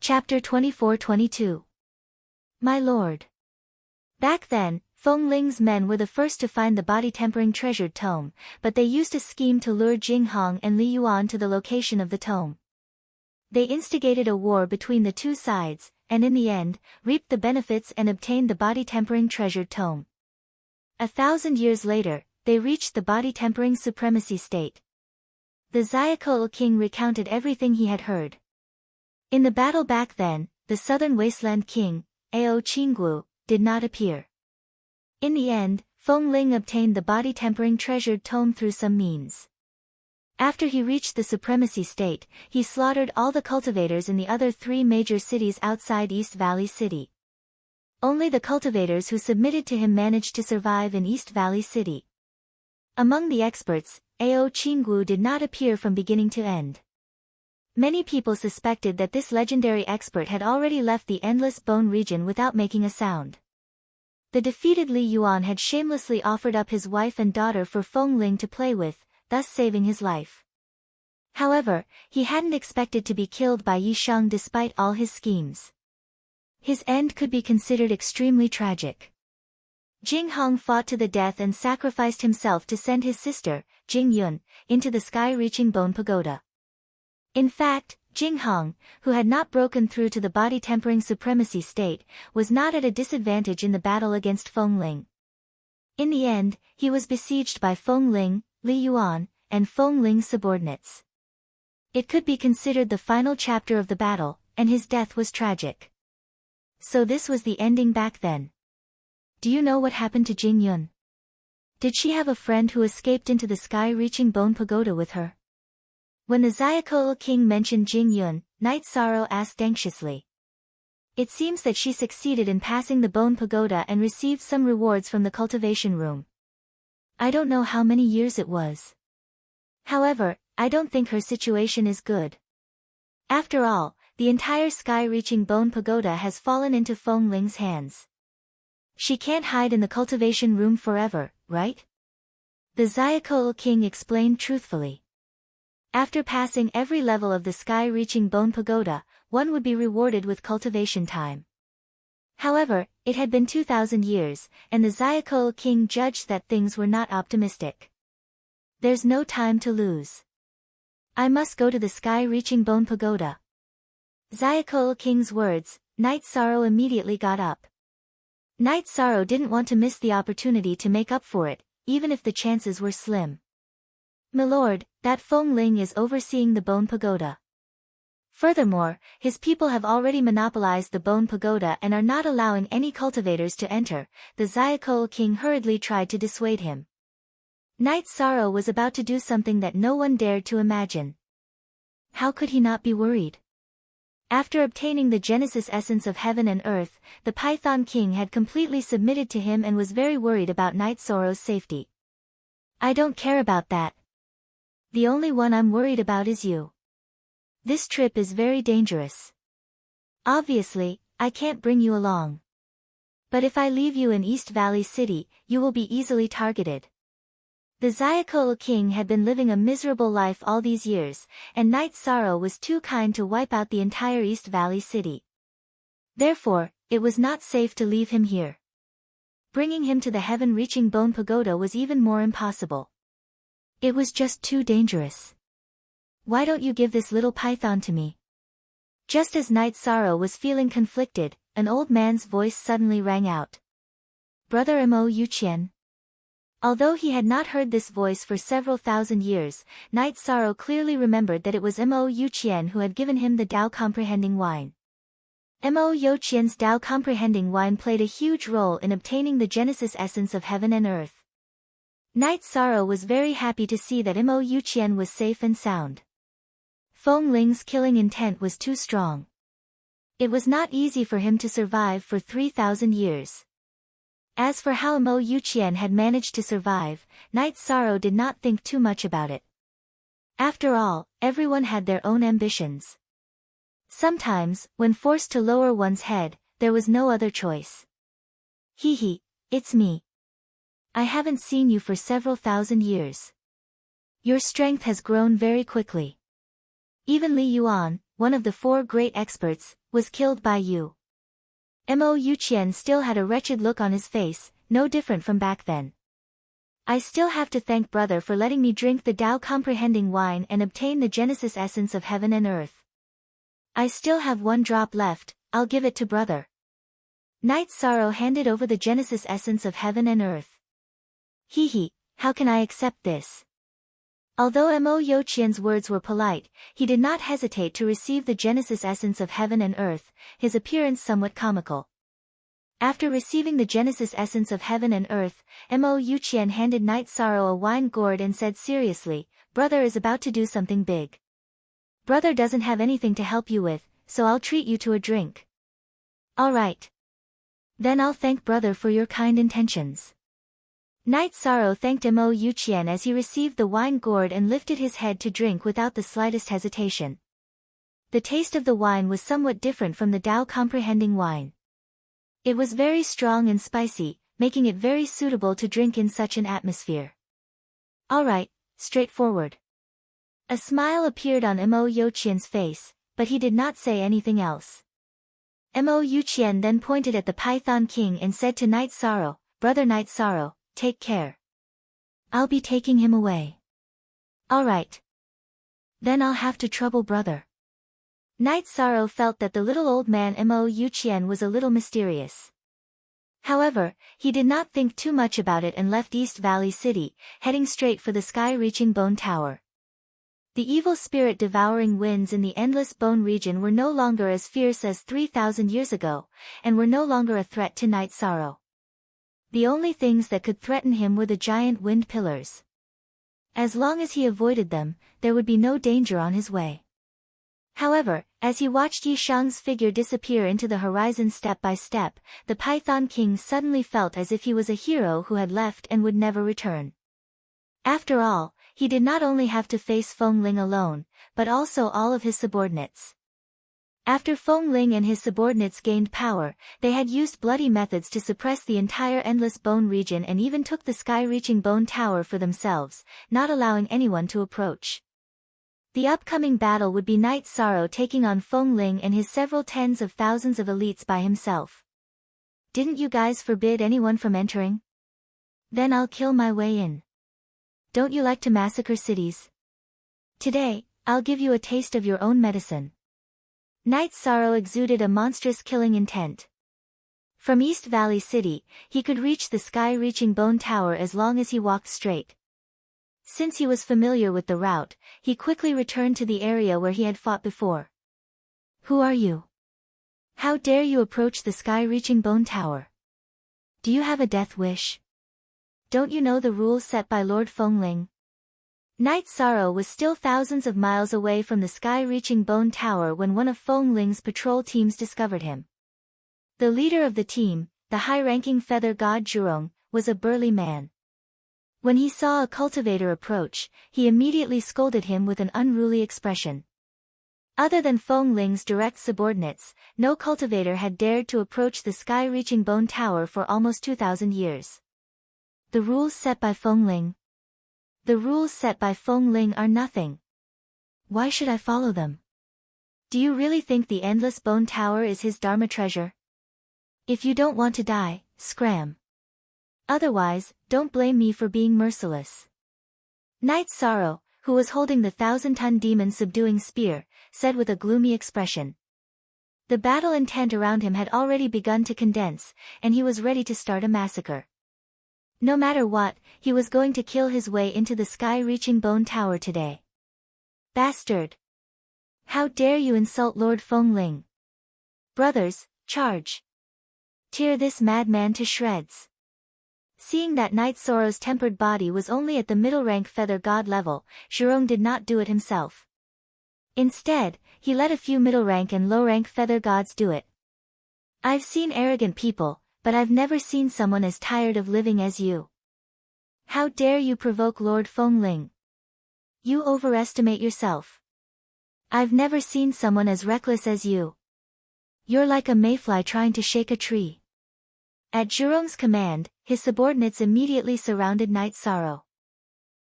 Chapter 24-22. My lord. Back then, Feng Ling's men were the first to find the body-tempering treasured tome, but they used a scheme to lure Jing Hong and Li Yuan to the location of the tome. They instigated a war between the two sides, and in the end, reaped the benefits and obtained the body-tempering treasured tome. 1,000 years later, they reached the body-tempering supremacy state. The Xiaokou king recounted everything he had heard. In the battle back then, the southern wasteland king, Ao Qinggu, did not appear. In the end, Feng Ling obtained the body-tempering treasured tome through some means. After he reached the supremacy state, he slaughtered all the cultivators in the other 3 major cities outside East Valley City. Only the cultivators who submitted to him managed to survive in East Valley City. Among the experts, Ao Qinggu did not appear from beginning to end. Many people suspected that this legendary expert had already left the Endless Bone region without making a sound. The defeated Li Yuan had shamelessly offered up his wife and daughter for Feng Ling to play with, thus saving his life. However, he hadn't expected to be killed by Yi Sheng despite all his schemes. His end could be considered extremely tragic. Jing Hong fought to the death and sacrificed himself to send his sister, Jing Yun, into the sky-reaching bone pagoda. In fact, Jing Hong, who had not broken through to the body-tempering supremacy state, was not at a disadvantage in the battle against Feng Ling. In the end, he was besieged by Feng Ling, Li Yuan, and Feng Ling's subordinates. It could be considered the final chapter of the battle, and his death was tragic. So this was the ending back then. Do you know what happened to Jing Yun? Did she have a friend who escaped into the sky-reaching bone pagoda with her? When the Xiaokou king mentioned Jing Yun, Knight Sorrow asked anxiously. It seems that she succeeded in passing the bone pagoda and received some rewards from the cultivation room. I don't know how many years it was. However, I don't think her situation is good. After all, the entire sky-reaching bone pagoda has fallen into Feng Ling's hands. She can't hide in the cultivation room forever, right? The Xiaokou king explained truthfully. After passing every level of the sky-reaching bone pagoda, one would be rewarded with cultivation time. However, it had been 2,000 years, and the Xiaokou king judged that things were not optimistic. There's no time to lose. I must go to the sky-reaching bone pagoda. Xiaokou king's words, Knight Sorrow immediately got up. Knight Sorrow didn't want to miss the opportunity to make up for it, even if the chances were slim. Milord, that Feng Ling is overseeing the bone pagoda. Furthermore, his people have already monopolized the bone pagoda and are not allowing any cultivators to enter. The Xiaokou king hurriedly tried to dissuade him. Knight Sorrow was about to do something that no one dared to imagine. How could he not be worried? After obtaining the Genesis essence of heaven and earth, the Python king had completely submitted to him and was very worried about Knight Sorrow's safety. I don't care about that. The only one I'm worried about is you. This trip is very dangerous. Obviously, I can't bring you along. But if I leave you in East Valley City, you will be easily targeted. The Xiaokou king had been living a miserable life all these years, and Knight Sorrow was too kind to wipe out the entire East Valley City. Therefore, it was not safe to leave him here. Bringing him to the heaven-reaching bone pagoda was even more impossible. It was just too dangerous. Why don't you give this little python to me? Just as Knight Sorrow was feeling conflicted, an old man's voice suddenly rang out. Brother Mo Yuqian. Although he had not heard this voice for several thousand years, Knight Sorrow clearly remembered that it was Mo Yuqian who had given him the Tao comprehending wine. Mo Yuqian's Tao comprehending wine played a huge role in obtaining the Genesis essence of heaven and earth. Knight Sorrow was very happy to see that Mo Yuqian was safe and sound. Feng Ling's killing intent was too strong. It was not easy for him to survive for 3,000 years. As for how Mo Yuqian had managed to survive, Knight Sorrow did not think too much about it. After all, everyone had their own ambitions. Sometimes, when forced to lower one's head, there was no other choice. Hee, it's me. I haven't seen you for several thousand years. Your strength has grown very quickly. Even Li Yuan, one of the 4 great experts, was killed by you. Mo Yuqian still had a wretched look on his face, no different from back then. I still have to thank brother for letting me drink the Tao comprehending wine and obtain the Genesis essence of heaven and earth. I still have 1 drop left, I'll give it to brother. Knight Sorrow handed over the Genesis essence of heaven and earth. Hee, how can I accept this? Although Mo Yuqian's words were polite, he did not hesitate to receive the Genesis essence of heaven and earth, his appearance somewhat comical. After receiving the Genesis essence of heaven and earth, Mo Yuqian handed Knight Sorrow a wine gourd and said seriously, brother is about to do something big. Brother doesn't have anything to help you with, so I'll treat you to a drink. Alright. Then I'll thank brother for your kind intentions. Knight Sorrow thanked Mo Yuqian as he received the wine gourd and lifted his head to drink without the slightest hesitation. The taste of the wine was somewhat different from the Tao comprehending wine. It was very strong and spicy, making it very suitable to drink in such an atmosphere. Alright, straightforward. A smile appeared on Mo Yuqian's face, but he did not say anything else. Mo Yuqian then pointed at the Python King and said to Knight Sorrow, brother Knight Sorrow, take care. I'll be taking him away. Alright. Then I'll have to trouble brother. Knight Sorrow felt that the little old man Mo Yuqian was a little mysterious. However, he did not think too much about it and left East Valley City, heading straight for the sky-reaching Bone Tower. The evil spirit devouring winds in the endless bone region were no longer as fierce as 3,000 years ago, and were no longer a threat to Knight Sorrow. The only things that could threaten him were the giant wind pillars. As long as he avoided them, there would be no danger on his way. However, as he watched Yi Shang's figure disappear into the horizon step by step, the Python King suddenly felt as if he was a hero who had left and would never return. After all, he did not only have to face Feng Ling alone, but also all of his subordinates. After Feng Ling and his subordinates gained power, they had used bloody methods to suppress the entire endless bone region and even took the sky-reaching bone tower for themselves, not allowing anyone to approach. The upcoming battle would be Knight Sorrow taking on Feng Ling and his several tens of thousands of elites by himself. Didn't you guys forbid anyone from entering? Then I'll kill my way in. Don't you like to massacre cities? Today, I'll give you a taste of your own medicine. Knight Sorrow exuded a monstrous killing intent. From East Valley City, he could reach the sky-reaching bone tower as long as he walked straight. Since he was familiar with the route, he quickly returned to the area where he had fought before. Who are you? How dare you approach the sky-reaching bone tower? Do you have a death wish? Don't you know the rules set by Lord Feng Ling? Knight Sorrow was still thousands of miles away from the sky-reaching bone tower when one of Feng Ling's patrol teams discovered him. The leader of the team, the high-ranking feather god Zhurong, was a burly man. When he saw a cultivator approach, he immediately scolded him with an unruly expression. Other than Feng Ling's direct subordinates, no cultivator had dared to approach the sky-reaching bone tower for almost 2,000 years. The rules set by Feng Ling. The rules set by Feng Ling are nothing. Why should I follow them? Do you really think the endless bone tower is his dharma treasure? If you don't want to die, scram. Otherwise, don't blame me for being merciless. Knight Sorrow, who was holding the 1,000-ton demon subduing spear, said with a gloomy expression. The battle intent around him had already begun to condense, and he was ready to start a massacre. No matter what, he was going to kill his way into the sky-reaching bone tower today. Bastard! How dare you insult Lord Feng Ling? Brothers, charge! Tear this madman to shreds. Seeing that Knight Sorrow's tempered body was only at the middle-rank feather god level, Zhurong did not do it himself. Instead, he let a few middle-rank and low-rank feather gods do it. I've seen arrogant people, but I've never seen someone as tired of living as you. How dare you provoke Lord Feng Ling? You overestimate yourself. I've never seen someone as reckless as you. You're like a mayfly trying to shake a tree. At Zhurong's command, his subordinates immediately surrounded Knight Sorrow.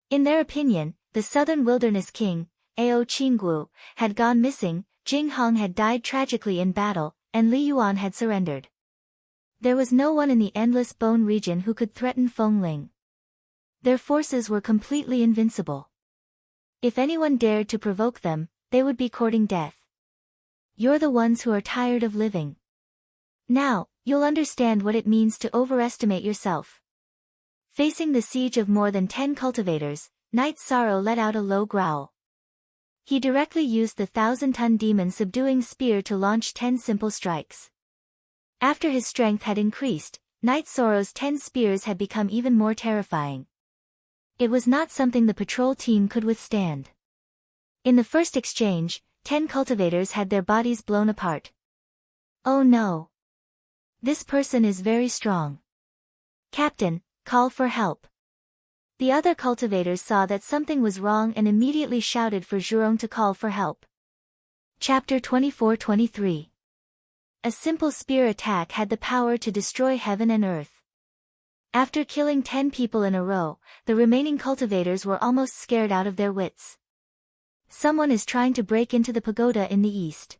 In their opinion, the Southern Wilderness King, Ao Qinggu, had gone missing, Jing Hong had died tragically in battle, and Li Yuan had surrendered. There was no one in the Endless Bone region who could threaten Feng Ling. Their forces were completely invincible. If anyone dared to provoke them, they would be courting death. You're the ones who are tired of living. Now, you'll understand what it means to overestimate yourself. Facing the siege of more than 10 cultivators, Knight Sorrow let out a low growl. He directly used the 1,000-ton demon subduing spear to launch 10 simple strikes. After his strength had increased, Knight Sorrow's 10 spears had become even more terrifying. It was not something the patrol team could withstand. In the first exchange, 10 cultivators had their bodies blown apart. Oh no! This person is very strong. Captain, call for help. The other cultivators saw that something was wrong and immediately shouted for Zhurong to call for help. Chapter 24-23. A simple spear attack had the power to destroy heaven and earth. After killing 10 people in a row, the remaining cultivators were almost scared out of their wits. Someone is trying to break into the pagoda in the east.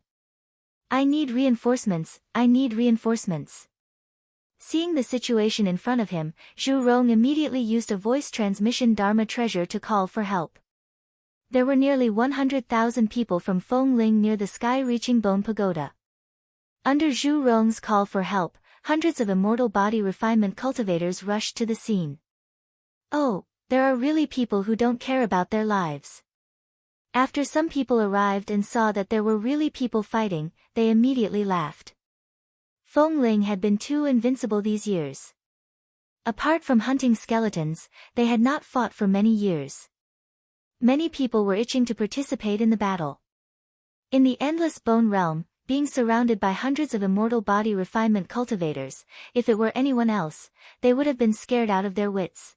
I need reinforcements, I need reinforcements. Seeing the situation in front of him, Zhu Rong immediately used a voice transmission Dharma treasure to call for help. There were nearly 100,000 people from Feng Ling near the sky-reaching bone pagoda. Under Zhu Rong's call for help, hundreds of immortal body refinement cultivators rushed to the scene. Oh, there are really people who don't care about their lives. After some people arrived and saw that there were really people fighting, they immediately laughed. Feng Ling had been too invincible these years. Apart from hunting skeletons, they had not fought for many years. Many people were itching to participate in the battle. In the Endless Bone realm, being surrounded by hundreds of immortal body refinement cultivators, if it were anyone else, they would have been scared out of their wits.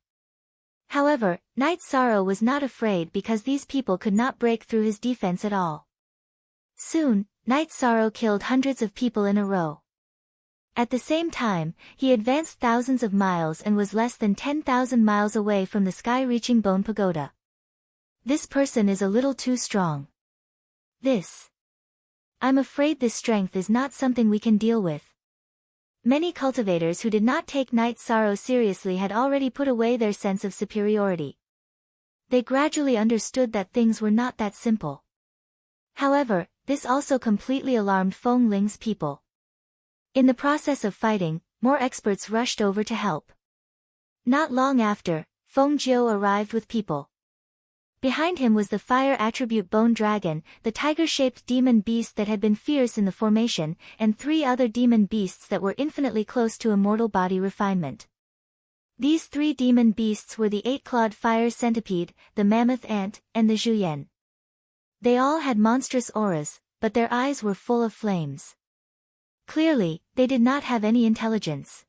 However, Knight Sorrow was not afraid because these people could not break through his defense at all. Soon, Knight Sorrow killed hundreds of people in a row. At the same time, he advanced thousands of miles and was less than 10,000 miles away from the sky-reaching bone pagoda. This person is a little too strong. I'm afraid this strength is not something we can deal with. Many cultivators who did not take Knight Sorrow seriously had already put away their sense of superiority. They gradually understood that things were not that simple. However, this also completely alarmed Feng Ling's people. In the process of fighting, more experts rushed over to help. Not long after, Feng Jiu arrived with people. Behind him was the fire attribute Bone Dragon, the tiger-shaped demon beast that had been fierce in the formation, and 3 other demon beasts that were infinitely close to immortal body refinement. These 3 demon beasts were the 8-clawed fire centipede, the mammoth ant, and the Zhuyan. They all had monstrous auras, but their eyes were full of flames. Clearly, they did not have any intelligence.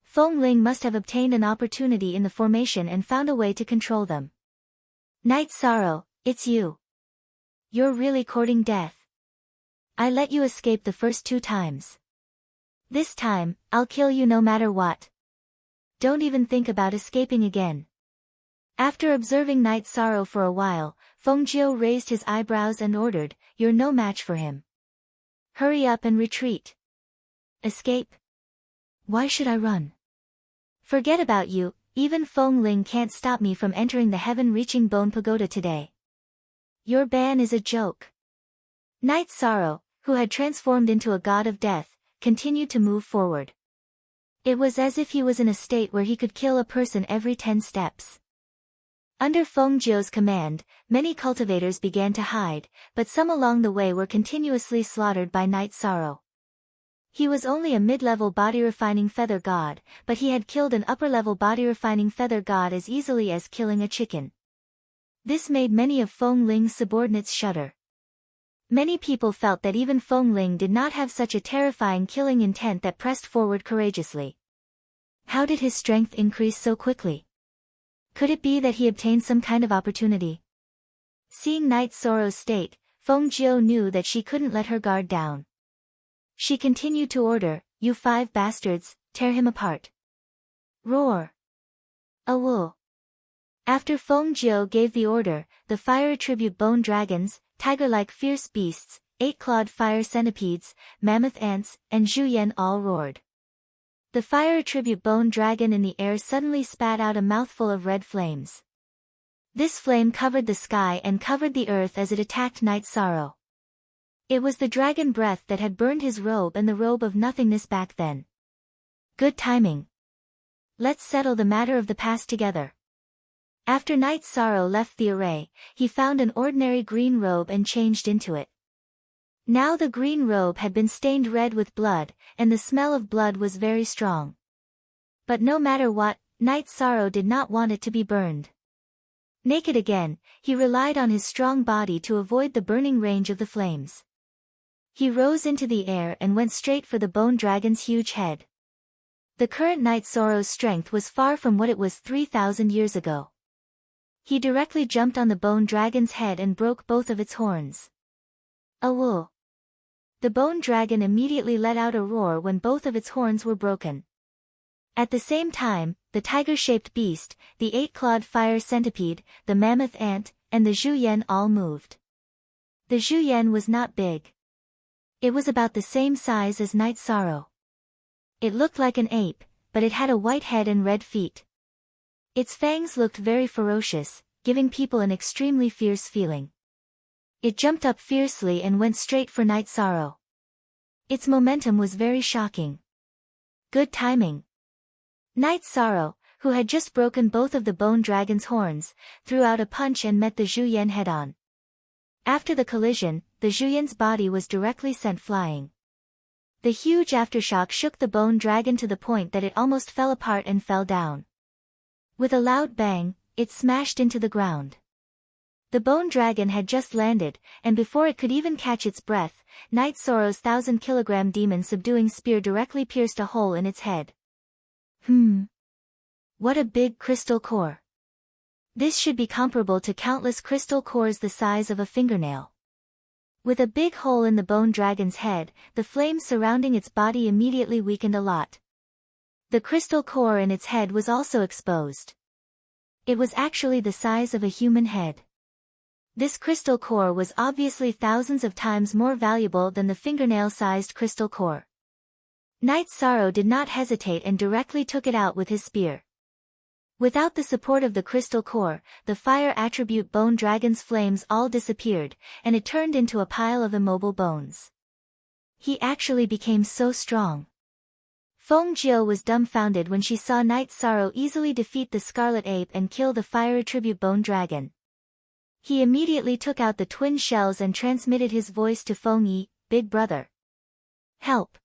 Feng Ling must have obtained an opportunity in the formation and found a way to control them. Knight Sorrow, it's you. You're really courting death. I let you escape the first 2 times. This time, I'll kill you no matter what. Don't even think about escaping again. After observing Knight Sorrow for a while, Feng Jiu raised his eyebrows and ordered, "You're no match for him. Hurry up and retreat." Escape? Why should I run? Forget about you, even Feng Ling can't stop me from entering the heaven-reaching bone pagoda today. Your ban is a joke. Knight Sorrow, who had transformed into a god of death, continued to move forward. It was as if he was in a state where he could kill a person every 10 steps. Under Feng Jiu's command, many cultivators began to hide, but some along the way were continuously slaughtered by Knight Sorrow. He was only a mid-level body-refining feather god, but he had killed an upper-level body-refining feather god as easily as killing a chicken. This made many of Feng Ling's subordinates shudder. Many people felt that even Feng Ling did not have such a terrifying killing intent that pressed forward courageously. How did his strength increase so quickly? Could it be that he obtained some kind of opportunity? Seeing Knight Sorrow's state, Feng Jiu knew that she couldn't let her guard down. She continued to order, "You 5 bastards, tear him apart." Roar. Awoo. After Feng Jiu gave the order, the fire attribute bone dragons, tiger-like fierce beasts, 8-clawed fire centipedes, mammoth ants, and Zhuyan all roared. The fire attribute bone dragon in the air suddenly spat out a mouthful of red flames. This flame covered the sky and covered the earth as it attacked Night Sorrow. It was the dragon breath that had burned his robe and the robe of nothingness back then. Good timing. Let's settle the matter of the past together. After Night Sorrow left the array, he found an ordinary green robe and changed into it. Now the green robe had been stained red with blood, and the smell of blood was very strong. But no matter what, Night Sorrow did not want it to be burned. Naked again, he relied on his strong body to avoid the burning range of the flames. He rose into the air and went straight for the bone dragon's huge head. The current Night Sorrow's strength was far from what it was 3,000 years ago. He directly jumped on the bone dragon's head and broke both of its horns. Awoo! The bone dragon immediately let out a roar when both of its horns were broken. At the same time, the tiger-shaped beast, the 8-clawed fire centipede, the mammoth ant, and the Zhuyan all moved. The Zhuyan was not big. It was about the same size as Night Sorrow. It looked like an ape, but it had a white head and red feet. Its fangs looked very ferocious, giving people an extremely fierce feeling. It jumped up fiercely and went straight for Night Sorrow. Its momentum was very shocking. Good timing. Night Sorrow, who had just broken both of the bone dragon's horns, threw out a punch and met the Zhuyan head-on. After the collision, the Zhuyan's body was directly sent flying. The huge aftershock shook the bone dragon to the point that it almost fell apart and fell down. With a loud bang, it smashed into the ground. The bone dragon had just landed, and before it could even catch its breath, Night Sorrow's 1,000-kilogram demon subduing spear directly pierced a hole in its head. What a big crystal core. This should be comparable to countless crystal cores the size of a fingernail. With a big hole in the bone dragon's head, the flames surrounding its body immediately weakened a lot. The crystal core in its head was also exposed. It was actually the size of a human head. This crystal core was obviously thousands of times more valuable than the fingernail-sized crystal core. Night Sorrow did not hesitate and directly took it out with his spear. Without the support of the crystal core, the fire attribute bone dragon's flames all disappeared, and it turned into a pile of immobile bones. He actually became so strong. Feng Jiu was dumbfounded when she saw Night Sorrow easily defeat the scarlet ape and kill the fire attribute bone dragon. He immediately took out the twin shells and transmitted his voice to Feng Yi, "Big brother. Help.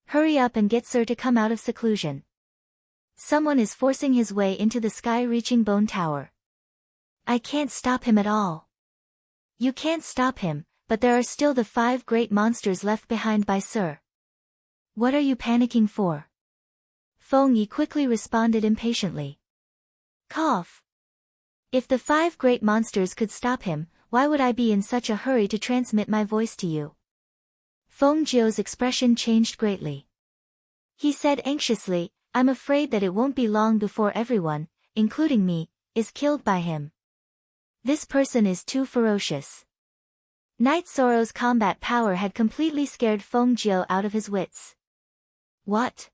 Hurry up and get Sir to come out of seclusion. Someone is forcing his way into the sky-reaching bone tower. I can't stop him at all." "You can't stop him, but there are still the 5 great monsters left behind by Sir. What are you panicking for?" Feng Yi quickly responded impatiently. "Cough. If the 5 great monsters could stop him, why would I be in such a hurry to transmit my voice to you?" Feng Jiu's expression changed greatly. He said anxiously, "I'm afraid that it won't be long before everyone, including me, is killed by him. This person is too ferocious." Night Sorrow's combat power had completely scared Feng Jiu out of his wits. What?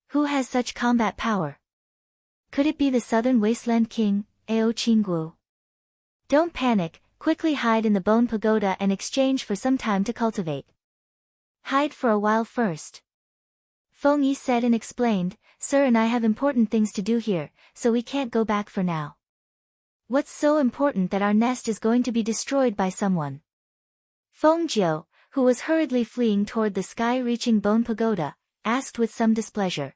Who has such combat power? Could it be the Southern Wasteland King, Ao Qingguo? Don't panic, quickly hide in the Bone Pagoda and exchange for some time to cultivate. Hide for a while first. Feng Yi said and explained, "Sir and I have important things to do here, so we can't go back for now." "What's so important that our nest is going to be destroyed by someone?" Feng Jiu, who was hurriedly fleeing toward the sky-reaching Bone Pagoda, asked with some displeasure.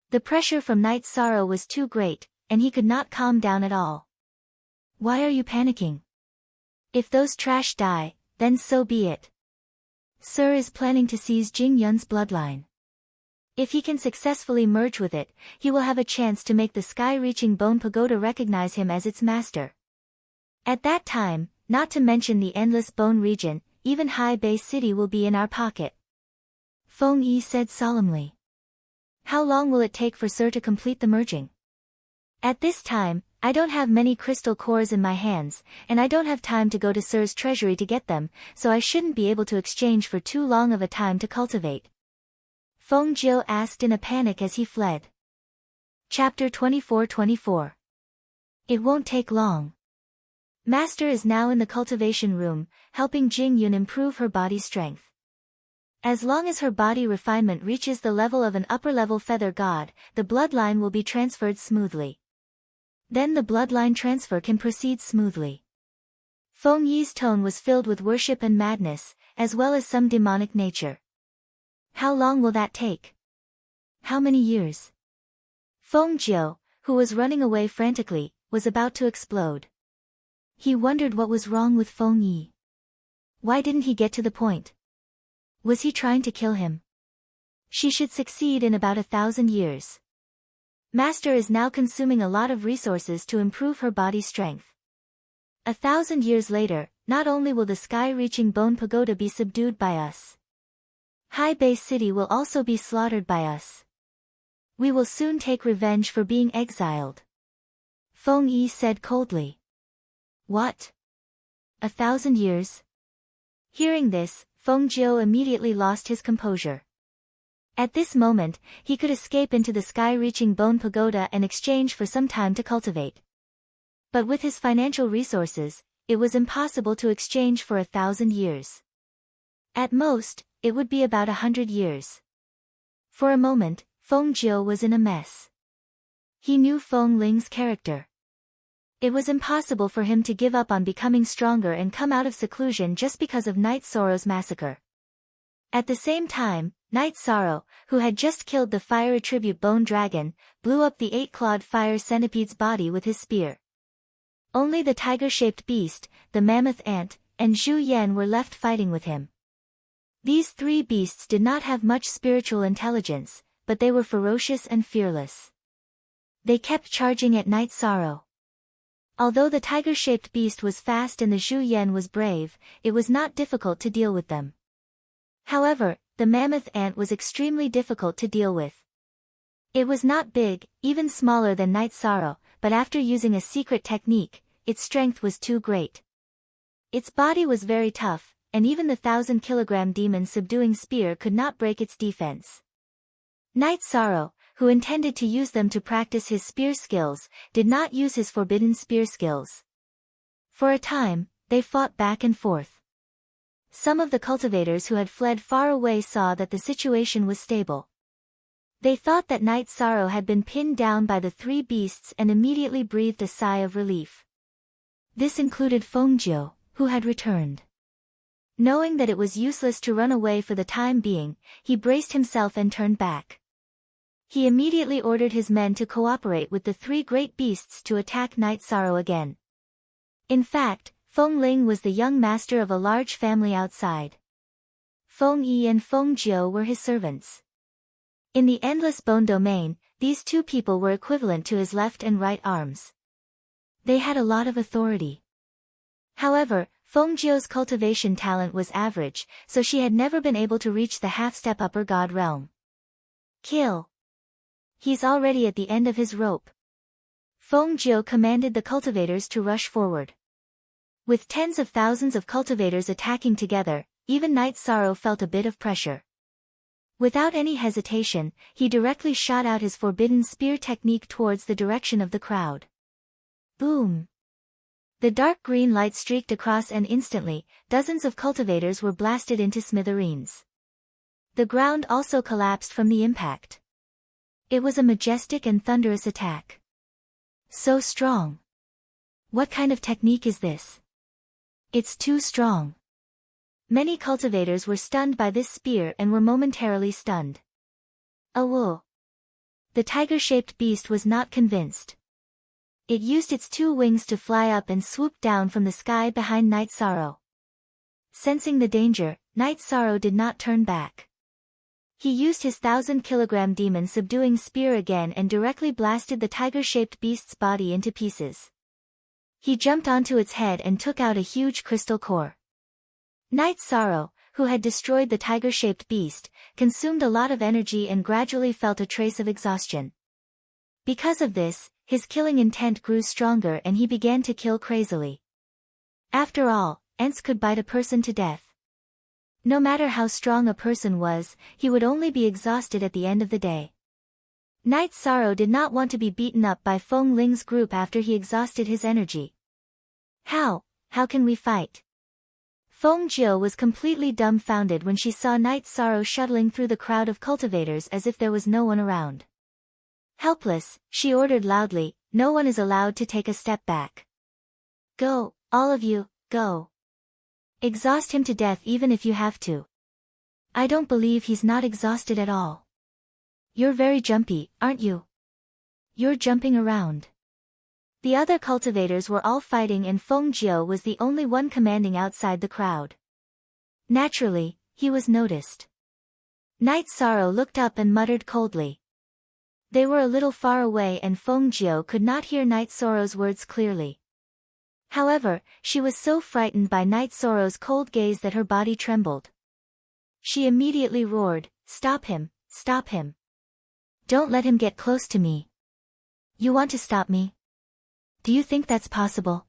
The pressure from Night Sorrow was too great, and he could not calm down at all. "Why are you panicking? If those trash die, then so be it. Sir is planning to seize Jing Yun's bloodline. If he can successfully merge with it, he will have a chance to make the sky-reaching Bone Pagoda recognize him as its master. At that time, not to mention the endless bone region, even High Bay City will be in our pocket." Feng Yi said solemnly. "How long will it take for Sir to complete the merging?" At this time, I don't have many crystal cores in my hands, and I don't have time to go to Sir's treasury to get them, so I shouldn't be able to exchange for too long of a time to cultivate. Feng Jiu asked in a panic as he fled. Chapter 24-24. It won't take long. Master is now in the cultivation room, helping Jing Yun improve her body strength. As long as her body refinement reaches the level of an upper-level feather god, the bloodline will be transferred smoothly. Then the bloodline transfer can proceed smoothly. Feng Yi's tone was filled with worship and madness, as well as some demonic nature. How long will that take? How many years? Feng Jiu, who was running away frantically, was about to explode. He wondered what was wrong with Feng Yi. Why didn't he get to the point? Was he trying to kill him? She should succeed in about 1,000 years. Master is now consuming a lot of resources to improve her body strength. 1,000 years later, not only will the sky-reaching bone pagoda be subdued by us. High Base City will also be slaughtered by us. We will soon take revenge for being exiled. Feng Yi said coldly. What? 1,000 years? Hearing this, Feng Jiu immediately lost his composure. At this moment, he could escape into the sky-reaching bone pagoda and exchange for some time to cultivate. But with his financial resources, it was impossible to exchange for 1,000 years. At most, it would be about 100 years. For a moment, Feng Jiu was in a mess. He knew Feng Ling's character. It was impossible for him to give up on becoming stronger and come out of seclusion just because of Night Sorrow's massacre. At the same time, Night Sorrow, who had just killed the fire attribute bone dragon, blew up the 8-clawed fire centipede's body with his spear. Only the tiger-shaped beast, the mammoth ant, and Zhu Yan were left fighting with him. These three beasts did not have much spiritual intelligence, but they were ferocious and fearless. They kept charging at Night Sorrow. Although the tiger-shaped beast was fast and the Zhu Yan was brave, it was not difficult to deal with them. However, the mammoth ant was extremely difficult to deal with. It was not big, even smaller than Night Sorrow, but after using a secret technique, its strength was too great. Its body was very tough, and even the 1,000-kilogram demon subduing spear could not break its defense. Night Sorrow, who intended to use them to practice his spear skills, did not use his forbidden spear skills. For a time, they fought back and forth. Some of the cultivators who had fled far away saw that the situation was stable. They thought that Night Sorrow had been pinned down by the three beasts and immediately breathed a sigh of relief. This included Feng Jiu, who had returned. Knowing that it was useless to run away for the time being, he braced himself and turned back. He immediately ordered his men to cooperate with the three great beasts to attack Night Sorrow again. In fact, Feng Ling was the young master of a large family outside. Feng Yi and Feng Jiu were his servants. In the endless bone domain, these two people were equivalent to his left and right arms. They had a lot of authority. However, Feng Jiu's cultivation talent was average, so she had never been able to reach the half-step upper god realm. Kill. He's already at the end of his rope. Feng Jiu commanded the cultivators to rush forward. With tens of thousands of cultivators attacking together, even Night Sorrow felt a bit of pressure. Without any hesitation, he directly shot out his forbidden spear technique towards the direction of the crowd. Boom! The dark green light streaked across and instantly, dozens of cultivators were blasted into smithereens. The ground also collapsed from the impact. It was a majestic and thunderous attack. So strong. What kind of technique is this? It's too strong. Many cultivators were stunned by this spear and were momentarily stunned. Awoo! The tiger-shaped beast was not convinced. It used its two wings to fly up and swoop down from the sky behind Night Sorrow. Sensing the danger, Night Sorrow did not turn back. He used his 1,000-kilogram demon subduing spear again and directly blasted the tiger-shaped beast's body into pieces. He jumped onto its head and took out a huge crystal core. Night Sorrow, who had destroyed the tiger-shaped beast, consumed a lot of energy and gradually felt a trace of exhaustion. Because of this, his killing intent grew stronger and he began to kill crazily. After all, ants could bite a person to death. No matter how strong a person was, he would only be exhausted at the end of the day. Night Sorrow did not want to be beaten up by Feng Ling's group after he exhausted his energy. How can we fight? Feng Jiu was completely dumbfounded when she saw Night Sorrow shuttling through the crowd of cultivators as if there was no one around. Helpless, she ordered loudly, "No one is allowed to take a step back. Go, all of you, go. Exhaust him to death even if you have to." "I don't believe he's not exhausted at all." "You're very jumpy, aren't you? You're jumping around." The other cultivators were all fighting and Feng Jiu was the only one commanding outside the crowd. Naturally, he was noticed. Night Sorrow looked up and muttered coldly. They were a little far away and Feng Jiu could not hear Night Sorrow's words clearly. However, she was so frightened by Night Sorrow's cold gaze that her body trembled. She immediately roared, "Stop him, stop him. Don't let him get close to me. You want to stop me? Do you think that's possible?"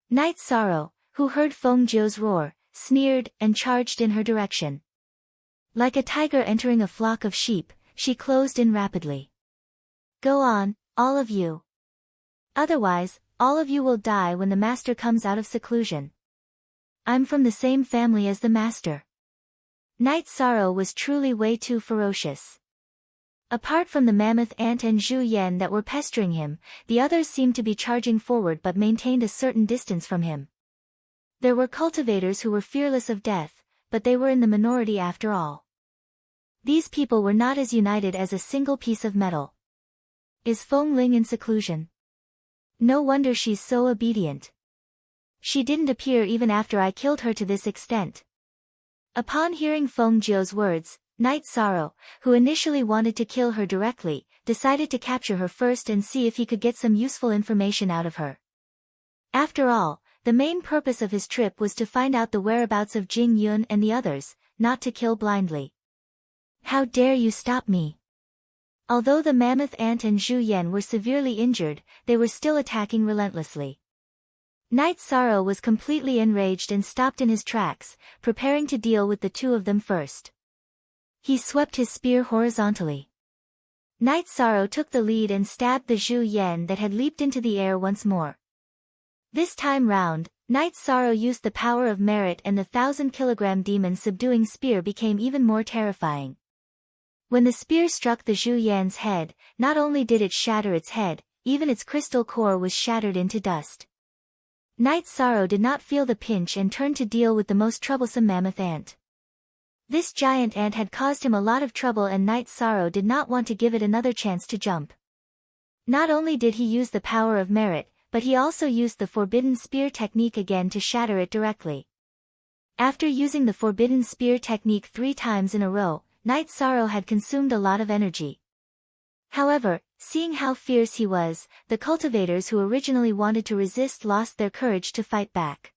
Night Sorrow, who heard Feng Jiu's roar, sneered and charged in her direction. Like a tiger entering a flock of sheep, she closed in rapidly. "Go on, all of you. Otherwise, all of you will die when the master comes out of seclusion. I'm from the same family as the master." Night Sorrow was truly way too ferocious. Apart from the mammoth ant and Zhu Yan that were pestering him, the others seemed to be charging forward but maintained a certain distance from him. There were cultivators who were fearless of death, but they were in the minority after all. These people were not as united as a single piece of metal. Is Feng Ling in seclusion? No wonder she's so obedient. She didn't appear even after I killed her to this extent. Upon hearing Feng Jiu's words, Night Sorrow, who initially wanted to kill her directly, decided to capture her first and see if he could get some useful information out of her. After all, the main purpose of his trip was to find out the whereabouts of Jing Yun and the others, not to kill blindly. "How dare you stop me?" Although the mammoth ant and Zhu Yan were severely injured, they were still attacking relentlessly. Night Sorrow was completely enraged and stopped in his tracks, preparing to deal with the two of them first. He swept his spear horizontally. Night Sorrow took the lead and stabbed the Zhu Yan that had leaped into the air once more. This time round, Night Sorrow used the power of merit and the 1,000-kilogram demon subduing spear became even more terrifying. When the spear struck the Zhu Yan's head, not only did it shatter its head, even its crystal core was shattered into dust. Night Sorrow did not feel the pinch and turned to deal with the most troublesome mammoth ant. This giant ant had caused him a lot of trouble and Night Sorrow did not want to give it another chance to jump. Not only did he use the power of merit, but he also used the Forbidden Spear technique again to shatter it directly. After using the Forbidden Spear technique 3 times in a row, Night Sorrow had consumed a lot of energy. However, seeing how fierce he was, the cultivators who originally wanted to resist lost their courage to fight back.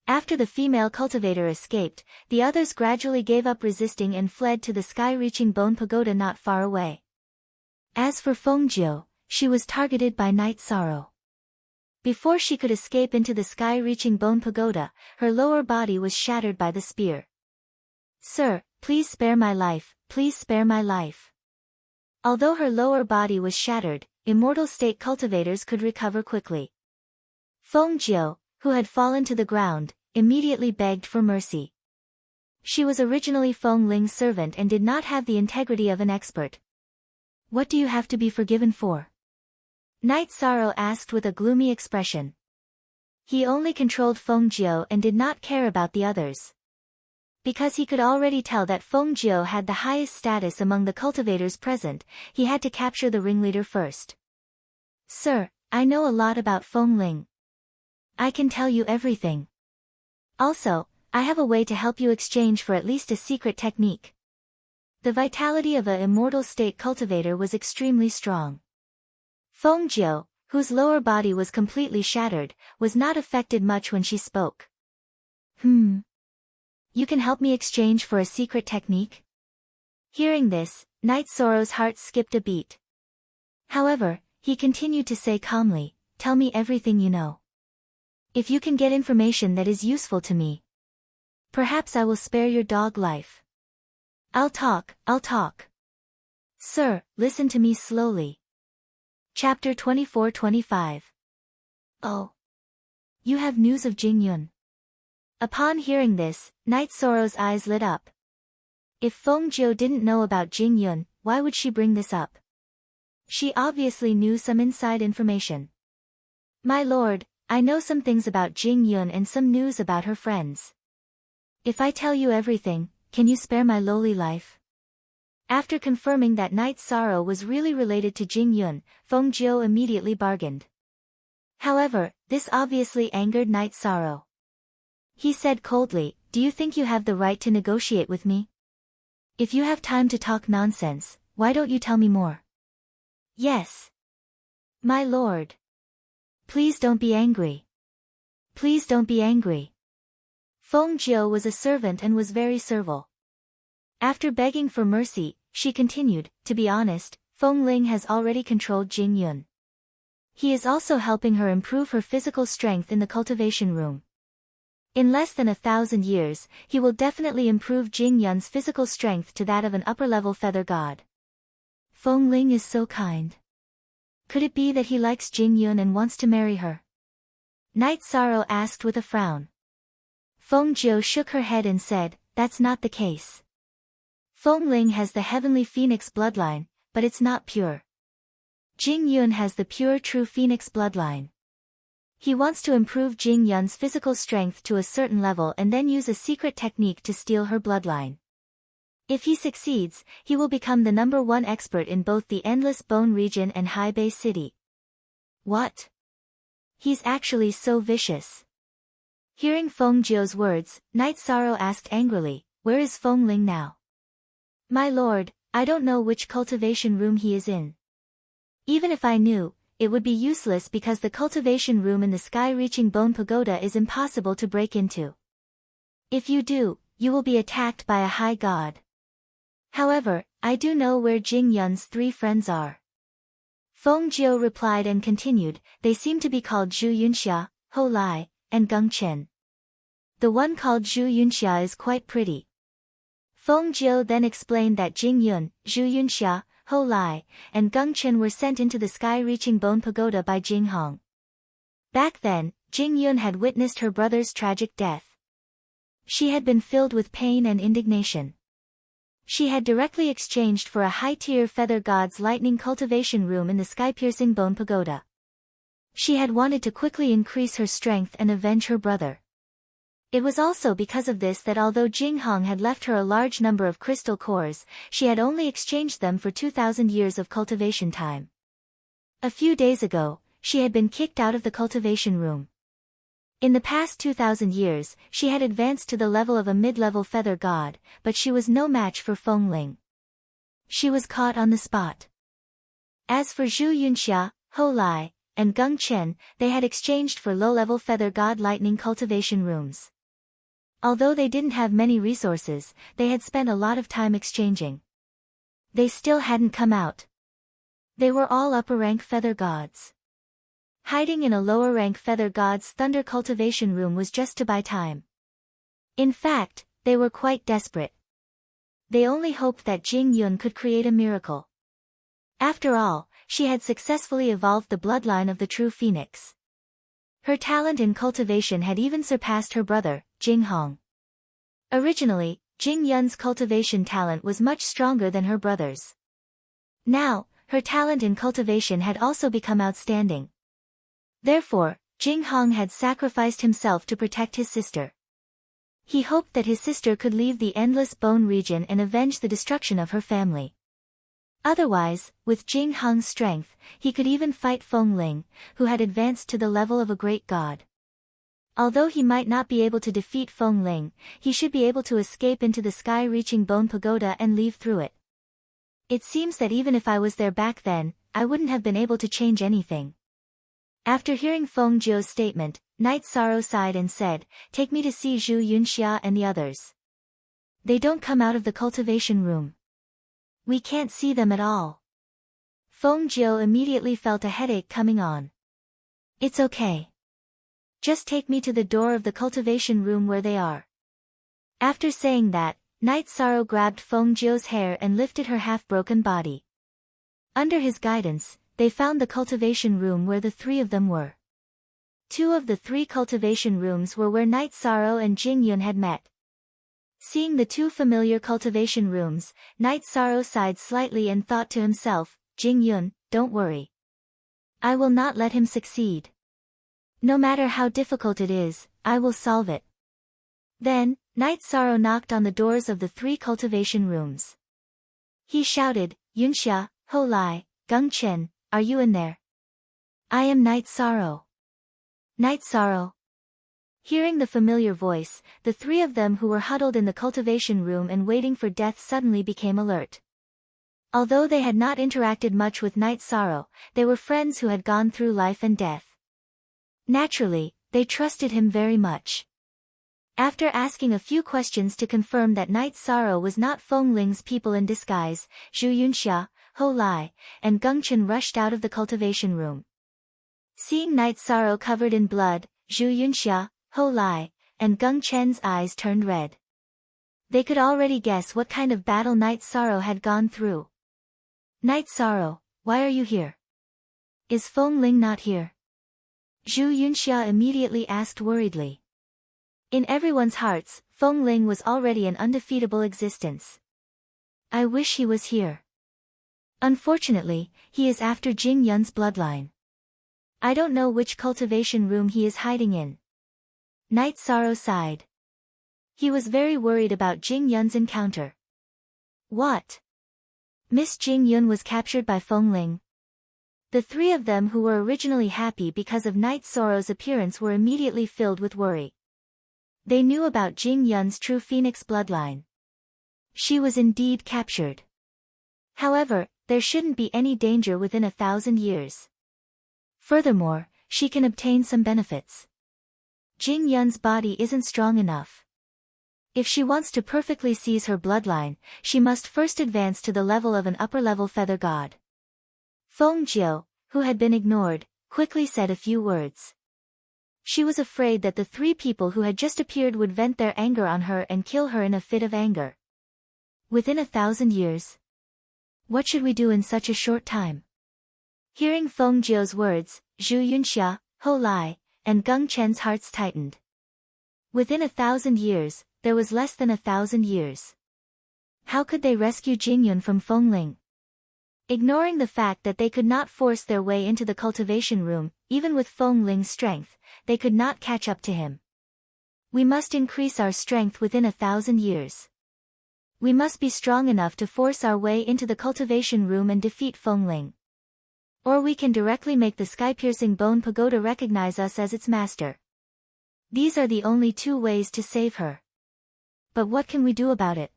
After the female cultivator escaped, the others gradually gave up resisting and fled to the sky-reaching bone pagoda not far away. As for Feng Jiu, she was targeted by Night Sorrow. Before she could escape into the sky-reaching bone pagoda, her lower body was shattered by the spear. "Sir, please spare my life, please spare my life." Although her lower body was shattered, immortal state cultivators could recover quickly. Feng Jiu, who had fallen to the ground, immediately begged for mercy. She was originally Feng Ling's servant and did not have the integrity of an expert. "What do you have to be forgiven for?" Night Sorrow asked with a gloomy expression. He only controlled Feng Jiu and did not care about the others. Because he could already tell that Feng Jiu had the highest status among the cultivators present, he had to capture the ringleader first. "Sir, I know a lot about Feng Ling. I can tell you everything. Also, I have a way to help you exchange for at least a secret technique." The vitality of a immortal state cultivator was extremely strong. Feng Jiu, whose lower body was completely shattered, was not affected much when she spoke. You can help me exchange for a secret technique?" Hearing this, Night Sorrow's heart skipped a beat. However, He continued to say calmly, "Tell me everything you know. If you can get information that is useful to me, perhaps I will spare your dog life." I'll talk. Sir, listen to me slowly. Chapter 24-25. Oh. You have news of Jingyun. Upon hearing this, Night Sorrow's eyes lit up. If Feng Jiu didn't know about Jingyun, why would she bring this up? She obviously knew some inside information. "My lord, I know some things about Jingyun and some news about her friends. If I tell you everything, can you spare my lowly life?" After confirming that Night Sorrow was really related to Jingyun, Feng Jiu immediately bargained. However, this obviously angered Night Sorrow. He said coldly, "Do you think you have the right to negotiate with me? If you have time to talk nonsense, why don't you tell me more?" "Yes. My lord. Please don't be angry. Please don't be angry." Feng Jiu was a servant and was very servile. After begging for mercy, she continued, "To be honest, Feng Ling has already controlled Jingyun. He is also helping her improve her physical strength in the cultivation room. In less than 1,000 years, he will definitely improve Jingyun's physical strength to that of an upper-level feather god. Feng Ling is so kind. Could it be that he likes Jingyun and wants to marry her?" Night Sorrow asked with a frown. Feng Jiu shook her head and said, "That's not the case. Feng Ling has the heavenly phoenix bloodline, but it's not pure. Jingyun has the pure true phoenix bloodline. He wants to improve Jingyun's physical strength to a certain level and then use a secret technique to steal her bloodline. If he succeeds, he will become the #1 expert in both the Endless Bone region and High Bay City." "What? He's actually so vicious." Hearing Feng Jiu's words, Night Sorrow asked angrily, "Where is Feng Ling now?" "My lord, I don't know which cultivation room he is in. Even if I knew, it would be useless because the cultivation room in the sky-reaching Bone Pagoda is impossible to break into. If you do, you will be attacked by a high god. However, I do know where Jingyun's 3 friends are." Feng Jiu replied and continued, "They seem to be called Zhu Yunxia, Ho Lai, and Geng Chen. The one called Zhu Yunxia is quite pretty." Feng Jiu then explained that Jingyun, Zhu Yunxia, Ho Lai, and Geng Chen were sent into the sky-reaching Bone Pagoda by Jinghong. Back then, Jingyun had witnessed her brother's tragic death. She had been filled with pain and indignation. She had directly exchanged for a high-tier feather god's lightning cultivation room in the sky-piercing Bone Pagoda. She had wanted to quickly increase her strength and avenge her brother. It was also because of this that although Jinghong had left her a large number of crystal cores, she had only exchanged them for 2,000 years of cultivation time. A few days ago, she had been kicked out of the cultivation room. In the past 2,000 years, she had advanced to the level of a mid-level feather god, but she was no match for Feng Ling. She was caught on the spot. As for Zhu Yunxia, Ho Lai, and Geng Chen, they had exchanged for low-level feather god lightning cultivation rooms. Although they didn't have many resources, they had spent a lot of time exchanging. They still hadn't come out. They were all upper-rank feather gods. Hiding in a lower-rank feather god's thunder cultivation room was just to buy time. In fact, they were quite desperate. They only hoped that Jingyun could create a miracle. After all, she had successfully evolved the bloodline of the true phoenix. Her talent in cultivation had even surpassed her brother, Jinghong. Originally, Jingyun's cultivation talent was much stronger than her brother's. Now, her talent in cultivation had also become outstanding. Therefore, Jinghong had sacrificed himself to protect his sister. He hoped that his sister could leave the Endless Bone region and avenge the destruction of her family. Otherwise, with Jinghong's strength, he could even fight Feng Ling, who had advanced to the level of a great god. Although he might not be able to defeat Feng Ling, he should be able to escape into the sky-reaching Bone Pagoda and leave through it. It seems that even if I was there back then, I wouldn't have been able to change anything. After hearing Feng Jiu's statement, Night Sorrow sighed and said, "Take me to see Zhu Yunxia and the others. They don't come out of the cultivation room. We can't see them at all." Feng Jiu immediately felt a headache coming on. It's okay. Just take me to the door of the cultivation room where they are. After saying that, Night Sorrow grabbed Feng Jiu's hair and lifted her half-broken body. Under his guidance, they found the cultivation room where the three of them were. 2 of the 3 cultivation rooms were where Night Sorrow and Jing Yun had met. Seeing the 2 familiar cultivation rooms, Night Sorrow sighed slightly and thought to himself, Jing Yun, don't worry. I will not let him succeed. No matter how difficult it is, I will solve it. Then, Night Sorrow knocked on the doors of the 3 cultivation rooms. He shouted, Yunxia, Ho Lai, Gung Chen, are you in there? I am Night Sorrow. Night Sorrow. Hearing the familiar voice, the 3 of them who were huddled in the cultivation room and waiting for death suddenly became alert. Although they had not interacted much with Night Sorrow, they were friends who had gone through life and death. Naturally, they trusted him very much. After asking a few questions to confirm that Night Sorrow was not Feng Ling's people in disguise, Zhu Yunxia, Ho Lai, and Gung Chen rushed out of the cultivation room. Seeing Night Sorrow covered in blood, Zhu Yunxia, Ho Lai, and Gung Chen's eyes turned red. They could already guess what kind of battle Night Sorrow had gone through. Night Sorrow, why are you here? Is Feng Ling not here? Zhu Yunxia immediately asked worriedly. In everyone's hearts, Feng Ling was already an undefeatable existence. I wish he was here. Unfortunately, he is after Jing Yun's bloodline. I don't know which cultivation room he is hiding in. Night Sorrow sighed. He was very worried about Jing Yun's encounter. What? Miss Jing Yun was captured by Feng Ling. The 3 of them who were originally happy because of Night Sorrow's appearance were immediately filled with worry. They knew about Jing Yun's true phoenix bloodline. She was indeed captured. However, there shouldn't be any danger within 1,000 years. Furthermore, she can obtain some benefits. Jing Yun's body isn't strong enough. If she wants to perfectly seize her bloodline, she must first advance to the level of an upper-level feather god. Feng Jiu, who had been ignored, quickly said a few words. She was afraid that the 3 people who had just appeared would vent their anger on her and kill her in a fit of anger. Within 1,000 years? What should we do in such a short time? Hearing Feng Jiu's words, Zhu Yunxia, Ho Lai, and Gung Chen's hearts tightened. Within 1,000 years, there was less than 1,000 years. How could they rescue Jing Yun from Feng Ling? Ignoring the fact that they could not force their way into the cultivation room, even with Feng Ling's strength, they could not catch up to him. We must increase our strength within 1,000 years. We must be strong enough to force our way into the cultivation room and defeat Feng Ling. Or we can directly make the sky-piercing bone pagoda recognize us as its master. These are the only 2 ways to save her. But what can we do about it?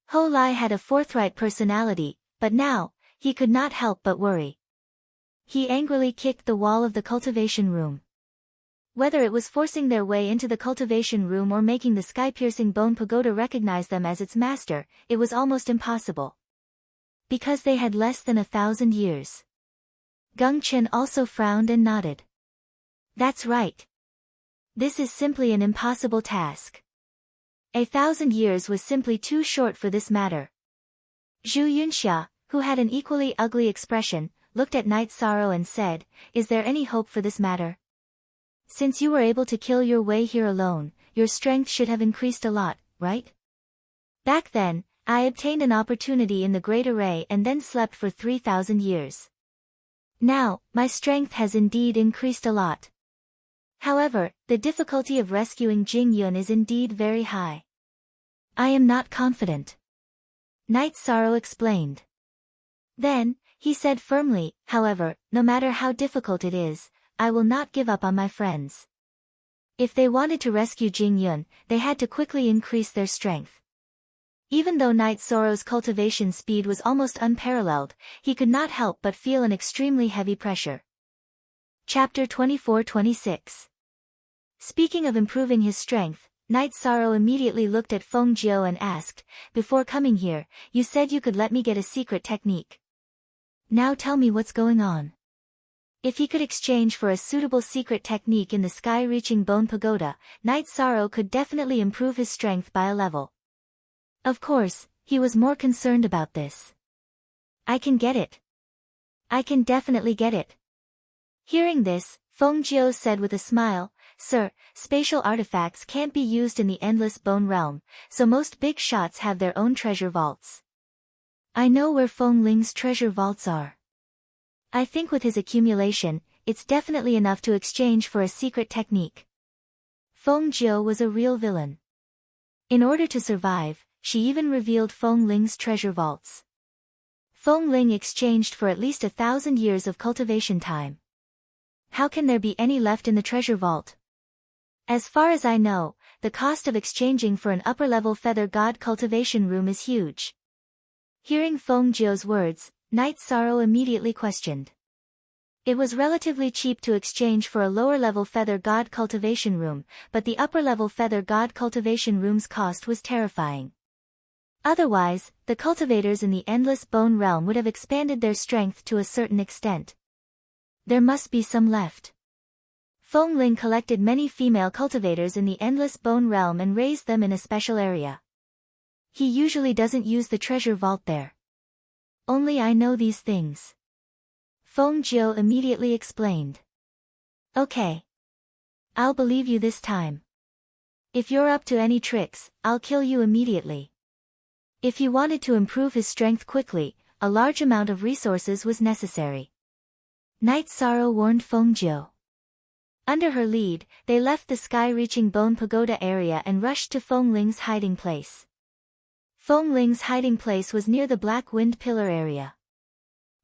Ho Lai had a forthright personality, but now, he could not help but worry. He angrily kicked the wall of the cultivation room. Whether it was forcing their way into the cultivation room or making the sky-piercing bone pagoda recognize them as its master, it was almost impossible. Because they had less than 1,000 years. Gung Chen also frowned and nodded. That's right. This is simply an impossible task. 1,000 years was simply too short for this matter. Zhu Yunxia, who had an equally ugly expression, looked at Night Sorrow and said, Is there any hope for this matter? Since you were able to kill your way here alone, your strength should have increased a lot, right? Back then, I obtained an opportunity in the Great Array and then slept for 3,000 years. Now, my strength has indeed increased a lot. However, the difficulty of rescuing Jing Yun is indeed very high. I am not confident. Night Sorrow explained. Then, he said firmly, however, no matter how difficult it is, I will not give up on my friends. If they wanted to rescue Jing Yun, they had to quickly increase their strength. Even though Night Sorrow's cultivation speed was almost unparalleled, he could not help but feel an extremely heavy pressure. Chapter 24-26. Speaking of improving his strength, Night Sorrow immediately looked at Feng Jiu and asked, Before coming here, you said you could let me get a secret technique. Now tell me what's going on. If he could exchange for a suitable secret technique in the sky-reaching bone pagoda, Knight Sorrow could definitely improve his strength by a level. Of course, he was more concerned about this. I can get it. I can definitely get it. Hearing this, Feng Jiu said with a smile, Sir, spatial artifacts can't be used in the endless bone realm, so most big shots have their own treasure vaults. I know where Feng Ling's treasure vaults are. I think with his accumulation, it's definitely enough to exchange for a secret technique. Feng Jiu was a real villain. In order to survive, she even revealed Feng Ling's treasure vaults. Feng Ling exchanged for at least 1,000 years of cultivation time. How can there be any left in the treasure vault? As far as I know, the cost of exchanging for an upper-level feather god cultivation room is huge. Hearing Feng Jiu's words, Knight Sorrow immediately questioned. It was relatively cheap to exchange for a lower-level feather god cultivation room, but the upper-level feather god cultivation room's cost was terrifying. Otherwise, the cultivators in the endless bone realm would have expanded their strength to a certain extent. There must be some left. Feng Ling collected many female cultivators in the endless bone realm and raised them in a special area. He usually doesn't use the treasure vault there. Only I know these things. Feng Jiu immediately explained. Okay. I'll believe you this time. If you're up to any tricks, I'll kill you immediately. If he wanted to improve his strength quickly, a large amount of resources was necessary. Knight Sorrow warned Feng Jiu. Under her lead, they left the sky-reaching bone pagoda area and rushed to Feng Ling's hiding place. Feng Ling's hiding place was near the Black Wind Pillar area.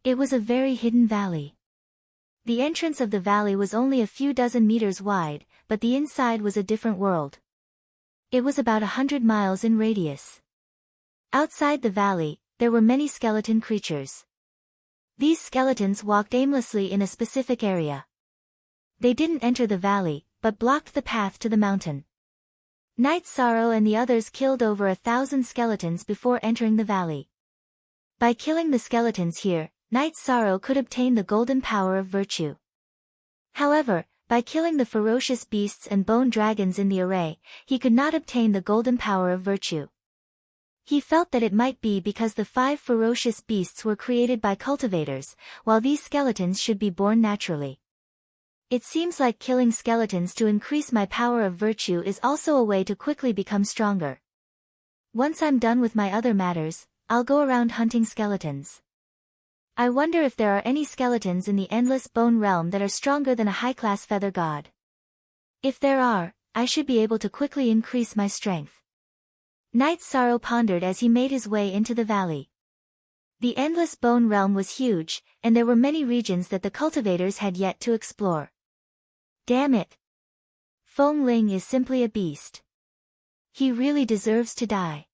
It was a very hidden valley. The entrance of the valley was only a few dozen meters wide, but the inside was a different world. It was about 100 miles in radius. Outside the valley, there were many skeleton creatures. These skeletons walked aimlessly in a specific area. They didn't enter the valley, but blocked the path to the mountain. Knight Sorrow and the others killed over 1,000 skeletons before entering the valley. By killing the skeletons here, Knight Sorrow could obtain the golden power of virtue. However, by killing the ferocious beasts and bone dragons in the array, he could not obtain the golden power of virtue. He felt that it might be because the 5 ferocious beasts were created by cultivators, while these skeletons should be born naturally. It seems like killing skeletons to increase my power of virtue is also a way to quickly become stronger. Once I'm done with my other matters, I'll go around hunting skeletons. I wonder if there are any skeletons in the endless bone realm that are stronger than a high-class feather god. If there are, I should be able to quickly increase my strength. Knight Sorrow pondered as he made his way into the valley. The endless bone realm was huge, and there were many regions that the cultivators had yet to explore. Damn it! Feng Ling is simply a beast. He really deserves to die.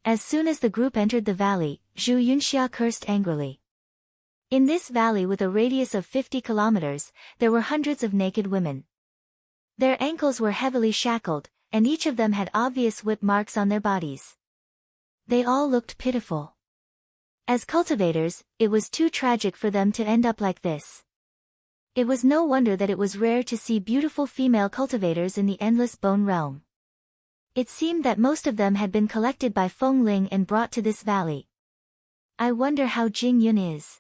As soon as the group entered the valley, Zhu Yunxia cursed angrily. In this valley with a radius of 50 kilometers, there were hundreds of naked women. Their ankles were heavily shackled, and each of them had obvious whip marks on their bodies. They all looked pitiful. As cultivators, it was too tragic for them to end up like this. It was no wonder that it was rare to see beautiful female cultivators in the endless bone realm. It seemed that most of them had been collected by Feng Ling and brought to this valley. I wonder how Jing Yun is.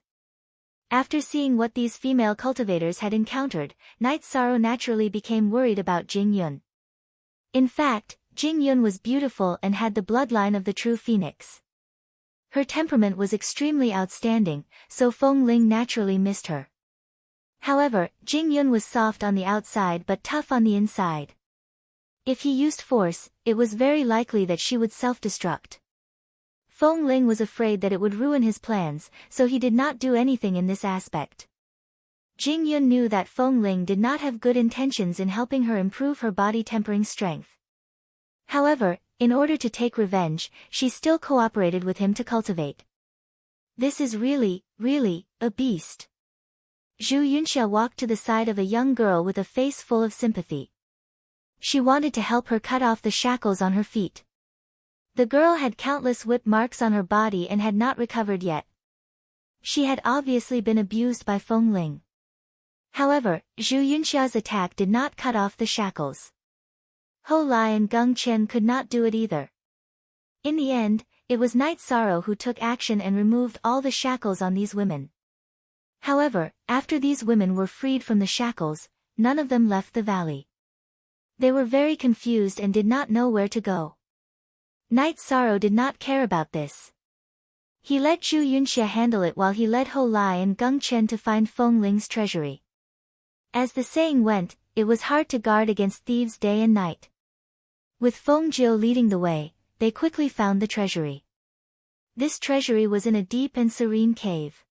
After seeing what these female cultivators had encountered, Knight Sorrow naturally became worried about Jing Yun. In fact, Jing Yun was beautiful and had the bloodline of the true phoenix. Her temperament was extremely outstanding, so Feng Ling naturally missed her. However, Jing Yun was soft on the outside but tough on the inside. If he used force, it was very likely that she would self-destruct. Feng Ling was afraid that it would ruin his plans, so he did not do anything in this aspect. Jing Yun knew that Feng Ling did not have good intentions in helping her improve her body tempering strength. However, in order to take revenge, she still cooperated with him to cultivate. This is really, a beast. Zhu Yunxia walked to the side of a young girl with a face full of sympathy. She wanted to help her cut off the shackles on her feet. The girl had countless whip marks on her body and had not recovered yet. She had obviously been abused by Feng Ling. However, Zhu Yunxia's attack did not cut off the shackles. Hou Lai and Geng Chen could not do it either. In the end, it was Night Sorrow who took action and removed all the shackles on these women. However, after these women were freed from the shackles, none of them left the valley. They were very confused and did not know where to go. Night Sorrow did not care about this. He let Zhu Yunxia handle it while he led Hou Lai and Geng Chen to find Feng Ling's treasury. As the saying went, it was hard to guard against thieves day and night. With Feng Jiu leading the way, they quickly found the treasury. This treasury was in a deep and serene cave.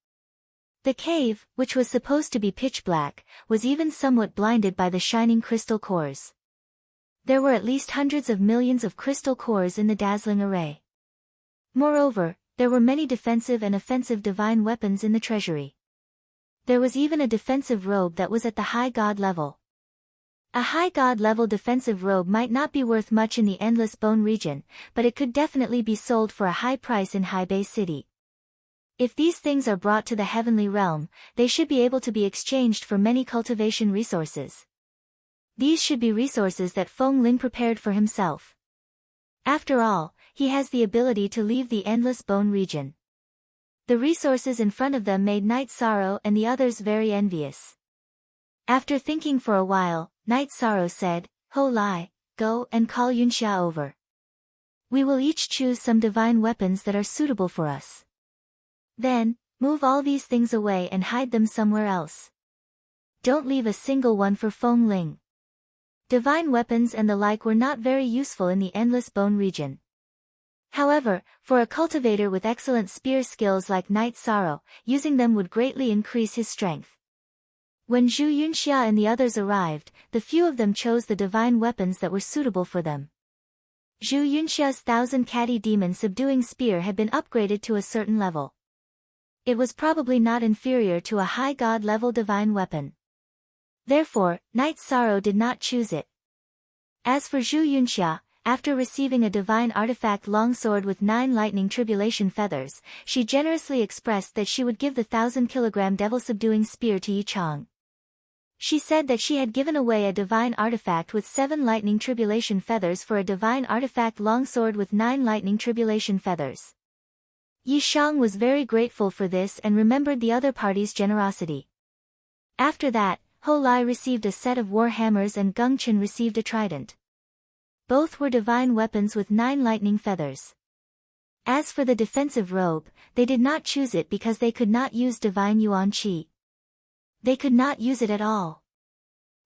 The cave, which was supposed to be pitch black, was even somewhat blinded by the shining crystal cores. There were at least hundreds of millions of crystal cores in the dazzling array. Moreover, there were many defensive and offensive divine weapons in the treasury. There was even a defensive robe that was at the high god level. A high god level defensive robe might not be worth much in the Endless Bone region, but it could definitely be sold for a high price in Hebei City. If these things are brought to the heavenly realm, they should be able to be exchanged for many cultivation resources. These should be resources that Feng Ling prepared for himself. After all, he has the ability to leave the Endless Bone region. The resources in front of them made Night Sorrow and the others very envious. After thinking for a while, Night Sorrow said, Hou Lai, go and call Yunxia over. We will each choose some divine weapons that are suitable for us. Then, move all these things away and hide them somewhere else. Don't leave a single one for Feng Ling. Divine weapons and the like were not very useful in the Endless Bone region. However, for a cultivator with excellent spear skills like Night Sorrow, using them would greatly increase his strength. When Zhu Yunxia and the others arrived, the few of them chose the divine weapons that were suitable for them. Zhu Yunxia's 1,000 Catty Demon subduing spear had been upgraded to a certain level. It was probably not inferior to a high god level divine weapon. Therefore, Night Sorrow did not choose it. As for Zhu Yunxia, after receiving a divine artifact longsword with 9 lightning tribulation feathers, she generously expressed that she would give the 1,000-kilogram devil-subduing spear to Yichang. She said that she had given away a divine artifact with 7 lightning tribulation feathers for a divine artifact longsword with 9 lightning tribulation feathers. Yishang was very grateful for this and remembered the other party's generosity. After that, Hou Lai received a set of war hammers and Geng Chen received a trident. Both were divine weapons with 9 lightning feathers. As for the defensive robe, they did not choose it because they could not use divine Yuan Qi. They could not use it at all.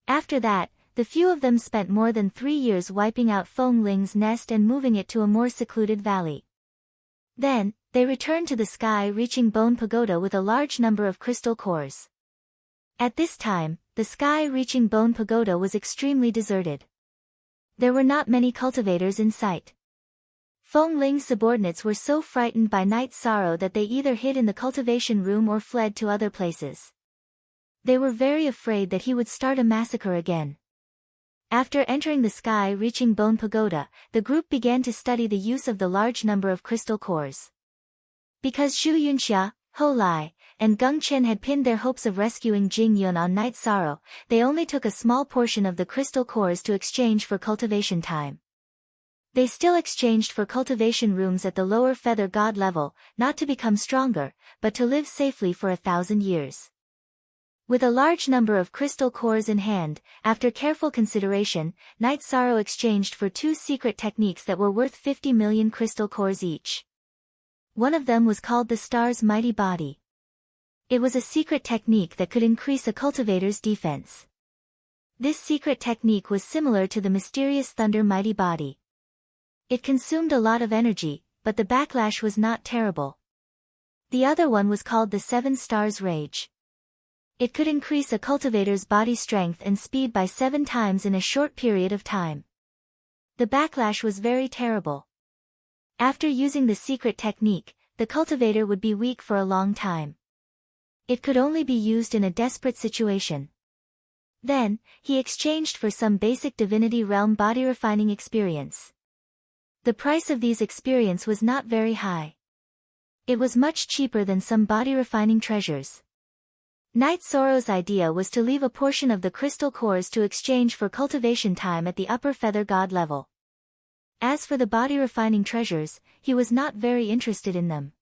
After that, the few of them spent more than 3 years wiping out Feng Ling's nest and moving it to a more secluded valley. Then, they returned to the sky-reaching Bone Pagoda with a large number of crystal cores. At this time, the sky-reaching Bone Pagoda was extremely deserted. There were not many cultivators in sight. Feng Ling's subordinates were so frightened by Night Sorrow that they either hid in the cultivation room or fled to other places. They were very afraid that he would start a massacre again. After entering the sky-reaching Bone Pagoda, the group began to study the use of the large number of crystal cores. Because Zhu Yunxia, Hou Lai, and Geng Chen had pinned their hopes of rescuing Jing Yun on Night Sorrow, they only took a small portion of the crystal cores to exchange for cultivation time. They still exchanged for cultivation rooms at the lower feather god level, not to become stronger, but to live safely for 1,000 years. With a large number of crystal cores in hand, after careful consideration, Night Sorrow exchanged for 2 secret techniques that were worth 50 million crystal cores each. One of them was called the Star's Mighty Body. It was a secret technique that could increase a cultivator's defense. This secret technique was similar to the mysterious Thunder Mighty Body. It consumed a lot of energy, but the backlash was not terrible. The other one was called the 7 Stars Rage. It could increase a cultivator's body strength and speed by 7 times in a short period of time. The backlash was very terrible. After using the secret technique, the cultivator would be weak for a long time. It could only be used in a desperate situation. Then, he exchanged for some basic Divinity Realm body refining experience. The price of these experience was not very high. It was much cheaper than some body-refining treasures. Knight Sorrow's idea was to leave a portion of the crystal cores to exchange for cultivation time at the upper feather god level. As for the body-refining treasures, he was not very interested in them.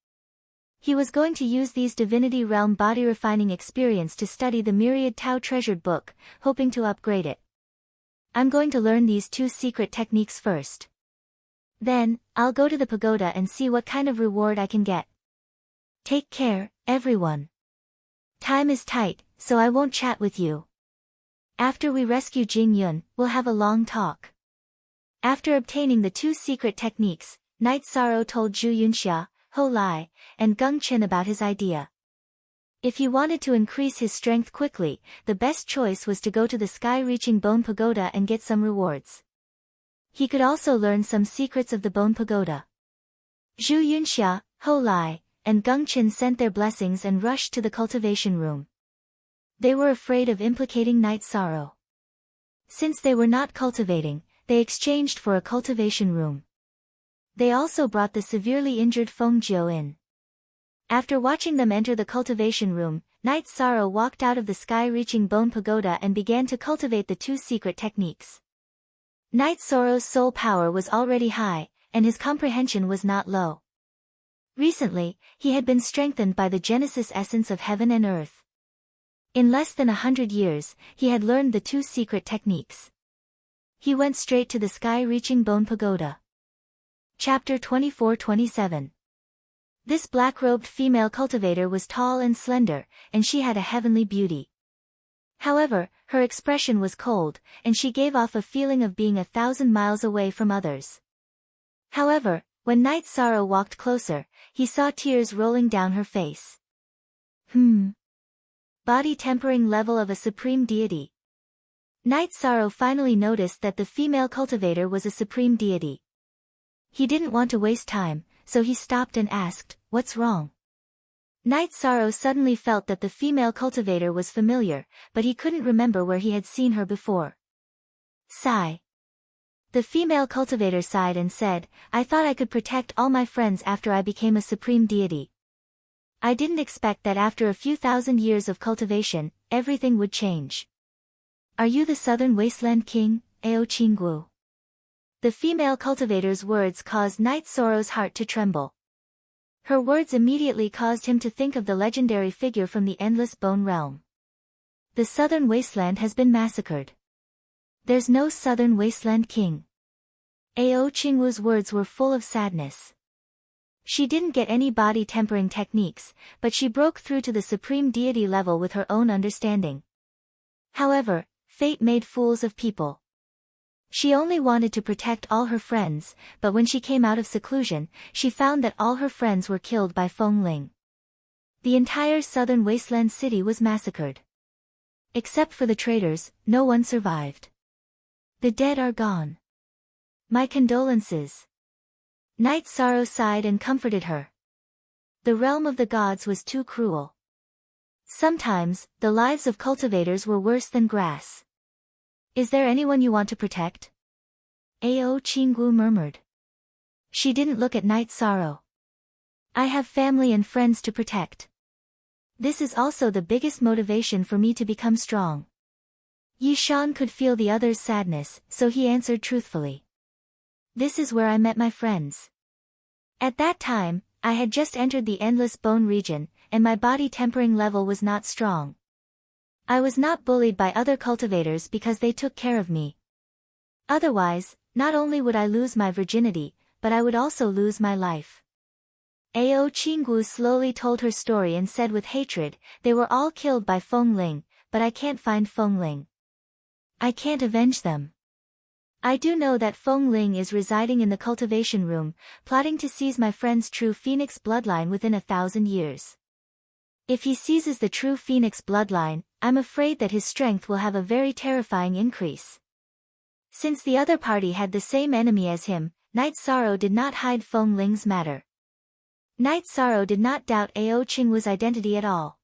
He was going to use these divinity realm body-refining experience to study the myriad Tao treasured book, hoping to upgrade it. I'm going to learn these 2 secret techniques first. Then, I'll go to the pagoda and see what kind of reward I can get. Take care, everyone. Time is tight, so I won't chat with you. After we rescue Jing Yun, we'll have a long talk. After obtaining the 2 secret techniques, Knight Sorrow told Zhu Yunxia, Ho Lai, and Geng Qin about his idea. If he wanted to increase his strength quickly, the best choice was to go to the sky-reaching Bone Pagoda and get some rewards. He could also learn some secrets of the Bone Pagoda. Zhu Yunxia, Ho Lai, and Geng Qin sent their blessings and rushed to the cultivation room. They were afraid of implicating Knight Sorrow. Since they were not cultivating, they exchanged for a cultivation room. They also brought the severely injured Feng Jiu in. After watching them enter the cultivation room, Knight Sorrow walked out of the sky-reaching Bone Pagoda and began to cultivate the 2 secret techniques. Knight Sorrow's soul power was already high, and his comprehension was not low. Recently, he had been strengthened by the Genesis essence of heaven and earth. In less than 100 years, he had learned the 2 secret techniques. He went straight to the sky-reaching Bone Pagoda. Chapter 24-27. This black-robed female cultivator was tall and slender, and she had a heavenly beauty. However, her expression was cold, and she gave off a feeling of being 1,000 miles away from others. However, when Knight Sorrow walked closer, he saw tears rolling down her face. Body tempering level of a supreme deity. Knight Sorrow finally noticed that the female cultivator was a supreme deity. He didn't want to waste time, so he stopped and asked, "What's wrong?" Knight Sorrow suddenly felt that the female cultivator was familiar, but he couldn't remember where he had seen her before. Sigh. The female cultivator sighed and said, "I thought I could protect all my friends after I became a supreme deity. I didn't expect that after a few thousand years of cultivation, everything would change." "Are you the Southern Wasteland King, Ao Qinggu?" The female cultivator's words caused Knight Sorrow's heart to tremble. Her words immediately caused him to think of the legendary figure from the Endless Bone Realm. The Southern Wasteland has been massacred. There's no Southern Wasteland King. Ao Qingwu's words were full of sadness. She didn't get any body tempering techniques, but she broke through to the supreme deity level with her own understanding. However, fate made fools of people. She only wanted to protect all her friends, but when she came out of seclusion, she found that all her friends were killed by Feng Ling. The entire southern wasteland city was massacred. Except for the traders, no one survived. The dead are gone. My condolences. Knight Sorrow sighed and comforted her. The realm of the gods was too cruel. Sometimes, the lives of cultivators were worse than grass. Is there anyone you want to protect? Ao Qinggu murmured. She didn't look at Knight Sorrow. I have family and friends to protect. This is also the biggest motivation for me to become strong. Yi Shan could feel the other's sadness, so he answered truthfully. This is where I met my friends. At that time, I had just entered the Endless Bone region, and my body tempering level was not strong. I was not bullied by other cultivators because they took care of me. Otherwise, not only would I lose my virginity, but I would also lose my life. Ao Qinggu slowly told her story and said with hatred, they were all killed by Feng Ling, but I can't find Feng Ling. I can't avenge them. I do know that Feng Ling is residing in the cultivation room, plotting to seize my friend's true phoenix bloodline within 1,000 years. If he seizes the true phoenix bloodline, I'm afraid that his strength will have a very terrifying increase. Since the other party had the same enemy as him, Knight Sorrow did not hide Feng Ling's matter. Knight Sorrow did not doubt Ao Qingwu's identity at all.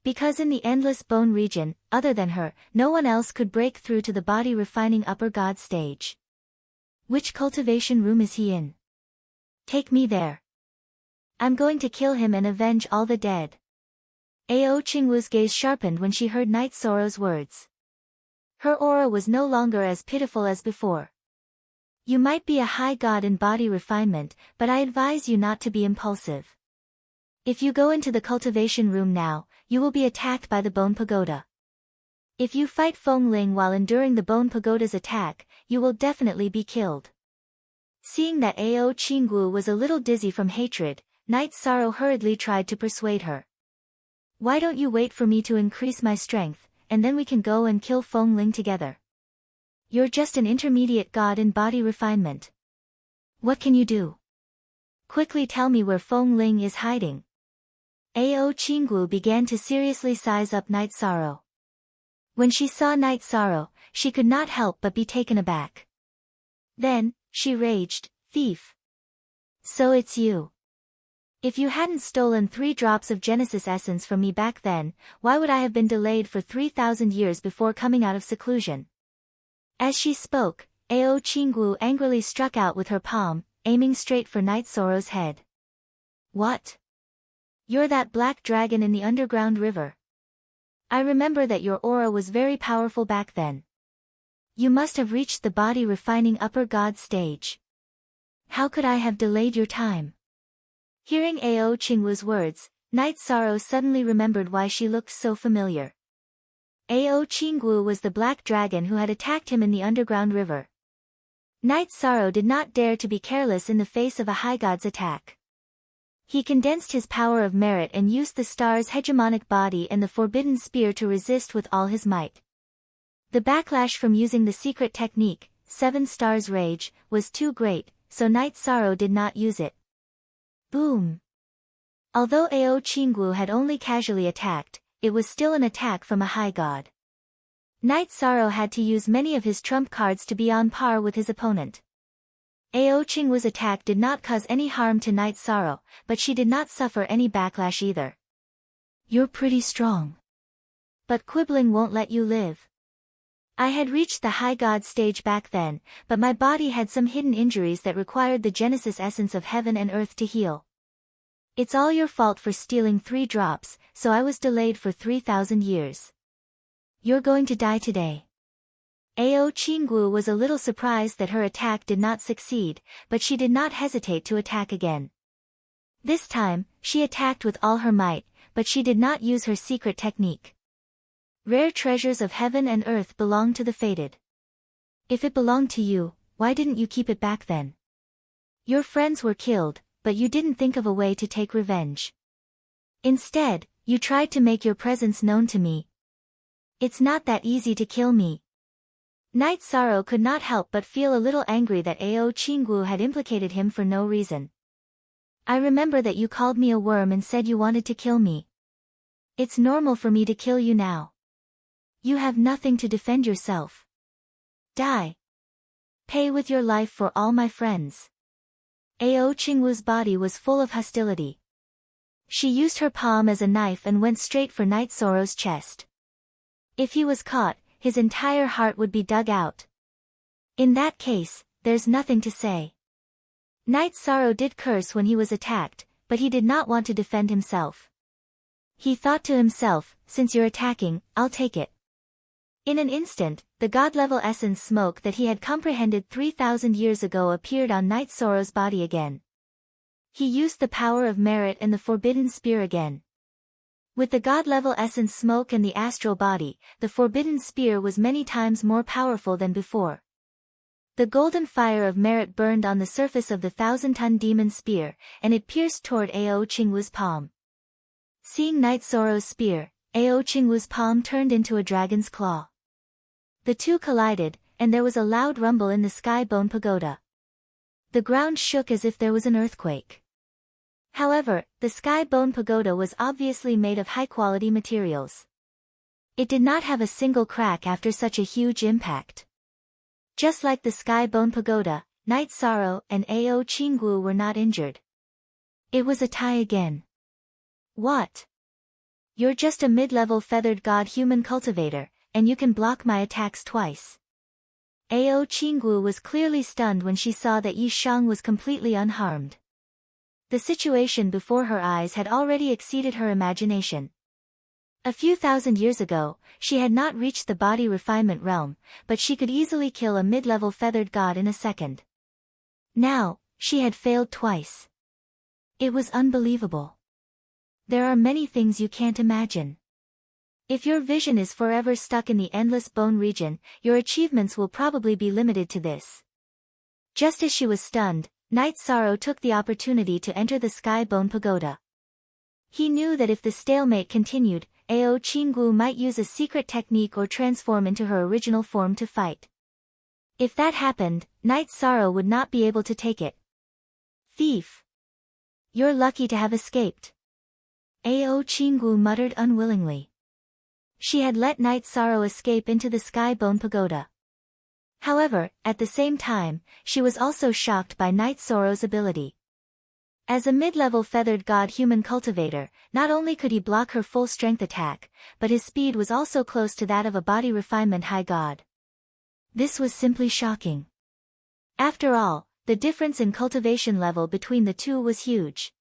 Because in the Endless Bone region, other than her, no one else could break through to the body-refining upper god stage. Which cultivation room is he in? Take me there. I'm going to kill him and avenge all the dead. Ao Qingwu's gaze sharpened when she heard Night Sorrow's words. Her aura was no longer as pitiful as before. You might be a high god in body refinement, but I advise you not to be impulsive. If you go into the cultivation room now, you will be attacked by the Bone Pagoda. If you fight Feng Ling while enduring the Bone Pagoda's attack, you will definitely be killed. Seeing that Ao Qingwu was a little dizzy from hatred, Night Sorrow hurriedly tried to persuade her. Why don't you wait for me to increase my strength, and then we can go and kill Feng Ling together? You're just an intermediate god in body refinement. What can you do? Quickly tell me where Feng Ling is hiding. Ao Qingwu began to seriously size up Night Sorrow. When she saw Night Sorrow, she could not help but be taken aback. Then, she raged, "Thief! So it's you. If you hadn't stolen 3 drops of Genesis essence from me back then, why would I have been delayed for 3,000 years before coming out of seclusion?" As she spoke, Ao Qingwu angrily struck out with her palm, aiming straight for Night Sorrow's head. What? You're that black dragon in the underground river. I remember that your aura was very powerful back then. You must have reached the body refining upper god stage. How could I have delayed your time? Hearing Ao Qingwu's words, Night Sorrow suddenly remembered why she looked so familiar. Ao Qingwu was the black dragon who had attacked him in the underground river. Night Sorrow did not dare to be careless in the face of a high god's attack. He condensed his power of merit and used the star's hegemonic body and the forbidden spear to resist with all his might. The backlash from using the secret technique, 7 Stars Rage, was too great, so Night Sorrow did not use it. Boom! Although Ao Qingwu had only casually attacked, it was still an attack from a high god. Night Sorrow had to use many of his trump cards to be on par with his opponent. Ao Qingwu's attack did not cause any harm to Night Sorrow, but she did not suffer any backlash either. You're pretty strong. But quibbling won't let you live. I had reached the high god stage back then, but my body had some hidden injuries that required the Genesis essence of heaven and earth to heal. It's all your fault for stealing 3 drops, so I was delayed for 3,000 years. You're going to die today. Ao Qingwu was a little surprised that her attack did not succeed, but she did not hesitate to attack again. This time, she attacked with all her might, but she did not use her secret technique. Rare treasures of heaven and earth belong to the fated. If it belonged to you, why didn't you keep it back then? Your friends were killed, but you didn't think of a way to take revenge. Instead, you tried to make your presence known to me. It's not that easy to kill me. Night Sorrow could not help but feel a little angry that Ao Qingwu had implicated him for no reason. I remember that you called me a worm and said you wanted to kill me. It's normal for me to kill you now. You have nothing to defend yourself. Die. Pay with your life for all my friends. Ao Qingwu's body was full of hostility. She used her palm as a knife and went straight for Night Sorrow's chest. If he was caught, his entire heart would be dug out. In that case, there's nothing to say. Night Sorrow did curse when he was attacked, but he did not want to defend himself. He thought to himself, since you're attacking, I'll take it. In an instant, the god-level essence smoke that he had comprehended 3,000 years ago appeared on Night Sorrow's body again. He used the power of merit and the forbidden spear again. With the god-level essence smoke and the astral body, the forbidden spear was many times more powerful than before. The golden fire of merit burned on the surface of the 1,000-ton demon spear, and it pierced toward Ao Qingwu's palm. Seeing Night Sorrow's spear, Ao Qingwu's palm turned into a dragon's claw. The two collided, and there was a loud rumble in the Sky Bone Pagoda. The ground shook as if there was an earthquake. However, the Sky Bone Pagoda was obviously made of high-quality materials. It did not have a single crack after such a huge impact. Just like the Sky Bone Pagoda, Night Sorrow and Ao Qingwu were not injured. It was a tie again. What? You're just a mid-level feathered god human cultivator, and you can block my attacks twice. Ao Qingwu was clearly stunned when she saw that Yi Shang was completely unharmed. The situation before her eyes had already exceeded her imagination. A few thousand years ago, she had not reached the body refinement realm, but she could easily kill a mid-level feathered god in a second. Now, she had failed twice. It was unbelievable. There are many things you can't imagine. If your vision is forever stuck in the endless bone region, your achievements will probably be limited to this. Just as she was stunned, Night Sorrow took the opportunity to enter the Sky Bone Pagoda. He knew that if the stalemate continued, Ao Qinggu might use a secret technique or transform into her original form to fight. If that happened, Night Sorrow would not be able to take it. Thief! You're lucky to have escaped. Ao Qinggu muttered unwillingly. She had let Night Sorrow escape into the Sky Bone Pagoda. However, at the same time, she was also shocked by Night Sorrow's ability. As a mid-level feathered god human cultivator, not only could he block her full-strength attack, but his speed was also close to that of a body refinement high god. This was simply shocking. After all, the difference in cultivation level between the two was huge.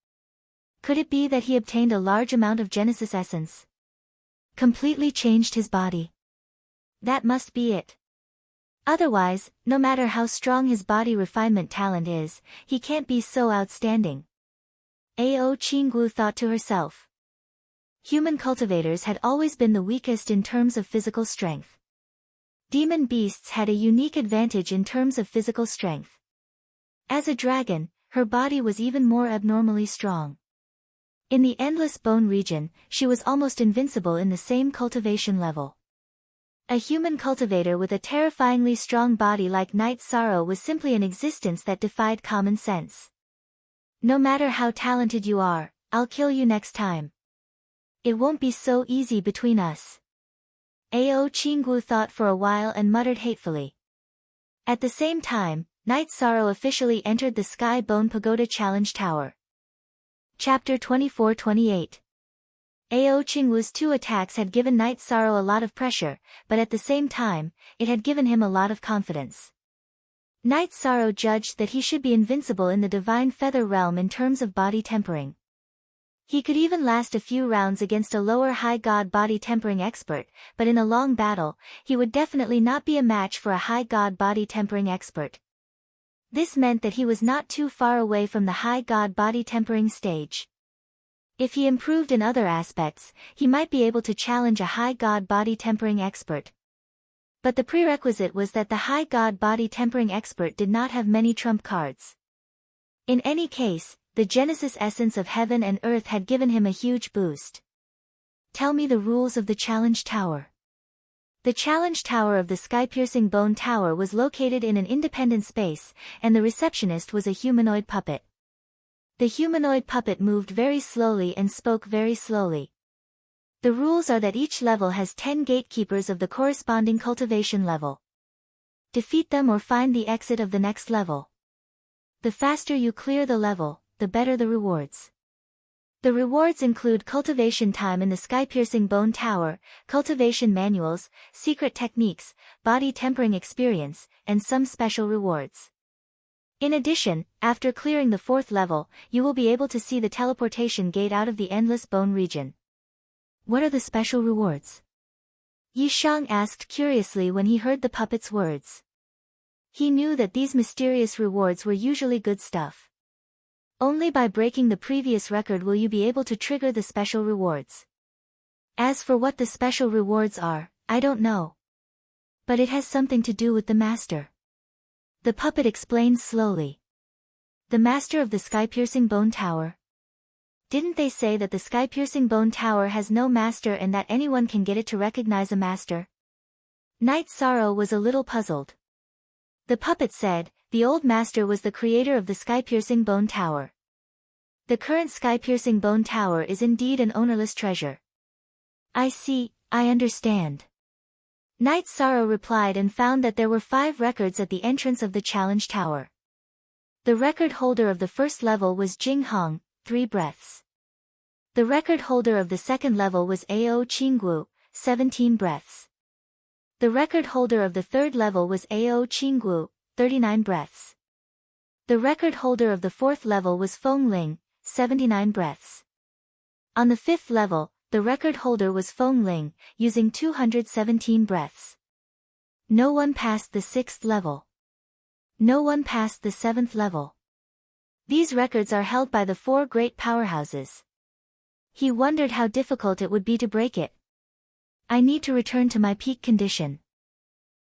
Could it be that he obtained a large amount of Genesis essence? Completely changed his body. That must be it. Otherwise, no matter how strong his body refinement talent is, he can't be so outstanding. Ao Qinggu thought to herself. Human cultivators had always been the weakest in terms of physical strength. Demon beasts had a unique advantage in terms of physical strength. As a dragon, her body was even more abnormally strong. In the endless bone region, she was almost invincible in the same cultivation level. A human cultivator with a terrifyingly strong body like Night Sorrow was simply an existence that defied common sense. No matter how talented you are, I'll kill you next time. It won't be so easy between us. Ao Qinggu thought for a while and muttered hatefully. At the same time, Night Sorrow officially entered the Sky Bone Pagoda Challenge Tower. Chapter 24-28. Ao Qinggu's two attacks had given Night Sorrow a lot of pressure, but at the same time, it had given him a lot of confidence. Night Sorrow judged that he should be invincible in the Divine Feather Realm in terms of body tempering. He could even last a few rounds against a lower high god body tempering expert, but in a long battle, he would definitely not be a match for a high god body tempering expert. This meant that he was not too far away from the high god body tempering stage. If he improved in other aspects, he might be able to challenge a high god body tempering expert. But the prerequisite was that the high god body tempering expert did not have many trump cards. In any case, the Genesis essence of heaven and earth had given him a huge boost. Tell me the rules of the challenge tower. The challenge tower of the sky-piercing bone tower was located in an independent space, and the receptionist was a humanoid puppet. The humanoid puppet moved very slowly and spoke very slowly. The rules are that each level has 10 gatekeepers of the corresponding cultivation level. Defeat them or find the exit of the next level. The faster you clear the level, the better the rewards. The rewards include cultivation time in the sky-piercing bone tower, cultivation manuals, secret techniques, body tempering experience, and some special rewards. In addition, after clearing the 4th level, you will be able to see the teleportation gate out of the endless bone region. What are the special rewards? Yi Shang asked curiously when he heard the puppet's words. He knew that these mysterious rewards were usually good stuff. Only by breaking the previous record will you be able to trigger the special rewards. As for what the special rewards are, I don't know. But it has something to do with the master. The puppet explained slowly. The master of the sky-piercing bone tower? Didn't they say that the sky-piercing bone tower has no master and that anyone can get it to recognize a master? Night Sorrow was a little puzzled. The puppet said, the old master was the creator of the sky-piercing bone tower. The current sky-piercing bone tower is indeed an ownerless treasure. I see, I understand. Night Sorrow replied and found that there were 5 records at the entrance of the challenge tower. The record holder of the first level was Jing Hong, 3 breaths. The record holder of the second level was Ao Qinggu, 17 breaths. The record holder of the third level was Ao Qinggu, 39 breaths. The record holder of the fourth level was Feng Ling, 79 breaths. On the 5th level, the record holder was Feng Ling, using 217 breaths. No one passed the 6th level. No one passed the 7th level. These records are held by the 4 great powerhouses. He wondered how difficult it would be to break it. I need to return to my peak condition.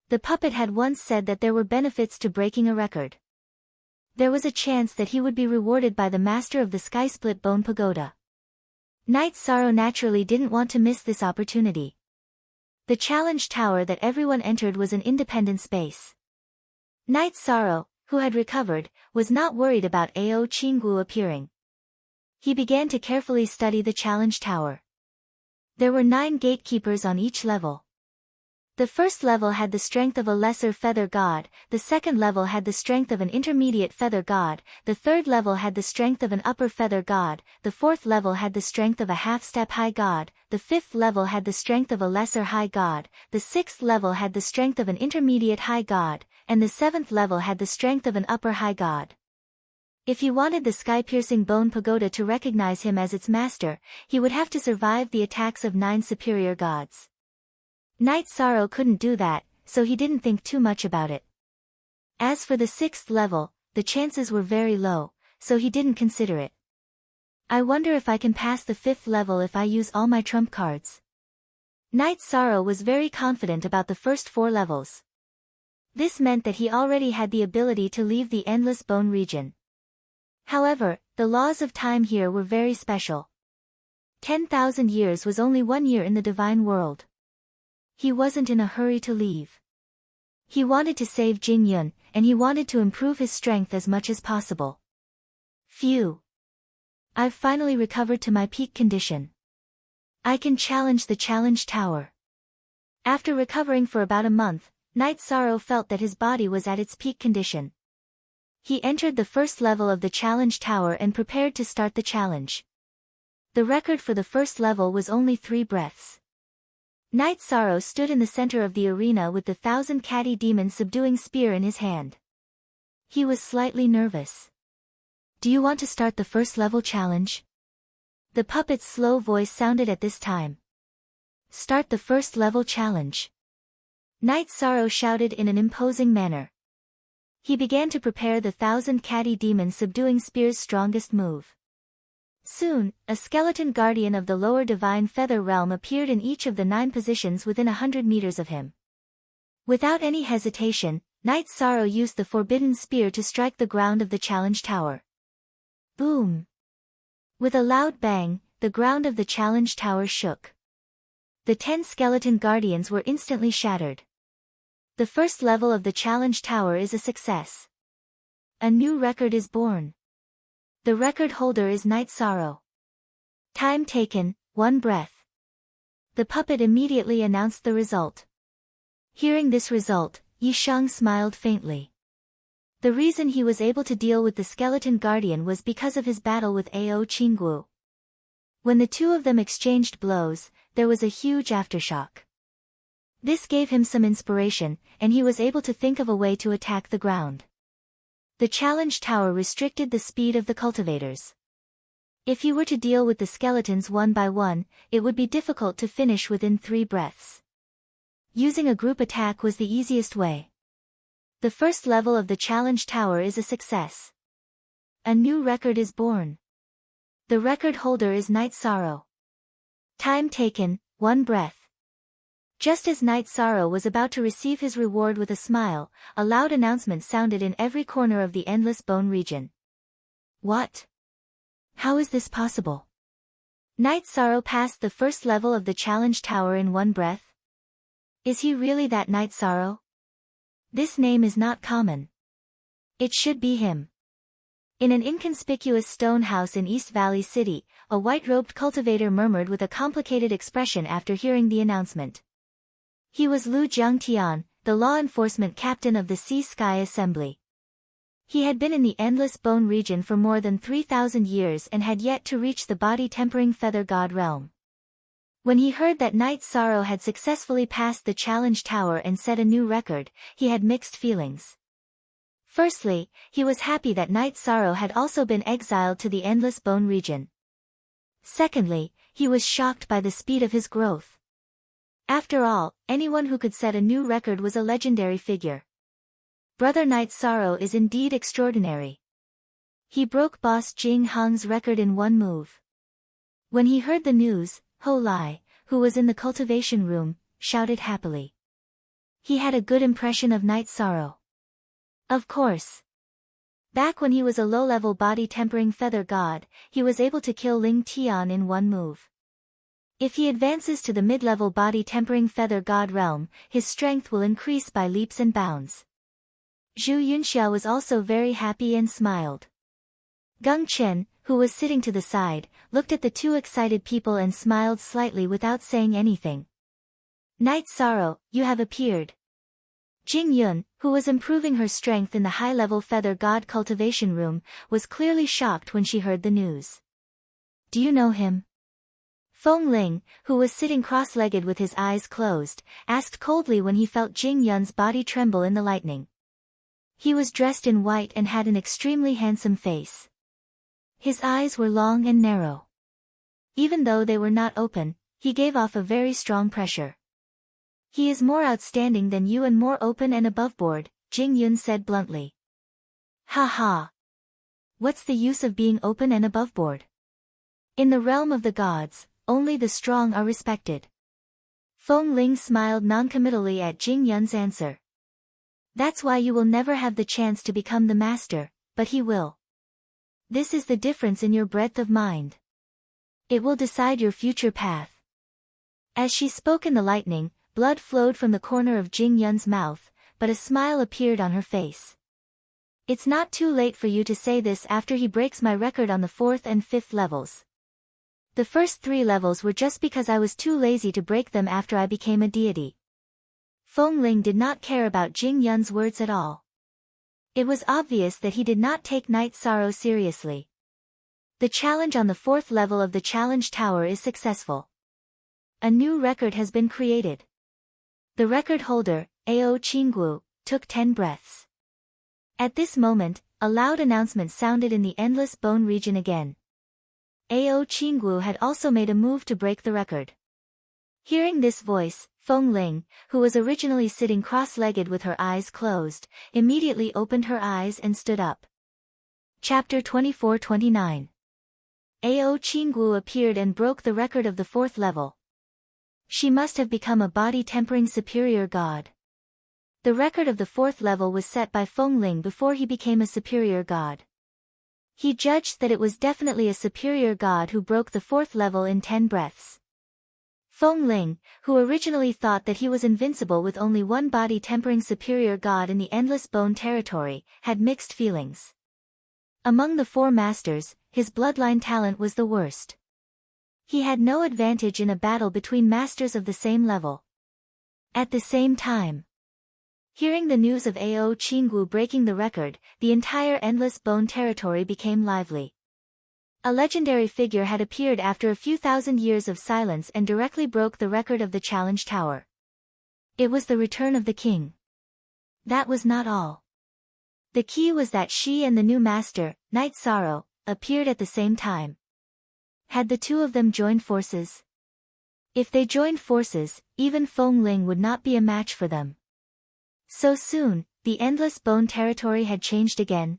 The puppet had once said that there were benefits to breaking a record. There was a chance that he would be rewarded by the master of the Sky-Split Bone Pagoda. Knight Sorrow naturally didn't want to miss this opportunity. The challenge tower that everyone entered was an independent space. Knight Sorrow, who had recovered, was not worried about Ao Qinggu appearing. He began to carefully study the challenge tower. There were 9 gatekeepers on each level. The first level had the strength of a lesser feather god, the second level had the strength of an intermediate feather god, the third level had the strength of an upper feather god, the fourth level had the strength of a half-step high god, the fifth level had the strength of a lesser high god, the sixth level had the strength of an intermediate high god, and the seventh level had the strength of an upper high god. If he wanted the sky-piercing bone pagoda to recognize him as its master, he would have to survive the attacks of 9 superior gods. Knight Sorrow couldn't do that, so he didn't think too much about it. As for the 6th level, the chances were very low, so he didn't consider it. I wonder if I can pass the 5th level if I use all my trump cards. Knight Sorrow was very confident about the first 4 levels. This meant that he already had the ability to leave the Endless Bone region. However, the laws of time here were very special. 10,000 years was only 1 year in the divine world. He wasn't in a hurry to leave. He wanted to save Jing Yun, and he wanted to improve his strength as much as possible. Phew! I've finally recovered to my peak condition. I can challenge the challenge tower. After recovering for about a month, Knight Sorrow felt that his body was at its peak condition. He entered the first level of the challenge tower and prepared to start the challenge. The record for the first level was only 3 breaths. Knight Sorrow stood in the center of the arena with the 1,000 catty demon subduing spear in his hand. He was slightly nervous. Do you want to start the first level challenge? The puppet's slow voice sounded at this time. Start the first level challenge. Knight Sorrow shouted in an imposing manner. He began to prepare the 1,000 catty demon subduing spear's strongest move. Soon, a skeleton guardian of the lower divine feather realm appeared in each of the 9 positions within 100 meters of him. Without any hesitation, Knight Sorrow used the forbidden spear to strike the ground of the challenge tower. Boom! With a loud bang, the ground of the challenge tower shook. The 10 skeleton guardians were instantly shattered. The first level of the challenge tower is a success. A new record is born. The record holder is Knight Sorrow. Time taken, 1 breath. The puppet immediately announced the result. Hearing this result, Yishang smiled faintly. The reason he was able to deal with the skeleton guardian was because of his battle with Ao Qinggu. When the two of them exchanged blows, there was a huge aftershock. This gave him some inspiration, and he was able to think of a way to attack the ground. The challenge tower restricted the speed of the cultivators. If he were to deal with the skeletons one by one, it would be difficult to finish within 3 breaths. Using a group attack was the easiest way. The first level of the challenge tower is a success. A new record is born. The record holder is Knight Sorrow. Time taken, 1 breath. Just as Knight Sorrow was about to receive his reward with a smile, a loud announcement sounded in every corner of the Endless Bone region. What? How is this possible? Knight Sorrow passed the first level of the challenge tower in 1 breath? Is he really that Knight Sorrow? This name is not common. It should be him. In an inconspicuous stone house in East Valley City, a white-robed cultivator murmured with a complicated expression after hearing the announcement. He was Lu Jiangtian, the law enforcement captain of the Sea Sky Assembly. He had been in the Endless Bone region for more than 3,000 years and had yet to reach the body-tempering feather god realm. When he heard that Knight Sorrow had successfully passed the challenge tower and set a new record, he had mixed feelings. Firstly, he was happy that Night Sorrow had also been exiled to the Endless Bone region. Secondly, he was shocked by the speed of his growth. After all, anyone who could set a new record was a legendary figure. Brother Night Sorrow is indeed extraordinary. He broke boss Jing Hong's record in one move. When he heard the news, Ho Lai, who was in the cultivation room, shouted happily. He had a good impression of Night Sorrow. Of course. Back when he was a low-level body-tempering feather god, he was able to kill Ling Tian in one move. If he advances to the mid-level body-tempering feather god realm, his strength will increase by leaps and bounds. Zhu Yunxia was also very happy and smiled. Geng Chen, who was sitting to the side, looked at the two excited people and smiled slightly without saying anything. Night Sorrow, you have appeared. Jing Yun, who was improving her strength in the high-level feather god cultivation room, was clearly shocked when she heard the news. Do you know him? Feng Ling, who was sitting cross-legged with his eyes closed, asked coldly when he felt Jing Yun's body tremble in the lightning. He was dressed in white and had an extremely handsome face. His eyes were long and narrow. Even though they were not open, he gave off a very strong pressure. He is more outstanding than you and more open and aboveboard, Jing Yun said bluntly. Ha ha. What's the use of being open and aboveboard? In the realm of the gods, only the strong are respected. Feng Ling smiled noncommittally at Jing Yun's answer. That's why you will never have the chance to become the master, but he will. This is the difference in your breadth of mind. It will decide your future path. As she spoke in the lightning, blood flowed from the corner of Jing Yun's mouth, but a smile appeared on her face. It's not too late for you to say this after he breaks my record on the 4th and 5th levels. The first 3 levels were just because I was too lazy to break them after I became a deity. Feng Ling did not care about Jing Yun's words at all. It was obvious that he did not take Night Sorrow seriously. The challenge on the 4th level of the challenge tower is successful. A new record has been created. The record holder, Ao Qinggu, took 10 breaths. At this moment, a loud announcement sounded in the Endless Bone region again. Ao Qinggu had also made a move to break the record. Hearing this voice, Feng Ling, who was originally sitting cross-legged with her eyes closed, immediately opened her eyes and stood up. Chapter 24-29. Ao Qinggu appeared and broke the record of the 4th level. She must have become a body-tempering superior god. The record of the 4th level was set by Feng Ling before he became a superior god. He judged that it was definitely a superior god who broke the 4th level in 10 breaths. Feng Ling, who originally thought that he was invincible with only one body-tempering superior god in the Endless Bone territory, had mixed feelings. Among the 4 masters, his bloodline talent was the worst. He had no advantage in a battle between masters of the same level. At the same time, hearing the news of Ao Qinggu breaking the record, the entire Endless Bone territory became lively. A legendary figure had appeared after a few thousand years of silence and directly broke the record of the challenge tower. It was the return of the king. That was not all. The key was that she and the new master, Night Sorrow, appeared at the same time. Had the two of them joined forces? If they joined forces, even Feng Ling would not be a match for them. So soon, the Endless Bone territory had changed again.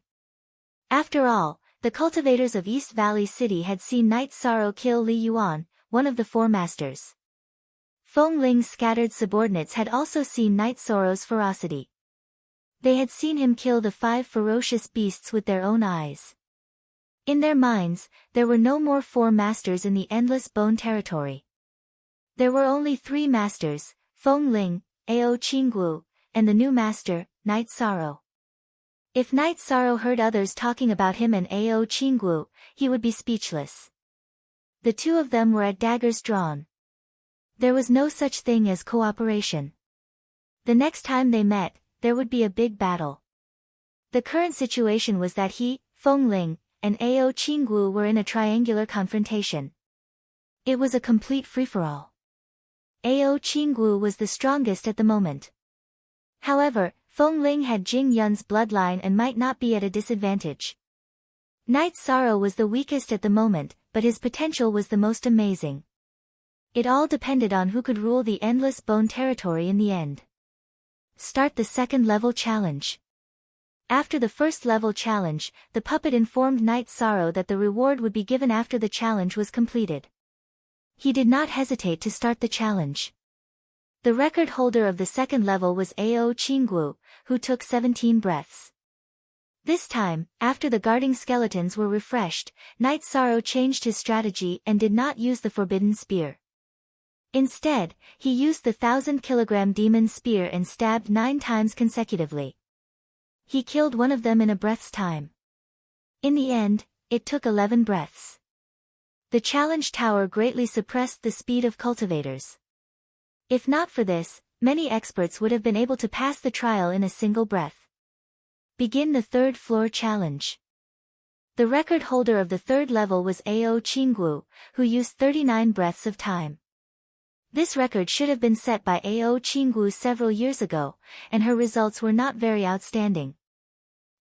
After all, the cultivators of East Valley City had seen Night Sorrow kill Li Yuan, one of the 4 masters. Feng Ling's scattered subordinates had also seen Night Sorrow's ferocity. They had seen him kill the 5 ferocious beasts with their own eyes. In their minds, there were no more 4 masters in the Endless Bone territory. There were only 3 masters, Feng Ling, Ao Qinggu, and the new master, Night Sorrow. If Night Sorrow heard others talking about him and Ao Qinggu, he would be speechless. The two of them were at daggers drawn. There was no such thing as cooperation. The next time they met, there would be a big battle. The current situation was that he, Feng Ling, and Ao Qinggu were in a triangular confrontation. It was a complete free-for-all. Ao Qinggu was the strongest at the moment. However, Feng Ling had Jing Yun's bloodline and might not be at a disadvantage. Knight Sorrow was the weakest at the moment, but his potential was the most amazing. It all depended on who could rule the endless bone territory in the end. Start the second level challenge. After the first level challenge, the puppet informed Knight Sorrow that the reward would be given after the challenge was completed. He did not hesitate to start the challenge. The record holder of the second level was Ao Qinggu, who took 17 breaths. This time, after the guarding skeletons were refreshed, Knight Sorrow changed his strategy and did not use the forbidden spear. Instead, he used the 1,000-kilogram demon spear and stabbed 9 times consecutively. He killed one of them in a breath's time. In the end, it took 11 breaths. The challenge tower greatly suppressed the speed of cultivators. If not for this, many experts would have been able to pass the trial in a single breath. Begin the third floor challenge. The record holder of the third level was Ao Qinggu, who used 39 breaths of time. This record should have been set by Ao Qinggu several years ago, and her results were not very outstanding.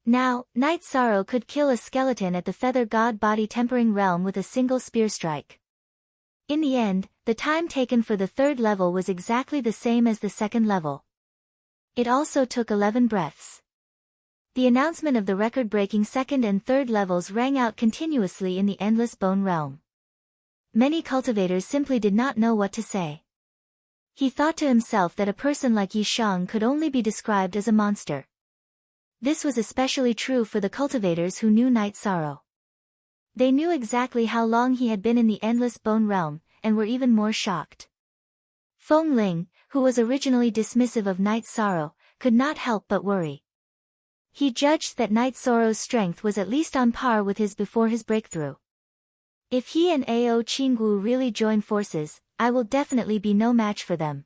Now, Knight Sorrow could kill a skeleton at the Feather God Body Tempering Realm with a single spear strike. In the end, the time taken for the third level was exactly the same as the second level. It also took 11 breaths. The announcement of the record-breaking second and third levels rang out continuously in the Endless Bone Realm. Many cultivators simply did not know what to say. He thought to himself that a person like Yi Shang could only be described as a monster. This was especially true for the cultivators who knew Knight Sorrow. They knew exactly how long he had been in the Endless Bone Realm, and were even more shocked. Feng Ling, who was originally dismissive of Knight Sorrow, could not help but worry. He judged that Knight Sorrow's strength was at least on par with his before his breakthrough. If he and Ao Qinggu really join forces, I will definitely be no match for them.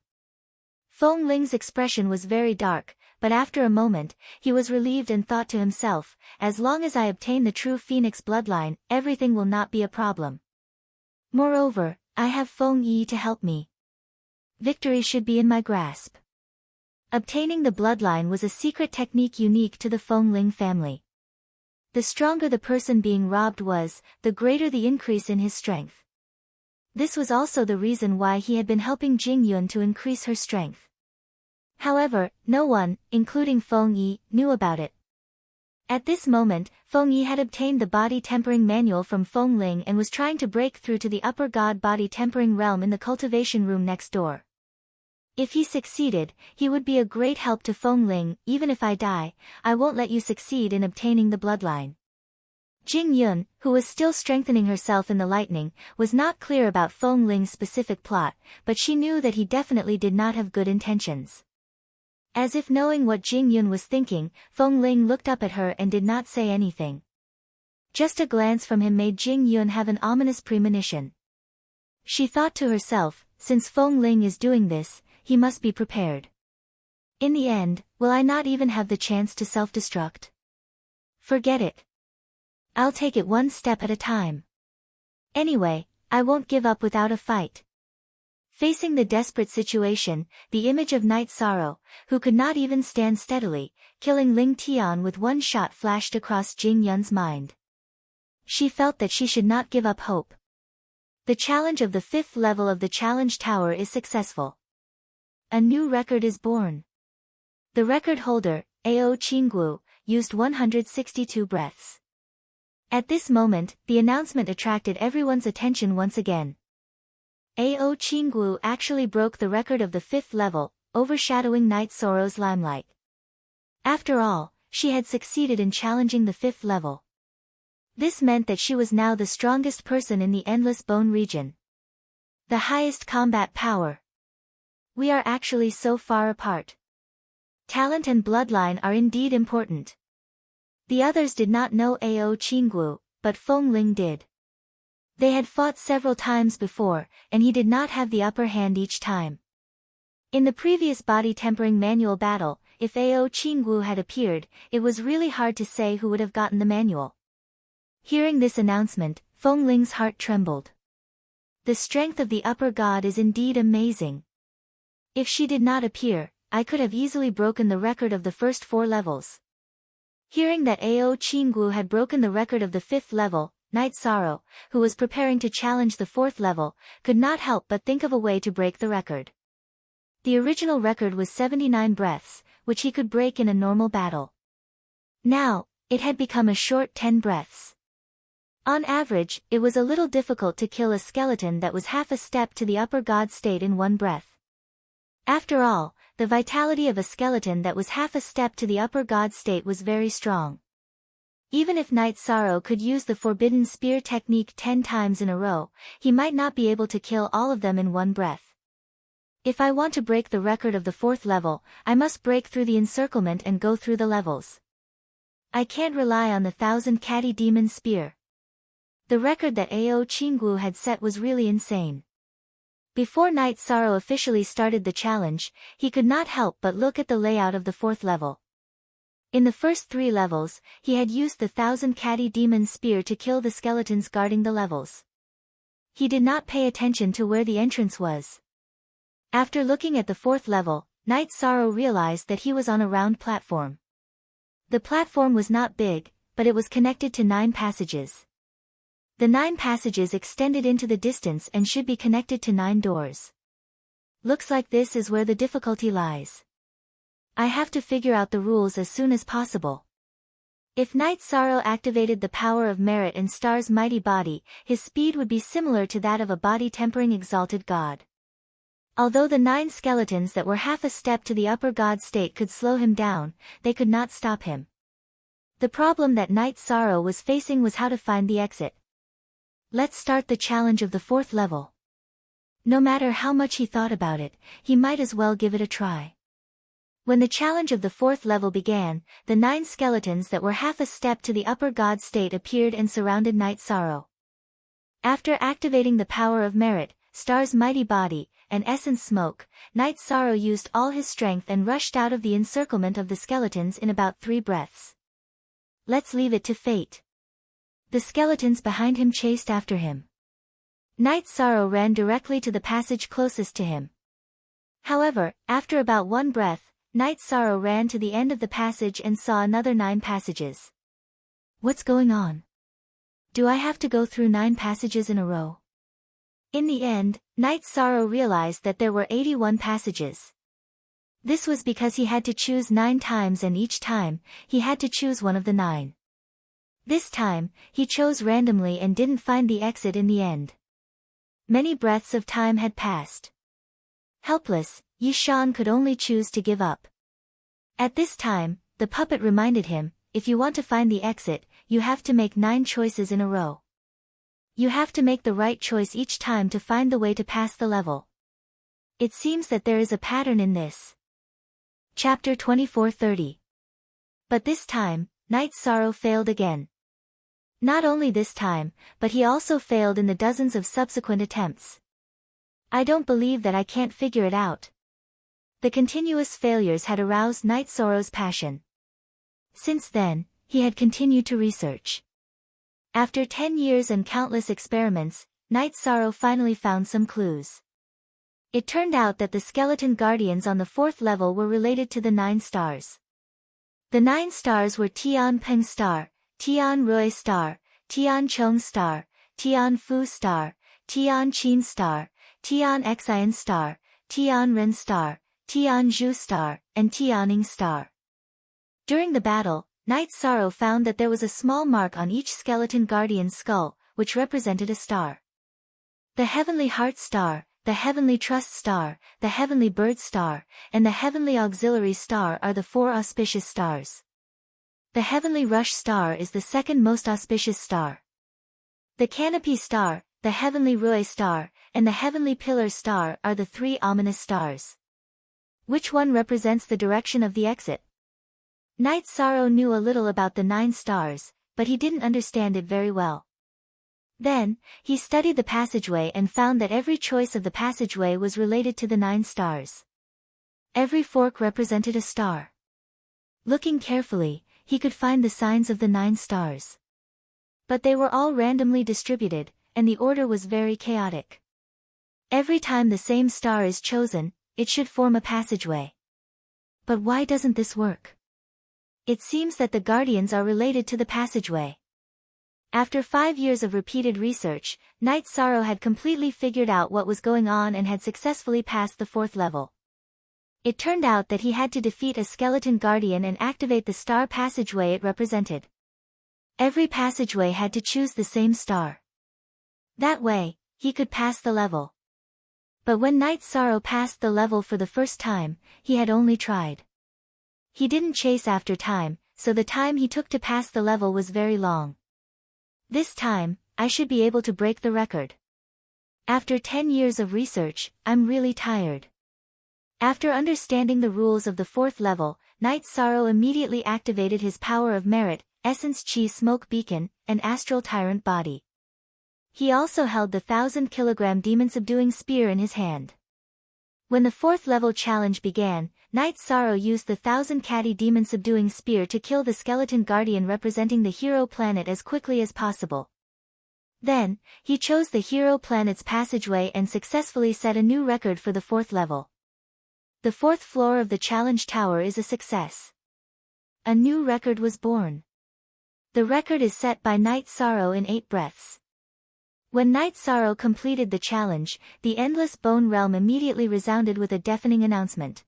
Feng Ling's expression was very dark, but after a moment, he was relieved and thought to himself, as long as I obtain the true Phoenix bloodline, everything will not be a problem. Moreover, I have Feng Yi to help me. Victory should be in my grasp. Obtaining the bloodline was a secret technique unique to the Feng Ling family. The stronger the person being robbed was, the greater the increase in his strength. This was also the reason why he had been helping Jing Yun to increase her strength. However, no one, including Feng Yi, knew about it. At this moment, Feng Yi had obtained the body tempering manual from Feng Ling and was trying to break through to the upper god body tempering realm in the cultivation room next door. If he succeeded, he would be a great help to Feng Ling. Even if I die, I won't let you succeed in obtaining the bloodline. Jing Yun, who was still strengthening herself in the lightning, was not clear about Feng Ling's specific plot, but she knew that he definitely did not have good intentions. As if knowing what Jing Yun was thinking, Feng Ling looked up at her and did not say anything. Just a glance from him made Jing Yun have an ominous premonition. She thought to herself, since Feng Ling is doing this, he must be prepared. In the end, will I not even have the chance to self-destruct? Forget it. I'll take it one step at a time. Anyway, I won't give up without a fight. Facing the desperate situation, the image of Knight Sorrow, who could not even stand steadily, killing Ling Tian with one shot flashed across Jing Yun's mind. She felt that she should not give up hope. The challenge of the 5th level of the challenge tower is successful. A new record is born. The record holder, Ao Qinggu, used 162 breaths. At this moment, the announcement attracted everyone's attention once again. Ao Qinggu actually broke the record of the 5th level, overshadowing Knight Sorrow's limelight. After all, she had succeeded in challenging the 5th level. This meant that she was now the strongest person in the Endless Bone region. The highest combat power. We are actually so far apart. Talent and bloodline are indeed important. The others did not know Ao Qinggu, but Feng Ling did. They had fought several times before, and he did not have the upper hand each time. In the previous body tempering manual battle, if Ao Qinggu had appeared, it was really hard to say who would have gotten the manual. Hearing this announcement, Feng Ling's heart trembled. The strength of the upper god is indeed amazing. If she did not appear, I could have easily broken the record of the first 4 levels. Hearing that Ao Qinggu had broken the record of the 5th level, Night Sorrow, who was preparing to challenge the 4th level, could not help but think of a way to break the record. The original record was 79 breaths, which he could break in a normal battle. Now, it had become a short 10 breaths. On average, it was a little difficult to kill a skeleton that was half a step to the upper god state in 1 breath. After all, the vitality of a skeleton that was half a step to the upper god state was very strong. Even if Night Sorrow could use the Forbidden Spear technique 10 times in a row, he might not be able to kill all of them in 1 breath. If I want to break the record of the 4th level, I must break through the encirclement and go through the levels. I can't rely on the 1000 Catty Demon Spear. The record that Ao Qinggu had set was really insane. Before Night Sorrow officially started the challenge, he could not help but look at the layout of the 4th level. In the first 3 levels, he had used the 1000 Catty Demon Spear to kill the skeletons guarding the levels. He did not pay attention to where the entrance was. After looking at the 4th level, Night Sorrow realized that he was on a round platform. The platform was not big, but it was connected to 9 passages. The 9 passages extended into the distance and should be connected to 9 doors. Looks like this is where the difficulty lies. I have to figure out the rules as soon as possible. If Night Sorrow activated the power of merit in Star's mighty body, his speed would be similar to that of a body-tempering exalted god. Although the 9 skeletons that were half a step to the upper god state could slow him down, they could not stop him. The problem that Night Sorrow was facing was how to find the exit. Let's start the challenge of the 4th level. No matter how much he thought about it, he might as well give it a try. When the challenge of the 4th level began, the 9 skeletons that were half a step to the upper god state appeared and surrounded Night Sorrow. After activating the power of merit, Star's mighty body, and essence smoke, Night Sorrow used all his strength and rushed out of the encirclement of the skeletons in about 3 breaths. Let's leave it to fate. The skeletons behind him chased after him. Night Sorrow ran directly to the passage closest to him. However, after about 1 breath, Night Sorrow ran to the end of the passage and saw another 9 passages. What's going on? Do I have to go through 9 passages in a row? In the end, Night Sorrow realized that there were 81 passages. This was because he had to choose 9 times and each time, he had to choose one of the 9. This time, he chose randomly and didn't find the exit in the end. Many breaths of time had passed. Helpless, Yi Shan could only choose to give up. At this time, the puppet reminded him, if you want to find the exit, you have to make 9 choices in a row. You have to make the right choice each time to find the way to pass the level. It seems that there is a pattern in this. Chapter 24:30. But this time, Night Sorrow failed again. Not only this time, but he also failed in the dozens of subsequent attempts. I don't believe that I can't figure it out. The continuous failures had aroused Night Sorrow's passion. Since then, he had continued to research. After 10 years and countless experiments, Night Sorrow finally found some clues. It turned out that the skeleton guardians on the 4th level were related to the 9 stars. The 9 stars were Tian Peng Star, Tian Rui Star, Tian Chong Star, Tian Fu Star, Tian Qin Star, Tian Xian Star, Tian Ren Star, Tian Zhu Star, and Tianing Star. During the battle, Night Sorrow found that there was a small mark on each skeleton guardian's skull, which represented a star. The Heavenly Heart Star, the Heavenly Trust Star, the Heavenly Bird Star, and the Heavenly Auxiliary Star are the 4 auspicious stars. The Heavenly Rush Star is the 2nd most auspicious star. The Canopy Star, the Heavenly Rui Star, and the Heavenly Pillar Star are the 3 ominous stars. Which one represents the direction of the exit? Night Sorrow knew a little about the 9 stars, but he didn't understand it very well. Then, he studied the passageway and found that every choice of the passageway was related to the 9 stars. Every fork represented a star. Looking carefully, he could find the signs of the 9 stars. But they were all randomly distributed, and the order was very chaotic. Every time the same star is chosen, it should form a passageway. But why doesn't this work? It seems that the guardians are related to the passageway. After 5 years of repeated research, Knight Sorrow had completely figured out what was going on and had successfully passed the 4th level. It turned out that he had to defeat a skeleton guardian and activate the star passageway it represented. Every passageway had to choose the same star. That way, he could pass the level. But when Knight Sorrow passed the level for the first time, he had only tried. He didn't chase after time, so the time he took to pass the level was very long. This time, I should be able to break the record. After 10 years of research, I'm really tired. After understanding the rules of the 4th level, Knight Sorrow immediately activated his power of merit, Essence Chi Smoke Beacon, and Astral Tyrant Body. He also held the 1,000-kilogram demon-subduing spear in his hand. When the 4th level challenge began, Knight Sorrow used the 1,000-catty demon-subduing spear to kill the skeleton guardian representing the hero planet as quickly as possible. Then, he chose the hero planet's passageway and successfully set a new record for the 4th level. The 4th floor of the challenge tower is a success. A new record was born. The record is set by Knight Sorrow in 8 breaths. When Knight Sorrow completed the challenge, the Endless Bone Realm immediately resounded with a deafening announcement.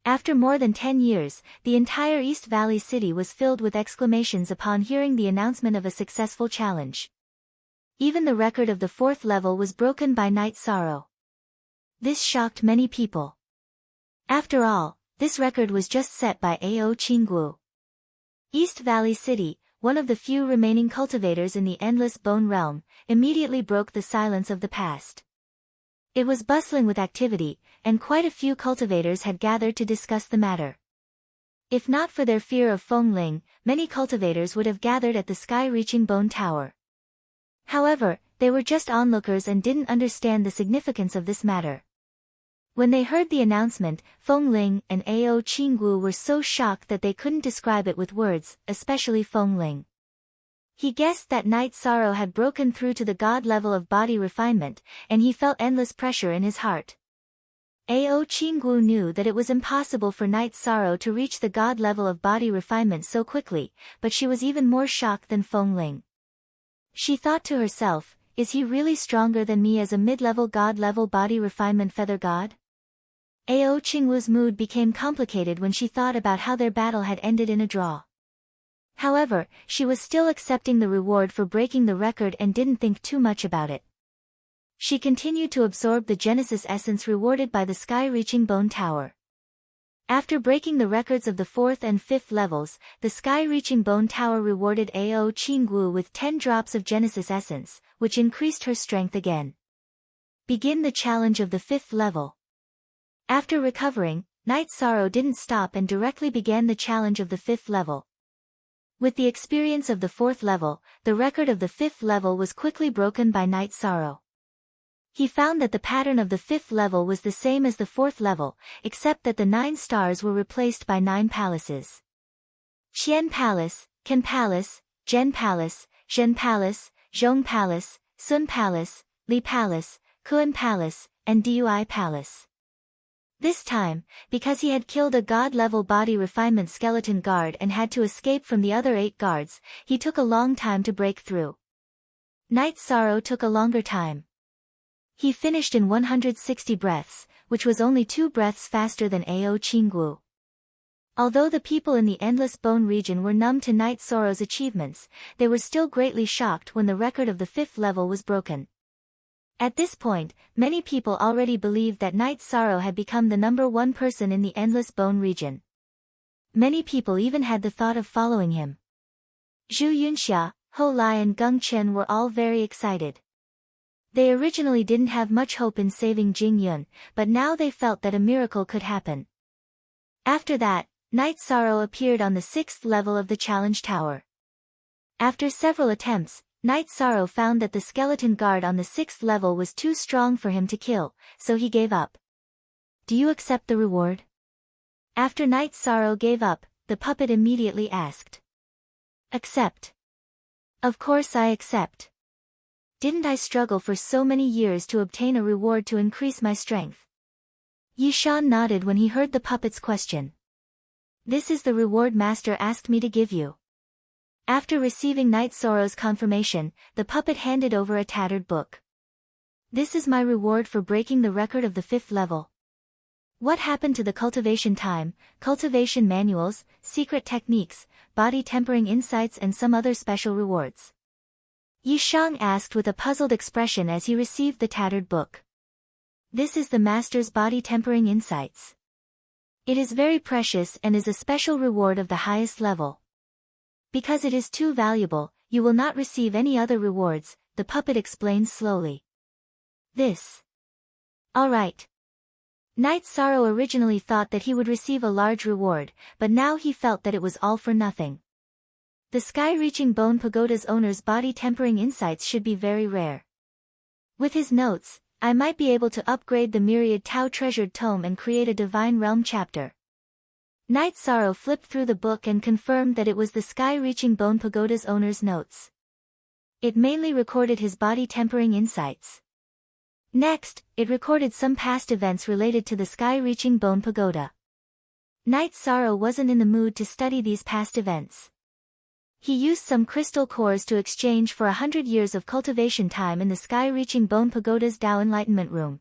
After more than 10 years, the entire East Valley City was filled with exclamations upon hearing the announcement of a successful challenge. Even the record of the 4th level was broken by Knight Sorrow. This shocked many people. After all, this record was just set by Ao Qinggu. East Valley City, one of the few remaining cultivators in the Endless Bone Realm, immediately broke the silence of the past. It was bustling with activity, and quite a few cultivators had gathered to discuss the matter. If not for their fear of Feng Ling, many cultivators would have gathered at the sky-reaching Bone Tower. However, they were just onlookers and didn't understand the significance of this matter. When they heard the announcement, Feng Ling and Ao Qinggu were so shocked that they couldn't describe it with words, especially Feng Ling. He guessed that Knight Sorrow had broken through to the god level of body refinement, and he felt endless pressure in his heart. Ao Qinggu knew that it was impossible for Knight Sorrow to reach the god level of body refinement so quickly, but she was even more shocked than Feng Ling. She thought to herself, is he really stronger than me as a mid-level god-level body refinement feather god? Ao Qinggu's mood became complicated when she thought about how their battle had ended in a draw. However, she was still accepting the reward for breaking the record and didn't think too much about it. She continued to absorb the Genesis essence rewarded by the sky-reaching Bone Tower. After breaking the records of the 4th and 5th levels, the sky-reaching Bone Tower rewarded Ao Qinggu with 10 drops of Genesis essence, which increased her strength again. Begin the challenge of the 5th level. After recovering, Knight Sorrow didn't stop and directly began the challenge of the 5th level. With the experience of the 4th level, the record of the 5th level was quickly broken by Knight Sorrow. He found that the pattern of the 5th level was the same as the 4th level, except that the 9 stars were replaced by 9 palaces. Qian Palace, Ken Palace, Zhen Palace, Zhen Palace, Zhong Palace, Sun Palace, Li Palace, Kuan Palace, and Dui Palace. This time, because he had killed a god-level body refinement skeleton guard and had to escape from the other 8 guards, he took a long time to break through. Knight Sorrow took a longer time. He finished in 160 breaths, which was only 2 breaths faster than Ao Qinggu. Although the people in the Endless Bone region were numb to Knight Sorrow's achievements, they were still greatly shocked when the record of the 5th level was broken. At this point, many people already believed that Knight Sorrow had become the #1 person in the Endless Bone region. Many people even had the thought of following him. Zhu Yunxia, Ho Lai and Geng Chen were all very excited. They originally didn't have much hope in saving Jing Yun, but now they felt that a miracle could happen. After that, Knight Sorrow appeared on the 6th level of the challenge tower. After several attempts, Knight Sorrow found that the skeleton guard on the 6th level was too strong for him to kill, so he gave up. Do you accept the reward? After Knight Sorrow gave up, the puppet immediately asked. Accept. Of course I accept. Didn't I struggle for so many years to obtain a reward to increase my strength? Yishan nodded when he heard the puppet's question. This is the reward Master asked me to give you. After receiving Night Sorrow's confirmation, the puppet handed over a tattered book. This is my reward for breaking the record of the 5th level. What happened to the cultivation time, cultivation manuals, secret techniques, body tempering insights and some other special rewards? Yi Shang asked with a puzzled expression as he received the tattered book. This is the Master's body tempering insights. It is very precious and is a special reward of the highest level. Because it is too valuable, you will not receive any other rewards, the puppet explained slowly. This. Alright. Night Sorrow originally thought that he would receive a large reward, but now he felt that it was all for nothing. The sky-reaching Bone Pagoda's owner's body tempering insights should be very rare. With his notes, I might be able to upgrade the Myriad Tao Treasured Tome and create a Divine Realm chapter. Night Sorrow flipped through the book and confirmed that it was the sky-reaching Bone Pagoda's owner's notes. It mainly recorded his body tempering insights. Next, it recorded some past events related to the sky-reaching Bone Pagoda. Night Sorrow wasn't in the mood to study these past events. He used some crystal cores to exchange for 100 years of cultivation time in the sky-reaching Bone Pagoda's Tao Enlightenment Room.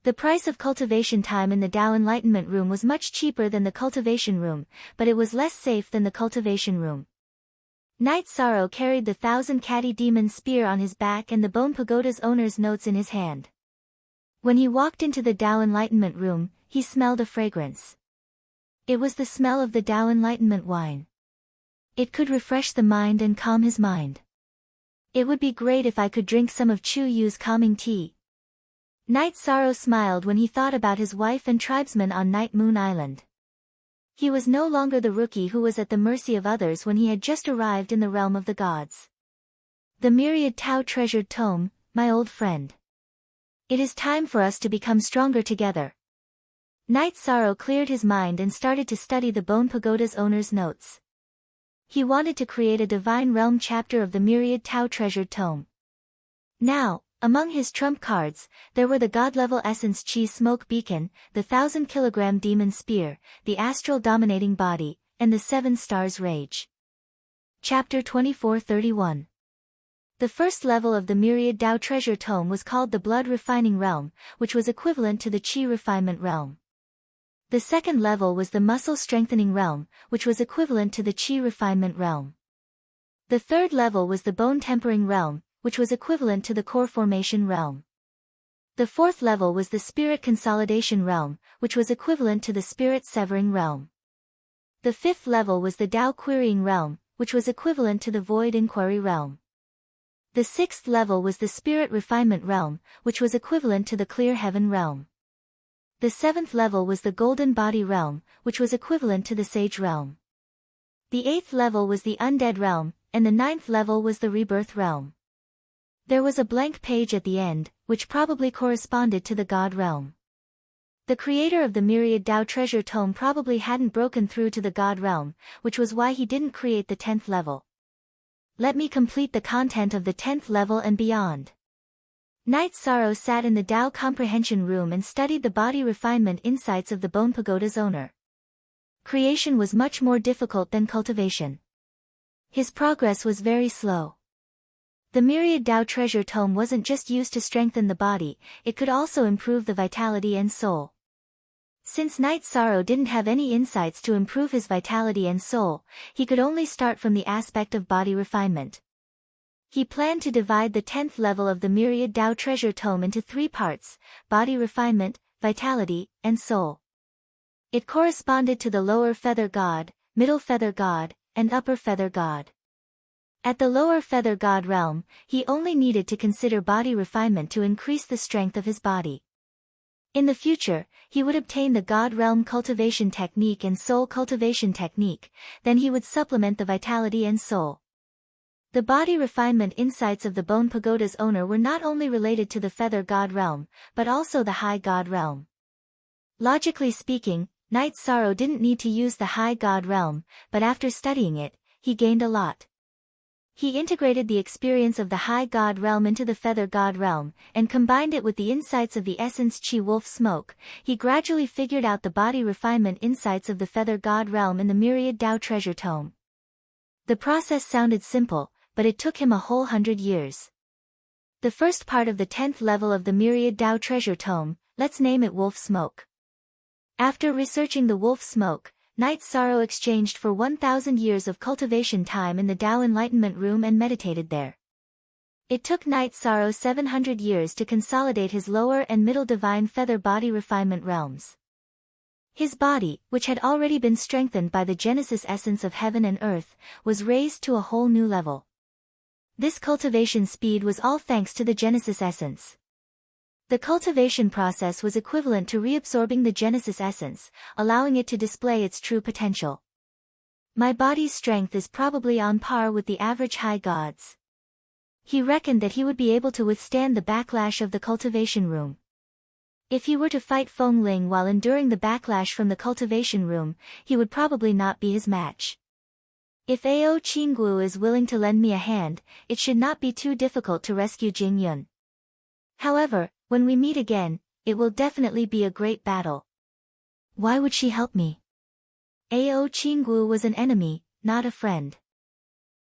The price of cultivation time in the Tao Enlightenment Room was much cheaper than the cultivation room, but it was less safe than the cultivation room. Night Sorrow carried the 1,000 Catty Demon spear on his back and the Bone Pagoda's owner's notes in his hand. When he walked into the Tao Enlightenment Room, he smelled a fragrance. It was the smell of the Tao Enlightenment wine. It could refresh the mind and calm his mind. It would be great if I could drink some of Chu Yu's calming tea. Night Sorrow smiled when he thought about his wife and tribesmen on Night Moon Island. He was no longer the rookie who was at the mercy of others when he had just arrived in the realm of the gods. The Myriad Tao Treasured Tome, my old friend. It is time for us to become stronger together. Night Sorrow cleared his mind and started to study the Bone Pagoda's owner's notes. He wanted to create a Divine Realm chapter of the Myriad Tao Treasured Tome. Now, among his trump cards, there were the God-level Essence Chi Smoke Beacon, the 1,000-kilogram Demon Spear, the Astral Dominating Body, and the 7 Stars Rage. Chapter 2431. The first level of the Myriad Tao Treasure Tome was called the Blood Refining Realm, which was equivalent to the Chi Refinement Realm. The second level was the Muscle Strengthening Realm, which was equivalent to the Chi Refinement Realm. The third level was the Bone Tempering Realm, which was equivalent to the Core Formation Realm. The fourth level was the Spirit Consolidation Realm, which was equivalent to the Spirit Severing Realm. The fifth level was the Tao Querying Realm, which was equivalent to the Void Inquiry Realm. The sixth level was the Spirit Refinement Realm, which was equivalent to the Clear Heaven Realm. The seventh level was the Golden Body Realm, which was equivalent to the Sage Realm. The eighth level was the Undead Realm, and the ninth level was the Rebirth Realm. There was a blank page at the end, which probably corresponded to the God Realm. The creator of the Myriad Tao Treasure Tome probably hadn't broken through to the God Realm, which was why he didn't create the 10th level. Let me complete the content of the 10th level and beyond. Night Sorrow sat in the Tao Comprehension Room and studied the body refinement insights of the Bone Pagoda's owner. Creation was much more difficult than cultivation. His progress was very slow. The Myriad Tao Treasure Tome wasn't just used to strengthen the body, it could also improve the vitality and soul. Since Night Sorrow didn't have any insights to improve his vitality and soul, he could only start from the aspect of body refinement. He planned to divide the 10th level of the Myriad Tao Treasure Tome into 3 parts: body refinement, vitality, and soul. It corresponded to the lower feather god, middle feather god, and upper feather god. At the lower feather god realm, he only needed to consider body refinement to increase the strength of his body. In the future, he would obtain the God Realm Cultivation Technique and Soul Cultivation Technique, then he would supplement the vitality and soul. The body refinement insights of the Bone Pagoda's owner were not only related to the Feather God Realm, but also the High God Realm. Logically speaking, Night Sorrow didn't need to use the High God Realm, but after studying it, he gained a lot. He integrated the experience of the High God realm into the Feather God realm, and combined it with the insights of the essence Chi Wolf Smoke. He gradually figured out the body refinement insights of the Feather God realm in the Myriad Tao treasure tome. The process sounded simple, but it took him a whole 100 years. The first part of the 10th level of the Myriad Tao treasure tome, let's name it Wolf Smoke. After researching the Wolf Smoke, Knight Sorrow exchanged for 1,000 years of cultivation time in the Tao Enlightenment Room and meditated there. It took Knight Sorrow 700 years to consolidate his lower and middle divine feather body refinement realms. His body, which had already been strengthened by the Genesis essence of heaven and earth, was raised to a whole new level. This cultivation speed was all thanks to the Genesis essence. The cultivation process was equivalent to reabsorbing the Genesis essence, allowing it to display its true potential. My body's strength is probably on par with the average high gods. He reckoned that he would be able to withstand the backlash of the cultivation room. If he were to fight Feng Ling while enduring the backlash from the cultivation room, he would probably not be his match. If Ao Qinggu is willing to lend me a hand, it should not be too difficult to rescue Jing Yun. However, when we meet again, it will definitely be a great battle. Why would she help me? Ao Qinggu was an enemy, not a friend.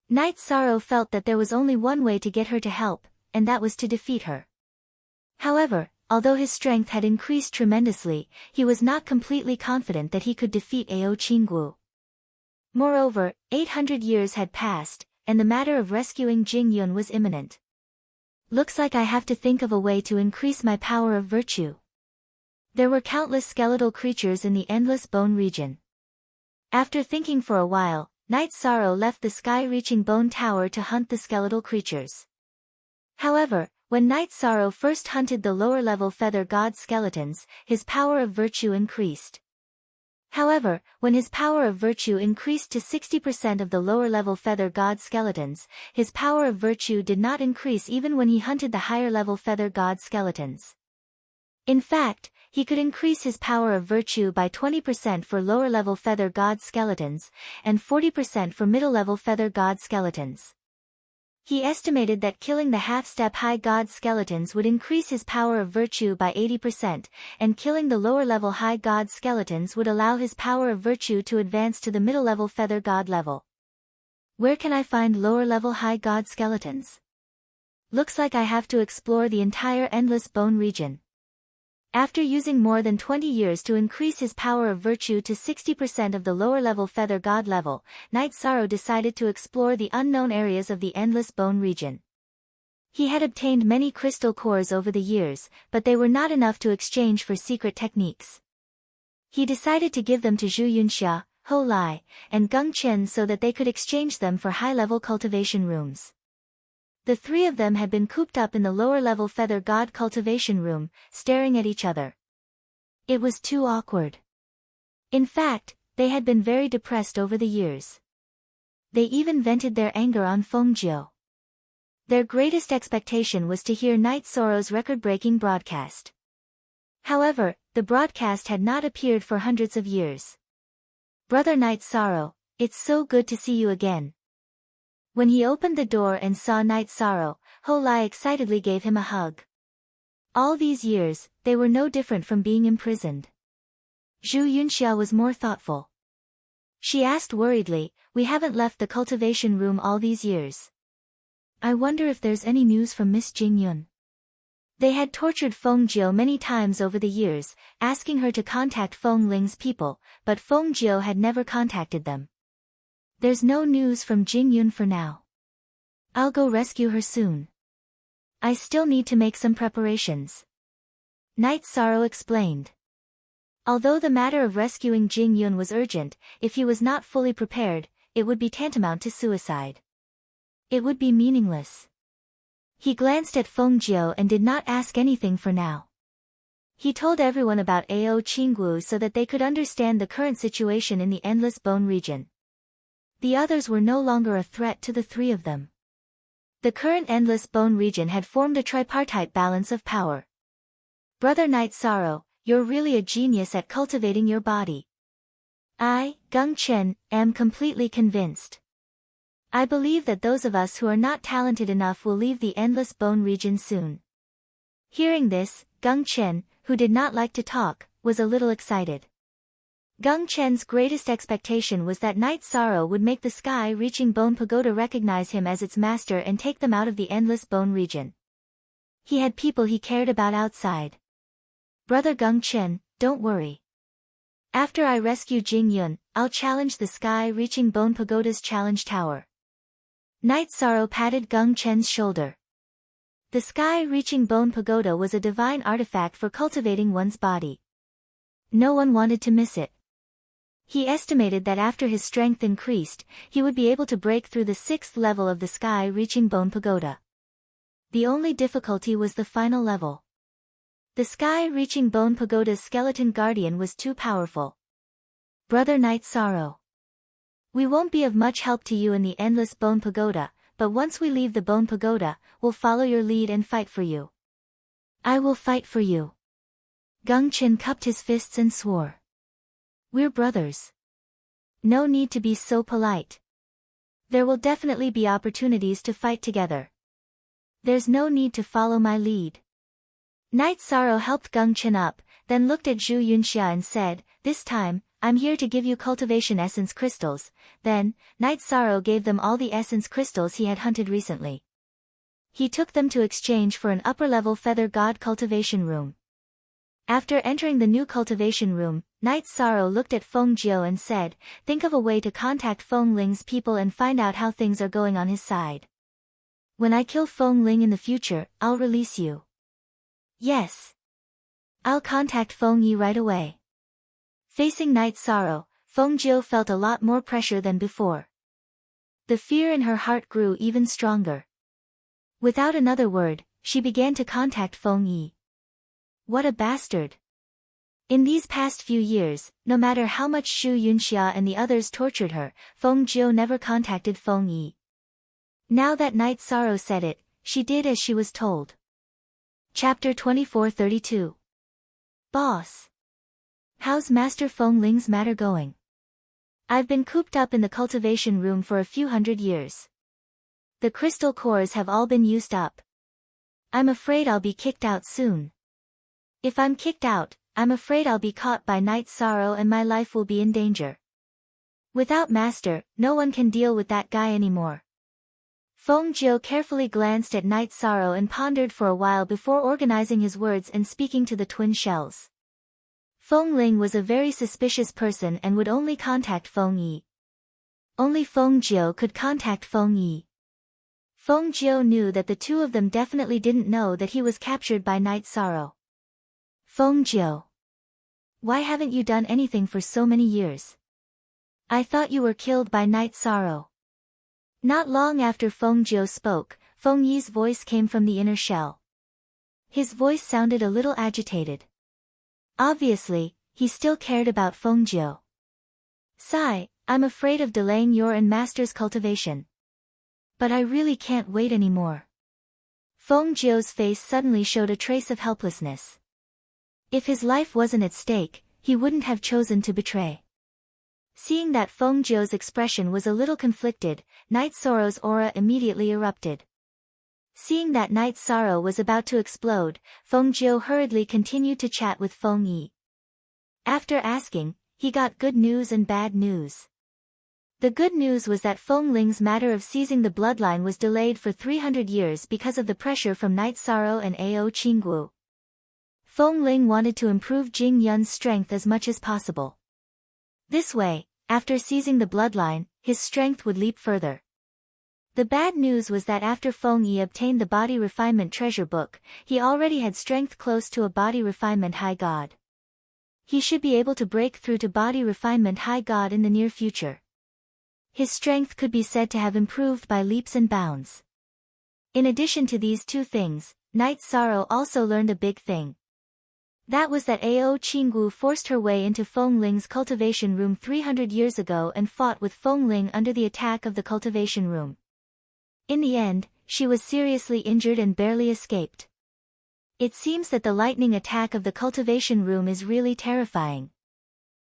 Knight Sorrow felt that there was only one way to get her to help, and that was to defeat her. However, although his strength had increased tremendously, he was not completely confident that he could defeat Ao Qinggu. Moreover, 800 years had passed, and the matter of rescuing Jing Yun was imminent. Looks like I have to think of a way to increase my power of virtue. There were countless skeletal creatures in the endless bone region. After thinking for a while, Knight Sorrow left the sky-reaching bone tower to hunt the skeletal creatures. However, when Knight Sorrow first hunted the lower-level feather god skeletons, his power of virtue increased. However, when his power of virtue increased to 60% of the lower-level feather god skeletons, his power of virtue did not increase even when he hunted the higher-level feather god skeletons. In fact, he could increase his power of virtue by 20% for lower-level feather god skeletons, and 40% for middle-level feather god skeletons. He estimated that killing the half-step high god skeletons would increase his power of virtue by 80%, and killing the lower-level high god skeletons would allow his power of virtue to advance to the middle-level feather god level. Where can I find lower-level high god skeletons? Looks like I have to explore the entire endless bone region. After using more than 20 years to increase his power of virtue to 60% of the lower-level feather god level, Knight Sorrow decided to explore the unknown areas of the endless bone region. He had obtained many crystal cores over the years, but they were not enough to exchange for secret techniques. He decided to give them to Zhu Yunxia, Ho Lai, and Geng Chen so that they could exchange them for high-level cultivation rooms. The three of them had been cooped up in the lower-level feather god cultivation room, staring at each other. It was too awkward. In fact, they had been very depressed over the years. They even vented their anger on Fengjiu. Their greatest expectation was to hear Knight Sorrow's record-breaking broadcast. However, the broadcast had not appeared for hundreds of years. Brother Knight Sorrow, it's so good to see you again. When he opened the door and saw Knight Sorrow, Ho Lai excitedly gave him a hug. All these years, they were no different from being imprisoned. Zhu Yunxia was more thoughtful. She asked worriedly, "We haven't left the cultivation room all these years. I wonder if there's any news from Miss Jing Yun." They had tortured Feng Jiu many times over the years, asking her to contact Feng Ling's people, but Feng Jiu had never contacted them. There's no news from Jing Yun for now. I'll go rescue her soon. I still need to make some preparations. Knight Sorrow explained. Although the matter of rescuing Jing Yun was urgent, if he was not fully prepared, it would be tantamount to suicide. It would be meaningless. He glanced at Feng Jiu and did not ask anything for now. He told everyone about Ao Qinggu so that they could understand the current situation in the Endless Bone region. The others were no longer a threat to the three of them. The current Endless Bone region had formed a tripartite balance of power. Brother Knight Sorrow, you're really a genius at cultivating your body. I, Geng Chen, am completely convinced. I believe that those of us who are not talented enough will leave the endless bone region soon. Hearing this, Gung Chen, who did not like to talk, was a little excited. Gung Chen's greatest expectation was that Night Sorrow would make the sky-reaching Bone Pagoda recognize him as its master and take them out of the endless bone region. He had people he cared about outside. Brother Gung Chen, don't worry. After I rescue Jing Yun, I'll challenge the sky-reaching Bone Pagoda's challenge tower. Night Sorrow patted Gung Chen's shoulder. The sky-reaching Bone Pagoda was a divine artifact for cultivating one's body. No one wanted to miss it. He estimated that after his strength increased, he would be able to break through the 6th level of the sky-reaching Bone Pagoda. The only difficulty was the final level. The sky-reaching Bone Pagoda's skeleton guardian was too powerful. Brother Night Sorrow. We won't be of much help to you in the endless Bone Pagoda, but once we leave the Bone Pagoda, we'll follow your lead and fight for you. I will fight for you. Gung Chen cupped his fists and swore. We're brothers. No need to be so polite. There will definitely be opportunities to fight together. There's no need to follow my lead. Night Sorrow helped Gung Chen up, then looked at Zhu Yunxia and said, this time, I'm here to give you cultivation essence crystals. Then, Night Sorrow gave them all the essence crystals he had hunted recently. He took them to exchange for an upper-level feather god cultivation room. After entering the new cultivation room, Night Sorrow looked at Feng Jiu and said, think of a way to contact Feng Ling's people and find out how things are going on his side. When I kill Feng Ling in the future, I'll release you. Yes. I'll contact Feng Yi right away. Facing Night Sorrow, Feng Jiu felt a lot more pressure than before. The fear in her heart grew even stronger. Without another word, she began to contact Feng Yi. What a bastard. In these past few years, no matter how much Zhu Yunxia and the others tortured her, Feng Jiu never contacted Feng Yi. Now that Night Sorrow said it, she did as she was told. Chapter 2432. Boss. How's Master Feng Ling's matter going? I've been cooped up in the cultivation room for a few hundred years. The crystal cores have all been used up. I'm afraid I'll be kicked out soon. If I'm kicked out, I'm afraid I'll be caught by Night Sorrow and my life will be in danger. Without Master, no one can deal with that guy anymore. Feng Jiu carefully glanced at Night Sorrow and pondered for a while before organizing his words and speaking to the twin shells. Feng Ling was a very suspicious person and would only contact Feng Yi. Only Feng Jiu could contact Feng Yi. Feng Jiu knew that the two of them definitely didn't know that he was captured by Night Sorrow. Feng Jiu. Why haven't you done anything for so many years? I thought you were killed by Night Sorrow. Not long after Feng Jiu spoke, Feng Yi's voice came from the inner shell. His voice sounded a little agitated. Obviously, he still cared about Feng Jiu. Sigh, I'm afraid of delaying your and Master's cultivation. But I really can't wait anymore. Feng Jiu's face suddenly showed a trace of helplessness. If his life wasn't at stake, he wouldn't have chosen to betray. Seeing that Feng Jiu's expression was a little conflicted, Night Sorrow's aura immediately erupted. Seeing that Night Sorrow was about to explode, Feng Jiu hurriedly continued to chat with Feng Yi. After asking, he got good news and bad news. The good news was that Feng Ling's matter of seizing the bloodline was delayed for 300 years because of the pressure from Night Sorrow and Ao Qinggu. Feng Ling wanted to improve Jing Yun's strength as much as possible. This way, after seizing the bloodline, his strength would leap further. The bad news was that after Feng Yi obtained the Body Refinement Treasure Book, he already had strength close to a Body Refinement High God. He should be able to break through to Body Refinement High God in the near future. His strength could be said to have improved by leaps and bounds. In addition to these two things, Night Sorrow also learned a big thing. That was that Ao Qinggu forced her way into Feng Ling's cultivation room 300 years ago and fought with Feng Ling under the attack of the cultivation room. In the end, she was seriously injured and barely escaped. It seems that the lightning attack of the cultivation room is really terrifying.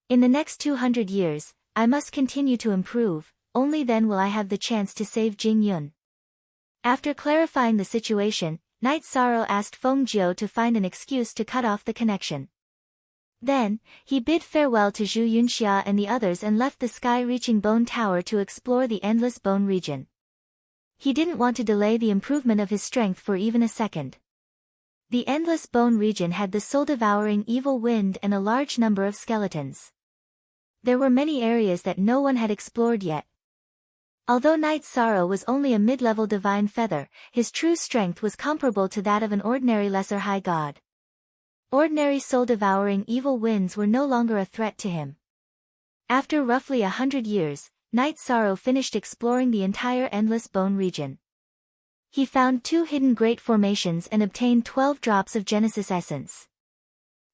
In the next 200 years, I must continue to improve, only then will I have the chance to save Jing Yun. After clarifying the situation, Night Sorrow asked Feng Jiu to find an excuse to cut off the connection. Then, he bid farewell to Zhu Yunxia and the others and left the sky-reaching Bone Tower to explore the endless bone region. He didn't want to delay the improvement of his strength for even a second. The endless bone region had the soul-devouring evil wind and a large number of skeletons. There were many areas that no one had explored yet. Although Night Sorrow was only a mid-level divine feather, his true strength was comparable to that of an ordinary lesser high god. Ordinary soul-devouring evil winds were no longer a threat to him. After roughly 100 years, Night Sorrow finished exploring the entire endless bone region. He found 2 hidden great formations and obtained 12 drops of Genesis Essence.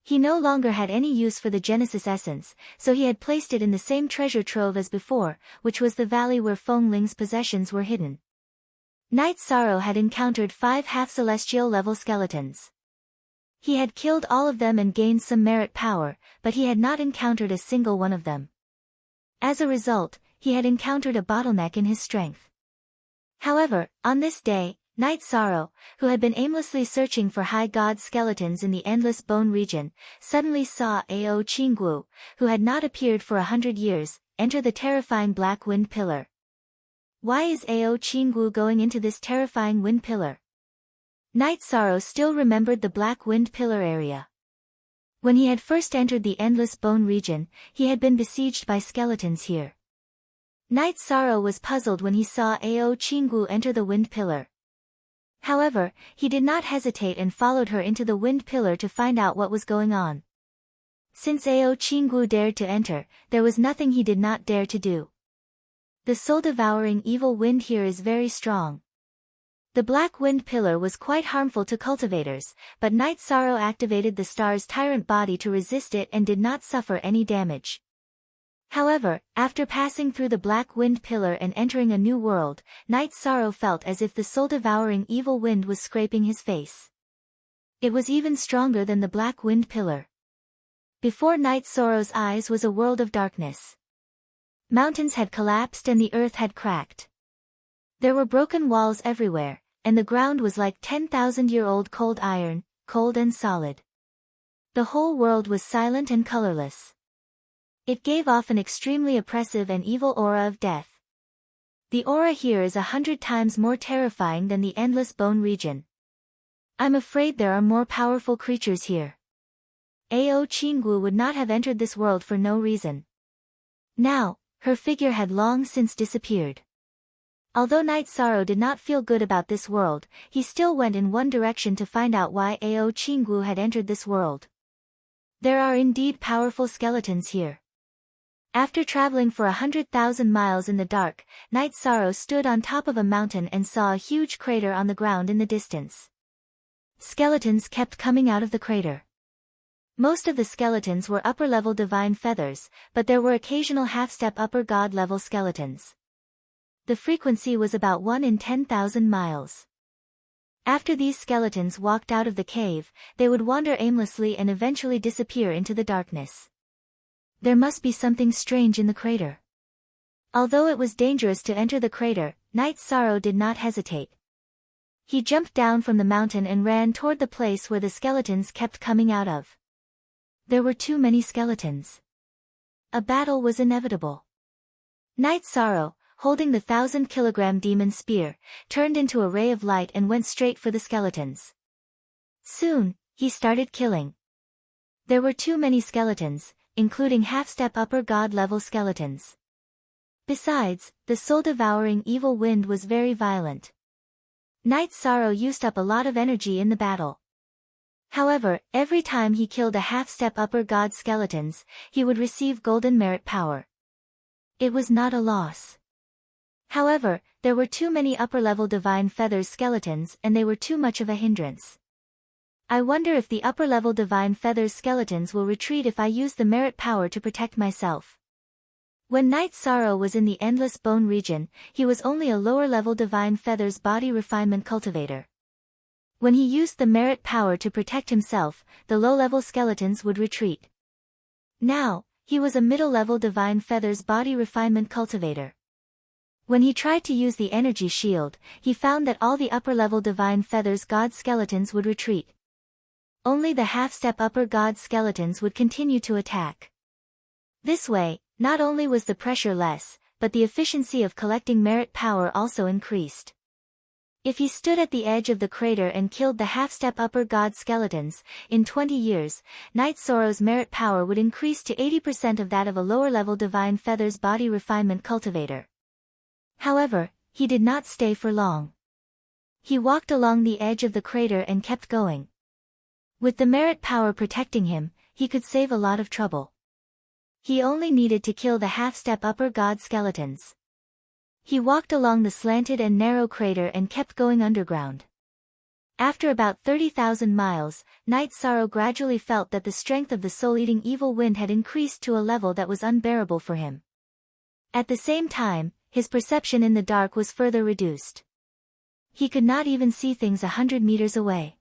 He no longer had any use for the Genesis Essence, so he had placed it in the same treasure trove as before, which was the valley where Feng Ling's possessions were hidden. Night Sorrow had encountered 5 half-celestial level skeletons. He had killed all of them and gained some merit power, but he had not encountered a single one of them. As a result, he had encountered a bottleneck in his strength. However, on this day, Night Sorrow, who had been aimlessly searching for high god skeletons in the endless bone region, suddenly saw Ao Qinggu, who had not appeared for 100 years, enter the terrifying black wind pillar. Why is Ao Qinggu going into this terrifying wind pillar? Night Sorrow still remembered the black wind pillar area. When he had first entered the endless bone region, he had been besieged by skeletons here. Night Sorrow was puzzled when he saw Ao Qinggu enter the wind pillar. However, he did not hesitate and followed her into the wind pillar to find out what was going on. Since Ao Qinggu dared to enter, there was nothing he did not dare to do. The soul-devouring evil wind here is very strong. The black wind pillar was quite harmful to cultivators, but Night Sorrow activated the star's tyrant body to resist it and did not suffer any damage. However, after passing through the black wind pillar and entering a new world, Night Sorrow felt as if the soul-devouring evil wind was scraping his face. It was even stronger than the black wind pillar. Before Night Sorrow's eyes was a world of darkness. Mountains had collapsed and the earth had cracked. There were broken walls everywhere, and the ground was like 10,000-year-old cold iron, cold and solid. The whole world was silent and colorless. It gave off an extremely oppressive and evil aura of death. The aura here is 100 times more terrifying than the endless bone region. I'm afraid there are more powerful creatures here. Ao Qinggu would not have entered this world for no reason. Now, her figure had long since disappeared. Although Night Sorrow did not feel good about this world, he still went in one direction to find out why Ao Qinggu had entered this world. There are indeed powerful skeletons here. After traveling for 100,000 miles in the dark, Night Sorrow stood on top of a mountain and saw a huge crater on the ground in the distance. Skeletons kept coming out of the crater. Most of the skeletons were upper-level divine feathers, but there were occasional half-step upper god-level skeletons. The frequency was about 1 in 10,000 miles. After these skeletons walked out of the cave, they would wander aimlessly and eventually disappear into the darkness. There must be something strange in the crater. Although it was dangerous to enter the crater, Night Sorrow did not hesitate. He jumped down from the mountain and ran toward the place where the skeletons kept coming out of. There were too many skeletons. A battle was inevitable. Night Sorrow, holding the 1,000-kilogram demon spear, turned into a ray of light and went straight for the skeletons. Soon, he started killing. There were too many skeletons, including half-step upper god-level skeletons. Besides, the soul-devouring evil wind was very violent. Night Sorrow used up a lot of energy in the battle. However, every time he killed a half-step upper god skeletons, he would receive golden merit power. It was not a loss. However, there were too many upper-level divine feathers skeletons and they were too much of a hindrance. I wonder if the upper-level divine feathers skeletons will retreat if I use the merit power to protect myself. When Night Sorrow was in the endless bone region, he was only a lower-level divine feathers body refinement cultivator. When he used the merit power to protect himself, the low-level skeletons would retreat. Now, he was a middle-level divine feathers body refinement cultivator. When he tried to use the energy shield, he found that all the upper-level divine feathers god skeletons would retreat. Only the half-step upper god skeletons would continue to attack. This way, not only was the pressure less, but the efficiency of collecting merit power also increased. If he stood at the edge of the crater and killed the half-step upper god skeletons, in 20 years, Knight Sorrow's merit power would increase to 80% of that of a lower-level divine feathers body refinement cultivator. However, he did not stay for long. He walked along the edge of the crater and kept going. With the merit power protecting him, he could save a lot of trouble. He only needed to kill the half-step upper god skeletons. He walked along the slanted and narrow crater and kept going underground. After about 30,000 miles, Knight Sorrow gradually felt that the strength of the soul-eating evil wind had increased to a level that was unbearable for him. At the same time, his perception in the dark was further reduced. He could not even see things 100 meters away.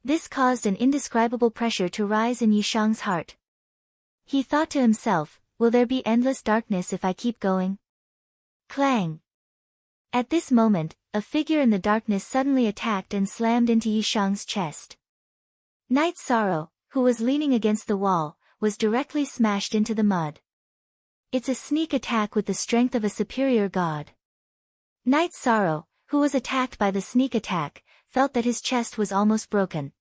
This caused an indescribable pressure to rise in Yishang's heart. He thought to himself, will there be endless darkness if I keep going? Clang! At this moment, a figure in the darkness suddenly attacked and slammed into Yishang's chest. Knight Sorrow, who was leaning against the wall, was directly smashed into the mud. It's a sneak attack with the strength of a superior god. Knight Sorrow, who was attacked by the sneak attack, felt that his chest was almost broken.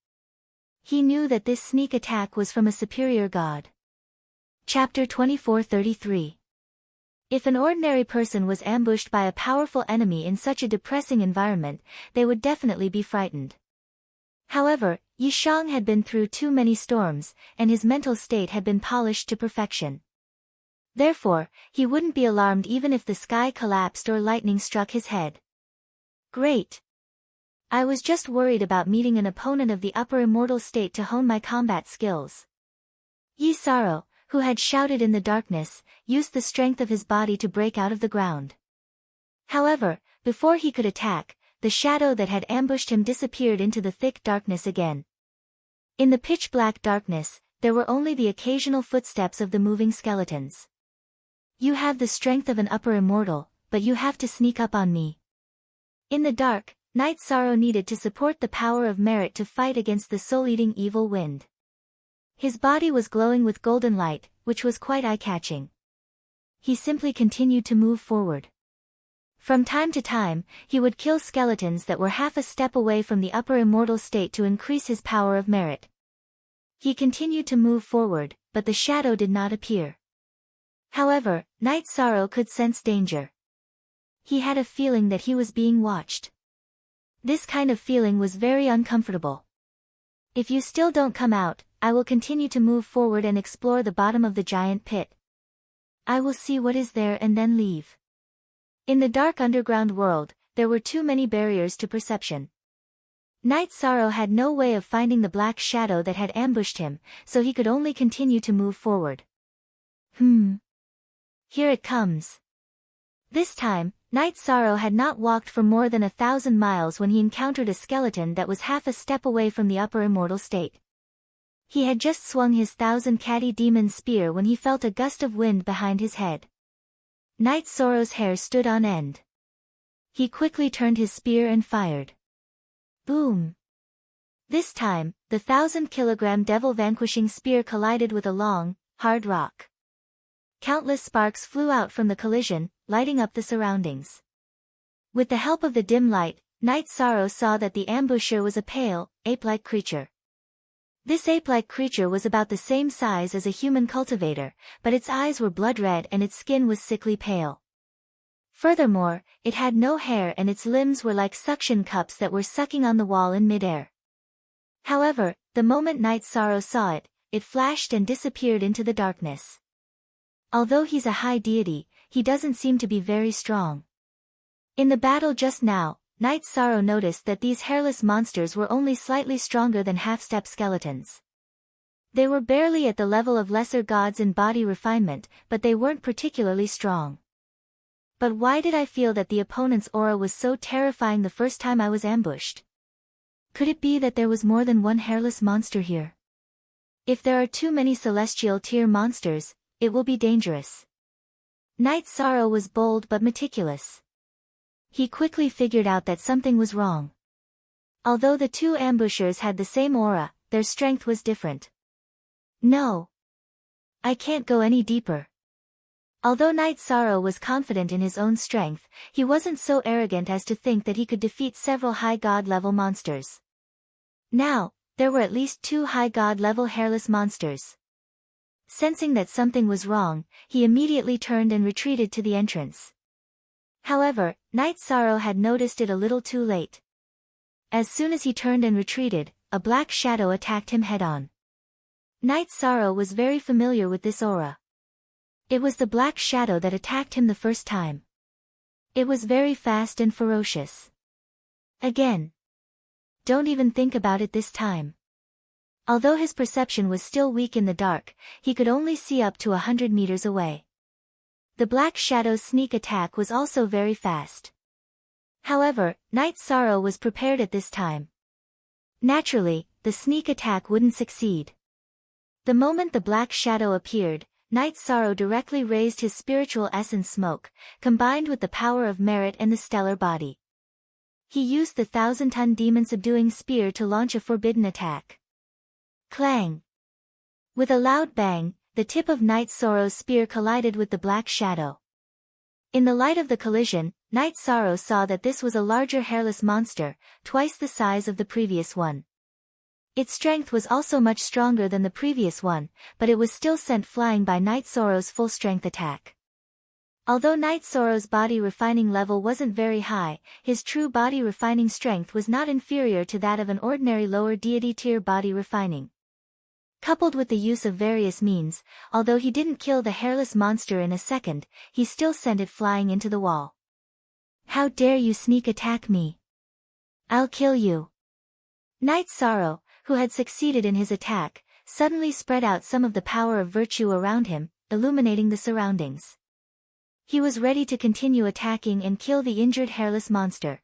He knew that this sneak attack was from a superior god. Chapter 2433. If an ordinary person was ambushed by a powerful enemy in such a depressing environment, they would definitely be frightened. However, Yishang had been through too many storms, and his mental state had been polished to perfection. Therefore, he wouldn't be alarmed even if the sky collapsed or lightning struck his head. Great! I was just worried about meeting an opponent of the upper immortal state to hone my combat skills. Yi Sorrow, who had shouted in the darkness, used the strength of his body to break out of the ground. However, before he could attack, the shadow that had ambushed him disappeared into the thick darkness again. In the pitch-black darkness, there were only the occasional footsteps of the moving skeletons. You have the strength of an upper immortal, but you have to sneak up on me. In the dark, Knight Sorrow needed to support the power of merit to fight against the soul-eating evil wind. His body was glowing with golden light, which was quite eye-catching. He simply continued to move forward. From time to time, he would kill skeletons that were half a step away from the upper immortal state to increase his power of merit. He continued to move forward, but the shadow did not appear. However, Knight Sorrow could sense danger. He had a feeling that he was being watched. This kind of feeling was very uncomfortable. If you still don't come out, I will continue to move forward and explore the bottom of the giant pit. I will see what is there and then leave. In the dark underground world, there were too many barriers to perception. Knight Sorrow had no way of finding the black shadow that had ambushed him, so he could only continue to move forward. Here it comes. This time, Knight Sorrow had not walked for more than 1,000 miles when he encountered a skeleton that was half a step away from the upper immortal state. He had just swung his 1,000 demon spear when he felt a gust of wind behind his head. Knight Sorrow's hair stood on end. He quickly turned his spear and fired. Boom! This time, the 1,000-kilogram devil-vanquishing spear collided with a long, hard rock. Countless sparks flew out from the collision, lighting up the surroundings. With the help of the dim light, Knight Sorrow saw that the ambusher was a pale, ape-like creature. This ape-like creature was about the same size as a human cultivator, but its eyes were blood-red and its skin was sickly pale. Furthermore, it had no hair and its limbs were like suction cups that were sucking on the wall in midair. However, the moment Knight Sorrow saw it, it flashed and disappeared into the darkness. Although he's a high deity, he doesn't seem to be very strong. In the battle just now, Knight Sorrow noticed that these hairless monsters were only slightly stronger than half-step skeletons. They were barely at the level of lesser gods in body refinement, but they weren't particularly strong. But why did I feel that the opponent's aura was so terrifying the first time I was ambushed? Could it be that there was more than one hairless monster here? If there are too many celestial tier monsters, it will be dangerous. Night Sorrow was bold but meticulous. He quickly figured out that something was wrong. Although the two ambushers had the same aura, their strength was different. No. I can't go any deeper. Although Night Sorrow was confident in his own strength, he wasn't so arrogant as to think that he could defeat several high god-level monsters. Now, there were at least 2 high god-level hairless monsters. Sensing that something was wrong, he immediately turned and retreated to the entrance. However, Night Sorrow had noticed it a little too late. As soon as he turned and retreated, a black shadow attacked him head-on. Night Sorrow was very familiar with this aura. It was the black shadow that attacked him the first time. It was very fast and ferocious. Again. Don't even think about it this time. Although his perception was still weak in the dark, he could only see up to 100 meters away. The black shadow's sneak attack was also very fast. However, Night Sorrow was prepared at this time. Naturally, the sneak attack wouldn't succeed. The moment the black shadow appeared, Night Sorrow directly raised his spiritual essence smoke, combined with the power of merit and the stellar body. He used the 1,000-ton demon subduing spear to launch a forbidden attack. Clang! With a loud bang, the tip of Night Sorrow's spear collided with the black shadow. In the light of the collision, Night Sorrow saw that this was a larger hairless monster, twice the size of the previous one. Its strength was also much stronger than the previous one, but it was still sent flying by Night Sorrow's full-strength attack. Although Night Sorrow's body refining level wasn't very high, his true body refining strength was not inferior to that of an ordinary lower deity tier body refining. Coupled with the use of various means, although he didn't kill the hairless monster in a second, he still sent it flying into the wall. How dare you sneak attack me? I'll kill you. Night Sorrow, who had succeeded in his attack, suddenly spread out some of the power of virtue around him, illuminating the surroundings. He was ready to continue attacking and kill the injured hairless monster.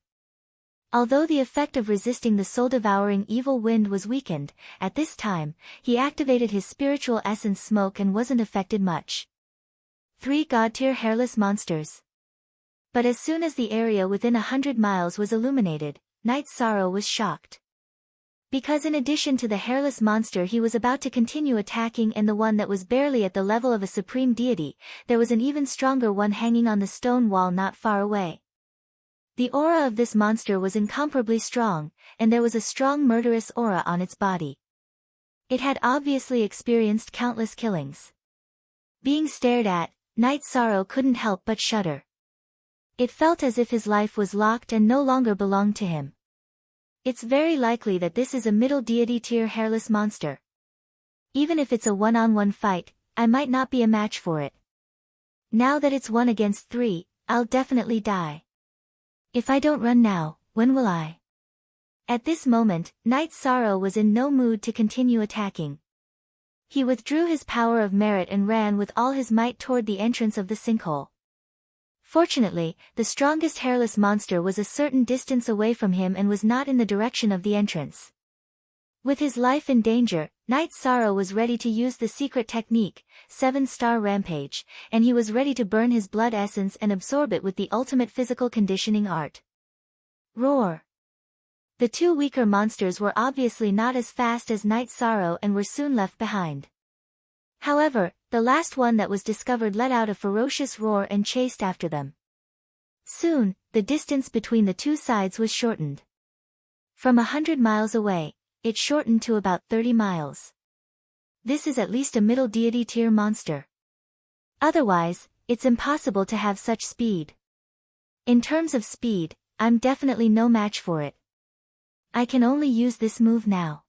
Although the effect of resisting the soul-devouring evil wind was weakened, at this time, he activated his spiritual essence smoke and wasn't affected much. 3 god-tier hairless monsters. But as soon as the area within 100 miles was illuminated, Night Sorrow was shocked. Because in addition to the hairless monster he was about to continue attacking and the one that was barely at the level of a supreme deity, there was an even stronger one hanging on the stone wall not far away. The aura of this monster was incomparably strong, and there was a strong murderous aura on its body. It had obviously experienced countless killings. Being stared at, Night Sorrow couldn't help but shudder. It felt as if his life was locked and no longer belonged to him. It's very likely that this is a middle deity tier hairless monster. Even if it's a one-on-one fight, I might not be a match for it. Now that it's 1 against 3, I'll definitely die. If I don't run now, when will I? At this moment, Night Sorrow was in no mood to continue attacking. He withdrew his power of merit and ran with all his might toward the entrance of the sinkhole. Fortunately, the strongest hairless monster was a certain distance away from him and was not in the direction of the entrance. With his life in danger, Night Sorrow was ready to use the secret technique, 7-star rampage, and he was ready to burn his blood essence and absorb it with the ultimate physical conditioning art. Roar! The 2 weaker monsters were obviously not as fast as Night Sorrow and were soon left behind. However, the last one that was discovered let out a ferocious roar and chased after them. Soon, the distance between the 2 sides was shortened. From 100 miles away, it shortened to about 30 miles. This is at least a middle deity tier monster. Otherwise, it's impossible to have such speed. In terms of speed, I'm definitely no match for it. I can only use this move now.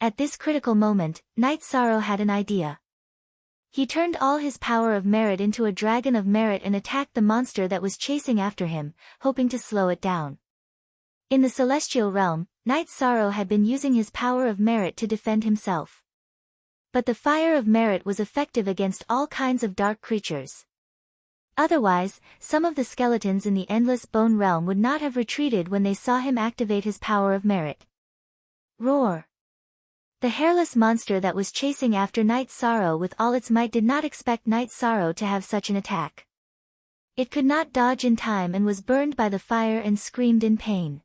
At this critical moment, Night Sorrow had an idea. He turned all his power of merit into a dragon of merit and attacked the monster that was chasing after him, hoping to slow it down. In the celestial realm, Night Sorrow had been using his power of merit to defend himself. But the fire of merit was effective against all kinds of dark creatures. Otherwise, some of the skeletons in the endless bone realm would not have retreated when they saw him activate his power of merit. Roar! The hairless monster that was chasing after Night Sorrow with all its might did not expect Night Sorrow to have such an attack. It could not dodge in time and was burned by the fire and screamed in pain.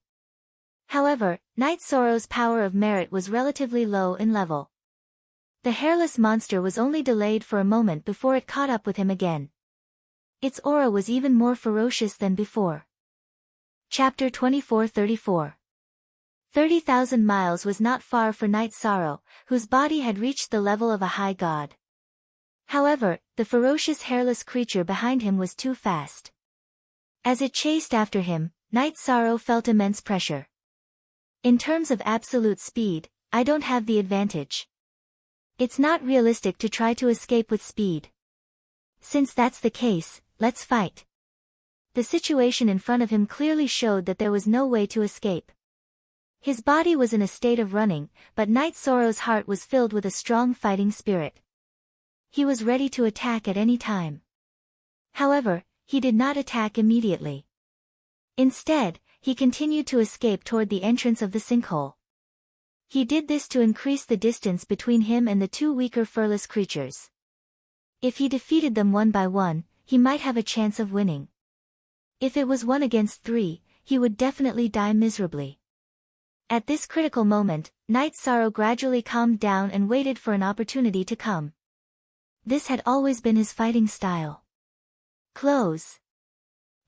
However, Knight Sorrow's power of merit was relatively low in level. The hairless monster was only delayed for a moment before it caught up with him again. Its aura was even more ferocious than before. Chapter 24-34. 30,000 miles was not far for Knight Sorrow, whose body had reached the level of a high god. However, the ferocious hairless creature behind him was too fast. As it chased after him, Knight Sorrow felt immense pressure. In terms of absolute speed, I don't have the advantage. It's not realistic to try to escape with speed. Since that's the case, let's fight. The situation in front of him clearly showed that there was no way to escape. His body was in a state of running, but Knight Sorrow's heart was filled with a strong fighting spirit. He was ready to attack at any time. However, he did not attack immediately. Instead, he continued to escape toward the entrance of the sinkhole. He did this to increase the distance between him and the two weaker furless creatures. If he defeated them one by one, he might have a chance of winning. If it was 1 against 3, he would definitely die miserably. At this critical moment, Knight Sorrow gradually calmed down and waited for an opportunity to come. This had always been his fighting style. Close.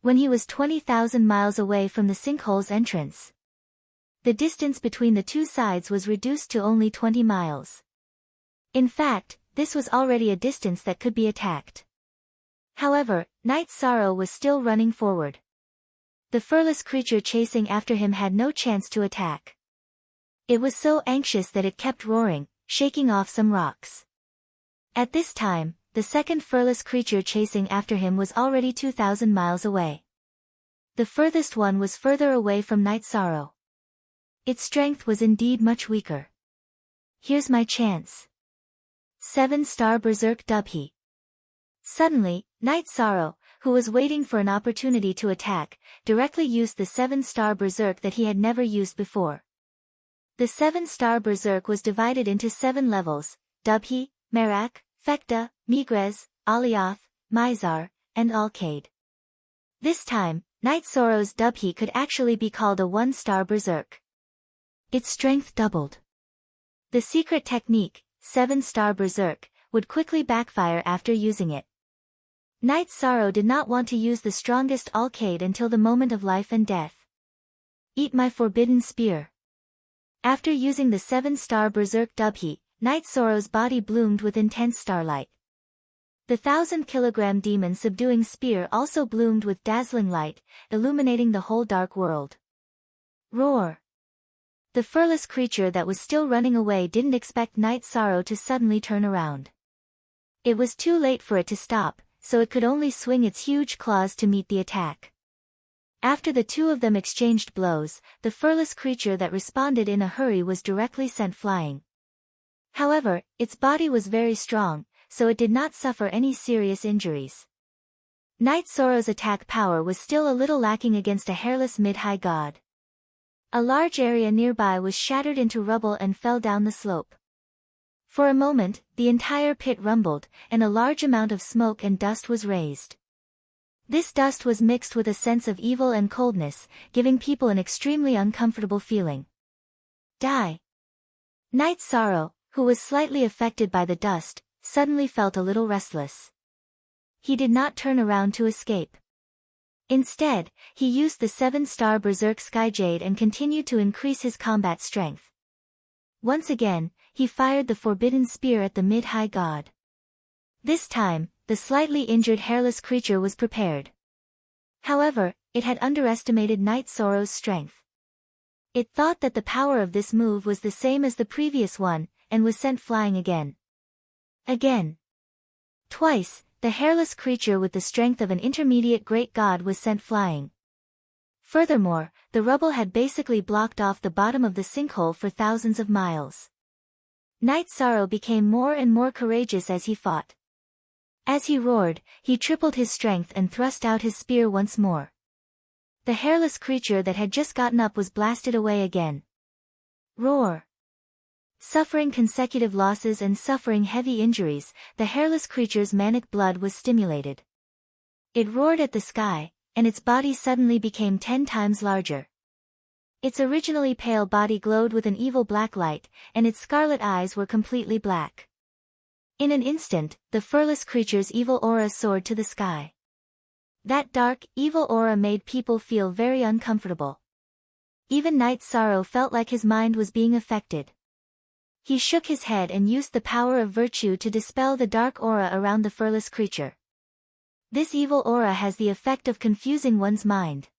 When he was 20,000 miles away from the sinkhole's entrance, the distance between the two sides was reduced to only 20 miles. In fact, this was already a distance that could be attacked. However, Knight Sorrow was still running forward. The furless creature chasing after him had no chance to attack. It was so anxious that it kept roaring, shaking off some rocks. At this time, the second furless creature chasing after him was already 2,000 miles away. The furthest one was further away from Knight Sorrow. Its strength was indeed much weaker. Here's my chance. 7-star Berserk Dubhe. Suddenly, Knight Sorrow, who was waiting for an opportunity to attack, directly used the 7-star Berserk that he had never used before. The 7-star Berserk was divided into 7 levels: Dubhe, Merak, Fekta, Migrez, Alioth, Mizar, and Alkaid. This time, Knight Sorrow's Dubhe could actually be called a 1-star Berserk. Its strength doubled. The secret technique, 7-star Berserk, would quickly backfire after using it. Knight Sorrow did not want to use the strongest Alkaid until the moment of life and death. Eat my forbidden spear. After using the 7-star Berserk Dubhe, Knight Sorrow's body bloomed with intense starlight. The 1,000-kilogram demon subduing spear also bloomed with dazzling light, illuminating the whole dark world. Roar! The furless creature that was still running away didn't expect Knight Sorrow to suddenly turn around. It was too late for it to stop, so it could only swing its huge claws to meet the attack. After the two of them exchanged blows, the furless creature that responded in a hurry was directly sent flying. However, its body was very strong, so it did not suffer any serious injuries. Knight Sorrow's attack power was still a little lacking against a hairless mid-high god. A large area nearby was shattered into rubble and fell down the slope. For a moment, the entire pit rumbled, and a large amount of smoke and dust was raised. This dust was mixed with a sense of evil and coldness, giving people an extremely uncomfortable feeling. Die! Knight Sorrow, who was slightly affected by the dust, suddenly felt a little restless. He did not turn around to escape. Instead, he used the 7-star Berserk Skyjade and continued to increase his combat strength. Once again, he fired the forbidden spear at the mid-high god. This time, the slightly injured hairless creature was prepared. However, it had underestimated Knight Sorrow's strength. It thought that the power of this move was the same as the previous one, and was sent flying again. Again. Twice, the hairless creature with the strength of an intermediate great god was sent flying. Furthermore, the rubble had basically blocked off the bottom of the sinkhole for thousands of miles. Knight Sorrow became more and more courageous as he fought. As he roared, he tripled his strength and thrust out his spear once more. The hairless creature that had just gotten up was blasted away again. Roar! Suffering consecutive losses and suffering heavy injuries, the hairless creature's manic blood was stimulated. It roared at the sky, and its body suddenly became 10 times larger. Its originally pale body glowed with an evil black light, and its scarlet eyes were completely black. In an instant, the furless creature's evil aura soared to the sky. That dark, evil aura made people feel very uncomfortable. Even Knight Sorrow felt like his mind was being affected. He shook his head and used the power of virtue to dispel the dark aura around the furless creature. This evil aura has the effect of confusing one's mind.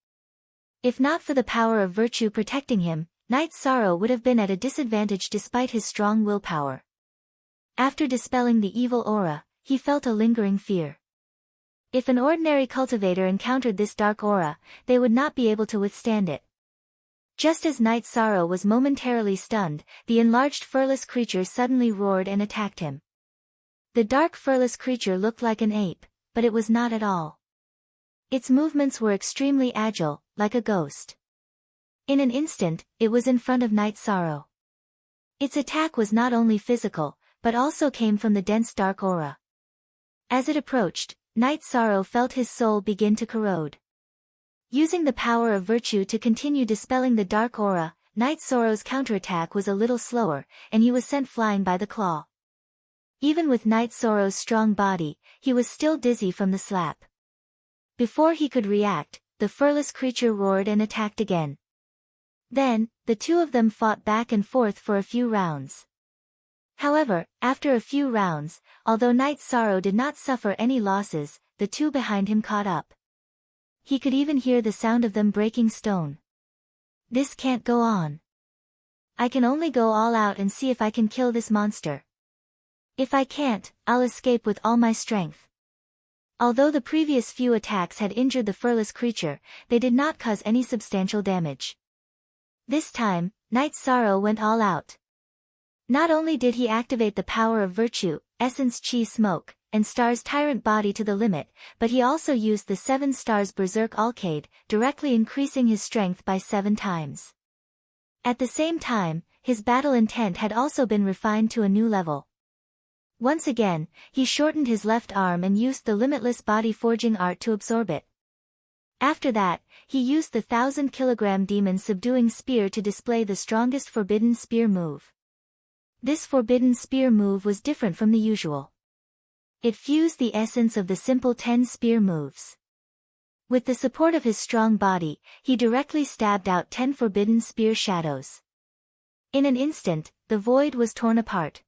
If not for the power of virtue protecting him, Knight Sorrow would have been at a disadvantage despite his strong willpower. After dispelling the evil aura, he felt a lingering fear. If an ordinary cultivator encountered this dark aura, they would not be able to withstand it. Just as Knight Sorrow was momentarily stunned, the enlarged furless creature suddenly roared and attacked him. The dark furless creature looked like an ape, but it was not at all. Its movements were extremely agile, like a ghost. In an instant, it was in front of Knight Sorrow. Its attack was not only physical, but also came from the dense dark aura. As it approached, Knight Sorrow felt his soul begin to corrode. Using the power of virtue to continue dispelling the dark aura, Knight Sorrow's counterattack was a little slower, and he was sent flying by the claw. Even with Knight Sorrow's strong body, he was still dizzy from the slap. Before he could react, the furless creature roared and attacked again. Then, the two of them fought back and forth for a few rounds. However, after a few rounds, although Knight Sorrow did not suffer any losses, the two behind him caught up. He could even hear the sound of them breaking stone. This can't go on. I can only go all out and see if I can kill this monster. If I can't, I'll escape with all my strength. Although the previous few attacks had injured the furless creature, they did not cause any substantial damage. This time, Knight Sorrow went all out. Not only did he activate the power of virtue, essence chi smoke, and Star's tyrant body to the limit, but he also used the 7 stars berserk alcade, directly increasing his strength by 7 times. At the same time, his battle intent had also been refined to a new level. Once again, he shortened his left arm and used the limitless body forging art to absorb it. After that, he used the 1,000-kilogram demon subduing spear to display the strongest forbidden spear move. This forbidden spear move was different from the usual. It fused the essence of the simple 10 spear moves. With the support of his strong body, he directly stabbed out 10 forbidden spear shadows. In an instant, the void was torn apart.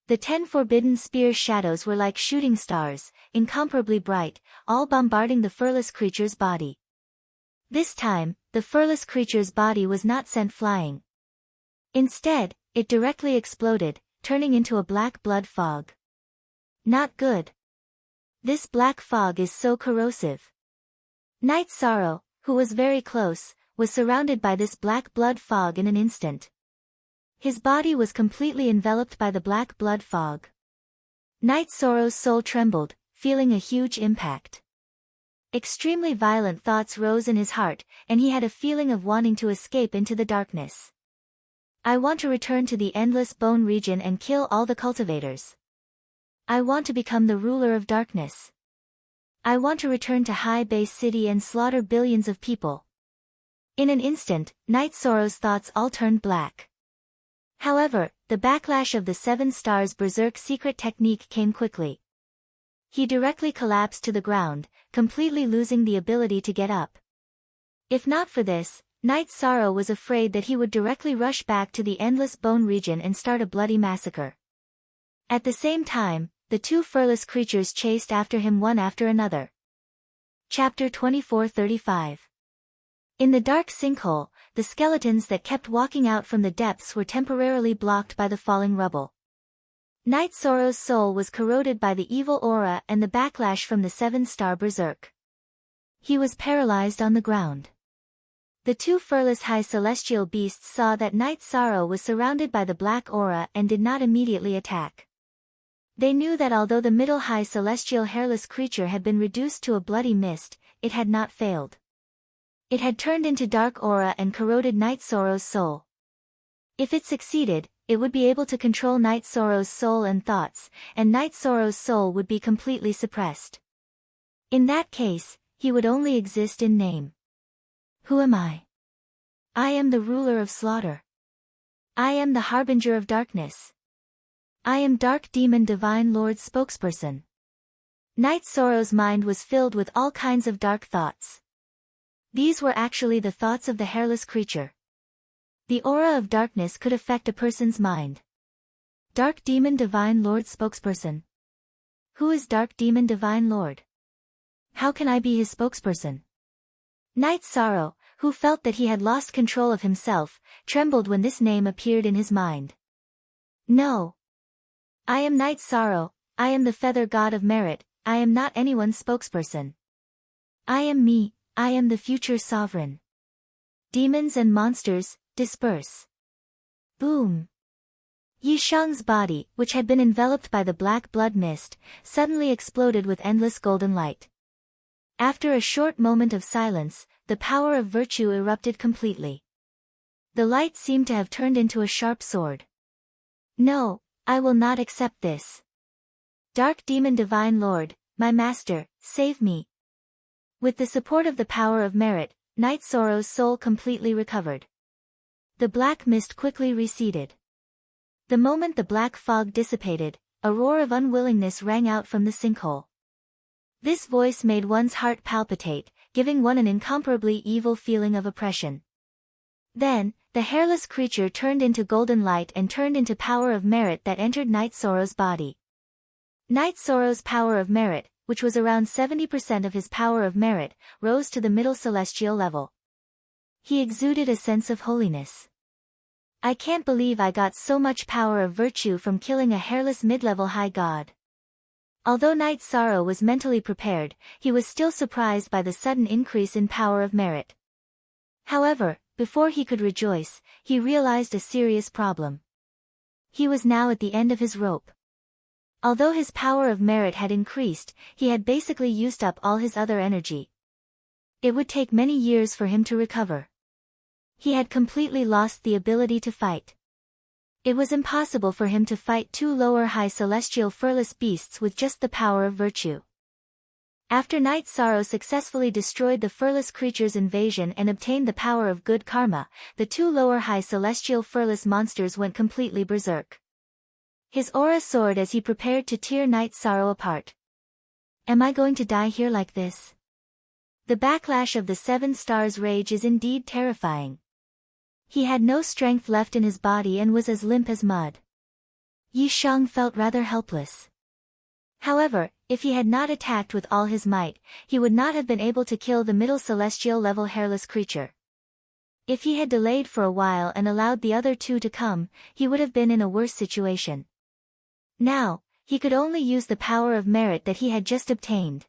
The 10 forbidden spear shadows were like shooting stars, incomparably bright, all bombarding the furless creature's body. This time, the furless creature's body was not sent flying. Instead, it directly exploded, turning into a black blood fog. Not good. This black fog is so corrosive. Knight Sorrow, who was very close, was surrounded by this black blood fog in an instant. His body was completely enveloped by the black blood fog. Knight Sorrow's soul trembled, feeling a huge impact. Extremely violent thoughts rose in his heart, and he had a feeling of wanting to escape into the darkness. I want to return to the endless bone region and kill all the cultivators. I want to become the ruler of darkness. I want to return to High Base City and slaughter billions of people. In an instant, Knight Sorrow's thoughts all turned black. However, the backlash of the 7 stars berserk secret technique came quickly. He directly collapsed to the ground, completely losing the ability to get up. If not for this, Knight Sorrow was afraid that he would directly rush back to the endless bone region and start a bloody massacre. At the same time, the 2 furless creatures chased after him one after another. Chapter 24:35. In the dark sinkhole, the skeletons that kept walking out from the depths were temporarily blocked by the falling rubble. Knight Sorrow's soul was corroded by the evil aura and the backlash from the 7-star berserk. He was paralyzed on the ground. The 2 furless high celestial beasts saw that Knight Sorrow was surrounded by the black aura and did not immediately attack. They knew that although the middle high celestial hairless creature had been reduced to a bloody mist, it had not failed. It had turned into dark aura and corroded Knight Sorrow's soul. If it succeeded, it would be able to control Knight Sorrow's soul and thoughts, and Knight Sorrow's soul would be completely suppressed. In that case, he would only exist in name. Who am I? I am the ruler of slaughter. I am the harbinger of darkness. I am Dark Demon Divine Lord's spokesperson. Night Sorrow's mind was filled with all kinds of dark thoughts. These were actually the thoughts of the hairless creature. The aura of darkness could affect a person's mind. Dark Demon Divine Lord spokesperson. Who is Dark Demon Divine Lord? How can I be his spokesperson? Night Sorrow, who felt that he had lost control of himself, trembled when this name appeared in his mind. No. I am Night Sorrow, I am the feather god of merit, I am not anyone's spokesperson. I am me, I am the future sovereign. Demons and monsters, disperse. Boom. Yi Shang's body, which had been enveloped by the black blood mist, suddenly exploded with endless golden light. After a short moment of silence, the power of virtue erupted completely. The light seemed to have turned into a sharp sword. No, I will not accept this. Dark Demon Divine Lord, my master, save me. With the support of the power of merit, Night Sorrow's soul completely recovered. The black mist quickly receded. The moment the black fog dissipated, a roar of unwillingness rang out from the sinkhole. This voice made one's heart palpitate, giving one an incomparably evil feeling of oppression. Then, the hairless creature turned into golden light and turned into power of merit that entered Night Sorrow's body. Night Sorrow's power of merit, which was around 70% of his power of merit, rose to the middle celestial level. He exuded a sense of holiness. I can't believe I got so much power of virtue from killing a hairless mid-level high god. Although Night Sorrow was mentally prepared, he was still surprised by the sudden increase in power of merit. However, before he could rejoice, he realized a serious problem. He was now at the end of his rope. Although his power of merit had increased, he had basically used up all his other energy. It would take many years for him to recover. He had completely lost the ability to fight. It was impossible for him to fight two lower high celestial furless beasts with just the power of virtue. After Night Sorrow successfully destroyed the furless creature's invasion and obtained the power of good karma, the two lower high celestial furless monsters went completely berserk. His aura soared as he prepared to tear Night Sorrow apart. Am I going to die here like this? The backlash of the Seven Stars' rage is indeed terrifying. He had no strength left in his body and was as limp as mud. Yi Shang felt rather helpless. However, if he had not attacked with all his might, he would not have been able to kill the middle celestial level hairless creature. If he had delayed for a while and allowed the other two to come, he would have been in a worse situation. Now, he could only use the power of merit that he had just obtained.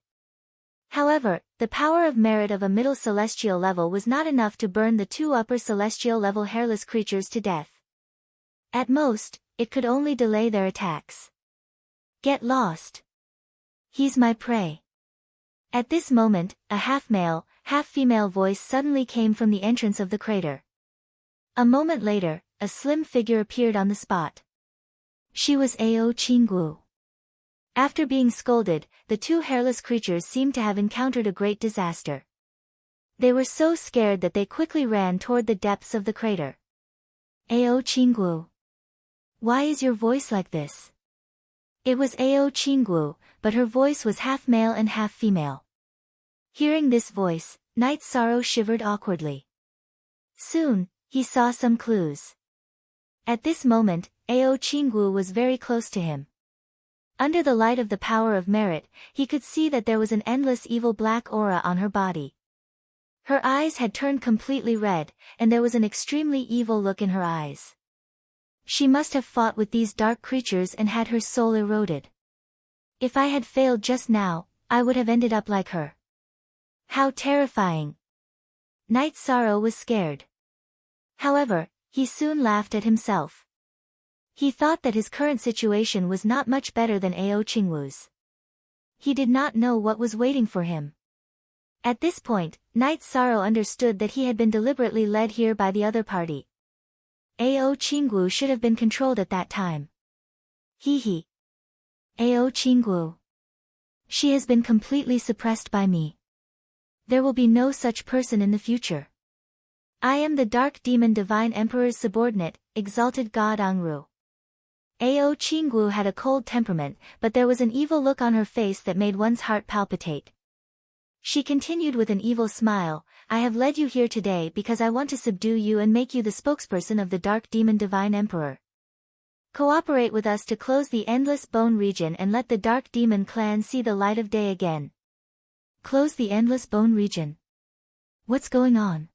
However, the power of merit of a middle celestial level was not enough to burn the two upper celestial level hairless creatures to death. At most, it could only delay their attacks. Get lost. He's my prey. At this moment, a half-male, half-female voice suddenly came from the entrance of the crater. A moment later, a slim figure appeared on the spot. She was Ao Qinggu. After being scolded, the two hairless creatures seemed to have encountered a great disaster. They were so scared that they quickly ran toward the depths of the crater. Ao Qinggu. Why is your voice like this? It was Ao Qinggu, but her voice was half male and half female. Hearing this voice, Night Sorrow shivered awkwardly. Soon, he saw some clues. At this moment, Ao Qinggu was very close to him. Under the light of the power of merit, he could see that there was an endless evil black aura on her body. Her eyes had turned completely red, and there was an extremely evil look in her eyes. She must have fought with these dark creatures and had her soul eroded. If I had failed just now, I would have ended up like her. How terrifying! Night Sorrow was scared. However, he soon laughed at himself. He thought that his current situation was not much better than Ao Qinggu's. He did not know what was waiting for him. At this point, Night Sorrow understood that he had been deliberately led here by the other party. Ao Qinggu should have been controlled at that time. Hee hee. Ao Qinggu. She has been completely suppressed by me. There will be no such person in the future. I am the Dark Demon Divine Emperor's subordinate, exalted God Angru. Ao Qinggu had a cold temperament, but there was an evil look on her face that made one's heart palpitate. She continued with an evil smile, I have led you here today because I want to subdue you and make you the spokesperson of the Dark Demon Divine Emperor. Cooperate with us to close the Endless Bone region and let the Dark Demon clan see the light of day again. Close the Endless Bone region. What's going on?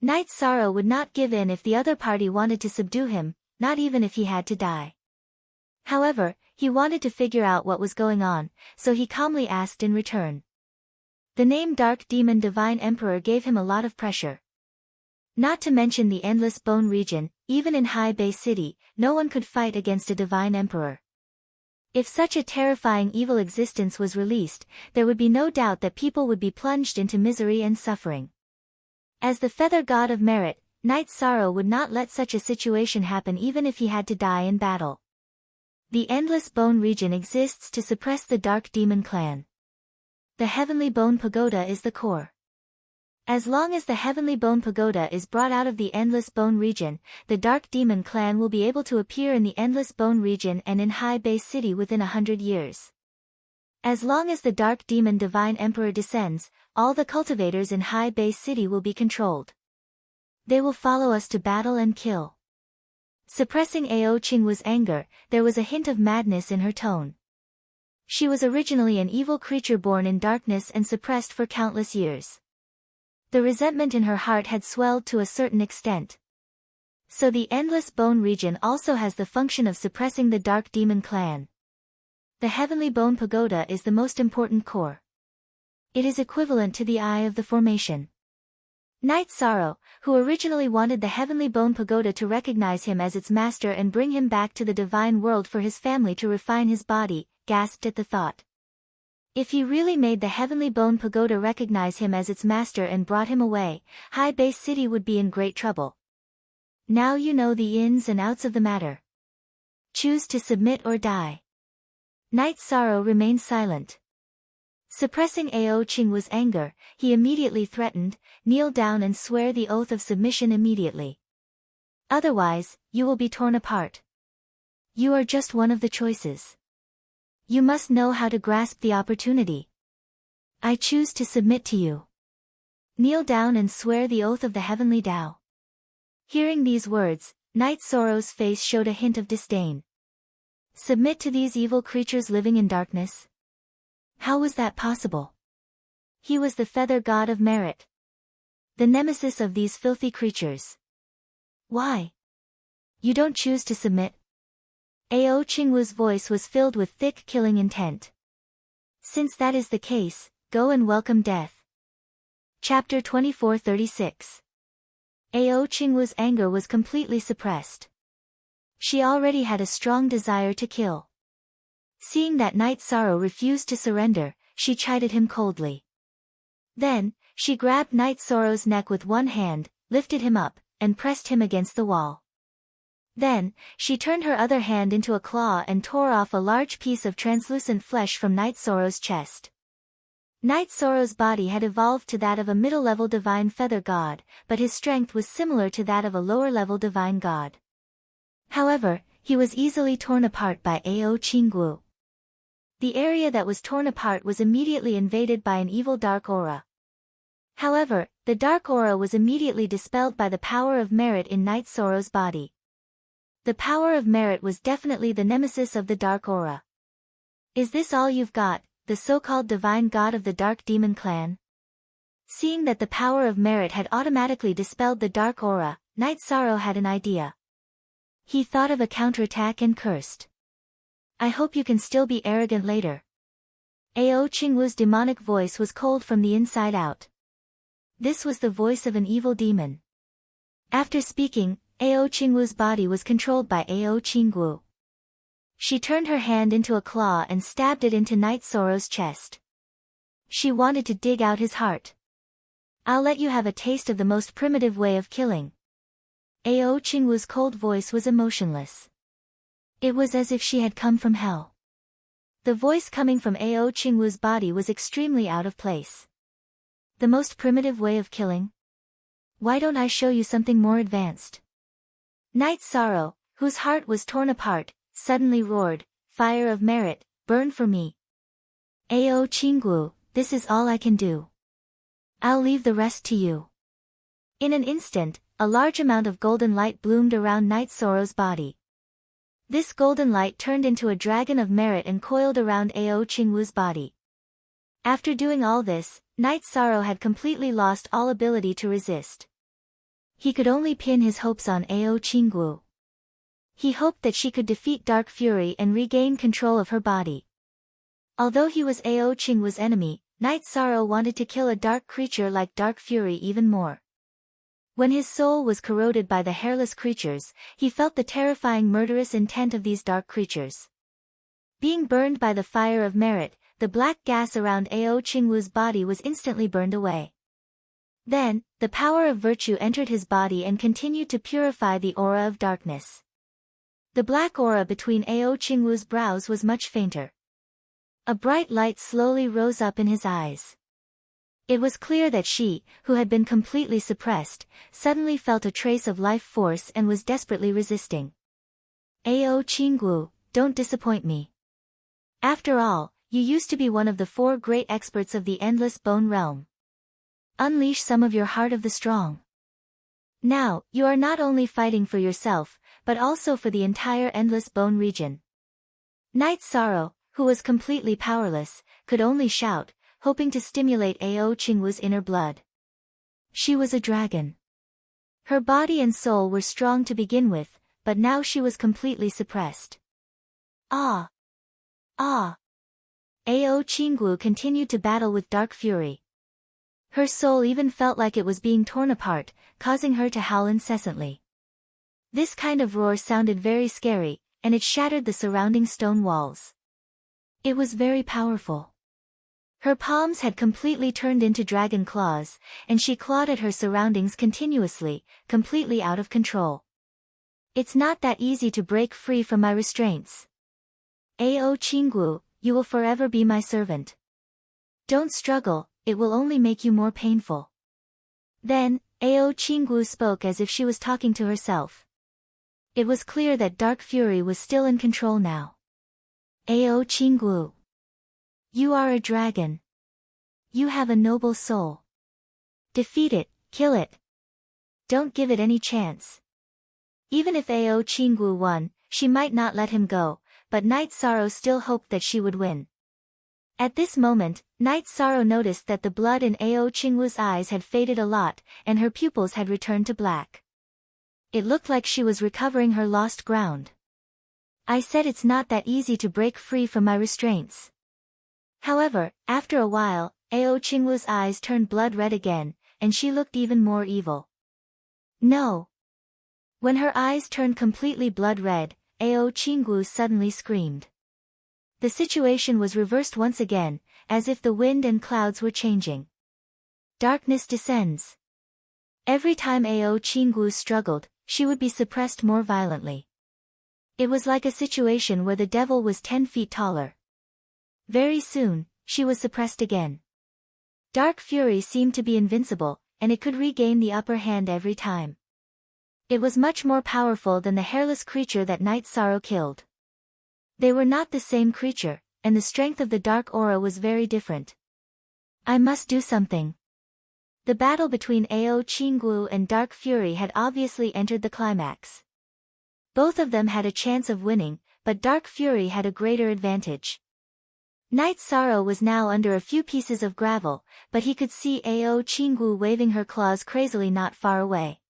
Knight Sorrow would not give in if the other party wanted to subdue him, not even if he had to die. However, he wanted to figure out what was going on, so he calmly asked in return. The name Dark Demon Divine Emperor gave him a lot of pressure. Not to mention the Endless Bone region, even in High Bay City, no one could fight against a Divine Emperor. If such a terrifying evil existence was released, there would be no doubt that people would be plunged into misery and suffering. As the Feather God of Merit, Knight Sorrow would not let such a situation happen even if he had to die in battle. The Endless Bone region exists to suppress the Dark Demon clan. The Heavenly Bone Pagoda is the core. As long as the Heavenly Bone Pagoda is brought out of the Endless Bone region, the Dark Demon clan will be able to appear in the Endless Bone region and in High Bay City within 100 years. As long as the Dark Demon Divine Emperor descends, all the cultivators in High Bay City will be controlled. They will follow us to battle and kill. Suppressing Ao Qingwu's anger, there was a hint of madness in her tone. She was originally an evil creature born in darkness and suppressed for countless years. The resentment in her heart had swelled to a certain extent. So the Endless Bone region also has the function of suppressing the Dark Demon clan. The Heavenly Bone Pagoda is the most important core. It is equivalent to the eye of the formation. Knight Sorrow, who originally wanted the Heavenly Bone Pagoda to recognize him as its master and bring him back to the divine world for his family to refine his body, gasped at the thought. If he really made the Heavenly Bone Pagoda recognize him as its master and brought him away, High Bay City would be in great trouble. Now you know the ins and outs of the matter. Choose to submit or die. Knight Sorrow remained silent. Suppressing Ao Qingwu's anger, he immediately threatened, kneel down and swear the oath of submission immediately. Otherwise, you will be torn apart. You are just one of the choices. You must know how to grasp the opportunity. I choose to submit to you. Kneel down and swear the oath of the Heavenly Tao. Hearing these words, Knight Sorrow's face showed a hint of disdain. Submit to these evil creatures living in darkness? How was that possible? He was the Feather God of Merit. The nemesis of these filthy creatures. Why? You don't choose to submit? Ao Qingwu's voice was filled with thick killing intent. Since that is the case, go and welcome death. Chapter 24:36. Ao Qingwu's anger was completely suppressed. She already had a strong desire to kill. Seeing that Knight Sorrow refused to surrender, she chided him coldly. Then, she grabbed Knight Sorrow's neck with one hand, lifted him up, and pressed him against the wall. Then, she turned her other hand into a claw and tore off a large piece of translucent flesh from Knight Sorrow's chest. Knight Sorrow's body had evolved to that of a middle-level divine feather god, but his strength was similar to that of a lower-level divine god. However, he was easily torn apart by Ao Qingwu. The area that was torn apart was immediately invaded by an evil dark aura. However, the dark aura was immediately dispelled by the power of merit in Knight Sorrow's body. The power of merit was definitely the nemesis of the dark aura. Is this all you've got, the so-called divine god of the Dark Demon clan? Seeing that the power of merit had automatically dispelled the dark aura, Knight Sorrow had an idea. He thought of a counterattack and cursed. I hope you can still be arrogant later. Ao Qingwu's demonic voice was cold from the inside out. This was the voice of an evil demon. After speaking, Ao Qingwu's body was controlled by Ao Qingwu. She turned her hand into a claw and stabbed it into Knight Sorrow's chest. She wanted to dig out his heart. I'll let you have a taste of the most primitive way of killing. Ao Qingwu's cold voice was emotionless. It was as if she had come from hell. The voice coming from Ao Qingwu's body was extremely out of place. The most primitive way of killing? Why don't I show you something more advanced? Night Sorrow, whose heart was torn apart, suddenly roared, "Fire of merit, burn for me. Ao Qingwu, this is all I can do. I'll leave the rest to you." In an instant, a large amount of golden light bloomed around Night Sorrow's body. This golden light turned into a dragon of merit and coiled around Ao Qingwu's body. After doing all this, Night Sorrow had completely lost all ability to resist. He could only pin his hopes on Ao Qingwu. He hoped that she could defeat Dark Fury and regain control of her body. Although he was Ao Qingwu's enemy, Night Sorrow wanted to kill a dark creature like Dark Fury even more. When his soul was corroded by the hairless creatures, he felt the terrifying murderous intent of these dark creatures. Being burned by the fire of merit, the black gas around Ao Qingwu's body was instantly burned away. Then, the power of virtue entered his body and continued to purify the aura of darkness. The black aura between Ao Qingwu's brows was much fainter. A bright light slowly rose up in his eyes. It was clear that she, who had been completely suppressed, suddenly felt a trace of life force and was desperately resisting. Ao Qingwu, don't disappoint me. After all, you used to be one of the 4 great experts of the Endless Bone Realm. Unleash some of your heart of the strong. Now, you are not only fighting for yourself, but also for the entire Endless Bone region. Night Sorrow, who was completely powerless, could only shout, hoping to stimulate Ao Qingwu's inner blood. She was a dragon. Her body and soul were strong to begin with, but now she was completely suppressed. Ah! Ah! Ao Qingwu continued to battle with Dark Fury. Her soul even felt like it was being torn apart, causing her to howl incessantly. This kind of roar sounded very scary, and it shattered the surrounding stone walls. It was very powerful. Her palms had completely turned into dragon claws, and she clawed at her surroundings continuously, completely out of control. It's not that easy to break free from my restraints. Ao Qingwu, you will forever be my servant. Don't struggle, it will only make you more painful. Then, Ao Qingwu spoke as if she was talking to herself. It was clear that Dark Fury was still in control now. Ao Qingwu. You are a dragon. You have a noble soul. Defeat it, kill it. Don't give it any chance. Even if Ao Qingwu won, she might not let him go, but Night Sorrow still hoped that she would win. At this moment, Night Sorrow noticed that the blood in Ao Qingwu's eyes had faded a lot, and her pupils had returned to black. It looked like she was recovering her lost ground. I said it's not that easy to break free from my restraints. However, after a while, Ao Qingwu's eyes turned blood red again, and she looked even more evil. No! When her eyes turned completely blood red, Ao Qingwu suddenly screamed. The situation was reversed once again, as if the wind and clouds were changing. Darkness descends. Every time Ao Qingwu struggled, she would be suppressed more violently. It was like a situation where the devil was 10 feet taller. Very soon, she was suppressed again. Dark Fury seemed to be invincible, and it could regain the upper hand every time. It was much more powerful than the hairless creature that Night Sorrow killed. They were not the same creature, and the strength of the dark aura was very different. I must do something. The battle between Ao Qingwu and Dark Fury had obviously entered the climax. Both of them had a chance of winning, but Dark Fury had a greater advantage. Night Sorrow was now under a few pieces of gravel, but he could see Ao Qingwu waving her claws crazily not far away.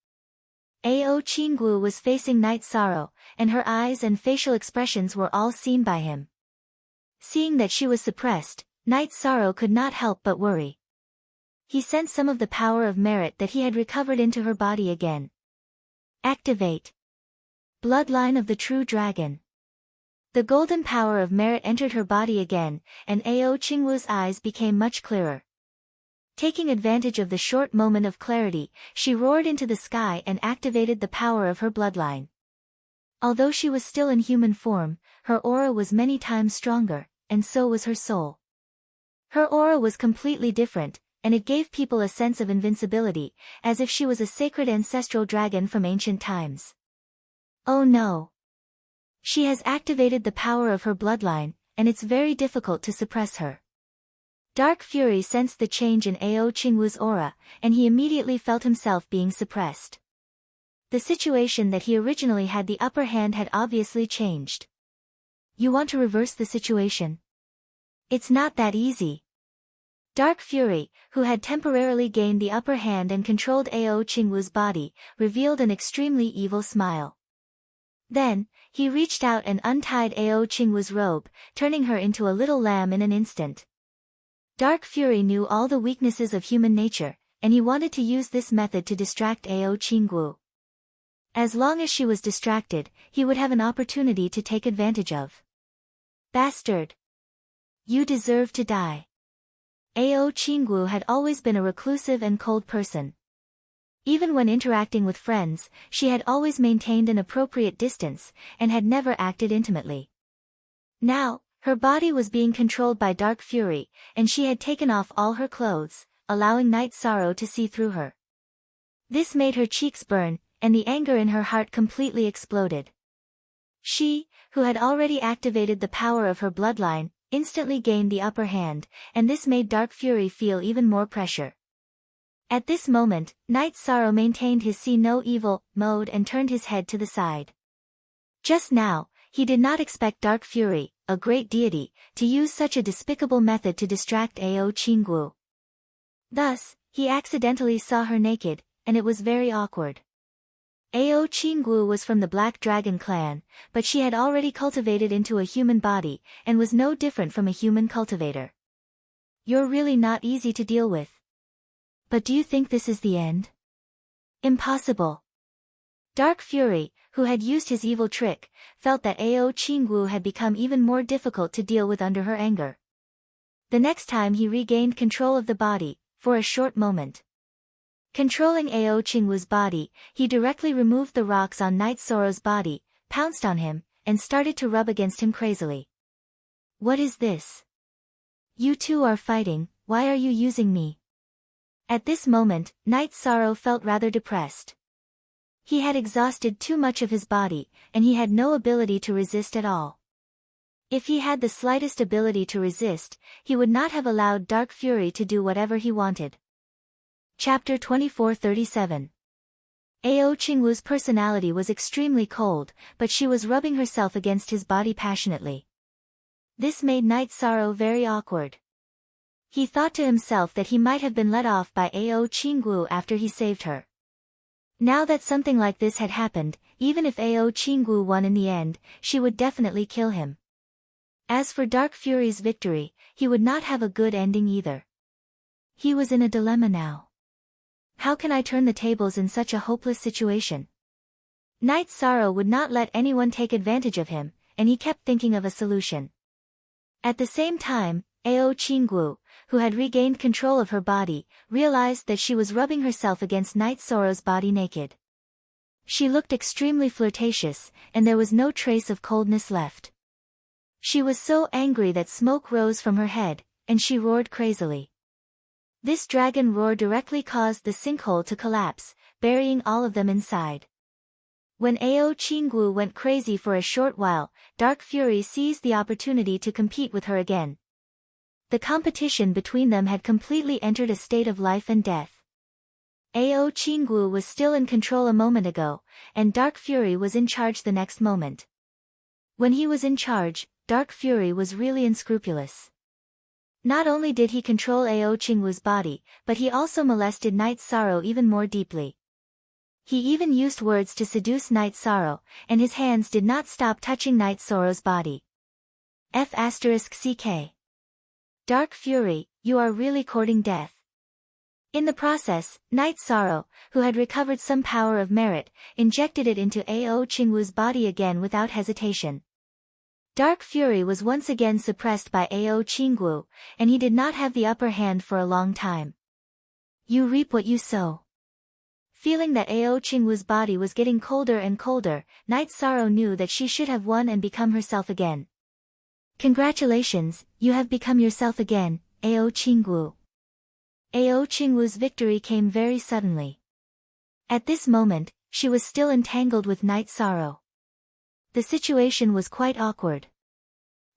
Ao Qingwu was facing Night Sorrow, and her eyes and facial expressions were all seen by him. Seeing that she was suppressed, Night Sorrow could not help but worry. He sent some of the power of merit that he had recovered into her body again. Activate. Bloodline of the True Dragon. The golden power of merit entered her body again, and Ao Qingwu's eyes became much clearer. Taking advantage of the short moment of clarity, she roared into the sky and activated the power of her bloodline. Although she was still in human form, her aura was many times stronger, and so was her soul. Her aura was completely different, and it gave people a sense of invincibility, as if she was a sacred ancestral dragon from ancient times. Oh no! She has activated the power of her bloodline, and it's very difficult to suppress her. Dark Fury sensed the change in Ao Qingwu's aura, and he immediately felt himself being suppressed. The situation that he originally had the upper hand had obviously changed. You want to reverse the situation? It's not that easy. Dark Fury, who had temporarily gained the upper hand and controlled Ao Qingwu's body, revealed an extremely evil smile. Then, he reached out and untied Ao Qingwu's robe, turning her into a little lamb in an instant. Dark Fury knew all the weaknesses of human nature, and he wanted to use this method to distract Ao Qingwu. As long as she was distracted, he would have an opportunity to take advantage of. Bastard! You deserve to die. Ao Qingwu had always been a reclusive and cold person. Even when interacting with friends, she had always maintained an appropriate distance, and had never acted intimately. Now, her body was being controlled by Dark Fury, and she had taken off all her clothes, allowing Night Sorrow to see through her. This made her cheeks burn, and the anger in her heart completely exploded. She, who had already activated the power of her bloodline, instantly gained the upper hand, and this made Dark Fury feel even more pressure. At this moment, Night Sorrow maintained his see no evil mode and turned his head to the side. Just now, he did not expect Dark Fury, a great deity, to use such a despicable method to distract Ao Qingwu. Thus, he accidentally saw her naked, and it was very awkward. Ao Qingwu was from the Black Dragon clan, but she had already cultivated into a human body, and was no different from a human cultivator. You're really not easy to deal with. But do you think this is the end? Impossible. Dark Fury, who had used his evil trick, felt that Ao Qingwu had become even more difficult to deal with under her anger. The next time he regained control of the body, for a short moment. Controlling Ao Qingwu's body, he directly removed the rocks on Night Sorrow's body, pounced on him, and started to rub against him crazily. What is this? You two are fighting, why are you using me? At this moment, Night Sorrow felt rather depressed. He had exhausted too much of his body, and he had no ability to resist at all. If he had the slightest ability to resist, he would not have allowed Dark Fury to do whatever he wanted. Chapter 2437. Ao Qingwu's personality was extremely cold, but she was rubbing herself against his body passionately. This made Night Sorrow very awkward. He thought to himself that he might have been let off by Ao Qingwu after he saved her. Now that something like this had happened, even if Ao Qingwu won in the end, she would definitely kill him. As for Dark Fury's victory, he would not have a good ending either. He was in a dilemma now. How can I turn the tables in such a hopeless situation? Night Sorrow would not let anyone take advantage of him, and he kept thinking of a solution. At the same time, Ao Qingwu, who had regained control of her body, realized that she was rubbing herself against Night Sorrow's body naked. She looked extremely flirtatious, and there was no trace of coldness left. She was so angry that smoke rose from her head, and she roared crazily. This dragon roar directly caused the sinkhole to collapse, burying all of them inside. When Ao Qingwu went crazy for a short while, Dark Fury seized the opportunity to compete with her again. The competition between them had completely entered a state of life and death. Ao Qingwu was still in control a moment ago, and Dark Fury was in charge the next moment. When he was in charge, Dark Fury was really unscrupulous. Not only did he control Ao Qingwu's body, but he also molested Night Sorrow even more deeply. He even used words to seduce Night Sorrow, and his hands did not stop touching Night Sorrow's body. F***ck. Dark Fury, you are really courting death. In the process, Night Sorrow, who had recovered some power of merit, injected it into Ao Qingwu's body again without hesitation. Dark Fury was once again suppressed by Ao Qingwu, and he did not have the upper hand for a long time. You reap what you sow. Feeling that Ao Qingwu's body was getting colder and colder, Night Sorrow knew that she should have won and become herself again. Congratulations, you have become yourself again, Ao Qingwu. Ao Qingwu's victory came very suddenly. At this moment, she was still entangled with Night Sorrow. The situation was quite awkward.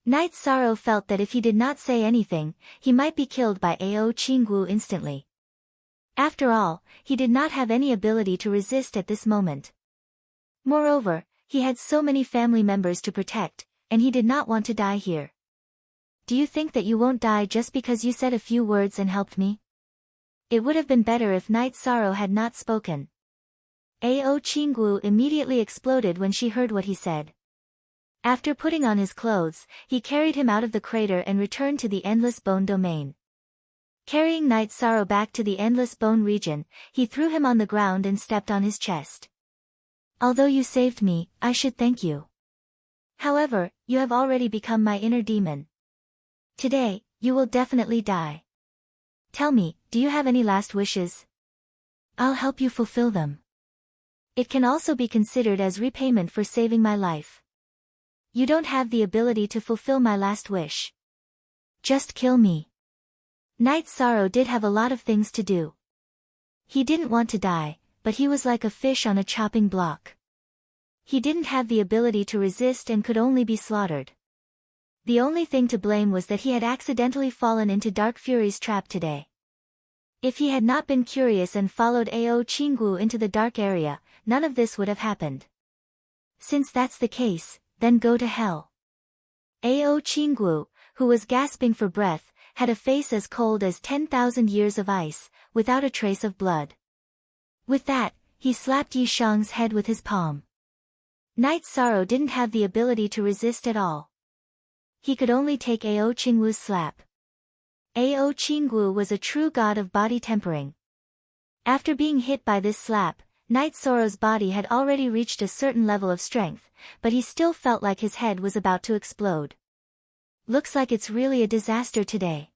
Night Sorrow felt that if he did not say anything, he might be killed by Ao Qingwu instantly. After all, he did not have any ability to resist at this moment. Moreover, he had so many family members to protect, and he did not want to die here. Do you think that you won't die just because you said a few words and helped me? It would have been better if Night Sorrow had not spoken. Ao Qingwu immediately exploded when she heard what he said. After putting on his clothes, he carried him out of the crater and returned to the Endless Bone domain. Carrying Night Sorrow back to the Endless Bone region, he threw him on the ground and stepped on his chest. Although you saved me, I should thank you. However, you have already become my inner demon. Today, you will definitely die. Tell me, do you have any last wishes? I'll help you fulfill them. It can also be considered as repayment for saving my life. You don't have the ability to fulfill my last wish. Just kill me. Night Sorrow did have a lot of things to do. He didn't want to die, but he was like a fish on a chopping block. He didn't have the ability to resist and could only be slaughtered. The only thing to blame was that he had accidentally fallen into Dark Fury's trap today. If he had not been curious and followed Ao Qingwu into the dark area, none of this would have happened. Since that's the case, then go to hell. Ao Qingwu, who was gasping for breath, had a face as cold as 10,000 years of ice, without a trace of blood. With that, he slapped Yi Shang's head with his palm. Night Sorrow didn't have the ability to resist at all. He could only take Ao Qingwu's slap. Ao Qingwu was a true god of body tempering. After being hit by this slap, Night Sorrow's body had already reached a certain level of strength, but he still felt like his head was about to explode. Looks like it's really a disaster today.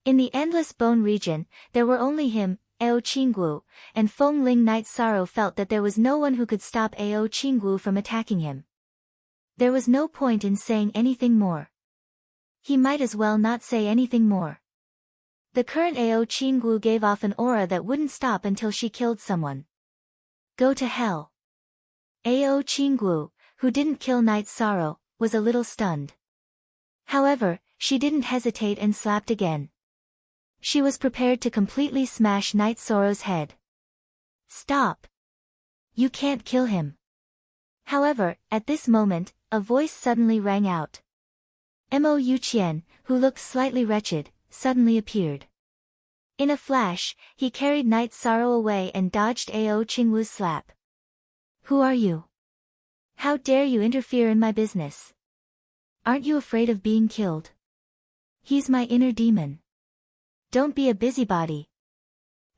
In the Endless Bone region, there were only him, Ao Qingwu, and Feng Ling. Night Sorrow felt that there was no one who could stop Ao Qingwu from attacking him. There was no point in saying anything more. He might as well not say anything more. The current Ao Qingwu gave off an aura that wouldn't stop until she killed someone. Go to hell. Ao Qingwu, who didn't kill Night Sorrow, was a little stunned. However, she didn't hesitate and slapped again. She was prepared to completely smash Night Sorrow's head. Stop! You can't kill him. However, at this moment, a voice suddenly rang out. Mo Yuqian, who looked slightly wretched, suddenly appeared. In a flash, he carried Night Sorrow away and dodged Ao Qingwu's slap. Who are you? How dare you interfere in my business? Aren't you afraid of being killed? He's my inner demon. Don't be a busybody.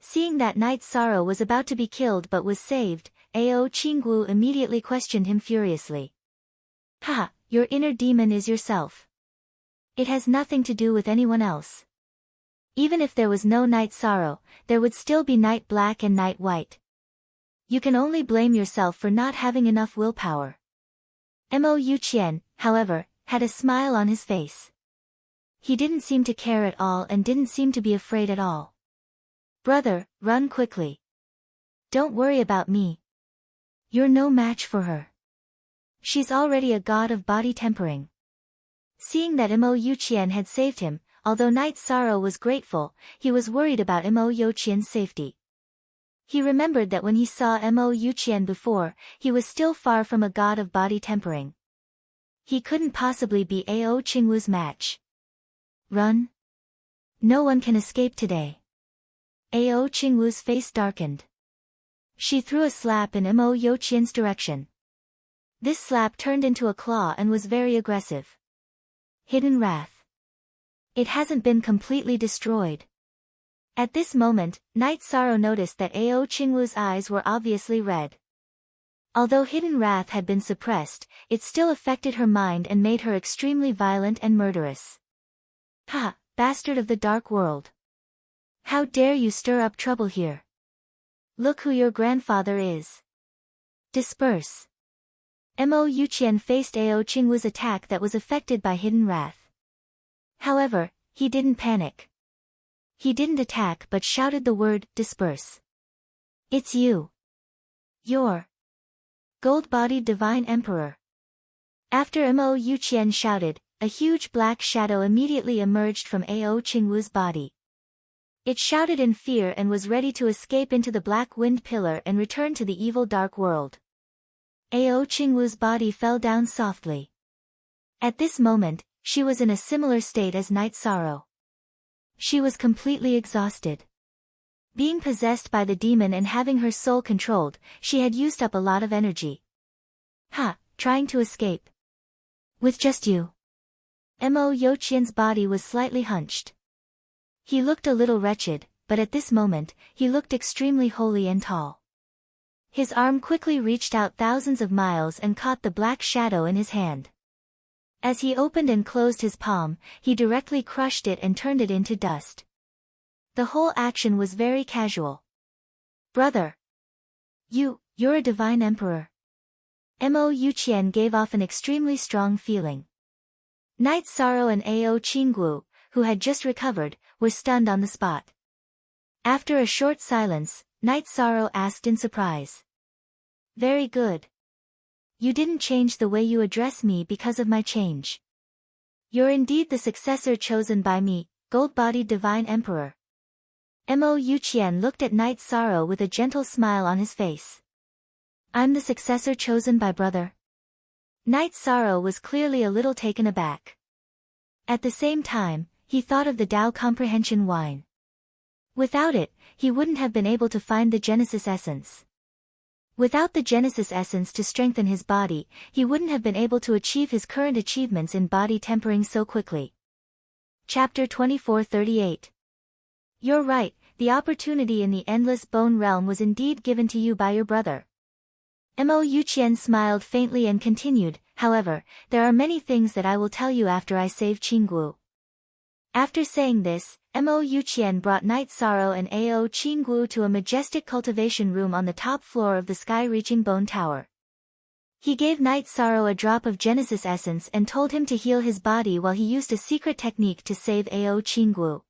Seeing that Night Sorrow was about to be killed but was saved, Ao Qingwu immediately questioned him furiously. Haha, your inner demon is yourself. It has nothing to do with anyone else. Even if there was no Night Sorrow, there would still be Night Black and Night White. You can only blame yourself for not having enough willpower. Mo Yuqian, however, had a smile on his face. He didn't seem to care at all and didn't seem to be afraid at all. Brother, run quickly. Don't worry about me. You're no match for her. She's already a god of body tempering. Seeing that Mo Yuqian had saved him, although Night Sorrow was grateful, he was worried about Mo Yuqian's safety. He remembered that when he saw Mo Yuqian before, he was still far from a god of body tempering. He couldn't possibly be Ao Qingwu's match. Run. No one can escape today. Ao Qingwu's face darkened. She threw a slap in Mo Yuqian's direction. This slap turned into a claw and was very aggressive. Hidden Wrath. It hasn't been completely destroyed. At this moment, Night Sorrow noticed that Ao Qingwu's eyes were obviously red. Although Hidden Wrath had been suppressed, it still affected her mind and made her extremely violent and murderous. Ha, bastard of the dark world. How dare you stir up trouble here? Look who your grandfather is. Disperse. Mo Yuqian faced Ao Qingwu's attack that was affected by hidden wrath. However, he didn't panic. He didn't attack but shouted the word, disperse. It's you. You're gold-bodied divine emperor. After Mo Yuqian shouted, a huge black shadow immediately emerged from Ao Qingwu's body. It shouted in fear and was ready to escape into the black wind pillar and return to the evil dark world. Ao Qingwu's body fell down softly. At this moment, she was in a similar state as Night Sorrow. She was completely exhausted. Being possessed by the demon and having her soul controlled, she had used up a lot of energy. Trying to escape. With just you. Mo Yuqian's body was slightly hunched. He looked a little wretched, but at this moment, he looked extremely holy and tall. His arm quickly reached out thousands of miles and caught the black shadow in his hand. As he opened and closed his palm, he directly crushed it and turned it into dust. The whole action was very casual. Brother. You're a divine emperor. Mo Yuqian gave off an extremely strong feeling. Night Sorrow and Ao Qingwu, who had just recovered, were stunned on the spot. After a short silence, Night Sorrow asked in surprise. Very good. You didn't change the way you address me because of my change. You're indeed the successor chosen by me, gold-bodied divine emperor. Mo Yuqian looked at Night Sorrow with a gentle smile on his face. I'm the successor chosen by brother. Night Sorrow was clearly a little taken aback. At the same time, he thought of the Tao Comprehension Wine. Without it, he wouldn't have been able to find the Genesis Essence. Without the Genesis Essence to strengthen his body, he wouldn't have been able to achieve his current achievements in body tempering so quickly. Chapter 2438. You're right, the opportunity in the Endless Bone Realm was indeed given to you by your brother. Mo Yuqian smiled faintly and continued, however, there are many things that I will tell you after I save Qingwu. After saying this, Mo Yuqian brought Night Sorrow and Ao Qingwu to a majestic cultivation room on the top floor of the sky-reaching bone tower. He gave Night Sorrow a drop of Genesis Essence and told him to heal his body while he used a secret technique to save Ao Qingwu.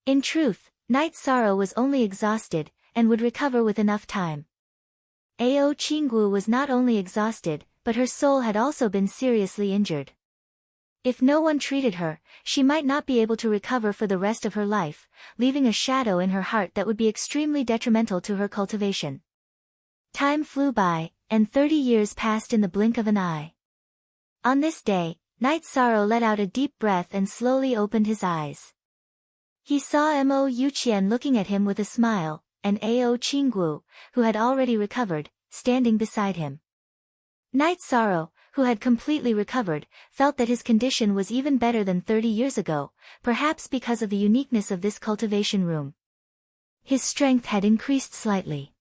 In truth, Night Sorrow was only exhausted, and would recover with enough time. Ao Qingwu was not only exhausted, but her soul had also been seriously injured. If no one treated her, she might not be able to recover for the rest of her life, leaving a shadow in her heart that would be extremely detrimental to her cultivation. Time flew by, and 30 years passed in the blink of an eye. On this day, Night Sorrow let out a deep breath and slowly opened his eyes. He saw Mo Yuqian looking at him with a smile, and Ao Qingwu, who had already recovered, standing beside him. Night Sorrow, who had completely recovered, felt that his condition was even better than 30 years ago, perhaps because of the uniqueness of this cultivation room. His strength had increased slightly.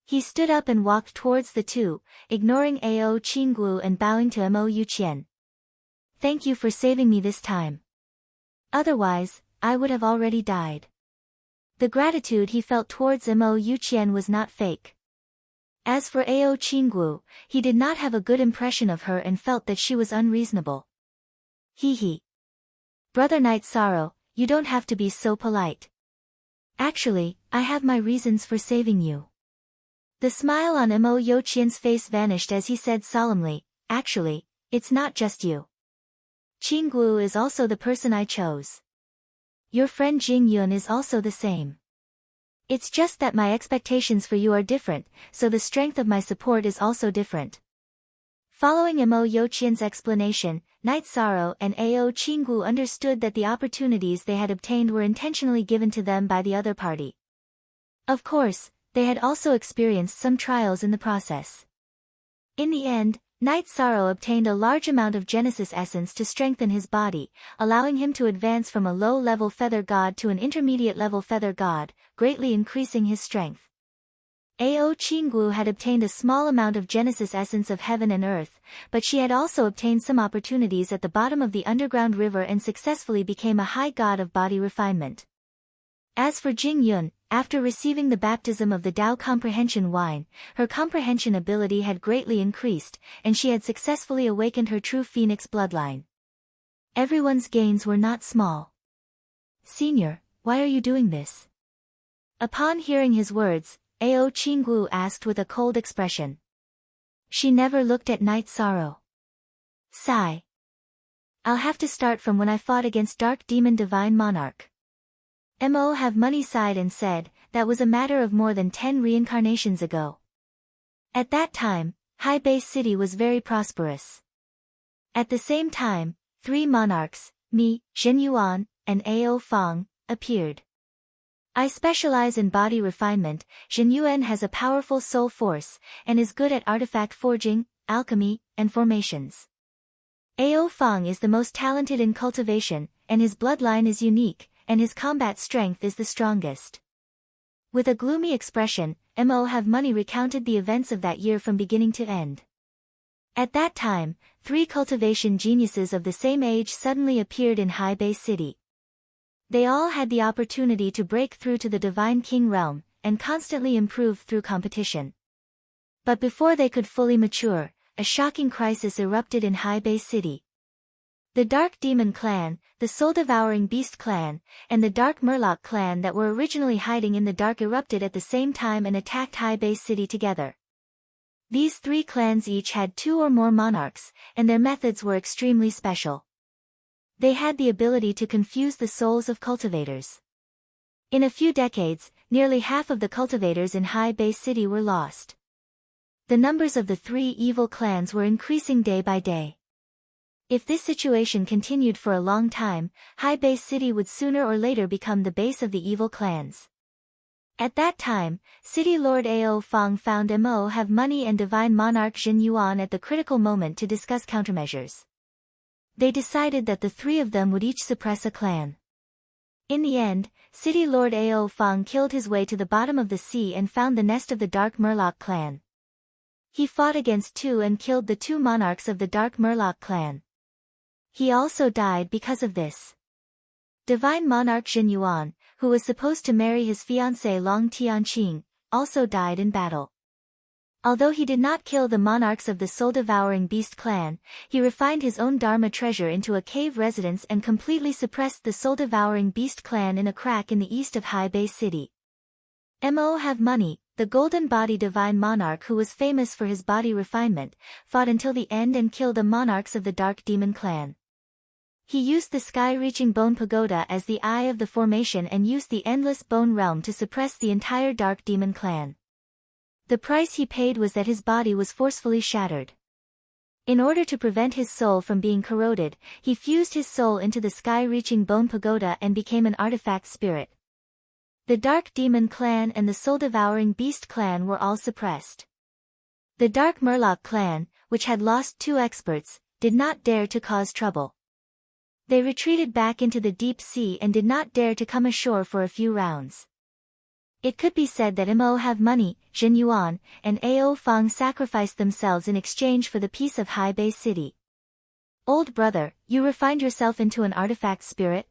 He stood up and walked towards the two, ignoring Ao Qingwu and bowing to Mo Yuqian. Thank you for saving me this time. Otherwise, I would have already died. The gratitude he felt towards Mo Yuqian was not fake. As for Ao Qingwu, he did not have a good impression of her and felt that she was unreasonable. He. Brother Night Sorrow, you don't have to be so polite. Actually, I have my reasons for saving you. The smile on Mo Yuqian's face vanished as he said solemnly, actually, it's not just you. Qingwu is also the person I chose. Your friend Jing Yun is also the same. It's just that my expectations for you are different, so the strength of my support is also different. Following Mo Yuqian's explanation, Night Sorrow and Ao Qingwu understood that the opportunities they had obtained were intentionally given to them by the other party. Of course, they had also experienced some trials in the process. In the end, Night Sorrow obtained a large amount of Genesis Essence to strengthen his body, allowing him to advance from a low-level feather god to an intermediate-level feather god, greatly increasing his strength. Ao Qingwu had obtained a small amount of Genesis Essence of heaven and earth, but she had also obtained some opportunities at the bottom of the underground river and successfully became a high god of body refinement. As for Jing Yun, after receiving the baptism of the Tao comprehension wine, her comprehension ability had greatly increased, and she had successfully awakened her true phoenix bloodline. Everyone's gains were not small. "Senior, why are you doing this?" Upon hearing his words, Ao Qinggu asked with a cold expression. She never looked at Night Sorrow. Sigh. "I'll have to start from when I fought against Dark Demon Divine Monarch." Mo Have Money sighed and said, "That was a matter of more than 10 reincarnations ago." At that time, High Base City was very prosperous. At the same time, 3 monarchs, me, Zhen Yuan, and Ao Fang, appeared. "I specialize in body refinement. Zhen Yuan has a powerful soul force, and is good at artifact forging, alchemy, and formations. Ao Fang is the most talented in cultivation, and his bloodline is unique, and his combat strength is the strongest." With a gloomy expression, Mo Have Money recounted the events of that year from beginning to end. At that time, 3 cultivation geniuses of the same age suddenly appeared in High Bay City. They all had the opportunity to break through to the Divine King realm, and constantly improve through competition. But before they could fully mature, a shocking crisis erupted in High Bay City. The Dark Demon Clan, the Soul-Devouring Beast Clan, and the Dark Murloc Clan that were originally hiding in the dark erupted at the same time and attacked High Bay City together. These 3 clans each had 2 or more monarchs, and their methods were extremely special. They had the ability to confuse the souls of cultivators. In a few decades, nearly half of the cultivators in High Bay City were lost. The numbers of the 3 evil clans were increasing day by day. If this situation continued for a long time, High Bay City would sooner or later become the base of the evil clans. At that time, City Lord Ao Fang found Mo Have Money and Divine Monarch Zhen Yuan at the critical moment to discuss countermeasures. They decided that the 3 of them would each suppress a clan. In the end, City Lord Ao Fang killed his way to the bottom of the sea and found the nest of the Dark Murloc clan. He fought against 2 and killed the 2 monarchs of the Dark Murloc clan. He also died because of this. Divine Monarch Zhen Yuan, who was supposed to marry his fiancée Long Tianqing, also died in battle. Although he did not kill the monarchs of the Soul-Devouring Beast clan, he refined his own Dharma treasure into a cave residence and completely suppressed the Soul-Devouring Beast clan in a crack in the east of High Bay City. Mo Have Money, the Golden Body Divine Monarch who was famous for his body refinement, fought until the end and killed the monarchs of the Dark Demon clan. He used the sky-reaching Bone Pagoda as the eye of the formation and used the Endless Bone Realm to suppress the entire Dark Demon clan. The price he paid was that his body was forcefully shattered. In order to prevent his soul from being corroded, he fused his soul into the sky-reaching Bone Pagoda and became an artifact spirit. The Dark Demon clan and the Soul-Devouring Beast clan were all suppressed. The Dark Murloc clan, which had lost 2 experts, did not dare to cause trouble. They retreated back into the deep sea and did not dare to come ashore for a few rounds. It could be said that Mo Have Money, Zhen Yuan, and Ao Fang sacrificed themselves in exchange for the peace of High Bay City. "Old brother, you refined yourself into an artifact spirit?"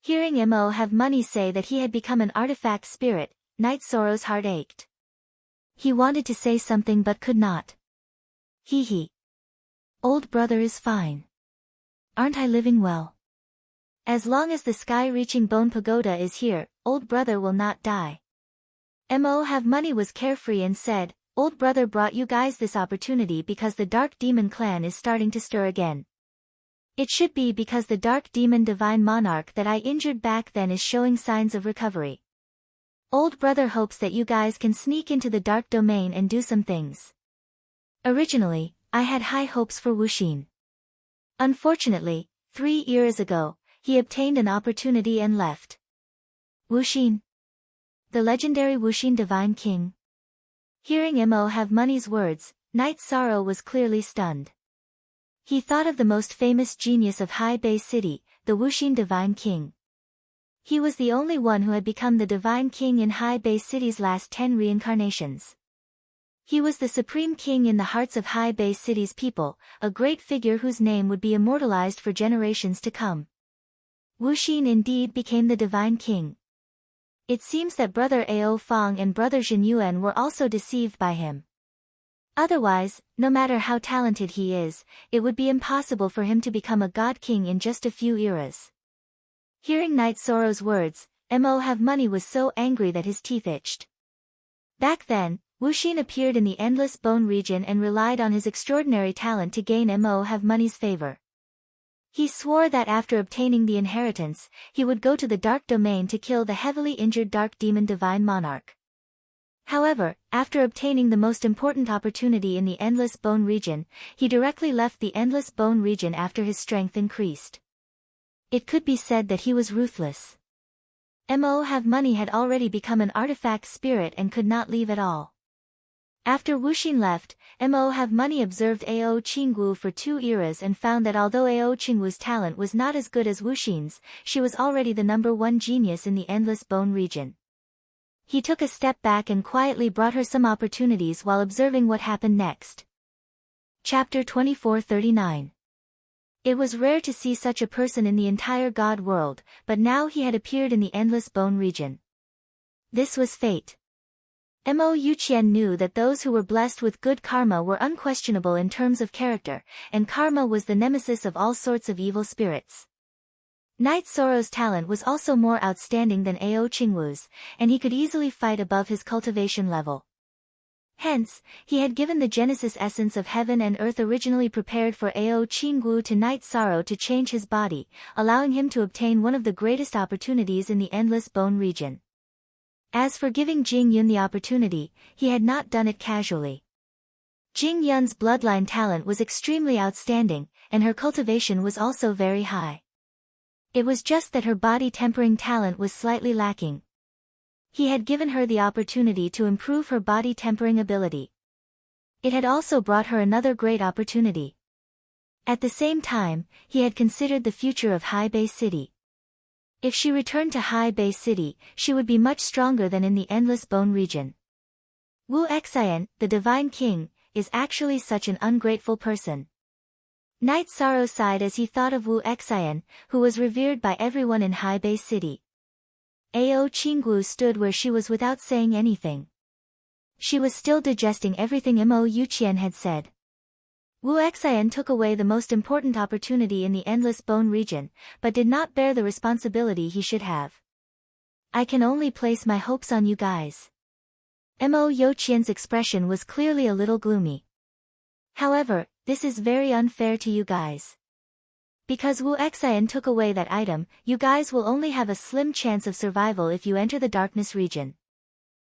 Hearing Mo Have Money say that he had become an artifact spirit, Night Sorrow's heart ached. He wanted to say something but could not. Hee. "Old brother is fine. Aren't I living well? As long as the sky-reaching Bone Pagoda is here, old brother will not die." Mo Have Money was carefree and said, "Old brother brought you guys this opportunity because the Dark Demon clan is starting to stir again. It should be because the Dark Demon Divine Monarch that I injured back then is showing signs of recovery. Old brother hopes that you guys can sneak into the Dark Domain and do some things. Originally, I had high hopes for Wuxia. Unfortunately, 3 years ago, he obtained an opportunity and left." Wuxia. The legendary Wuxia Divine King. Hearing Mo Have Money's words, Night Sorrow was clearly stunned. He thought of the most famous genius of High Bay City, the Wuxia Divine King. He was the only one who had become the Divine King in High Bay City's last 10 reincarnations. He was the supreme king in the hearts of High Bay City's people, a great figure whose name would be immortalized for generations to come. Wuxia indeed became the Divine King. It seems that brother Ao Fong and brother Zhen Yuan were also deceived by him. Otherwise, no matter how talented he is, it would be impossible for him to become a god king in just a few eras. Hearing Knight Sorrow's words, Mo Have Money was so angry that his teeth itched. Back then, Wuxia appeared in the Endless Bone region and relied on his extraordinary talent to gain Mo Have Money's favor. He swore that after obtaining the inheritance, he would go to the Dark Domain to kill the heavily injured Dark Demon Divine Monarch. However, after obtaining the most important opportunity in the Endless Bone region, he directly left the Endless Bone region after his strength increased. It could be said that he was ruthless. Mo Have Money had already become an artifact spirit and could not leave at all. After Wuxia left, Mo Have Money observed Ao Qingwu for 2 eras and found that although Ao Qingwu's talent was not as good as Wuxia's, she was already the #1 genius in the Endless Bone region. He took a step back and quietly brought her some opportunities while observing what happened next. Chapter 2439. It was rare to see such a person in the entire god world, but now he had appeared in the Endless Bone region. This was fate. Mo Yuqian knew that those who were blessed with good karma were unquestionable in terms of character, and karma was the nemesis of all sorts of evil spirits. Knight Sorrow's talent was also more outstanding than Ao Qingwu's, and he could easily fight above his cultivation level. Hence, he had given the Genesis essence of heaven and earth originally prepared for Ao Qingwu to Knight Sorrow to change his body, allowing him to obtain one of the greatest opportunities in the Endless Bone region. As for giving Jing Yun the opportunity, he had not done it casually. Jing Yun's bloodline talent was extremely outstanding, and her cultivation was also very high. It was just that her body tempering talent was slightly lacking. He had given her the opportunity to improve her body tempering ability. It had also brought her another great opportunity. At the same time, he had considered the future of High Bay City. If she returned to High Bay City, she would be much stronger than in the Endless Bone region. Wu Xian, the Divine King, is actually such an ungrateful person. Knight Sorrow sighed as he thought of Wu Xian, who was revered by everyone in High Bay City. Ao Qingwu stood where she was without saying anything. She was still digesting everything Mo Yuqian had said. Wu Xian took away the most important opportunity in the Endless Bone region, but did not bear the responsibility he should have. I can only place my hopes on you guys. Mo Yuqian's expression was clearly a little gloomy. However, this is very unfair to you guys. Because Wu Xian took away that item, you guys will only have a slim chance of survival if you enter the Darkness region.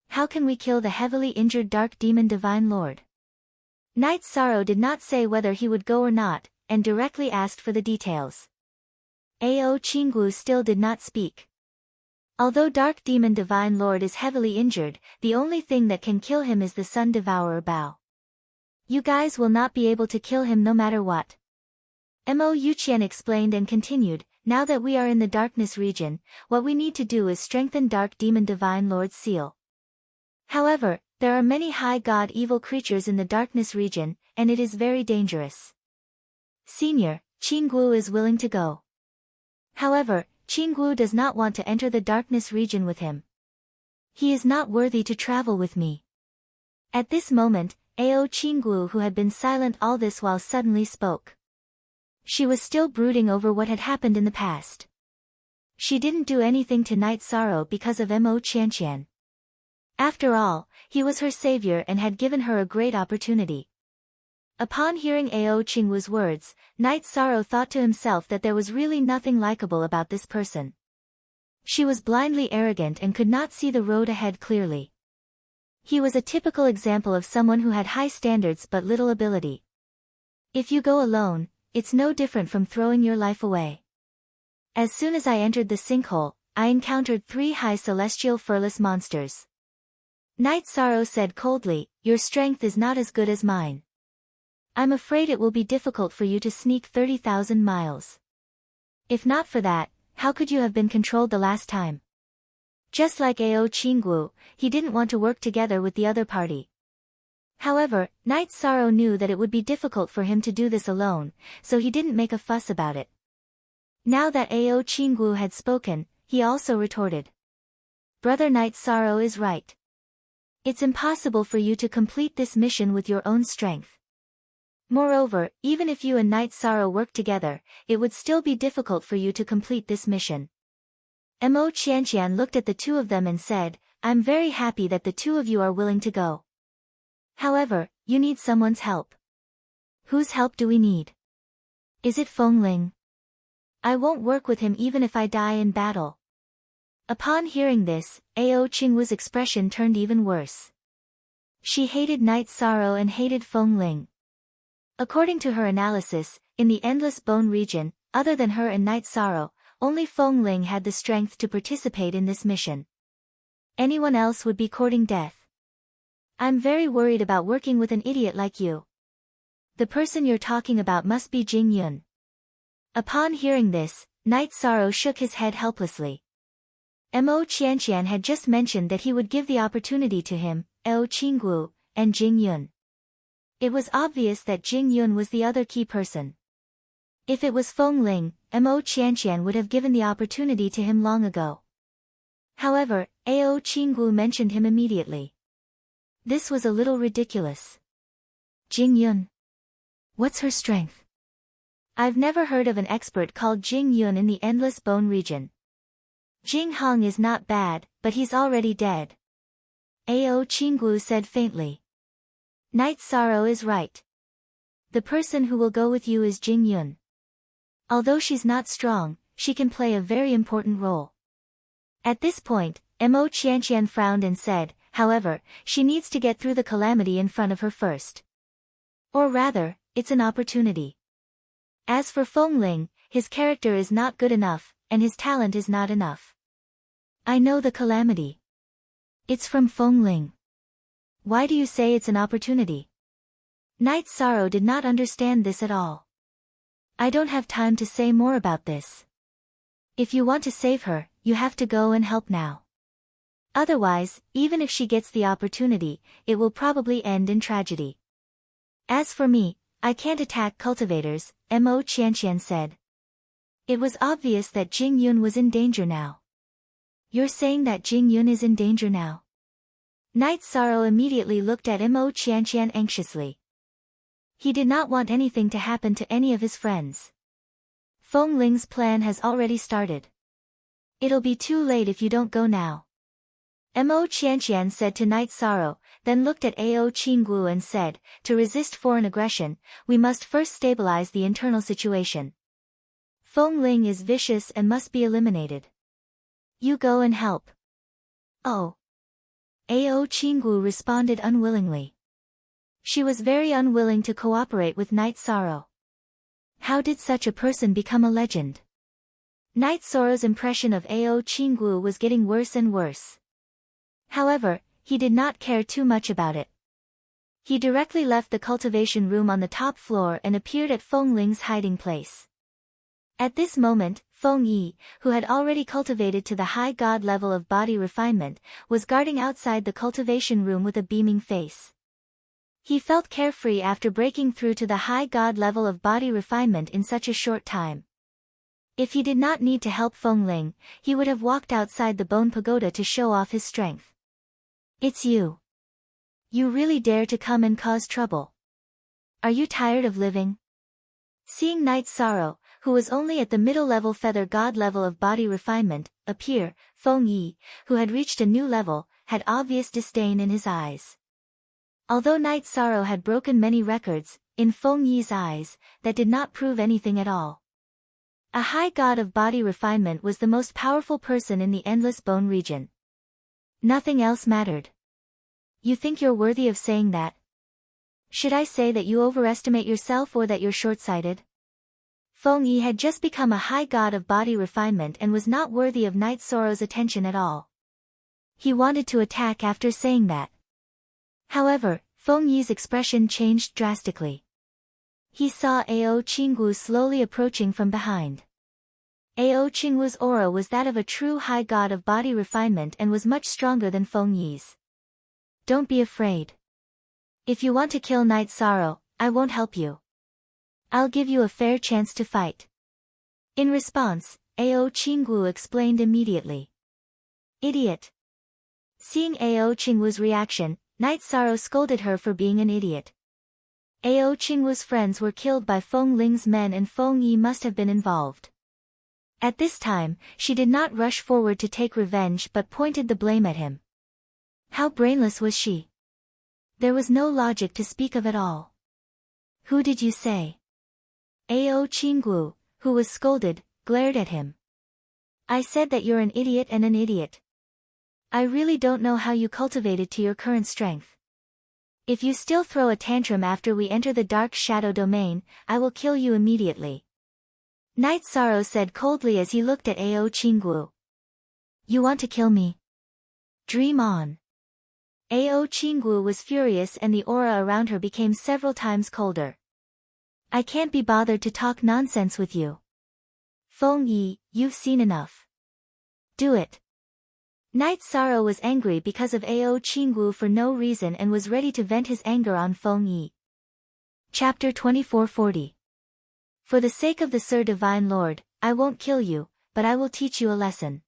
How can we kill the heavily injured Dark Demon Divine Lord? Knight Sorrow did not say whether he would go or not, and directly asked for the details. Ao Qingwu still did not speak. Although Dark Demon Divine Lord is heavily injured, the only thing that can kill him is the Sun Devourer Bao. You guys will not be able to kill him no matter what. Mo Yuqian explained and continued, now that we are in the Darkness region, what we need to do is strengthen Dark Demon Divine Lord's seal. However, there are many high god evil creatures in the Darkness region, and it is very dangerous. Senior, Qingwu is willing to go. However, Qingwu does not want to enter the Darkness region with him. He is not worthy to travel with me. At this moment, Ao Qingwu, who had been silent all this while, suddenly spoke. She was still brooding over what had happened in the past. She didn't do anything to Knight Sorrow because of Mo Qianqian. After all, he was her savior and had given her a great opportunity. Upon hearing Ao Qingwu's words, Knight Sorrow thought to himself that there was really nothing likable about this person. She was blindly arrogant and could not see the road ahead clearly. He was a typical example of someone who had high standards but little ability. If you go alone, it's no different from throwing your life away. As soon as I entered the sinkhole, I encountered 3 high celestial furless monsters. Knight Sorrow said coldly, your strength is not as good as mine. I'm afraid it will be difficult for you to sneak 30,000 miles. If not for that, how could you have been controlled the last time? Just like Ao Qingwu, he didn't want to work together with the other party. However, Knight Sorrow knew that it would be difficult for him to do this alone, so he didn't make a fuss about it. Now that Ao Qingwu had spoken, he also retorted. Brother Night Sorrow is right. It's impossible for you to complete this mission with your own strength. Moreover, even if you and Night Sorrow work together, it would still be difficult for you to complete this mission. Mo Qianqian looked at the two of them and said, I'm very happy that the two of you are willing to go. However, you need someone's help. Whose help do we need? Is it Feng Ling? I won't work with him even if I die in battle. Upon hearing this, Ao Qingwu's expression turned even worse. She hated Night Sorrow and hated Feng Ling. According to her analysis, in the Endless Bone region, other than her and Night Sorrow, only Feng Ling had the strength to participate in this mission. Anyone else would be courting death. I'm very worried about working with an idiot like you. The person you're talking about must be Jing Yun. Upon hearing this, Night Sorrow shook his head helplessly. Mo Qianqian had just mentioned that he would give the opportunity to him, Ao Qingwu, and Jing Yun. It was obvious that Jing Yun was the other key person. If it was Feng Ling, Mo Qianqian would have given the opportunity to him long ago. However, Ao Qingwu mentioned him immediately. This was a little ridiculous. Jing Yun. What's her strength? I've never heard of an expert called Jing Yun in the Endless Bone region. Jing Hong is not bad, but he's already dead. Ao Qingwu said faintly. Night Sorrow is right. The person who will go with you is Jing Yun. Although she's not strong, she can play a very important role. At this point, Mo Qianqian frowned and said, however, she needs to get through the calamity in front of her first. Or rather, it's an opportunity. As for Feng Ling, his character is not good enough, and his talent is not enough. I know the calamity. It's from Feng Ling. Why do you say it's an opportunity? Night Sorrow did not understand this at all. I don't have time to say more about this. If you want to save her, you have to go and help now. Otherwise, even if she gets the opportunity, it will probably end in tragedy. As for me, I can't attack cultivators, Mo Qianqian said. It was obvious that Jing Yun was in danger now. You're saying that Jing Yun is in danger now? Night Sorrow immediately looked at Mo Qianqian anxiously. He did not want anything to happen to any of his friends. Feng Ling's plan has already started. It'll be too late if you don't go now. Mo Qianqian said to Night Sorrow, then looked at Ao Qingwu and said, to resist foreign aggression, we must first stabilize the internal situation. Feng Ling is vicious and must be eliminated. You go and help. Oh. Ao Qingwu responded unwillingly. She was very unwilling to cooperate with Night Sorrow. How did such a person become a legend? Night Sorrow's impression of Ao Qingwu was getting worse and worse. However, he did not care too much about it. He directly left the cultivation room on the top floor and appeared at Feng Ling's hiding place. At this moment, Feng Yi, who had already cultivated to the high god level of body refinement, was guarding outside the cultivation room with a beaming face. He felt carefree after breaking through to the high god level of body refinement in such a short time. If he did not need to help Feng Ling, he would have walked outside the bone pagoda to show off his strength. It's you. You really dare to come and cause trouble. Are you tired of living? Seeing Night Sorrow, who was only at the middle-level feather god level of body refinement, appear, Feng Yi, who had reached a new level, had obvious disdain in his eyes. Although Night Sorrow had broken many records, in Feng Yi's eyes, that did not prove anything at all. A high god of body refinement was the most powerful person in the Endless Bone region. Nothing else mattered. You think you're worthy of saying that? Should I say that you overestimate yourself or that you're short-sighted? Feng Yi had just become a high god of body refinement and was not worthy of Night Sorrow's attention at all. He wanted to attack after saying that. However, Feng Yi's expression changed drastically. He saw Ao Qingwu slowly approaching from behind. Ao Qingwu's aura was that of a true high god of body refinement and was much stronger than Feng Yi's. Don't be afraid. If you want to kill Night Sorrow, I won't help you. I'll give you a fair chance to fight. In response, Ao Qingwu explained immediately. Idiot. Seeing Ao Qingwu's reaction, Night Sorrow scolded her for being an idiot. Ao Qingwu's friends were killed by Feng Ling's men and Feng Yi must have been involved. At this time, she did not rush forward to take revenge but pointed the blame at him. How brainless was she? There was no logic to speak of at all. Who did you say? Ao Qingwu, who was scolded, glared at him. I said that you're an idiot and an idiot. I really don't know how you cultivated to your current strength. If you still throw a tantrum after we enter the dark shadow domain, I will kill you immediately. Night Sorrow said coldly as he looked at Ao Qingwu. You want to kill me? Dream on. Ao Qingwu was furious and the aura around her became several times colder. I can't be bothered to talk nonsense with you. Feng Yi, you've seen enough. Do it. Night Sorrow was angry because of Ao Qingwu for no reason and was ready to vent his anger on Feng Yi. Chapter 2440. For the sake of the Sir Divine Lord, I won't kill you, but I will teach you a lesson.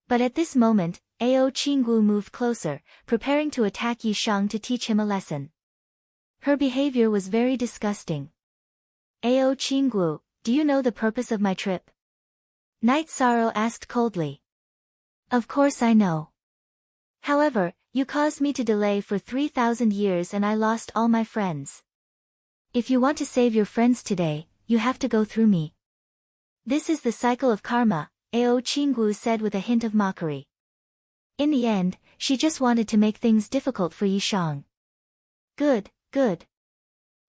But at this moment, Ao Qingwu moved closer, preparing to attack Yi Shang to teach him a lesson. Her behavior was very disgusting. Ao Qingwu, do you know the purpose of my trip? Night Sorrow asked coldly. Of course I know. However, you caused me to delay for 3,000 years and I lost all my friends. If you want to save your friends today, you have to go through me. This is the cycle of karma, Ao Qingwu said with a hint of mockery. In the end, she just wanted to make things difficult for Yi Shang. Good, good.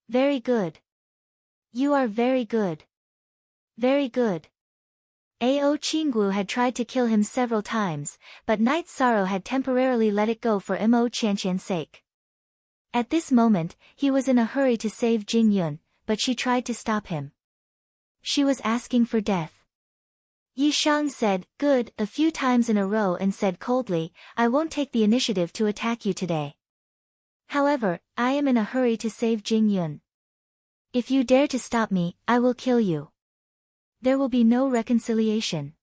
Very good. You are very good. Very good. Ao Qingwu had tried to kill him several times, but Night Sorrow had temporarily let it go for Mo Qianqian's sake. At this moment, he was in a hurry to save Jing Yun, but she tried to stop him. She was asking for death. Yi Shang said, good, a few times in a row and said coldly, I won't take the initiative to attack you today. However, I am in a hurry to save Jing Yun. If you dare to stop me, I will kill you. There will be no reconciliation.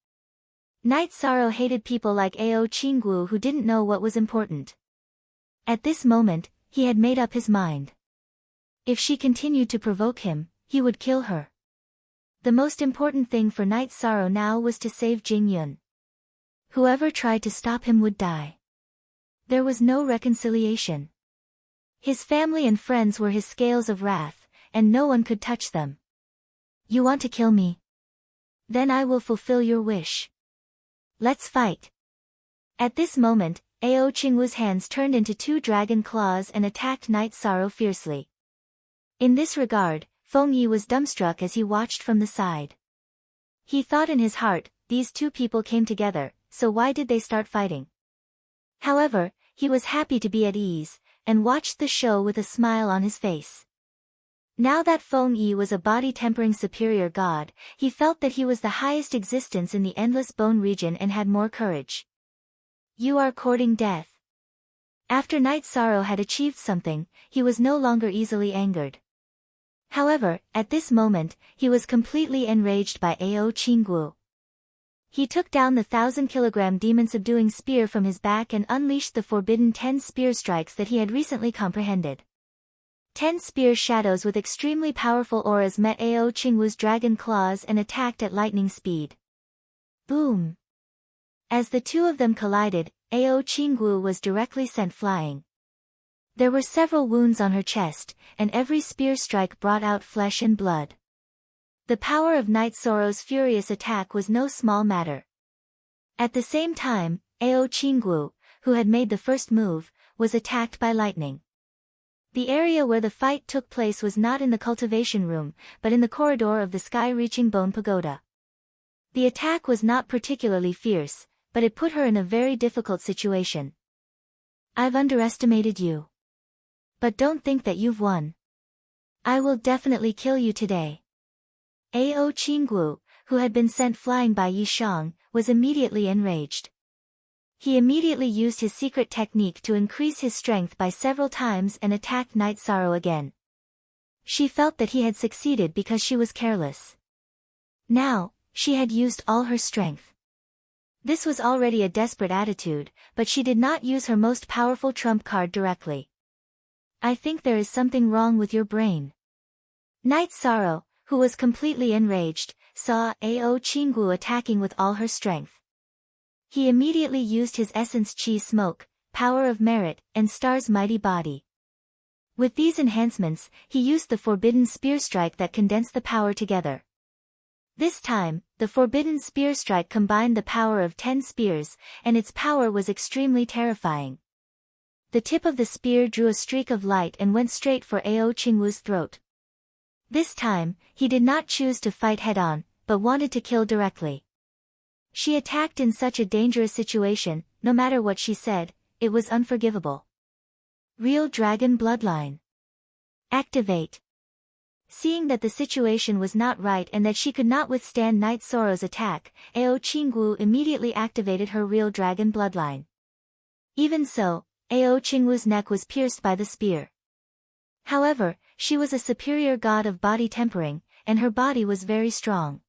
Night Sorrow hated people like Ao Qingwu who didn't know what was important. At this moment, he had made up his mind. If she continued to provoke him, he would kill her. The most important thing for Night Sorrow now was to save Jing Yun. Whoever tried to stop him would die. There was no reconciliation. His family and friends were his scales of wrath, and no one could touch them. You want to kill me? Then I will fulfill your wish. Let's fight. At this moment, Ao Qingwu's hands turned into two dragon claws and attacked Night Sorrow fiercely. In this regard, Feng Yi was dumbstruck as he watched from the side. He thought in his heart, these two people came together, so why did they start fighting? However, he was happy to be at ease, and watched the show with a smile on his face. Now that Feng Yi was a body-tempering superior god, he felt that he was the highest existence in the endless bone region and had more courage. You are courting death. After Night Sorrow had achieved something, he was no longer easily angered. However, at this moment, he was completely enraged by Ao Qingwu. He took down the 1,000-kilogram demon-subduing spear from his back and unleashed the forbidden 10 spear strikes that he had recently comprehended. 10 spear shadows with extremely powerful auras met Ao Qingwu's dragon claws and attacked at lightning speed. Boom! As the two of them collided, Ao Qingwu was directly sent flying. There were several wounds on her chest, and every spear strike brought out flesh and blood. The power of Night Sorrow's furious attack was no small matter. At the same time, Ao Qingwu, who had made the first move, was attacked by lightning. The area where the fight took place was not in the cultivation room, but in the corridor of the sky-reaching bone pagoda. The attack was not particularly fierce, but it put her in a very difficult situation. I've underestimated you. But don't think that you've won. I will definitely kill you today. Ao Qingwu, who had been sent flying by Yi Shang, was immediately enraged. He immediately used his secret technique to increase his strength by several times and attacked Night Sorrow again. She felt that he had succeeded because she was careless. Now, she had used all her strength. This was already a desperate attitude, but she did not use her most powerful trump card directly. I think there is something wrong with your brain. Night Sorrow, who was completely enraged, saw Ao Qinggu attacking with all her strength. He immediately used his essence Chi Smoke, Power of Merit, and Star's Mighty Body. With these enhancements, he used the Forbidden Spear Strike that condensed the power together. This time, the Forbidden Spear Strike combined the power of 10 spears, and its power was extremely terrifying. The tip of the spear drew a streak of light and went straight for Ao Qingwu's throat. This time, he did not choose to fight head-on, but wanted to kill directly. She attacked in such a dangerous situation, no matter what she said, it was unforgivable. Real Dragon Bloodline. Activate. Seeing that the situation was not right and that she could not withstand Night Sorrow's attack, Ao Qingwu immediately activated her Real Dragon Bloodline. Even so, Ao Qingwu's neck was pierced by the spear. However, she was a superior god of body tempering, and her body was very strong.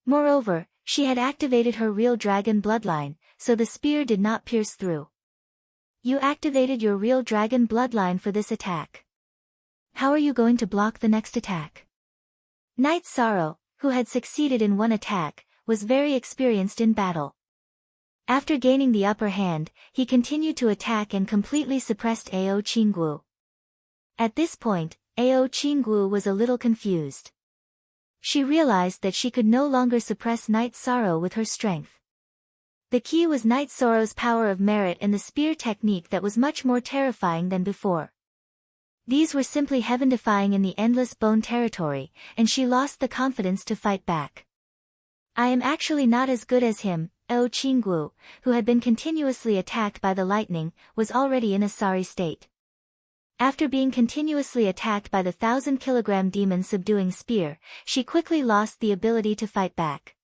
Moreover, she had activated her Real Dragon Bloodline, so the spear did not pierce through. You activated your Real Dragon Bloodline for this attack. How are you going to block the next attack? Night Sorrow, who had succeeded in one attack, was very experienced in battle. After gaining the upper hand, he continued to attack and completely suppressed Ao Qingwu. At this point, Ao Qingwu was a little confused. She realized that she could no longer suppress Night Sorrow with her strength. The key was Night Sorrow's power of merit and the spear technique that was much more terrifying than before. These were simply heaven-defying in the endless bone territory, and she lost the confidence to fight back. I am actually not as good as him. Ao Qingwu, who had been continuously attacked by the lightning, was already in a sorry state. After being continuously attacked by the 1,000-kilogram demon subduing spear, she quickly lost the ability to fight back.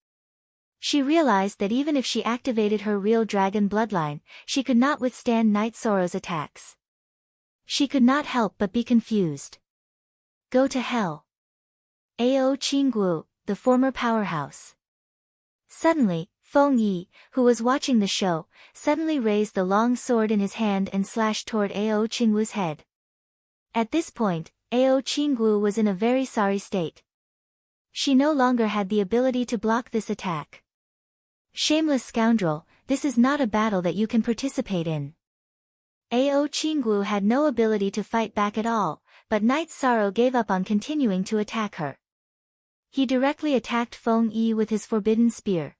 She realized that even if she activated her Real Dragon Bloodline, she could not withstand Night Sorrow's attacks. She could not help but be confused. Go to hell. Ao Qingwu, the former powerhouse. Suddenly, Feng Yi, who was watching the show, suddenly raised the long sword in his hand and slashed toward Ao Qingwu's head. At this point, Ao Qingwu was in a very sorry state. She no longer had the ability to block this attack. Shameless scoundrel, this is not a battle that you can participate in. Ao Qingwu had no ability to fight back at all, but Night Sorrow gave up on continuing to attack her. He directly attacked Feng Yi with his forbidden spear.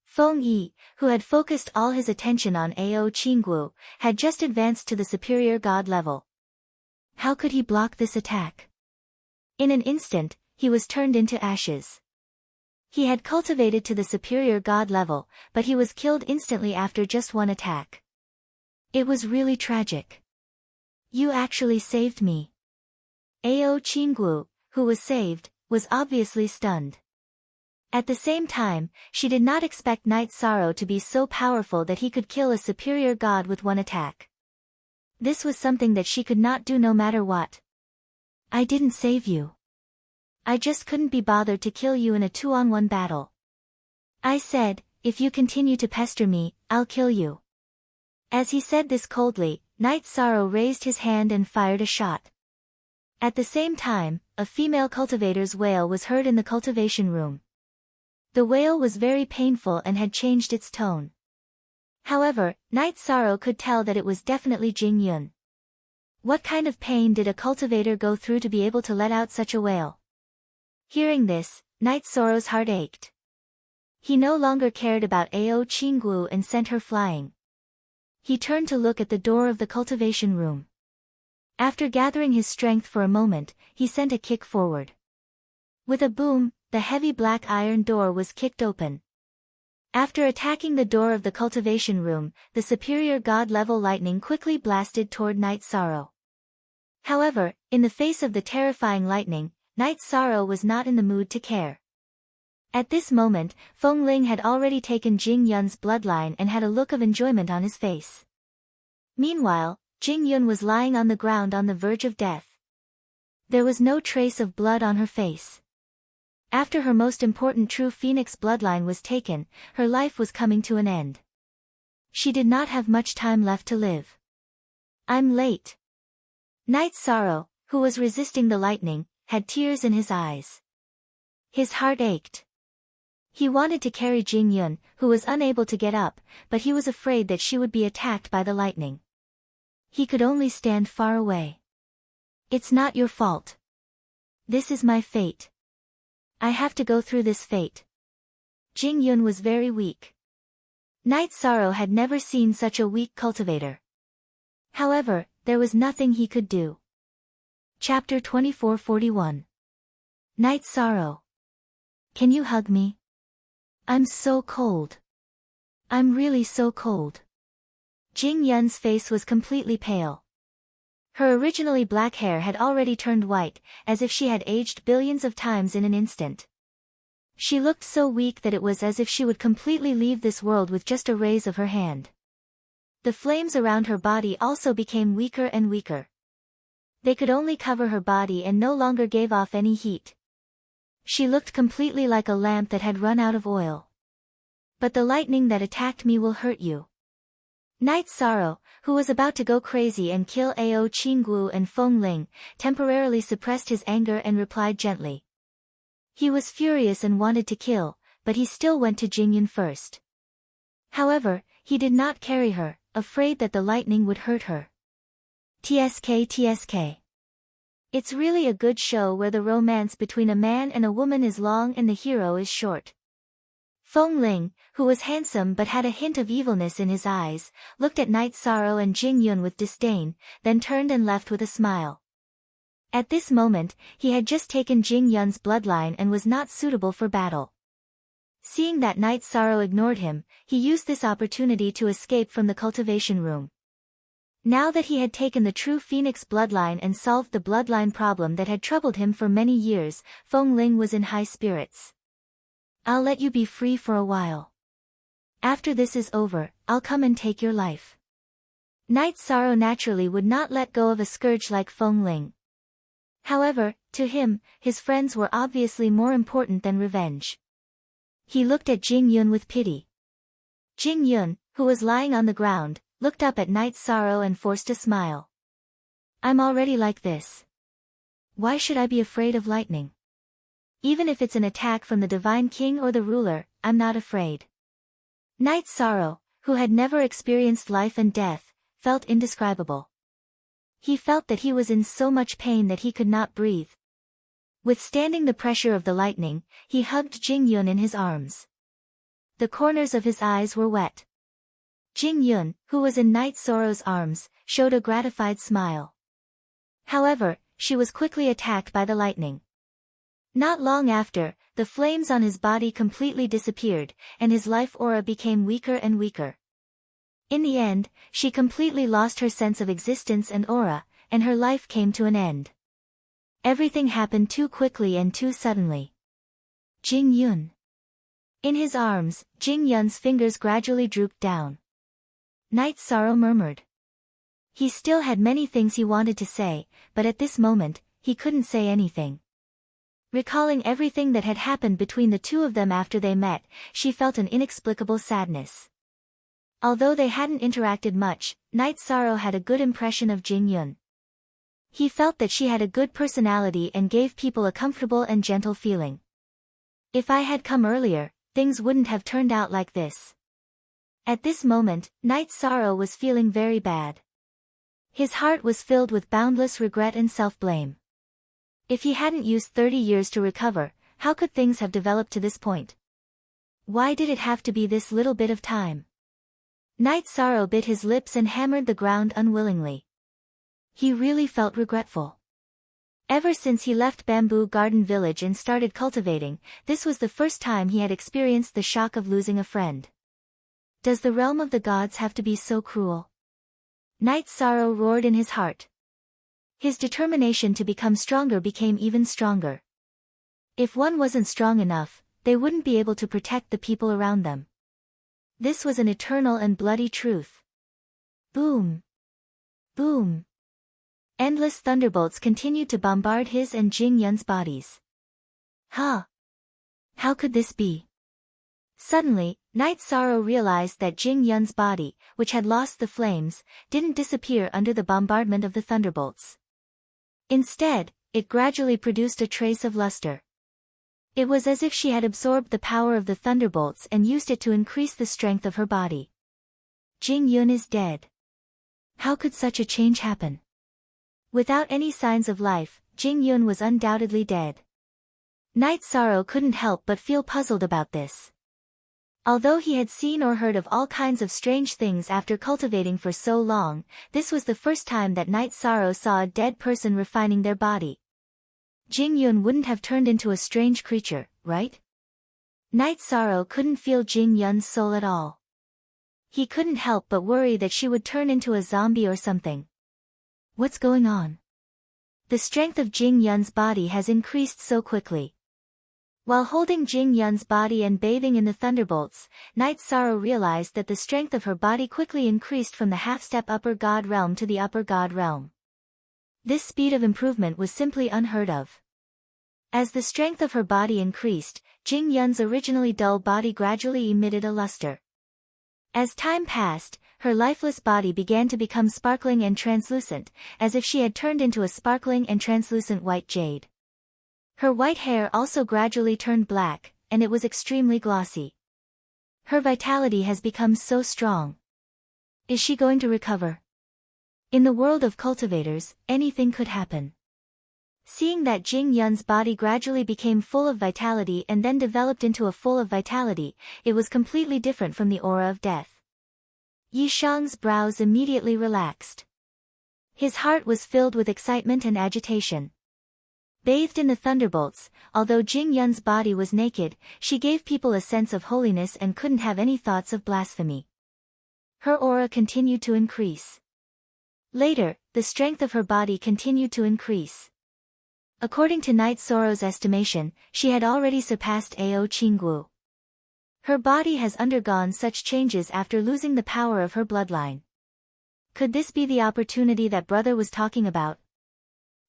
Feng Yi, who had focused all his attention on Ao Qingwu, had just advanced to the superior god level. How could he block this attack? In an instant, he was turned into ashes. He had cultivated to the superior god level, but he was killed instantly after just one attack. It was really tragic. You actually saved me. Ao Qingwu, who was saved, was obviously stunned. At the same time, she did not expect Night Sorrow to be so powerful that he could kill a superior god with one attack. This was something that she could not do no matter what. I didn't save you. I just couldn't be bothered to kill you in a 2-on-1 battle. I said, if you continue to pester me, I'll kill you. As he said this coldly, Night Sorrow raised his hand and fired a shot. At the same time, a female cultivator's wail was heard in the cultivation room. The wail was very painful and had changed its tone. However, Night Sorrow could tell that it was definitely Jing Yun. What kind of pain did a cultivator go through to be able to let out such a wail? Hearing this, Night Sorrow's heart ached. He no longer cared about Ao Qingwu and sent her flying. He turned to look at the door of the cultivation room. After gathering his strength for a moment, he sent a kick forward. With a boom, the heavy black iron door was kicked open. After attacking the door of the cultivation room, the superior god-level lightning quickly blasted toward Night Sorrow. However, in the face of the terrifying lightning, Night Sorrow was not in the mood to care. At this moment, Feng Ling had already taken Jing Yun's bloodline and had a look of enjoyment on his face. Meanwhile, Jing Yun was lying on the ground on the verge of death. There was no trace of blood on her face. After her most important true phoenix bloodline was taken, her life was coming to an end. She did not have much time left to live. I'm late. Knight Sorrow, who was resisting the lightning, had tears in his eyes. His heart ached. He wanted to carry Jing Yun, who was unable to get up, but he was afraid that she would be attacked by the lightning. He could only stand far away. It's not your fault. This is my fate. I have to go through this fate. Jing Yun was very weak. Knight Sorrow had never seen such a weak cultivator. However, there was nothing he could do. Chapter 2441. Knight Sorrow. Can you hug me? I'm so cold. I'm really so cold. Jing Yun's face was completely pale. Her originally black hair had already turned white, as if she had aged billions of times in an instant. She looked so weak that it was as if she would completely leave this world with just a raise of her hand. The flames around her body also became weaker and weaker. They could only cover her body and no longer gave off any heat. She looked completely like a lamp that had run out of oil. But the lightning that attacked me will hurt you. Knight Sorrow, who was about to go crazy and kill Ao Qingguo and Feng Ling, temporarily suppressed his anger and replied gently. He was furious and wanted to kill, but he still went to Jingyun first. However, he did not carry her, afraid that the lightning would hurt her. TSK. It's really a good show where the romance between a man and a woman is long and the hero is short. Feng Ling, who was handsome but had a hint of evilness in his eyes, looked at Knight Sorrow and Jing Yun with disdain, then turned and left with a smile. At this moment, he had just taken Jing Yun's bloodline and was not suitable for battle. Seeing that Knight Sorrow ignored him, he used this opportunity to escape from the cultivation room. Now that he had taken the true Phoenix bloodline and solved the bloodline problem that had troubled him for many years, Feng Ling was in high spirits. I'll let you be free for a while. After this is over, I'll come and take your life. Knight Sorrow naturally would not let go of a scourge like Feng Ling. However, to him, his friends were obviously more important than revenge. He looked at Jing Yun with pity. Jing Yun, who was lying on the ground, looked up at Knight Sorrow and forced a smile. I'm already like this. Why should I be afraid of lightning? Even if it's an attack from the Divine King or the ruler, I'm not afraid. Knight Sorrow, who had never experienced life and death, felt indescribable. He felt that he was in so much pain that he could not breathe. Withstanding the pressure of the lightning, he hugged Jing Yun in his arms. The corners of his eyes were wet. Jing Yun, who was in Knight Sorrow's arms, showed a gratified smile. However, she was quickly attacked by the lightning. Not long after, the flames on his body completely disappeared, and his life aura became weaker and weaker. In the end, she completely lost her sense of existence and aura, and her life came to an end. Everything happened too quickly and too suddenly. Jing Yun. In his arms, Jing Yun's fingers gradually drooped down. Knight Sorrow murmured. He still had many things he wanted to say, but at this moment, he couldn't say anything. Recalling everything that had happened between the two of them after they met, she felt an inexplicable sadness. Although they hadn't interacted much, Knight Sorrow had a good impression of Jing Yun. He felt that she had a good personality and gave people a comfortable and gentle feeling. If I had come earlier, things wouldn't have turned out like this. At this moment, Knight Sorrow was feeling very bad. His heart was filled with boundless regret and self-blame. If he hadn't used 30 years to recover, how could things have developed to this point? Why did it have to be this little bit of time? Knight Sorrow bit his lips and hammered the ground unwillingly. He really felt regretful. Ever since he left Bamboo Garden Village and started cultivating, this was the first time he had experienced the shock of losing a friend. Does the realm of the gods have to be so cruel? Knight Sorrow roared in his heart. His determination to become stronger became even stronger. If one wasn't strong enough, they wouldn't be able to protect the people around them. This was an eternal and bloody truth. Boom! Boom! Endless thunderbolts continued to bombard his and Jing Yun's bodies. Ha! How could this be? Suddenly, Night Sorrow realized that Jing Yun's body, which had lost the flames, didn't disappear under the bombardment of the thunderbolts. Instead, it gradually produced a trace of luster. It was as if she had absorbed the power of the thunderbolts and used it to increase the strength of her body. Jing Yun is dead. How could such a change happen? Without any signs of life, Jing Yun was undoubtedly dead. Night Sorrow couldn't help but feel puzzled about this. Although he had seen or heard of all kinds of strange things after cultivating for so long, this was the first time that Night Sorrow saw a dead person refining their body. Jing Yun wouldn't have turned into a strange creature, right? Night Sorrow couldn't feel Jing Yun's soul at all. He couldn't help but worry that she would turn into a zombie or something. What's going on? The strength of Jing Yun's body has increased so quickly. While holding Jing Yun's body and bathing in the thunderbolts, Night Sorrow realized that the strength of her body quickly increased from the half-step upper god realm to the upper god realm. This speed of improvement was simply unheard of. As the strength of her body increased, Jing Yun's originally dull body gradually emitted a luster. As time passed, her lifeless body began to become sparkling and translucent, as if she had turned into a sparkling and translucent white jade. Her white hair also gradually turned black, and it was extremely glossy. Her vitality has become so strong. Is she going to recover? In the world of cultivators, anything could happen. Seeing that Jing Yun's body gradually became full of vitality and then developed into a full of vitality, it was completely different from the aura of death. Yi Shang's brows immediately relaxed. His heart was filled with excitement and agitation. Bathed in the thunderbolts, although Jing Yun's body was naked, she gave people a sense of holiness and couldn't have any thoughts of blasphemy. Her aura continued to increase. Later, the strength of her body continued to increase. According to Night Sorrow's estimation, she had already surpassed Ao Qinggu. Her body has undergone such changes after losing the power of her bloodline. Could this be the opportunity that brother was talking about?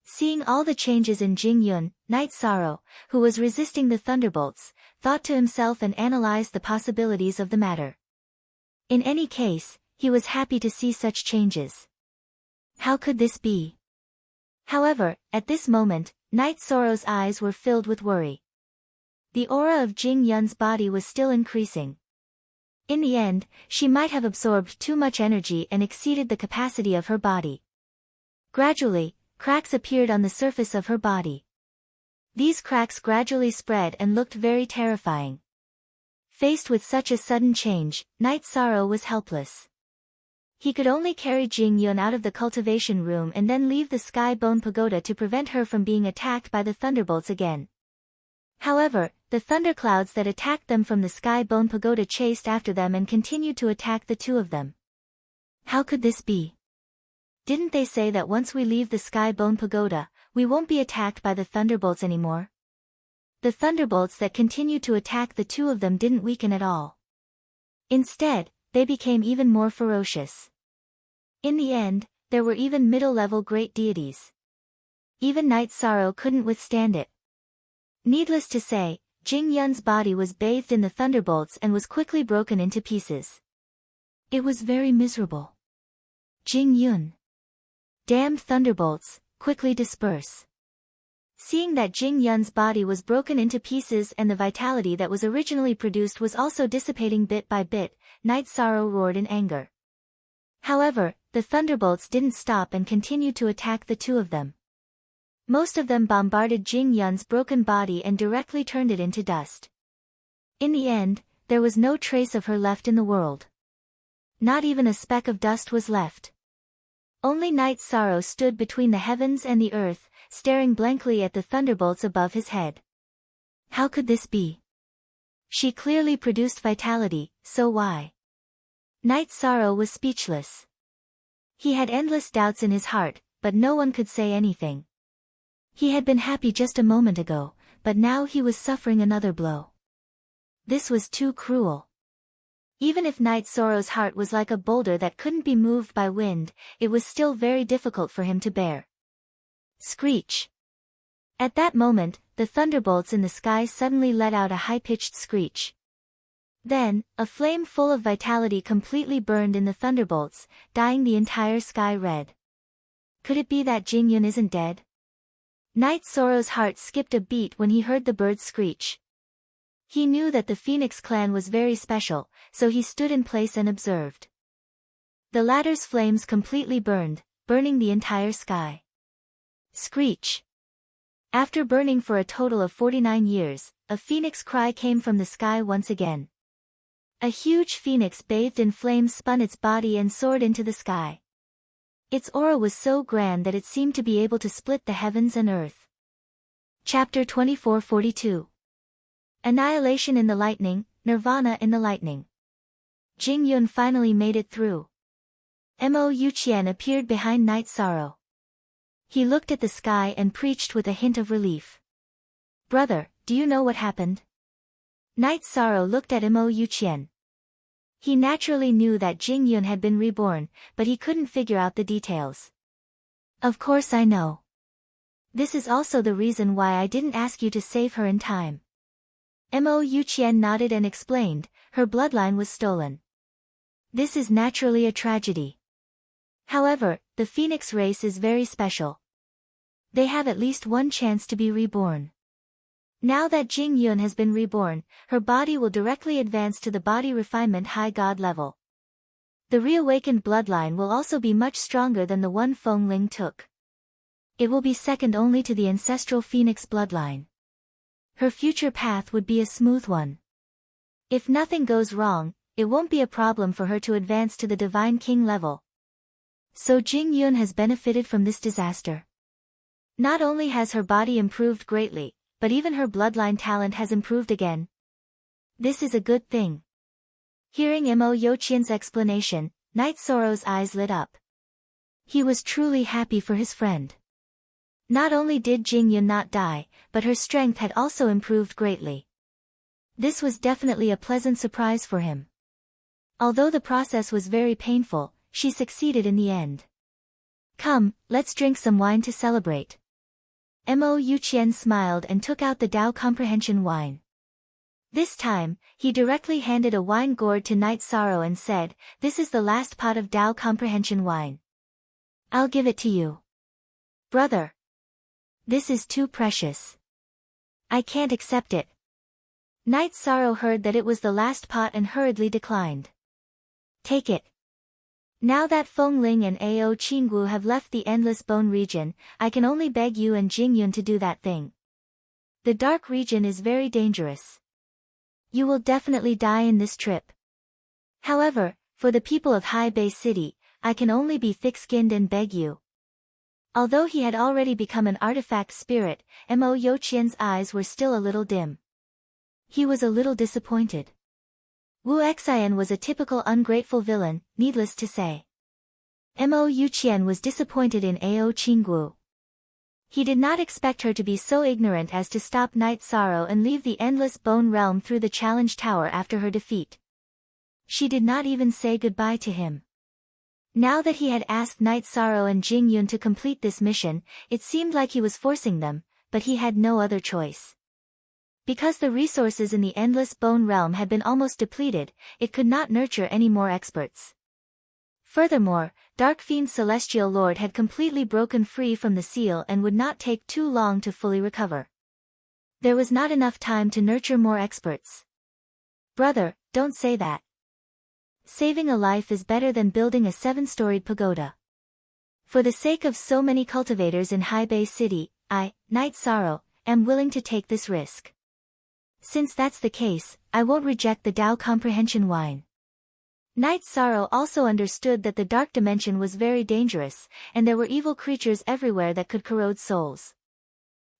Seeing all the changes in Jing Yun, Night Sorrow, who was resisting the thunderbolts, thought to himself and analyzed the possibilities of the matter. In any case, he was happy to see such changes. How could this be? However, at this moment, Night Sorrow's eyes were filled with worry. The aura of Jing Yun's body was still increasing. In the end, she might have absorbed too much energy and exceeded the capacity of her body. Gradually, cracks appeared on the surface of her body. These cracks gradually spread and looked very terrifying. Faced with such a sudden change, Night Sorrow was helpless. He could only carry Jing Yun out of the cultivation room and then leave the Sky Bone Pagoda to prevent her from being attacked by the thunderbolts again. However, the thunderclouds that attacked them from the Sky Bone Pagoda chased after them and continued to attack the two of them. How could this be? Didn't they say that once we leave the Sky Bone Pagoda, we won't be attacked by the thunderbolts anymore? The thunderbolts that continued to attack the two of them didn't weaken at all. Instead, they became even more ferocious. In the end, there were even middle-level great deities. Even Night Sorrow couldn't withstand it. Needless to say, Jing Yun's body was bathed in the thunderbolts and was quickly broken into pieces. It was very miserable. Jing Yun. Damned thunderbolts, quickly disperse. Seeing that Jing Yun's body was broken into pieces and the vitality that was originally produced was also dissipating bit by bit, Night Sorrow roared in anger. However, the thunderbolts didn't stop and continued to attack the two of them. Most of them bombarded Jing Yun's broken body and directly turned it into dust. In the end, there was no trace of her left in the world. Not even a speck of dust was left. Only Night Sorrow stood between the heavens and the earth, staring blankly at the thunderbolts above his head. How could this be? She clearly produced vitality, so why? Night Sorrow was speechless. He had endless doubts in his heart, but no one could say anything. He had been happy just a moment ago, but now he was suffering another blow. This was too cruel. Even if Night Sorrow's heart was like a boulder that couldn't be moved by wind, it was still very difficult for him to bear. Screech! At that moment, the thunderbolts in the sky suddenly let out a high-pitched screech. Then, a flame full of vitality completely burned in the thunderbolts, dyeing the entire sky red. Could it be that Jingyun isn't dead? Knight Sorrow's heart skipped a beat when he heard the birds screech. He knew that the Phoenix clan was very special, so he stood in place and observed. The latter's flames completely burned, burning the entire sky. Screech. After burning for a total of 49 years, a phoenix cry came from the sky once again. A huge phoenix bathed in flames spun its body and soared into the sky. Its aura was so grand that it seemed to be able to split the heavens and earth. Chapter 2442. Annihilation in the Lightning, Nirvana in the Lightning. Jingyun finally made it through. Mo Yuqian appeared behind Night Sorrow. He looked at the sky and preached with a hint of relief. Brother, do you know what happened? Night Sorrow looked at Mo Yuqian. He naturally knew that Jingyun had been reborn, but he couldn't figure out the details. Of course I know. This is also the reason why I didn't ask you to save her in time. Mo Yuqian nodded and explained, her bloodline was stolen. This is naturally a tragedy. However, the Phoenix race is very special. They have at least one chance to be reborn. Now that Jingyun has been reborn, her body will directly advance to the body refinement high god level. The reawakened bloodline will also be much stronger than the one Fengling took. It will be second only to the ancestral Phoenix bloodline. Her future path would be a smooth one. If nothing goes wrong, it won't be a problem for her to advance to the Divine King level. So Jingyun has benefited from this disaster. Not only has her body improved greatly, but even her bloodline talent has improved again. This is a good thing. Hearing Mo Yuqian's explanation, Night Sorrow's eyes lit up. He was truly happy for his friend. Not only did Jingyun not die, but her strength had also improved greatly. This was definitely a pleasant surprise for him. Although the process was very painful, she succeeded in the end. Come, let's drink some wine to celebrate. Mo Yuqian smiled and took out the Tao Comprehension wine. This time, he directly handed a wine gourd to Night Sorrow and said, "This is the last pot of Tao Comprehension wine. I'll give it to you. Brother. This is too precious. I can't accept it." Night Sorrow heard that it was the last pot and hurriedly declined. Take it. Now that Fengling and Ao Qinggu have left the Endless Bone region, I can only beg you and Jingyun to do that thing. The dark region is very dangerous. You will definitely die in this trip. However, for the people of High Bay City, I can only be thick-skinned and beg you. Although he had already become an artifact spirit, Mo Yuqian's eyes were still a little dim. He was a little disappointed. Wuxian was a typical ungrateful villain, needless to say. Mo Yuqian was disappointed in Ao Qinggu. He did not expect her to be so ignorant as to stop Night Sorrow and leave the Endless Bone Realm through the Challenge Tower after her defeat. She did not even say goodbye to him. Now that he had asked Night Sorrow and Jingyun to complete this mission, it seemed like he was forcing them, but he had no other choice. Because the resources in the Endless Bone Realm had been almost depleted, it could not nurture any more experts. Furthermore, Dark Fiend's Celestial Lord had completely broken free from the seal and would not take too long to fully recover. There was not enough time to nurture more experts. Brother, don't say that. Saving a life is better than building a 7-storied pagoda. For the sake of so many cultivators in High Bay City, I, Night Sorrow, am willing to take this risk. Since that's the case, I won't reject the Tao Comprehension wine. Night Sorrow also understood that the dark dimension was very dangerous, and there were evil creatures everywhere that could corrode souls.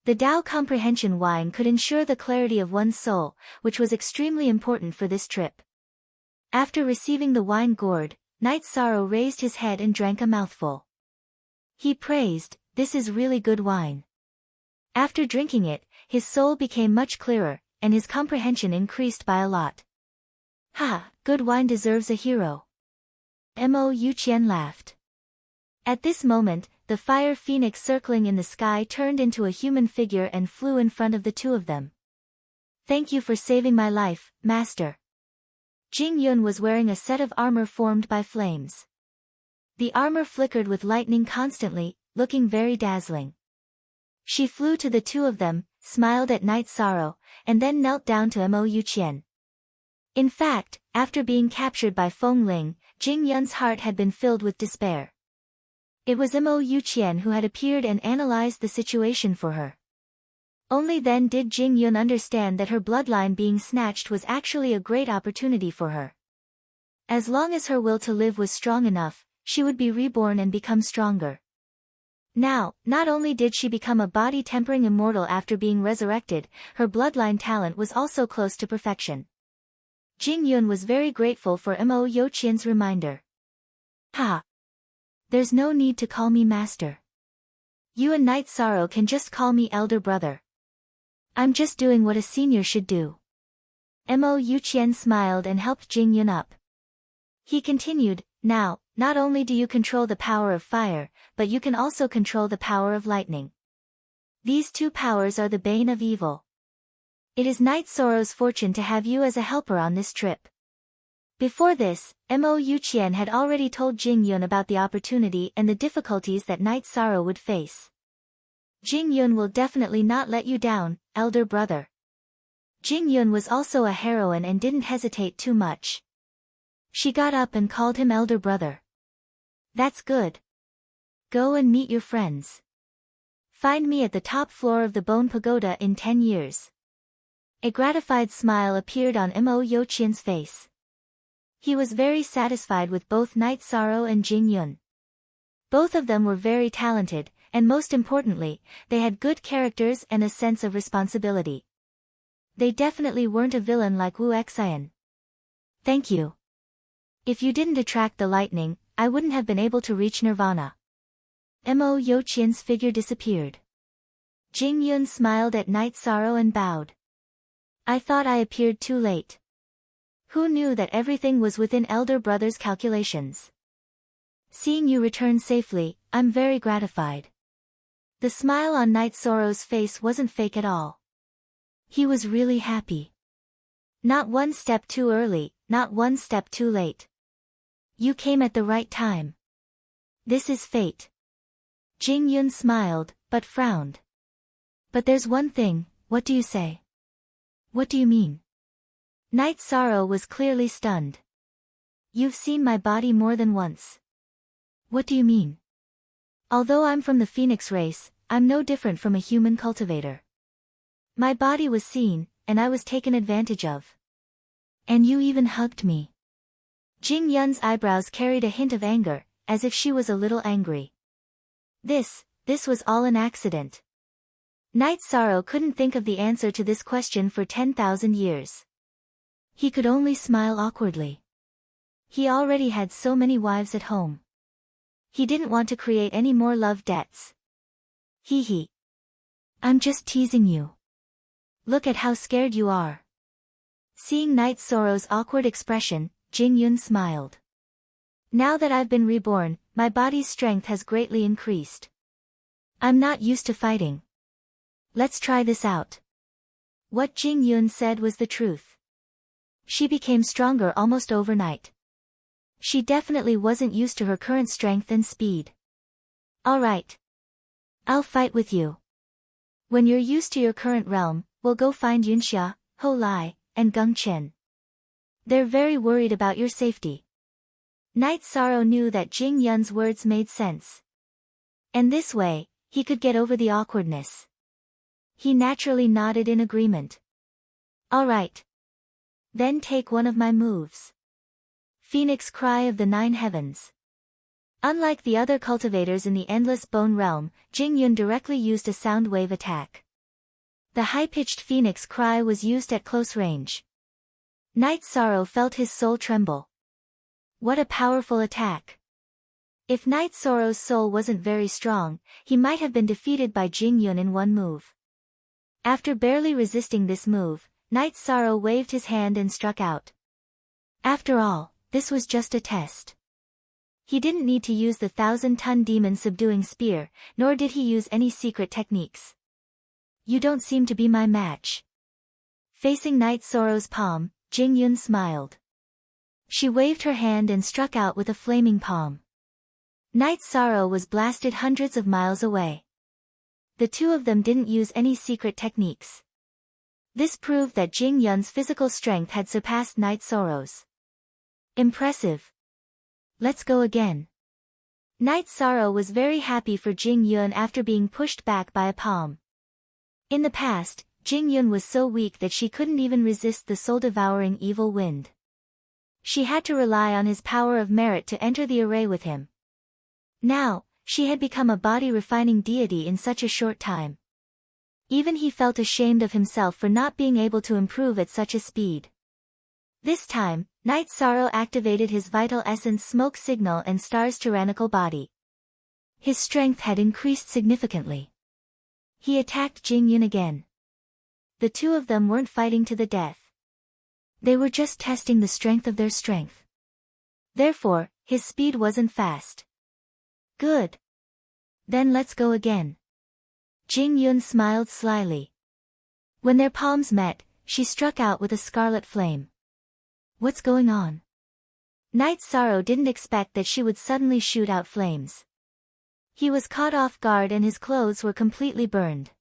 The Tao Comprehension wine could ensure the clarity of one's soul, which was extremely important for this trip. After receiving the wine gourd, Night Sorrow raised his head and drank a mouthful. He praised, "This is really good wine." After drinking it, his soul became much clearer, and his comprehension increased by a lot. Ha, good wine deserves a hero. Mo Yuqian laughed. At this moment, the fire phoenix circling in the sky turned into a human figure and flew in front of the two of them. Thank you for saving my life, Master. Jing Yun was wearing a set of armor formed by flames. The armor flickered with lightning constantly, looking very dazzling. She flew to the two of them, smiled at Night Sorrow, and then knelt down to Mo Yuqian. In fact, after being captured by Feng Ling, Jing Yun's heart had been filled with despair. It was Mo Yuqian who had appeared and analyzed the situation for her. Only then did Jing Yun understand that her bloodline being snatched was actually a great opportunity for her. As long as her will to live was strong enough, she would be reborn and become stronger. Now, not only did she become a body-tempering immortal after being resurrected, her bloodline talent was also close to perfection. Jing Yun was very grateful for Mo Yuqian's reminder. Ha! There's no need to call me master. You and Night Sorrow can just call me elder brother. I'm just doing what a senior should do. Mo Yuqian smiled and helped Jing Yun up. He continued, now, not only do you control the power of fire, but you can also control the power of lightning. These two powers are the bane of evil. It is Night Sorrow's fortune to have you as a helper on this trip. Before this, Mo Yuqian had already told Jing Yun about the opportunity and the difficulties that Night Sorrow would face. Jing Yun will definitely not let you down, elder brother. Jing Yun was also a heroine and didn't hesitate too much. She got up and called him elder brother. That's good. Go and meet your friends. Find me at the top floor of the Bone Pagoda in 10 years. A gratified smile appeared on Mo Yuqian's face. He was very satisfied with both Night Sorrow and Jing Yun. Both of them were very talented, and most importantly, they had good characters and a sense of responsibility. They definitely weren't a villain like Wuxia. Thank you. If you didn't attract the lightning, I wouldn't have been able to reach Nirvana. Mo Yuqian's figure disappeared. Jing Yun smiled at Night Sorrow and bowed. I thought I appeared too late. Who knew that everything was within elder brother's calculations? Seeing you return safely, I'm very gratified. The smile on Night Sorrow's face wasn't fake at all. He was really happy. Not one step too early, not one step too late. You came at the right time. This is fate. Jing Yun smiled, but frowned. But there's one thing, what do you say? What do you mean? Night Sorrow was clearly stunned. You've seen my body more than once. What do you mean? Although I'm from the Phoenix race, I'm no different from a human cultivator. My body was seen, and I was taken advantage of. And you even hugged me. Jing Yun's eyebrows carried a hint of anger, as if she was a little angry. This was all an accident. Night Sorrow couldn't think of the answer to this question for 10,000 years. He could only smile awkwardly. He already had so many wives at home. He didn't want to create any more love debts. Hee hee. I'm just teasing you. Look at how scared you are. Seeing Night Sorrow's awkward expression, Jing Yun smiled. Now that I've been reborn, my body's strength has greatly increased. I'm not used to fighting. Let's try this out. What Jing Yun said was the truth. She became stronger almost overnight. She definitely wasn't used to her current strength and speed. Alright. I'll fight with you. When you're used to your current realm, we'll go find Yunxia, Ho Lai, and Gung Qin. They're very worried about your safety. Night Sorrow knew that Jing Yun's words made sense. And this way, he could get over the awkwardness. He naturally nodded in agreement. Alright. Then take one of my moves. Phoenix Cry of the Nine Heavens. Unlike the other cultivators in the Endless Bone Realm, Jing Yun directly used a sound wave attack. The high-pitched Phoenix Cry was used at close range. Night Sorrow felt his soul tremble. What a powerful attack. If Night Sorrow's soul wasn't very strong, he might have been defeated by Jing Yun in one move. After barely resisting this move, Night Sorrow waved his hand and struck out. After all, this was just a test. He didn't need to use the 1,000-ton demon subduing spear, nor did he use any secret techniques. You don't seem to be my match. Facing Night Sorrow's palm, Jing Yun smiled. She waved her hand and struck out with a flaming palm. Night Sorrow was blasted hundreds of miles away. The two of them didn't use any secret techniques. This proved that Jing Yun's physical strength had surpassed Night Sorrow's. Impressive. Let's go again. Night Sorrow was very happy for Jing Yun after being pushed back by a palm. In the past, Jing Yun was so weak that she couldn't even resist the soul-devouring evil wind. She had to rely on his power of merit to enter the array with him. Now, she had become a body-refining deity in such a short time. Even he felt ashamed of himself for not being able to improve at such a speed. This time, Night Sorrow activated his vital essence smoke signal and Star's tyrannical body. His strength had increased significantly. He attacked Jing Yun again. The two of them weren't fighting to the death. They were just testing the strength of their strength. Therefore, his speed wasn't fast. Good. Then let's go again. Jing Yun smiled slyly. When their palms met, she struck out with a scarlet flame. What's going on? Night Sorrow didn't expect that she would suddenly shoot out flames. He was caught off guard and his clothes were completely burned.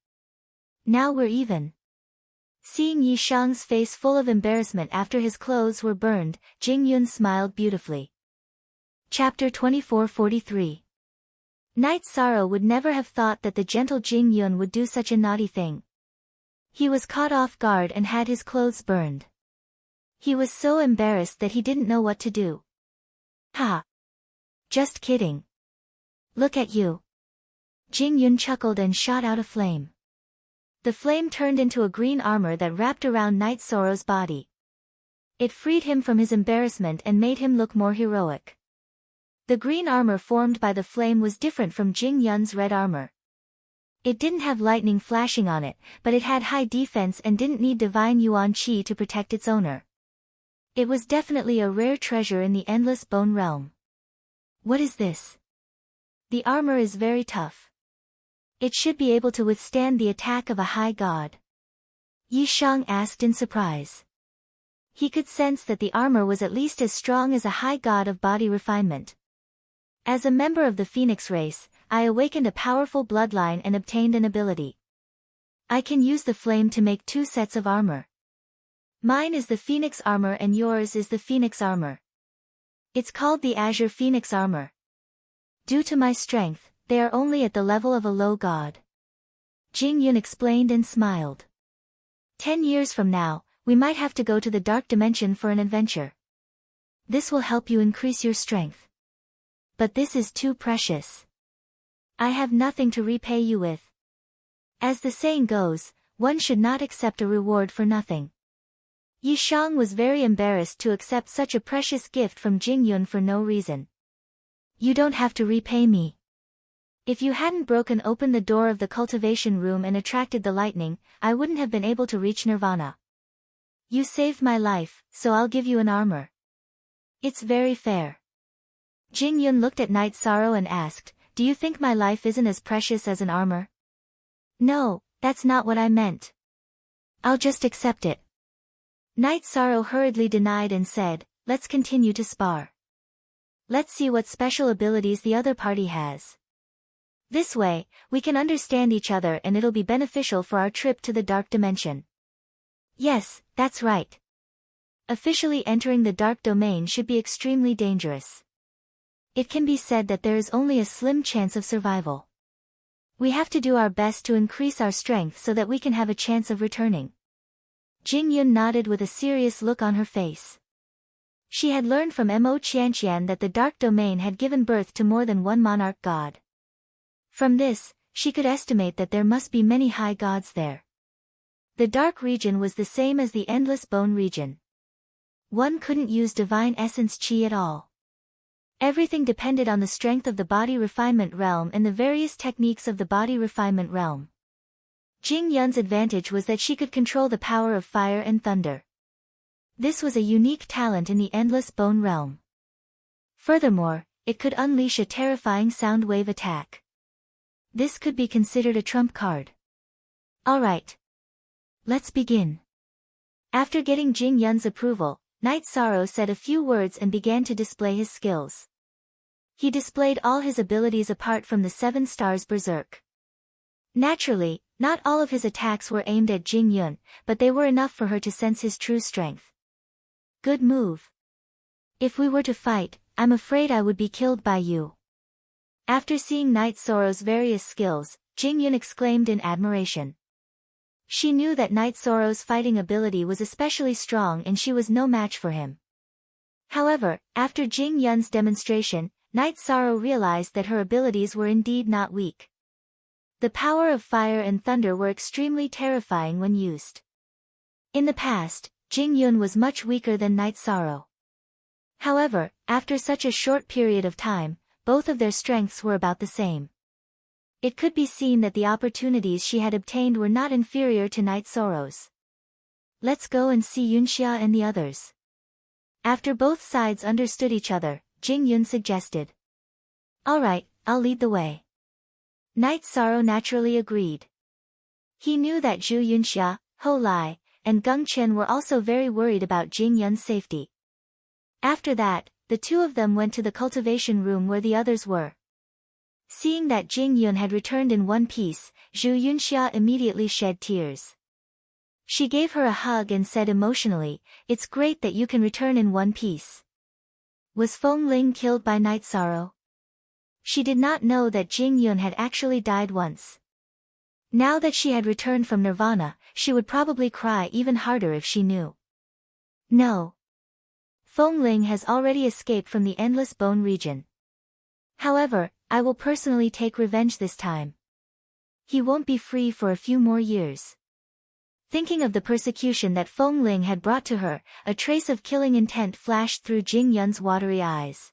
Now we're even. Seeing Yi Shang's face full of embarrassment after his clothes were burned, Jing Yun smiled beautifully. Chapter 2443. Night Sorrow would never have thought that the gentle Jing Yun would do such a naughty thing. He was caught off guard and had his clothes burned. He was so embarrassed that he didn't know what to do. Ha! Just kidding. Look at you. Jing Yun chuckled and shot out a flame. The flame turned into a green armor that wrapped around Night Sorrow's body. It freed him from his embarrassment and made him look more heroic. The green armor formed by the flame was different from Jing Yun's red armor. It didn't have lightning flashing on it, but it had high defense and didn't need divine Yuan Qi to protect its owner. It was definitely a rare treasure in the Endless Bone Realm. What is this? The armor is very tough. It should be able to withstand the attack of a high god. Yi Shang asked in surprise. He could sense that the armor was at least as strong as a high god of body refinement. As a member of the Phoenix race, I awakened a powerful bloodline and obtained an ability. I can use the flame to make 2 sets of armor. Mine is the Phoenix armor and yours is the Phoenix armor. It's called the Azure Phoenix armor. Due to my strength, they are only at the level of a low god. Jing Yun explained and smiled. 10 years from now, we might have to go to the dark dimension for an adventure. This will help you increase your strength. But this is too precious. I have nothing to repay you with. As the saying goes, one should not accept a reward for nothing. Yi Shang was very embarrassed to accept such a precious gift from Jing Yun for no reason. You don't have to repay me. If you hadn't broken open the door of the cultivation room and attracted the lightning, I wouldn't have been able to reach Nirvana. You saved my life, so I'll give you an armor. It's very fair. Jing Yun looked at Night Sorrow and asked, do you think my life isn't as precious as an armor? No, that's not what I meant. I'll just accept it. Night Sorrow hurriedly denied and said, let's continue to spar. Let's see what special abilities the other party has. This way, we can understand each other and it'll be beneficial for our trip to the dark dimension. Yes, that's right. Officially entering the dark domain should be extremely dangerous. It can be said that there is only a slim chance of survival. We have to do our best to increase our strength so that we can have a chance of returning. Jing Yun nodded with a serious look on her face. She had learned from Mo Qianqian that the dark domain had given birth to more than one monarch god. From this, she could estimate that there must be many high gods there. The dark region was the same as the Endless Bone region. One couldn't use divine essence qi at all. Everything depended on the strength of the body refinement realm and the various techniques of the body refinement realm. Jing Yun's advantage was that she could control the power of fire and thunder. This was a unique talent in the Endless Bone realm. Furthermore, it could unleash a terrifying sound wave attack. This could be considered a trump card. Alright. Let's begin. After getting Jing Yun's approval, Night Sorrow said a few words and began to display his skills. He displayed all his abilities apart from the 7 stars Berserk. Naturally, not all of his attacks were aimed at Jing Yun, but they were enough for her to sense his true strength. Good move. If we were to fight, I'm afraid I would be killed by you. After seeing Night Sorrow's various skills, Jing Yun exclaimed in admiration. She knew that Night Sorrow's fighting ability was especially strong and she was no match for him. However, after Jing Yun's demonstration, Night Sorrow realized that her abilities were indeed not weak. The power of fire and thunder were extremely terrifying when used. In the past, Jing Yun was much weaker than Night Sorrow. However, after such a short period of time, both of their strengths were about the same. It could be seen that the opportunities she had obtained were not inferior to Night Sorrow's. Let's go and see Wuxia and the others. After both sides understood each other, Jing Yun suggested. Alright, I'll lead the way. Night Sorrow naturally agreed. He knew that Zhu Yunxia, Ho Lai, and Geng Chen were also very worried about Jing Yun's safety. After that, the two of them went to the cultivation room where the others were. Seeing that Jing Yun had returned in one piece, Zhu Yunxia immediately shed tears. She gave her a hug and said emotionally, "It's great that you can return in one piece." Was Feng Ling killed by Night Sorrow? She did not know that Jing Yun had actually died once. Now that she had returned from Nirvana, she would probably cry even harder if she knew. No. Feng Ling has already escaped from the Endless Bone region. However, I will personally take revenge this time. He won't be free for a few more years. Thinking of the persecution that Feng Ling had brought to her, a trace of killing intent flashed through Jing Yun's watery eyes.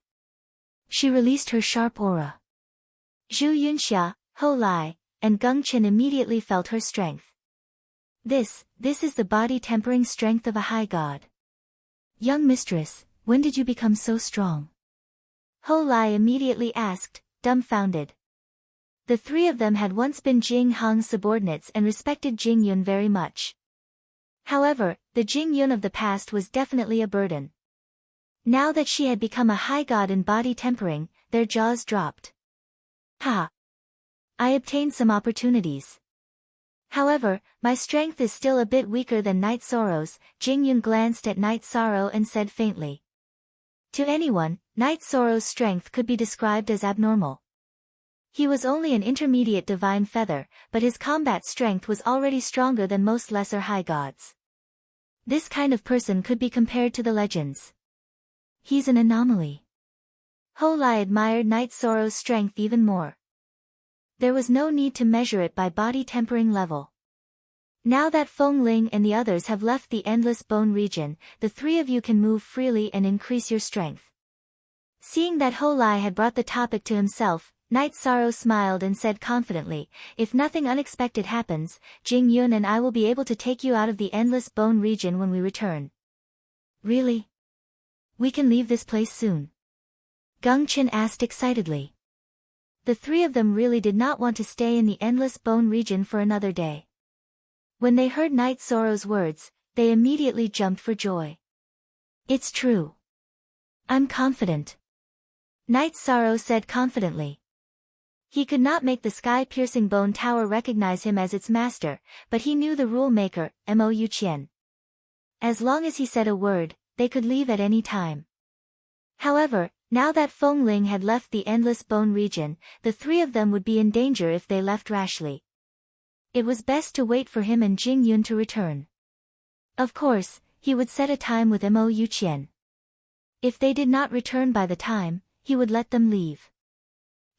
She released her sharp aura. Zhu Yunxia, Ho Lai, and Geng Chen immediately felt her strength. This is the body-tempering strength of a high god. Young mistress, when did you become so strong? Ho Lai immediately asked, dumbfounded. The three of them had once been Jing Hong's subordinates and respected Jing Yun very much. However, the Jing Yun of the past was definitely a burden. Now that she had become a high god in body tempering, their jaws dropped. Ha! I obtained some opportunities. However, my strength is still a bit weaker than Night Sorrow's. Jing Yun glanced at Night Sorrow and said faintly. To anyone, Night Sorrow's strength could be described as abnormal. He was only an intermediate divine feather, but his combat strength was already stronger than most lesser high gods. This kind of person could be compared to the legends. He's an anomaly. Ho Lai admired Night Sorrow's strength even more. There was no need to measure it by body tempering level. Now that Feng Ling and the others have left the Endless Bone region, the three of you can move freely and increase your strength. Seeing that Ho Lai had brought the topic to himself, Night Sorrow smiled and said confidently, "If nothing unexpected happens, Jing Yun and I will be able to take you out of the Endless Bone region when we return." Really? We can leave this place soon? Geng Chen asked excitedly. The three of them really did not want to stay in the Endless Bone region for another day. When they heard Night Sorrow's words, they immediately jumped for joy. It's true. I'm confident. Night Sorrow said confidently. He could not make the sky-piercing bone tower recognize him as its master, but he knew the rule maker, Mo Yuqian. As long as he said a word, they could leave at any time. However, now that Feng Ling had left the Endless Bone region, the three of them would be in danger if they left rashly. It was best to wait for him and Jing Yun to return. Of course, he would set a time with Mo Yuqian. If they did not return by the time, he would let them leave.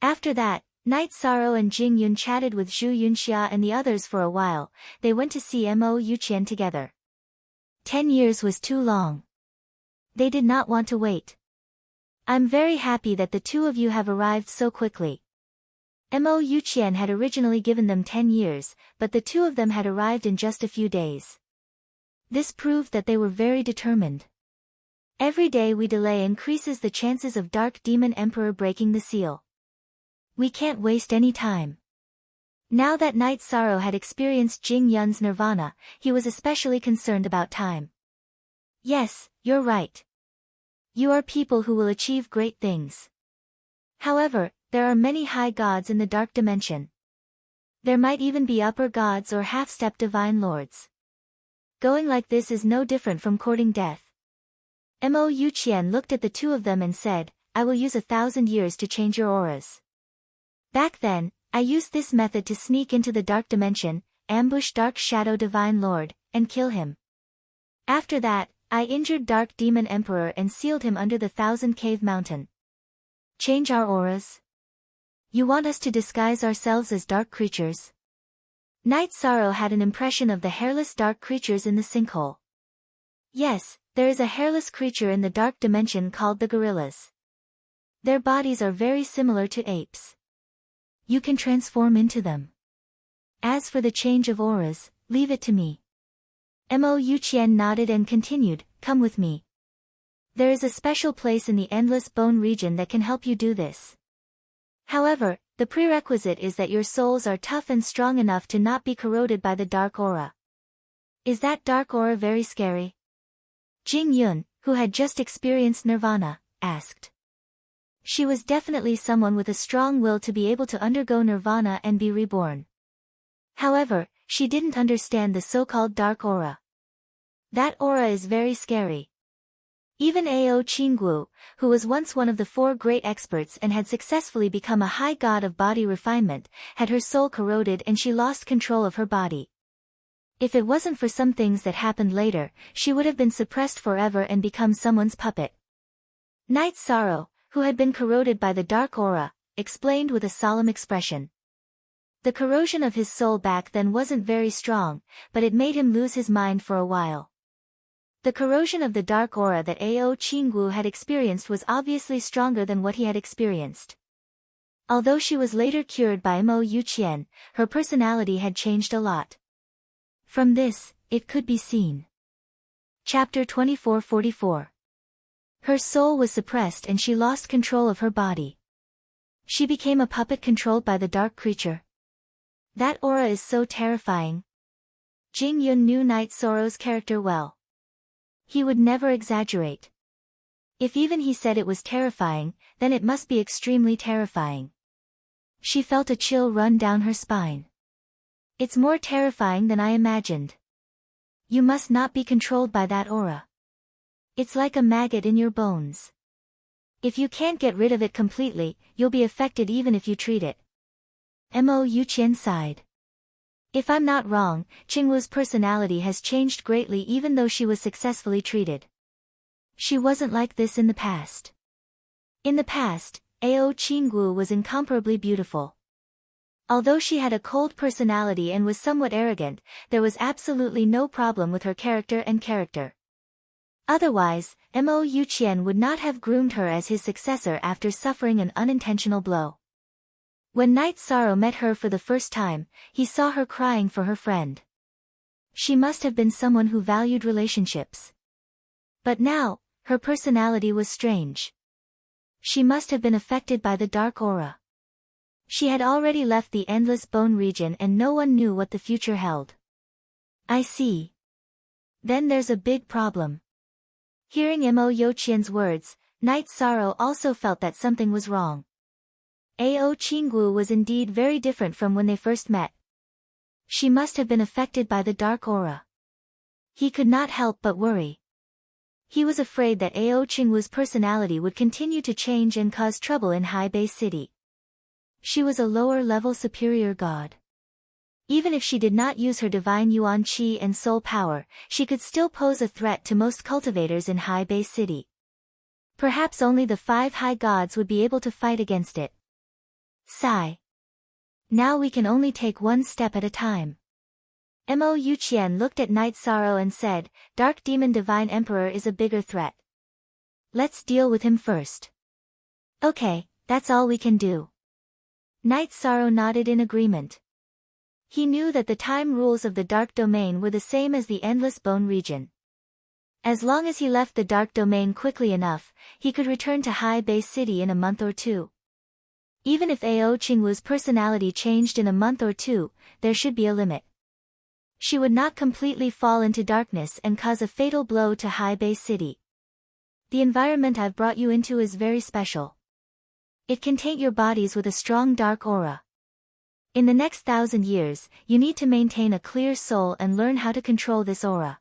After that, Night Sorrow and Jing Yun chatted with Zhu Yunxia and the others for a while. They went to see Mo Yuqian together. 10 years was too long. They did not want to wait. I'm very happy that the two of you have arrived so quickly. Mo Yuqian had originally given them 10 years, but the two of them had arrived in just a few days. This proved that they were very determined. Every day we delay increases the chances of Dark Demon Emperor breaking the seal. We can't waste any time. Now that Night Sorrow had experienced Jing Yun's nirvana, he was especially concerned about time. Yes, you're right. You are people who will achieve great things. However, there are many high gods in the dark dimension. There might even be upper gods or half-step divine lords. Going like this is no different from courting death. Mo Yuqian looked at the two of them and said, I will use 1,000 years to change your auras. Back then, I used this method to sneak into the dark dimension, ambush Dark Shadow Divine Lord, and kill him. After that, I injured Dark Demon Emperor and sealed him under the 1,000 Cave Mountain. Change our auras? You want us to disguise ourselves as dark creatures? Night Sorrow had an impression of the hairless dark creatures in the sinkhole. Yes, there is a hairless creature in the dark dimension called the gorillas. Their bodies are very similar to apes. You can transform into them. As for the change of auras, leave it to me. Mo Yuqian nodded and continued, come with me. There is a special place in the Endless Bone region that can help you do this. However, the prerequisite is that your souls are tough and strong enough to not be corroded by the dark aura. Is that dark aura very scary? Jing Yun, who had just experienced nirvana, asked. She was definitely someone with a strong will to be able to undergo nirvana and be reborn. However, she didn't understand the so-called dark aura. That aura is very scary. Even Ao Qinggu, who was once one of the 4 great experts and had successfully become a high god of body refinement, had her soul corroded and she lost control of her body. If it wasn't for some things that happened later, she would have been suppressed forever and become someone's puppet. Night Sorrow, who had been corroded by the dark aura, explained with a solemn expression. The corrosion of his soul back then wasn't very strong, but it made him lose his mind for a while. The corrosion of the dark aura that Ao Qinggu had experienced was obviously stronger than what he had experienced. Although she was later cured by Mo Yuqian, her personality had changed a lot. From this, it could be seen. Chapter 2444. Her soul was suppressed and she lost control of her body. She became a puppet controlled by the dark creature. That aura is so terrifying. Jing Yun knew Night Sorrow's character well. He would never exaggerate. If even he said it was terrifying, then it must be extremely terrifying. She felt a chill run down her spine. It's more terrifying than I imagined. You must not be controlled by that aura. It's like a maggot in your bones. If you can't get rid of it completely, you'll be affected even if you treat it. Mo Yuqian sighed. If I'm not wrong, Qingwu's personality has changed greatly even though she was successfully treated. She wasn't like this in the past. In the past, Ao Qingwu was incomparably beautiful. Although she had a cold personality and was somewhat arrogant, there was absolutely no problem with her character. Otherwise, Mo Yuqian would not have groomed her as his successor after suffering an unintentional blow. When Night Sorrow met her for the first time, he saw her crying for her friend. She must have been someone who valued relationships. But now, her personality was strange. She must have been affected by the dark aura. She had already left the Endless Bone region and no one knew what the future held. I see. Then there's a big problem. Hearing Mo Yuqian's words, Night Sorrow also felt that something was wrong. Ao Qingwu was indeed very different from when they first met. She must have been affected by the dark aura. He could not help but worry. He was afraid that Ao Qingwu's personality would continue to change and cause trouble in High Bay City. She was a lower-level superior god. Even if she did not use her divine yuan qi and soul power, she could still pose a threat to most cultivators in High Bay City. Perhaps only the 5 high gods would be able to fight against it. Sigh. Now we can only take one step at a time. Mo Yuqian looked at Night Sorrow and said, Dark Demon Divine Emperor is a bigger threat. Let's deal with him first. Okay, that's all we can do. Night Sorrow nodded in agreement. He knew that the time rules of the Dark Domain were the same as the Endless Bone region. As long as he left the dark domain quickly enough, he could return to High Bay City in a month or two. Even if Ao Qingwu's personality changed in a month or two, there should be a limit. She would not completely fall into darkness and cause a fatal blow to High Bay City. The environment I've brought you into is very special. It can taint your bodies with a strong dark aura. In the next 1,000 years, you need to maintain a clear soul and learn how to control this aura.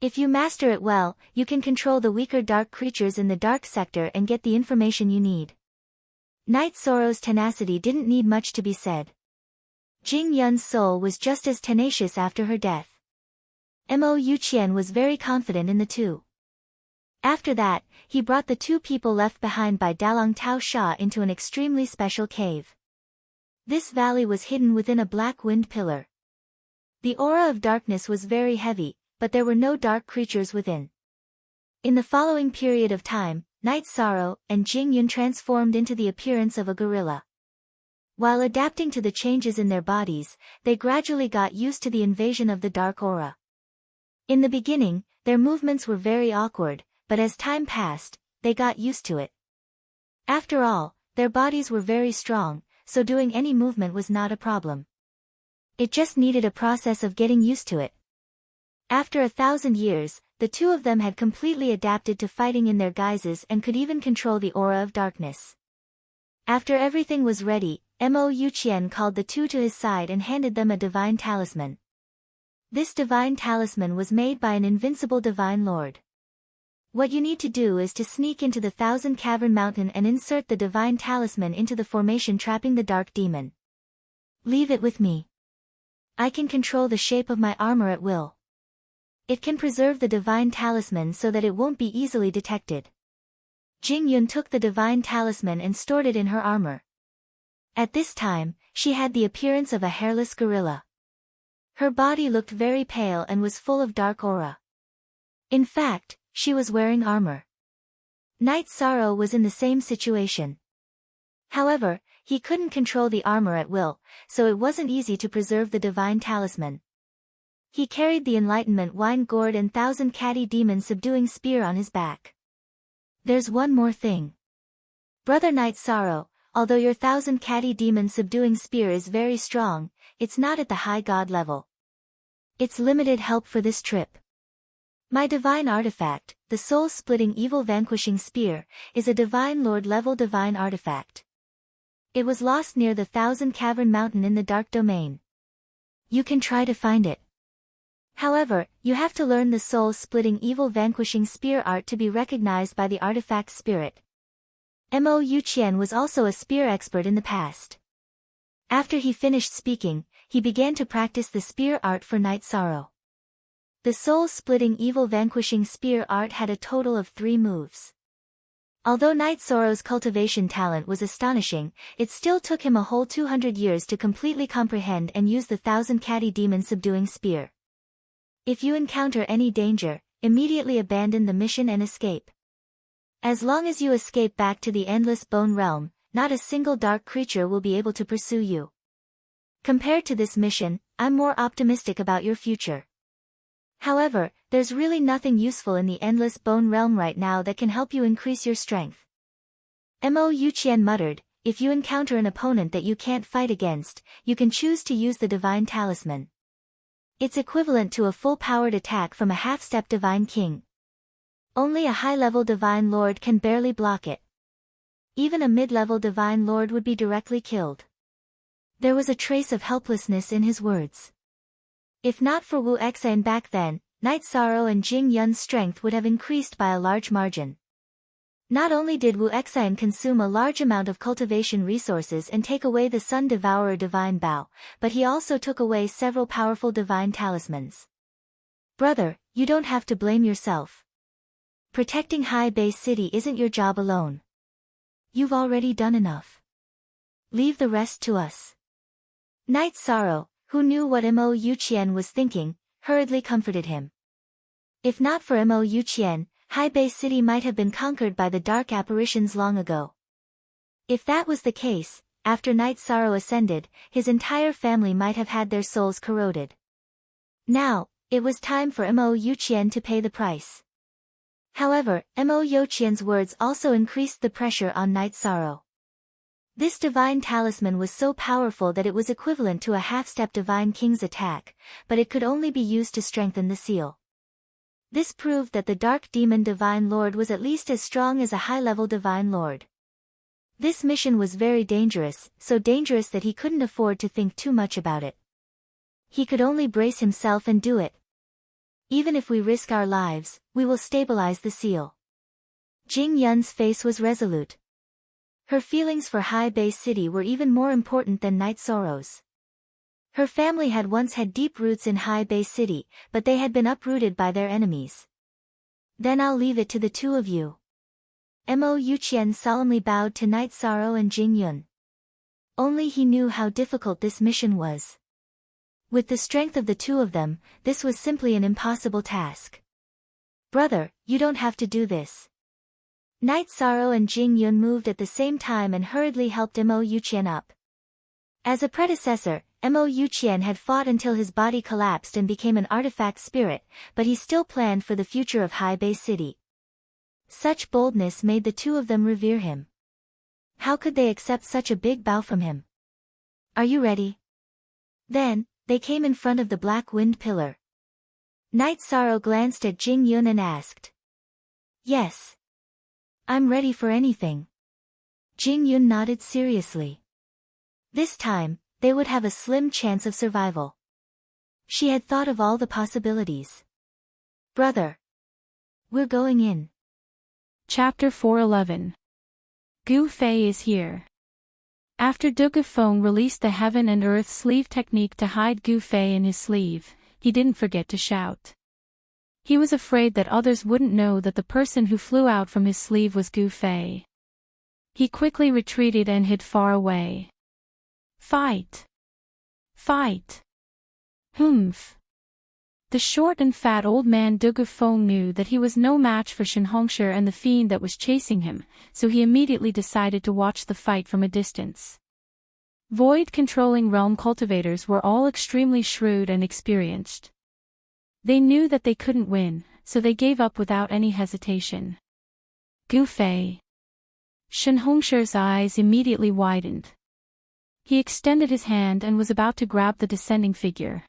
If you master it well, you can control the weaker dark creatures in the dark sector and get the information you need. Night Sorrow's tenacity didn't need much to be said. Jing Yun's soul was just as tenacious after her death. Mo Yuqian was very confident in the two. After that, he brought the two people left behind by Dalong Tao Sha into an extremely special cave. This valley was hidden within a black wind pillar. The aura of darkness was very heavy, but there were no dark creatures within. In the following period of time, Night Sorrow and Jing Yun transformed into the appearance of a gorilla. While adapting to the changes in their bodies, they gradually got used to the invasion of the dark aura. In the beginning, their movements were very awkward, but as time passed, they got used to it. After all, their bodies were very strong, so doing any movement was not a problem. It just needed a process of getting used to it. After 1,000 years, the two of them had completely adapted to fighting in their guises and could even control the aura of darkness. After everything was ready, Mo Yuqian called the two to his side and handed them a divine talisman. This divine talisman was made by an invincible divine lord. What you need to do is to sneak into the 1,000 Cavern Mountain and insert the divine talisman into the formation trapping the dark demon. Leave it with me. I can control the shape of my armor at will. It can preserve the divine talisman so that it won't be easily detected. Jing Yun took the divine talisman and stored it in her armor. At this time, she had the appearance of a hairless gorilla. Her body looked very pale and was full of dark aura. In fact, she was wearing armor. Night Sorrow was in the same situation. However, he couldn't control the armor at will, so it wasn't easy to preserve the divine talisman. He carried the enlightenment wine gourd and 1,000 catty demon subduing spear on his back. There's one more thing. Brother Night Sorrow, although your 1,000 catty demon subduing spear is very strong, it's not at the high god level. It's limited help for this trip. My divine artifact, the soul-splitting evil vanquishing spear, is a divine lord level divine artifact. It was lost near the 1,000 Cavern Mountain in the dark domain. You can try to find it. However, you have to learn the soul-splitting evil vanquishing spear art to be recognized by the artifact spirit. Mo Yuqian was also a spear expert in the past. After he finished speaking, he began to practice the spear art for Night Sorrow. The soul-splitting evil vanquishing spear art had a total of 3 moves. Although Night Sorrow's cultivation talent was astonishing, it still took him a whole 200 years to completely comprehend and use the 1,000 catty demon subduing spear. If you encounter any danger, immediately abandon the mission and escape. As long as you escape back to the endless bone realm, not a single dark creature will be able to pursue you. Compared to this mission, I'm more optimistic about your future. However, there's really nothing useful in the endless bone realm right now that can help you increase your strength. Mo Yuqian muttered, if you encounter an opponent that you can't fight against, you can choose to use the divine talisman. It's equivalent to a full-powered attack from a half-step divine king. Only a high-level divine lord can barely block it. Even a mid-level divine lord would be directly killed. There was a trace of helplessness in his words. If not for Wuxia back then, Night Sorrow and Jing Yun's strength would have increased by a large margin. Not only did Wuxia consume a large amount of cultivation resources and take away the Sun Devourer divine bow, but he also took away several powerful divine talismans. Brother, you don't have to blame yourself. Protecting High Bay City isn't your job alone. You've already done enough. Leave the rest to us. Night Sorrow, who knew what Mo Yuqian was thinking, hurriedly comforted him. If not for Mo Yuqian, High Bay City might have been conquered by the dark apparitions long ago. If that was the case, after Night Sorrow ascended, his entire family might have had their souls corroded. Now, it was time for Mo Yuqian to pay the price. However, Mo Yoqian's words also increased the pressure on Night Sorrow. This divine talisman was so powerful that it was equivalent to a half-step divine king's attack, but it could only be used to strengthen the seal. This proved that the dark demon divine lord was at least as strong as a high-level divine lord. This mission was very dangerous, so dangerous that he couldn't afford to think too much about it. He could only brace himself and do it. Even if we risk our lives, we will stabilize the seal. Jing Yun's face was resolute. Her feelings for High Bay City were even more important than Night Sorrow's. Her family had once had deep roots in High Bay City, but they had been uprooted by their enemies. Then I'll leave it to the two of you. Mo Yuqian solemnly bowed to Night Sorrow and Jing Yun. Only he knew how difficult this mission was. With the strength of the two of them, this was simply an impossible task. Brother, you don't have to do this. Night Sorrow and Jing Yun moved at the same time and hurriedly helped Mo Yuqian up. As a predecessor, Mo Yuqian had fought until his body collapsed and became an artifact spirit, but he still planned for the future of High Bay City. Such boldness made the two of them revere him. How could they accept such a big bow from him? Are you ready? Then, they came in front of the black wind pillar. Night Sorrow glanced at Jing Yun and asked. Yes. I'm ready for anything. Jing Yun nodded seriously. This time, they would have a slim chance of survival. She had thought of all the possibilities. Brother. We're going in. Chapter 411. Gu Fei is here. After Du Gufeng released the heaven and earth sleeve technique to hide Gu Fei in his sleeve, he didn't forget to shout. He was afraid that others wouldn't know that the person who flew out from his sleeve was Gu Fei. He quickly retreated and hid far away. Fight! Fight! Humph! The short and fat old man Du Gufeng knew that he was no match for Shen Hongshi and the fiend that was chasing him, so he immediately decided to watch the fight from a distance. Void-controlling realm cultivators were all extremely shrewd and experienced. They knew that they couldn't win, so they gave up without any hesitation. Gu Fei. Shen Hongshi's eyes immediately widened. He extended his hand and was about to grab the descending figure.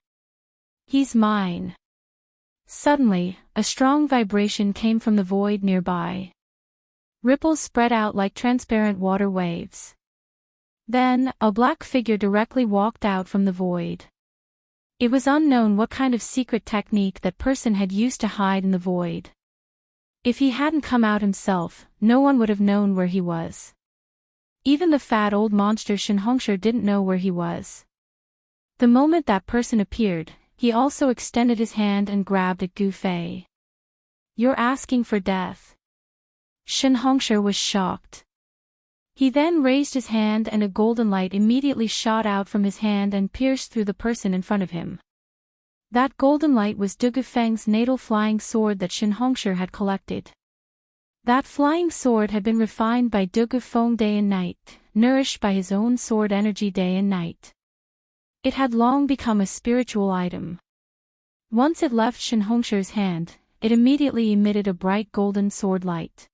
He's mine. Suddenly, a strong vibration came from the void nearby. Ripples spread out like transparent water waves. Then, a black figure directly walked out from the void. It was unknown what kind of secret technique that person had used to hide in the void. If he hadn't come out himself, no one would have known where he was. Even the fat old monster Shen Hongshi didn't know where he was. The moment that person appeared, he also extended his hand and grabbed at Gu Fei. You're asking for death. Shen Hongshi was shocked. He then raised his hand and a golden light immediately shot out from his hand and pierced through the person in front of him. That golden light was Du Gufeng's natal flying sword that Shen Hongshi had collected. That flying sword had been refined by Du Gufeng day and night, nourished by his own sword energy day and night. It had long become a spiritual item. Once it left Shen Hongshi's hand, it immediately emitted a bright golden sword light.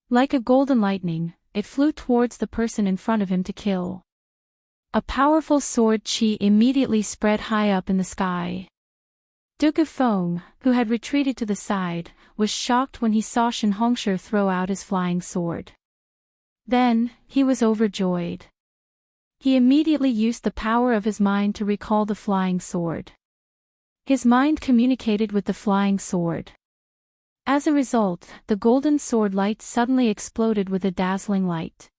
Like a golden lightning, it flew towards the person in front of him to kill. A powerful sword chi immediately spread high up in the sky. Du Gufeng, who had retreated to the side, was shocked when he saw Shen Hongshi throw out his flying sword. Then, he was overjoyed. He immediately used the power of his mind to recall the flying sword. His mind communicated with the flying sword. As a result, the golden sword light suddenly exploded with a dazzling light.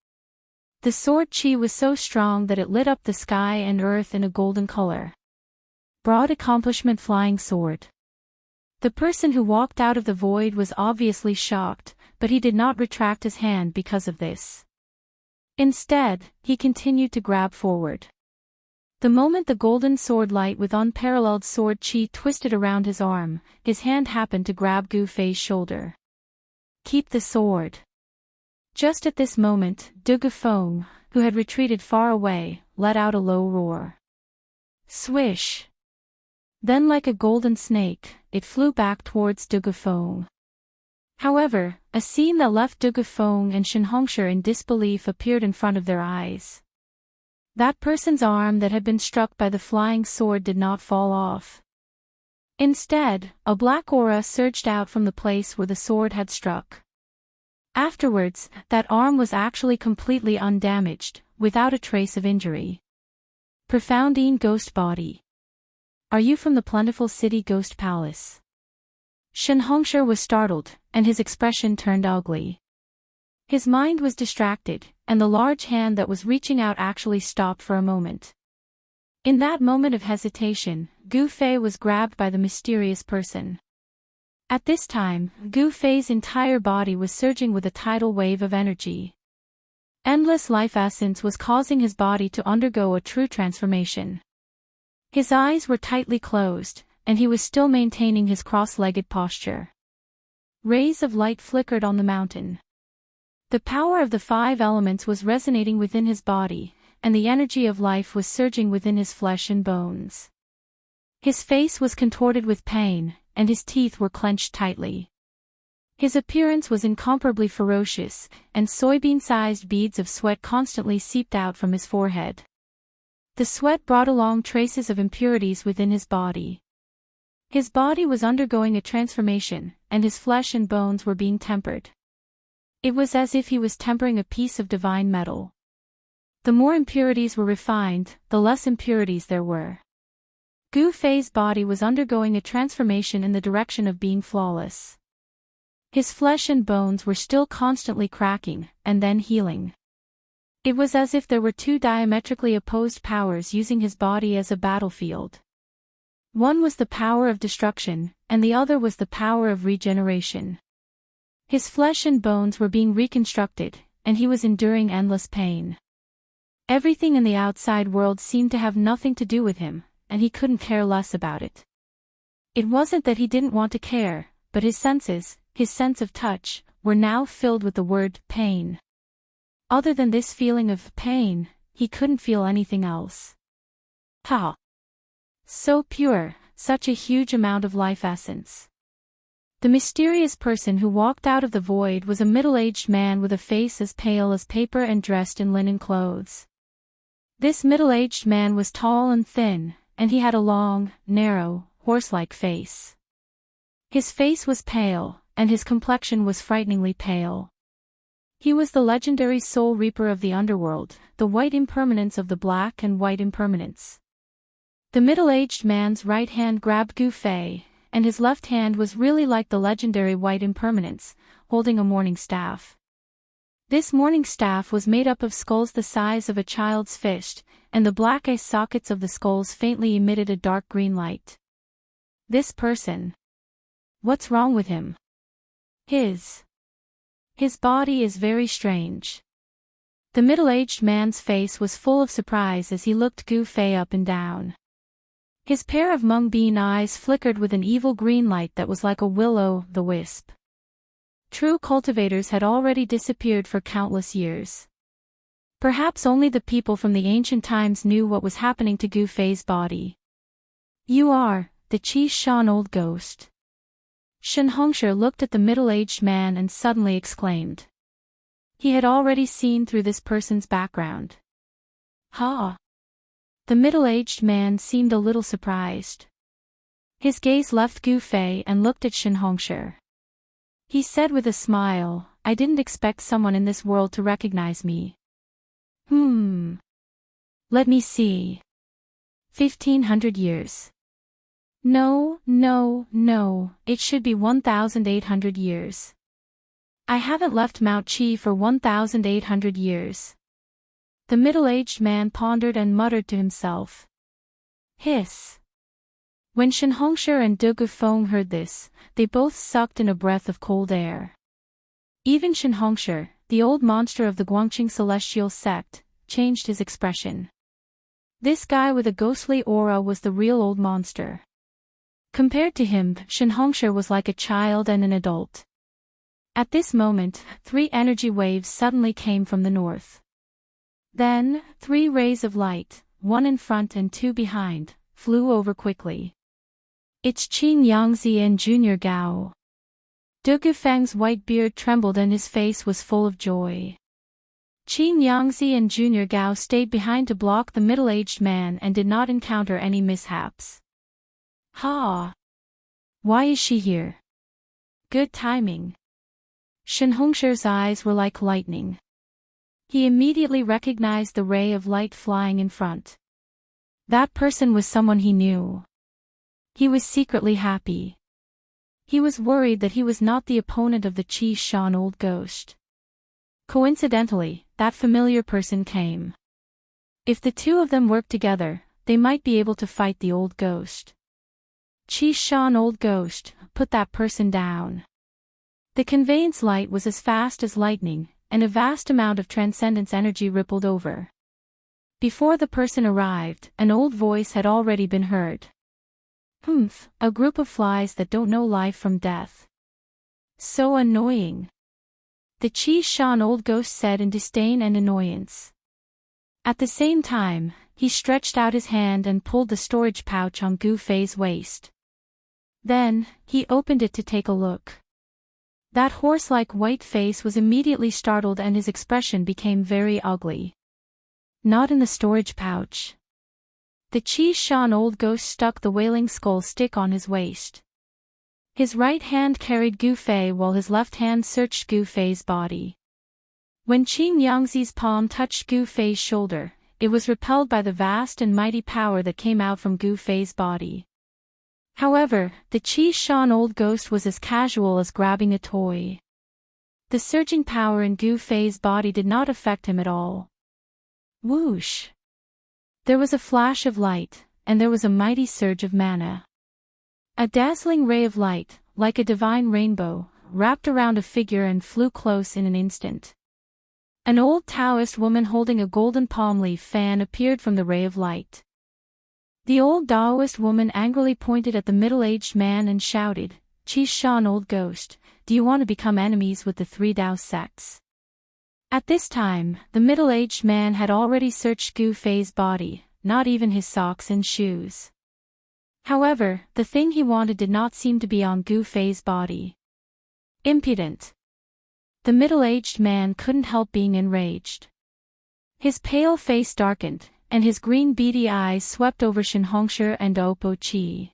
The sword chi was so strong that it lit up the sky and earth in a golden color. Broad accomplishment flying sword. The person who walked out of the void was obviously shocked, but he did not retract his hand because of this. Instead, he continued to grab forward. The moment the golden sword light with unparalleled sword chi twisted around his arm, his hand happened to grab Gu Fei's shoulder. Keep the sword. Just at this moment, Du Gufeng, who had retreated far away, let out a low roar. Swish! Then like a golden snake, it flew back towards Du Gufeng. However, a scene that left Du Gufeng and Shen Hongshi in disbelief appeared in front of their eyes. That person's arm that had been struck by the flying sword did not fall off. Instead, a black aura surged out from the place where the sword had struck. Afterwards, that arm was actually completely undamaged, without a trace of injury. Profoundine Ghost Body. Are you from the plentiful city Ghost Palace? Shen Hongshi was startled, and his expression turned ugly. His mind was distracted, and the large hand that was reaching out actually stopped for a moment. In that moment of hesitation, Gu Fei was grabbed by the mysterious person. At this time, Gu Fei's entire body was surging with a tidal wave of energy. Endless life essence was causing his body to undergo a true transformation. His eyes were tightly closed, and he was still maintaining his cross-legged posture. Rays of light flickered on the mountain. The power of the 5 elements was resonating within his body, and the energy of life was surging within his flesh and bones. His face was contorted with pain, and his teeth were clenched tightly. His appearance was incomparably ferocious, and soybean-sized beads of sweat constantly seeped out from his forehead. The sweat brought along traces of impurities within his body. His body was undergoing a transformation, and his flesh and bones were being tempered. It was as if he was tempering a piece of divine metal. The more impurities were refined, the less impurities there were. Gu Fei's body was undergoing a transformation in the direction of being flawless. His flesh and bones were still constantly cracking, and then healing. It was as if there were 2 diametrically opposed powers using his body as a battlefield. One was the power of destruction, and the other was the power of regeneration. His flesh and bones were being reconstructed, and he was enduring endless pain. Everything in the outside world seemed to have nothing to do with him, and he couldn't care less about it. It wasn't that he didn't want to care, but his senses, his sense of touch, were now filled with the word pain. Other than this feeling of pain, he couldn't feel anything else. Ha! So pure, such a huge amount of life essence. The mysterious person who walked out of the void was a middle-aged man with a face as pale as paper and dressed in linen clothes. This middle-aged man was tall and thin, and he had a long, narrow, horse-like face. His face was pale, and his complexion was frighteningly pale. He was the legendary soul reaper of the underworld, the white impermanence of the black and white impermanence. The middle-aged man's right hand grabbed Gu Fei, and his left hand was really like the legendary white impermanence, holding a morning staff. This morning staff was made up of skulls the size of a child's fist, and the black eye sockets of the skulls faintly emitted a dark green light. This person. What's wrong with him? His body is very strange. The middle-aged man's face was full of surprise as he looked Gu Fei up and down. His pair of mung bean eyes flickered with an evil green light that was like a will-o'-the-wisp. True cultivators had already disappeared for countless years. Perhaps only the people from the ancient times knew what was happening to Gu Fei's body. You are the Qi Shan old ghost. Shen Hongshi looked at the middle-aged man and suddenly exclaimed. He had already seen through this person's background. Ha! The middle-aged man seemed a little surprised. His gaze left Gu Fei and looked at Shen Hongshi. He said with a smile, I didn't expect someone in this world to recognize me. Let me see. 1,500 years. No, it should be 1,800 years. I haven't left Mount Qi for 1,800 years. The middle-aged man pondered and muttered to himself. Hiss. When Shen Hongshi and Du Gufeng heard this, they both sucked in a breath of cold air. Even Shen Hongshi, the old monster of the Guangqing celestial sect, changed his expression. This guy with a ghostly aura was the real old monster. Compared to him, Shen Hongshi was like a child and an adult. At this moment, 3 energy waves suddenly came from the north. Then, 3 rays of light, 1 in front and 2 behind, flew over quickly. It's Qing Yangzi and Junior Gao. Du Gufeng's white beard trembled and his face was full of joy. Qin Yangzi and Junior Gao stayed behind to block the middle-aged man and did not encounter any mishaps. Ha! Why is she here? Good timing. Shen Hongshi's eyes were like lightning. He immediately recognized the ray of light flying in front. That person was someone he knew. He was secretly happy. He was worried that he was not the opponent of the Qi Shan old ghost. Coincidentally, that familiar person came. If the two of them worked together, they might be able to fight the old ghost. Qi Shan old ghost, put that person down. The conveyance light was as fast as lightning, and a vast amount of transcendence energy rippled over. Before the person arrived, an old voice had already been heard. Humph, a group of flies that don't know life from death. So annoying. The Qi Shan old ghost said in disdain and annoyance. At the same time, he stretched out his hand and pulled the storage pouch on Gu Fei's waist. Then, he opened it to take a look. That horse-like white face was immediately startled and his expression became very ugly. Not in the storage pouch. The Qi Shan old ghost stuck the wailing skull stick on his waist. His right hand carried Gu Fei while his left hand searched Gu Fei's body. When Qin Yangzi's palm touched Gu Fei's shoulder, it was repelled by the vast and mighty power that came out from Gu Fei's body. However, the Qi Shan old ghost was as casual as grabbing a toy. The surging power in Gu Fei's body did not affect him at all. Whoosh! There was a flash of light, and there was a mighty surge of mana. A dazzling ray of light, like a divine rainbow, wrapped around a figure and flew close in an instant. An old Taoist woman holding a golden palm leaf fan appeared from the ray of light. The old Taoist woman angrily pointed at the middle-aged man and shouted, "Qi Shan old ghost, do you want to become enemies with the three Tao sects?" At this time, the middle-aged man had already searched Gu Fei's body, not even his socks and shoes. However, the thing he wanted did not seem to be on Gu Fei's body. Impudent. The middle-aged man couldn't help being enraged. His pale face darkened, and his green beady eyes swept over Shen Hongshi and Opo Qi.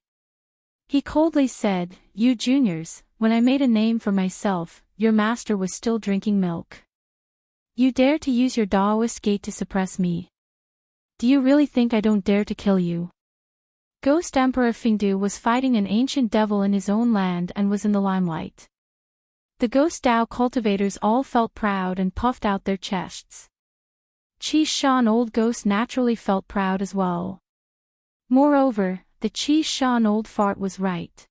He coldly said, "You juniors, when I made a name for myself, your master was still drinking milk. You dare to use your Taoist gate to suppress me. Do you really think I don't dare to kill you?" Ghost Emperor Fingdu was fighting an ancient devil in his own land and was in the limelight. The Ghost Tao cultivators all felt proud and puffed out their chests. Qi Shan old ghost naturally felt proud as well. Moreover, the Qi Shan old fart was right.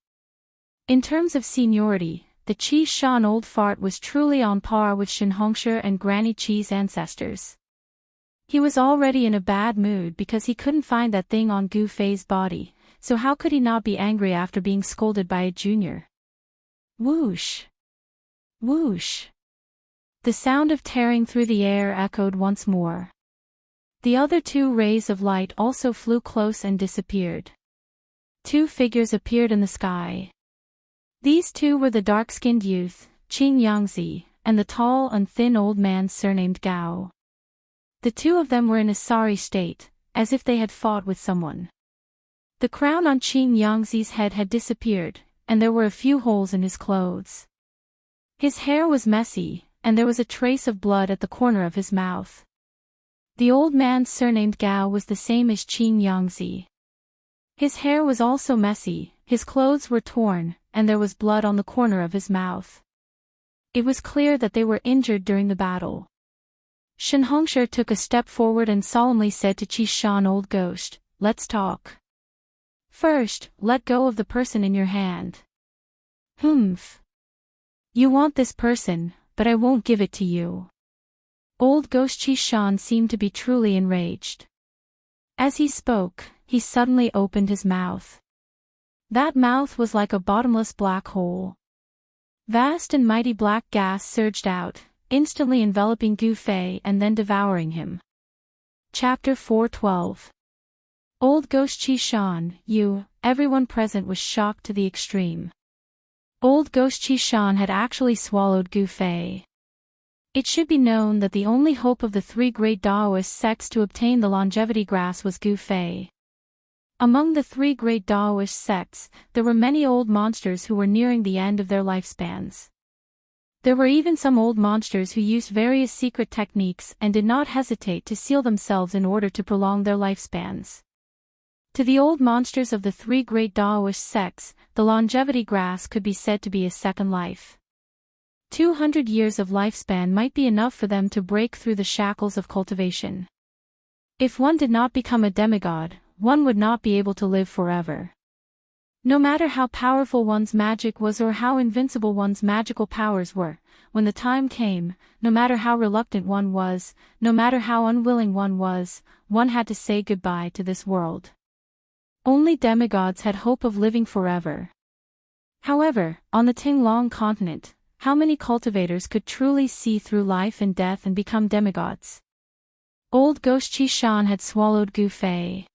In terms of seniority, the Qi Shan old fart was truly on par with Shen Hongshi and Granny Qi's ancestors. He was already in a bad mood because he couldn't find that thing on Gu Fei's body, so how could he not be angry after being scolded by a junior? Whoosh! Whoosh! The sound of tearing through the air echoed once more. The other two rays of light also flew close and disappeared. Two figures appeared in the sky. These two were the dark-skinned youth, Qin Yangzi, and the tall and thin old man surnamed Gao. The two of them were in a sorry state, as if they had fought with someone. The crown on Qin Yangzi's head had disappeared, and there were a few holes in his clothes. His hair was messy, and there was a trace of blood at the corner of his mouth. The old man surnamed Gao was the same as Qin Yangzi. His hair was also messy, his clothes were torn, and there was blood on the corner of his mouth. It was clear that they were injured during the battle. Shen Hongshi took a step forward and solemnly said to Qi Shan old ghost, "Let's talk. First, let go of the person in your hand." Humph. You want this person, but I won't give it to you. Old ghost Qi Shan seemed to be truly enraged. As he spoke, he suddenly opened his mouth. That mouth was like a bottomless black hole. Vast and mighty black gas surged out, instantly enveloping Gu Fei and then devouring him. Chapter 412. Old Ghost Qi Shan, everyone present was shocked to the extreme. Old Ghost Chi Shan had actually swallowed Gu Fei. It should be known that the only hope of the three great Taoist sects to obtain the longevity grass was Gu Fei. Among the three great Taoist sects, there were many old monsters who were nearing the end of their lifespans. There were even some old monsters who used various secret techniques and did not hesitate to seal themselves in order to prolong their lifespans. To the old monsters of the three great Taoist sects, the longevity grass could be said to be a second life. 200 years of lifespan might be enough for them to break through the shackles of cultivation. If one did not become a demigod, one would not be able to live forever. No matter how powerful one's magic was or how invincible one's magical powers were, when the time came, no matter how reluctant one was, no matter how unwilling one had to say goodbye to this world. Only demigods had hope of living forever. However, on the Tinglong continent, how many cultivators could truly see through life and death and become demigods? Old Ghost Chi Shan had swallowed Gu Fei.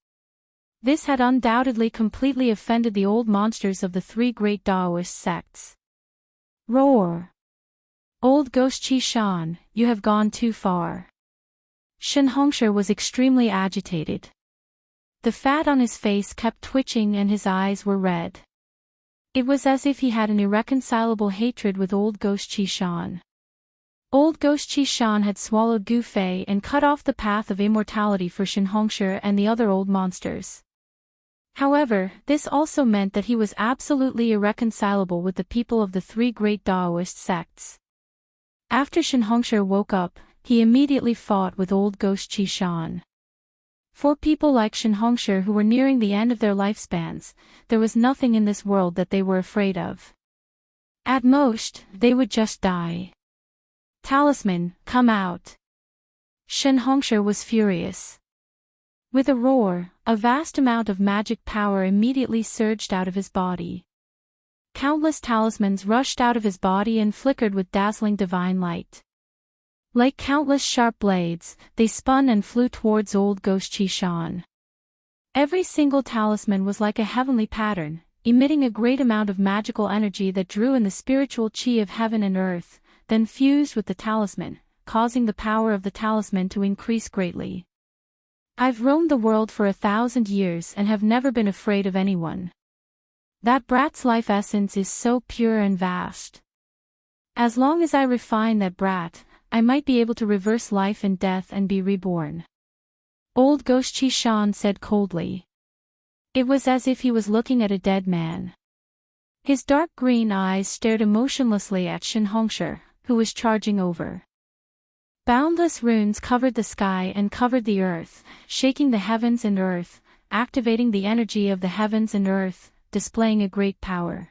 This had undoubtedly completely offended the old monsters of the three great Taoist sects. Roar! Old Ghost Chi Shan, you have gone too far. Shen Hongshi was extremely agitated. The fat on his face kept twitching and his eyes were red. It was as if he had an irreconcilable hatred with Old Ghost Chi Shan. Old Ghost Chi Shan had swallowed Gu Fei and cut off the path of immortality for Shen Hongshi and the other old monsters. However, this also meant that he was absolutely irreconcilable with the people of the three great Taoist sects. After Shen Hongshi woke up, he immediately fought with Old Ghost Chi Shan. For people like Shen Hongshi who were nearing the end of their lifespans, there was nothing in this world that they were afraid of. At most, they would just die. Talisman, come out! Shen Hongshi was furious. With a roar, a vast amount of magic power immediately surged out of his body. Countless talismans rushed out of his body and flickered with dazzling divine light. Like countless sharp blades, they spun and flew towards Old Ghost Chi Shan. Every single talisman was like a heavenly pattern, emitting a great amount of magical energy that drew in the spiritual chi of heaven and earth, then fused with the talisman, causing the power of the talisman to increase greatly. I've roamed the world for 1,000 years and have never been afraid of anyone. That brat's life essence is so pure and vast. As long as I refine that brat, I might be able to reverse life and death and be reborn. Old Ghost Chi Shan said coldly. It was as if he was looking at a dead man. His dark green eyes stared emotionlessly at Shen Hongshi, who was charging over. Boundless runes covered the sky and covered the earth, shaking the heavens and earth, activating the energy of the heavens and earth, displaying a great power.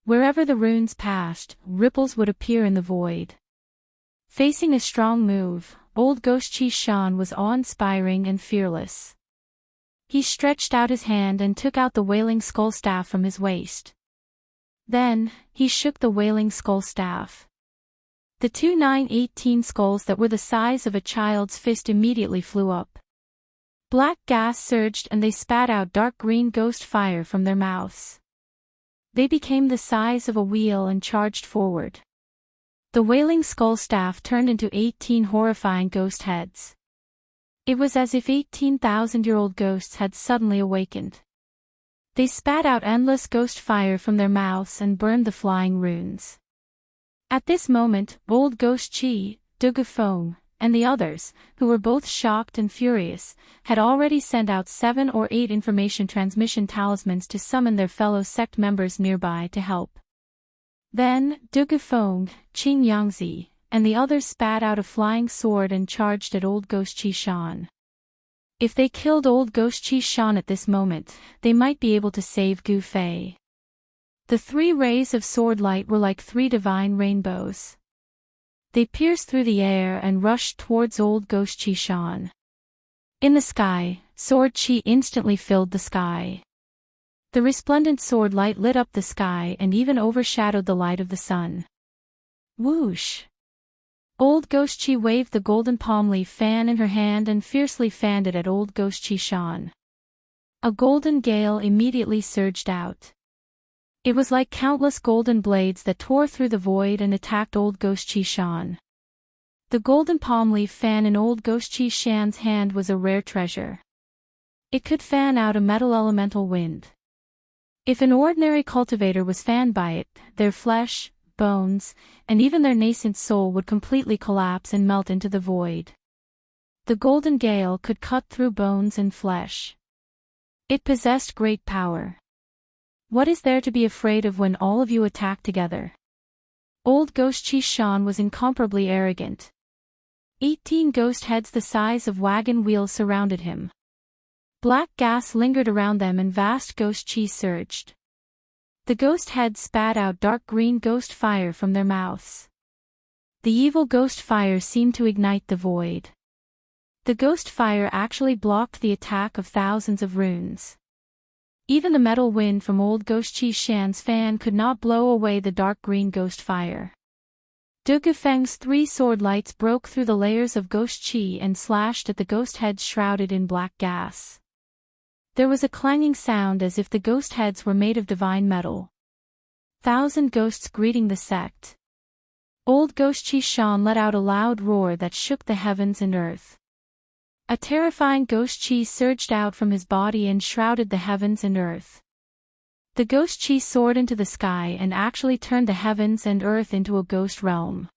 Wherever the runes passed, ripples would appear in the void. Facing a strong move, Old Ghost Chi Shan was awe-inspiring and fearless. He stretched out his hand and took out the Wailing Skull Staff from his waist. Then, he shook the Wailing Skull Staff. The 2 skulls that were the size of a child's fist immediately flew up. Black gas surged and they spat out dark green ghost fire from their mouths. They became the size of a wheel and charged forward. The Wailing Skull Staff turned into 18 horrifying ghost heads. It was as if 18,000-year-old ghosts had suddenly awakened. They spat out endless ghost fire from their mouths and burned the flying runes. At this moment, Old Ghost Chi, Dugu Feng, and the others, who were both shocked and furious, had already sent out 7 or 8 information transmission talismans to summon their fellow sect members nearby to help. Then, Dugu Feng, Qing Yangzi, and the others spat out a flying sword and charged at Old Ghost Chi Shan. If they killed Old Ghost Chi Shan at this moment, they might be able to save Gu Fei. The 3 rays of sword light were like 3 divine rainbows. They pierced through the air and rushed towards Old Ghost Chi Shan. In the sky, sword chi instantly filled the sky. The resplendent sword light lit up the sky and even overshadowed the light of the sun. Whoosh! Old Ghost Chi waved the golden palm leaf fan in her hand and fiercely fanned it at Old Ghost Chi Shan. A golden gale immediately surged out. It was like countless golden blades that tore through the void and attacked old Ghost Chi Shan. The golden palm leaf fan in old Ghost Chi Shan's hand was a rare treasure. It could fan out a metal elemental wind. If an ordinary cultivator was fanned by it, their flesh, bones, and even their nascent soul would completely collapse and melt into the void. The golden gale could cut through bones and flesh. It possessed great power. What is there to be afraid of when all of you attack together? Old Ghost Chi Shan was incomparably arrogant. 18 ghost heads the size of wagon wheels surrounded him. Black gas lingered around them and vast ghost chi surged. The ghost heads spat out dark green ghost fire from their mouths. The evil ghost fire seemed to ignite the void. The ghost fire actually blocked the attack of thousands of runes. Even the metal wind from old Ghost Chi Shan's fan could not blow away the dark green ghost fire. Du Gufeng's 3 sword lights broke through the layers of ghost chi and slashed at the ghost heads shrouded in black gas. There was a clanging sound as if the ghost heads were made of divine metal. 1,000 ghosts greeting the sect. Old Ghost Chi Shan let out a loud roar that shook the heavens and earth. A terrifying ghost chi surged out from his body and shrouded the heavens and earth. The ghost chi soared into the sky and actually turned the heavens and earth into a ghost realm.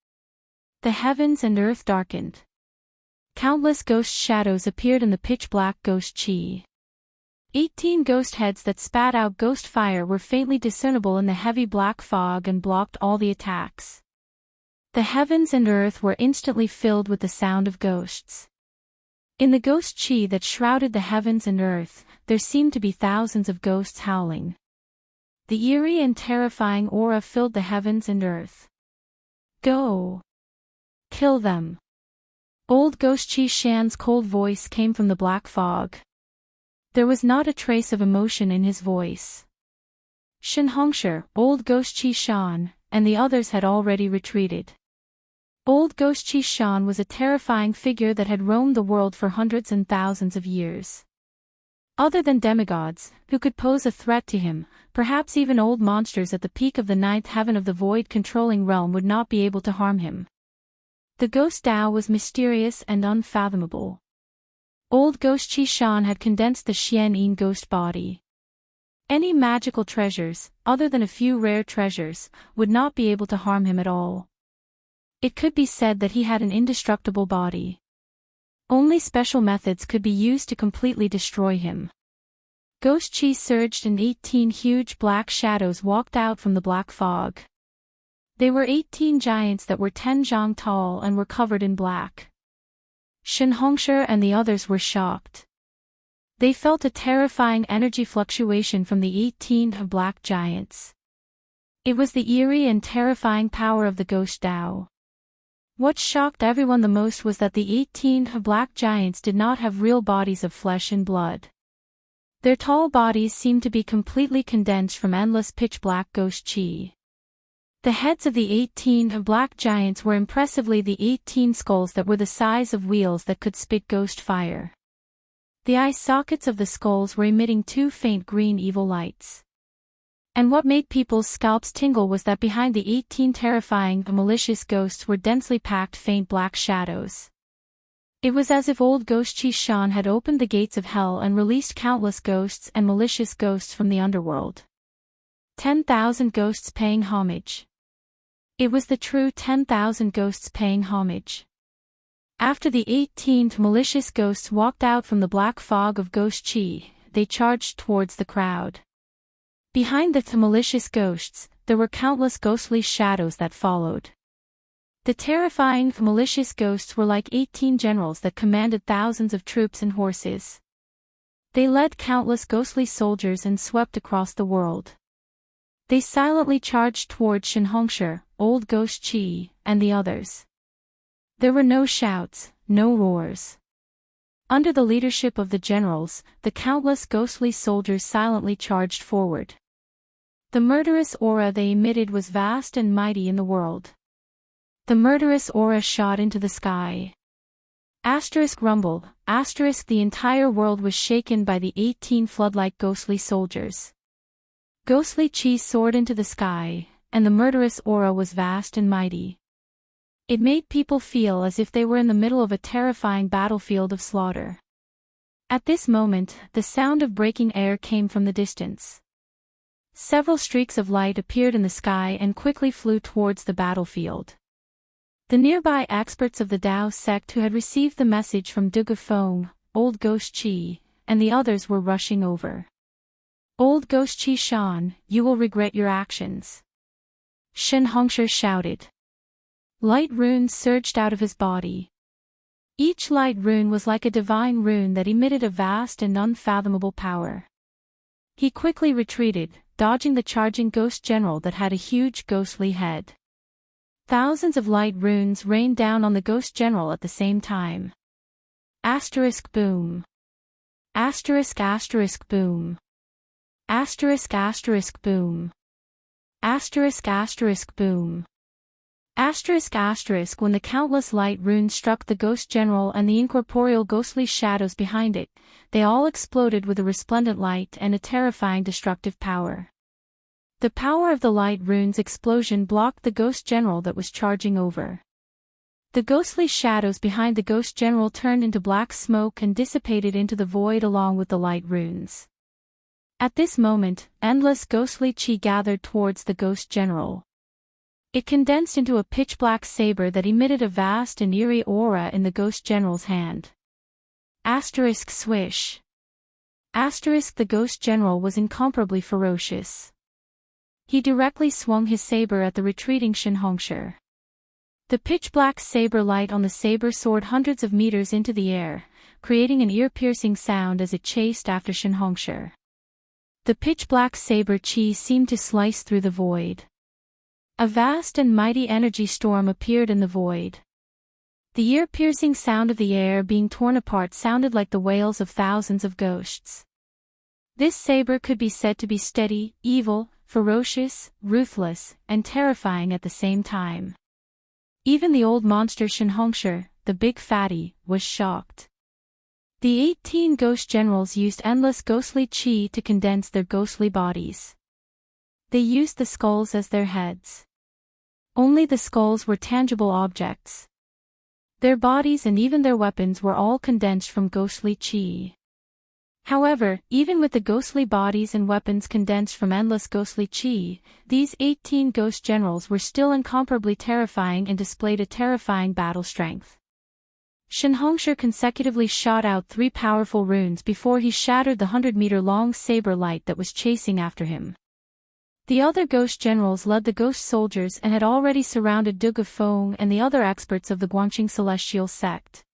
The heavens and earth darkened. Countless ghost shadows appeared in the pitch-black ghost chi. 18 ghost heads that spat out ghost fire were faintly discernible in the heavy black fog and blocked all the attacks. The heavens and earth were instantly filled with the sound of ghosts. In the ghost chi that shrouded the heavens and earth, there seemed to be thousands of ghosts howling. The eerie and terrifying aura filled the heavens and earth. Go! Kill them! Old Ghost Chi Shan's cold voice came from the black fog. There was not a trace of emotion in his voice. Shen Hongshi, old Ghost Chi Shan, and the others had already retreated. Old Ghost Chi Shan was a terrifying figure that had roamed the world for hundreds and thousands of years. Other than demigods, who could pose a threat to him, perhaps even old monsters at the peak of the 9th heaven of the void-controlling realm would not be able to harm him. The ghost Tao was mysterious and unfathomable. Old Ghost Chi Shan had condensed the Xian Yin ghost body. Any magical treasures, other than a few rare treasures, would not be able to harm him at all. It could be said that he had an indestructible body. Only special methods could be used to completely destroy him. Ghost Chi surged and 18 huge black shadows walked out from the black fog. They were 18 giants that were 10 zhang tall and were covered in black. Shen Hongshi and the others were shocked. They felt a terrifying energy fluctuation from the 18 black giants. It was the eerie and terrifying power of the ghost Tao. What shocked everyone the most was that the 18 black giants did not have real bodies of flesh and blood. Their tall bodies seemed to be completely condensed from endless pitch-black ghost chi. The heads of the 18 black giants were impressively the 18 skulls that were the size of wheels that could spit ghost fire. The eye sockets of the skulls were emitting 2 faint green evil lights. And what made people's scalps tingle was that behind the 18 terrifying, malicious ghosts were densely packed faint black shadows. It was as if old Ghost Chi Shan had opened the gates of hell and released countless ghosts and malicious ghosts from the underworld. 10,000 ghosts paying homage. It was the true 10,000 ghosts paying homage. After the 18 malicious ghosts walked out from the black fog of Ghost Chi, they charged towards the crowd. Behind the malicious ghosts, there were countless ghostly shadows that followed. The terrifying malicious ghosts were like 18 generals that commanded thousands of troops and horses. They led countless ghostly soldiers and swept across the world. They silently charged toward Shen Hongshi, old Ghost Chi, and the others. There were no shouts, no roars. Under the leadership of the generals, the countless ghostly soldiers silently charged forward. The murderous aura they emitted was vast and mighty in the world. The murderous aura shot into the sky. Asterisk rumble, asterisk the entire world was shaken by the 18 flood-like ghostly soldiers. Ghostly chi soared into the sky, and the murderous aura was vast and mighty. It made people feel as if they were in the middle of a terrifying battlefield of slaughter. At this moment, the sound of breaking air came from the distance. Several streaks of light appeared in the sky and quickly flew towards the battlefield. The nearby experts of the Dao sect who had received the message from Duge Feng, Old Ghost Chi, and the others were rushing over. Old Ghost Chi Shan, you will regret your actions. Shen Hongshi shouted. Light runes surged out of his body. Each light rune was like a divine rune that emitted a vast and unfathomable power. He quickly retreated, dodging the charging ghost general that had a huge ghostly head. Thousands of light runes rained down on the ghost general at the same time. Asterisk boom. Asterisk asterisk boom. Asterisk asterisk boom. Asterisk asterisk boom. Asterisk asterisk when the countless light runes struck the ghost general and the incorporeal ghostly shadows behind it, they all exploded with a resplendent light and a terrifying destructive power. The power of the light runes explosion blocked the ghost general that was charging over. The ghostly shadows behind the ghost general turned into black smoke and dissipated into the void along with the light runes. At this moment, endless ghostly chi gathered towards the ghost general. It condensed into a pitch-black saber that emitted a vast and eerie aura in the ghost general's hand. Asterisk swish. Asterisk the ghost general was incomparably ferocious. He directly swung his saber at the retreating Shen Hongshi. The pitch-black saber light on the saber soared hundreds of meters into the air, creating an ear-piercing sound as it chased after Shen Hongshi. The pitch-black saber chi seemed to slice through the void. A vast and mighty energy storm appeared in the void. The ear-piercing sound of the air being torn apart sounded like the wails of thousands of ghosts. This saber could be said to be steady, evil, ferocious, ruthless, and terrifying at the same time. Even the old monster Shen Hongshi, the big fatty, was shocked. The 18 ghost generals used endless ghostly chi to condense their ghostly bodies. They used the skulls as their heads. Only the skulls were tangible objects. Their bodies and even their weapons were all condensed from ghostly chi. However, even with the ghostly bodies and weapons condensed from endless ghostly chi, these 18 ghost generals were still incomparably terrifying and displayed a terrifying battle strength. Shen Hongshi consecutively shot out 3 powerful runes before he shattered the 100-meter-long saber light that was chasing after him. The other ghost generals led the ghost soldiers and had already surrounded Duge Feng and the other experts of the Guangqing celestial sect.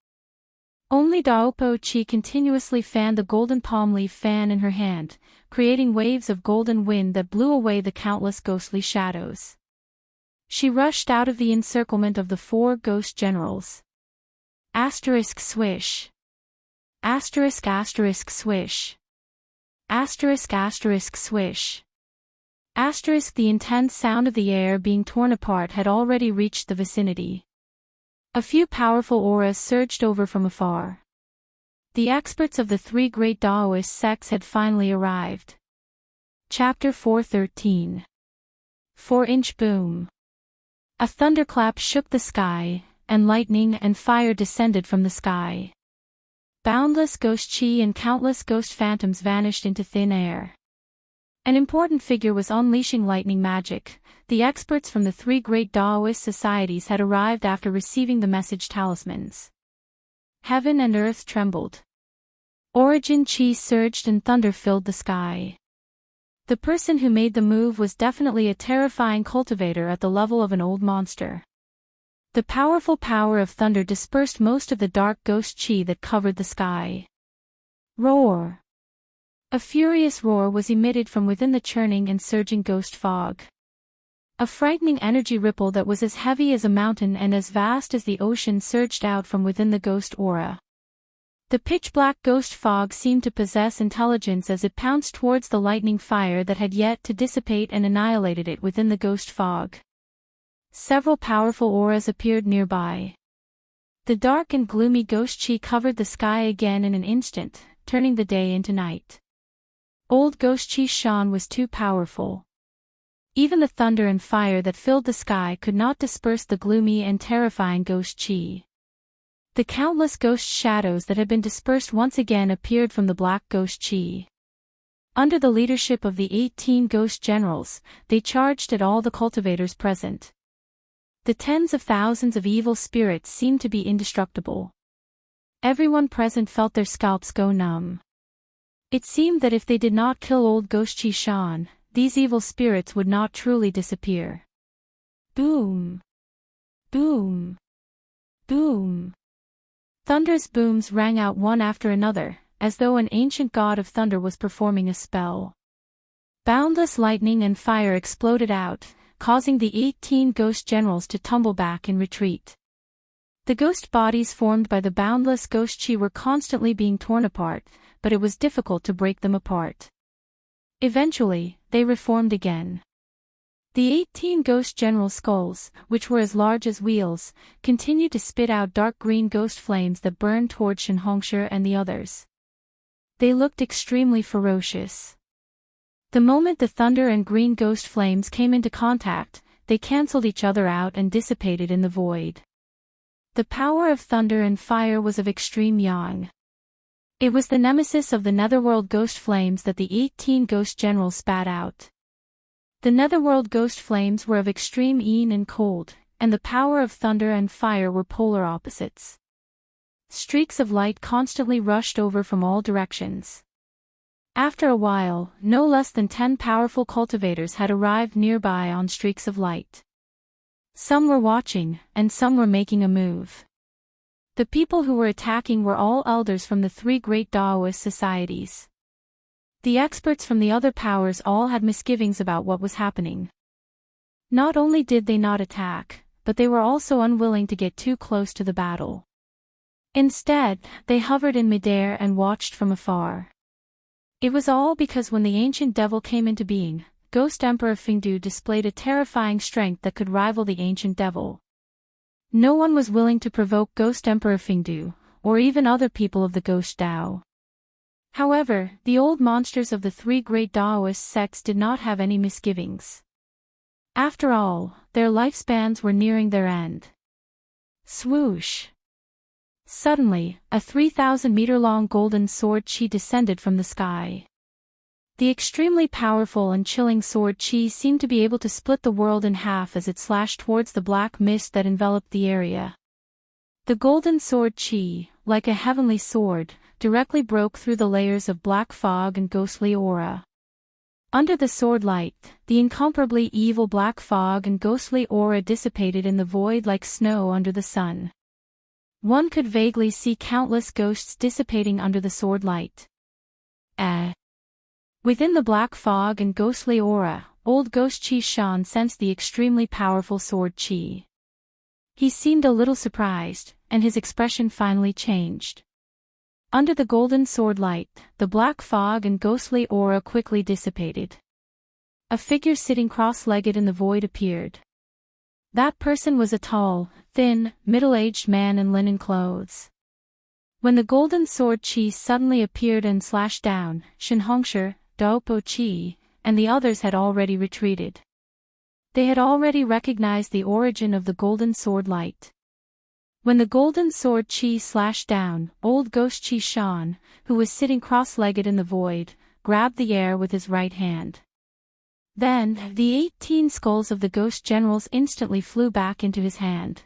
Only Daopo Chi continuously fanned the golden palm leaf fan in her hand, creating waves of golden wind that blew away the countless ghostly shadows. She rushed out of the encirclement of the 4 ghost generals. Asterisk swish. Asterisk asterisk swish. Asterisk asterisk swish. Asterisk the intense sound of the air being torn apart had already reached the vicinity. A few powerful auras surged over from afar. The experts of the 3 great Daoist sects had finally arrived. Chapter 413. 4-inch boom. A thunderclap shook the sky, and lightning and fire descended from the sky. Boundless ghost chi and countless ghost phantoms vanished into thin air. An important figure was unleashing lightning magic. The experts from the 3 great Daoist societies had arrived after receiving the message talismans. Heaven and earth trembled. Origin chi surged and thunder filled the sky. The person who made the move was definitely a terrifying cultivator at the level of an old monster. The powerful power of thunder dispersed most of the dark ghost chi that covered the sky. Roar! A furious roar was emitted from within the churning and surging ghost fog. A frightening energy ripple that was as heavy as a mountain and as vast as the ocean surged out from within the ghost aura. The pitch-black ghost fog seemed to possess intelligence as it pounced towards the lightning fire that had yet to dissipate and annihilated it within the ghost fog. Several powerful auras appeared nearby. The dark and gloomy ghost chi covered the sky again in an instant, turning the day into night. Old Ghost Chi Shan was too powerful. Even the thunder and fire that filled the sky could not disperse the gloomy and terrifying Ghost Chi. The countless ghost shadows that had been dispersed once again appeared from the black Ghost Chi. Under the leadership of the 18 ghost generals, they charged at all the cultivators present. The tens of thousands of evil spirits seemed to be indestructible. Everyone present felt their scalps go numb. It seemed that if they did not kill old Ghost Chi Shan, these evil spirits would not truly disappear. Boom! Boom! Boom! Thunderous booms rang out one after another, as though an ancient god of thunder was performing a spell. Boundless lightning and fire exploded out, causing the 18 ghost generals to tumble back in retreat. The ghost bodies formed by the boundless Ghost Chi were constantly being torn apart, but it was difficult to break them apart. Eventually, they reformed again. The 18 ghost general skulls, which were as large as wheels, continued to spit out dark green ghost flames that burned toward Shen Hongshi and the others. They looked extremely ferocious. The moment the thunder and green ghost flames came into contact, they cancelled each other out and dissipated in the void. The power of thunder and fire was of extreme yang. It was the nemesis of the netherworld ghost flames that the 18 ghost generals spat out. The netherworld ghost flames were of extreme yin and cold, and the power of thunder and fire were polar opposites. Streaks of light constantly rushed over from all directions. After a while, no less than 10 powerful cultivators had arrived nearby on streaks of light. Some were watching, and some were making a move. The people who were attacking were all elders from the 3 great Daoist societies. The experts from the other powers all had misgivings about what was happening. Not only did they not attack, but they were also unwilling to get too close to the battle. Instead, they hovered in midair and watched from afar. It was all because when the ancient devil came into being, Ghost Emperor Fingdu displayed a terrifying strength that could rival the ancient devil. No one was willing to provoke Ghost Emperor Fingdu, or even other people of the Ghost Dao. However, the old monsters of the 3 great Daoist sects did not have any misgivings. After all, their lifespans were nearing their end. Swoosh! Suddenly, a 3,000-meter-long golden sword chi descended from the sky. The extremely powerful and chilling sword chi seemed to be able to split the world in half as it slashed towards the black mist that enveloped the area. The golden sword chi, like a heavenly sword, directly broke through the layers of black fog and ghostly aura. Under the sword light, the incomparably evil black fog and ghostly aura dissipated in the void like snow under the sun. One could vaguely see countless ghosts dissipating under the sword light. Within the black fog and ghostly aura, old Ghost Chi Shan sensed the extremely powerful sword chi. He seemed a little surprised, and his expression finally changed. Under the golden sword light, the black fog and ghostly aura quickly dissipated. A figure sitting cross-legged in the void appeared. That person was a tall, thin, middle-aged man in linen clothes. When the golden sword chi suddenly appeared and slashed down, Shen Hongshi, Daopo Chi, and the others had already retreated. They had already recognized the origin of the golden sword light. When the golden sword chi slashed down, old Ghost Chi Shan, who was sitting cross-legged in the void, grabbed the air with his right hand. Then, the 18 skulls of the ghost generals instantly flew back into his hand.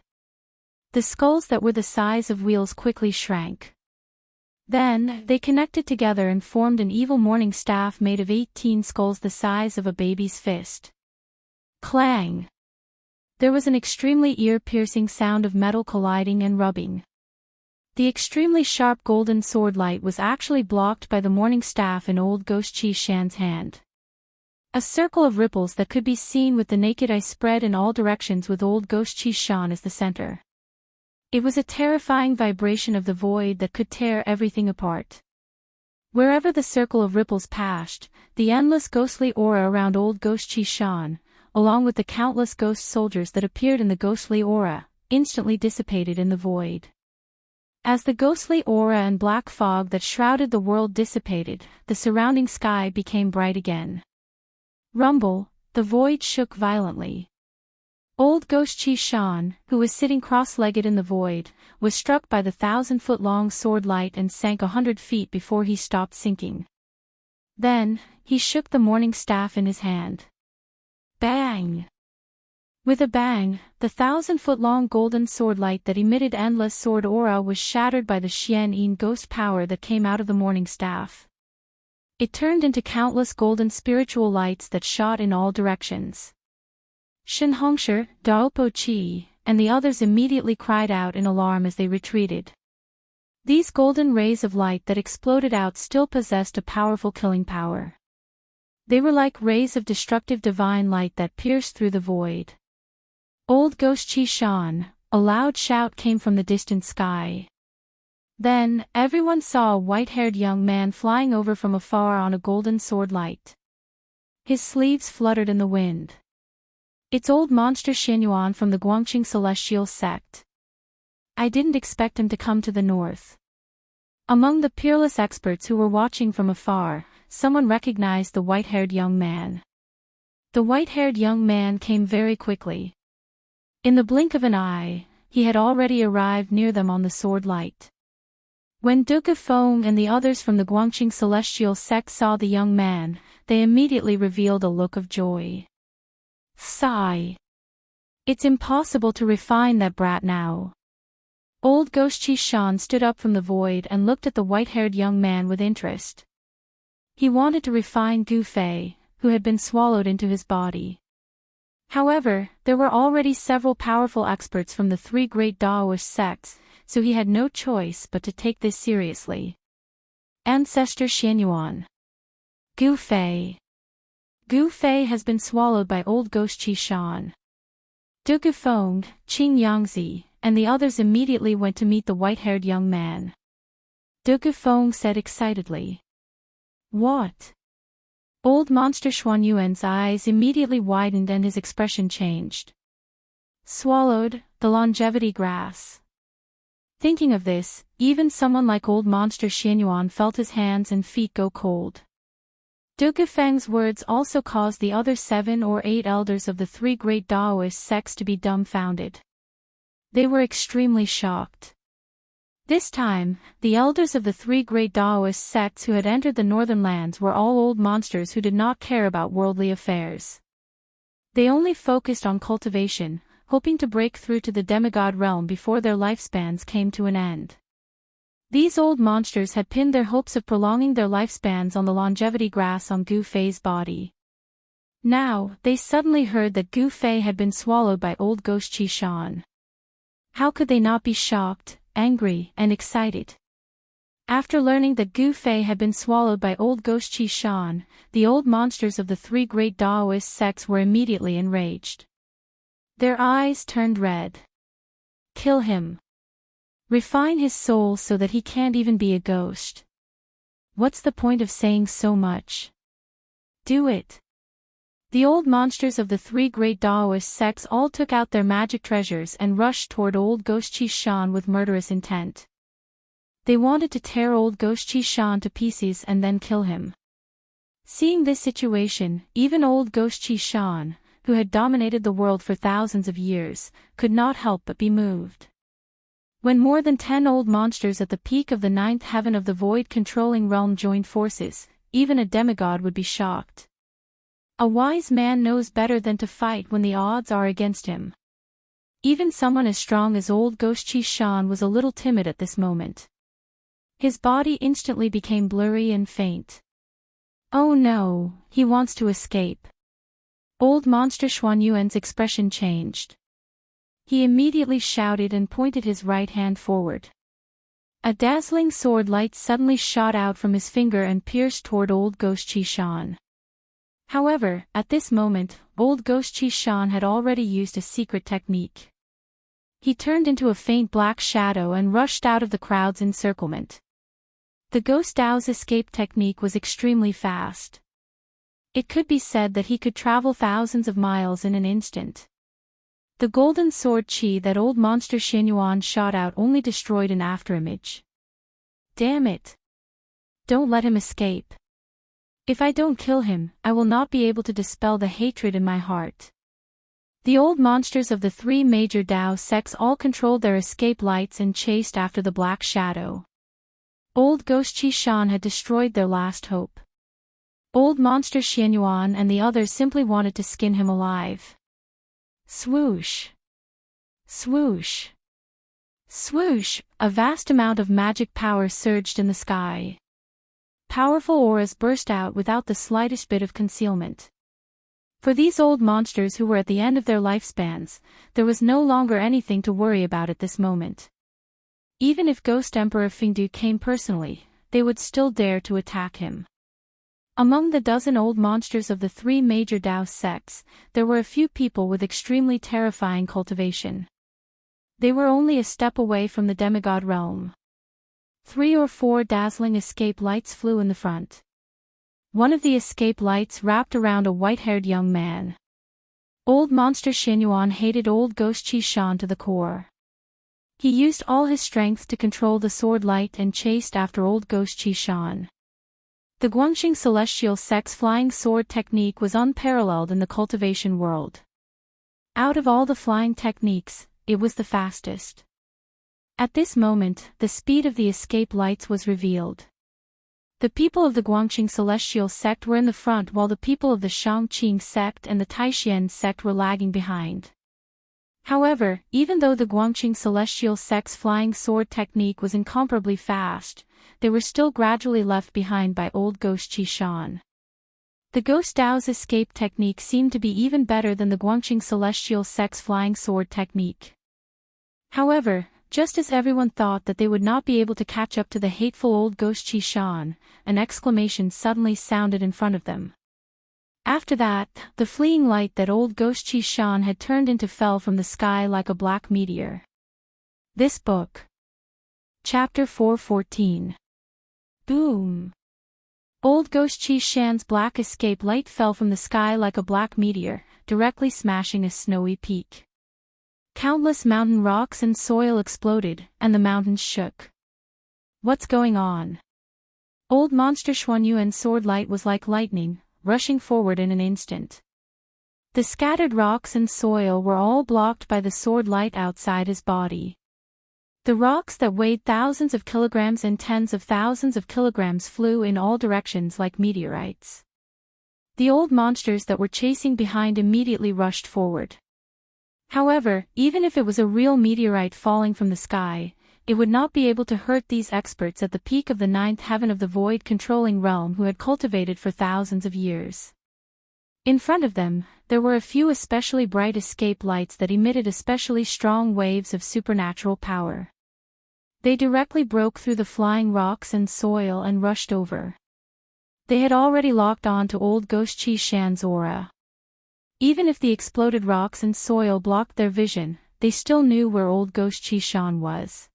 The skulls that were the size of wheels quickly shrank. Then, they connected together and formed an evil morning staff made of 18 skulls the size of a baby's fist. Clang! There was an extremely ear-piercing sound of metal colliding and rubbing. The extremely sharp golden sword light was actually blocked by the morning staff in old Ghost Chi Shan's hand. A circle of ripples that could be seen with the naked eye spread in all directions with old Ghost Chi Shan as the center. It was a terrifying vibration of the void that could tear everything apart. Wherever the circle of ripples passed, the endless ghostly aura around old Ghost Chi Shan, along with the countless ghost soldiers that appeared in the ghostly aura, instantly dissipated in the void. As the ghostly aura and black fog that shrouded the world dissipated, the surrounding sky became bright again. Rumble, the void shook violently. Old Ghost Chi Shan, who was sitting cross-legged in the void, was struck by the 1,000-foot-long sword light and sank 100 feet before he stopped sinking. Then, he shook the morning staff in his hand. Bang! With a bang, the 1,000-foot-long golden sword light that emitted endless sword aura was shattered by the Xian Yin ghost power that came out of the morning staff. It turned into countless golden spiritual lights that shot in all directions. Shen Hongshi, Daopo Qi, and the others immediately cried out in alarm as they retreated. These golden rays of light that exploded out still possessed a powerful killing power. They were like rays of destructive divine light that pierced through the void. Old Ghost Chi Shan, a loud shout came from the distant sky. Then, everyone saw a white-haired young man flying over from afar on a golden sword light. His sleeves fluttered in the wind. It's old monster Xianyuan from the Guangqing Celestial sect. I didn't expect him to come to the north. Among the peerless experts who were watching from afar, someone recognized the white-haired young man. The white-haired young man came very quickly. In the blink of an eye, he had already arrived near them on the sword light. When Duke Feng and the others from the Guangqing Celestial sect saw the young man, they immediately revealed a look of joy. Sigh. It's impossible to refine that brat now. Old Ghost Chi Shan stood up from the void and looked at the white-haired young man with interest. He wanted to refine Gu Fei, who had been swallowed into his body. However, there were already several powerful experts from the three great Daoist sects, so he had no choice but to take this seriously. Ancestor Xianyuan. Gu Fei. Gu Fei has been swallowed by Old Ghost Chi Shan. Duke Feng, Qing Yangzi, and the others immediately went to meet the white-haired young man. Duke Feng said excitedly. What? Old Monster Xuanyuan's eyes immediately widened and his expression changed. Swallowed, the longevity grass. Thinking of this, even someone like Old Monster Xianyuan felt his hands and feet go cold. Duke Feng's words also caused the other 7 or 8 elders of the three great Daoist sects to be dumbfounded. They were extremely shocked. This time, the elders of the three great Daoist sects who had entered the northern lands were all old monsters who did not care about worldly affairs. They only focused on cultivation, hoping to break through to the demigod realm before their lifespans came to an end. These old monsters had pinned their hopes of prolonging their lifespans on the longevity grass on Gu Fei's body. Now, they suddenly heard that Gu Fei had been swallowed by Old Ghost Chi Shan. How could they not be shocked, angry, and excited? After learning that Gu Fei had been swallowed by Old Ghost Chi Shan, the old monsters of the three great Daoist sects were immediately enraged. Their eyes turned red. Kill him. Refine his soul so that he can't even be a ghost. What's the point of saying so much? Do it. The old monsters of the three great Daoist sects all took out their magic treasures and rushed toward Old Ghost Chi Shan with murderous intent. They wanted to tear Old Ghost Chi Shan to pieces and then kill him. Seeing this situation, even Old Ghost Chi Shan, who had dominated the world for thousands of years, could not help but be moved. When more than 10 old monsters at the peak of the 9th heaven of the void-controlling realm joined forces, even a demigod would be shocked. A wise man knows better than to fight when the odds are against him. Even someone as strong as Old Ghost Chi Shan was a little timid at this moment. His body instantly became blurry and faint. Oh no, he wants to escape. Old Monster Xuanyuan's expression changed. He immediately shouted and pointed his right hand forward. A dazzling sword light suddenly shot out from his finger and pierced toward Old Ghost Chi Shan. However, at this moment, Old Ghost Chi Shan had already used a secret technique. He turned into a faint black shadow and rushed out of the crowd's encirclement. The Ghost Dao's escape technique was extremely fast. It could be said that he could travel thousands of miles in an instant. The golden sword chi that old monster Xianyuan shot out only destroyed an afterimage. Damn it! Don't let him escape. If I don't kill him, I will not be able to dispel the hatred in my heart. The old monsters of the three major Dao sects all controlled their escape lights and chased after the black shadow. Old Ghost Chi Shan had destroyed their last hope. Old monster Xianyuan and the others simply wanted to skin him alive. Swoosh! Swoosh! Swoosh! A vast amount of magic power surged in the sky. Powerful auras burst out without the slightest bit of concealment. For these old monsters who were at the end of their lifespans, there was no longer anything to worry about at this moment. Even if Ghost Emperor Fingdu came personally, they would still dare to attack him. Among the dozen old monsters of the three major Dao sects, there were a few people with extremely terrifying cultivation. They were only a step away from the demigod realm. 3 or 4 dazzling escape lights flew in the front. One of the escape lights wrapped around a white-haired young man. Old monster Xianyuan hated old Ghost Chi Shan to the core. He used all his strength to control the sword light and chased after old Ghost Chi Shan. The Guangxing celestial sect's flying sword technique was unparalleled in the cultivation world. Out of all the flying techniques, it was the fastest. At this moment, the speed of the escape lights was revealed. The people of the Guangxing celestial sect were in the front while the people of the Shangqing sect and the Taishian sect were lagging behind. However, even though the Guangxing celestial sect's flying sword technique was incomparably fast, they were still gradually left behind by old Ghost Chi Shan. The Ghost Dao's escape technique seemed to be even better than the Guangxing celestial sect's flying sword technique. However, just as everyone thought that they would not be able to catch up to the hateful old Ghost Chi Shan, an exclamation suddenly sounded in front of them. After that, the fleeing light that old Ghost Chi Shan had turned into fell from the sky like a black meteor. This book. Chapter 414. Boom! Old Ghost Chi Shan's black escape light fell from the sky like a black meteor, directly smashing a snowy peak. Countless mountain rocks and soil exploded, and the mountains shook. What's going on? Old monster Xuanyuan's sword light was like lightning, rushing forward in an instant. The scattered rocks and soil were all blocked by the sword light outside his body. The rocks that weighed thousands of kilograms and tens of thousands of kilograms flew in all directions like meteorites. The old monsters that were chasing behind immediately rushed forward. However, even if it was a real meteorite falling from the sky, it would not be able to hurt these experts at the peak of the 9th heaven of the void-controlling realm who had cultivated for thousands of years. In front of them, there were a few especially bright escape lights that emitted especially strong waves of supernatural power. They directly broke through the flying rocks and soil and rushed over. They had already locked on to old Ghost Chi Shan's aura. Even if the exploded rocks and soil blocked their vision, they still knew where old Ghost Chi Shan was.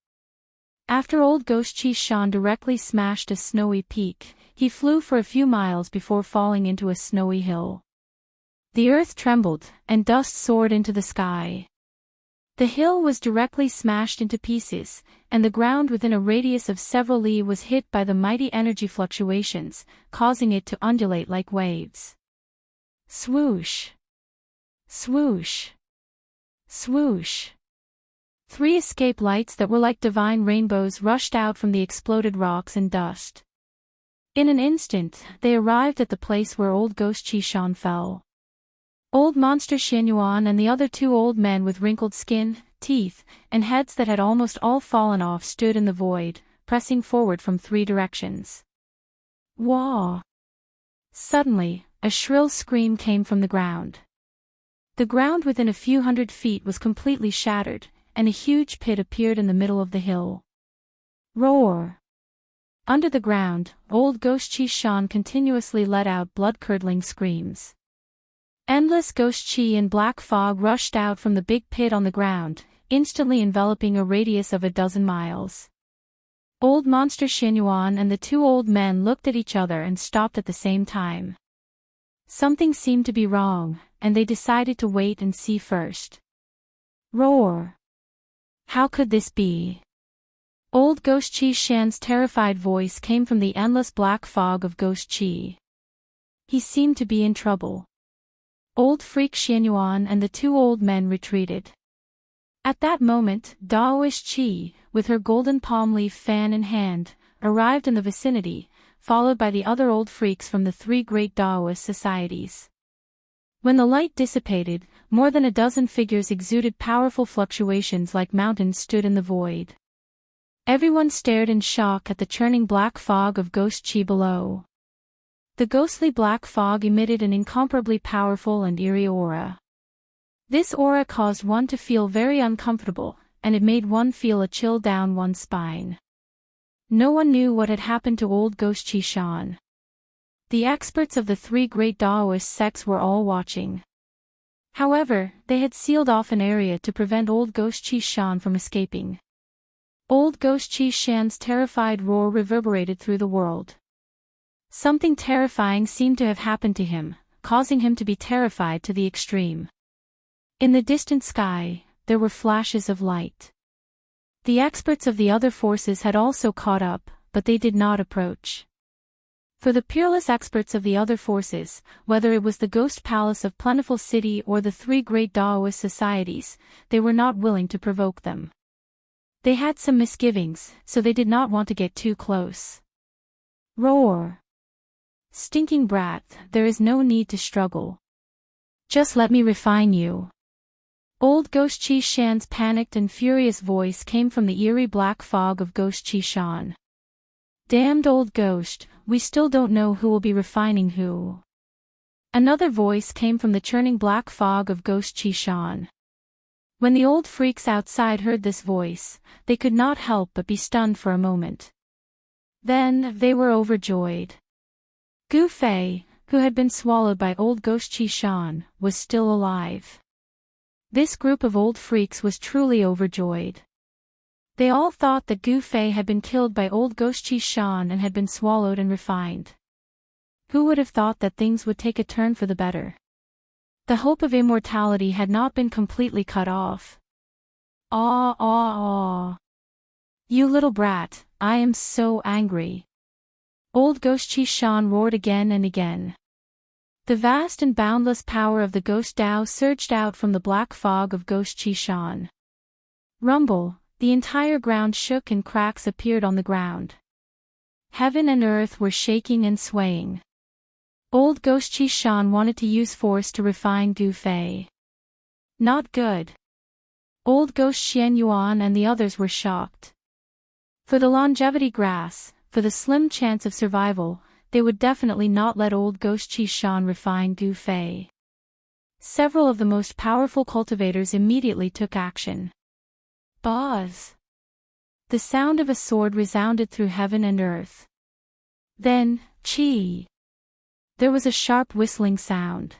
After old Ghost Chi Shan directly smashed a snowy peak, he flew for a few miles before falling into a snowy hill. The earth trembled, and dust soared into the sky. The hill was directly smashed into pieces, and the ground within a radius of several li was hit by the mighty energy fluctuations, causing it to undulate like waves. Swoosh! Swoosh! Swoosh! 3 escape lights that were like divine rainbows rushed out from the exploded rocks and dust. In an instant, they arrived at the place where old Ghost Chi Shan fell. Old monster Xianyuan and the other 2 old men with wrinkled skin, teeth, and heads that had almost all fallen off stood in the void, pressing forward from 3 directions. Wah! Suddenly, a shrill scream came from the ground. The ground within a few hundred feet was completely shattered, and a huge pit appeared in the middle of the hill. Roar! Under the ground, old Ghost Chi Shan continuously let out blood-curdling screams. Endless ghost chi and black fog rushed out from the big pit on the ground, instantly enveloping a radius of a dozen miles. Old monster Xianyuan and the 2 old men looked at each other and stopped at the same time. Something seemed to be wrong, and they decided to wait and see first. Roar! How could this be? Old Ghost Chi Shan's terrified voice came from the endless black fog of Ghost Chi. He seemed to be in trouble. Old Freak Xianyuan and the two old men retreated. At that moment, Daoist Chi, with her golden palm leaf fan in hand, arrived in the vicinity, followed by the other old freaks from the three great Daoist societies. When the light dissipated, more than a dozen figures exuded powerful fluctuations like mountains stood in the void. Everyone stared in shock at the churning black fog of Ghost Chi below. The ghostly black fog emitted an incomparably powerful and eerie aura. This aura caused one to feel very uncomfortable, and it made one feel a chill down one's spine. No one knew what had happened to old Ghost Chi Shan. The experts of the three great Daoist sects were all watching. However, they had sealed off an area to prevent old Ghost Chi Shan from escaping. Old Ghost Chi Shan's terrified roar reverberated through the world. Something terrifying seemed to have happened to him, causing him to be terrified to the extreme. In the distant sky, there were flashes of light. The experts of the other forces had also caught up, but they did not approach. For the peerless experts of the other forces, whether it was the Ghost Palace of Plentiful City or the three great Daoist societies, they were not willing to provoke them. They had some misgivings, so they did not want to get too close. Roar! Stinking brat, there is no need to struggle. Just let me refine you. Old Ghost Chi Shan's panicked and furious voice came from the eerie black fog of Ghost Chi Shan. Damned old ghost, we still don't know who will be refining who. Another voice came from the churning black fog of Ghost Chi Shan. When the old freaks outside heard this voice, they could not help but be stunned for a moment. Then, they were overjoyed. Gu Fei, who had been swallowed by old Ghost Chi Shan, was still alive. This group of old freaks was truly overjoyed. They all thought that Gu Fei had been killed by old Ghost Chi Shan and had been swallowed and refined. Who would have thought that things would take a turn for the better? The hope of immortality had not been completely cut off. Ah ah ah. You little brat, I am so angry. Old Ghost Chi Shan roared again and again. The vast and boundless power of the Ghost Dao surged out from the black fog of Ghost Chi Shan. Rumble, the entire ground shook and cracks appeared on the ground. Heaven and earth were shaking and swaying. Old Ghost Chi Shan wanted to use force to refine Gu Fei. Not good. Old Ghost Xianyuan and the others were shocked. For the longevity grass, for the slim chance of survival, they would definitely not let old Ghost Chi Shan refine Gu Fei. Several of the most powerful cultivators immediately took action. Buzz! The sound of a sword resounded through heaven and earth. Then, Chi! There was a sharp whistling sound.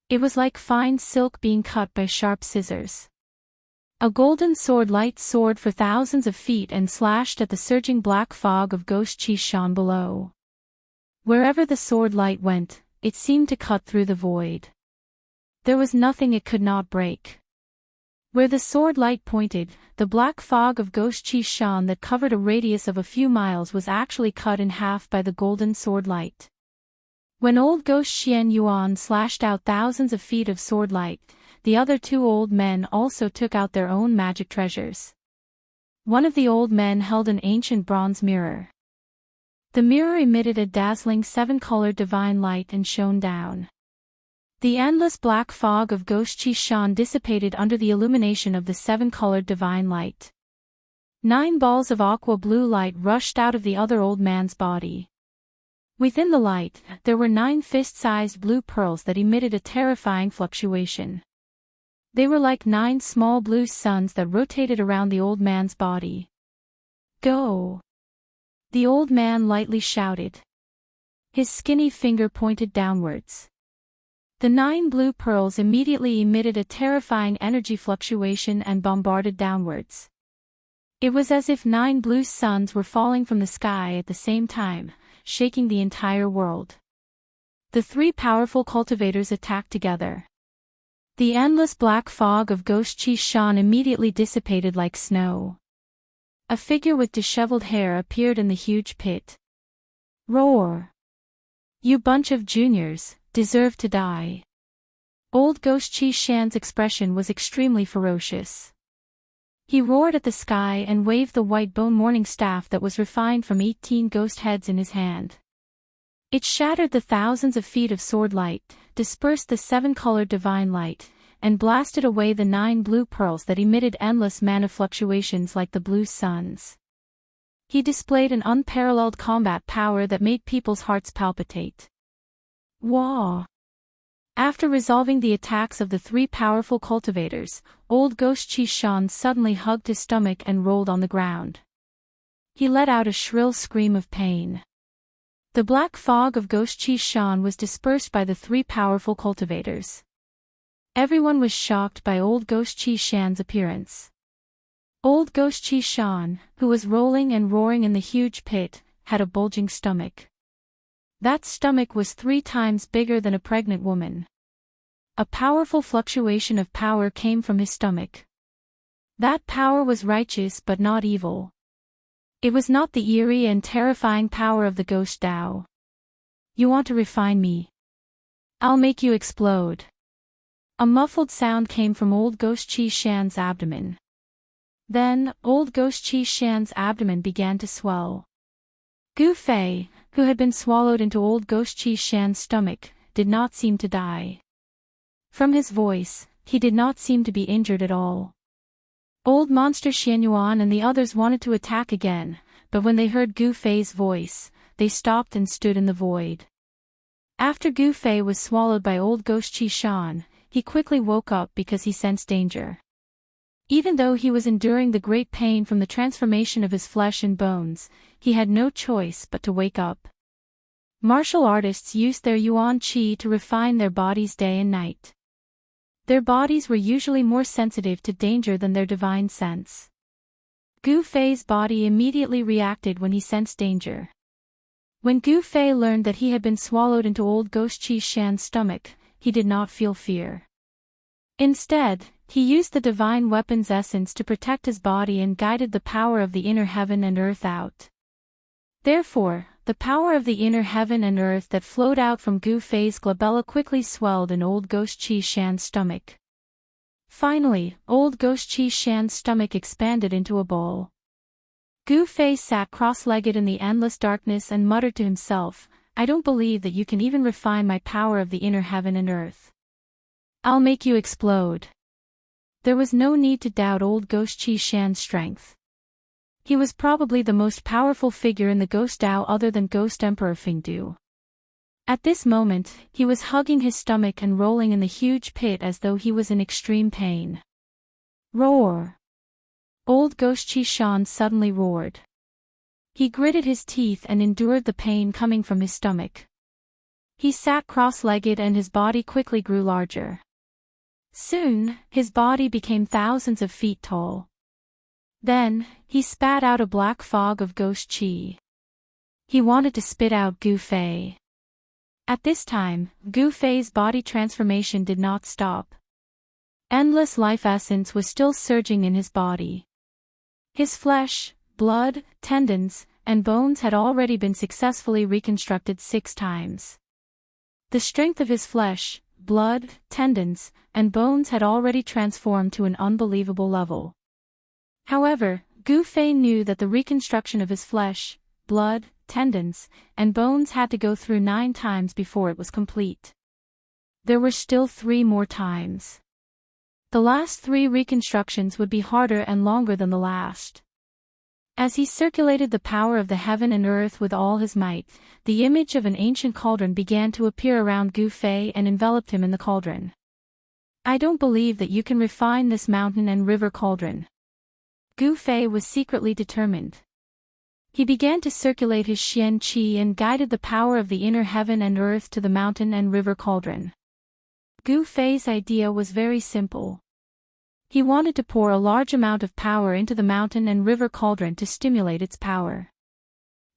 It was like fine silk being cut by sharp scissors. A golden sword light soared for thousands of feet and slashed at the surging black fog of Ghost Chi Shan below. Wherever the sword light went, it seemed to cut through the void. There was nothing it could not break. Where the sword light pointed, the black fog of Ghost Chi Shan that covered a radius of a few miles was actually cut in half by the golden sword light. When old Ghost Xianyuan slashed out thousands of feet of sword light, the other two old men also took out their own magic treasures. One of the old men held an ancient bronze mirror. The mirror emitted a dazzling seven-colored divine light and shone down. The endless black fog of Ghost Chi Shan dissipated under the illumination of the seven-colored divine light. 9 balls of aqua blue light rushed out of the other old man's body. Within the light, there were 9 fist-sized blue pearls that emitted a terrifying fluctuation. They were like 9 small blue suns that rotated around the old man's body. Go! The old man lightly shouted. His skinny finger pointed downwards. The 9 blue pearls immediately emitted a terrifying energy fluctuation and bombarded downwards. It was as if 9 blue suns were falling from the sky at the same time, shaking the entire world. The 3 powerful cultivators attacked together. The endless black fog of Ghost Chi Shan immediately dissipated like snow. A figure with disheveled hair appeared in the huge pit. Roar! You bunch of juniors, deserve to die. Old Ghost Chi Shan's expression was extremely ferocious. He roared at the sky and waved the white bone morning staff that was refined from 18 ghost heads in his hand. It shattered the thousands of feet of sword light, dispersed the 7-colored divine light, and blasted away the 9 blue pearls that emitted endless mana fluctuations like the blue suns. He displayed an unparalleled combat power that made people's hearts palpitate. Wah! After resolving the attacks of the 3 powerful cultivators, old Ghost Chi Shan suddenly hugged his stomach and rolled on the ground. He let out a shrill scream of pain. The black fog of Ghost Chi Shan was dispersed by the 3 powerful cultivators. Everyone was shocked by old Ghost Chi Shan's appearance. Old Ghost Chi Shan, who was rolling and roaring in the huge pit, had a bulging stomach. That stomach was 3 times bigger than a pregnant woman. A powerful fluctuation of power came from his stomach. That power was righteous but not evil. It was not the eerie and terrifying power of the Ghost Tao. You want to refine me? I'll make you explode. A muffled sound came from old Ghost Chi Shan's abdomen. Then, old Ghost Chi Shan's abdomen began to swell. Gu Fei, who had been swallowed into old Ghost Chi Shan's stomach, did not seem to die. From his voice, he did not seem to be injured at all. Old Monster Xianyuan and the others wanted to attack again, but when they heard Gu Fei's voice, they stopped and stood in the void. After Gu Fei was swallowed by old Ghost Chi Shan, he quickly woke up because he sensed danger. Even though he was enduring the great pain from the transformation of his flesh and bones, he had no choice but to wake up. Martial artists used their Yuan Qi to refine their bodies day and night. Their bodies were usually more sensitive to danger than their divine sense. Gu Fei's body immediately reacted when he sensed danger. When Gu Fei learned that he had been swallowed into old Ghost Chi Shan's stomach, he did not feel fear. Instead, he used the divine weapon's essence to protect his body and guided the power of the inner heaven and earth out. Therefore, the power of the inner heaven and earth that flowed out from Gu Fei's glabella quickly swelled in old Ghost Chi Shan's stomach. Finally, old Ghost Chi Shan's stomach expanded into a bowl. Gu Fei sat cross-legged in the endless darkness and muttered to himself, "I don't believe that you can even refine my power of the inner heaven and earth. I'll make you explode." There was no need to doubt old Ghost Chi Shan's strength. He was probably the most powerful figure in the Ghost Tao other than Ghost Emperor Fingdu. At this moment, he was hugging his stomach and rolling in the huge pit as though he was in extreme pain. Roar! Old Ghost Chi Shan suddenly roared. He gritted his teeth and endured the pain coming from his stomach. He sat cross-legged and his body quickly grew larger. Soon, his body became thousands of feet tall. Then, he spat out a black fog of Ghost Chi. He wanted to spit out Gu Fei. At this time, Gu Fei's body transformation did not stop. Endless life essence was still surging in his body. His flesh, blood, tendons, and bones had already been successfully reconstructed 6 times. The strength of his flesh, blood, tendons, and bones had already transformed to an unbelievable level. However, Gu Fei knew that the reconstruction of his flesh, blood, tendons, and bones had to go through 9 times before it was complete. There were still 3 more times. The last 3 reconstructions would be harder and longer than the last. As he circulated the power of the heaven and earth with all his might, the image of an ancient cauldron began to appear around Gu Fei and enveloped him in the cauldron. "I don't believe that you can refine this mountain and river cauldron." Gu Fei was secretly determined. He began to circulate his Xian Qi and guided the power of the inner heaven and earth to the mountain and river cauldron. Gu Fei's idea was very simple. He wanted to pour a large amount of power into the mountain and river cauldron to stimulate its power.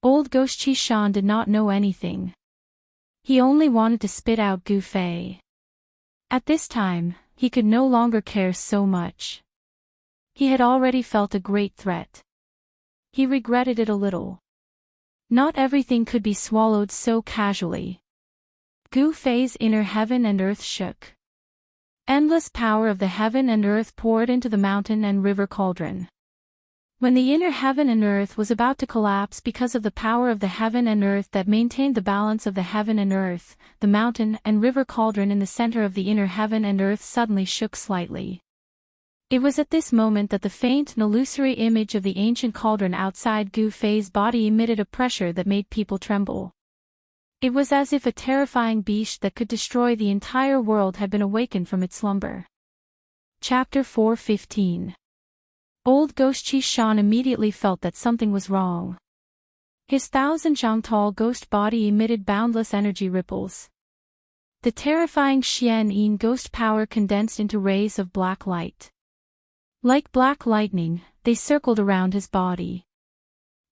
Old Ghost Chi Shan did not know anything. He only wanted to spit out Gu Fei. At this time, he could no longer care so much. He had already felt a great threat. He regretted it a little. Not everything could be swallowed so casually. Gu Fei's inner heaven and earth shook. Endless power of the heaven and earth poured into the mountain and river cauldron. When the inner heaven and earth was about to collapse because of the power of the heaven and earth that maintained the balance of the heaven and earth, the mountain and river cauldron in the center of the inner heaven and earth suddenly shook slightly. It was at this moment that the faint and illusory image of the ancient cauldron outside Gu Fei's body emitted a pressure that made people tremble. It was as if a terrifying beast that could destroy the entire world had been awakened from its slumber. Chapter 4:15. Old Ghost Qi Shan immediately felt that something was wrong. His 1,000-zhang-tall ghost body emitted boundless energy ripples. The terrifying Xian-yin ghost power condensed into rays of black light. Like black lightning, they circled around his body.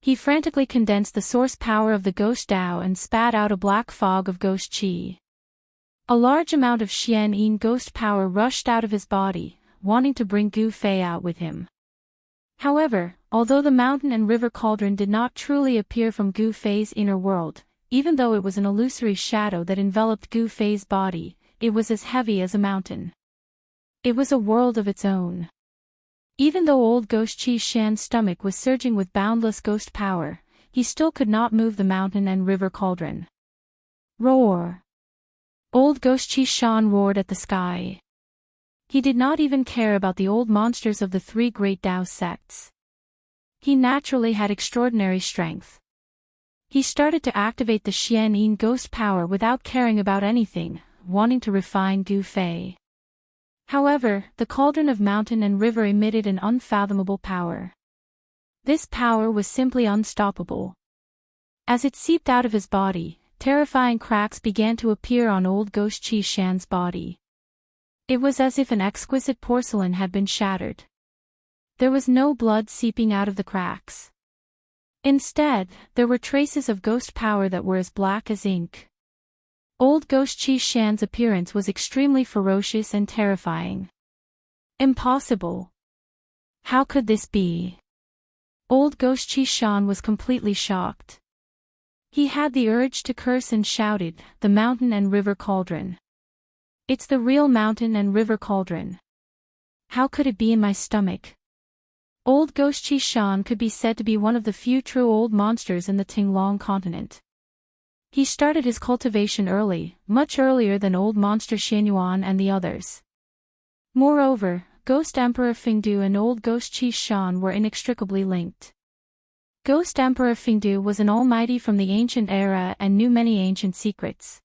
He frantically condensed the source power of the ghost Tao and spat out a black fog of ghost Qi. A large amount of Xian-yin ghost power rushed out of his body, wanting to bring Gu Fei out with him. However, although the mountain and river cauldron did not truly appear from Gu Fei's inner world, even though it was an illusory shadow that enveloped Gu Fei's body, it was as heavy as a mountain. It was a world of its own. Even though old Ghost Qi Shan's stomach was surging with boundless ghost power, he still could not move the mountain and river cauldron. Roar! Old Ghost Qi Shan roared at the sky. He did not even care about the old monsters of the three great Tao sects. He naturally had extraordinary strength. He started to activate the Xian-yin ghost power without caring about anything, wanting to refine Gu Fei. However, the cauldron of mountain and river emitted an unfathomable power. This power was simply unstoppable. As it seeped out of his body, terrifying cracks began to appear on old Ghost Qi Shan's body. It was as if an exquisite porcelain had been shattered. There was no blood seeping out of the cracks. Instead, there were traces of ghost power that were as black as ink. Old Ghost Qi Shan's appearance was extremely ferocious and terrifying. Impossible. How could this be? Old Ghost Qi Shan was completely shocked. He had the urge to curse and shouted, "The mountain and river cauldron. It's the real mountain and river cauldron. How could it be in my stomach?" Old Ghost Qi Shan could be said to be one of the few true old monsters in the Tinglong continent. He started his cultivation early, much earlier than old monster Xianyuan and the others. Moreover, Ghost Emperor Fingdu and old Ghost Qi Shan were inextricably linked. Ghost Emperor Fingdu was an almighty from the ancient era and knew many ancient secrets.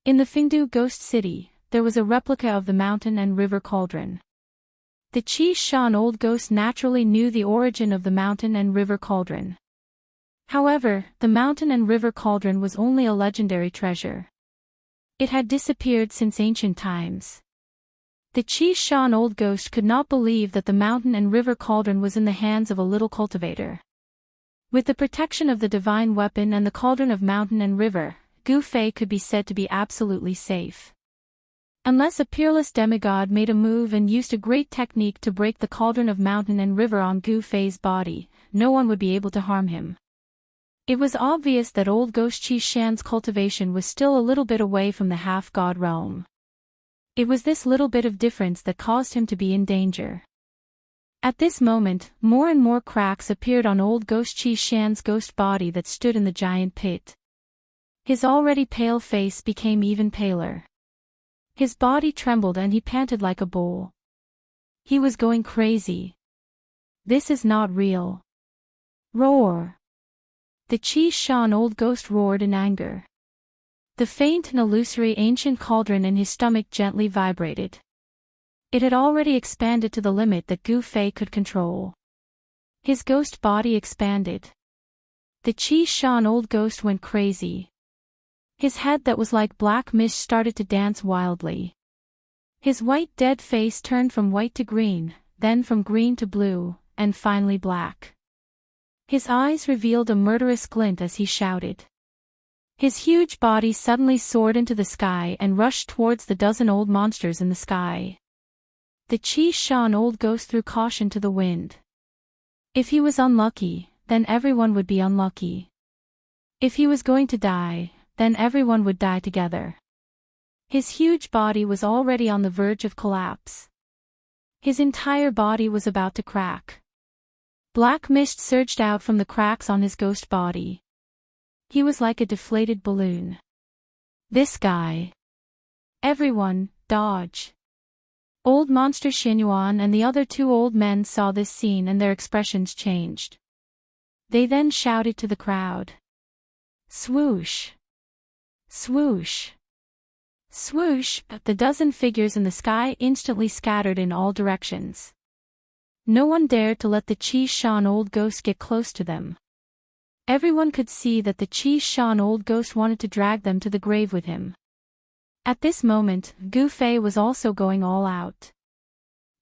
In the Fingdu Ghost City, there was a replica of the mountain and river cauldron. The Qi Shan old ghost naturally knew the origin of the mountain and river cauldron. However, the mountain and river cauldron was only a legendary treasure. It had disappeared since ancient times. The Qi Shan old ghost could not believe that the mountain and river cauldron was in the hands of a little cultivator. With the protection of the divine weapon and the cauldron of mountain and river, Gu Fei could be said to be absolutely safe. Unless a peerless demigod made a move and used a great technique to break the cauldron of mountain and river on Gu Fei's body, no one would be able to harm him. It was obvious that old Ghost Qi Shan's cultivation was still a little bit away from the half-god realm. It was this little bit of difference that caused him to be in danger. At this moment, more and more cracks appeared on old Ghost Qi Shan's ghost body that stood in the giant pit. His already pale face became even paler. His body trembled and he panted like a bull. He was going crazy. This is not real. Roar! The Qi Shan old ghost roared in anger. The faint and illusory ancient cauldron in his stomach gently vibrated. It had already expanded to the limit that Gu Fei could control. His ghost body expanded. The Qi Shan old ghost went crazy. His head that was like black mist started to dance wildly. His white dead face turned from white to green, then from green to blue, and finally black. His eyes revealed a murderous glint as he shouted. His huge body suddenly soared into the sky and rushed towards the dozen old monsters in the sky. The Qi Shan old ghost threw caution to the wind. If he was unlucky, then everyone would be unlucky. If he was going to die, then everyone would die together. His huge body was already on the verge of collapse. His entire body was about to crack. Black mist surged out from the cracks on his ghost body. He was like a deflated balloon. This guy. Everyone, dodge. Old Monster Xinyuan and the other two old men saw this scene and their expressions changed. They then shouted to the crowd. Swoosh! Swoosh! Swoosh! The dozen figures in the sky instantly scattered in all directions. No one dared to let the Qi Shan old ghost get close to them. Everyone could see that the Qi Shan old ghost wanted to drag them to the grave with him. At this moment, Gu Fei was also going all out.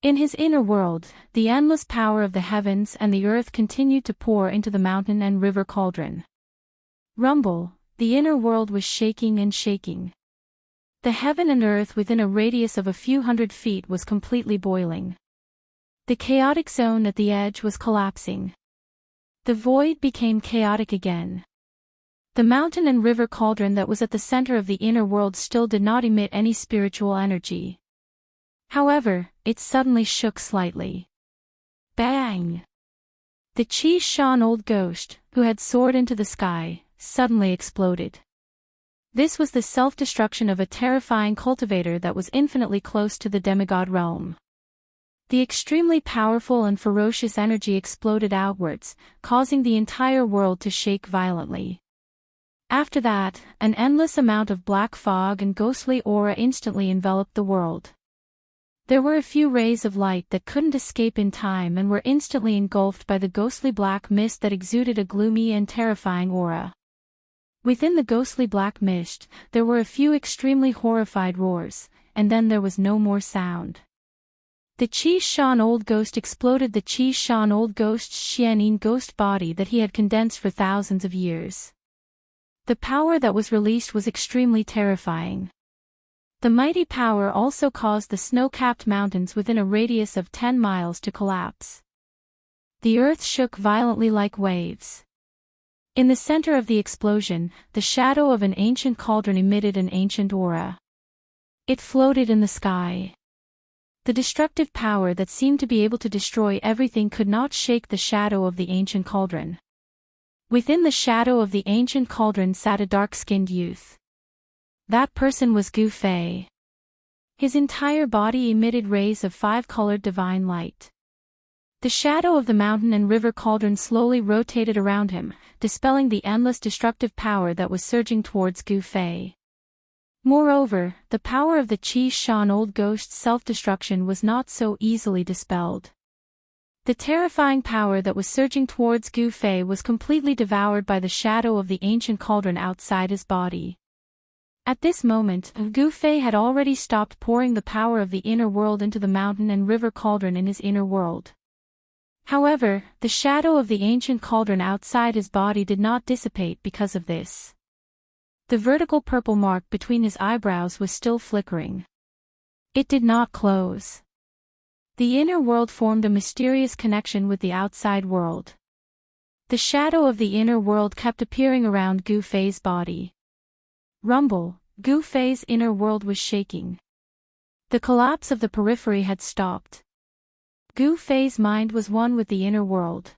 In his inner world, the endless power of the heavens and the earth continued to pour into the mountain and river cauldron. Rumble, the inner world was shaking and shaking. The heaven and earth within a radius of a few hundred feet was completely boiling. The chaotic zone at the edge was collapsing. The void became chaotic again. The mountain and river cauldron that was at the center of the inner world still did not emit any spiritual energy. However, it suddenly shook slightly. Bang! The Qi Shan old ghost, who had soared into the sky, suddenly exploded. This was the self-destruction of a terrifying cultivator that was infinitely close to the demigod realm. The extremely powerful and ferocious energy exploded outwards, causing the entire world to shake violently. After that, an endless amount of black fog and ghostly aura instantly enveloped the world. There were a few rays of light that couldn't escape in time and were instantly engulfed by the ghostly black mist that exuded a gloomy and terrifying aura. Within the ghostly black mist, there were a few extremely horrified roars, and then there was no more sound. The Qi Shan old ghost exploded the Qi Shan old ghost's Xianin ghost body that he had condensed for thousands of years. The power that was released was extremely terrifying. The mighty power also caused the snow-capped mountains within a radius of 10 miles to collapse. The earth shook violently like waves. In the center of the explosion, the shadow of an ancient cauldron emitted an ancient aura. It floated in the sky. The destructive power that seemed to be able to destroy everything could not shake the shadow of the ancient cauldron. Within the shadow of the ancient cauldron sat a dark-skinned youth. That person was Gu Fei. His entire body emitted rays of 5-colored divine light. The shadow of the mountain and river cauldron slowly rotated around him, dispelling the endless destructive power that was surging towards Gu Fei. Moreover, the power of the Qi Shan old ghost's self-destruction was not so easily dispelled. The terrifying power that was surging towards Gu Fei was completely devoured by the shadow of the ancient cauldron outside his body. At this moment, Gu Fei had already stopped pouring the power of the inner world into the mountain and river cauldron in his inner world. However, the shadow of the ancient cauldron outside his body did not dissipate because of this. The vertical purple mark between his eyebrows was still flickering. It did not close. The inner world formed a mysterious connection with the outside world. The shadow of the inner world kept appearing around Gu Fei's body. Rumble, Gu Fei's inner world was shaking. The collapse of the periphery had stopped. Gu Fei's mind was one with the inner world.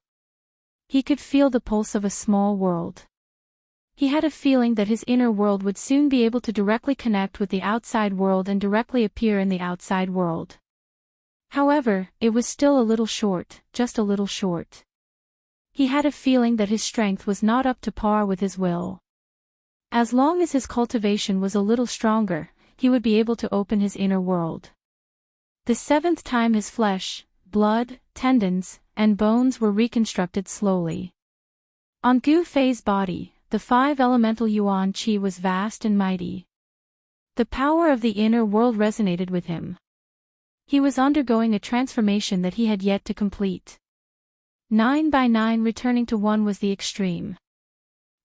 He could feel the pulse of a small world. He had a feeling that his inner world would soon be able to directly connect with the outside world and directly appear in the outside world. However, it was still a little short, just a little short. He had a feeling that his strength was not up to par with his will. As long as his cultivation was a little stronger, he would be able to open his inner world. The 7th time his flesh, blood, tendons, and bones were reconstructed slowly. On Gu Fei's body, the 5 elemental yuan qi was vast and mighty. The power of the inner world resonated with him. He was undergoing a transformation that he had yet to complete. 9 by 9 returning to 1 was the extreme.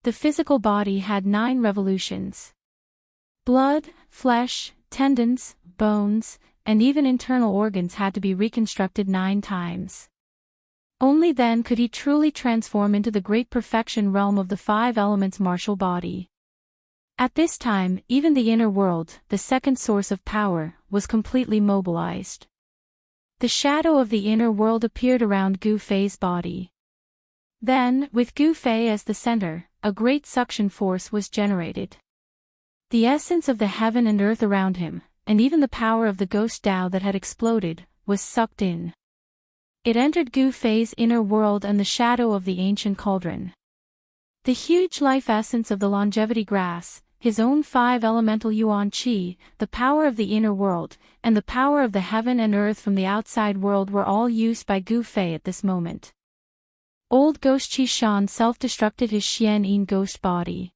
The physical body had 9 revolutions. Blood, flesh, tendons, bones, and even internal organs had to be reconstructed 9 times. Only then could he truly transform into the great perfection realm of the 5 elements martial body. At this time, even the inner world, the second source of power, was completely mobilized. The shadow of the inner world appeared around Gu Fei's body. Then, with Gu Fei as the center, a great suction force was generated. The essence of the heaven and earth around him, and even the power of the ghost Tao that had exploded, was sucked in. It entered Gu Fei's inner world and the shadow of the ancient cauldron. The huge life essence of the longevity grass, his own 5 elemental yuan qi, the power of the inner world, and the power of the heaven and earth from the outside world were all used by Gu Fei at this moment. Old Ghost Qi Shan self-destructed his Xian Yin ghost body.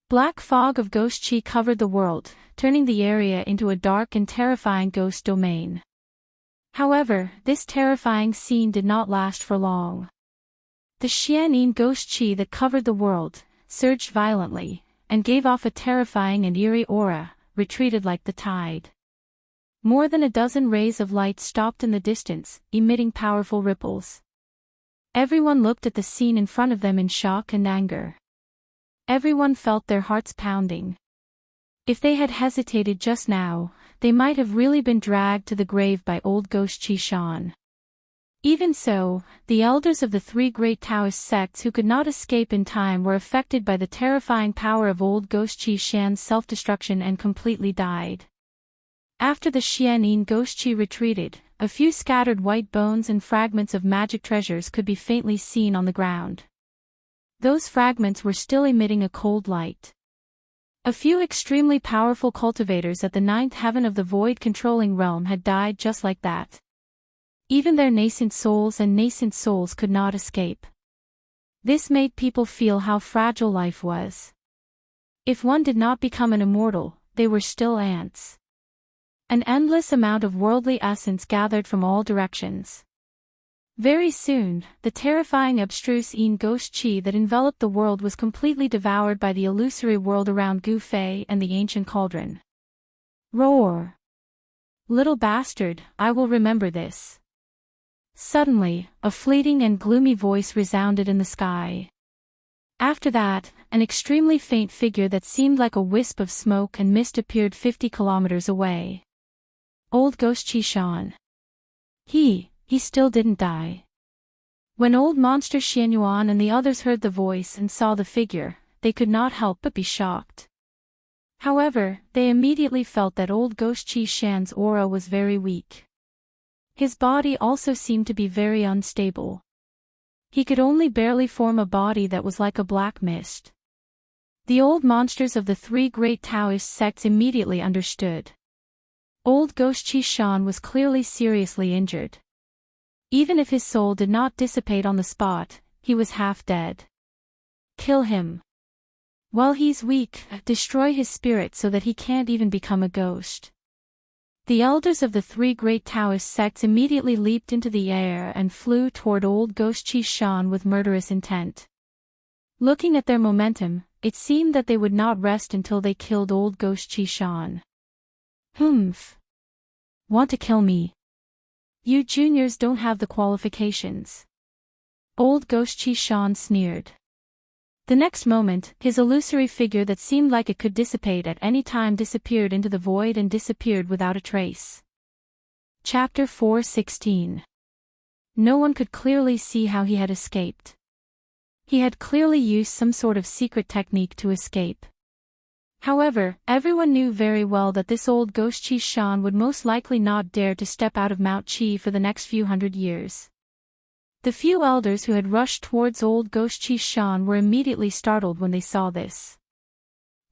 Black fog of ghost qi covered the world, turning the area into a dark and terrifying ghost domain. However, this terrifying scene did not last for long. The Xian Yin ghost qi that covered the world surged violently, and gave off a terrifying and eerie aura, retreated like the tide. More than a dozen rays of light stopped in the distance, emitting powerful ripples. Everyone looked at the scene in front of them in shock and anger. Everyone felt their hearts pounding. If they had hesitated just now, they might have really been dragged to the grave by old Ghost Qi Shan. Even so, the elders of the 3 great Taoist sects who could not escape in time were affected by the terrifying power of old Ghost Qi Shan's self-destruction and completely died. After the Xian Yin ghost qi retreated, a few scattered white bones and fragments of magic treasures could be faintly seen on the ground. Those fragments were still emitting a cold light. A few extremely powerful cultivators at the 9th heaven of the void controlling realm had died just like that. Even their nascent souls could not escape. This made people feel how fragile life was. If one did not become an immortal, they were still ants. An endless amount of worldly essence gathered from all directions. Very soon, the terrifying abstruse Yin ghost qi that enveloped the world was completely devoured by the illusory world around Gu Fei and the ancient cauldron. Roar! Little bastard, I will remember this. Suddenly, a fleeting and gloomy voice resounded in the sky. After that, an extremely faint figure that seemed like a wisp of smoke and mist appeared 50 kilometers away. Old Ghost Qi Shan. He still didn't die. When old monster Xianyuan and the others heard the voice and saw the figure, they could not help but be shocked. However, they immediately felt that old Ghost Qi Shan's aura was very weak. His body also seemed to be very unstable. He could only barely form a body that was like a black mist. The old monsters of the 3 great Taoist sects immediately understood. Old Ghost Qi Shan was clearly seriously injured. Even if his soul did not dissipate on the spot, he was half dead. Kill him. While he's weak, destroy his spirit so that he can't even become a ghost. The elders of the 3 great Taoist sects immediately leaped into the air and flew toward old Ghost Qi Shan with murderous intent. Looking at their momentum, it seemed that they would not rest until they killed old Ghost Qi Shan. Humph. Want to kill me? You juniors don't have the qualifications. Old Ghost Qi Shan sneered. The next moment, his illusory figure that seemed like it could dissipate at any time disappeared into the void and disappeared without a trace. Chapter 4:16. No one could clearly see how he had escaped. He had clearly used some sort of secret technique to escape. However, everyone knew very well that this old Ghost Qi Shan would most likely not dare to step out of Mount Qi for the next few hundred years. The few elders who had rushed towards old Ghost Qi Shan were immediately startled when they saw this.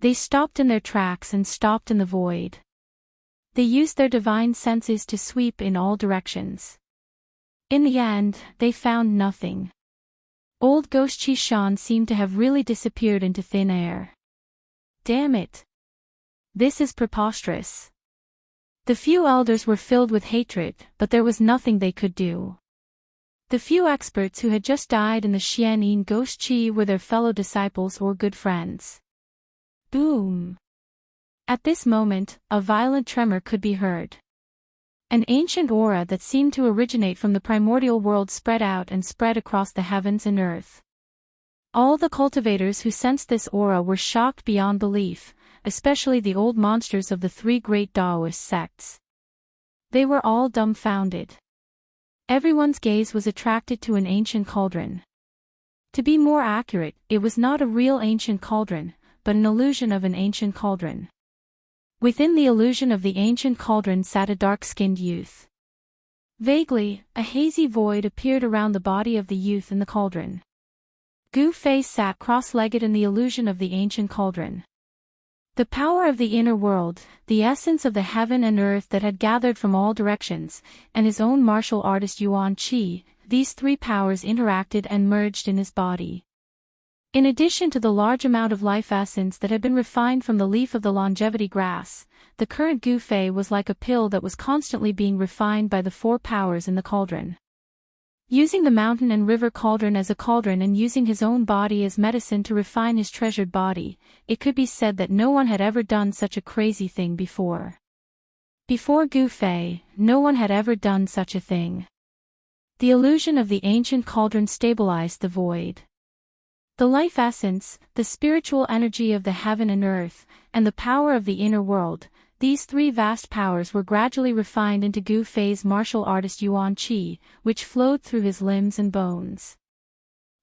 They stopped in their tracks and stopped in the void. They used their divine senses to sweep in all directions. In the end, they found nothing. Old Ghost Qi Shan seemed to have really disappeared into thin air. Damn it! This is preposterous. The few elders were filled with hatred, but there was nothing they could do. The few experts who had just died in the Xian Yin Ghost Qi were their fellow disciples or good friends. Boom! At this moment, a violent tremor could be heard. An ancient aura that seemed to originate from the primordial world spread out and spread across the heavens and earth. All the cultivators who sensed this aura were shocked beyond belief, especially the old monsters of the three great Taoist sects. They were all dumbfounded. Everyone's gaze was attracted to an ancient cauldron. To be more accurate, it was not a real ancient cauldron, but an illusion of an ancient cauldron. Within the illusion of the ancient cauldron sat a dark-skinned youth. Vaguely, a hazy void appeared around the body of the youth in the cauldron. Gu Fei sat cross-legged in the illusion of the ancient cauldron. The power of the inner world, the essence of the heaven and earth that had gathered from all directions, and his own martial artist Yuan Qi, these three powers interacted and merged in his body. In addition to the large amount of life essence that had been refined from the leaf of the longevity grass, the current Gu Fei was like a pill that was constantly being refined by the four powers in the cauldron. Using the mountain and river cauldron as a cauldron and using his own body as medicine to refine his treasured body, it could be said that no one had ever done such a crazy thing before. Before Gu Fei, no one had ever done such a thing. The illusion of the ancient cauldron stabilized the void. The life essence, the spiritual energy of the heaven and earth, and the power of the inner world, these three vast powers were gradually refined into Gu Fei's martial artist Yuan Qi, which flowed through his limbs and bones.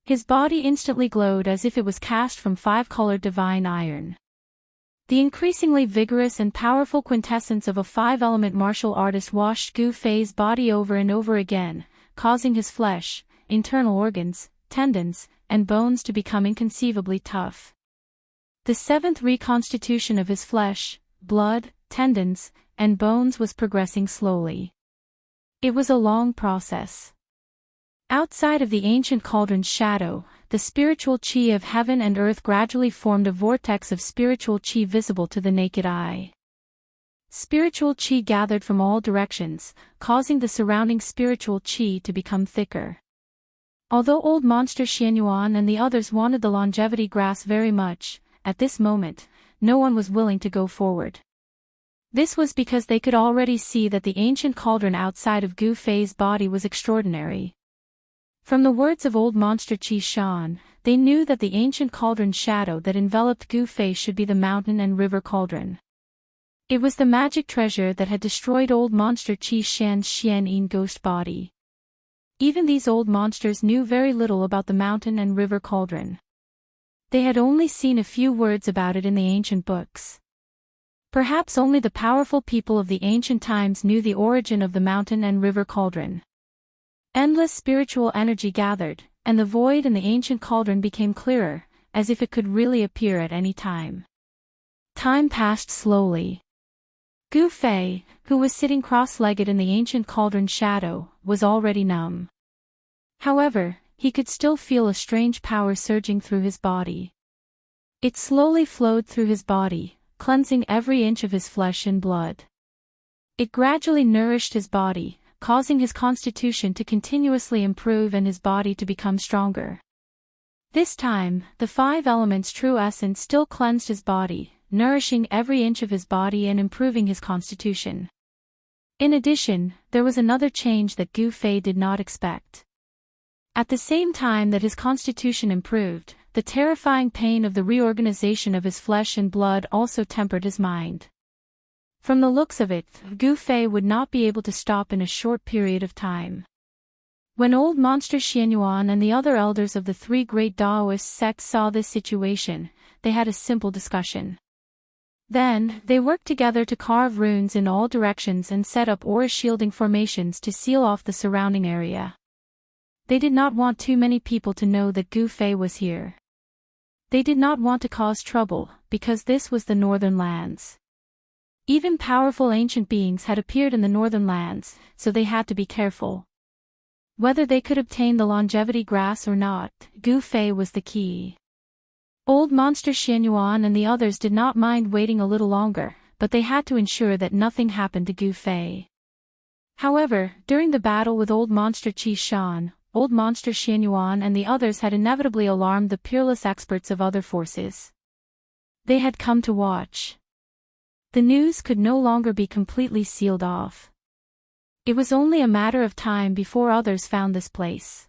His body instantly glowed as if it was cast from five-colored divine iron. The increasingly vigorous and powerful quintessence of a five-element martial artist washed Gu Fei's body over and over again, causing his flesh, internal organs, tendons, and bones to become inconceivably tough. The seventh reconstitution of his flesh, blood, tendons, and bones was progressing slowly. It was a long process. Outside of the ancient cauldron's shadow, the spiritual qi of heaven and earth gradually formed a vortex of spiritual qi visible to the naked eye. Spiritual qi gathered from all directions, causing the surrounding spiritual qi to become thicker. Although old monster Xianyuan and the others wanted the longevity grass very much, at this moment, no one was willing to go forward. This was because they could already see that the ancient cauldron outside of Gu Fei's body was extraordinary. From the words of old monster Qi Shan, they knew that the ancient cauldron's shadow that enveloped Gu Fei should be the mountain and river cauldron. It was the magic treasure that had destroyed old monster Qi Shan's Xian-yin ghost body. Even these old monsters knew very little about the mountain and river cauldron. They had only seen a few words about it in the ancient books. Perhaps only the powerful people of the ancient times knew the origin of the mountain and river cauldron. Endless spiritual energy gathered, and the void in the ancient cauldron became clearer, as if it could really appear at any time. Time passed slowly. Gu Fei, who was sitting cross-legged in the ancient cauldron's shadow, was already numb. However, he could still feel a strange power surging through his body. It slowly flowed through his body, cleansing every inch of his flesh and blood. It gradually nourished his body, causing his constitution to continuously improve and his body to become stronger. This time, the five elements' true essence still cleansed his body, nourishing every inch of his body and improving his constitution. In addition, there was another change that Gu Fei did not expect. At the same time that his constitution improved, the terrifying pain of the reorganization of his flesh and blood also tempered his mind. From the looks of it, Gu Fei would not be able to stop in a short period of time. When old monster Xianyuan and the other elders of the three great Taoist sects saw this situation, they had a simple discussion. Then, they worked together to carve runes in all directions and set up aura shielding formations to seal off the surrounding area. They did not want too many people to know that Gu Fei was here. They did not want to cause trouble, because this was the northern lands. Even powerful ancient beings had appeared in the northern lands, so they had to be careful. Whether they could obtain the longevity grass or not, Gu Fei was the key. Old monster Xianyuan and the others did not mind waiting a little longer, but they had to ensure that nothing happened to Gu Fei. However, during the battle with old monster Qi Shan, old monster Xianyuan and the others had inevitably alarmed the peerless experts of other forces. They had come to watch. The news could no longer be completely sealed off. It was only a matter of time before others found this place.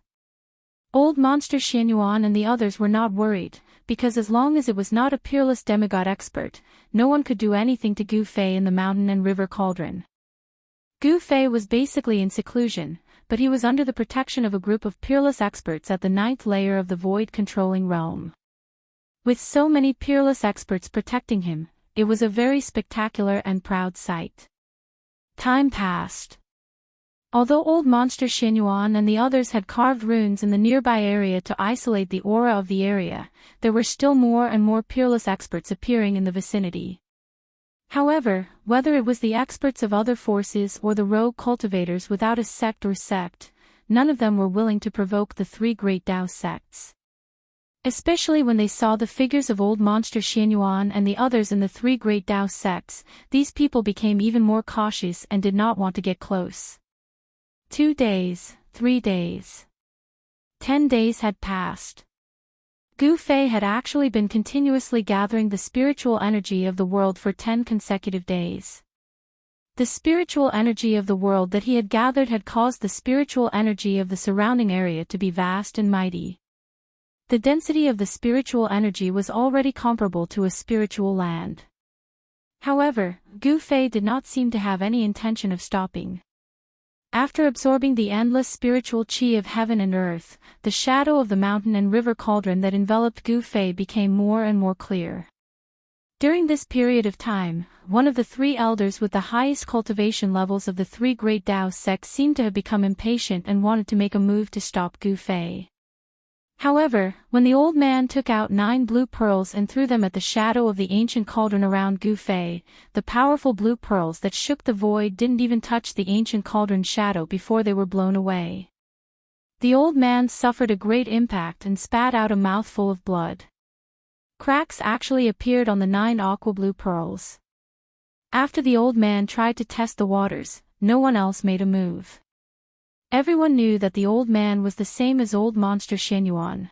Old Monster Xianyuan and the others were not worried, because as long as it was not a peerless demigod expert, no one could do anything to Gu Fei in the mountain and river cauldron. Gu Fei was basically in seclusion, but he was under the protection of a group of peerless experts at the 9th layer of the void-controlling realm. With so many peerless experts protecting him, it was a very spectacular and proud sight. Time passed. Although Old Monster Xianyuan and the others had carved runes in the nearby area to isolate the aura of the area, there were still more and more peerless experts appearing in the vicinity. However, whether it was the experts of other forces or the rogue cultivators without a sect, none of them were willing to provoke the 3 great Tao sects. Especially when they saw the figures of Old Monster Xianyuan and the others in the 3 great Tao sects, these people became even more cautious and did not want to get close. 2 days, 3 days. 10 days had passed. Gu Fei had actually been continuously gathering the spiritual energy of the world for 10 consecutive days. The spiritual energy of the world that he had gathered had caused the spiritual energy of the surrounding area to be vast and mighty. The density of the spiritual energy was already comparable to a spiritual land. However, Gu Fei did not seem to have any intention of stopping. After absorbing the endless spiritual qi of heaven and earth, the shadow of the mountain and river cauldron that enveloped Gu Fei became more and more clear. During this period of time, one of the 3 elders with the highest cultivation levels of the 3 great Tao sects seemed to have become impatient and wanted to make a move to stop Gu Fei. However, when the old man took out 9 blue pearls and threw them at the shadow of the ancient cauldron around Gu Fei, the powerful blue pearls that shook the void didn't even touch the ancient cauldron's shadow before they were blown away. The old man suffered a great impact and spat out a mouthful of blood. Cracks actually appeared on the 9 aqua blue pearls. After the old man tried to test the waters, no one else made a move. Everyone knew that the old man was the same as Old Monster Xianyuan.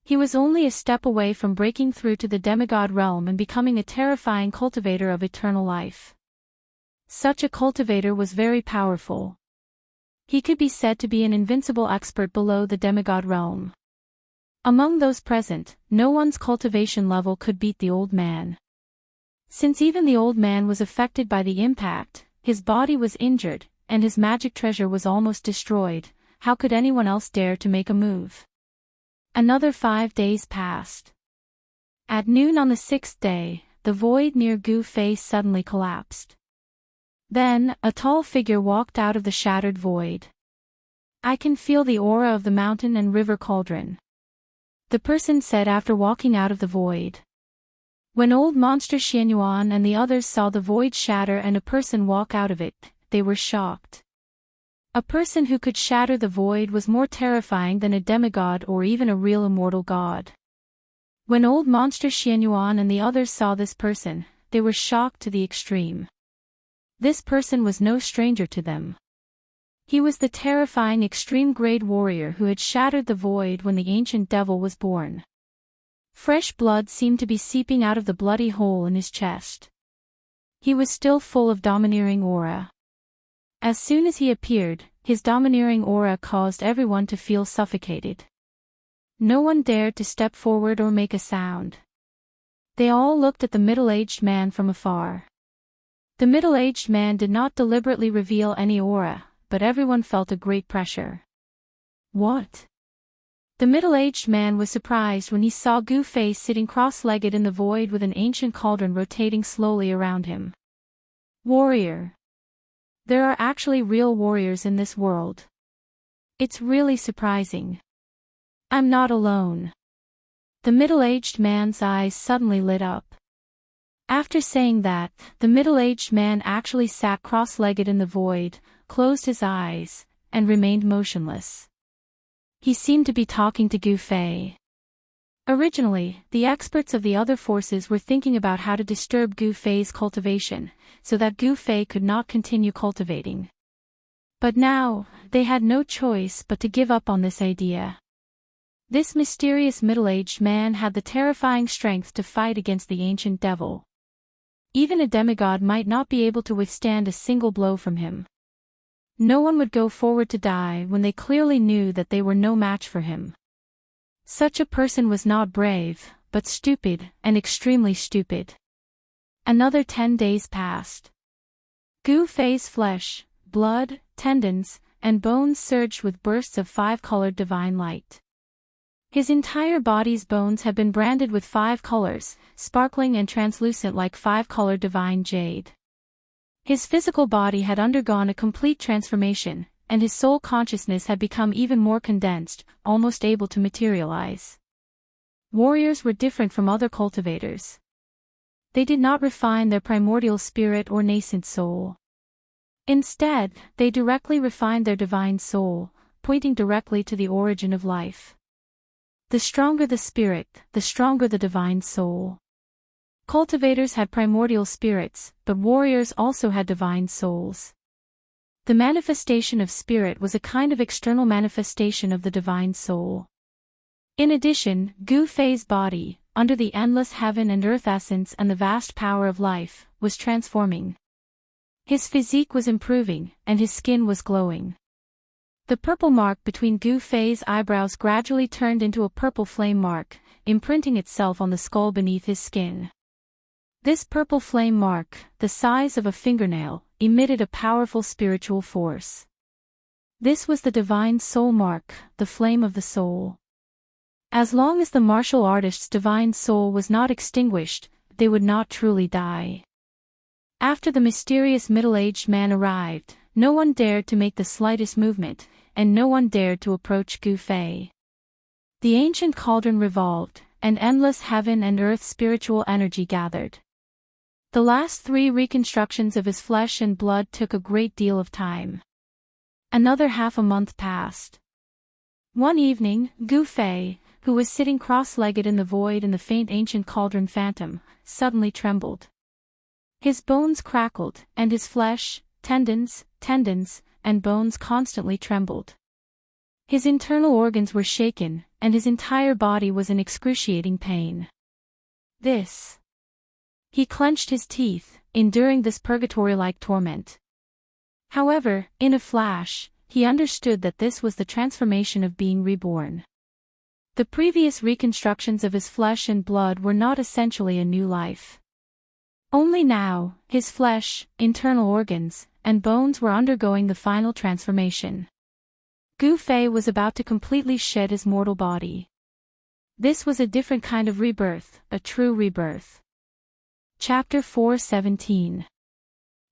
He was only a step away from breaking through to the demigod realm and becoming a terrifying cultivator of eternal life. Such a cultivator was very powerful. He could be said to be an invincible expert below the demigod realm. Among those present, no one's cultivation level could beat the old man. Since even the old man was affected by the impact, his body was injured, and his magic treasure was almost destroyed, how could anyone else dare to make a move? Another 5 days passed. At noon on the 6th day, the void near Gu Fei suddenly collapsed. Then, a tall figure walked out of the shattered void. "I can feel the aura of the mountain and river cauldron," the person said after walking out of the void. When Old Monster Xianyuan and the others saw the void shatter and a person walk out of it, they were shocked. A person who could shatter the void was more terrifying than a demigod or even a real immortal god. When Old Monster Xianyuan and the others saw this person, they were shocked to the extreme. This person was no stranger to them. He was the terrifying extreme-grade warrior who had shattered the void when the ancient devil was born. Fresh blood seemed to be seeping out of the bloody hole in his chest. He was still full of domineering aura. As soon as he appeared, his domineering aura caused everyone to feel suffocated. No one dared to step forward or make a sound. They all looked at the middle-aged man from afar. The middle-aged man did not deliberately reveal any aura, but everyone felt a great pressure. What? The middle-aged man was surprised when he saw Gu Fei sitting cross-legged in the void with an ancient cauldron rotating slowly around him. Warrior. There are actually real warriors in this world. It's really surprising. I'm not alone. The middle-aged man's eyes suddenly lit up. After saying that, the middle-aged man actually sat cross-legged in the void, closed his eyes, and remained motionless. He seemed to be talking to Gu Fei. Originally, the experts of the other forces were thinking about how to disturb Gu Fei's cultivation, so that Gu Fei could not continue cultivating. But now, they had no choice but to give up on this idea. This mysterious middle-aged man had the terrifying strength to fight against the ancient devil. Even a demigod might not be able to withstand a single blow from him. No one would go forward to die when they clearly knew that they were no match for him. Such a person was not brave, but stupid, and extremely stupid. Another 10 days passed. Gu Fei's flesh, blood, tendons, and bones surged with bursts of 5-colored divine light. His entire body's bones had been branded with 5 colors, sparkling and translucent like 5-colored divine jade. His physical body had undergone a complete transformation, and his soul consciousness had become even more condensed, almost able to materialize. Warriors were different from other cultivators. They did not refine their primordial spirit or nascent soul. Instead, they directly refined their divine soul, pointing directly to the origin of life. The stronger the spirit, the stronger the divine soul. Cultivators had primordial spirits, but warriors also had divine souls. The manifestation of spirit was a kind of external manifestation of the divine soul. In addition, Gu Fei's body, under the endless heaven and earth essence and the vast power of life, was transforming. His physique was improving, and his skin was glowing. The purple mark between Gu Fei's eyebrows gradually turned into a purple flame mark, imprinting itself on the skull beneath his skin. This purple flame mark, the size of a fingernail, emitted a powerful spiritual force. This was the divine soul mark, the flame of the soul. As long as the martial artist's divine soul was not extinguished, they would not truly die. After the mysterious middle-aged man arrived, no one dared to make the slightest movement, and no one dared to approach Gu Fei. The ancient cauldron revolved, and endless heaven and earth spiritual energy gathered. The last 3 reconstructions of his flesh and blood took a great deal of time. Another half a month passed. One evening, Gu Fei, who was sitting cross-legged in the void in the faint ancient cauldron phantom, suddenly trembled. His bones crackled, and his flesh, tendons, and bones constantly trembled. His internal organs were shaken, and his entire body was in excruciating pain. He clenched his teeth, enduring this purgatory-like torment. However, in a flash, he understood that this was the transformation of being reborn. The previous reconstructions of his flesh and blood were not essentially a new life. Only now, his flesh, internal organs, and bones were undergoing the final transformation. Gu Fei was about to completely shed his mortal body. This was a different kind of rebirth, a true rebirth. Chapter 4:17.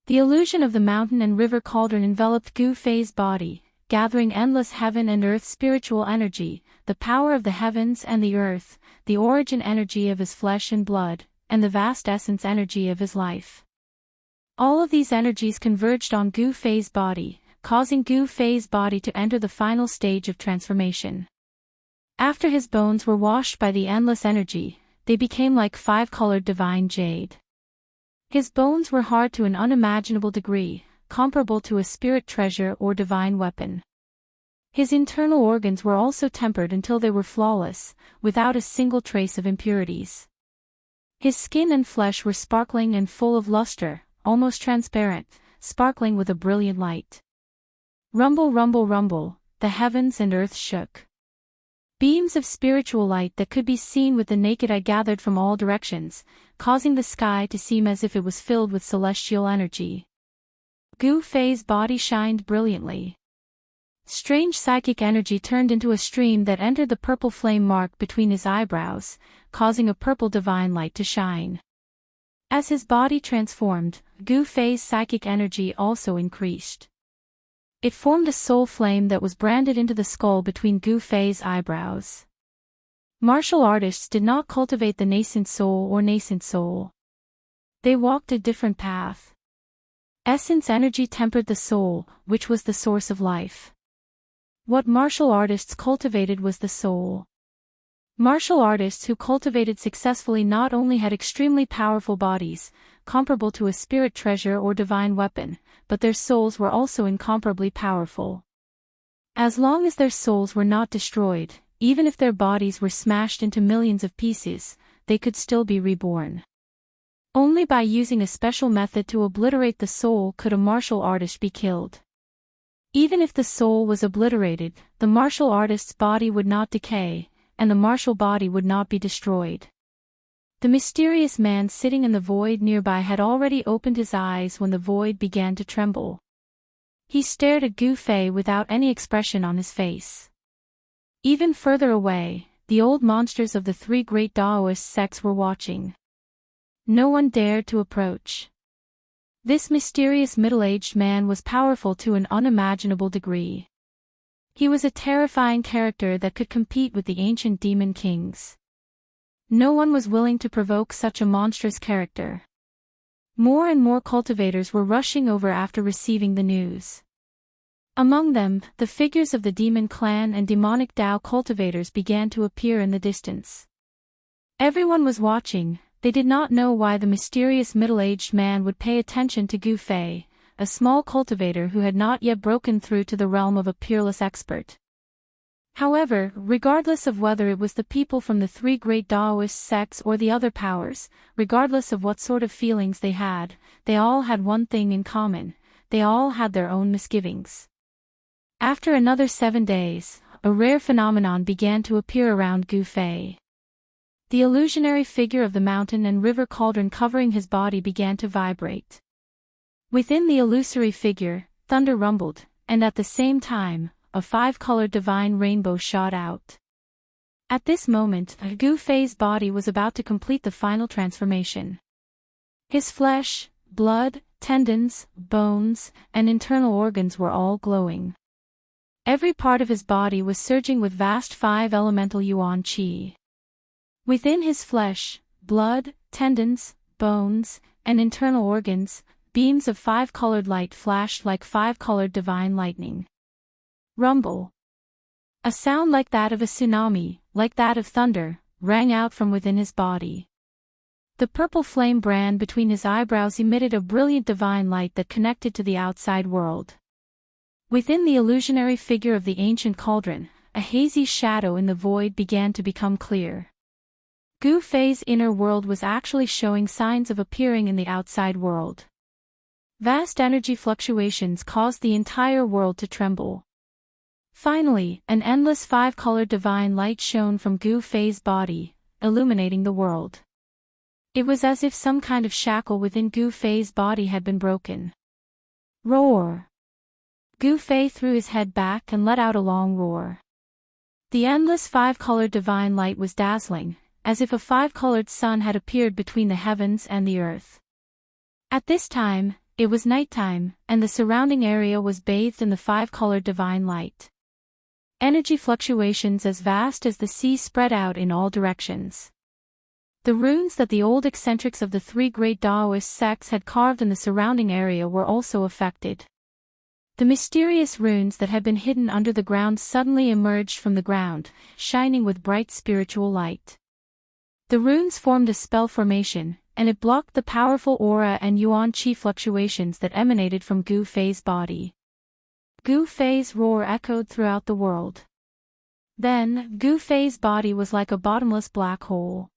The illusion of the mountain and river cauldron enveloped Gu Fei's body, gathering endless heaven and earth spiritual energy, the power of the heavens and the earth, the origin energy of his flesh and blood, and the vast essence energy of his life. All of these energies converged on Gu Fei's body, causing Gu Fei's body to enter the final stage of transformation. After his bones were washed by the endless energy, they became like 5-colored divine jade. His bones were hard to an unimaginable degree, comparable to a spirit treasure or divine weapon. His internal organs were also tempered until they were flawless, without a single trace of impurities. His skin and flesh were sparkling and full of luster, almost transparent, sparkling with a brilliant light. Rumble, rumble, rumble, the heavens and earth shook. Beams of spiritual light that could be seen with the naked eye gathered from all directions, causing the sky to seem as if it was filled with celestial energy. Gu Fei's body shined brilliantly. Strange psychic energy turned into a stream that entered the purple flame mark between his eyebrows, causing a purple divine light to shine. As his body transformed, Gu Fei's psychic energy also increased. It formed a soul flame that was branded into the skull between Gu Fei's eyebrows. Martial artists did not cultivate the nascent soul. They walked a different path. Essence energy tempered the soul, which was the source of life. What martial artists cultivated was the soul. Martial artists who cultivated successfully not only had extremely powerful bodies, comparable to a spirit treasure or divine weapon, but their souls were also incomparably powerful. As long as their souls were not destroyed, even if their bodies were smashed into millions of pieces, they could still be reborn. Only by using a special method to obliterate the soul could a martial artist be killed. Even if the soul was obliterated, the martial artist's body would not decay, and the martial body would not be destroyed. The mysterious man sitting in the void nearby had already opened his eyes when the void began to tremble. He stared at Gu Fei without any expression on his face. Even further away, the old monsters of the three great Taoist sects were watching. No one dared to approach. This mysterious middle-aged man was powerful to an unimaginable degree. He was a terrifying character that could compete with the ancient demon kings. No one was willing to provoke such a monstrous character. More and more cultivators were rushing over after receiving the news. Among them, the figures of the demon clan and demonic Dao cultivators began to appear in the distance. Everyone was watching. They did not know why the mysterious middle-aged man would pay attention to Gu Fei, a small cultivator who had not yet broken through to the realm of a peerless expert. However, regardless of whether it was the people from the three great Taoist sects or the other powers, regardless of what sort of feelings they all had one thing in common: they all had their own misgivings. After another 7 days, a rare phenomenon began to appear around Gu Fei. The illusionary figure of the mountain and river cauldron covering his body began to vibrate. Within the illusory figure, thunder rumbled, and at the same time, a 5-colored divine rainbow shot out. At this moment, Gu Fei's body was about to complete the final transformation. His flesh, blood, tendons, bones, and internal organs were all glowing. Every part of his body was surging with vast 5-elemental yuan qi. Within his flesh, blood, tendons, bones, and internal organs, beams of 5-colored light flashed like 5-colored divine lightning. Rumble. A sound like that of a tsunami, like that of thunder, rang out from within his body. The purple flame brand between his eyebrows emitted a brilliant divine light that connected to the outside world. Within the illusionary figure of the ancient cauldron, a hazy shadow in the void began to become clear. Gu Fei's inner world was actually showing signs of appearing in the outside world. Vast energy fluctuations caused the entire world to tremble. Finally, an endless 5-colored divine light shone from Gu Fei's body, illuminating the world. It was as if some kind of shackle within Gu Fei's body had been broken. Roar! Gu Fei threw his head back and let out a long roar. The endless 5-colored divine light was dazzling, as if a 5-colored sun had appeared between the heavens and the earth. At this time, it was nighttime, and the surrounding area was bathed in the 5-colored divine light. Energy fluctuations as vast as the sea spread out in all directions. The runes that the old eccentrics of the three great Taoist sects had carved in the surrounding area were also affected. The mysterious runes that had been hidden under the ground suddenly emerged from the ground, shining with bright spiritual light. The runes formed a spell formation, and it blocked the powerful aura and yuan qi fluctuations that emanated from Gu Fei's body. Gu Fei's roar echoed throughout the world. Then, Gu Fei's body was like a bottomless black hole.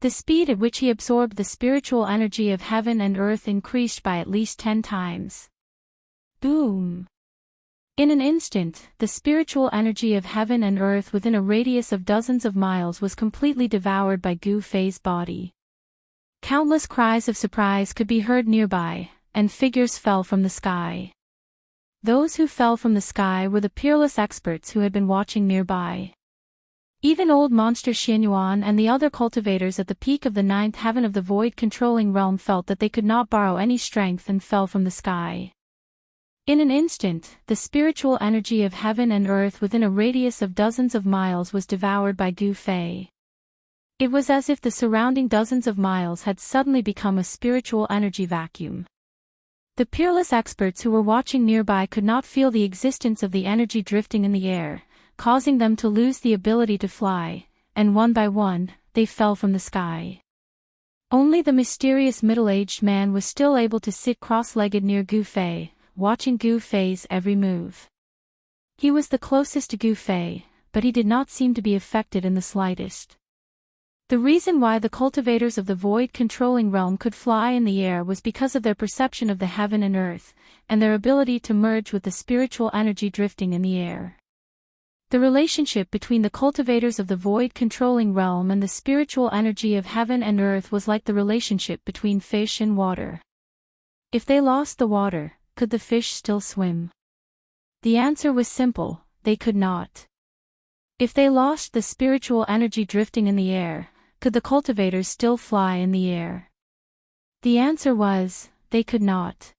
The speed at which he absorbed the spiritual energy of heaven and earth increased by at least 10 times. Boom! In an instant, the spiritual energy of heaven and earth within a radius of dozens of miles was completely devoured by Gu Fei's body. Countless cries of surprise could be heard nearby, and figures fell from the sky. Those who fell from the sky were the peerless experts who had been watching nearby. Even old monster Xianyuan and the other cultivators at the peak of the 9th heaven of the void-controlling realm felt that they could not borrow any strength and fell from the sky. In an instant, the spiritual energy of heaven and earth within a radius of dozens of miles was devoured by Gu Fei. It was as if the surrounding dozens of miles had suddenly become a spiritual energy vacuum. The peerless experts who were watching nearby could not feel the existence of the energy drifting in the air, causing them to lose the ability to fly, and one by one, they fell from the sky. Only the mysterious middle-aged man was still able to sit cross-legged near Gu Fei, watching Gu Fei's every move. He was the closest to Gu Fei, but he did not seem to be affected in the slightest. The reason why the cultivators of the void-controlling realm could fly in the air was because of their perception of the heaven and earth, and their ability to merge with the spiritual energy drifting in the air. The relationship between the cultivators of the void-controlling realm and the spiritual energy of heaven and earth was like the relationship between fish and water. If they lost the water, could the fish still swim? The answer was simple: they could not. If they lost the spiritual energy drifting in the air, could the cultivators still fly in the air? The answer was, they could not.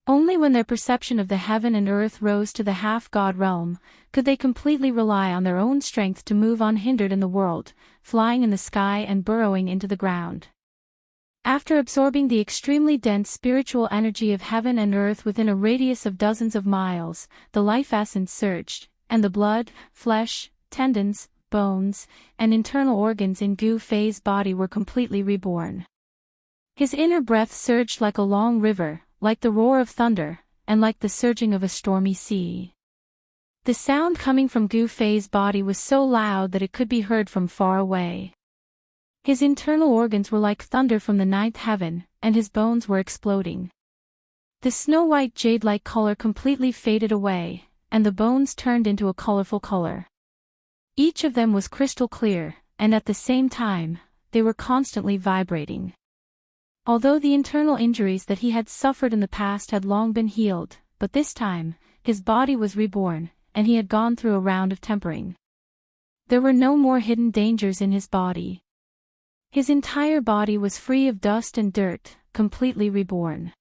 Only when their perception of the heaven and earth rose to the half-god realm, could they completely rely on their own strength to move unhindered in the world, flying in the sky and burrowing into the ground. After absorbing the extremely dense spiritual energy of heaven and earth within a radius of dozens of miles, the life essence surged, and the blood, flesh, tendons, bones, and internal organs in Gu Fei's body were completely reborn. His inner breath surged like a long river, like the roar of thunder, and like the surging of a stormy sea. The sound coming from Gu Fei's body was so loud that it could be heard from far away. His internal organs were like thunder from the ninth heaven, and his bones were exploding. The snow-white jade-like color completely faded away, and the bones turned into a colorful color. Each of them was crystal clear, and at the same time, they were constantly vibrating. Although the internal injuries that he had suffered in the past had long been healed, but this time, his body was reborn, and he had gone through a round of tempering. There were no more hidden dangers in his body. His entire body was free of dust and dirt, completely reborn.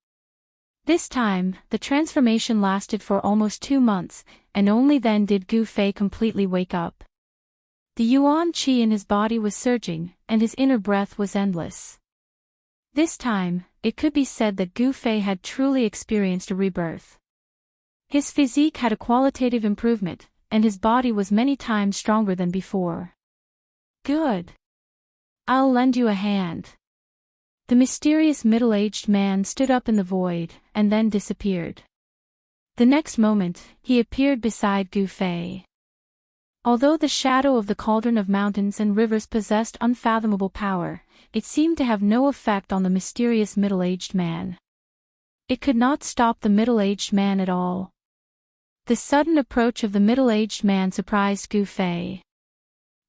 This time, the transformation lasted for almost 2 months, and only then did Gu Fei completely wake up. The yuan qi in his body was surging, and his inner breath was endless. This time, it could be said that Gu Fei had truly experienced a rebirth. His physique had a qualitative improvement, and his body was many times stronger than before. Good. I'll lend you a hand. The mysterious middle-aged man stood up in the void, and then disappeared. The next moment, he appeared beside Gu Fei. Although the shadow of the cauldron of mountains and rivers possessed unfathomable power, it seemed to have no effect on the mysterious middle-aged man. It could not stop the middle-aged man at all. The sudden approach of the middle-aged man surprised Gu Fei.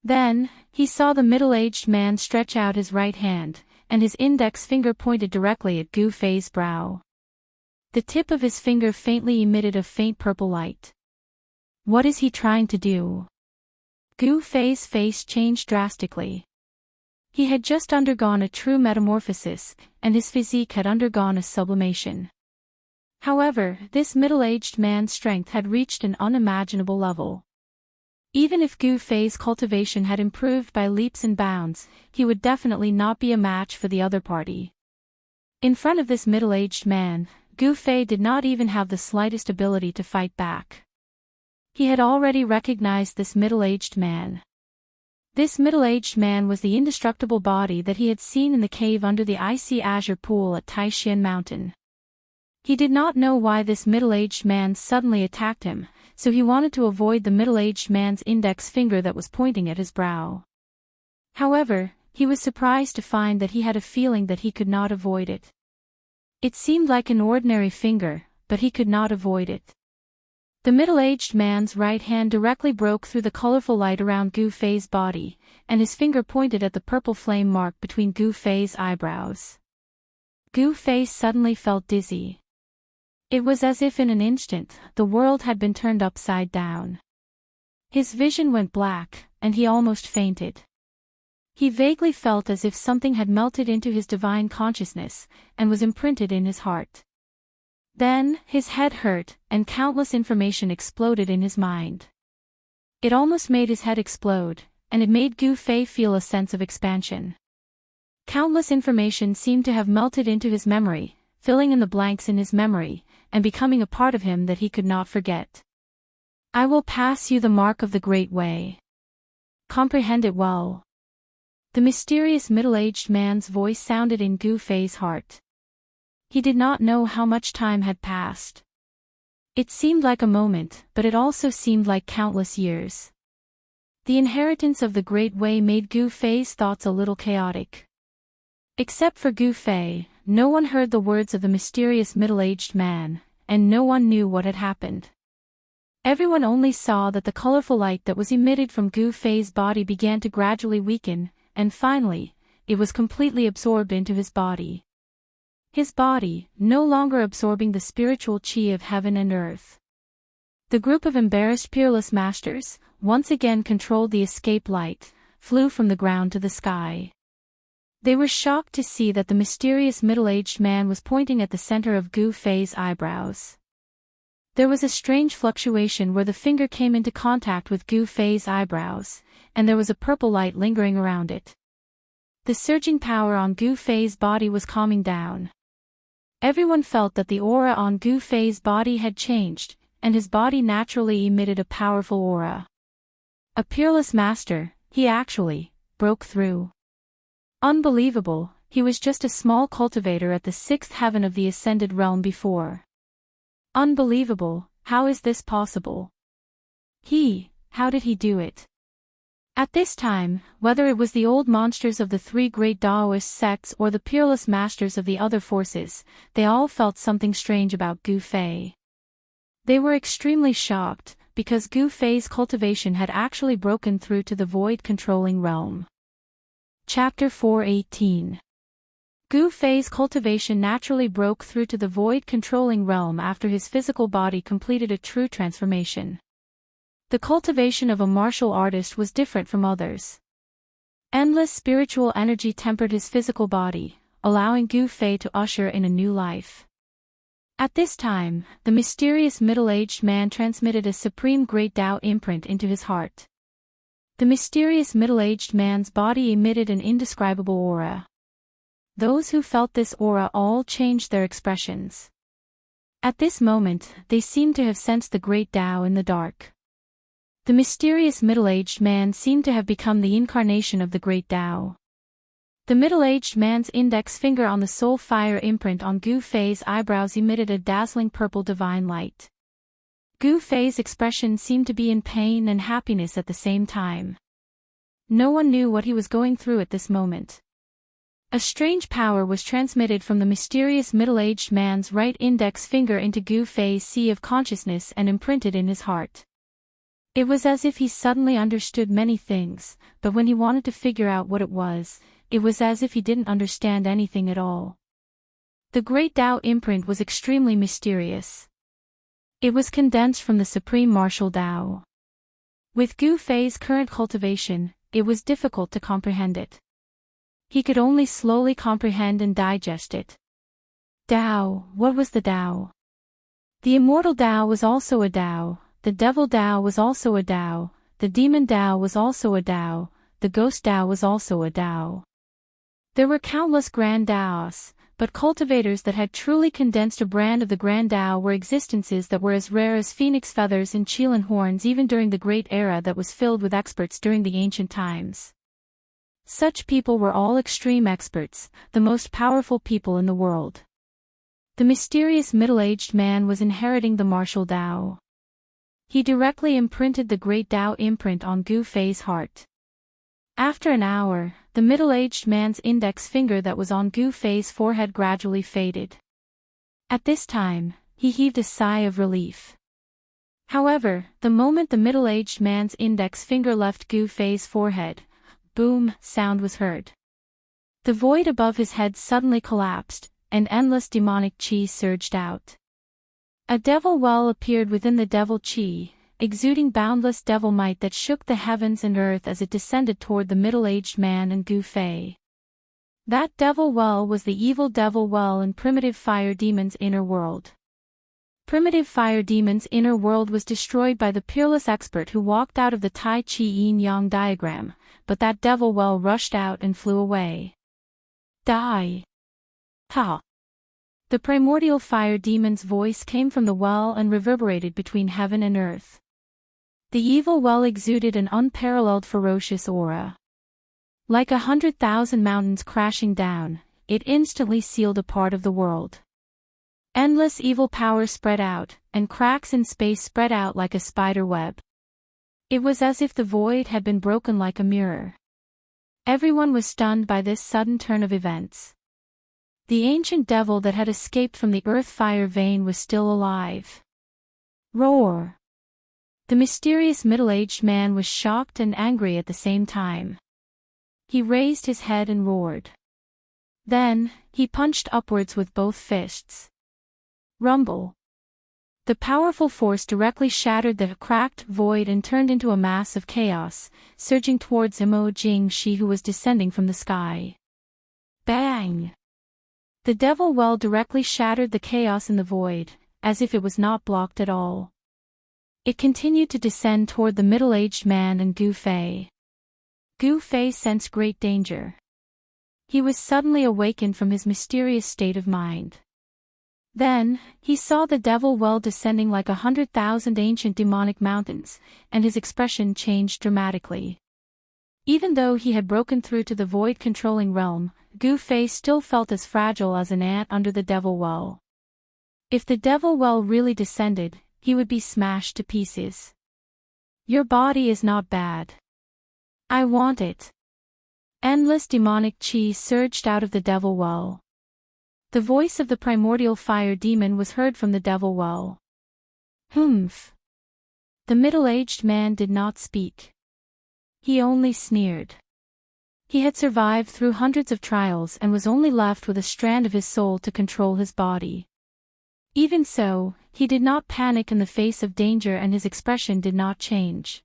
Then, he saw the middle-aged man stretch out his right hand, and his index finger pointed directly at Gu Fei's brow. The tip of his finger faintly emitted a faint purple light. What is he trying to do? Gu Fei's face changed drastically. He had just undergone a true metamorphosis, and his physique had undergone a sublimation. However, this middle-aged man's strength had reached an unimaginable level. Even if Gu Fei's cultivation had improved by leaps and bounds, he would definitely not be a match for the other party. In front of this middle-aged man, Gu Fei did not even have the slightest ability to fight back. He had already recognized this middle-aged man. This middle-aged man was the indestructible body that he had seen in the cave under the icy azure pool at Taishan Mountain. He did not know why this middle-aged man suddenly attacked him, so he wanted to avoid the middle-aged man's index finger that was pointing at his brow. However, he was surprised to find that he had a feeling that he could not avoid it. It seemed like an ordinary finger, but he could not avoid it. The middle-aged man's right hand directly broke through the colorful light around Gu Fei's body, and his finger pointed at the purple flame mark between Gu Fei's eyebrows. Gu Fei suddenly felt dizzy. It was as if in an instant, the world had been turned upside down. His vision went black, and he almost fainted. He vaguely felt as if something had melted into his divine consciousness, and was imprinted in his heart. Then, his head hurt, and countless information exploded in his mind. It almost made his head explode, and it made Gu Fei feel a sense of expansion. Countless information seemed to have melted into his memory, filling in the blanks in his memory, and becoming a part of him that he could not forget. I will pass you the mark of the Great Way. Comprehend it well. The mysterious middle-aged man's voice sounded in Gu Fei's heart. He did not know how much time had passed. It seemed like a moment, but it also seemed like countless years. The inheritance of the Great Way made Gu Fei's thoughts a little chaotic. Except for Gu Fei, no one heard the words of the mysterious middle-aged man, and no one knew what had happened. Everyone only saw that the colorful light that was emitted from Gu Fei's body began to gradually weaken, and finally, it was completely absorbed into his body. His body, no longer absorbing the spiritual qi of heaven and earth. The group of embarrassed peerless masters, once again controlled the escape light, flew from the ground to the sky. They were shocked to see that the mysterious middle-aged man was pointing at the center of Gu Fei's eyebrows. There was a strange fluctuation where the finger came into contact with Gu Fei's eyebrows, and there was a purple light lingering around it. The surging power on Gu Fei's body was calming down. Everyone felt that the aura on Gu Fei's body had changed, and his body naturally emitted a powerful aura. A peerless master, he actually broke through. Unbelievable, he was just a small cultivator at the sixth heaven of the ascended realm before. Unbelievable, how is this possible? How did he do it? At this time, whether it was the old monsters of the three great Taoist sects or the peerless masters of the other forces, they all felt something strange about Gu Fei. They were extremely shocked, because Gu Fei's cultivation had actually broken through to the void-controlling realm. Chapter 4:18. Gu Fei's cultivation naturally broke through to the void-controlling realm after his physical body completed a true transformation. The cultivation of a martial artist was different from others. Endless spiritual energy tempered his physical body, allowing Gu Fei to usher in a new life. At this time, the mysterious middle-aged man transmitted a supreme great Tao imprint into his heart. The mysterious middle-aged man's body emitted an indescribable aura. Those who felt this aura all changed their expressions. At this moment, they seemed to have sensed the great Tao in the dark. The mysterious middle-aged man seemed to have become the incarnation of the great Tao. The middle-aged man's index finger on the soul fire imprint on Gu Fei's eyebrows emitted a dazzling purple divine light. Gu Fei's expression seemed to be in pain and happiness at the same time. No one knew what he was going through at this moment. A strange power was transmitted from the mysterious middle-aged man's right index finger into Gu Fei's sea of consciousness and imprinted in his heart. It was as if he suddenly understood many things, but when he wanted to figure out what it was as if he didn't understand anything at all. The great Tao imprint was extremely mysterious. It was condensed from the supreme martial Tao. With Gu Fei's current cultivation, it was difficult to comprehend it. He could only slowly comprehend and digest it. Tao, what was the Tao? The immortal Tao was also a Tao, the devil Tao was also a Tao, the demon Tao was also a Tao, the ghost Tao was also a Tao. There were countless grand Taos, but cultivators that had truly condensed a brand of the grand Tao were existences that were as rare as phoenix feathers and Qilin horns even during the great era that was filled with experts during the ancient times. Such people were all extreme experts, the most powerful people in the world. The mysterious middle-aged man was inheriting the martial Tao. He directly imprinted the great Tao imprint on Gu Fei's heart. After an hour, the middle-aged man's index finger that was on Gu Fei's forehead gradually faded. At this time, he heaved a sigh of relief. However, the moment the middle-aged man's index finger left Gu Fei's forehead, boom, sound was heard. The void above his head suddenly collapsed, and endless demonic qi surged out. A devil well appeared within the devil qi, exuding boundless devil might that shook the heavens and earth as it descended toward the middle-aged man and Gu Fei. That devil well was the evil devil well in primitive fire demon's inner world. Primitive fire demon's inner world was destroyed by the peerless expert who walked out of the Tai Chi yin-yang diagram, but that devil well rushed out and flew away. Die! Ha! The primordial fire demon's voice came from the well and reverberated between heaven and earth. The evil well exuded an unparalleled ferocious aura. Like 100,000 mountains crashing down, it instantly sealed a part of the world. Endless evil power spread out, and cracks in space spread out like a spider web. It was as if the void had been broken like a mirror. Everyone was stunned by this sudden turn of events. The ancient devil that had escaped from the earth fire vein was still alive. Roar! The mysterious middle-aged man was shocked and angry at the same time. He raised his head and roared. Then, he punched upwards with both fists. Rumble! The powerful force directly shattered the cracked void and turned into a mass of chaos, surging towards Jing-shi who was descending from the sky. Bang! The devil well directly shattered the chaos in the void, as if it was not blocked at all. It continued to descend toward the middle-aged man and Gu Fei. Gu Fei sensed great danger. He was suddenly awakened from his mysterious state of mind. Then, he saw the devil well descending like 100,000 ancient demonic mountains, and his expression changed dramatically. Even though he had broken through to the void-controlling realm, Gu Fei still felt as fragile as an ant under the devil well. If the devil well really descended, he would be smashed to pieces. Your body is not bad. I want it. Endless demonic chi surged out of the devil well. The voice of the primordial fire demon was heard from the devil well. Humph. The middle-aged man did not speak. He only sneered. He had survived through hundreds of trials and was only left with a strand of his soul to control his body. Even so, he did not panic in the face of danger and his expression did not change.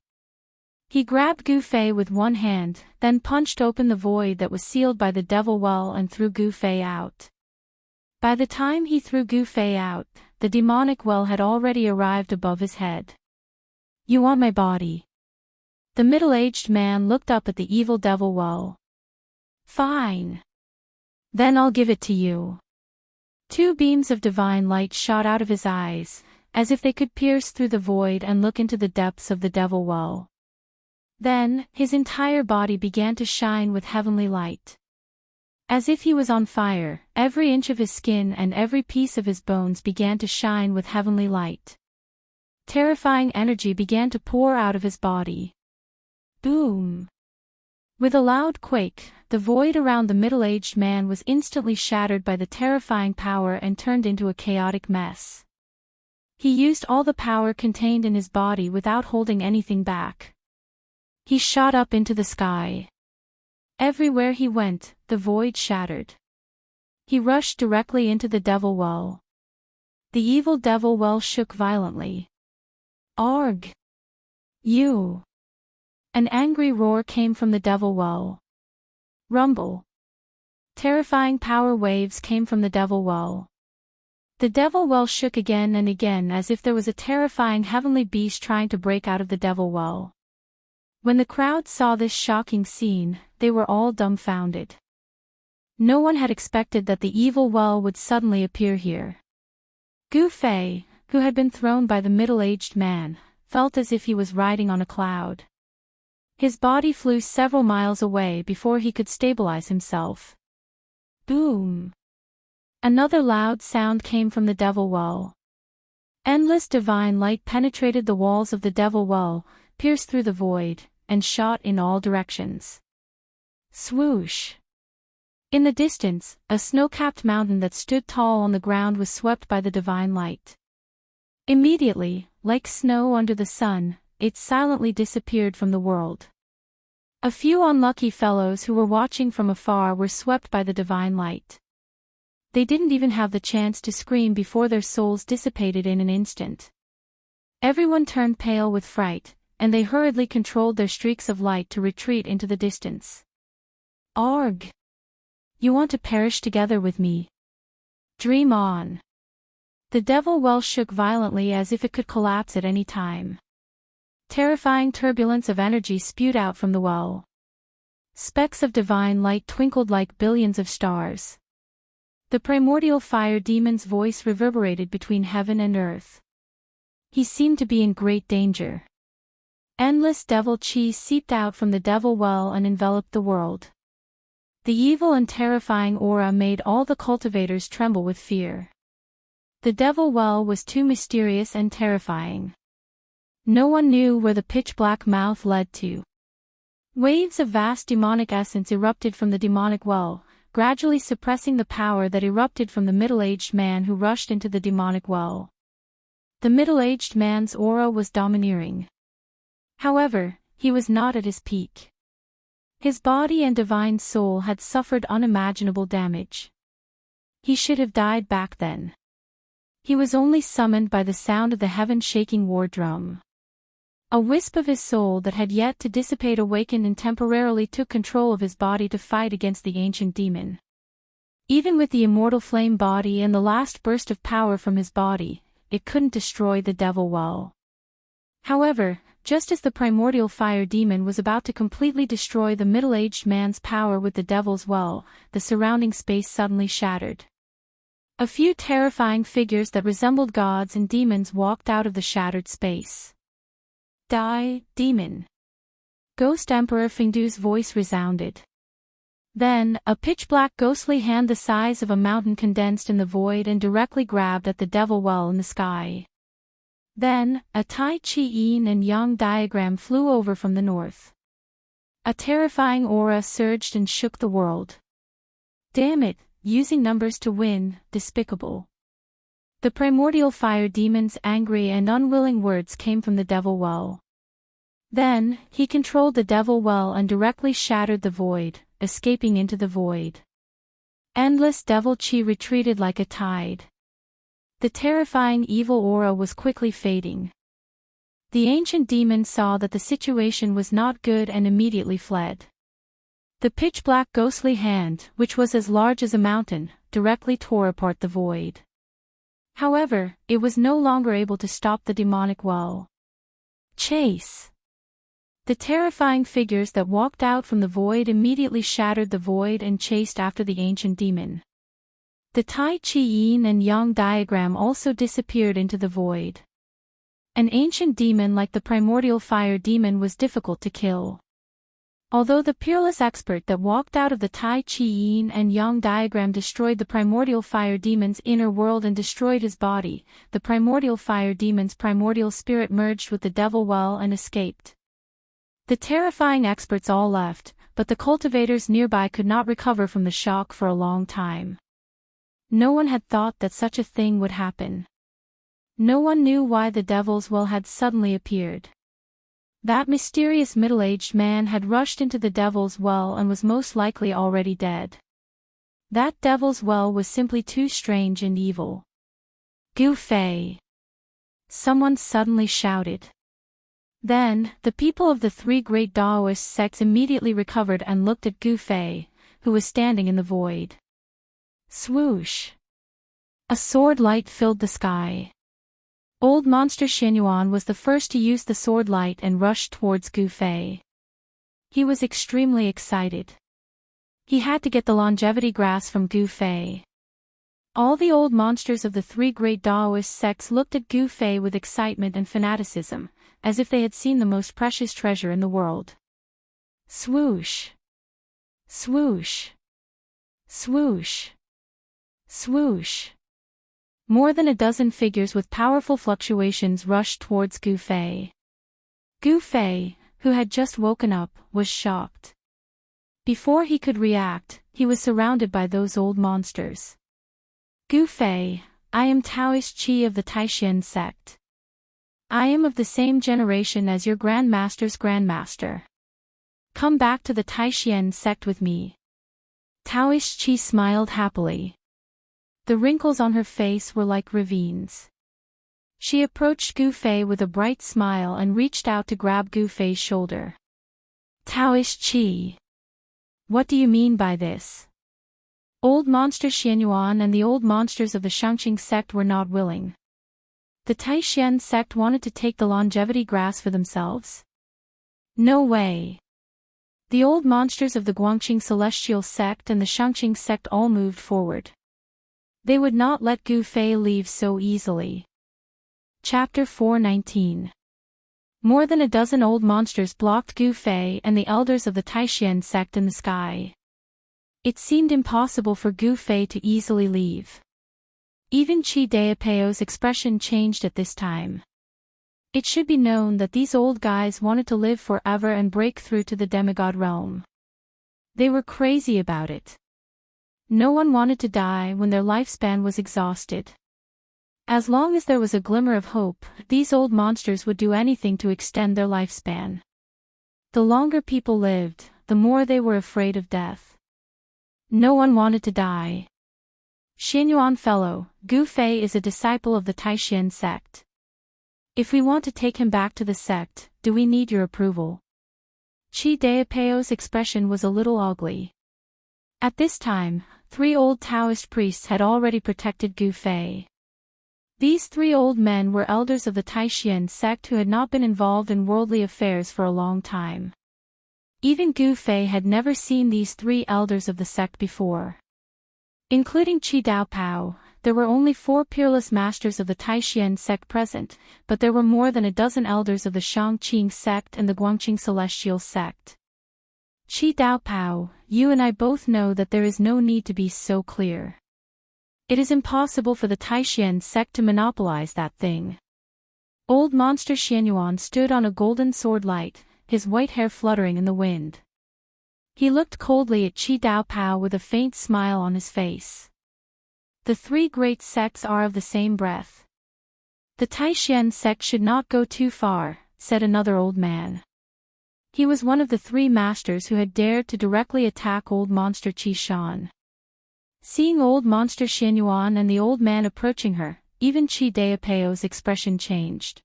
He grabbed Gu Fei with one hand, then punched open the void that was sealed by the devil well and threw Gu Fei out. By the time he threw Gu Fei out, the demonic well had already arrived above his head. You want my body? The middle-aged man looked up at the evil devil well. Fine. Then I'll give it to you. Two beams of divine light shot out of his eyes, as if they could pierce through the void and look into the depths of the devil well. Then, his entire body began to shine with heavenly light. As if he was on fire, every inch of his skin and every piece of his bones began to shine with heavenly light. Terrifying energy began to pour out of his body. Boom! With a loud quake, the void around the middle-aged man was instantly shattered by the terrifying power and turned into a chaotic mess. He used all the power contained in his body without holding anything back. He shot up into the sky. Everywhere he went, the void shattered. He rushed directly into the devil well. The evil devil well shook violently. Arg! You! An angry roar came from the devil well. Rumble! Terrifying power waves came from the devil well. The devil well shook again and again as if there was a terrifying heavenly beast trying to break out of the devil well. When the crowd saw this shocking scene, they were all dumbfounded. No one had expected that the evil well would suddenly appear here. Gu Fei, who had been thrown by the middle-aged man, felt as if he was riding on a cloud. His body flew several miles away before he could stabilize himself. Boom! Another loud sound came from the devil well. Endless divine light penetrated the walls of the devil well, pierced through the void, and shot in all directions. Swoosh! In the distance, a snow-capped mountain that stood tall on the ground was swept by the divine light. Immediately, like snow under the sun, it silently disappeared from the world. A few unlucky fellows who were watching from afar were swept by the divine light. They didn't even have the chance to scream before their souls dissipated in an instant. Everyone turned pale with fright, and they hurriedly controlled their streaks of light to retreat into the distance. Arg! You want to perish together with me? Dream on. The devil well shook violently as if it could collapse at any time. Terrifying turbulence of energy spewed out from the well. Specks of divine light twinkled like billions of stars. The primordial fire demon's voice reverberated between heaven and earth. He seemed to be in great danger. Endless devil chi seeped out from the devil well and enveloped the world. The evil and terrifying aura made all the cultivators tremble with fear. The devil well was too mysterious and terrifying. No one knew where the pitch-black mouth led to. Waves of vast demonic essence erupted from the demonic well, gradually suppressing the power that erupted from the middle-aged man who rushed into the demonic well. The middle-aged man's aura was domineering. However, he was not at his peak. His body and divine soul had suffered unimaginable damage. He should have died back then. He was only summoned by the sound of the heaven-shaking war drum. A wisp of his soul that had yet to dissipate awakened and temporarily took control of his body to fight against the ancient demon. Even with the immortal flame body and the last burst of power from his body, it couldn't destroy the devil well. However, just as the primordial fire demon was about to completely destroy the middle-aged man's power with the devil's well, the surrounding space suddenly shattered. A few terrifying figures that resembled gods and demons walked out of the shattered space. Die, demon! Ghost Emperor Fengdu's voice resounded. Then, a pitch-black ghostly hand the size of a mountain condensed in the void and directly grabbed at the devil well in the sky. Then, a Tai Chi Yin and Yang diagram flew over from the north. A terrifying aura surged and shook the world. Damn it, using numbers to win, despicable. The primordial fire demon's angry and unwilling words came from the devil well. Then, he controlled the devil well and directly shattered the void, escaping into the void. Endless devil chi retreated like a tide. The terrifying evil aura was quickly fading. The ancient demon saw that the situation was not good and immediately fled. The pitch-black ghostly hand, which was as large as a mountain, directly tore apart the void. However, it was no longer able to stop the demonic well. Chase! The terrifying figures that walked out from the void immediately shattered the void and chased after the ancient demon. The Tai Chi Yin and Yang diagram also disappeared into the void. An ancient demon like the primordial fire demon was difficult to kill. Although the peerless expert that walked out of the Tai Chi Yin and Yang diagram destroyed the primordial fire demon's inner world and destroyed his body, the primordial fire demon's primordial spirit merged with the devil well and escaped. The terrifying experts all left, but the cultivators nearby could not recover from the shock for a long time. No one had thought that such a thing would happen. No one knew why the devil's well had suddenly appeared. That mysterious middle-aged man had rushed into the devil's well and was most likely already dead. That devil's well was simply too strange and evil. Gu Fei! Someone suddenly shouted. Then, the people of the three great Daoist sects immediately recovered and looked at Gu Fei, who was standing in the void. Swoosh! A sword light filled the sky. Old Monster Xianyuan was the first to use the sword light and rushed towards Gu Fei. He was extremely excited. He had to get the longevity grass from Gu Fei. All the old monsters of the three great Daoist sects looked at Gu Fei with excitement and fanaticism, as if they had seen the most precious treasure in the world. Swoosh! Swoosh! Swoosh! Swoosh! More than a dozen figures with powerful fluctuations rushed towards Gu Fei. Gu Fei, who had just woken up, was shocked. Before he could react, he was surrounded by those old monsters. Gu Fei, I am Taoist Qi of the Taishan sect. I am of the same generation as your Grandmaster's Grandmaster. Come back to the Taishan sect with me. Taoist Qi smiled happily. The wrinkles on her face were like ravines. She approached Gu Fei with a bright smile and reached out to grab Gu Fei's shoulder. Taoist Qi! What do you mean by this? Old Monster Xianyuan and the old monsters of the Shangqing sect were not willing. The Taishan sect wanted to take the longevity grass for themselves? No way! The old monsters of the Guangqing celestial sect and the Shangqing sect all moved forward. They would not let Gu Fei leave so easily. Chapter 419. More than a dozen old monsters blocked Gu Fei and the elders of the Taishan sect in the sky. It seemed impossible for Gu Fei to easily leave. Even Qi Deapeo's expression changed at this time. It should be known that these old guys wanted to live forever and break through to the demigod realm. They were crazy about it. No one wanted to die when their lifespan was exhausted. As long as there was a glimmer of hope, these old monsters would do anything to extend their lifespan. The longer people lived, the more they were afraid of death. No one wanted to die. Xianyuan fellow, Gu Fei is a disciple of the Taishan sect. If we want to take him back to the sect, do we need your approval? Chi Daopeo's expression was a little ugly. At this time, 3 old Taoist priests had already protected Gu Fei. These 3 old men were elders of the Taishan sect who had not been involved in worldly affairs for a long time. Even Gu Fei had never seen these 3 elders of the sect before. Including Chi Daopao, there were only 4 peerless masters of the Taishan sect present, but there were more than a dozen elders of the Shangqing sect and the Guangqing celestial sect. Chi Daopao, you and I both know that there is no need to be so clear. It is impossible for the Taishan sect to monopolize that thing. Old monster Xianyuan stood on a golden sword light, his white hair fluttering in the wind. He looked coldly at Chi Daopao with a faint smile on his face. The 3 great sects are of the same breath. The Taishan sect should not go too far, said another old man. He was one of the 3 masters who had dared to directly attack old monster Qi Shan. Seeing old monster Xianyuan and the old man approaching her, even Chi Daopeo's expression changed.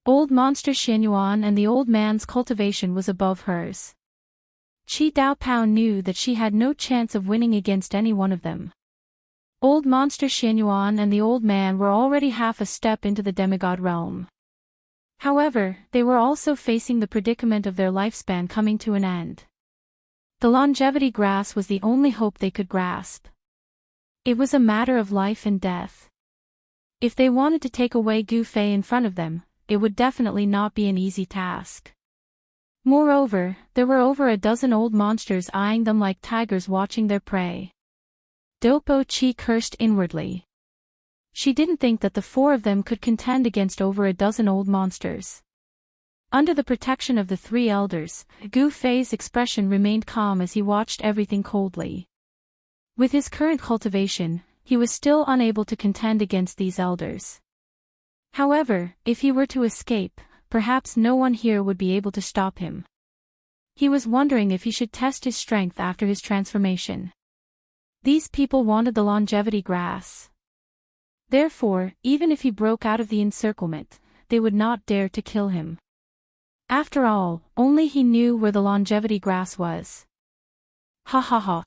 Old monster Xianyuan and the old man's cultivation was above hers. Chi Daopao knew that she had no chance of winning against any one of them. Old monster Xianyuan and the old man were already half a step into the demigod realm. However, they were also facing the predicament of their lifespan coming to an end. The longevity grass was the only hope they could grasp. It was a matter of life and death. If they wanted to take away Gu Fei in front of them, it would definitely not be an easy task. Moreover, there were over a dozen old monsters eyeing them like tigers watching their prey. Dopo Chi cursed inwardly. She didn't think that the 4 of them could contend against over a dozen old monsters. Under the protection of the 3 elders, Gu Fei's expression remained calm as he watched everything coldly. With his current cultivation, he was still unable to contend against these elders. However, if he were to escape, perhaps no one here would be able to stop him. He was wondering if he should test his strength after his transformation. These people wanted the longevity grass. Therefore, even if he broke out of the encirclement, they would not dare to kill him. After all, only he knew where the longevity grass was. Ha ha ha.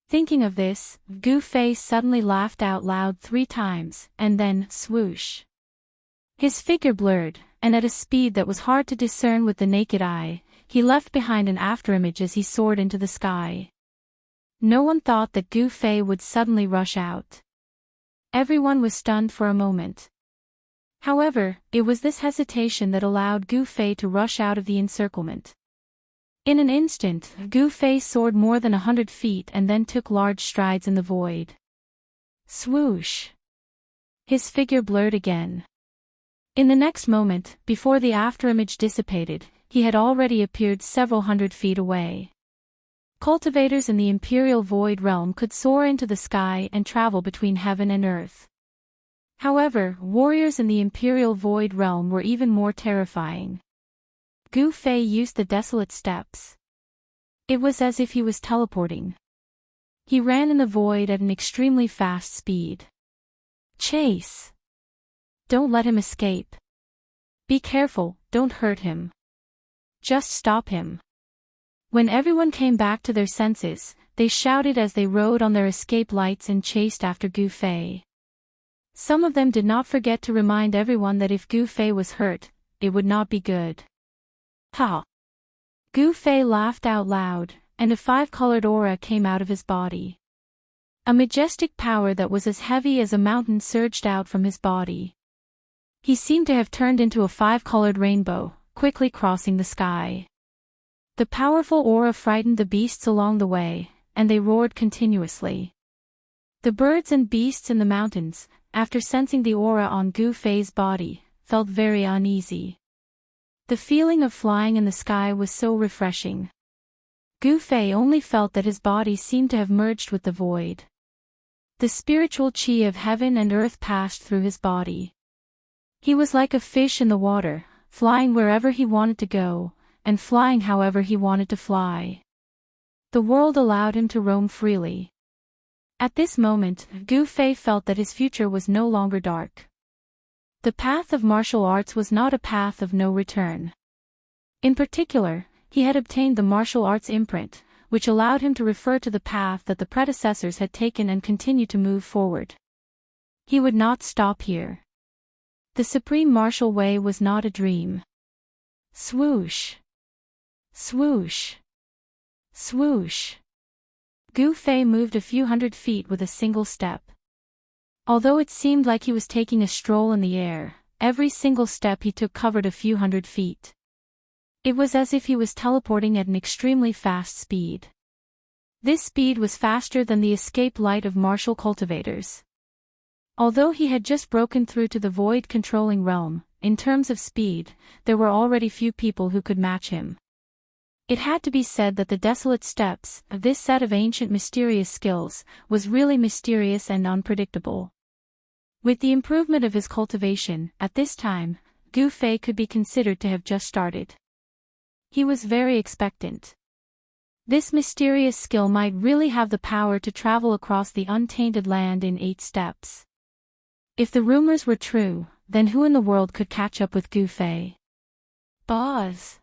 Thinking of this, Gu Fei suddenly laughed out loud 3 times, and then, swoosh. His figure blurred, and at a speed that was hard to discern with the naked eye, he left behind an afterimage as he soared into the sky. No one thought that Gu Fei would suddenly rush out. Everyone was stunned for a moment. However, it was this hesitation that allowed Gu Fei to rush out of the encirclement. In an instant, Gu Fei soared more than 100 feet and then took large strides in the void. Swoosh! His figure blurred again. In the next moment, before the afterimage dissipated, he had already appeared several hundred feet away. Cultivators in the Imperial Void Realm could soar into the sky and travel between heaven and earth. However, warriors in the Imperial Void Realm were even more terrifying. Gu Fei used the desolate steps. It was as if he was teleporting. He ran in the void at an extremely fast speed. Chase! Don't let him escape. Be careful, don't hurt him. Just stop him. When everyone came back to their senses, they shouted as they rode on their escape lights and chased after Gu Fei. Some of them did not forget to remind everyone that if Gu Fei was hurt, it would not be good. Ha! Gu Fei laughed out loud, and a 5-colored aura came out of his body. A majestic power that was as heavy as a mountain surged out from his body. He seemed to have turned into a 5-colored rainbow, quickly crossing the sky. The powerful aura frightened the beasts along the way, and they roared continuously. The birds and beasts in the mountains, after sensing the aura on Gu Fei's body, felt very uneasy. The feeling of flying in the sky was so refreshing. Gu Fei only felt that his body seemed to have merged with the void. The spiritual qi of heaven and earth passed through his body. He was like a fish in the water, flying wherever he wanted to go, and flying however he wanted to fly. The world allowed him to roam freely. At this moment, Gu Fei felt that his future was no longer dark. The path of martial arts was not a path of no return. In particular, he had obtained the martial arts imprint, which allowed him to refer to the path that the predecessors had taken and continue to move forward. He would not stop here. The supreme martial way was not a dream. Swoosh! Swoosh! Swoosh! Gu Fei moved a few hundred feet with a single step. Although it seemed like he was taking a stroll in the air, every single step he took covered a few hundred feet. It was as if he was teleporting at an extremely fast speed. This speed was faster than the escape light of martial cultivators. Although he had just broken through to the void-controlling realm, in terms of speed, there were already few people who could match him. It had to be said that the desolate steps of this set of ancient mysterious skills was really mysterious and unpredictable. With the improvement of his cultivation, at this time, Gu Fei could be considered to have just started. He was very expectant. This mysterious skill might really have the power to travel across the untainted land in 8 steps. If the rumors were true, then who in the world could catch up with Gu Fei? Buzz!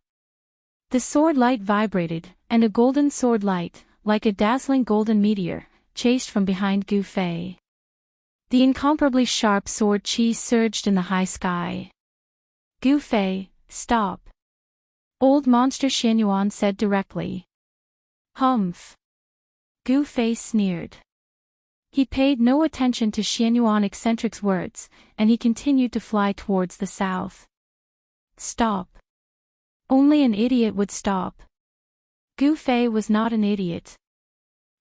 The sword light vibrated, and a golden sword light, like a dazzling golden meteor, chased from behind Gu Fei. The incomparably sharp sword qi surged in the high sky. Gu Fei, stop! Old Monster Xianyuan said directly. Humph! Gu Fei sneered. He paid no attention to Xianyuan Eccentric's words, and he continued to fly towards the south. Stop! Only an idiot would stop. Gu Fei was not an idiot.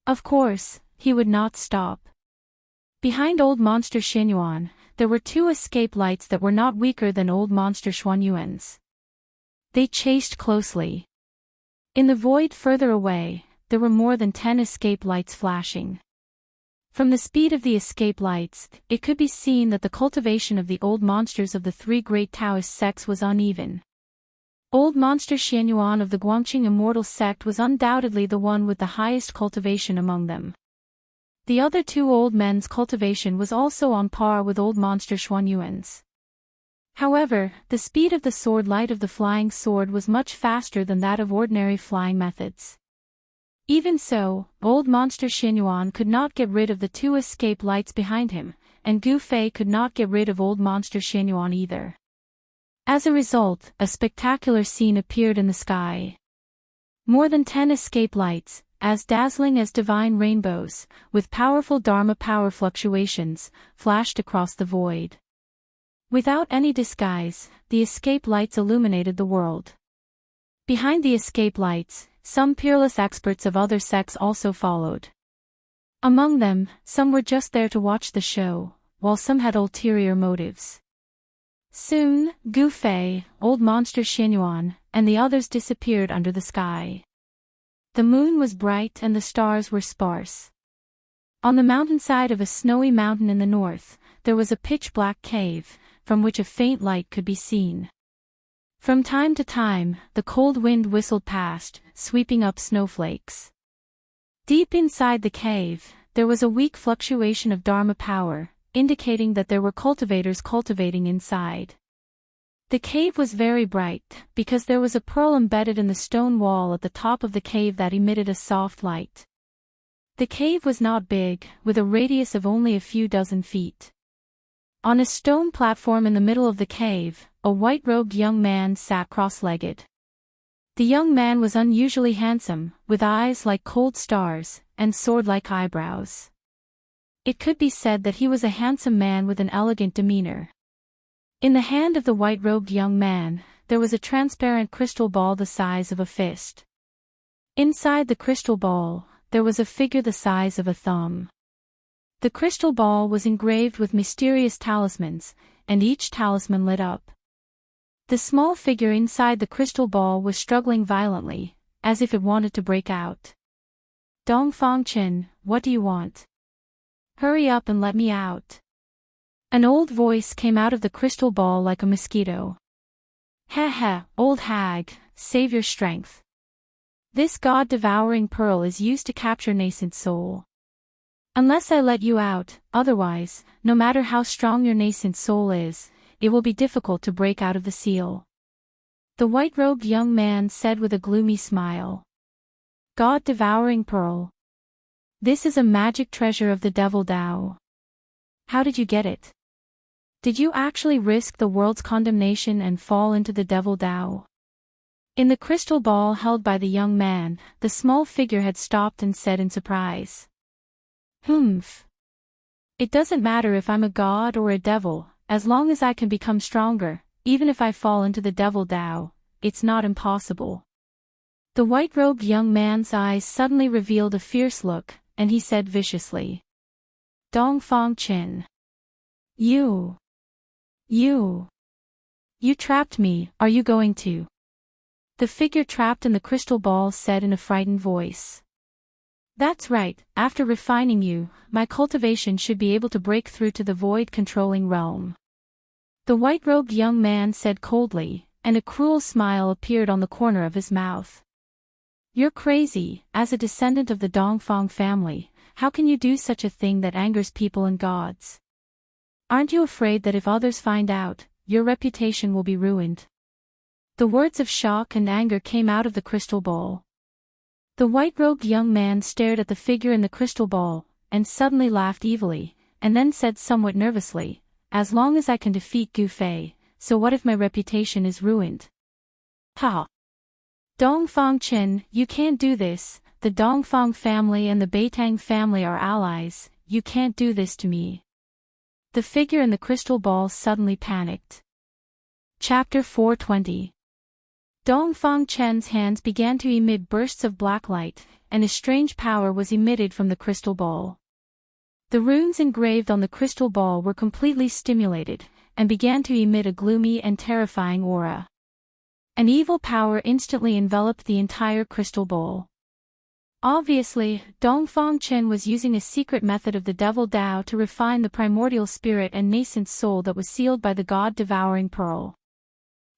Of course, he would not stop. Behind Old Monster Xianyuan, there were 2 escape lights that were not weaker than Old Monster Xuanyuan's. They chased closely. In the void further away, there were more than 10 escape lights flashing. From the speed of the escape lights, it could be seen that the cultivation of the old monsters of the 3 great Taoist sects was uneven. Old Monster Xianyuan of the Guangqing Immortal sect was undoubtedly the one with the highest cultivation among them. The other 2 old men's cultivation was also on par with Old Monster Xuanyuan's. However, the speed of the sword light of the flying sword was much faster than that of ordinary flying methods. Even so, Old Monster Xianyuan could not get rid of the 2 escape lights behind him, and Gu Fei could not get rid of Old Monster Xianyuan either. As a result, a spectacular scene appeared in the sky. More than 10 escape lights, as dazzling as divine rainbows, with powerful Dharma power fluctuations, flashed across the void. Without any disguise, the escape lights illuminated the world. Behind the escape lights, some peerless experts of other sects also followed. Among them, some were just there to watch the show, while some had ulterior motives. Soon, Gu Fei, Old Monster Xianyuan, and the others disappeared under the sky. The moon was bright and the stars were sparse. On the mountainside of a snowy mountain in the north, there was a pitch-black cave, from which a faint light could be seen. From time to time, the cold wind whistled past, sweeping up snowflakes. Deep inside the cave, there was a weak fluctuation of Dharma power, indicating that there were cultivators cultivating inside. The cave was very bright, because there was a pearl embedded in the stone wall at the top of the cave that emitted a soft light. The cave was not big, with a radius of only a few dozen feet. On a stone platform in the middle of the cave, a white-robed young man sat cross-legged. The young man was unusually handsome, with eyes like cold stars, and sword-like eyebrows. It could be said that he was a handsome man with an elegant demeanor. In the hand of the white-robed young man, there was a transparent crystal ball the size of a fist. Inside the crystal ball, there was a figure the size of a thumb. The crystal ball was engraved with mysterious talismans, and each talisman lit up. The small figure inside the crystal ball was struggling violently, as if it wanted to break out. Dongfang Chen, what do you want? Hurry up and let me out. An old voice came out of the crystal ball like a mosquito. Heh, old hag, save your strength. This god-devouring pearl is used to capture nascent soul. Unless I let you out, otherwise, no matter how strong your nascent soul is, it will be difficult to break out of the seal. The white-robed young man said with a gloomy smile. God-devouring pearl. This is a magic treasure of the devil Tao. How did you get it? Did you actually risk the world's condemnation and fall into the devil Tao? In the crystal ball held by the young man, the small figure had stopped and said in surprise. Humph. It doesn't matter if I'm a god or a devil, as long as I can become stronger, even if I fall into the devil Tao, it's not impossible. The white-robed young man's eyes suddenly revealed a fierce look, and he said viciously. Dongfang Chen. You trapped me, are you going to? The figure trapped in the crystal ball said in a frightened voice. That's right, after refining you, my cultivation should be able to break through to the void-controlling realm. The white-robed young man said coldly, and a cruel smile appeared on the corner of his mouth. You're crazy, as a descendant of the Dongfang family, how can you do such a thing that angers people and gods? Aren't you afraid that if others find out, your reputation will be ruined? The words of shock and anger came out of the crystal ball. The white-robed young man stared at the figure in the crystal ball, and suddenly laughed evilly, and then said somewhat nervously, as long as I can defeat Gu Fei, so what if my reputation is ruined? Ha! Dongfang Chen, you can't do this, the Dongfang family and the Beitang family are allies, you can't do this to me. The figure in the crystal ball suddenly panicked. Chapter 420. Dongfang Chen's hands began to emit bursts of black light, and a strange power was emitted from the crystal ball. The runes engraved on the crystal ball were completely stimulated, and began to emit a gloomy and terrifying aura. An evil power instantly enveloped the entire crystal bowl. Obviously, Dongfang Chen was using a secret method of the devil Tao to refine the primordial spirit and nascent soul that was sealed by the god-devouring pearl.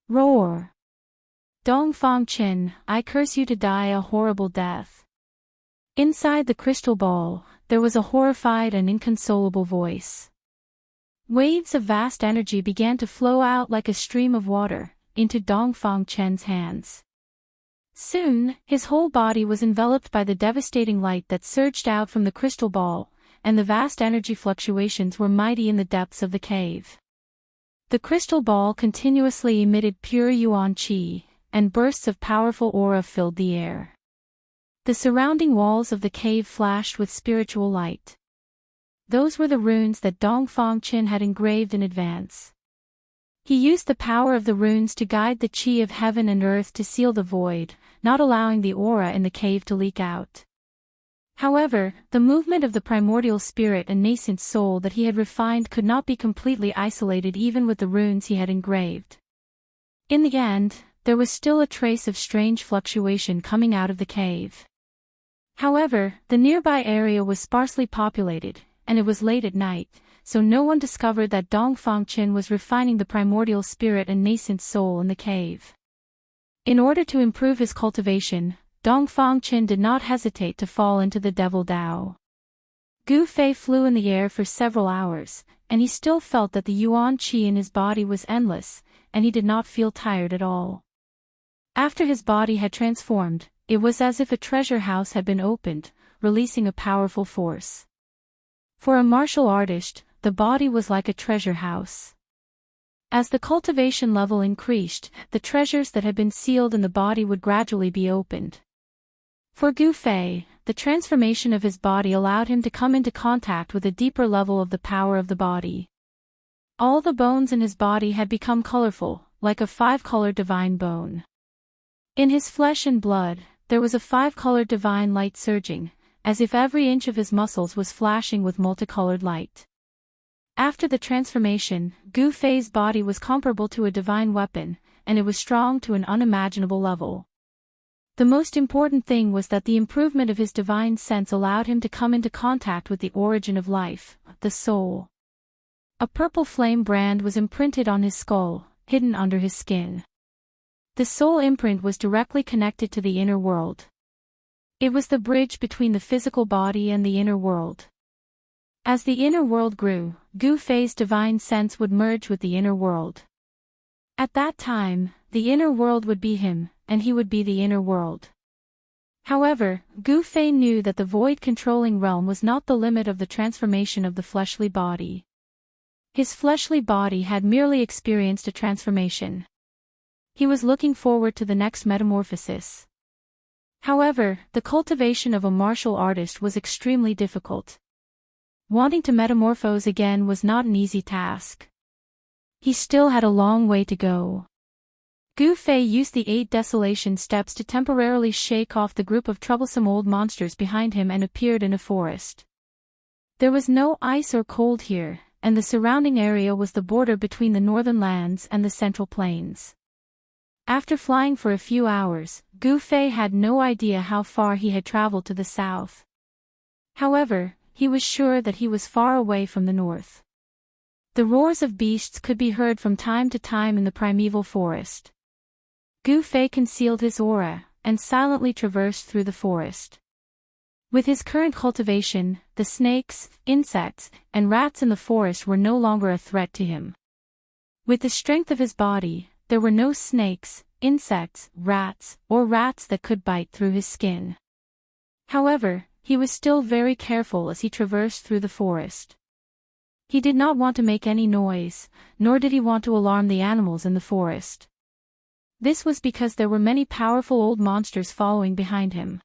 Roar! Dongfang Chen, I curse you to die a horrible death. Inside the crystal ball, there was a horrified and inconsolable voice. Waves of vast energy began to flow out like a stream of water, into Dongfang Chen's hands. Soon, his whole body was enveloped by the devastating light that surged out from the crystal ball, and the vast energy fluctuations were mighty in the depths of the cave. The crystal ball continuously emitted pure yuan qi, and bursts of powerful aura filled the air. The surrounding walls of the cave flashed with spiritual light. Those were the runes that Dongfang Chen had engraved in advance. He used the power of the runes to guide the qi of heaven and earth to seal the void, not allowing the aura in the cave to leak out. However, the movement of the primordial spirit and nascent soul that he had refined could not be completely isolated even with the runes he had engraved. In the end, there was still a trace of strange fluctuation coming out of the cave. However, the nearby area was sparsely populated, and it was late at night, so no one discovered that Dongfang Chen was refining the primordial spirit and nascent soul in the cave. In order to improve his cultivation, Dongfang Chen did not hesitate to fall into the devil Tao. Gu Fei flew in the air for several hours, and he still felt that the yuan qi in his body was endless, and he did not feel tired at all. After his body had transformed, it was as if a treasure house had been opened, releasing a powerful force. For a martial artist, the body was like a treasure house. As the cultivation level increased, the treasures that had been sealed in the body would gradually be opened. For Gu Fei, the transformation of his body allowed him to come into contact with a deeper level of the power of the body. All the bones in his body had become colorful, like a five-colored divine bone. In his flesh and blood, there was a five-colored divine light surging, as if every inch of his muscles was flashing with multicolored light. After the transformation, Gu Fei's body was comparable to a divine weapon, and it was strong to an unimaginable level. The most important thing was that the improvement of his divine sense allowed him to come into contact with the origin of life, the soul. A purple flame brand was imprinted on his skull, hidden under his skin. The soul imprint was directly connected to the inner world. It was the bridge between the physical body and the inner world. As the inner world grew, Gu Fei's divine sense would merge with the inner world. At that time, the inner world would be him, and he would be the inner world. However, Gu Fei knew that the void-controlling realm was not the limit of the transformation of the fleshly body. His fleshly body had merely experienced a transformation. He was looking forward to the next metamorphosis. However, the cultivation of a martial artist was extremely difficult. Wanting to metamorphose again was not an easy task. He still had a long way to go. Gu Fei used the 8 desolation steps to temporarily shake off the group of troublesome old monsters behind him and appeared in a forest. There was no ice or cold here, and the surrounding area was the border between the northern lands and the central plains. After flying for a few hours, Gu Fei had no idea how far he had traveled to the south. However, he was sure that he was far away from the north. The roars of beasts could be heard from time to time in the primeval forest. Gu Fei concealed his aura, and silently traversed through the forest. With his current cultivation, the snakes, insects, and rats in the forest were no longer a threat to him. With the strength of his body, there were no snakes, insects, rats, or rats that could bite through his skin. However, he was still very careful as he traversed through the forest. He did not want to make any noise, nor did he want to alarm the animals in the forest. This was because there were many powerful old monsters following behind him.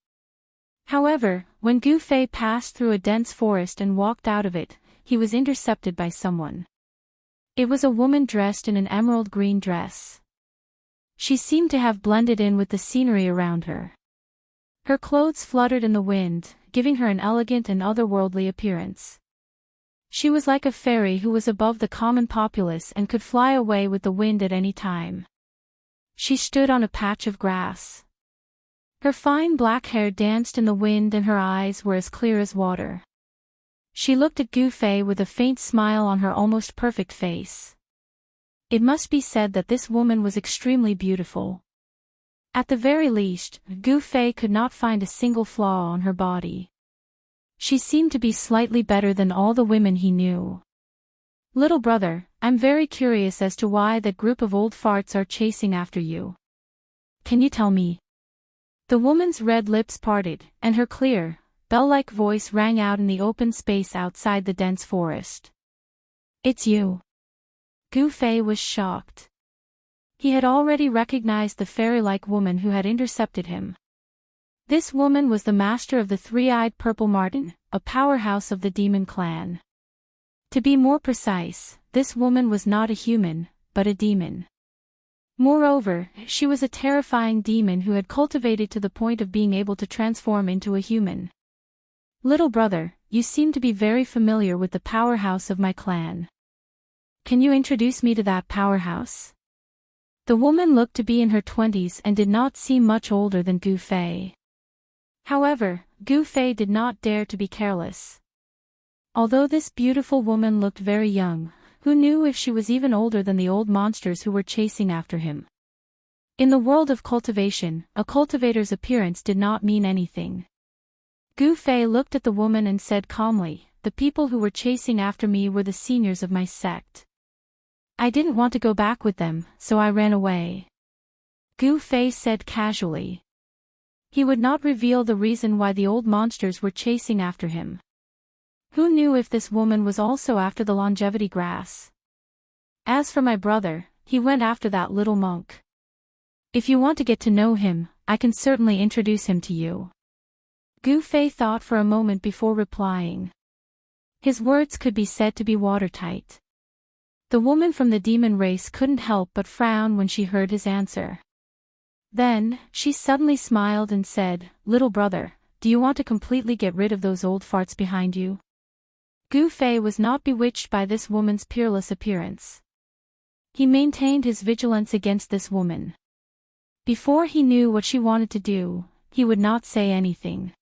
However, when Gu Fei passed through a dense forest and walked out of it, he was intercepted by someone. It was a woman dressed in an emerald green dress. She seemed to have blended in with the scenery around her. Her clothes fluttered in the wind, giving her an elegant and otherworldly appearance. She was like a fairy who was above the common populace and could fly away with the wind at any time. She stood on a patch of grass. Her fine black hair danced in the wind and her eyes were as clear as water. She looked at Gu Fei with a faint smile on her almost perfect face. It must be said that this woman was extremely beautiful. At the very least, Gu Fei could not find a single flaw on her body. She seemed to be slightly better than all the women he knew. Little brother, I'm very curious as to why that group of old farts are chasing after you. Can you tell me? The woman's red lips parted, and her clear, bell-like voice rang out in the open space outside the dense forest. It's you. Gu Fei was shocked. He had already recognized the fairy-like woman who had intercepted him. This woman was the master of the three-eyed purple marten, a powerhouse of the demon clan. To be more precise, this woman was not a human, but a demon. Moreover, she was a terrifying demon who had cultivated to the point of being able to transform into a human. Little brother, you seem to be very familiar with the powerhouse of my clan. Can you introduce me to that powerhouse? The woman looked to be in her 20s and did not seem much older than Gu Fei. However, Gu Fei did not dare to be careless. Although this beautiful woman looked very young, who knew if she was even older than the old monsters who were chasing after him? In the world of cultivation, a cultivator's appearance did not mean anything. Gu Fei looked at the woman and said calmly, "The people who were chasing after me were the seniors of my sect. I didn't want to go back with them, so I ran away." Gu Fei said casually. He would not reveal the reason why the old monsters were chasing after him. Who knew if this woman was also after the longevity grass? As for my brother, he went after that little monk. If you want to get to know him, I can certainly introduce him to you. Gu Fei thought for a moment before replying. His words could be said to be watertight. The woman from the demon race couldn't help but frown when she heard his answer. Then, she suddenly smiled and said, "Little brother, do you want to completely get rid of those old farts behind you?" Gu Fei was not bewitched by this woman's peerless appearance. He maintained his vigilance against this woman. Before he knew what she wanted to do, he would not say anything.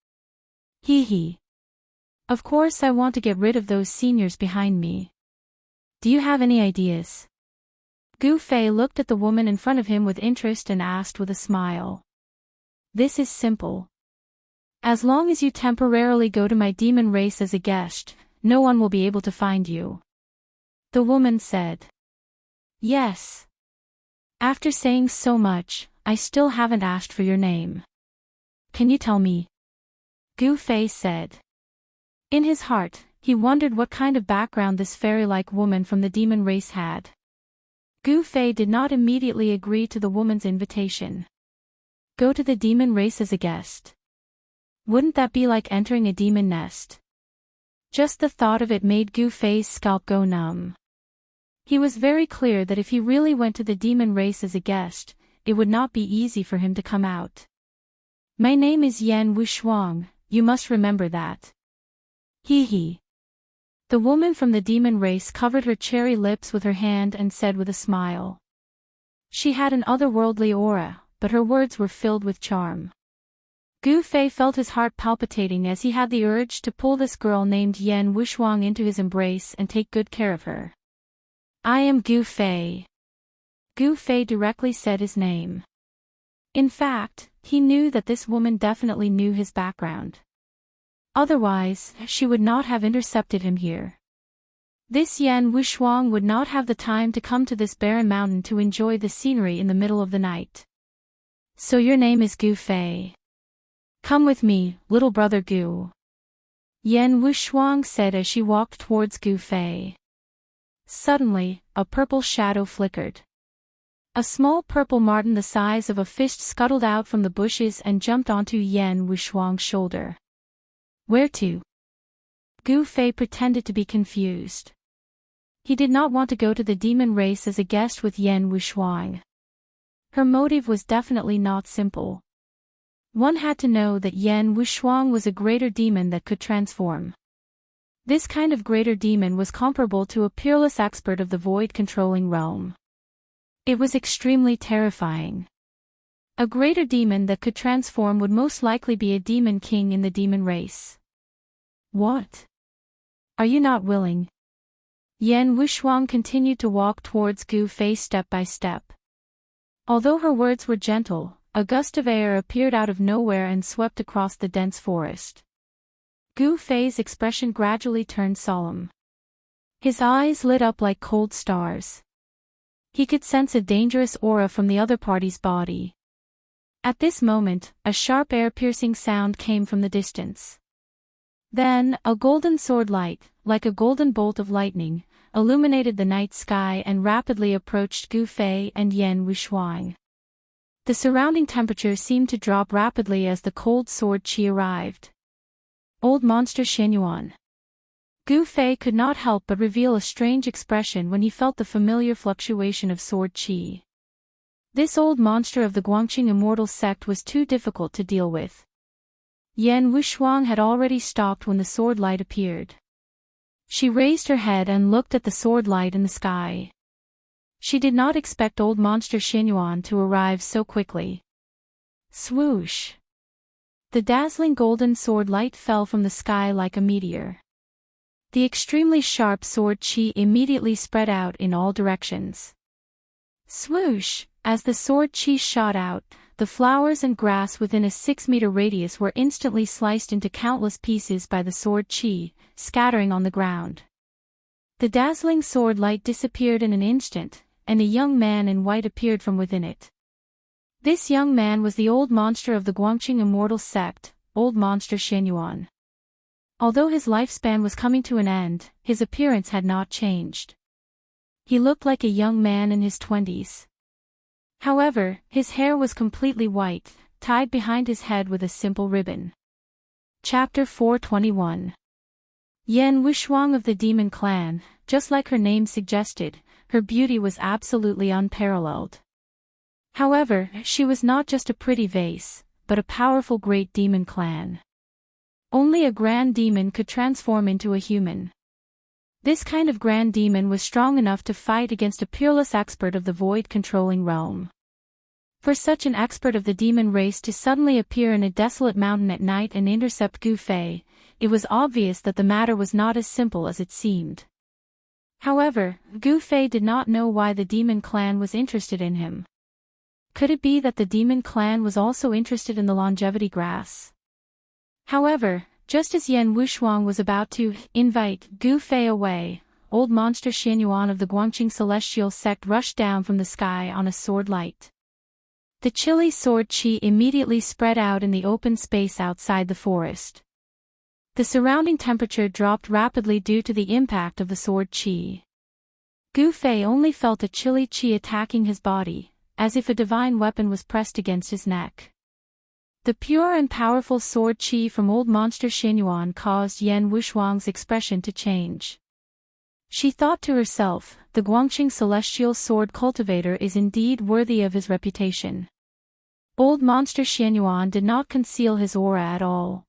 Hee. Of course I want to get rid of those seniors behind me. Do you have any ideas? Gu Fei looked at the woman in front of him with interest and asked with a smile. This is simple. As long as you temporarily go to my demon race as a guest, no one will be able to find you. The woman said. Yes. After saying so much, I still haven't asked for your name. Can you tell me? Gu Fei said. In his heart, he wondered what kind of background this fairy-like woman from the demon race had. Gu Fei did not immediately agree to the woman's invitation. Go to the demon race as a guest. Wouldn't that be like entering a demon nest? Just the thought of it made Gu Fei's scalp go numb. He was very clear that if he really went to the demon race as a guest, it would not be easy for him to come out. My name is Yan Wushuang, you must remember that. Hee. The woman from the demon race covered her cherry lips with her hand and said with a smile. She had an otherworldly aura, but her words were filled with charm. Gu Fei felt his heart palpitating as he had the urge to pull this girl named Yan Wushuang into his embrace and take good care of her. I am Gu Fei. Gu Fei directly said his name. In fact, he knew that this woman definitely knew his background. Otherwise, she would not have intercepted him here. This Yan Wushuang would not have the time to come to this barren mountain to enjoy the scenery in the middle of the night. So your name is Gu Fei. Come with me, little brother Gu. Yan Wushuang said as she walked towards Gu Fei. Suddenly, a purple shadow flickered. A small purple marten the size of a fist scuttled out from the bushes and jumped onto Yan Wushuang's shoulder. Where to? Gu Fei pretended to be confused. He did not want to go to the demon race as a guest with Yan Wushuang. Her motive was definitely not simple. One had to know that Yan Wushuang was a greater demon that could transform. This kind of greater demon was comparable to a peerless expert of the void-controlling realm. It was extremely terrifying. A greater demon that could transform would most likely be a demon king in the demon race. What? Are you not willing? Yan Wushuang continued to walk towards Gu Fei step by step. Although her words were gentle, a gust of air appeared out of nowhere and swept across the dense forest. Gu Fei's expression gradually turned solemn. His eyes lit up like cold stars. He could sense a dangerous aura from the other party's body. At this moment, a sharp air-piercing sound came from the distance. Then, a golden sword light, like a golden bolt of lightning, illuminated the night sky and rapidly approached Gu Fei and Yan Wushuang. The surrounding temperature seemed to drop rapidly as the cold sword qi arrived. Old monster Shenyuan. Gu Fei could not help but reveal a strange expression when he felt the familiar fluctuation of sword qi. This old monster of the Guangqing Immortal sect was too difficult to deal with. Yan Wushuang had already stopped when the sword light appeared. She raised her head and looked at the sword light in the sky. She did not expect old monster Shenyuan to arrive so quickly. Swoosh! The dazzling golden sword light fell from the sky like a meteor. The extremely sharp sword qi immediately spread out in all directions. Swoosh! As the sword qi shot out, the flowers and grass within a 6-meter radius were instantly sliced into countless pieces by the sword qi, scattering on the ground. The dazzling sword light disappeared in an instant, and a young man in white appeared from within it. This young man was the old monster of the Guangqing Immortal sect, old monster Shenyuan. Although his lifespan was coming to an end, his appearance had not changed. He looked like a young man in his 20s. However, his hair was completely white, tied behind his head with a simple ribbon. Chapter 421. Yan Wushuang of the Demon Clan, just like her name suggested, her beauty was absolutely unparalleled. However, she was not just a pretty vase, but a powerful great demon clan. Only a grand demon could transform into a human. This kind of grand demon was strong enough to fight against a peerless expert of the void-controlling realm. For such an expert of the demon race to suddenly appear in a desolate mountain at night and intercept Gu Fei, it was obvious that the matter was not as simple as it seemed. However, Gu Fei did not know why the demon clan was interested in him. Could it be that the demon clan was also interested in the longevity grass? However, just as Yan Wushuang was about to invite Gu Fei away, old monster Xianyuan of the Guangqing celestial sect rushed down from the sky on a sword light. The chilly sword chi immediately spread out in the open space outside the forest. The surrounding temperature dropped rapidly due to the impact of the sword chi. Gu Fei only felt a chilly chi attacking his body, as if a divine weapon was pressed against his neck. The pure and powerful sword chi from old monster Xianyuan caused Yan Wushuang's expression to change. She thought to herself, the Guangqing celestial sword cultivator is indeed worthy of his reputation. Old monster Xianyuan did not conceal his aura at all.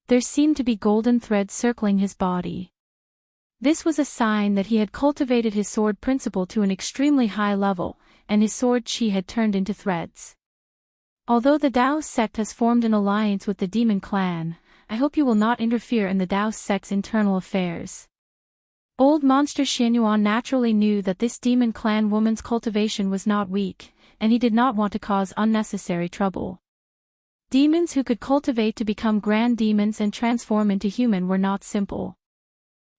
There seemed to be golden threads circling his body. This was a sign that he had cultivated his sword principle to an extremely high level, and his sword chi had turned into threads. Although the Dao sect has formed an alliance with the demon clan, I hope you will not interfere in the Dao sect's internal affairs. Old monster Xianyuan naturally knew that this demon clan woman's cultivation was not weak, and he did not want to cause unnecessary trouble. Demons who could cultivate to become grand demons and transform into human were not simple.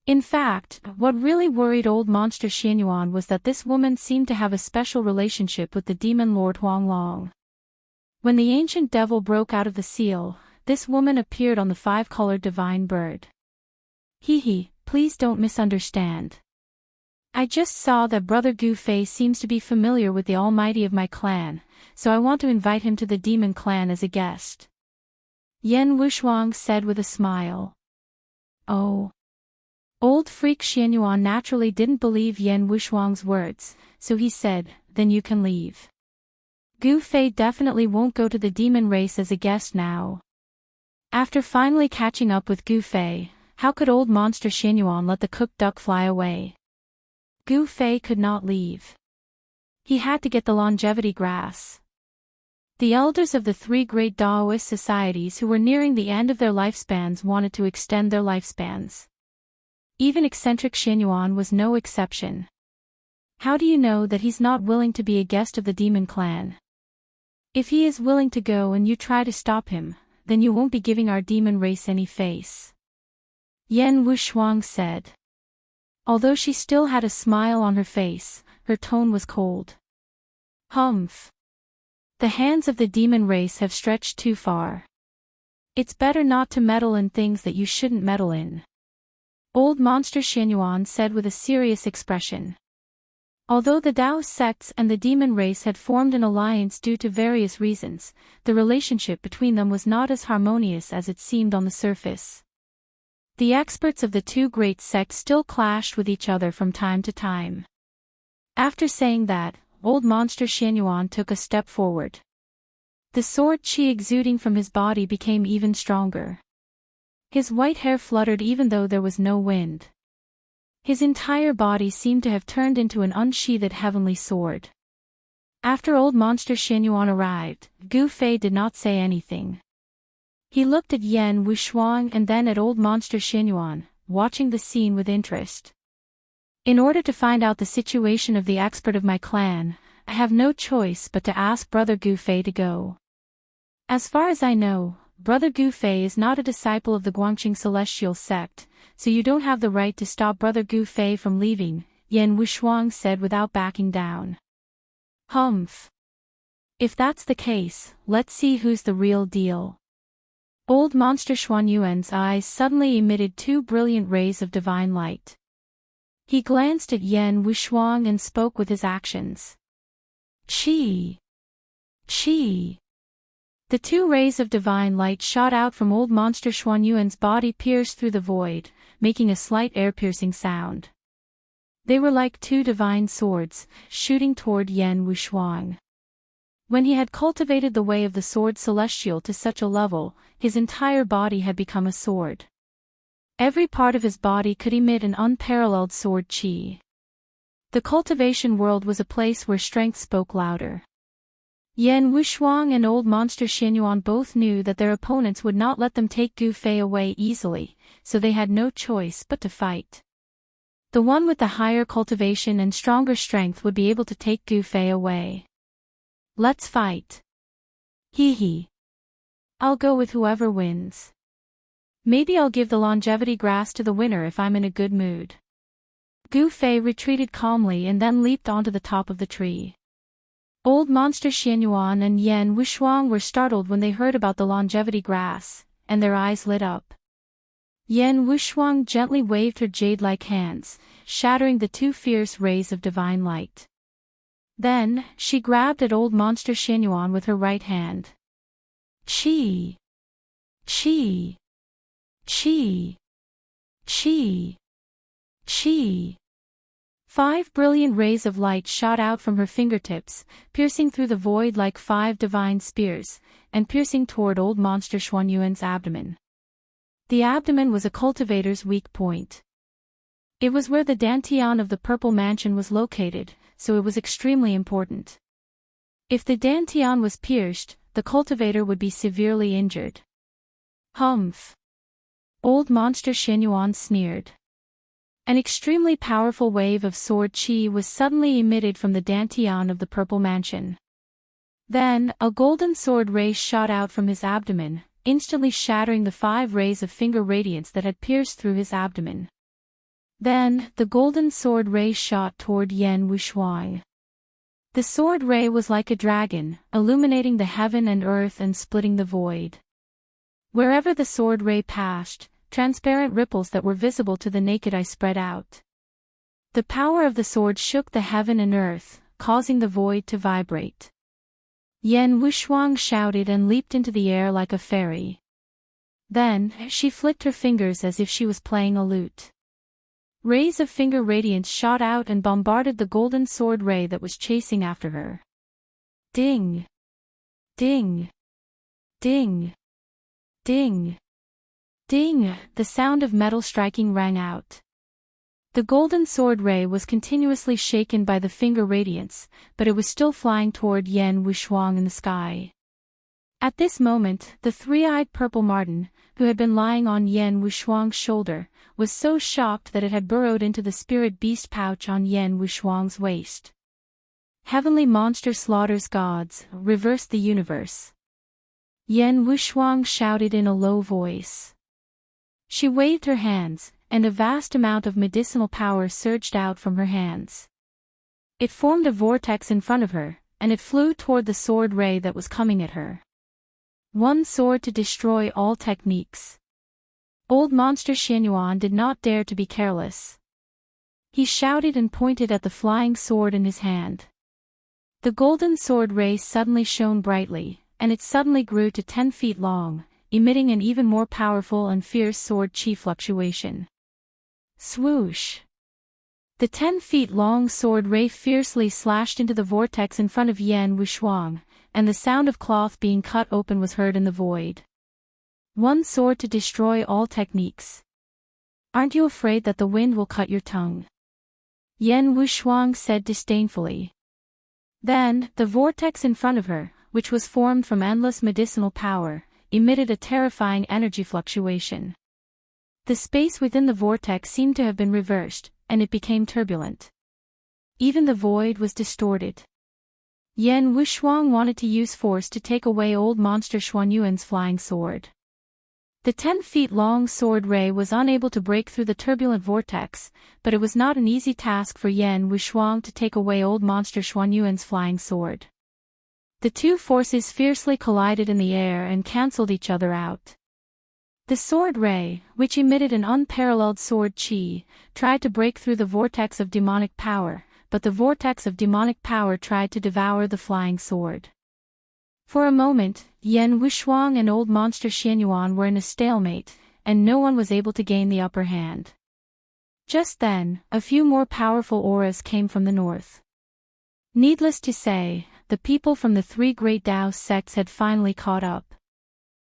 In fact, what really worried old monster Xianyuan was that this woman seemed to have a special relationship with the demon lord Huanglong. When the ancient devil broke out of the seal, this woman appeared on the five-colored divine bird. Hee, please don't misunderstand. I just saw that Brother Gu Fei seems to be familiar with the Almighty of my clan, so I want to invite him to the demon clan as a guest. Yan Wushuang said with a smile. Oh. Old freak Xianyuan naturally didn't believe Yan Wushuang's words, so he said, then you can leave. Gu Fei definitely won't go to the demon race as a guest now. After finally catching up with Gu Fei, how could old monster Xianyuan let the cooked duck fly away? Gu Fei could not leave. He had to get the longevity grass. The elders of the three great Daoist societies who were nearing the end of their lifespans wanted to extend their lifespans. Even eccentric Xianyuan was no exception. How do you know that he's not willing to be a guest of the demon clan? If he is willing to go and you try to stop him, then you won't be giving our demon race any face. Yan Wushuang said. Although she still had a smile on her face, her tone was cold. Humph. The hands of the demon race have stretched too far. It's better not to meddle in things that you shouldn't meddle in. Old monster Xianyuan said with a serious expression. Although the Dao sects and the demon race had formed an alliance due to various reasons, the relationship between them was not as harmonious as it seemed on the surface. The experts of the two great sects still clashed with each other from time to time. After saying that, old monster Xianyuan took a step forward. The sword chi exuding from his body became even stronger. His white hair fluttered even though there was no wind. His entire body seemed to have turned into an unsheathed heavenly sword. After old monster Xianyuan arrived, Gu Fei did not say anything. He looked at Yan Wushuang and then at old monster Xianyuan, watching the scene with interest. In order to find out the situation of the expert of my clan, I have no choice but to ask Brother Gu Fei to go. As far as I know, Brother Gu Fei is not a disciple of the Guangqing celestial sect, so you don't have the right to stop Brother Gu Fei from leaving, Yan Wushuang said without backing down. Humph. If that's the case, let's see who's the real deal. Old monster Xuanyuan's eyes suddenly emitted two brilliant rays of divine light. He glanced at Yan Wushuang and spoke with his actions. Qi! Qi! The two rays of divine light shot out from old monster Xuanyuan's body pierced through the void, making a slight air-piercing sound. They were like two divine swords, shooting toward Yan Wushuang. When he had cultivated the way of the sword celestial to such a level, his entire body had become a sword. Every part of his body could emit an unparalleled sword qi. The cultivation world was a place where strength spoke louder. Yan Wushuang and old monster Xianyuan both knew that their opponents would not let them take Gu Fei away easily, so they had no choice but to fight. The one with the higher cultivation and stronger strength would be able to take Gu Fei away. Let's fight. Hee hee. I'll go with whoever wins. Maybe I'll give the longevity grass to the winner if I'm in a good mood. Gu Fei retreated calmly and then leaped onto the top of the tree. Old monster Xianyuan and Yan Wushuang were startled when they heard about the longevity grass, and their eyes lit up. Yan Wushuang gently waved her jade-like hands, shattering the two fierce rays of divine light. Then, she grabbed at old monster Xianyuan with her right hand. Qi! Qi! Qi! Qi! Qi! 5 brilliant rays of light shot out from her fingertips, piercing through the void like 5 divine spears, and piercing toward old monster Xuanyuan's abdomen. The abdomen was a cultivator's weak point. It was where the dantian of the purple mansion was located, so it was extremely important. If the dantian was pierced, the cultivator would be severely injured. Humph! Old monster Xianyuan sneered. An extremely powerful wave of sword qi was suddenly emitted from the dantian of the purple mansion. Then, a golden sword ray shot out from his abdomen, instantly shattering the 5 rays of finger radiance that had pierced through his abdomen. Then, the golden sword ray shot toward Yan Wushuang. The sword ray was like a dragon, illuminating the heaven and earth and splitting the void. Wherever the sword ray passed, transparent ripples that were visible to the naked eye spread out. The power of the sword shook the heaven and earth, causing the void to vibrate. Yan Wushuang shouted and leaped into the air like a fairy. Then, she flicked her fingers as if she was playing a lute. Rays of finger radiance shot out and bombarded the golden sword ray that was chasing after her. Ding! Ding! Ding! Ding! Ding! The sound of metal striking rang out. The golden sword ray was continuously shaken by the finger radiance, but it was still flying toward Yan Wushuang in the sky. At this moment, the three-eyed purple marten, who had been lying on Yan Wushuang's shoulder, was so shocked that it had burrowed into the spirit beast pouch on Yan Wushuang's waist. Heavenly monster slaughters gods, reverse the universe. Yan Wushuang shouted in a low voice. She waved her hands, and a vast amount of medicinal power surged out from her hands. It formed a vortex in front of her, and it flew toward the sword ray that was coming at her. One sword to destroy all techniques. Old monster Xianyuan did not dare to be careless. He shouted and pointed at the flying sword in his hand. The golden sword ray suddenly shone brightly, and it suddenly grew to 10 feet long, emitting an even more powerful and fierce sword qi fluctuation. Swoosh! The 10 feet long sword ray fiercely slashed into the vortex in front of Yan Wushuang, and the sound of cloth being cut open was heard in the void. One sword to destroy all techniques. Aren't you afraid that the wind will cut your tongue? Yan Wushuang said disdainfully. Then, the vortex in front of her, which was formed from endless medicinal power, emitted a terrifying energy fluctuation. The space within the vortex seemed to have been reversed, and it became turbulent. Even the void was distorted. Yan Wushuang wanted to use force to take away old monster Xuanyuan's flying sword. The 10 feet long sword ray was unable to break through the turbulent vortex, but it was not an easy task for Yan Wushuang to take away old monster Xuanyuan's flying sword. The two forces fiercely collided in the air and cancelled each other out. The sword ray, which emitted an unparalleled sword qi, tried to break through the vortex of demonic power, but the vortex of demonic power tried to devour the flying sword. For a moment, Yan Wushuang and old monster Xianyuan were in a stalemate, and no one was able to gain the upper hand. Just then, a few more powerful auras came from the north. Needless to say, the people from the 3 great Dao sects had finally caught up.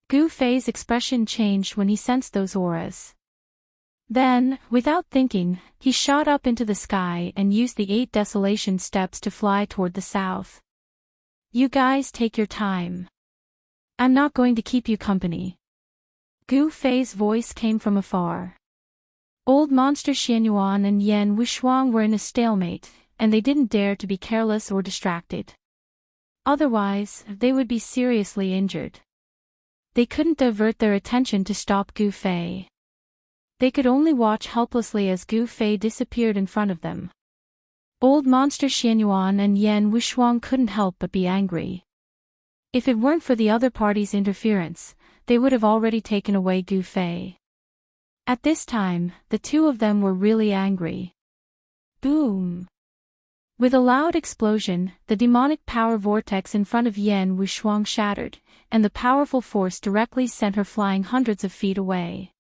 Gu Fei's expression changed when he sensed those auras. Then, without thinking, he shot up into the sky and used the 8 desolation steps to fly toward the south. You guys take your time. I'm not going to keep you company. Gu Fei's voice came from afar. Old Monster Xianyuan and Yan Wushuang were in a stalemate, and they didn't dare to be careless or distracted. Otherwise, they would be seriously injured. They couldn't divert their attention to stop Gu Fei. They could only watch helplessly as Gu Fei disappeared in front of them. Old Monster Xianyuan and Yan Wushuang couldn't help but be angry. If it weren't for the other party's interference, they would have already taken away Gu Fei. At this time, the two of them were really angry. Boom! With a loud explosion, the demonic power vortex in front of Yan Wushuang shattered, and the powerful force directly sent her flying hundreds of feet away.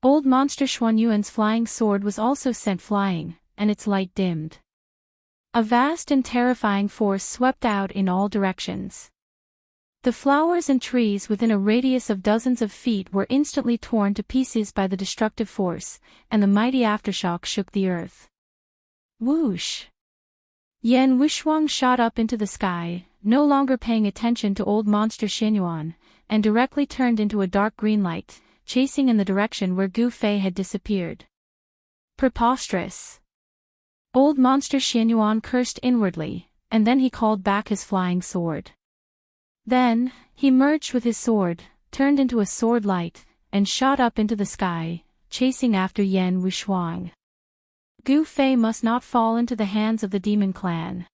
Old Monster Xuanyuan's flying sword was also sent flying, and its light dimmed. A vast and terrifying force swept out in all directions. The flowers and trees within a radius of dozens of feet were instantly torn to pieces by the destructive force, and the mighty aftershock shook the earth. Whoosh! Yan Wushuang shot up into the sky, no longer paying attention to Old Monster Xianyuan, and directly turned into a dark green light, chasing in the direction where Gu Fei had disappeared. Preposterous! Old Monster Xianyuan cursed inwardly, and then he called back his flying sword. Then, he merged with his sword, turned into a sword light, and shot up into the sky, chasing after Yan Wushuang. Gu Fei must not fall into the hands of the demon clan.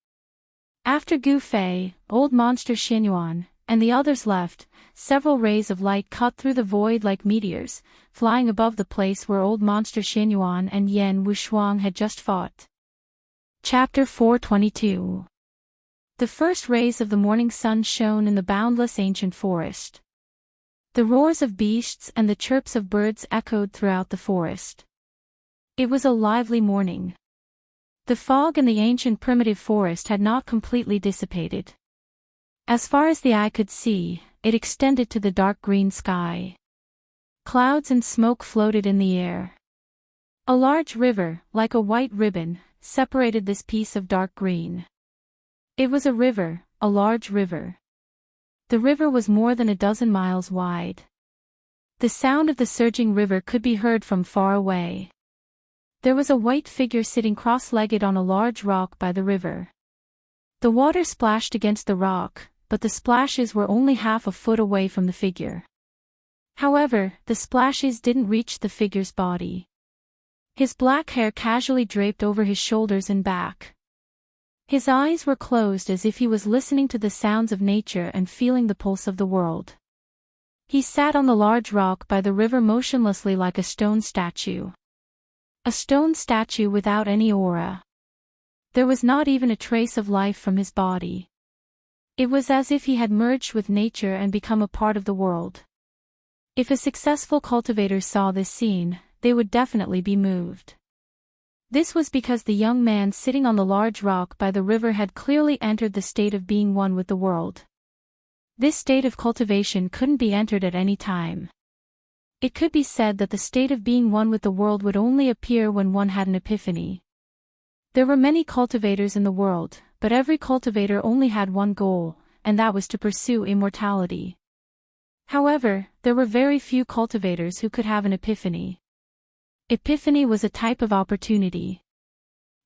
After Gu Fei, Old Monster Xianyuan, and the others left, several rays of light cut through the void like meteors, flying above the place where Old Monster Xianyuan and Yan Wushuang had just fought. Chapter 422. The first rays of the morning sun shone in the boundless ancient forest. The roars of beasts and the chirps of birds echoed throughout the forest. It was a lively morning. The fog in the ancient primitive forest had not completely dissipated. As far as the eye could see, it extended to the dark green sky. Clouds and smoke floated in the air. A large river, like a white ribbon, separated this piece of dark green. It was a river, a large river. The river was more than a dozen miles wide. The sound of the surging river could be heard from far away. There was a white figure sitting cross-legged on a large rock by the river. The water splashed against the rock, but the splashes were only half a foot away from the figure. However, the splashes didn't reach the figure's body. His black hair casually draped over his shoulders and back. His eyes were closed as if he was listening to the sounds of nature and feeling the pulse of the world. He sat on the large rock by the river motionlessly like a stone statue. A stone statue without any aura. There was not even a trace of life from his body. It was as if he had merged with nature and become a part of the world. If a successful cultivator saw this scene, they would definitely be moved. This was because the young man sitting on the large rock by the river had clearly entered the state of being one with the world. This state of cultivation couldn't be entered at any time. It could be said that the state of being one with the world would only appear when one had an epiphany. There were many cultivators in the world, but every cultivator only had one goal, and that was to pursue immortality. However, there were very few cultivators who could have an epiphany. Epiphany was a type of opportunity.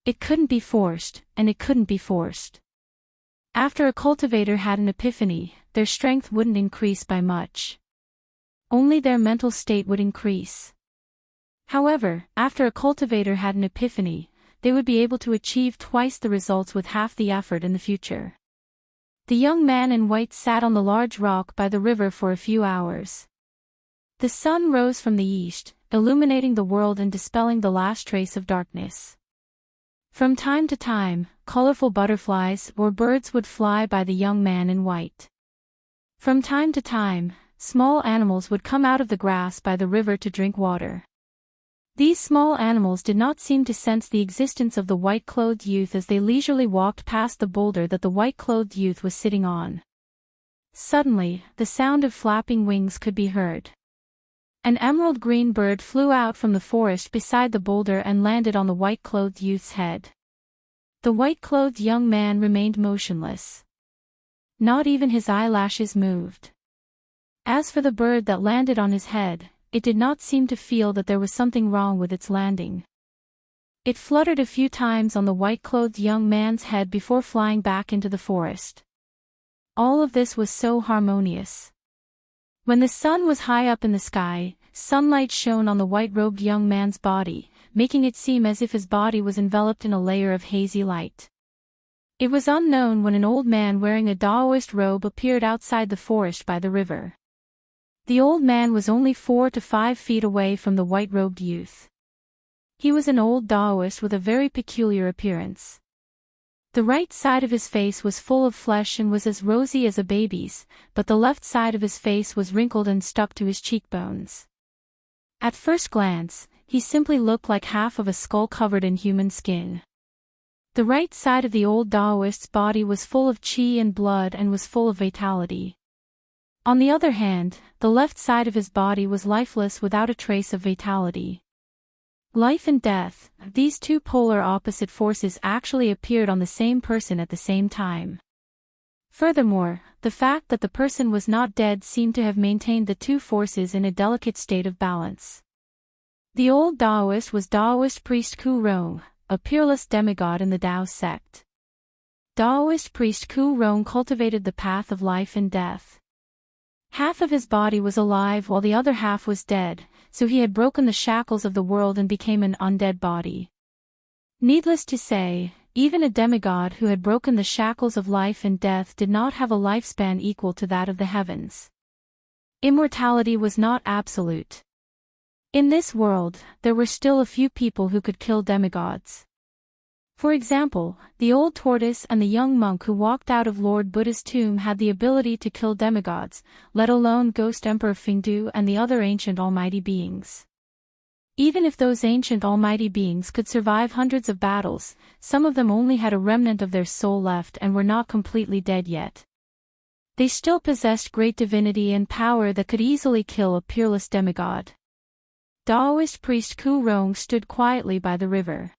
It couldn't be forced, and it couldn't be forced. After a cultivator had an epiphany, their strength wouldn't increase by much. Only their mental state would increase. However, after a cultivator had an epiphany, they would be able to achieve twice the results with half the effort in the future. The young man in white sat on the large rock by the river for a few hours. The sun rose from the east, illuminating the world and dispelling the last trace of darkness. From time to time, colorful butterflies or birds would fly by the young man in white. From time to time, small animals would come out of the grass by the river to drink water. These small animals did not seem to sense the existence of the white-clothed youth as they leisurely walked past the boulder that the white-clothed youth was sitting on. Suddenly, the sound of flapping wings could be heard. An emerald green bird flew out from the forest beside the boulder and landed on the white-clothed youth's head. The white-clothed young man remained motionless. Not even his eyelashes moved. As for the bird that landed on his head, it did not seem to feel that there was something wrong with its landing. It fluttered a few times on the white-clothed young man's head before flying back into the forest. All of this was so harmonious. When the sun was high up in the sky, sunlight shone on the white-robed young man's body, making it seem as if his body was enveloped in a layer of hazy light. It was unknown when an old man wearing a Taoist robe appeared outside the forest by the river. The old man was only 4 to 5 feet away from the white-robed youth. He was an old Taoist with a very peculiar appearance. The right side of his face was full of flesh and was as rosy as a baby's, but the left side of his face was wrinkled and stuck to his cheekbones. At first glance, he simply looked like half of a skull covered in human skin. The right side of the old Taoist's body was full of qi and blood and was full of vitality. On the other hand, the left side of his body was lifeless without a trace of vitality. Life and death, these two polar opposite forces actually appeared on the same person at the same time. Furthermore, the fact that the person was not dead seemed to have maintained the two forces in a delicate state of balance. The old Taoist was Taoist priest Ku Rong, a peerless demigod in the Tao sect. Taoist priest Ku Rong cultivated the path of life and death. Half of his body was alive while the other half was dead, so he had broken the shackles of the world and became an undead body. Needless to say, even a demigod who had broken the shackles of life and death did not have a lifespan equal to that of the heavens. Immortality was not absolute. In this world, there were still a few people who could kill demigods. For example, the old tortoise and the young monk who walked out of Lord Buddha's tomb had the ability to kill demigods, let alone Ghost Emperor Fengdu and the other ancient almighty beings. Even if those ancient almighty beings could survive hundreds of battles, some of them only had a remnant of their soul left and were not completely dead yet. They still possessed great divinity and power that could easily kill a peerless demigod. Taoist priest Ku Rong stood quietly by the river.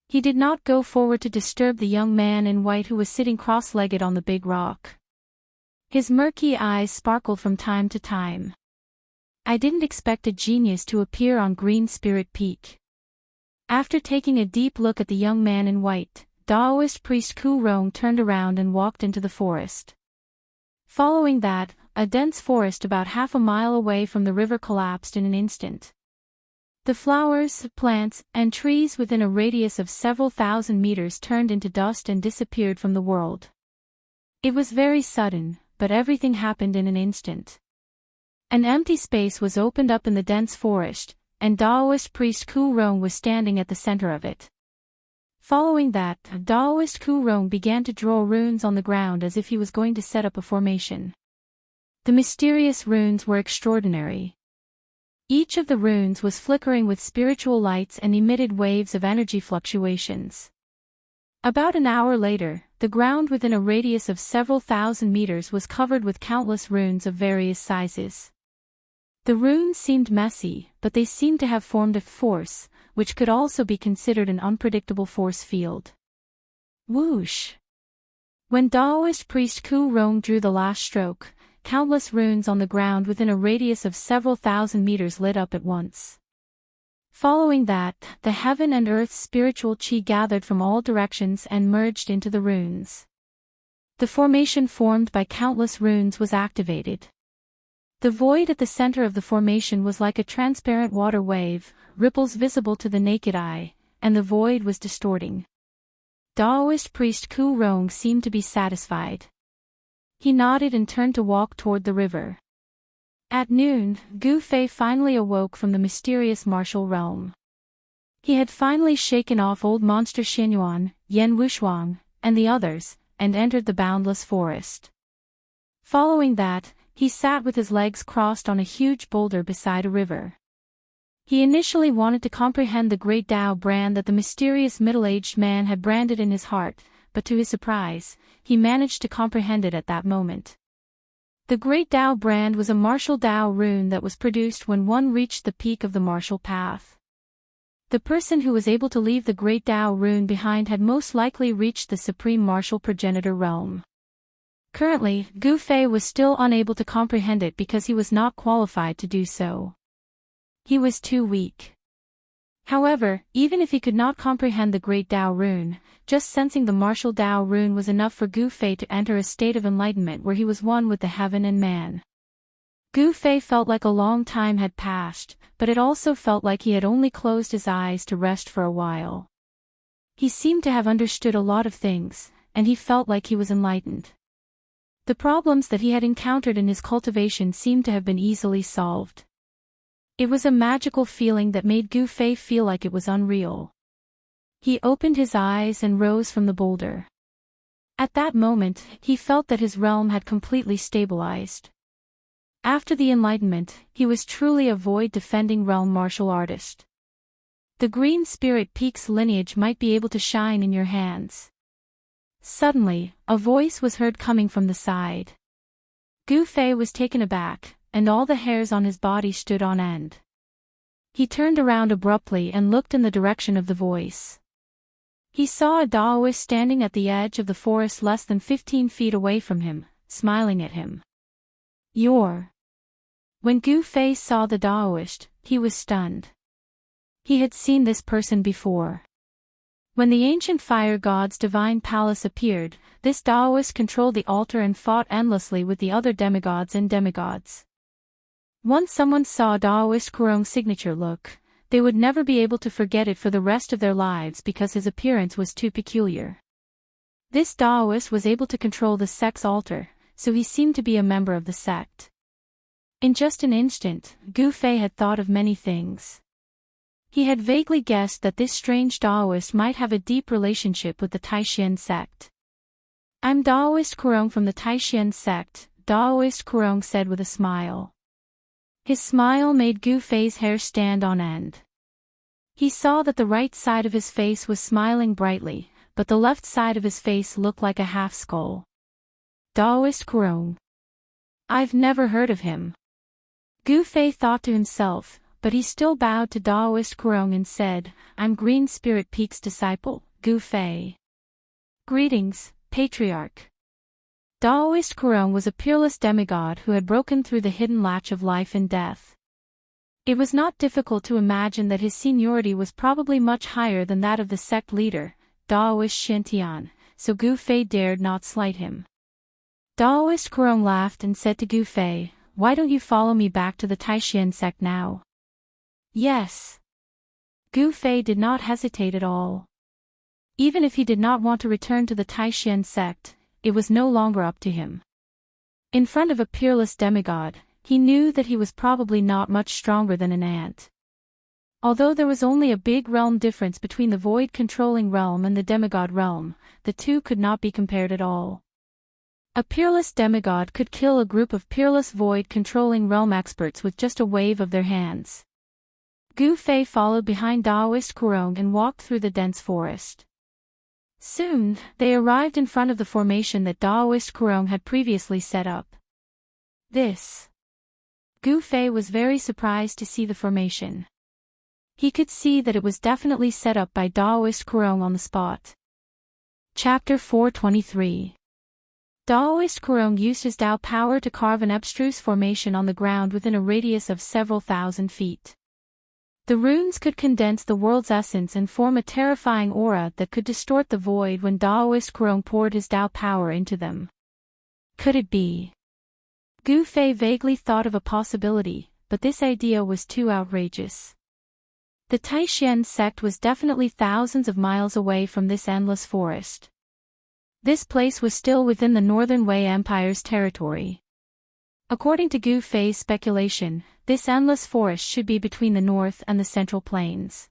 He did not go forward to disturb the young man in white who was sitting cross-legged on the big rock. His murky eyes sparkled from time to time. I didn't expect a genius to appear on Green Spirit Peak. After taking a deep look at the young man in white, Taoist priest Ku Rong turned around and walked into the forest. Following that, a dense forest about half a mile away from the river collapsed in an instant. The flowers, plants, and trees within a radius of several thousand meters turned into dust and disappeared from the world. It was very sudden, but everything happened in an instant. An empty space was opened up in the dense forest, and Taoist priest Ku Rong was standing at the center of it. Following that, Taoist Ku Rong began to draw runes on the ground as if he was going to set up a formation. The mysterious runes were extraordinary. Each of the runes was flickering with spiritual lights and emitted waves of energy fluctuations. About an hour later, the ground within a radius of several thousand meters was covered with countless runes of various sizes. The runes seemed messy, but they seemed to have formed a force, which could also be considered an unpredictable force field. Whoosh! When Taoist priest Ku Rong drew the last stroke, countless runes on the ground within a radius of several thousand meters lit up at once. Following that, the heaven and earth's spiritual qi gathered from all directions and merged into the runes. The formation formed by countless runes was activated. The void at the center of the formation was like a transparent water wave, ripples visible to the naked eye, and the void was distorting. Taoist priest Ku Rong seemed to be satisfied. He nodded and turned to walk toward the river. At noon, Gu Fei finally awoke from the mysterious martial realm. He had finally shaken off old monster Xinyuan, Yan Wushuang, and the others, and entered the boundless forest. Following that, he sat with his legs crossed on a huge boulder beside a river. He initially wanted to comprehend the great Tao brand that the mysterious middle-aged man had branded in his heart, but to his surprise, he managed to comprehend it at that moment. The Great Tao brand was a martial Tao rune that was produced when one reached the peak of the martial path. The person who was able to leave the Great Tao rune behind had most likely reached the supreme martial progenitor realm. Currently, Gu Fei was still unable to comprehend it because he was not qualified to do so. He was too weak. However, even if he could not comprehend the Great Tao rune, just sensing the martial Tao rune was enough for Gu Fei to enter a state of enlightenment where he was one with the heaven and man. Gu Fei felt like a long time had passed, but it also felt like he had only closed his eyes to rest for a while. He seemed to have understood a lot of things, and he felt like he was enlightened. The problems that he had encountered in his cultivation seemed to have been easily solved. It was a magical feeling that made Gu Fei feel like it was unreal. He opened his eyes and rose from the boulder. At that moment, he felt that his realm had completely stabilized. After the enlightenment, he was truly a void-defending realm martial artist. The green spirit peak's lineage might be able to shine in your hands. Suddenly, a voice was heard coming from the side. Gu Fei was taken aback, and all the hairs on his body stood on end. He turned around abruptly and looked in the direction of the voice. He saw a Daoist standing at the edge of the forest less than 15 feet away from him, smiling at him. "You're..." When Gu Fei saw the Daoist, he was stunned. He had seen this person before. When the ancient fire god's divine palace appeared, this Daoist controlled the altar and fought endlessly with the other demigods and demigods. Once someone saw Daoist Kurong's signature look, they would never be able to forget it for the rest of their lives because his appearance was too peculiar. This Daoist was able to control the sect's altar, so he seemed to be a member of the sect. In just an instant, Gu Fei had thought of many things. He had vaguely guessed that this strange Daoist might have a deep relationship with the Taishan sect. "I'm Daoist Kurong from the Taishan sect," Daoist Kurong said with a smile. His smile made Gu Fei's hair stand on end. He saw that the right side of his face was smiling brightly, but the left side of his face looked like a half-skull. Daoist Kurong. I've never heard of him. Gu Fei thought to himself, but he still bowed to Daoist Kurong and said, "I'm Green Spirit Peak's disciple, Gu Fei." "Greetings, Patriarch." Daoist Kurong was a peerless demigod who had broken through the hidden latch of life and death. It was not difficult to imagine that his seniority was probably much higher than that of the sect leader, Daoist Shintian, so Gu Fei dared not slight him. Daoist Kurong laughed and said to Gu Fei, "Why don't you follow me back to the Taishan sect now?" "Yes." Gu Fei did not hesitate at all. Even if he did not want to return to the Taishan sect, it was no longer up to him. In front of a peerless demigod, he knew that he was probably not much stronger than an ant. Although there was only a big realm difference between the void-controlling realm and the demigod realm, the two could not be compared at all. A peerless demigod could kill a group of peerless void-controlling realm experts with just a wave of their hands. Gu Fei followed behind Daoist Kurong and walked through the dense forest. Soon, they arrived in front of the formation that Daoist Kurong had previously set up. This. Gu Fei was very surprised to see the formation. He could see that it was definitely set up by Daoist Kurong on the spot. Chapter 423. Daoist Kurong used his Tao power to carve an abstruse formation on the ground within a radius of several thousand feet. The runes could condense the world's essence and form a terrifying aura that could distort the void when Daoist Kurong poured his Tao power into them. Could it be? Gu Fei vaguely thought of a possibility, but this idea was too outrageous. The Taishan sect was definitely thousands of miles away from this endless forest. This place was still within the Northern Wei Empire's territory. According to Gu Fei's speculation, this endless forest should be between the north and the central plains.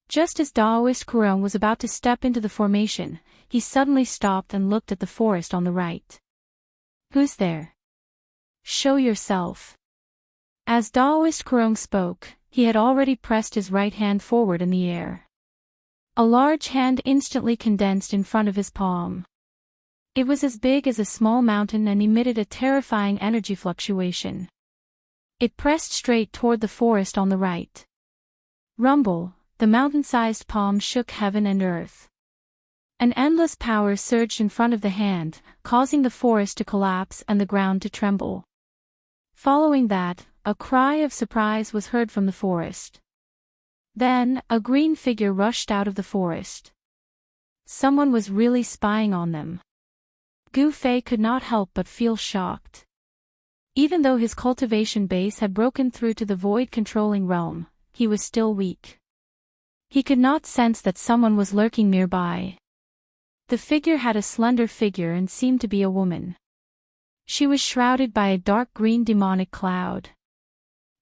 Just as Daoist Kurong was about to step into the formation, he suddenly stopped and looked at the forest on the right. "Who's there? Show yourself." As Daoist Kurong spoke, he had already pressed his right hand forward in the air. A large hand instantly condensed in front of his palm. It was as big as a small mountain and emitted a terrifying energy fluctuation. It pressed straight toward the forest on the right. Rumble, the mountain-sized palm shook heaven and earth. An endless power surged in front of the hand, causing the forest to collapse and the ground to tremble. Following that, a cry of surprise was heard from the forest. Then, a green figure rushed out of the forest. Someone was really spying on them. Gu Fei could not help but feel shocked. Even though his cultivation base had broken through to the void-controlling realm, he was still weak. He could not sense that someone was lurking nearby. The figure had a slender figure and seemed to be a woman. She was shrouded by a dark green demonic cloud.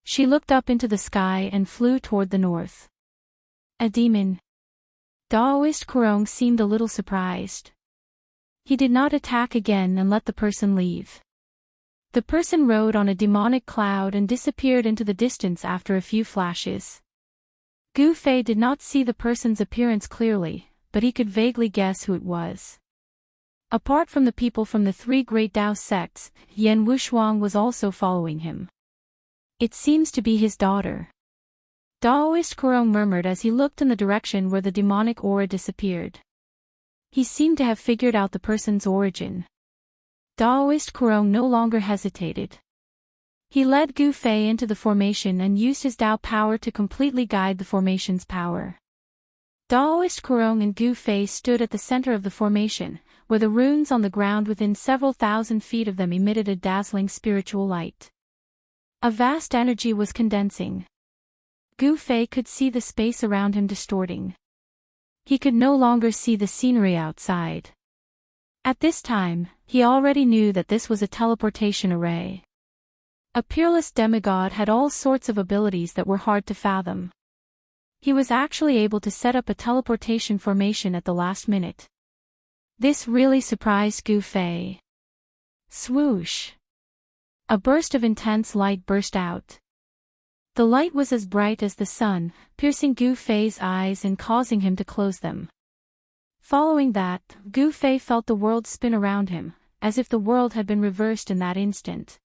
She looked up into the sky and flew toward the north. A demon. Daoist Kurong seemed a little surprised. He did not attack again and let the person leave. The person rode on a demonic cloud and disappeared into the distance after a few flashes. Gu Fei did not see the person's appearance clearly, but he could vaguely guess who it was. Apart from the people from the three great Dao sects, Yan Wushuang was also following him. It seems to be his daughter. Daoist Kurong murmured as he looked in the direction where the demonic aura disappeared. He seemed to have figured out the person's origin. Daoist Kurong no longer hesitated. He led Gu Fei into the formation and used his Dao power to completely guide the formation's power. Daoist Kurong and Gu Fei stood at the center of the formation, where the runes on the ground within several thousand feet of them emitted a dazzling spiritual light. A vast energy was condensing. Gu Fei could see the space around him distorting. He could no longer see the scenery outside. At this time, he already knew that this was a teleportation array. A peerless demigod had all sorts of abilities that were hard to fathom. He was actually able to set up a teleportation formation at the last minute. This really surprised Gu Fei. Swoosh! A burst of intense light burst out. The light was as bright as the sun, piercing Gu Fei's eyes and causing him to close them. Following that, Gu Fei felt the world spin around him, as if the world had been reversed in that instant.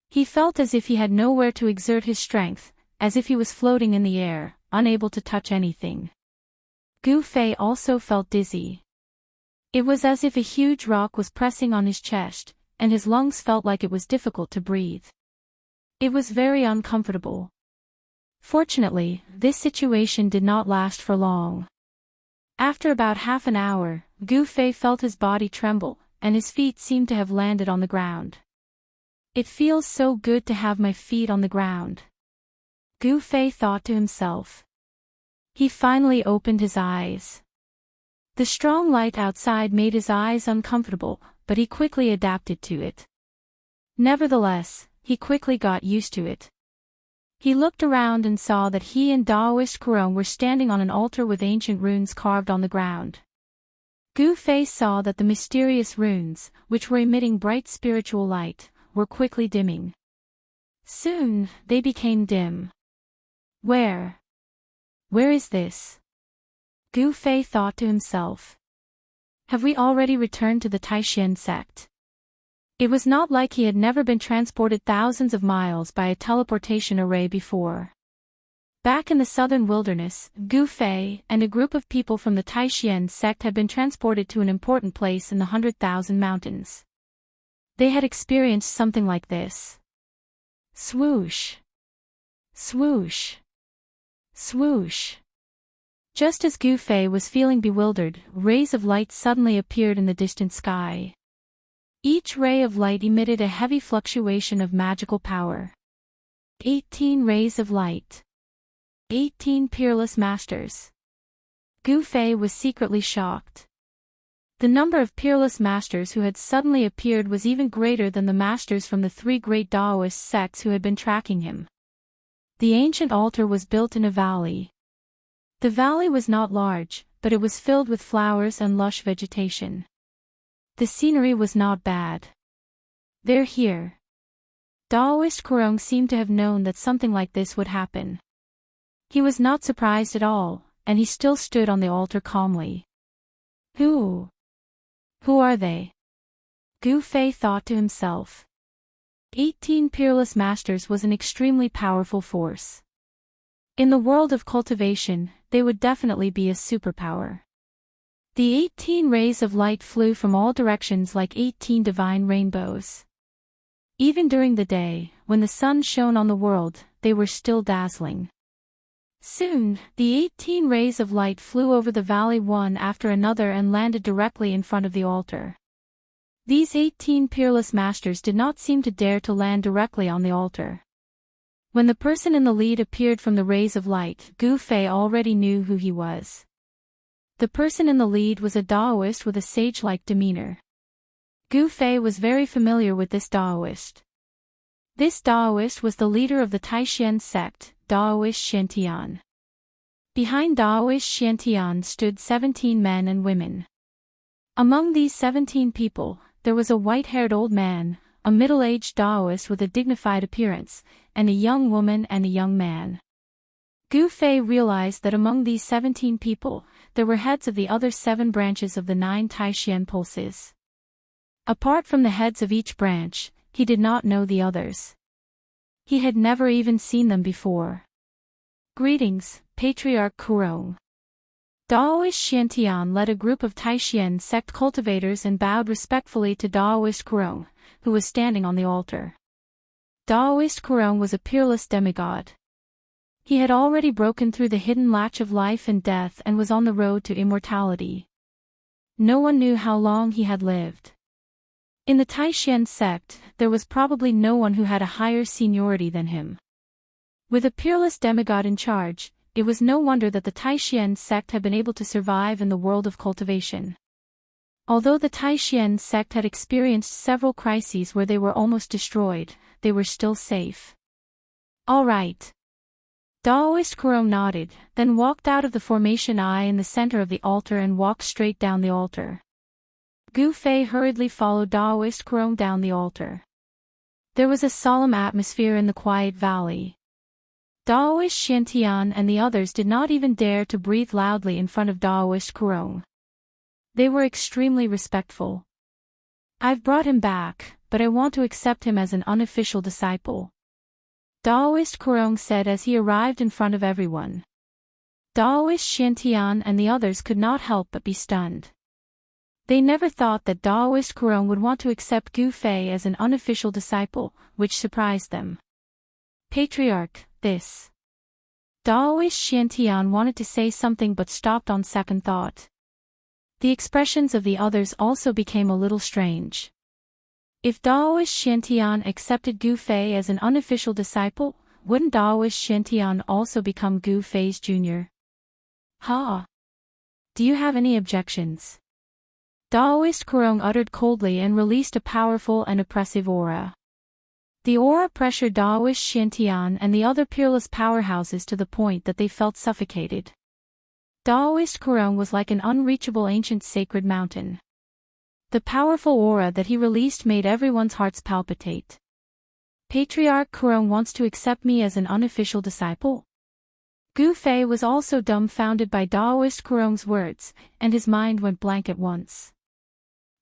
He felt as if he had nowhere to exert his strength, as if he was floating in the air, unable to touch anything. Gu Fei also felt dizzy. It was as if a huge rock was pressing on his chest, and his lungs felt like it was difficult to breathe. It was very uncomfortable. Fortunately, this situation did not last for long. After about half an hour, Gu Fei felt his body tremble, and his feet seemed to have landed on the ground. It feels so good to have my feet on the ground. Gu Fei thought to himself. He finally opened his eyes. The strong light outside made his eyes uncomfortable, but he quickly adapted to it. Nevertheless, he quickly got used to it. He looked around and saw that he and Daoist Kurong were standing on an altar with ancient runes carved on the ground. Gu Fei saw that the mysterious runes, which were emitting bright spiritual light, were quickly dimming. Soon, they became dim. Where is this? Gu Fei thought to himself. Have we already returned to the Taishan sect? It was not like he had never been transported thousands of miles by a teleportation array before. Back in the southern wilderness, Gu Fei and a group of people from the Taishan sect had been transported to an important place in the 100,000 mountains. They had experienced something like this. Swoosh! Swoosh! Swoosh! Just as Gu Fei was feeling bewildered, rays of light suddenly appeared in the distant sky. Each ray of light emitted a heavy fluctuation of magical power. 18 rays of light. 18 peerless masters. Gu Fei was secretly shocked. The number of peerless masters who had suddenly appeared was even greater than the masters from the three great Daoist sects who had been tracking him. The ancient altar was built in a valley. The valley was not large, but it was filled with flowers and lush vegetation. The scenery was not bad. They're here. Daoist Kurong seemed to have known that something like this would happen. He was not surprised at all, and he still stood on the altar calmly. Who are they? Gu Fei thought to himself. 18 Peerless Masters was an extremely powerful force. In the world of cultivation, they would definitely be a superpower. The 18 rays of light flew from all directions like 18 divine rainbows. Even during the day, when the sun shone on the world, they were still dazzling. Soon, the 18 rays of light flew over the valley one after another and landed directly in front of the altar. These 18 Peerless Masters did not seem to dare to land directly on the altar. When the person in the lead appeared from the rays of light, Gu Fei already knew who he was. The person in the lead was a Daoist with a sage-like demeanor. Gu Fei was very familiar with this Daoist. This Daoist was the leader of the Taishan sect, Daoist Xiantian. Behind Daoist Xiantian stood 17 men and women. Among these 17 people, there was a white-haired old man, a middle-aged Daoist with a dignified appearance, and a young woman and a young man. Gu Fei realized that among these 17 people, there were heads of the other 7 branches of the 9 Taishan pulses. Apart from the heads of each branch, he did not know the others. He had never even seen them before. Greetings, Patriarch Kurong. Daoist Xiantian led a group of Taishan sect cultivators and bowed respectfully to Daoist Kurong, who was standing on the altar. Daoist Kurong was a peerless demigod. He had already broken through the hidden latch of life and death and was on the road to immortality. No one knew how long he had lived. In the Taishan sect, there was probably no one who had a higher seniority than him. With a peerless demigod in charge, it was no wonder that the Taishan sect had been able to survive in the world of cultivation. Although the Taishan sect had experienced several crises where they were almost destroyed, they were still safe. All right. Daoist Kurong nodded, then walked out of the formation eye in the center of the altar and walked straight down the altar. Gu Fei hurriedly followed Daoist Kurong down the altar. There was a solemn atmosphere in the quiet valley. Daoist Xiantian and the others did not even dare to breathe loudly in front of Daoist Kurong. They were extremely respectful. I've brought him back, but I want to accept him as an unofficial disciple. Daoist Kurong said as he arrived in front of everyone. Daoist Xiantian and the others could not help but be stunned. They never thought that Daoist Kurong would want to accept Gu Fei as an unofficial disciple, which surprised them. Patriarch, this. Daoist Xiantian wanted to say something but stopped on second thought. The expressions of the others also became a little strange. If Daoist Xiantian accepted Gu Fei as an unofficial disciple, wouldn't Daoist Xiantian also become Gu Fei's junior? Ha! Do you have any objections? Daoist Kurong uttered coldly and released a powerful and oppressive aura. The aura pressured Daoist Xiantian and the other peerless powerhouses to the point that they felt suffocated. Daoist Kurong was like an unreachable ancient sacred mountain. The powerful aura that he released made everyone's hearts palpitate. Patriarch Kurong wants to accept me as an unofficial disciple? Gu Fei was also dumbfounded by Daoist Kurong's words, and his mind went blank at once.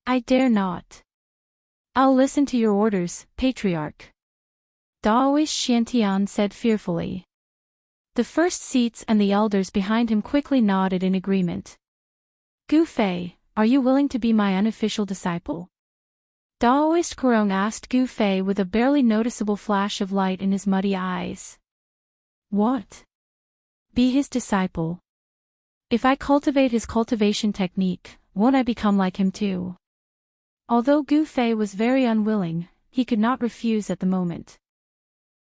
I dare not. I'll listen to your orders, Patriarch. Daoist Xiantian said fearfully. The first seats and the elders behind him quickly nodded in agreement. Gu Fei, are you willing to be my unofficial disciple? Daoist Kurong asked Gu Fei with a barely noticeable flash of light in his muddy eyes. What? Be his disciple. If I cultivate his cultivation technique, won't I become like him too? Although Gu Fei was very unwilling, he could not refuse at the moment.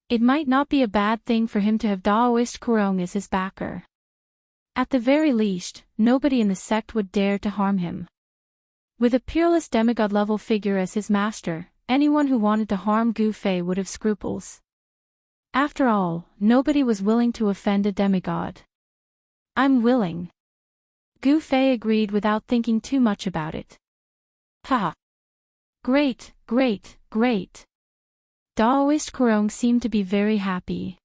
It might not be a bad thing for him to have Daoist Kurong as his backer. At the very least, nobody in the sect would dare to harm him. With a peerless demigod-level figure as his master, anyone who wanted to harm Gu Fei would have scruples. After all, nobody was willing to offend a demigod. I'm willing. Gu Fei agreed without thinking too much about it. Ha! Great, great, great. Daoist Kurong seemed to be very happy.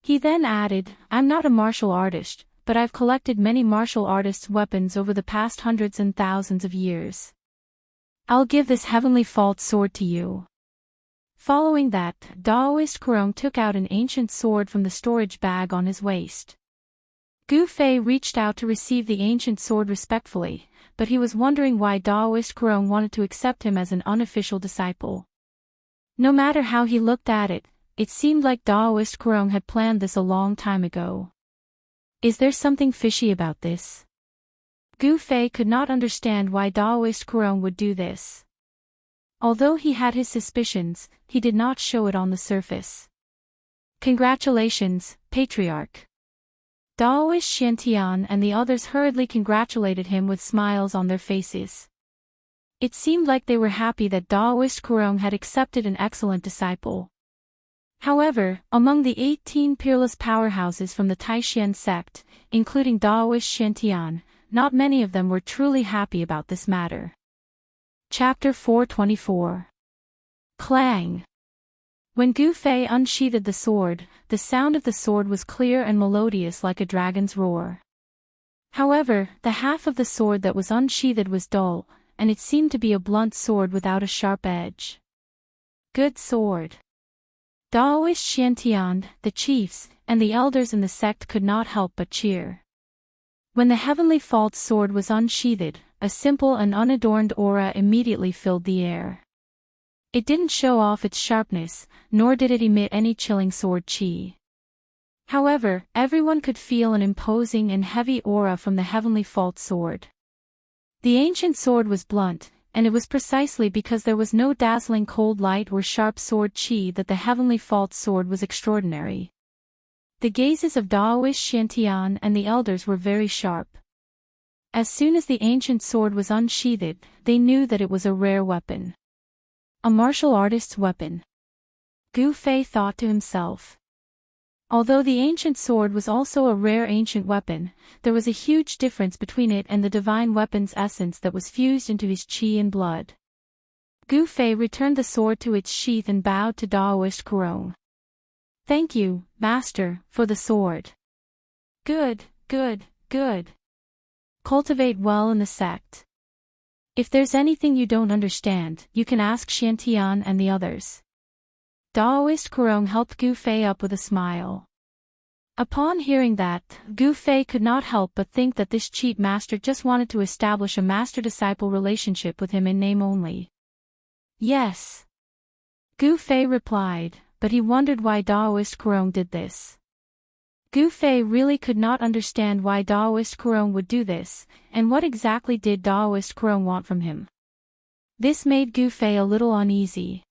He then added, I'm not a martial artist, but I've collected many martial artists' weapons over the past hundreds and thousands of years. I'll give this heavenly fault sword to you. Following that, Daoist Kurong took out an ancient sword from the storage bag on his waist. Gu Fei reached out to receive the ancient sword respectfully, but he was wondering why Daoist Kurong wanted to accept him as an unofficial disciple. No matter how he looked at it, it seemed like Daoist Kurong had planned this a long time ago. Is there something fishy about this? Gu Fei could not understand why Daoist Kurong would do this. Although he had his suspicions, he did not show it on the surface. Congratulations, Patriarch. Daoist Xiantian and the others hurriedly congratulated him with smiles on their faces. It seemed like they were happy that Daoist Kurong had accepted an excellent disciple. However, among the 18 peerless powerhouses from the Taishan sect, including Daoist Xiantian, not many of them were truly happy about this matter. Chapter 424. Clang. When Gu Fei unsheathed the sword, the sound of the sword was clear and melodious like a dragon's roar. However, the half of the sword that was unsheathed was dull, and it seemed to be a blunt sword without a sharp edge. Good sword. Daoist Xiantian, the chiefs, and the elders in the sect could not help but cheer. When the heavenly fault sword was unsheathed, a simple and unadorned aura immediately filled the air. It didn't show off its sharpness, nor did it emit any chilling sword chi. However, everyone could feel an imposing and heavy aura from the heavenly fault sword. The ancient sword was blunt, and it was precisely because there was no dazzling cold light or sharp sword chi that the heavenly fault sword was extraordinary. The gazes of Daoist Xiantian and the elders were very sharp. As soon as the ancient sword was unsheathed, they knew that it was a rare weapon. A martial artist's weapon. Gu Fei thought to himself. Although the ancient sword was also a rare ancient weapon, there was a huge difference between it and the divine weapon's essence that was fused into his qi and blood. Gu Fei returned the sword to its sheath and bowed to Daoist Kurong. Thank you, Master, for the sword. Good, good, good. Cultivate well in the sect. If there's anything you don't understand, you can ask Xiantian and the others. Daoist Kurong helped Gu Fei up with a smile. Upon hearing that, Gu Fei could not help but think that this cheap master just wanted to establish a master-disciple relationship with him in name only. Yes. Gu Fei replied, but he wondered why Daoist Kurong did this. Gu Fei really could not understand why Daoist Kurong would do this, and what exactly did Daoist Kurong want from him. This made Gu Fei a little uneasy.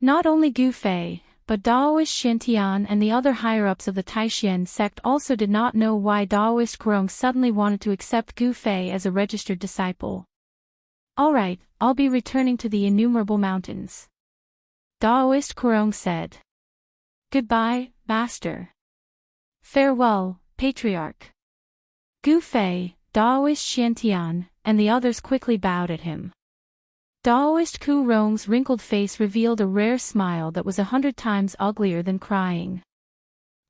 Not only Gu Fei, but Daoist Xiantian and the other higher-ups of the Taishan sect also did not know why Daoist Kurong suddenly wanted to accept Gu Fei as a registered disciple. Alright, I'll be returning to the innumerable mountains. Daoist Kurong said. Goodbye, Master. Farewell, Patriarch. Gu Fei, Daoist Xiantian, and the others quickly bowed at him. Daoist Kurong's wrinkled face revealed a rare smile that was 100 times uglier than crying.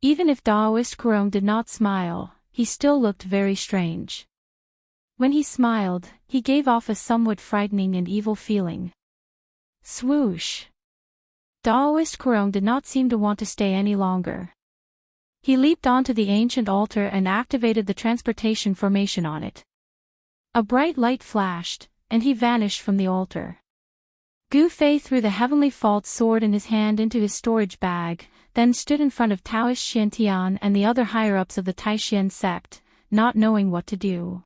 Even if Daoist Kurong did not smile, he still looked very strange. When he smiled, he gave off a somewhat frightening and evil feeling. Swoosh! Daoist Kurong did not seem to want to stay any longer. He leaped onto the ancient altar and activated the transportation formation on it. A bright light flashed, and he vanished from the altar. Gu Fei threw the heavenly fault sword in his hand into his storage bag, then stood in front of Taoist Xiantian and the other higher-ups of the Taishan sect, not knowing what to do.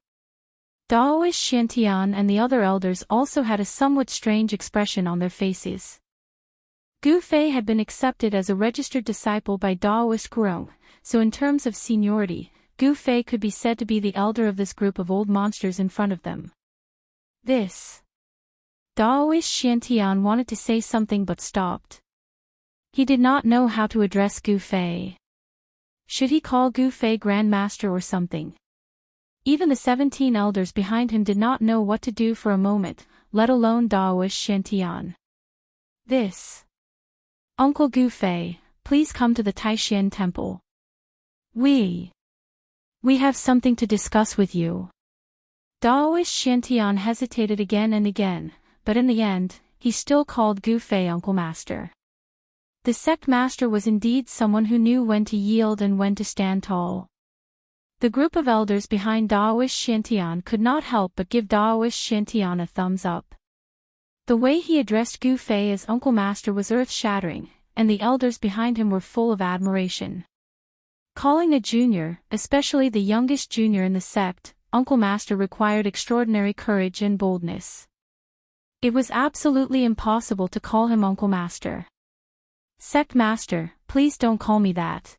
Daoist Xiantian and the other elders also had a somewhat strange expression on their faces. Gu Fei had been accepted as a registered disciple by Daoist Kurong, so in terms of seniority, Gu Fei could be said to be the elder of this group of old monsters in front of them. This. Daoist Xiantian wanted to say something but stopped. He did not know how to address Gu Fei. Should he call Gu Fei Grand Master or something? Even the 17 elders behind him did not know what to do for a moment, let alone Daoist Xiantian. This. Uncle Gu Fei, please come to the Taishan temple. We have something to discuss with you. Daoist Xiantian hesitated again and again, but in the end, he still called Gu Fei Uncle Master. The sect master was indeed someone who knew when to yield and when to stand tall. The group of elders behind Daoist Shintian could not help but give Daoist Shintian a thumbs up. The way he addressed Gu Fei as Uncle Master was earth-shattering, and the elders behind him were full of admiration. Calling a junior, especially the youngest junior in the sect, Uncle Master required extraordinary courage and boldness. It was absolutely impossible to call him Uncle Master. Sect Master, please don't call me that.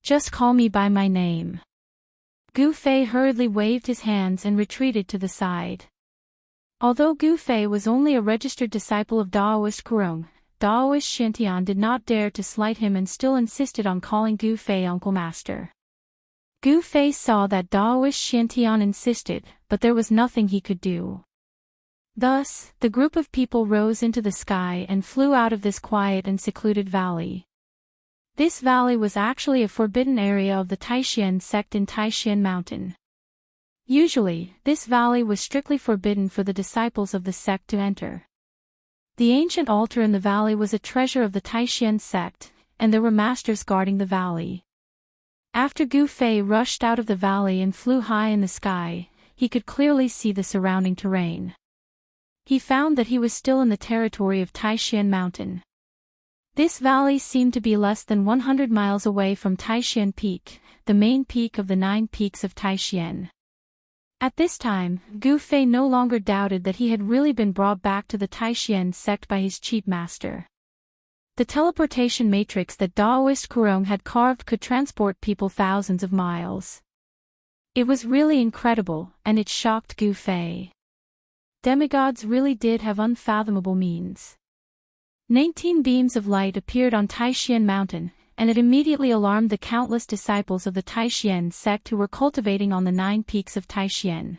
Just call me by my name. Gu Fei hurriedly waved his hands and retreated to the side. Although Gu Fei was only a registered disciple of Daoist Kurong, Daoist Shintian did not dare to slight him and still insisted on calling Gu Fei Uncle Master. Gu Fei saw that Daoist Shintian insisted, but there was nothing he could do. Thus, the group of people rose into the sky and flew out of this quiet and secluded valley. This valley was actually a forbidden area of the Taishan sect in Taishan Mountain. Usually, this valley was strictly forbidden for the disciples of the sect to enter. The ancient altar in the valley was a treasure of the Taishan sect, and there were masters guarding the valley. After Gu Fei rushed out of the valley and flew high in the sky, he could clearly see the surrounding terrain. He found that he was still in the territory of Taishan Mountain. This valley seemed to be less than 100 miles away from Taishan Peak, the main peak of the 9 peaks of Taishan. At this time, Gu Fei no longer doubted that he had really been brought back to the Taishan sect by his chief master. The teleportation matrix that Daoist Kurong had carved could transport people thousands of miles. It was really incredible, and it shocked Gu Fei. Demigods really did have unfathomable means. 19 beams of light appeared on Taishan Mountain, and it immediately alarmed the countless disciples of the Taishan sect who were cultivating on the 9 peaks of Taishan.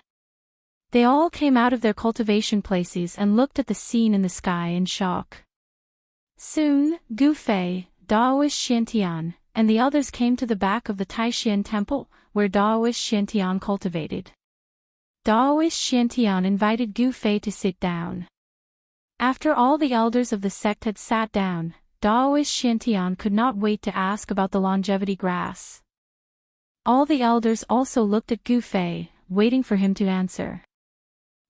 They all came out of their cultivation places and looked at the scene in the sky in shock. Soon, Gu Fei, Daoist Shintian, and the others came to the back of the Taishan temple, where Daoist Shintian cultivated. Daoist Shintian invited Gu Fei to sit down. After all the elders of the sect had sat down, Daoist Shintian could not wait to ask about the longevity grass. All the elders also looked at Gu Fei, waiting for him to answer.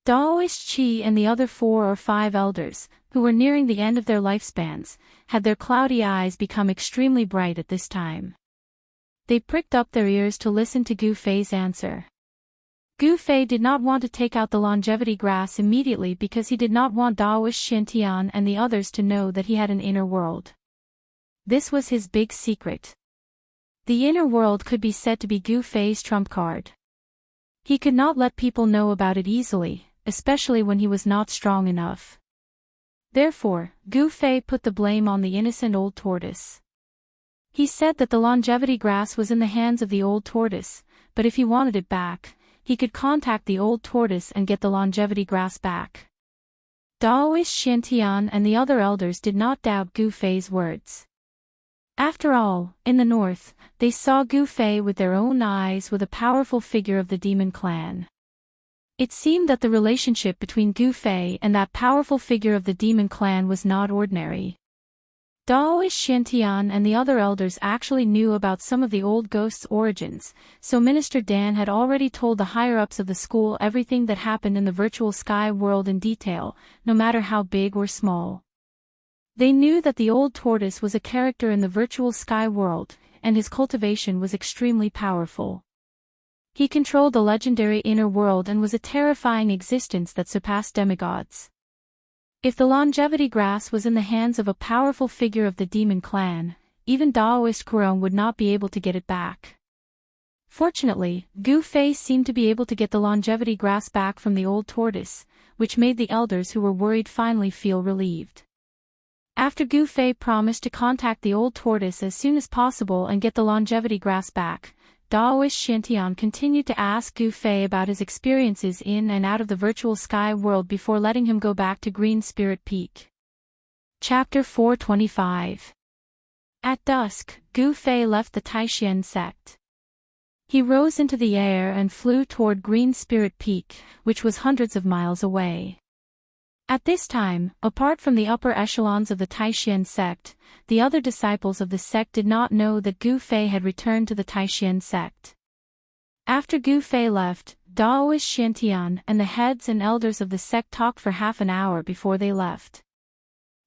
Daoist Qi and the other 4 or 5 elders, who were nearing the end of their lifespans, had their cloudy eyes become extremely bright at this time. They pricked up their ears to listen to Gu Fei's answer. Gu Fei did not want to take out the longevity grass immediately because he did not want Daoist Shintian and the others to know that he had an inner world. This was his big secret. The inner world could be said to be Gu Fei's trump card. He could not let people know about it easily, especially when he was not strong enough. Therefore, Gu Fei put the blame on the innocent old tortoise. He said that the longevity grass was in the hands of the old tortoise, but if he wanted it back, he could contact the old tortoise and get the longevity grass back. Daoist Shintian and the other elders did not doubt Gu Fei's words. After all, in the north, they saw Gu Fei with their own eyes with a powerful figure of the demon clan. It seemed that the relationship between Gu Fei and that powerful figure of the demon clan was not ordinary. Daoist Shintian and the other elders actually knew about some of the old ghosts' origins, so Minister Dan had already told the higher-ups of the school everything that happened in the virtual sky world in detail, no matter how big or small. They knew that the old tortoise was a character in the virtual sky world, and his cultivation was extremely powerful. He controlled the legendary inner world and was a terrifying existence that surpassed demigods. If the longevity grass was in the hands of a powerful figure of the demon clan, even Daoist Kurong would not be able to get it back. Fortunately, Gu Fei seemed to be able to get the longevity grass back from the old tortoise, which made the elders who were worried finally feel relieved. After Gu Fei promised to contact the old tortoise as soon as possible and get the longevity grass back, Daoist Shintian continued to ask Gu Fei about his experiences in and out of the virtual sky world before letting him go back to Green Spirit Peak. Chapter 425. At dusk, Gu Fei left the Taishan sect. He rose into the air and flew toward Green Spirit Peak, which was hundreds of miles away. At this time, apart from the upper echelons of the Taishan sect, the other disciples of the sect did not know that Gu Fei had returned to the Taishan sect. After Gu Fei left, Daoist Xiantian and the heads and elders of the sect talked for half an hour before they left.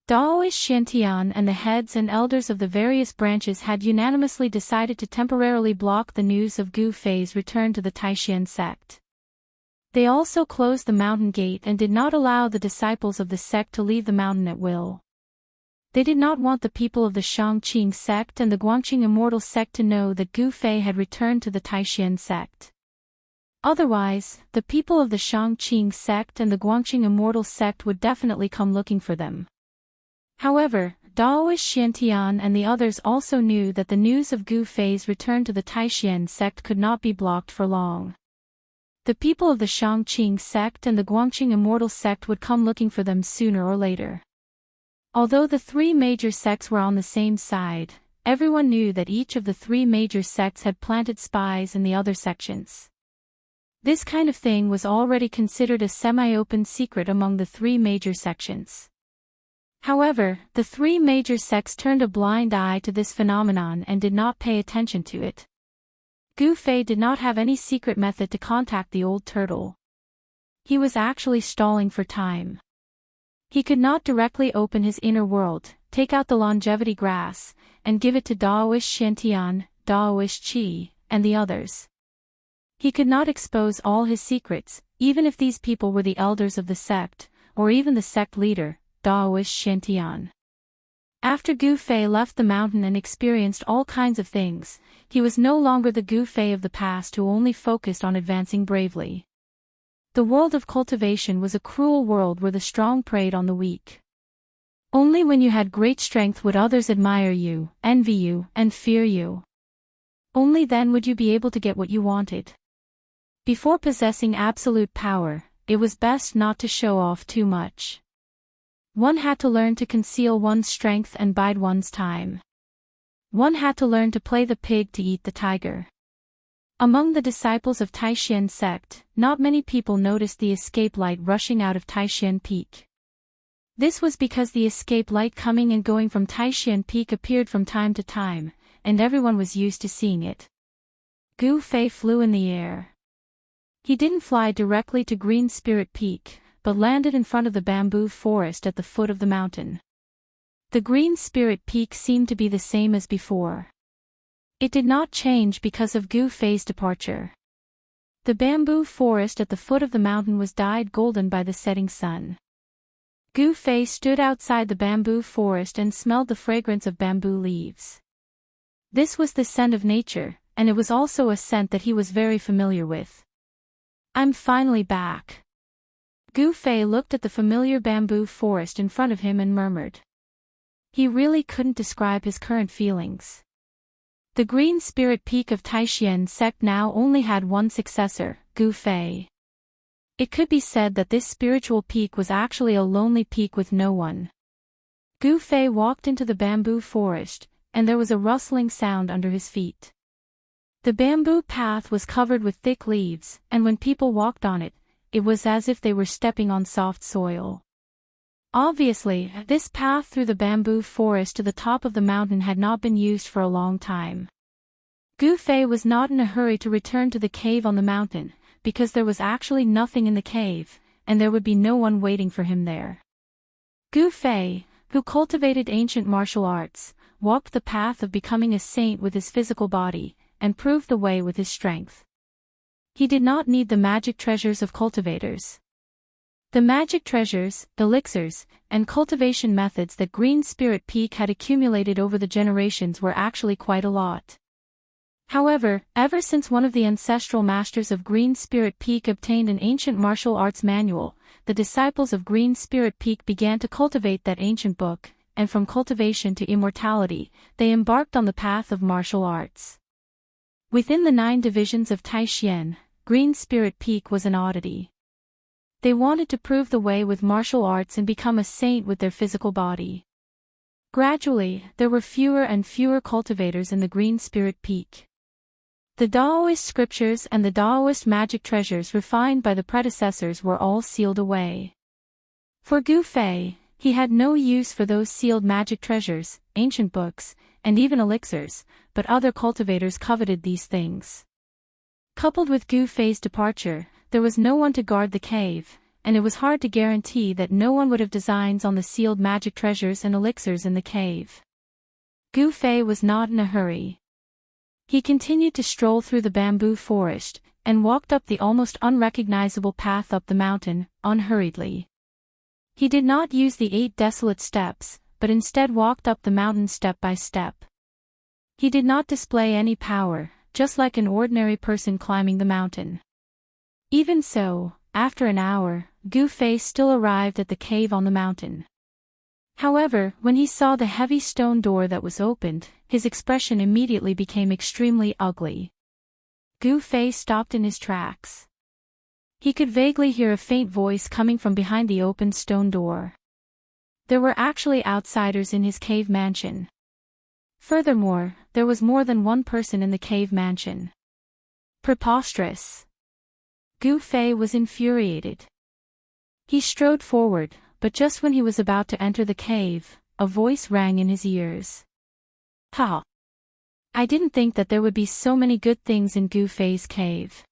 Daoist Xiantian and the heads and elders of the various branches had unanimously decided to temporarily block the news of Gu Fei's return to the Taishan sect. They also closed the mountain gate and did not allow the disciples of the sect to leave the mountain at will. They did not want the people of the Shangqing sect and the Guangqing Immortal sect to know that Gu Fei had returned to the Taishan sect. Otherwise, the people of the Shangqing sect and the Guangqing Immortal sect would definitely come looking for them. However, Daoist Xiantian and the others also knew that the news of Gu Fei's return to the Taishan sect could not be blocked for long. The people of the Shangqing sect and the Guangqing Immortal sect would come looking for them sooner or later. Although the three major sects were on the same side, everyone knew that each of the three major sects had planted spies in the other sections. This kind of thing was already considered a semi-open secret among the three major sections. However, the three major sects turned a blind eye to this phenomenon and did not pay attention to it. Gu Fei did not have any secret method to contact the old turtle. He was actually stalling for time. He could not directly open his inner world, take out the longevity grass, and give it to Daoist Xiantian, Daoist Qi, and the others. He could not expose all his secrets, even if these people were the elders of the sect, or even the sect leader, Daoist Xiantian. After Gu Fei left the mountain and experienced all kinds of things, he was no longer the Gu Fei of the past who only focused on advancing bravely. The world of cultivation was a cruel world where the strong preyed on the weak. Only when you had great strength would others admire you, envy you, and fear you. Only then would you be able to get what you wanted. Before possessing absolute power, it was best not to show off too much. One had to learn to conceal one's strength and bide one's time. One had to learn to play the pig to eat the tiger. Among the disciples of Taishan sect, not many people noticed the escape light rushing out of Taishan Peak. This was because the escape light coming and going from Taishan Peak appeared from time to time, and everyone was used to seeing it. Gu Fei flew in the air. He didn't fly directly to Green Spirit Peak, but landed in front of the bamboo forest at the foot of the mountain. The Green Spirit Peak seemed to be the same as before. It did not change because of Gu Fei's departure. The bamboo forest at the foot of the mountain was dyed golden by the setting sun. Gu Fei stood outside the bamboo forest and smelled the fragrance of bamboo leaves. This was the scent of nature, and it was also a scent that he was very familiar with. I'm finally back. Gu Fei looked at the familiar bamboo forest in front of him and murmured. He really couldn't describe his current feelings. The Green Spirit Peak of Taishan sect now only had one successor, Gu Fei. It could be said that this spiritual peak was actually a lonely peak with no one. Gu Fei walked into the bamboo forest, and there was a rustling sound under his feet. The bamboo path was covered with thick leaves, and when people walked on it, it was as if they were stepping on soft soil. Obviously, this path through the bamboo forest to the top of the mountain had not been used for a long time. Gu Fei was not in a hurry to return to the cave on the mountain, because there was actually nothing in the cave, and there would be no one waiting for him there. Gu Fei, who cultivated ancient martial arts, walked the path of becoming a saint with his physical body, and proved the way with his strength. He did not need the magic treasures of cultivators. The magic treasures, elixirs, and cultivation methods that Green Spirit Peak had accumulated over the generations were actually quite a lot. However, ever since one of the ancestral masters of Green Spirit Peak obtained an ancient martial arts manual, the disciples of Green Spirit Peak began to cultivate that ancient book, and from cultivation to immortality, they embarked on the path of martial arts. Within the 9 divisions of Taishan, Green Spirit Peak was an oddity. They wanted to prove the way with martial arts and become a saint with their physical body. Gradually, there were fewer and fewer cultivators in the Green Spirit Peak. The Daoist scriptures and the Daoist magic treasures refined by the predecessors were all sealed away. For Gu Fei, he had no use for those sealed magic treasures, ancient books, and even elixirs, but other cultivators coveted these things. Coupled with Gu Fei's departure, there was no one to guard the cave, and it was hard to guarantee that no one would have designs on the sealed magic treasures and elixirs in the cave. Gu Fei was not in a hurry. He continued to stroll through the bamboo forest, and walked up the almost unrecognizable path up the mountain, unhurriedly. He did not use the 8 desolate steps, but instead walked up the mountain step by step. He did not display any power, just like an ordinary person climbing the mountain. Even so, after an hour, Gu Fei still arrived at the cave on the mountain. However, when he saw the heavy stone door that was opened, his expression immediately became extremely ugly. Gu Fei stopped in his tracks. He could vaguely hear a faint voice coming from behind the opened stone door. There were actually outsiders in his cave mansion. Furthermore, there was more than one person in the cave mansion. Preposterous. Gu Fei was infuriated. He strode forward, but just when he was about to enter the cave, a voice rang in his ears. Ha! I didn't think that there would be so many good things in Gu Fei's cave.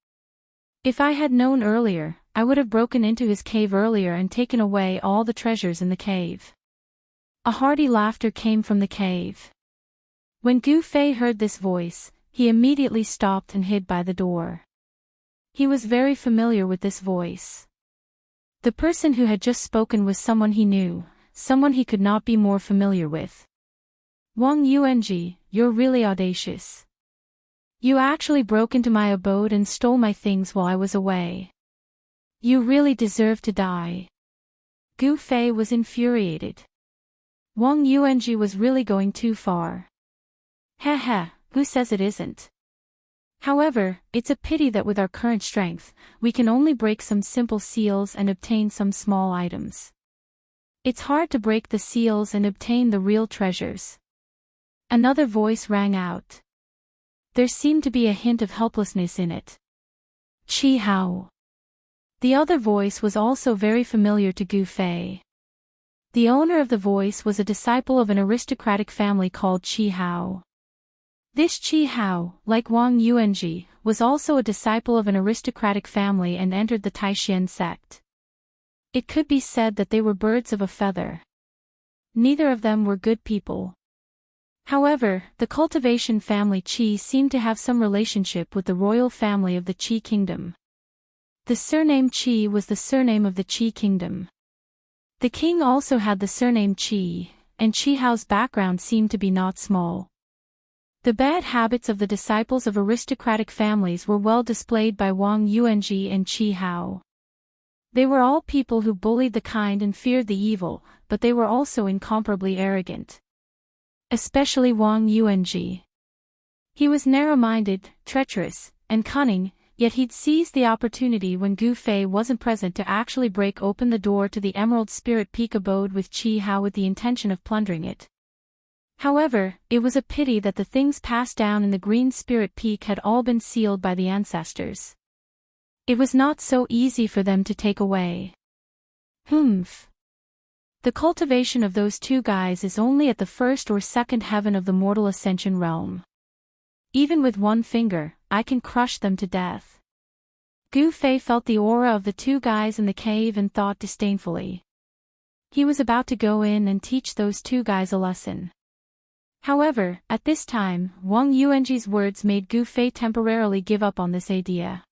If I had known earlier, I would have broken into his cave earlier and taken away all the treasures in the cave. A hearty laughter came from the cave. When Gu Fei heard this voice, he immediately stopped and hid by the door. He was very familiar with this voice. The person who had just spoken was someone he knew, someone he could not be more familiar with. Wang Yuanji, you're really audacious. You actually broke into my abode and stole my things while I was away. You really deserve to die. Gu Fei was infuriated. Wang Yuanji was really going too far. Heh, who says it isn't? However, it's a pity that with our current strength, we can only break some simple seals and obtain some small items. It's hard to break the seals and obtain the real treasures. Another voice rang out. There seemed to be a hint of helplessness in it. Qi Hao. The other voice was also very familiar to Gu Fei. The owner of the voice was a disciple of an aristocratic family called Qi Hao. This Qi Hao, like Wang Yuanji, was also a disciple of an aristocratic family and entered the Taishan sect. It could be said that they were birds of a feather. Neither of them were good people. However, the Cultivation family Qi seemed to have some relationship with the royal family of the Qi kingdom. The surname Qi was the surname of the Qi kingdom. The king also had the surname Qi, and Qi Hao's background seemed to be not small. The bad habits of the disciples of aristocratic families were well displayed by Wang Yuanji and Qi Hao. They were all people who bullied the kind and feared the evil, but they were also incomparably arrogant. Especially Wang Yuanji. He was narrow-minded, treacherous, and cunning, yet he'd seized the opportunity when Gu Fei wasn't present to actually break open the door to the Emerald Spirit Peak abode with Qi Hao with the intention of plundering it. However, it was a pity that the things passed down in the Green Spirit Peak had all been sealed by the ancestors. It was not so easy for them to take away. Humph. The cultivation of those two guys is only at the first or second heaven of the mortal ascension realm. Even with one finger, I can crush them to death. Gu Fei felt the aura of the two guys in the cave and thought disdainfully. He was about to go in and teach those two guys a lesson. However, at this time, Wang Yuanji's words made Gu Fei temporarily give up on this idea.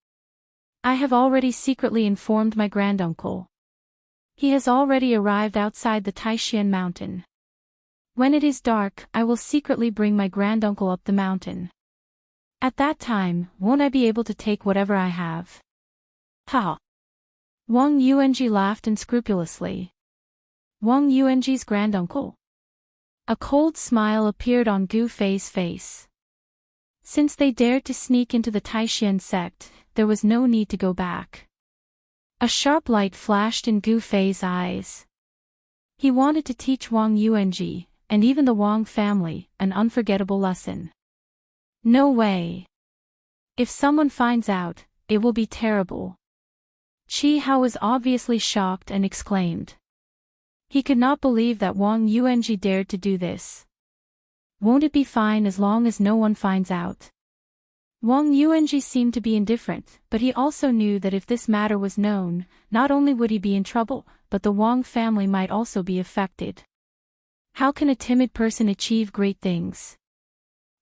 I have already secretly informed my granduncle. He has already arrived outside the Taishan mountain. When it is dark, I will secretly bring my granduncle up the mountain. At that time, won't I be able to take whatever I have? Ha! Wang Yuanji laughed unscrupulously. Wang Yuanji's granduncle? A cold smile appeared on Gu Fei's face. Since they dared to sneak into the Taishan sect, there was no need to go back. A sharp light flashed in Gu Fei's eyes. He wanted to teach Wang Yuanji, and even the Wang family, an unforgettable lesson. No way. If someone finds out, it will be terrible. Qi Hao was obviously shocked and exclaimed. He could not believe that Wang Yuanji dared to do this. Won't it be fine as long as no one finds out? Wang Yuanji seemed to be indifferent, but he also knew that if this matter was known, not only would he be in trouble, but the Wang family might also be affected. How can a timid person achieve great things?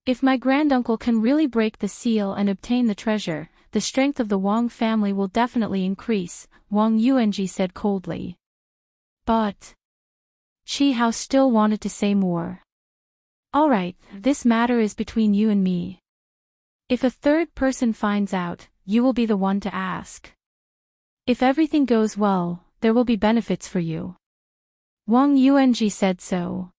If my granduncle can really break the seal and obtain the treasure, the strength of the Wang family will definitely increase, Wang Yuanji said coldly. But Qi Hao still wanted to say more. All right, this matter is between you and me. If a third person finds out, you will be the one to ask. If everything goes well, there will be benefits for you. Wang Yuanji said so.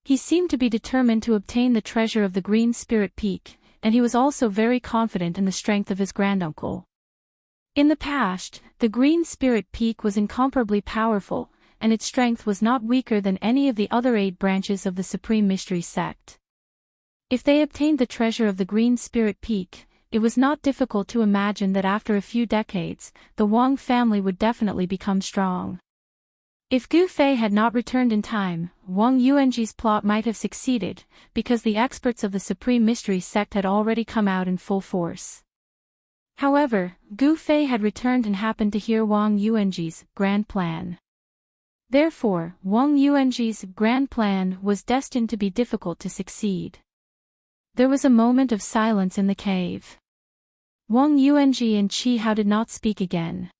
He seemed to be determined to obtain the treasure of the Green Spirit Peak, and he was also very confident in the strength of his granduncle. In the past, the Green Spirit Peak was incomparably powerful, and its strength was not weaker than any of the other 8 branches of the Supreme Mystery Sect. If they obtained the treasure of the Green Spirit Peak, it was not difficult to imagine that after a few decades, the Wang family would definitely become strong. If Gu Fei had not returned in time, Wang Yuanji's plot might have succeeded, because the experts of the Supreme Mystery Sect had already come out in full force. However, Gu Fei had returned and happened to hear Wang Yuanji's grand plan. Therefore, Wang Yuanji's grand plan was destined to be difficult to succeed. There was a moment of silence in the cave. Wang Yuanji and Qi Hao did not speak again.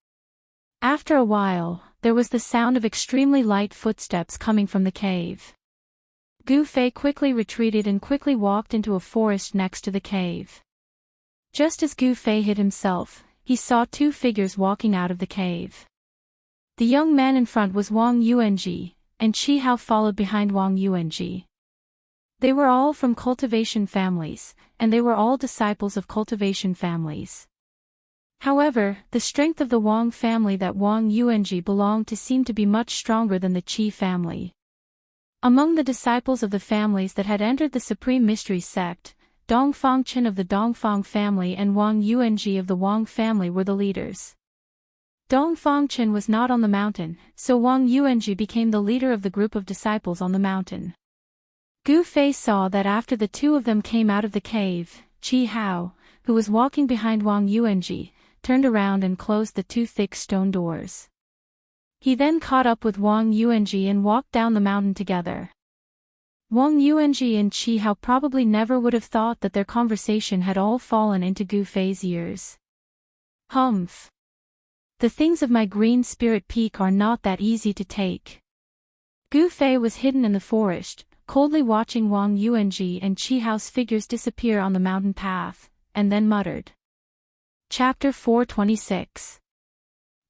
After a while, there was the sound of extremely light footsteps coming from the cave. Gu Fei quickly retreated and quickly walked into a forest next to the cave. Just as Gu Fei hid himself, he saw 2 figures walking out of the cave. The young man in front was Wang Yuanji, and Qi Hao followed behind Wang Yuanji. They were all from cultivation families, and they were all disciples of cultivation families. However, the strength of the Wang family that Wang Yuanji belonged to seemed to be much stronger than the Qi family. Among the disciples of the families that had entered the Supreme Mystery Sect, Dongfang Chen of the Dongfang family and Wang Yuanji of the Wang family were the leaders. Dongfang Chen was not on the mountain, so Wang Yuanji became the leader of the group of disciples on the mountain. Gu Fei saw that after the 2 of them came out of the cave, Qi Hao, who was walking behind Wang Yuanji, turned around and closed the 2 thick stone doors. He then caught up with Wang Yuanji and walked down the mountain together. Wang Yuanji and Qi Hao probably never would have thought that their conversation had all fallen into Gu Fei's ears. Humph. The things of my Green Spirit Peak are not that easy to take. Gu Fei was hidden in the forest, coldly watching Wang Yuanji and Qi Hao's figures disappear on the mountain path, and then muttered. Chapter 426.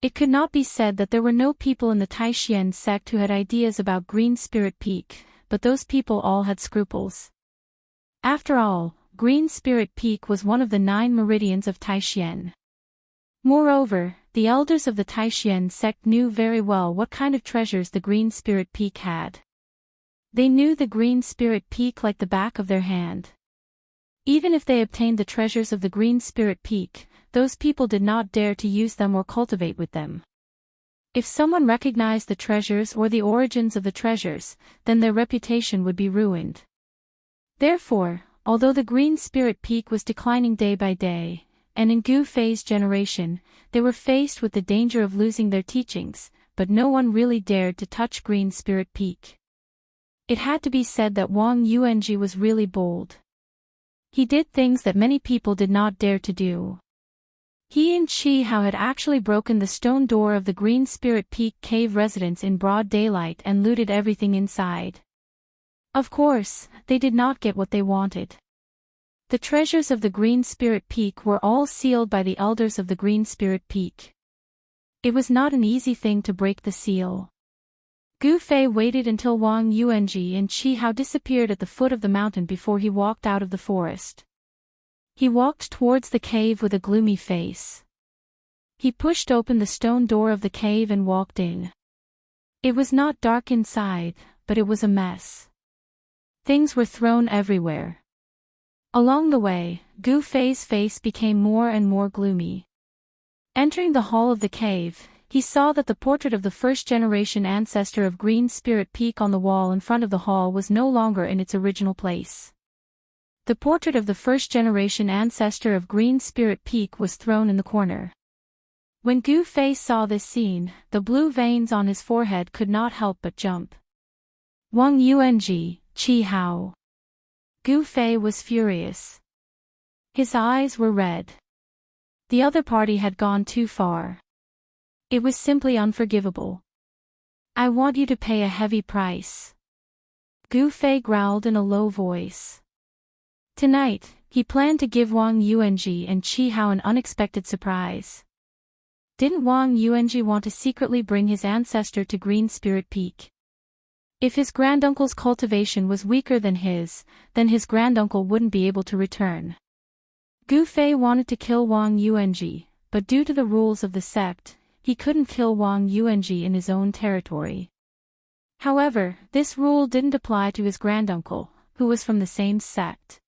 It could not be said that there were no people in the Taishan sect who had ideas about Green Spirit Peak, but those people all had scruples. After all, Green Spirit Peak was one of the 9 meridians of Taishan. Moreover, the elders of the Taishan sect knew very well what kind of treasures the Green Spirit Peak had. They knew the Green Spirit Peak like the back of their hand. Even if they obtained the treasures of the Green Spirit Peak, those people did not dare to use them or cultivate with them. If someone recognized the treasures or the origins of the treasures, then their reputation would be ruined. Therefore, although the Green Spirit Peak was declining day by day, and in Gu Fei's generation, they were faced with the danger of losing their teachings, but no one really dared to touch Green Spirit Peak. It had to be said that Wang Yuanji was really bold. He did things that many people did not dare to do. He and Qi Hao had actually broken the stone door of the Green Spirit Peak cave residence in broad daylight and looted everything inside. Of course, they did not get what they wanted. The treasures of the Green Spirit Peak were all sealed by the elders of the Green Spirit Peak. It was not an easy thing to break the seal. Gu Fei waited until Wang Yuanji and Qi Hao disappeared at the foot of the mountain before he walked out of the forest. He walked towards the cave with a gloomy face. He pushed open the stone door of the cave and walked in. It was not dark inside, but it was a mess. Things were thrown everywhere. Along the way, Gu Fei's face became more and more gloomy. Entering the hall of the cave, he saw that the portrait of the first-generation ancestor of Green Spirit Peak on the wall in front of the hall was no longer in its original place. The portrait of the first-generation ancestor of Green Spirit Peak was thrown in the corner. When Gu Fei saw this scene, the blue veins on his forehead could not help but jump. Wang Yuanji, Qi Hao. Gu Fei was furious. His eyes were red. The other party had gone too far. It was simply unforgivable. I want you to pay a heavy price. Gu Fei growled in a low voice. Tonight, he planned to give Wang Yuanji and Qi Hao an unexpected surprise. Didn't Wang Yuanji want to secretly bring his ancestor to Green Spirit Peak? If his granduncle's cultivation was weaker than his, then his granduncle wouldn't be able to return. Gu Fei wanted to kill Wang Yuanji, but due to the rules of the sect, he couldn't kill Wang Yuanji in his own territory. However, this rule didn't apply to his granduncle, who was from the same sect.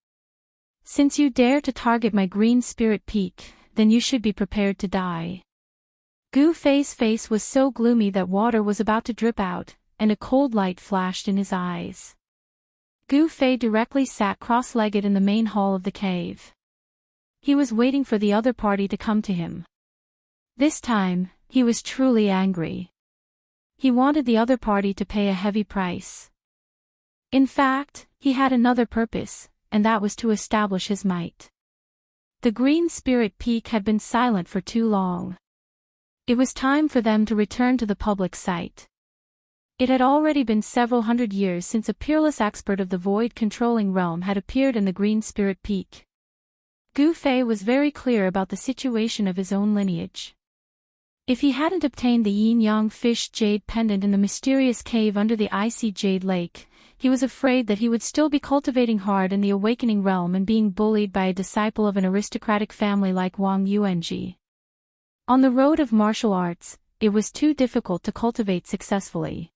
Since you dare to target my Green Spirit Peak, then you should be prepared to die. Gu Fei's face was so gloomy that water was about to drip out, and a cold light flashed in his eyes. Gu Fei directly sat cross-legged in the main hall of the cave. He was waiting for the other party to come to him. This time, he was truly angry. He wanted the other party to pay a heavy price. In fact, he had another purpose, and that was to establish his might. The Green Spirit Peak had been silent for too long. It was time for them to return to the public sight. It had already been several hundred years since a peerless expert of the void-controlling realm had appeared in the Green Spirit Peak. Gu Fei was very clear about the situation of his own lineage. If he hadn't obtained the yin-yang fish jade pendant in the mysterious cave under the icy jade lake, he was afraid that he would still be cultivating hard in the awakening realm and being bullied by a disciple of an aristocratic family like Wang Yuanji. On the road of martial arts, it was too difficult to cultivate successfully.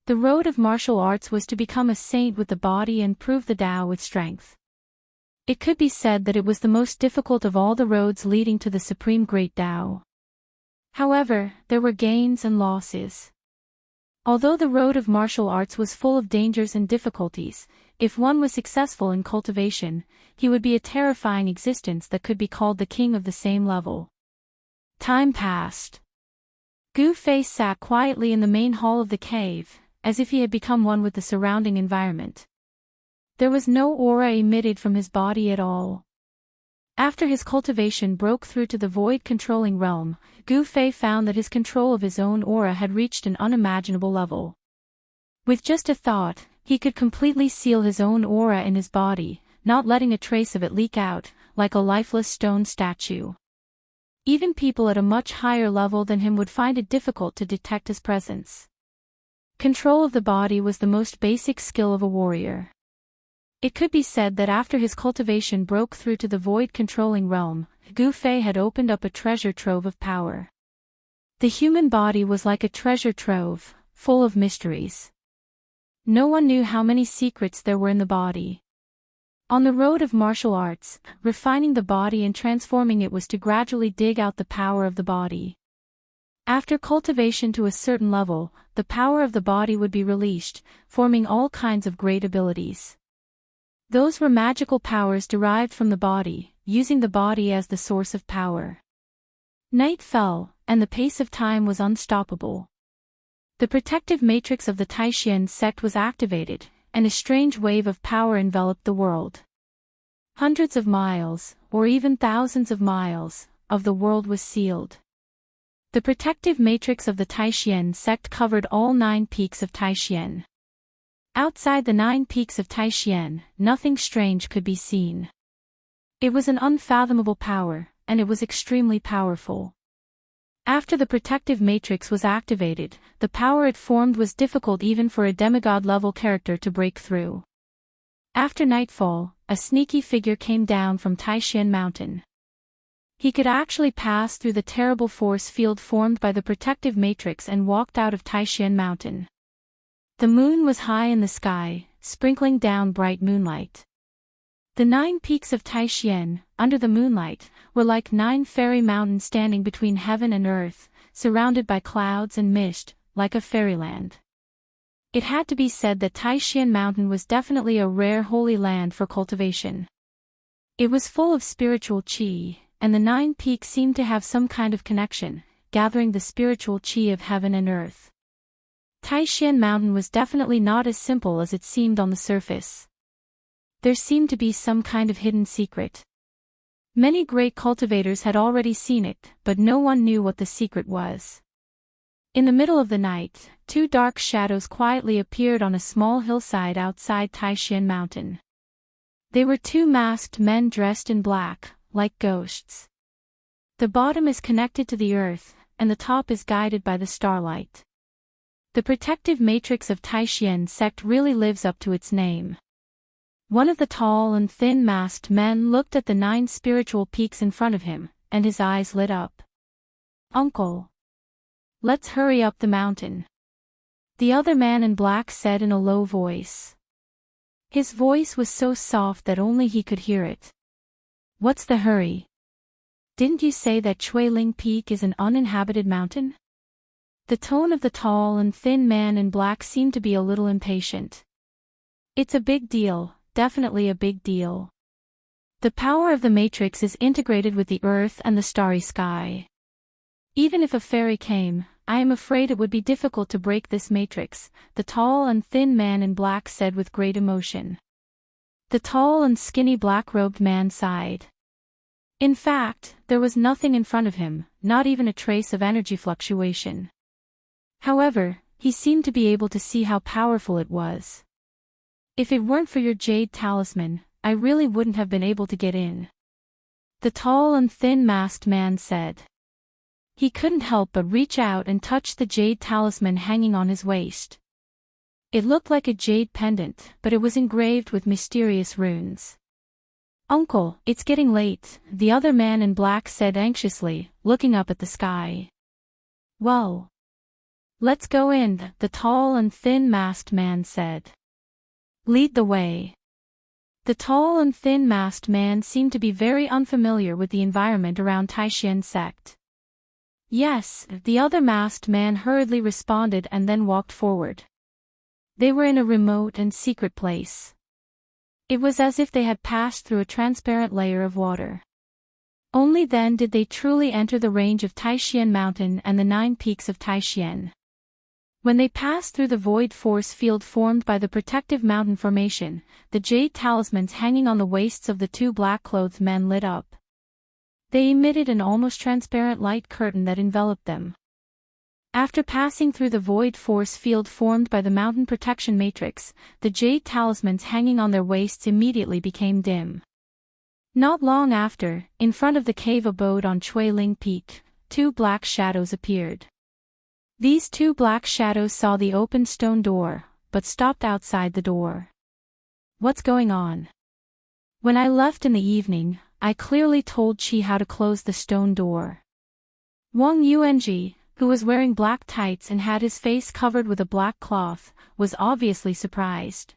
The road of martial arts was to become a saint with the body and prove the Tao with strength. It could be said that it was the most difficult of all the roads leading to the supreme great Tao. However, there were gains and losses. Although the road of martial arts was full of dangers and difficulties, if one was successful in cultivation, he would be a terrifying existence that could be called the king of the same level. Time passed. Gu Fei sat quietly in the main hall of the cave, as if he had become one with the surrounding environment. There was no aura emitted from his body at all. After his cultivation broke through to the void-controlling realm, Gu Fei found that his control of his own aura had reached an unimaginable level. With just a thought, he could completely seal his own aura in his body, not letting a trace of it leak out, like a lifeless stone statue. Even people at a much higher level than him would find it difficult to detect his presence. Control of the body was the most basic skill of a warrior. It could be said that after his cultivation broke through to the void-controlling realm, Gu Fei had opened up a treasure trove of power. The human body was like a treasure trove, full of mysteries. No one knew how many secrets there were in the body. On the road of martial arts, refining the body and transforming it was to gradually dig out the power of the body. After cultivation to a certain level, the power of the body would be released, forming all kinds of great abilities. Those were magical powers derived from the body, using the body as the source of power. Night fell, and the pace of time was unstoppable. The protective matrix of the Taishan sect was activated, and a strange wave of power enveloped the world. Hundreds of miles, or even thousands of miles, of the world was sealed. The protective matrix of the Taishan sect covered all 9 peaks of Taishan. Outside the 9 peaks of Taishan, nothing strange could be seen. It was an unfathomable power, and it was extremely powerful. After the protective matrix was activated, the power it formed was difficult even for a demigod-level character to break through. After nightfall, a sneaky figure came down from Taishan Mountain. He could actually pass through the terrible force field formed by the protective matrix and walked out of Taishan Mountain. The moon was high in the sky, sprinkling down bright moonlight. The 9 peaks of Taishan, under the moonlight, were like 9 fairy mountains standing between heaven and earth, surrounded by clouds and mist, like a fairyland. It had to be said that Taishan Mountain was definitely a rare holy land for cultivation. It was full of spiritual qi, and the 9 peaks seemed to have some kind of connection, gathering the spiritual qi of heaven and earth. Taishan Mountain was definitely not as simple as it seemed on the surface. There seemed to be some kind of hidden secret. Many great cultivators had already seen it, but no one knew what the secret was. In the middle of the night, 2 dark shadows quietly appeared on a small hillside outside Taishan Mountain. They were 2 masked men dressed in black, like ghosts. The bottom is connected to the earth, and the top is guided by the starlight. The protective matrix of Taishan sect really lives up to its name. One of the tall and thin masked men looked at the 9 spiritual peaks in front of him, and his eyes lit up. "Uncle. Let's hurry up the mountain," the other man in black said in a low voice. His voice was so soft that only he could hear it. "What's the hurry? Didn't you say that Chuiling Peak is an uninhabited mountain?" The tone of the tall and thin man in black seemed to be a little impatient. "It's a big deal, definitely a big deal. The power of the matrix is integrated with the earth and the starry sky. Even if a fairy came, I am afraid it would be difficult to break this matrix," the tall and thin man in black said with great emotion. The tall and skinny black-robed man sighed. In fact, there was nothing in front of him, not even a trace of energy fluctuation. However, he seemed to be able to see how powerful it was. "If it weren't for your jade talisman, I really wouldn't have been able to get in," the tall and thin masked man said. He couldn't help but reach out and touch the jade talisman hanging on his waist. It looked like a jade pendant, but it was engraved with mysterious runes. "Uncle, it's getting late," the other man in black said anxiously, looking up at the sky. "Well, let's go in," the tall and thin masked man said. "Lead the way." The tall and thin masked man seemed to be very unfamiliar with the environment around Taishan sect. "Yes," the other masked man hurriedly responded and then walked forward. They were in a remote and secret place. It was as if they had passed through a transparent layer of water. Only then did they truly enter the range of Taishan Mountain and the 9 peaks of Taishan. When they passed through the void force field formed by the protective mountain formation, the jade talismans hanging on the waists of the 2 black-clothed men lit up. They emitted an almost transparent light curtain that enveloped them. After passing through the void force field formed by the mountain protection matrix, the jade talismans hanging on their waists immediately became dim. Not long after, in front of the cave abode on Chuiling Peak, 2 black shadows appeared. These 2 black shadows saw the open stone door, but stopped outside the door. "What's going on? When I left in the evening, I clearly told Qi how to close the stone door." Wang Yuanji, who was wearing black tights and had his face covered with a black cloth, was obviously surprised.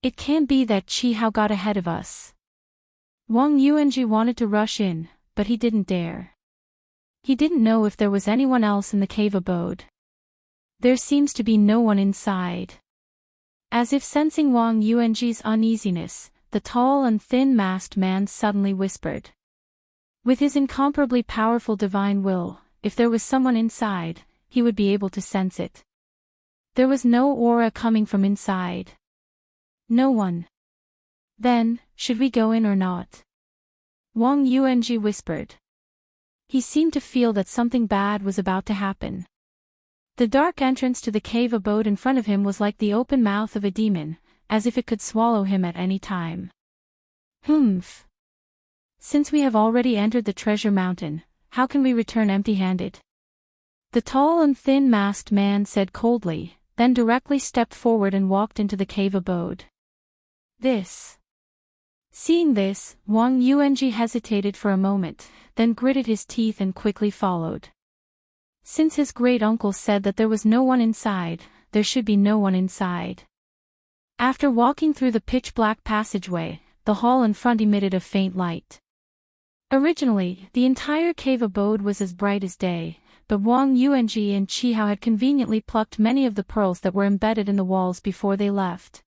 "It can't be that Qi Hao got ahead of us." Wang Yuanji wanted to rush in, but he didn't dare. He didn't know if there was anyone else in the cave abode. There seems to be no one inside. As if sensing Wang Yuanji's uneasiness, the tall and thin masked man suddenly whispered. With his incomparably powerful divine will, if there was someone inside, he would be able to sense it. There was no aura coming from inside. No one. "Then, should we go in or not?" Wang Yuanji whispered. He seemed to feel that something bad was about to happen. The dark entrance to the cave abode in front of him was like the open mouth of a demon, as if it could swallow him at any time. "Humph. Since we have already entered the treasure mountain, how can we return empty-handed?" The tall and thin masked man said coldly, then directly stepped forward and walked into the cave abode. Seeing this, Wang Yuanji hesitated for a moment, then gritted his teeth and quickly followed. Since his great-uncle said that there was no one inside, there should be no one inside. After walking through the pitch-black passageway, the hall in front emitted a faint light. Originally, the entire cave abode was as bright as day, but Wang Yuanji and Qi Hao had conveniently plucked many of the pearls that were embedded in the walls before they left.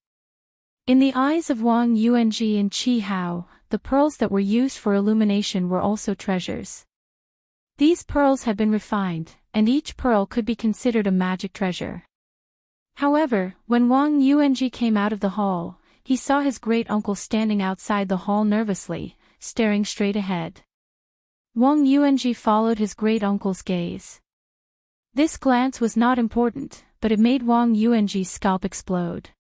In the eyes of Wang Yuanji and Qi Hao, the pearls that were used for illumination were also treasures. These pearls had been refined, and each pearl could be considered a magic treasure. However, when Wang Yuanji came out of the hall, he saw his great-uncle standing outside the hall nervously, staring straight ahead. Wang Yuanji followed his great-uncle's gaze. This glance was not important, but it made Wang Yuanji's scalp explode.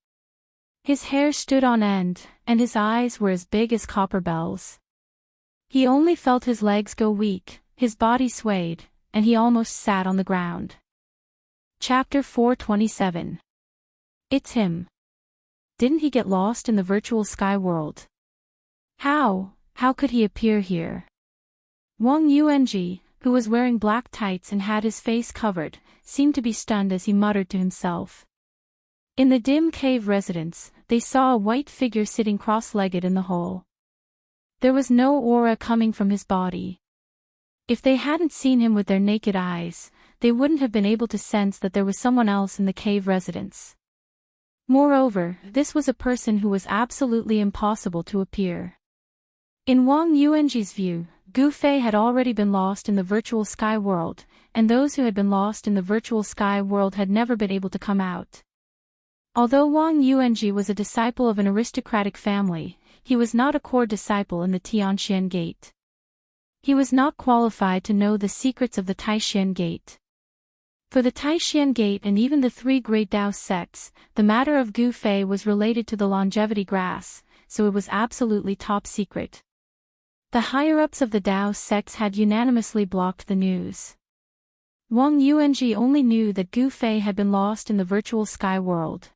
His hair stood on end, and his eyes were as big as copper bells. He only felt his legs go weak, his body swayed, and he almost sat on the ground. Chapter 427. It's him. Didn't he get lost in the virtual sky world? How could he appear here? Wang Yuanji, who was wearing black tights and had his face covered, seemed to be stunned as he muttered to himself. In the dim cave residence, they saw a white figure sitting cross-legged in the hole. There was no aura coming from his body. If they hadn't seen him with their naked eyes, they wouldn't have been able to sense that there was someone else in the cave residence. Moreover, this was a person who was absolutely impossible to appear. In Wang Yuanji's view, Gu Fei had already been lost in the virtual sky world, and those who had been lost in the virtual sky world had never been able to come out. Although Wang Yuanji was a disciple of an aristocratic family, he was not a core disciple in the Tianxian Gate. He was not qualified to know the secrets of the Taishan Gate. For the Taishan Gate and even the three great Dao sects, the matter of Gu Fei was related to the longevity grass, so it was absolutely top secret. The higher-ups of the Dao sects had unanimously blocked the news. Wang Yuanji only knew that Gu Fei had been lost in the virtual sky world.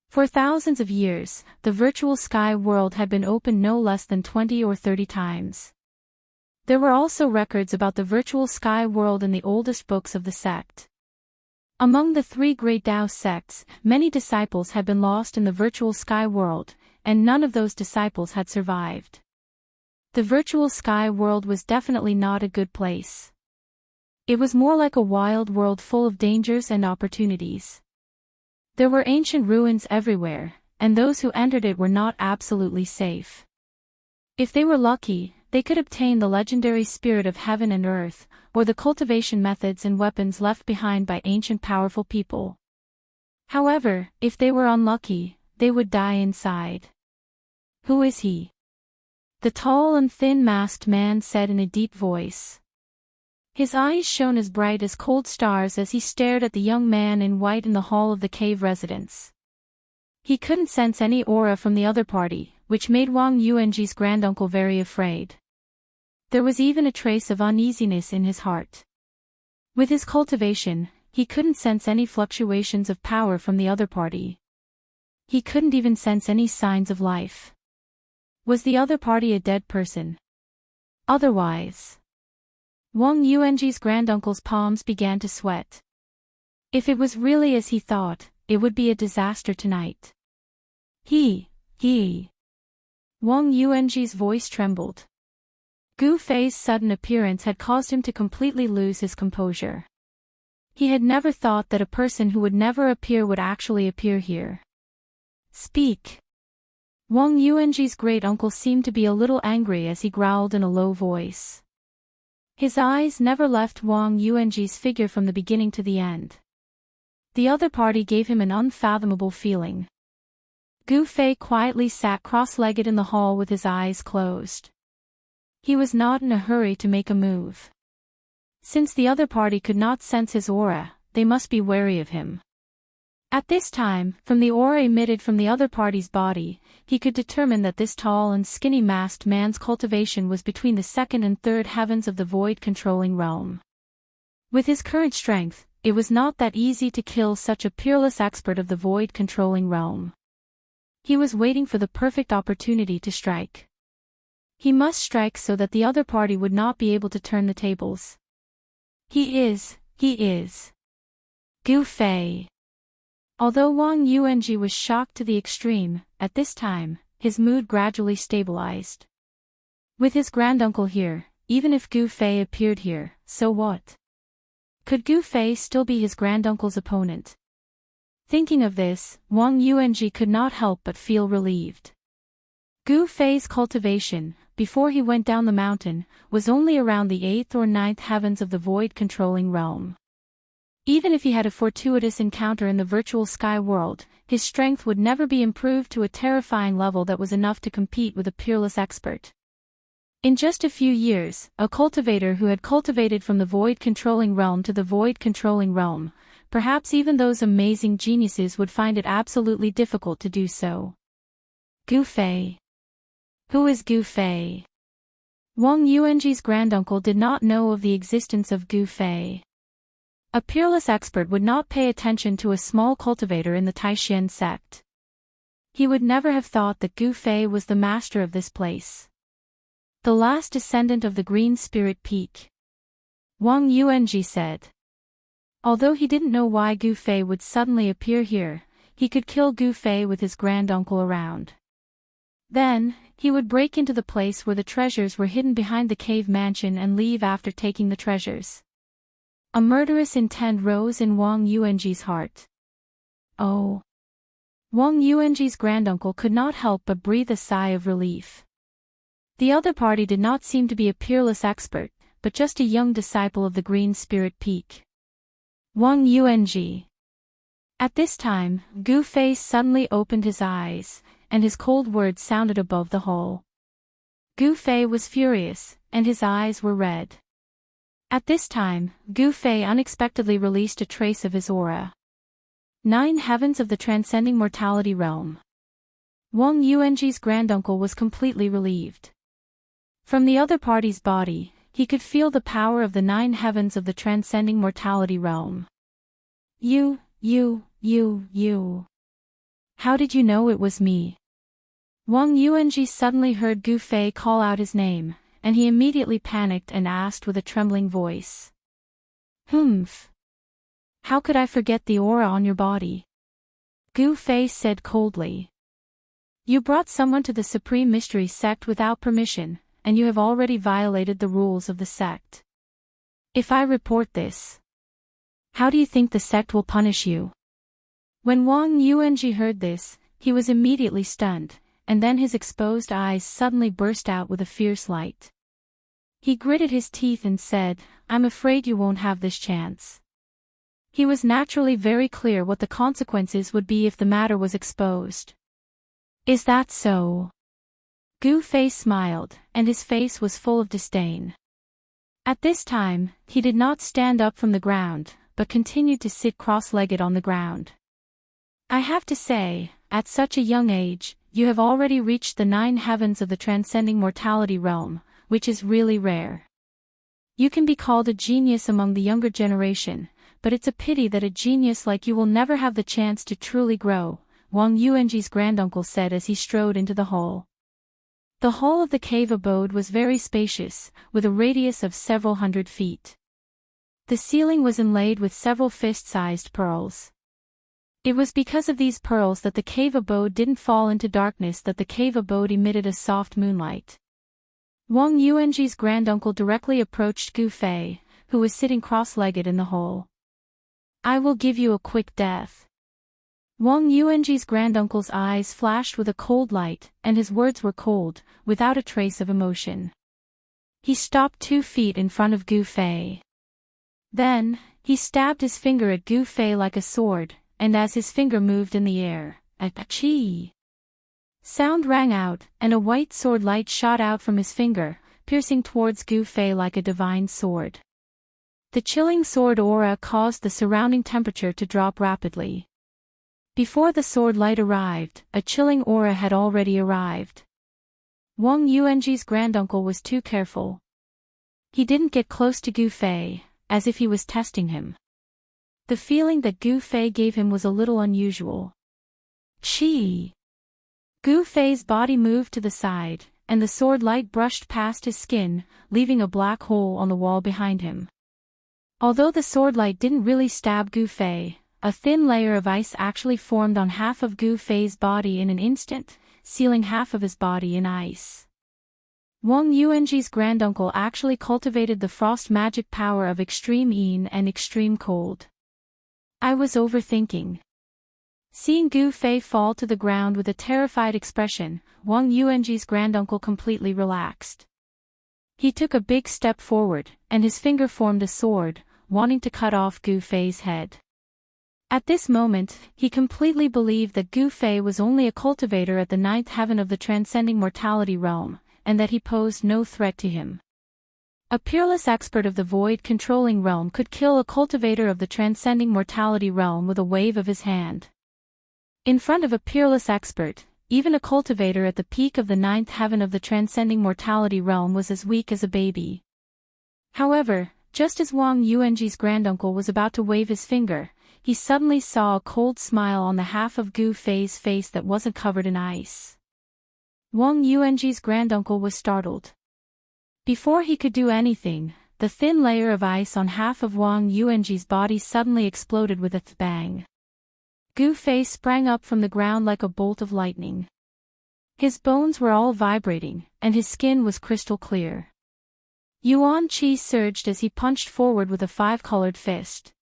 For thousands of years, the virtual sky world had been opened no less than 20 or 30 times. There were also records about the virtual sky world in the oldest books of the sect. Among the three great Dao sects, many disciples had been lost in the virtual sky world, and none of those disciples had survived. The virtual sky world was definitely not a good place. It was more like a wild world full of dangers and opportunities. There were ancient ruins everywhere, and those who entered it were not absolutely safe. If they were lucky, they could obtain the legendary spirit of heaven and earth, or the cultivation methods and weapons left behind by ancient powerful people. However, if they were unlucky, they would die inside. Who is he? The tall and thin masked man said in a deep voice. His eyes shone as bright as cold stars as he stared at the young man in white in the hall of the cave residence. He couldn't sense any aura from the other party, which made Wang Yuanji's granduncle very afraid. There was even a trace of uneasiness in his heart. With his cultivation, he couldn't sense any fluctuations of power from the other party. He couldn't even sense any signs of life. Was the other party a dead person? Otherwise, Wang Yuanji's granduncle's palms began to sweat. If it was really as he thought, it would be a disaster tonight. Wang Yuanji's voice trembled. Gu Fei's sudden appearance had caused him to completely lose his composure. He had never thought that a person who would never appear would actually appear here. Speak. Wang Yuanji's great-uncle seemed to be a little angry as he growled in a low voice. His eyes never left Wang Yuanji's figure from the beginning to the end. The other party gave him an unfathomable feeling. Gu Fei quietly sat cross-legged in the hall with his eyes closed. He was not in a hurry to make a move. Since the other party could not sense his aura, they must be wary of him. At this time, from the aura emitted from the other party's body, he could determine that this tall and skinny masked man's cultivation was between the second and third heavens of the void-controlling realm. With his current strength, it was not that easy to kill such a peerless expert of the void-controlling realm. He was waiting for the perfect opportunity to strike. He must strike so that the other party would not be able to turn the tables. He is. Gu Fei. Although Wang Yuanji was shocked to the extreme, at this time, his mood gradually stabilized. With his granduncle here, even if Gu Fei appeared here, so what? Could Gu Fei still be his granduncle's opponent? Thinking of this, Wang Yuanji could not help but feel relieved. Gu Fei's cultivation, before he went down the mountain, was only around the 8th or 9th heavens of the void-controlling realm. Even if he had a fortuitous encounter in the virtual sky world, his strength would never be improved to a terrifying level that was enough to compete with a peerless expert. In just a few years, a cultivator who had cultivated from the void-controlling realm to the void-controlling realm, perhaps even those amazing geniuses would find it absolutely difficult to do so. Gu Fei. Who is Gu Fei? Wang Yuanji's granduncle did not know of the existence of Gu Fei. A peerless expert would not pay attention to a small cultivator in the Taishan sect. He would never have thought that Gu Fei was the master of this place. The last descendant of the Green Spirit Peak. Wang Yuanji said. Although he didn't know why Gu Fei would suddenly appear here, he could kill Gu Fei with his granduncle around. Then, he would break into the place where the treasures were hidden behind the cave mansion and leave after taking the treasures. A murderous intent rose in Wang Yuanji's heart. Oh. Wang Yuanji's granduncle could not help but breathe a sigh of relief. The other party did not seem to be a peerless expert, but just a young disciple of the Green Spirit Peak. Wang Yuanji. At this time, Gu Fei suddenly opened his eyes, and his cold words sounded above the hole. Gu Fei was furious, and his eyes were red. At this time, Gu Fei unexpectedly released a trace of his aura. 9 heavens of the transcending mortality realm. Wang Yuanji's granduncle was completely relieved. From the other party's body, he could feel the power of the 9 heavens of the transcending mortality realm. You. How did you know it was me? Wang Yuanji suddenly heard Gu Fei call out his name, and he immediately panicked and asked with a trembling voice. Humph. How could I forget the aura on your body? Gu Fei said coldly. You brought someone to the Supreme Mystery sect without permission, and you have already violated the rules of the sect. If I report this, how do you think the sect will punish you? When Wang Yuanji heard this, he was immediately stunned, and then his exposed eyes suddenly burst out with a fierce light. He gritted his teeth and said, I'm afraid you won't have this chance. He was naturally very clear what the consequences would be if the matter was exposed. Is that so? Gu Fei smiled, and his face was full of disdain. At this time, he did not stand up from the ground, but continued to sit cross-legged on the ground. I have to say, at such a young age, you have already reached the 9 heavens of the transcending mortality realm, which is really rare. You can be called a genius among the younger generation, but it's a pity that a genius like you will never have the chance to truly grow, Wang Yuanji's granduncle said as he strode into the hall. The hall of the cave abode was very spacious, with a radius of several hundred feet. The ceiling was inlaid with several fist-sized pearls. It was because of these pearls that the cave abode didn't fall into darkness, that the cave abode emitted a soft moonlight. Wang Yuanji's granduncle directly approached Gu Fei, who was sitting cross-legged in the hole. I will give you a quick death. Wang Yuanji's granduncle's eyes flashed with a cold light, and his words were cold, without a trace of emotion. He stopped 2 feet in front of Gu Fei. Then, he stabbed his finger at Gu Fei like a sword, and as his finger moved in the air, a chi sound rang out, and a white sword light shot out from his finger, piercing towards Gu Fei like a divine sword. The chilling sword aura caused the surrounding temperature to drop rapidly. Before the sword light arrived, a chilling aura had already arrived. Wang Yuanji's granduncle was too careful. He didn't get close to Gu Fei, as if he was testing him. The feeling that Gu Fei gave him was a little unusual. Chi! Gu Fei's body moved to the side, and the sword light brushed past his skin, leaving a black hole on the wall behind him. Although the sword light didn't really stab Gu Fei, a thin layer of ice actually formed on half of Gu Fei's body in an instant, sealing half of his body in ice. Wang Yuanji's granduncle actually cultivated the frost magic power of extreme yin and extreme cold. I was overthinking. Seeing Gu Fei fall to the ground with a terrified expression, Wang Yuanji's granduncle completely relaxed. He took a big step forward, and his finger formed a sword, wanting to cut off Gu Fei's head. At this moment, he completely believed that Gu Fei was only a cultivator at the ninth heaven of the transcending mortality realm, and that he posed no threat to him. A peerless expert of the void-controlling realm could kill a cultivator of the transcending mortality realm with a wave of his hand. In front of a peerless expert, even a cultivator at the peak of the ninth heaven of the transcending mortality realm was as weak as a baby. However, just as Wang Yuanji's granduncle was about to wave his finger, he suddenly saw a cold smile on the half of Gu Fei's face that wasn't covered in ice. Wang Yuanji's granduncle was startled. Before he could do anything, the thin layer of ice on half of Wang Yuanji's body suddenly exploded with a bang. Gu Fei sprang up from the ground like a bolt of lightning. His bones were all vibrating, and his skin was crystal clear. Yuan Qi surged as he punched forward with a five-colored fist.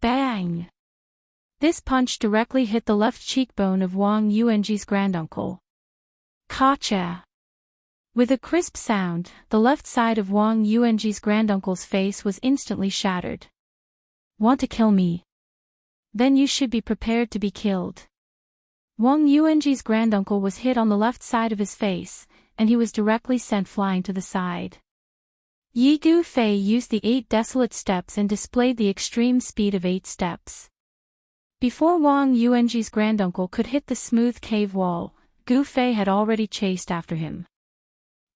Bang! This punch directly hit the left cheekbone of Wang Yuanji's granduncle. Gotcha! With a crisp sound, the left side of Wang Yuanji's granduncle's face was instantly shattered. Want to kill me? Then you should be prepared to be killed. Wang Yuanji's granduncle was hit on the left side of his face, and he was directly sent flying to the side. Yi Gu Fei used the 8 desolate steps and displayed the extreme speed of 8 steps. Before Wang Yuanji's granduncle could hit the smooth cave wall, Gu Fei had already chased after him.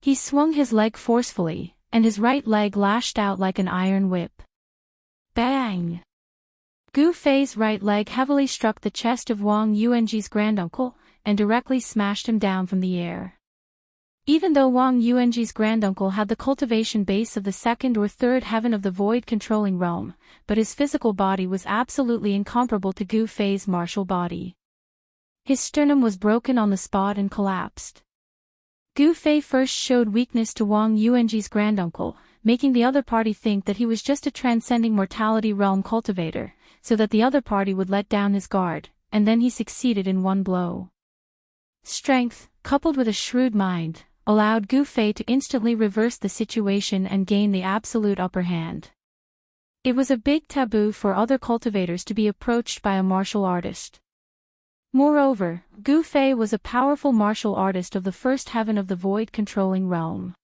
He swung his leg forcefully, and his right leg lashed out like an iron whip. Bang! Gu Fei's right leg heavily struck the chest of Wang Yuanji's granduncle, and directly smashed him down from the air. Even though Wang Yuanji's granduncle had the cultivation base of the second or third heaven of the void-controlling realm, but his physical body was absolutely incomparable to Gu Fei's martial body. His sternum was broken on the spot and collapsed. Gu Fei first showed weakness to Wang Yuanji's granduncle, making the other party think that he was just a transcending mortality realm cultivator, so that the other party would let down his guard, and then he succeeded in one blow. Strength, coupled with a shrewd mind, allowed Gu Fei to instantly reverse the situation and gain the absolute upper hand. It was a big taboo for other cultivators to be approached by a martial artist. Moreover, Gu Fei was a powerful martial artist of the first heaven of the void-controlling realm.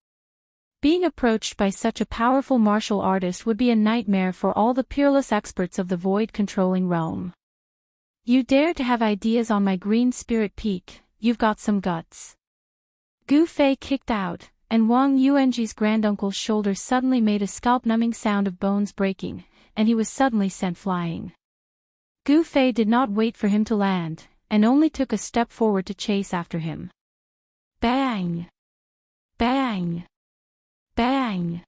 Being approached by such a powerful martial artist would be a nightmare for all the peerless experts of the void-controlling realm. You dare to have ideas on my green spirit peak, you've got some guts. Gu Fei kicked out, and Wang Yuanji's granduncle's shoulder suddenly made a scalp-numbing sound of bones breaking, and he was suddenly sent flying. Gu Fei did not wait for him to land, and only took a step forward to chase after him. Bang! Bang! Bang!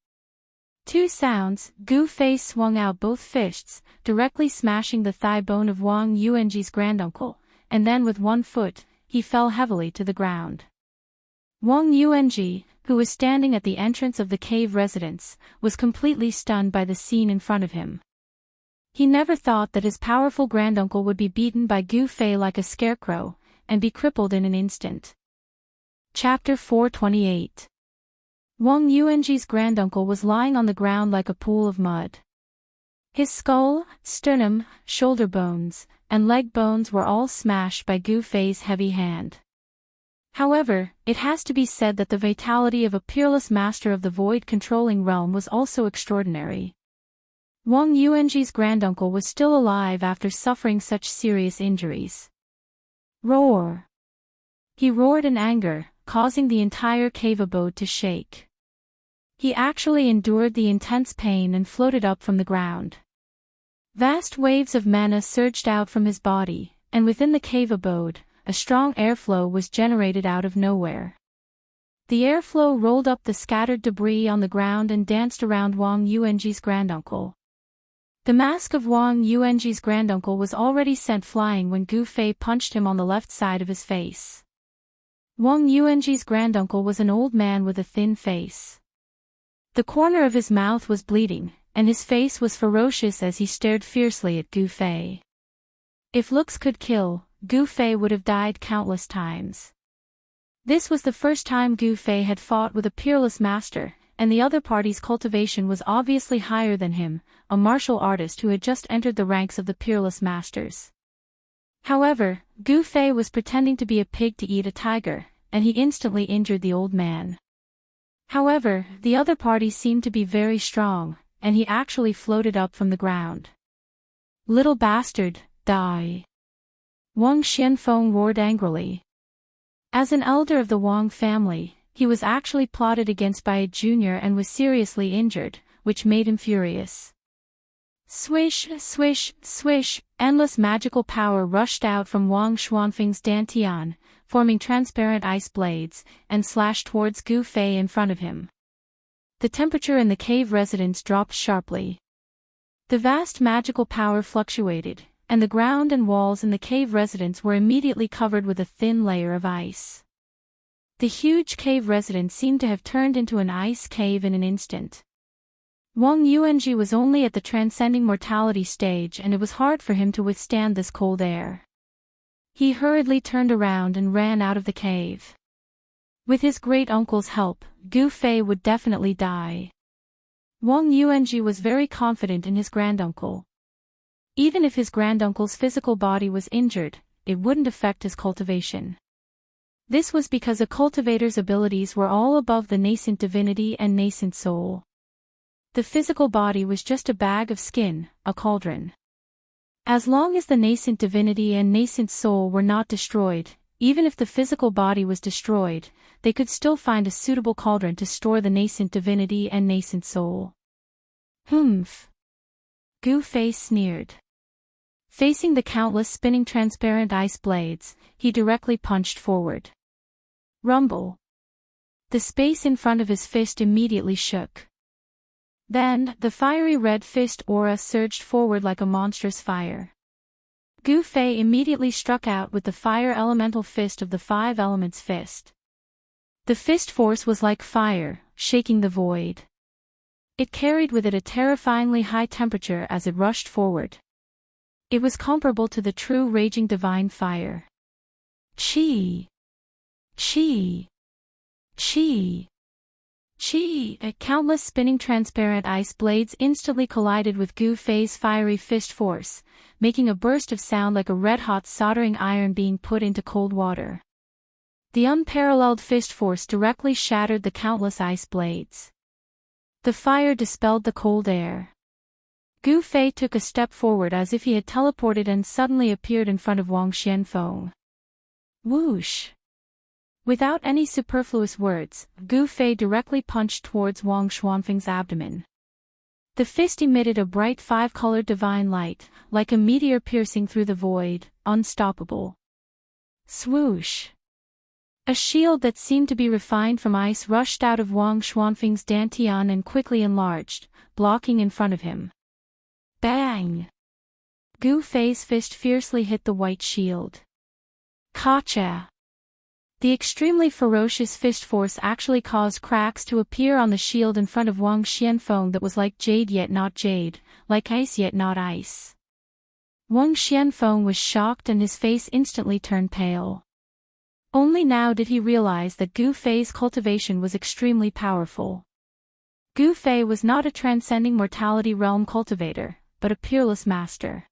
2 sounds, Gu Fei swung out both fists, directly smashing the thigh bone of Wang Yuanji's granduncle, and then with one foot, he fell heavily to the ground. Wang Yuanji, who was standing at the entrance of the cave residence, was completely stunned by the scene in front of him. He never thought that his powerful granduncle would be beaten by Gu Fei like a scarecrow, and be crippled in an instant. Chapter 428. Wang Yuanji's granduncle was lying on the ground like a pool of mud. His skull, sternum, shoulder bones, and leg bones were all smashed by Gu Fei's heavy hand. However, it has to be said that the vitality of a peerless master of the void-controlling realm was also extraordinary. Wang Yuanji's granduncle was still alive after suffering such serious injuries. Roar! He roared in anger, causing the entire cave abode to shake. He actually endured the intense pain and floated up from the ground. Vast waves of mana surged out from his body, and within the cave abode, a strong airflow was generated out of nowhere. The airflow rolled up the scattered debris on the ground and danced around Wang Yuanji's granduncle. The mask of Wang Yuanji's granduncle was already sent flying when Gu Fei punched him on the left side of his face. Wang Yuanji's granduncle was an old man with a thin face. The corner of his mouth was bleeding, and his face was ferocious as he stared fiercely at Gu Fei. If looks could kill, Gu Fei would have died countless times. This was the first time Gu Fei had fought with a peerless master, and the other party's cultivation was obviously higher than him, a martial artist who had just entered the ranks of the peerless masters. However, Gu Fei was pretending to be a pig to eat a tiger, and he instantly injured the old man. However, the other party seemed to be very strong, and he actually floated up from the ground. "Little bastard, die!" Wang Xianfeng roared angrily. As an elder of the Wang family, he was actually plotted against by a junior and was seriously injured, which made him furious. Swish, swish, swish, endless magical power rushed out from Wang Xuanfeng's dantian, forming transparent ice blades, and slashed towards Gu Fei in front of him. The temperature in the cave residence dropped sharply. The vast magical power fluctuated, and the ground and walls in the cave residence were immediately covered with a thin layer of ice. The huge cave residence seemed to have turned into an ice cave in an instant. Wang Yuanji was only at the transcending mortality stage, and it was hard for him to withstand this cold air. He hurriedly turned around and ran out of the cave. With his great-uncle's help, Gu Fei would definitely die. Wang Yuanji was very confident in his granduncle. Even if his granduncle's physical body was injured, it wouldn't affect his cultivation. This was because a cultivator's abilities were all above the nascent divinity and nascent soul. The physical body was just a bag of skin, a cauldron. As long as the nascent divinity and nascent soul were not destroyed, even if the physical body was destroyed, they could still find a suitable cauldron to store the nascent divinity and nascent soul. Humph! Gu Fei sneered. Facing the countless spinning transparent ice blades, he directly punched forward. Rumble! The space in front of his fist immediately shook. Then, the fiery red fist aura surged forward like a monstrous fire. Gu Fei immediately struck out with the fire elemental fist of the five elements fist. The fist force was like fire, shaking the void. It carried with it a terrifyingly high temperature as it rushed forward. It was comparable to the true raging divine fire. Chi! Chi! Chi! Chi! Countless spinning transparent ice blades instantly collided with Gu Fei's fiery fist force, making a burst of sound like a red-hot soldering iron being put into cold water. The unparalleled fist force directly shattered the countless ice blades. The fire dispelled the cold air. Gu Fei took a step forward as if he had teleported and suddenly appeared in front of Wang Xianfeng. Whoosh! Without any superfluous words, Gu Fei directly punched towards Wang Xuanfeng's abdomen. The fist emitted a bright five-colored divine light, like a meteor piercing through the void, unstoppable. Swoosh! A shield that seemed to be refined from ice rushed out of Wang Xuanfeng's dantian and quickly enlarged, blocking in front of him. Bang! Gu Fei's fist fiercely hit the white shield. Gotcha! The extremely ferocious fist force actually caused cracks to appear on the shield in front of Wang Xianfeng that was like jade yet not jade, like ice yet not ice. Wang Xianfeng was shocked and his face instantly turned pale. Only now did he realize that Gu Fei's cultivation was extremely powerful. Gu Fei was not a transcending mortality realm cultivator, but a peerless master.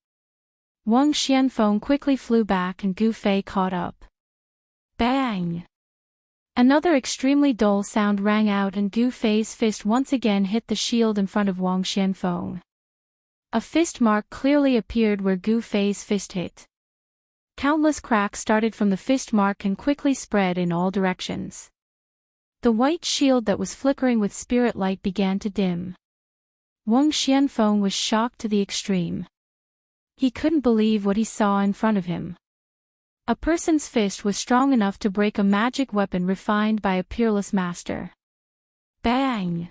Wang Xianfeng quickly flew back and Gu Fei caught up. Bang! Another extremely dull sound rang out and Gu Fei's fist once again hit the shield in front of Wang Xianfeng. A fist mark clearly appeared where Gu Fei's fist hit. Countless cracks started from the fist mark and quickly spread in all directions. The white shield that was flickering with spirit light began to dim. Wang Xianfeng was shocked to the extreme. He couldn't believe what he saw in front of him. A person's fist was strong enough to break a magic weapon refined by a peerless master. Bang!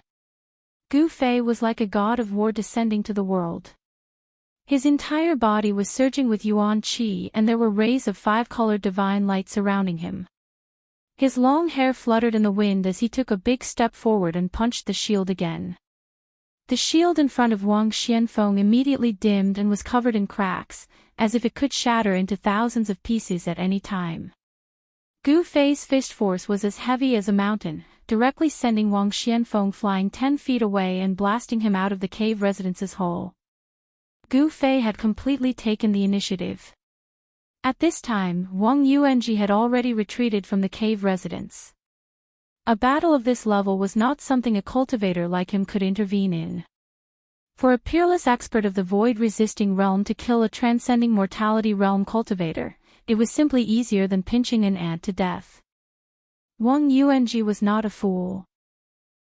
Gu Fei was like a god of war descending to the world. His entire body was surging with yuan qi and there were rays of five-colored divine light surrounding him. His long hair fluttered in the wind as he took a big step forward and punched the shield again. The shield in front of Wang Xianfeng immediately dimmed and was covered in cracks, as if it could shatter into thousands of pieces at any time. Gu Fei's fist force was as heavy as a mountain, directly sending Wang Xianfeng flying 10 feet away and blasting him out of the cave residence's hole. Gu Fei had completely taken the initiative. At this time, Wang Yuanji had already retreated from the cave residence. A battle of this level was not something a cultivator like him could intervene in. For a peerless expert of the void-resisting realm to kill a transcending mortality realm cultivator, it was simply easier than pinching an ant to death. Wang Yuanji was not a fool.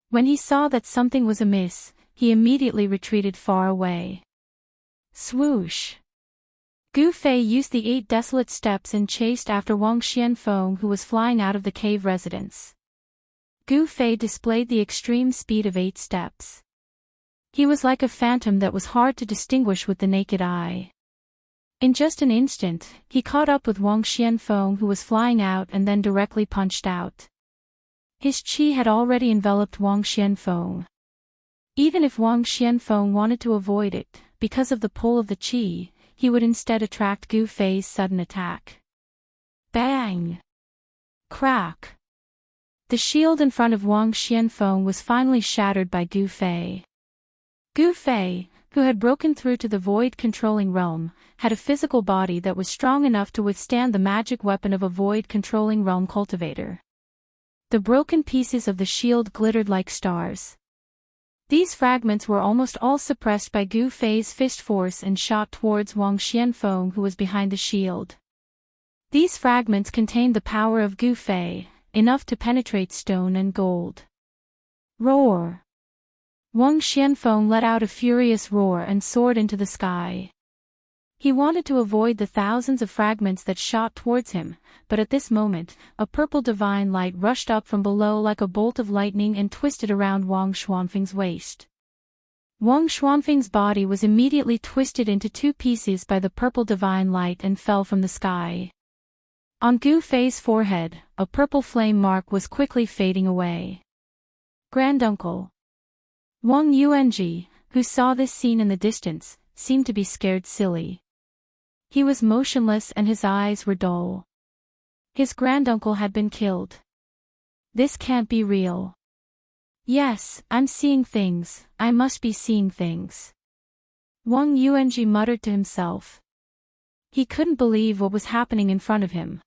When he saw that something was amiss, he immediately retreated far away. Swoosh! Gu Fei used the 8 desolate steps and chased after Wang Xianfeng, who was flying out of the cave residence. Gu Fei displayed the extreme speed of 8 steps. He was like a phantom that was hard to distinguish with the naked eye. In just an instant, he caught up with Wang Xianfeng, who was flying out, and then directly punched out. His qi had already enveloped Wang Xianfeng. Even if Wang Xianfeng wanted to avoid it, because of the pull of the qi, he would instead attract Gu Fei's sudden attack. Bang! Crack! The shield in front of Wang Xianfeng was finally shattered by Gu Fei. Gu Fei, who had broken through to the void-controlling realm, had a physical body that was strong enough to withstand the magic weapon of a void-controlling realm cultivator. The broken pieces of the shield glittered like stars. These fragments were almost all suppressed by Gu Fei's fist force and shot towards Wang Xianfeng, who was behind the shield. These fragments contained the power of Gu Fei, enough to penetrate stone and gold. Roar! Wang Xianfeng let out a furious roar and soared into the sky. He wanted to avoid the thousands of fragments that shot towards him, but at this moment, a purple divine light rushed up from below like a bolt of lightning and twisted around Wang Xuanfeng's waist. Wang Xuanfeng's body was immediately twisted into 2 pieces by the purple divine light and fell from the sky. On Gu Fei's forehead, a purple flame mark was quickly fading away. Granduncle. Wang Yuanji, who saw this scene in the distance, seemed to be scared silly. He was motionless and his eyes were dull. His granduncle had been killed. This can't be real. Yes, I'm seeing things, I must be seeing things. Wang Yuanji muttered to himself. He couldn't believe what was happening in front of him.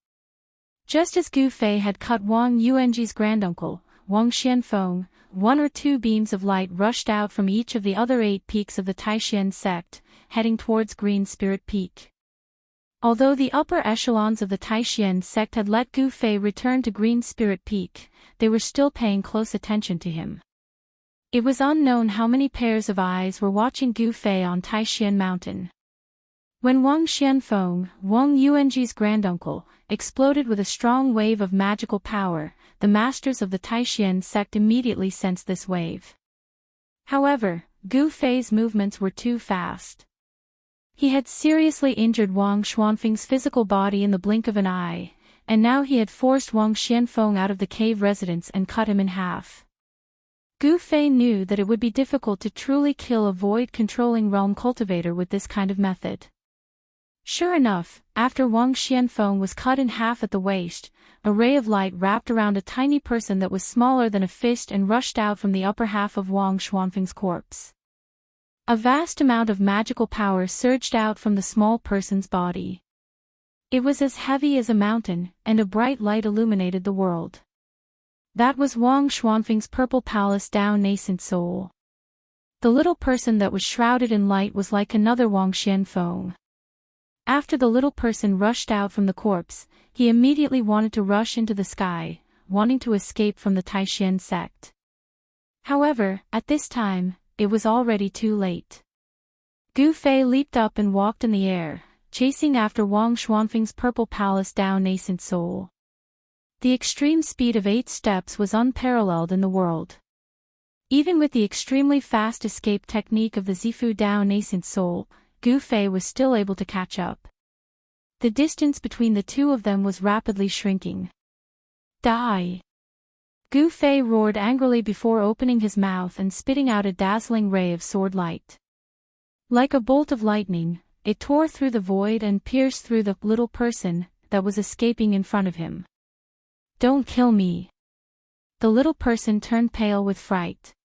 Just as Gu Fei had cut Wang Yuanji's granduncle, Wang Xianfeng, 1 or 2 beams of light rushed out from each of the other 8 peaks of the Taishan sect, heading towards Green Spirit Peak. Although the upper echelons of the Taishan sect had let Gu Fei return to Green Spirit Peak, they were still paying close attention to him. It was unknown how many pairs of eyes were watching Gu Fei on Taishan Mountain. When Wang Xianfeng, Wang Yuanji's granduncle, exploded with a strong wave of magical power, the masters of the Taishan sect immediately sensed this wave. However, Gu Fei's movements were too fast. He had seriously injured Wang Xuanfeng's physical body in the blink of an eye, and now he had forced Wang Xianfeng out of the cave residence and cut him in half. Gu Fei knew that it would be difficult to truly kill a void-controlling realm cultivator with this kind of method. Sure enough, after Wang Xianfeng was cut in half at the waist, a ray of light wrapped around a tiny person that was smaller than a fist and rushed out from the upper half of Wang Xuanfeng's corpse. A vast amount of magical power surged out from the small person's body. It was as heavy as a mountain, and a bright light illuminated the world. That was Wang Xuanfeng's purple palace Dao nascent soul. The little person that was shrouded in light was like another Wang Xianfeng. After the little person rushed out from the corpse, he immediately wanted to rush into the sky, wanting to escape from the Taishan sect. However, at this time, it was already too late. Gu Fei leaped up and walked in the air, chasing after Wang Xuanfeng's purple palace Dao nascent soul. The extreme speed of 8 steps was unparalleled in the world. Even with the extremely fast escape technique of the Zifu Dao nascent soul, Gu Fei was still able to catch up. The distance between the two of them was rapidly shrinking. Die! Gu Fei roared angrily before opening his mouth and spitting out a dazzling ray of sword light. Like a bolt of lightning, it tore through the void and pierced through the little person that was escaping in front of him. Don't kill me! The little person turned pale with fright.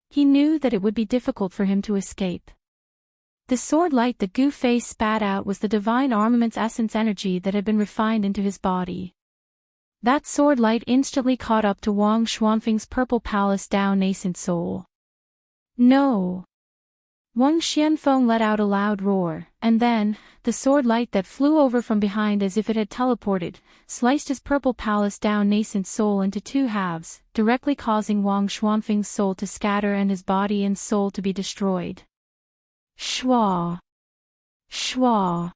He knew that it would be difficult for him to escape. The sword light that Gu Fei spat out was the divine armament's essence energy that had been refined into his body. That sword light instantly caught up to Wang Xuanfeng's purple palace Dao nascent soul. No! Wang Xianfeng let out a loud roar, and then, the sword light that flew over from behind as if it had teleported, sliced his purple palace Dao nascent soul into two halves, directly causing Wang Xuanfeng's soul to scatter and his body and soul to be destroyed. Shua! Shua!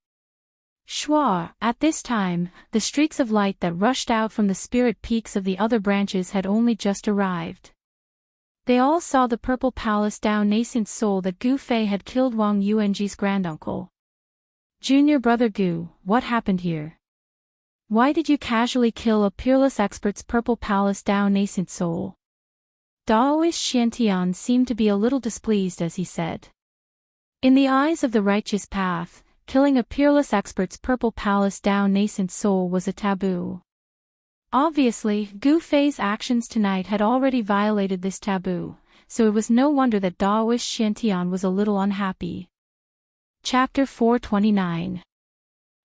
Shua! At this time, the streaks of light that rushed out from the spirit peaks of the other branches had only just arrived. They all saw the purple palace Dao nascent soul that Gu Fei had killed Wang Yuanji's granduncle. Junior brother Gu, what happened here? Why did you casually kill a peerless expert's purple palace Dao nascent soul? Daoist Xiantian seemed to be a little displeased as he said. In the eyes of the righteous path, killing a peerless expert's purple palace Dao nascent soul was a taboo. Obviously, Gu Fei's actions tonight had already violated this taboo, so it was no wonder that Daoist Xiantian was a little unhappy. Chapter 429.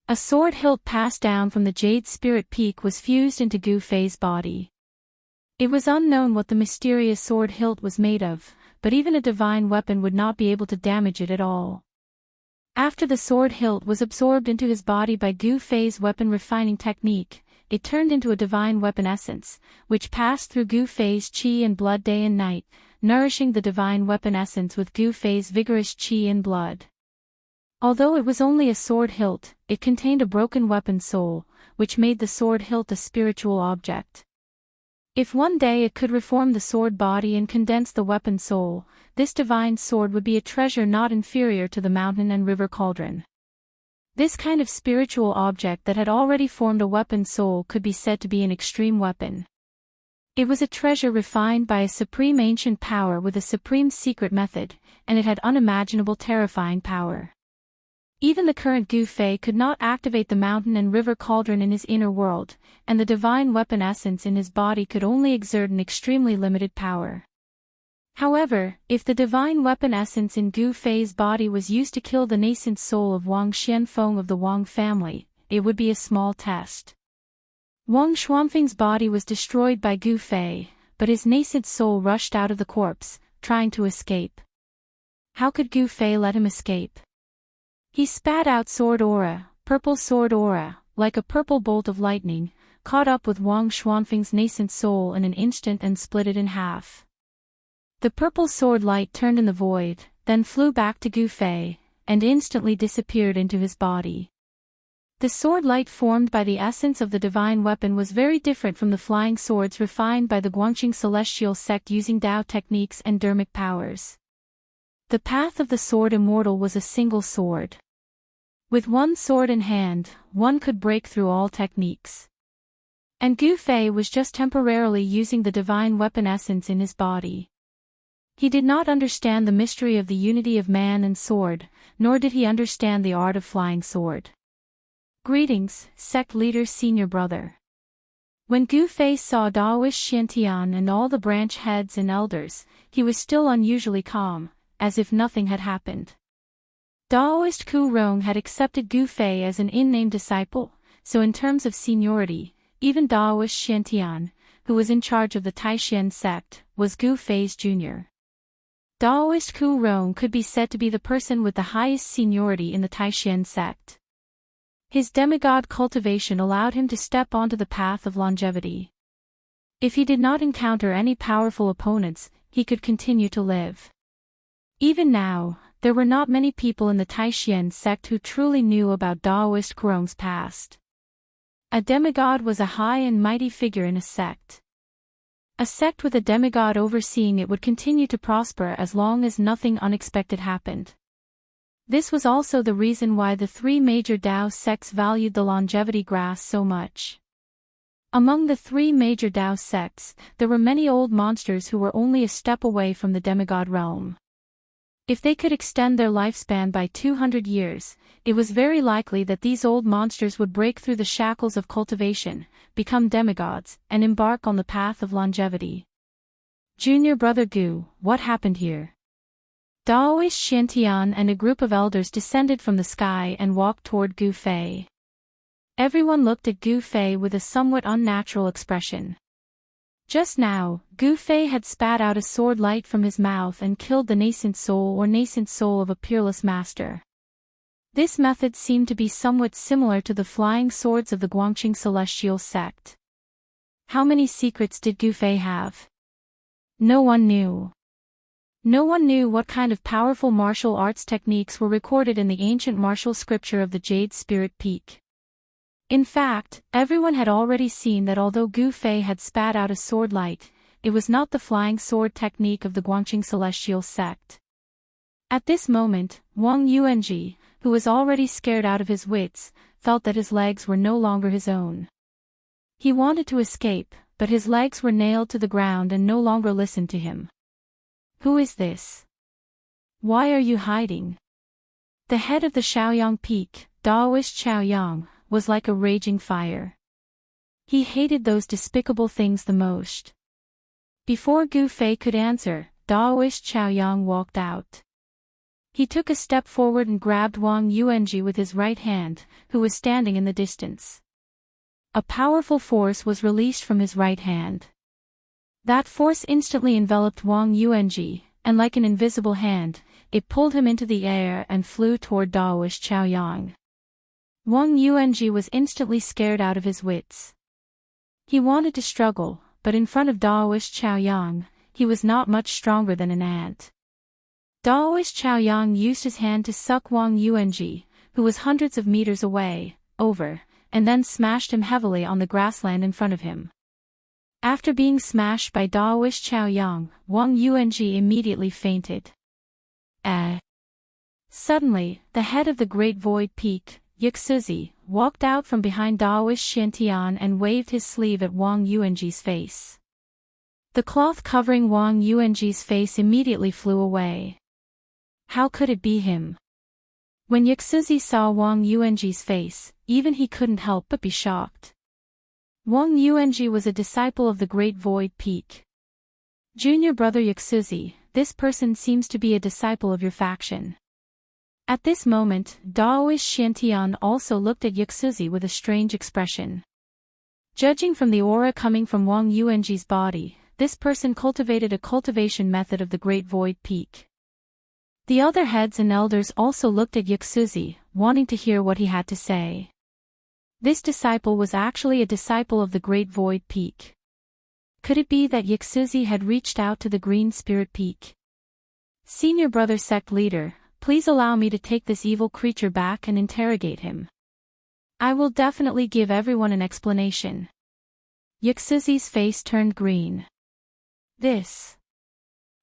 A sword hilt passed down from the Jade Spirit Peak was fused into Gu Fei's body. It was unknown what the mysterious sword hilt was made of, but even a divine weapon would not be able to damage it at all. After the sword hilt was absorbed into his body by Gu Fei's weapon refining technique, it turned into a divine weapon essence, which passed through Gu Fei's qi and blood day and night, nourishing the divine weapon essence with Gu Fei's vigorous qi and blood. Although it was only a sword hilt, it contained a broken weapon soul, which made the sword hilt a spiritual object. If one day it could reform the sword body and condense the weapon soul, this divine sword would be a treasure not inferior to the mountain and river cauldron. This kind of spiritual object that had already formed a weapon soul could be said to be an extreme weapon. It was a treasure refined by a supreme ancient power with a supreme secret method, and it had unimaginable terrifying power. Even the current Gu Fei could not activate the mountain and river cauldron in his inner world, and the divine weapon essence in his body could only exert an extremely limited power. However, if the divine weapon essence in Gu Fei's body was used to kill the nascent soul of Wang Xianfeng of the Wang family, it would be a small test. Wang Xuanfeng's body was destroyed by Gu Fei, but his nascent soul rushed out of the corpse, trying to escape. How could Gu Fei let him escape? He spat out sword aura, purple sword aura, like a purple bolt of lightning, caught up with Wang Xuanfeng's nascent soul in an instant and split it in half. The purple sword light turned in the void, then flew back to Gu Fei, and instantly disappeared into his body. The sword light formed by the essence of the divine weapon was very different from the flying swords refined by the Guangqing celestial sect using Dao techniques and dermic powers. The path of the sword Immortal was a single sword. With one sword in hand, one could break through all techniques. And Gu Fei was just temporarily using the divine weapon essence in his body. He did not understand the mystery of the unity of man and sword, nor did he understand the art of flying sword. Greetings, sect leader senior brother. When Gu Fei saw Daoist Xiantian and all the branch heads and elders, he was still unusually calm, as if nothing had happened. Daoist Ku Rong had accepted Gu Fei as an in-name disciple, so in terms of seniority, even Daoist Xiantian, who was in charge of the Taishan sect, was Gu Fei's junior. Daoist Ku Rong could be said to be the person with the highest seniority in the Taishan sect. His demigod cultivation allowed him to step onto the path of longevity. If he did not encounter any powerful opponents, he could continue to live. Even now, there were not many people in the Taishan sect who truly knew about Daoist Ku Rong's past. A demigod was a high and mighty figure in a sect. A sect with a demigod overseeing it would continue to prosper as long as nothing unexpected happened. This was also the reason why the three major Dao sects valued the longevity grass so much. Among the three major Tao sects, there were many old monsters who were only a step away from the demigod realm. If they could extend their lifespan by 200 years, it was very likely that these old monsters would break through the shackles of cultivation, become demigods, and embark on the path of longevity. Junior brother Gu, what happened here? Daoist Xiantian and a group of elders descended from the sky and walked toward Gu Fei. Everyone looked at Gu Fei with a somewhat unnatural expression. Just now, Gu Fei had spat out a sword light from his mouth and killed the nascent soul of a peerless master. This method seemed to be somewhat similar to the flying swords of the Guangqing celestial sect. How many secrets did Gu Fei have? No one knew. No one knew what kind of powerful martial arts techniques were recorded in the ancient martial scripture of the Jade Spirit Peak. In fact, everyone had already seen that although Gu Fei had spat out a sword light, it was not the flying sword technique of the Guangqing celestial sect. At this moment, Wang Yuanji, who was already scared out of his wits, felt that his legs were no longer his own. He wanted to escape, but his legs were nailed to the ground and no longer listened to him. Who is this? Why are you hiding? The head of the Shaoyang Peak, Daoist Shaoyang, was like a raging fire. He hated those despicable things the most. Before Gu Fei could answer, Daoist Shaoyang walked out. He took a step forward and grabbed Wang Yuanji with his right hand, who was standing in the distance. A powerful force was released from his right hand. That force instantly enveloped Wang Yuanji, and like an invisible hand, it pulled him into the air and flew toward Daoist Shaoyang. Wang Yuanji was instantly scared out of his wits. He wanted to struggle, but in front of Daoist Shaoyang, he was not much stronger than an ant. Daoist Shaoyang used his hand to suck Wang Yuanji, who was hundreds of meters away, over, and then smashed him heavily on the grassland in front of him. After being smashed by Daoist Shaoyang, Wang Yuanji immediately fainted. Suddenly, the head of the Great Void Peak, Yuxi, walked out from behind Daoist Xiantian and waved his sleeve at Wang Yuanji's face. The cloth covering Wang Yuanji's face immediately flew away. How could it be him? When Yuxi saw Wang Yuanji's face, even he couldn't help but be shocked. Wang Yuanji was a disciple of the Great Void Peak. Junior brother Yuxi, this person seems to be a disciple of your faction. At this moment, Daoist Xiantian also looked at Yuxi with a strange expression. Judging from the aura coming from Wang Yuanji's body, this person cultivated a cultivation method of the Great Void Peak. The other heads and elders also looked at Yuxi, wanting to hear what he had to say. This disciple was actually a disciple of the Great Void Peak. Could it be that Yuxi had reached out to the Green Spirit Peak? Senior brother sect leader, please allow me to take this evil creature back and interrogate him. I will definitely give everyone an explanation. Yuxi's face turned green. This.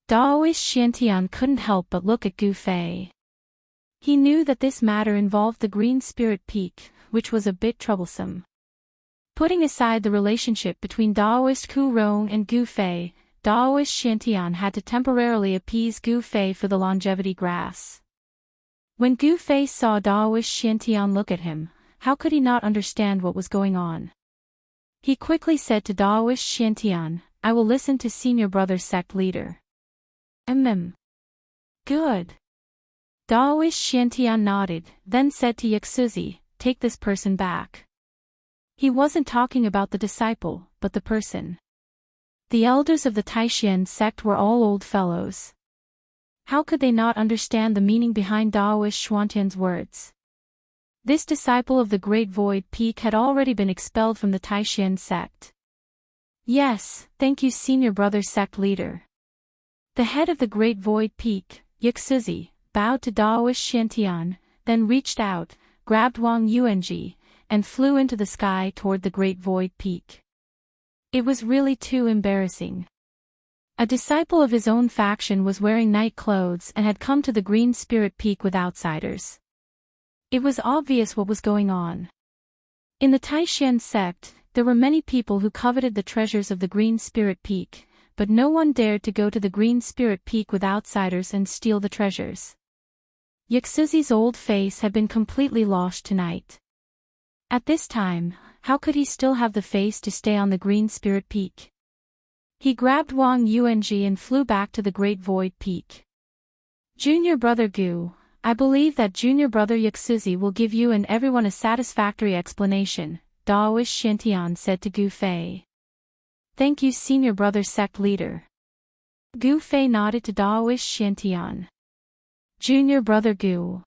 Daoist Xiantian couldn't help but look at Gu Fei. He knew that this matter involved the Green Spirit Peak, which was a bit troublesome. Putting aside the relationship between Daoist Ku Rong and Gu Fei, Daoist Xiantian had to temporarily appease Gu Fei for the longevity grass. When Gu Fei saw Daoist Xiantian look at him, how could he not understand what was going on? He quickly said to Daoist Xiantian, I will listen to senior brother sect leader. Good. Daoist Xiantian nodded, then said to Yuxi, take this person back. He wasn't talking about the disciple, but the person. The elders of the Taishan sect were all old fellows. How could they not understand the meaning behind Daoist Xuantian's words? This disciple of the Great Void Peak had already been expelled from the Taishan sect. Yes, thank you senior brother sect leader. The head of the Great Void Peak, Yuxi, bowed to Daoist Xiantian, then reached out, grabbed Wang Yuanji, and flew into the sky toward the Great Void Peak. It was really too embarrassing. A disciple of his own faction was wearing night clothes and had come to the Green Spirit Peak with outsiders. It was obvious what was going on. In the Taishan sect, there were many people who coveted the treasures of the Green Spirit Peak, but no one dared to go to the Green Spirit Peak with outsiders and steal the treasures. Yuxuzi's old face had been completely lost tonight. At this time, how could he still have the face to stay on the Green Spirit Peak? He grabbed Wang Yuanji and flew back to the Great Void Peak. Junior Brother Gu, I believe that Junior Brother Yuxuzi will give you and everyone a satisfactory explanation, Daoist Xiantian said to Gu Fei. Thank you Senior Brother Sect Leader. Gu Fei nodded to Daoist Xiantian. Junior Brother Gu.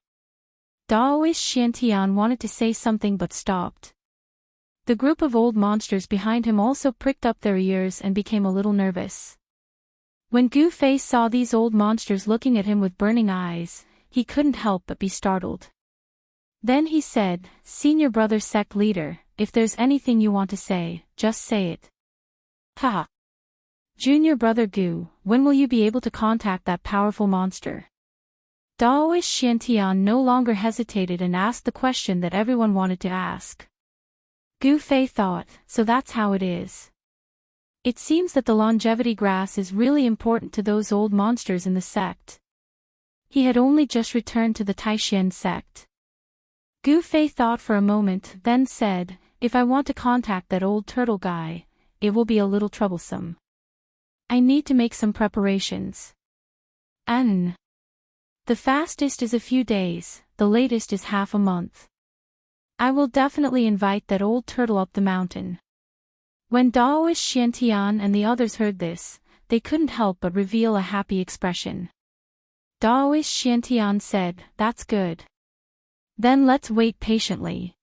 Daoist Xiantian wanted to say something but stopped. The group of old monsters behind him also pricked up their ears and became a little nervous. When Gu Fei saw these old monsters looking at him with burning eyes, he couldn't help but be startled. Then he said, Senior Brother Sect Leader, if there's anything you want to say, just say it. Haha. Junior Brother Gu, when will you be able to contact that powerful monster? Daoist Xiantian no longer hesitated and asked the question that everyone wanted to ask. Gu Fei thought, so that's how it is. It seems that the longevity grass is really important to those old monsters in the sect. He had only just returned to the Taishan sect. Gu Fei thought for a moment, then said, if I want to contact that old turtle guy, it will be a little troublesome. I need to make some preparations. The fastest is a few days, the latest is half a month. I will definitely invite that old turtle up the mountain. When Daoist Xiantian and the others heard this, they couldn't help but reveal a happy expression. Daoist Xiantian said, that's good. Then let's wait patiently.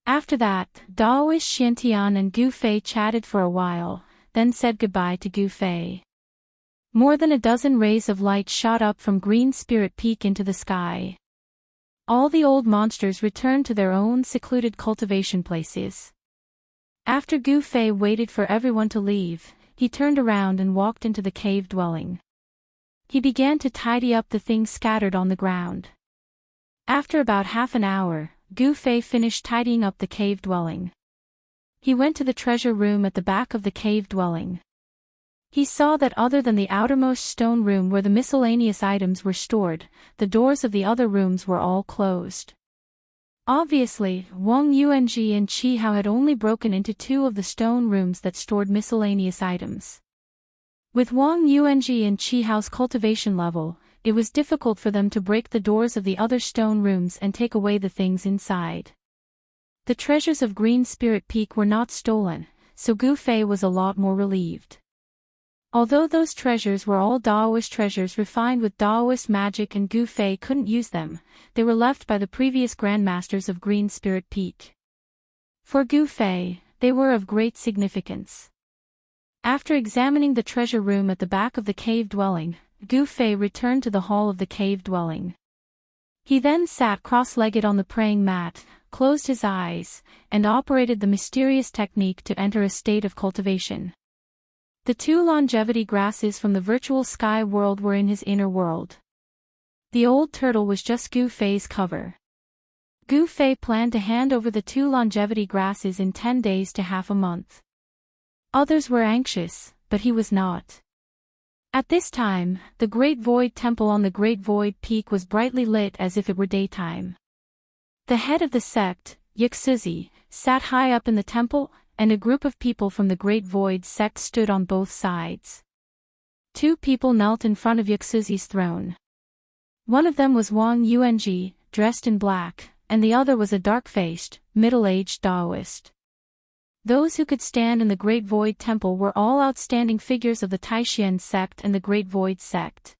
After that, Daoist Xiantian and Gu Fei chatted for a while, then said goodbye to Gu Fei. More than a dozen rays of light shot up from Green Spirit Peak into the sky. All the old monsters returned to their own secluded cultivation places. After Gu Fei waited for everyone to leave, he turned around and walked into the cave dwelling. He began to tidy up the things scattered on the ground. After about half an hour, Gu Fei finished tidying up the cave dwelling. He went to the treasure room at the back of the cave dwelling. He saw that other than the outermost stone room where the miscellaneous items were stored, the doors of the other rooms were all closed. Obviously, Wang Yuanji and Qi Hao had only broken into two of the stone rooms that stored miscellaneous items. With Wang Yuanji and Qi Hao's cultivation level, it was difficult for them to break the doors of the other stone rooms and take away the things inside. The treasures of Green Spirit Peak were not stolen, so Gu Fei was a lot more relieved. Although those treasures were all Daoist treasures refined with Daoist magic and Gu Fei couldn't use them, they were left by the previous grandmasters of Green Spirit Peak. For Gu Fei, they were of great significance. After examining the treasure room at the back of the cave dwelling, Gu Fei returned to the hall of the cave dwelling. He then sat cross-legged on the praying mat, closed his eyes, and operated the mysterious technique to enter a state of cultivation. The two longevity grasses from the virtual sky world were in his inner world. The old turtle was just Gu Fei's cover. Gu Fei planned to hand over the two longevity grasses in 10 days to half a month. Others were anxious, but he was not. At this time, the Great Void Temple on the Great Void Peak was brightly lit as if it were daytime. The head of the sect, Yuxuzi, sat high up in the temple, and a group of people from the Great Void sect stood on both sides. Two people knelt in front of Yuxuzi's throne. One of them was Wang Yuanji, dressed in black, and the other was a dark-faced, middle-aged Daoist. Those who could stand in the Great Void Temple were all outstanding figures of the Taishan sect and the Great Void sect.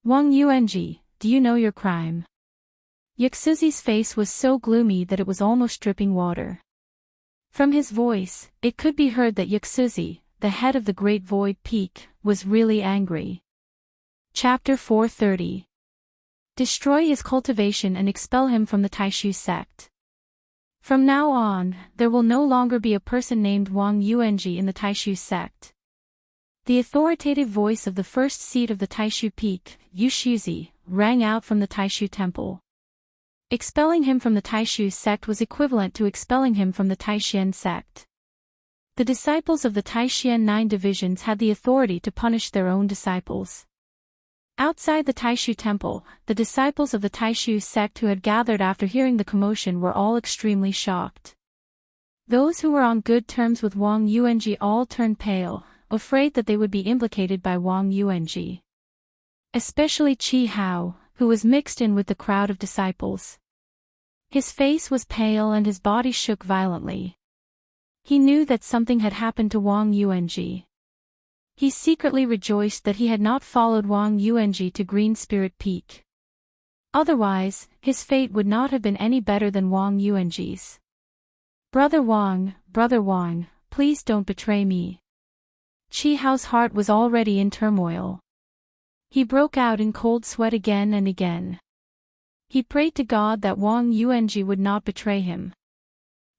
Wang Yuanji, do you know your crime? Yuxuzi's face was so gloomy that it was almost dripping water. From his voice, it could be heard that Yuxuzi, the head of the Great Void Peak, was really angry. Chapter 430. Destroy his cultivation and expel him from the Taishu sect. From now on, there will no longer be a person named Wang Yuanji in the Taishu sect. The authoritative voice of the first seat of the Taishu peak, Yushuzi, rang out from the Taishu temple. Expelling him from the Taishu sect was equivalent to expelling him from the Taishan sect. The disciples of the Taishan 9 divisions had the authority to punish their own disciples. Outside the Taishu temple, the disciples of the Taishu sect who had gathered after hearing the commotion were all extremely shocked. Those who were on good terms with Wang Yuanji all turned pale, afraid that they would be implicated by Wang Yuanji. Especially Qi Hao, who was mixed in with the crowd of disciples. His face was pale and his body shook violently. He knew that something had happened to Wang Yuanji. He secretly rejoiced that he had not followed Wang Yuanji to Green Spirit Peak. Otherwise, his fate would not have been any better than Wang Yuanji's. Brother Wang, please don't betray me. Qi Hao's heart was already in turmoil. He broke out in cold sweat again and again. He prayed to God that Wang Yuanji would not betray him.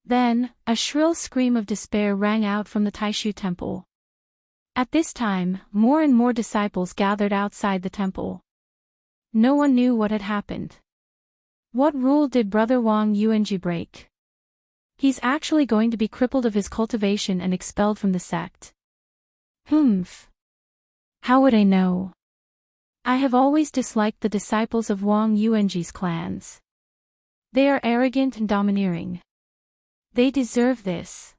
Then, a shrill scream of despair rang out from the Taishu temple. At this time, more and more disciples gathered outside the temple. No one knew what had happened. What rule did Brother Wang Yuanji break? He's actually going to be crippled of his cultivation and expelled from the sect. How would I know? I have always disliked the disciples of Wang Yuanji's clans. They are arrogant and domineering. They deserve this.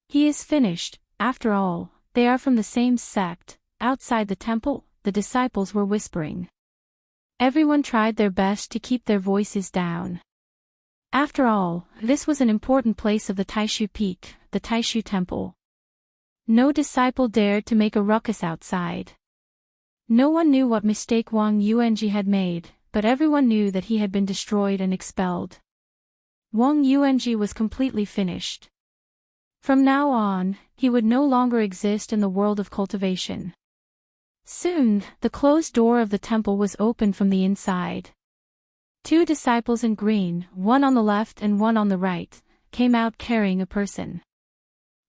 He is finished, after all, they are from the same sect. Outside the temple, the disciples were whispering. Everyone tried their best to keep their voices down. After all, this was an important place of the Taishu Peak, the Taishu Temple. No disciple dared to make a ruckus outside. No one knew what mistake Wang Yuanji had made, but everyone knew that he had been destroyed and expelled. Wang Yuanji was completely finished. From now on, he would no longer exist in the world of cultivation. Soon, the closed door of the temple was opened from the inside. 2 disciples in green, one on the left and one on the right, came out carrying a person.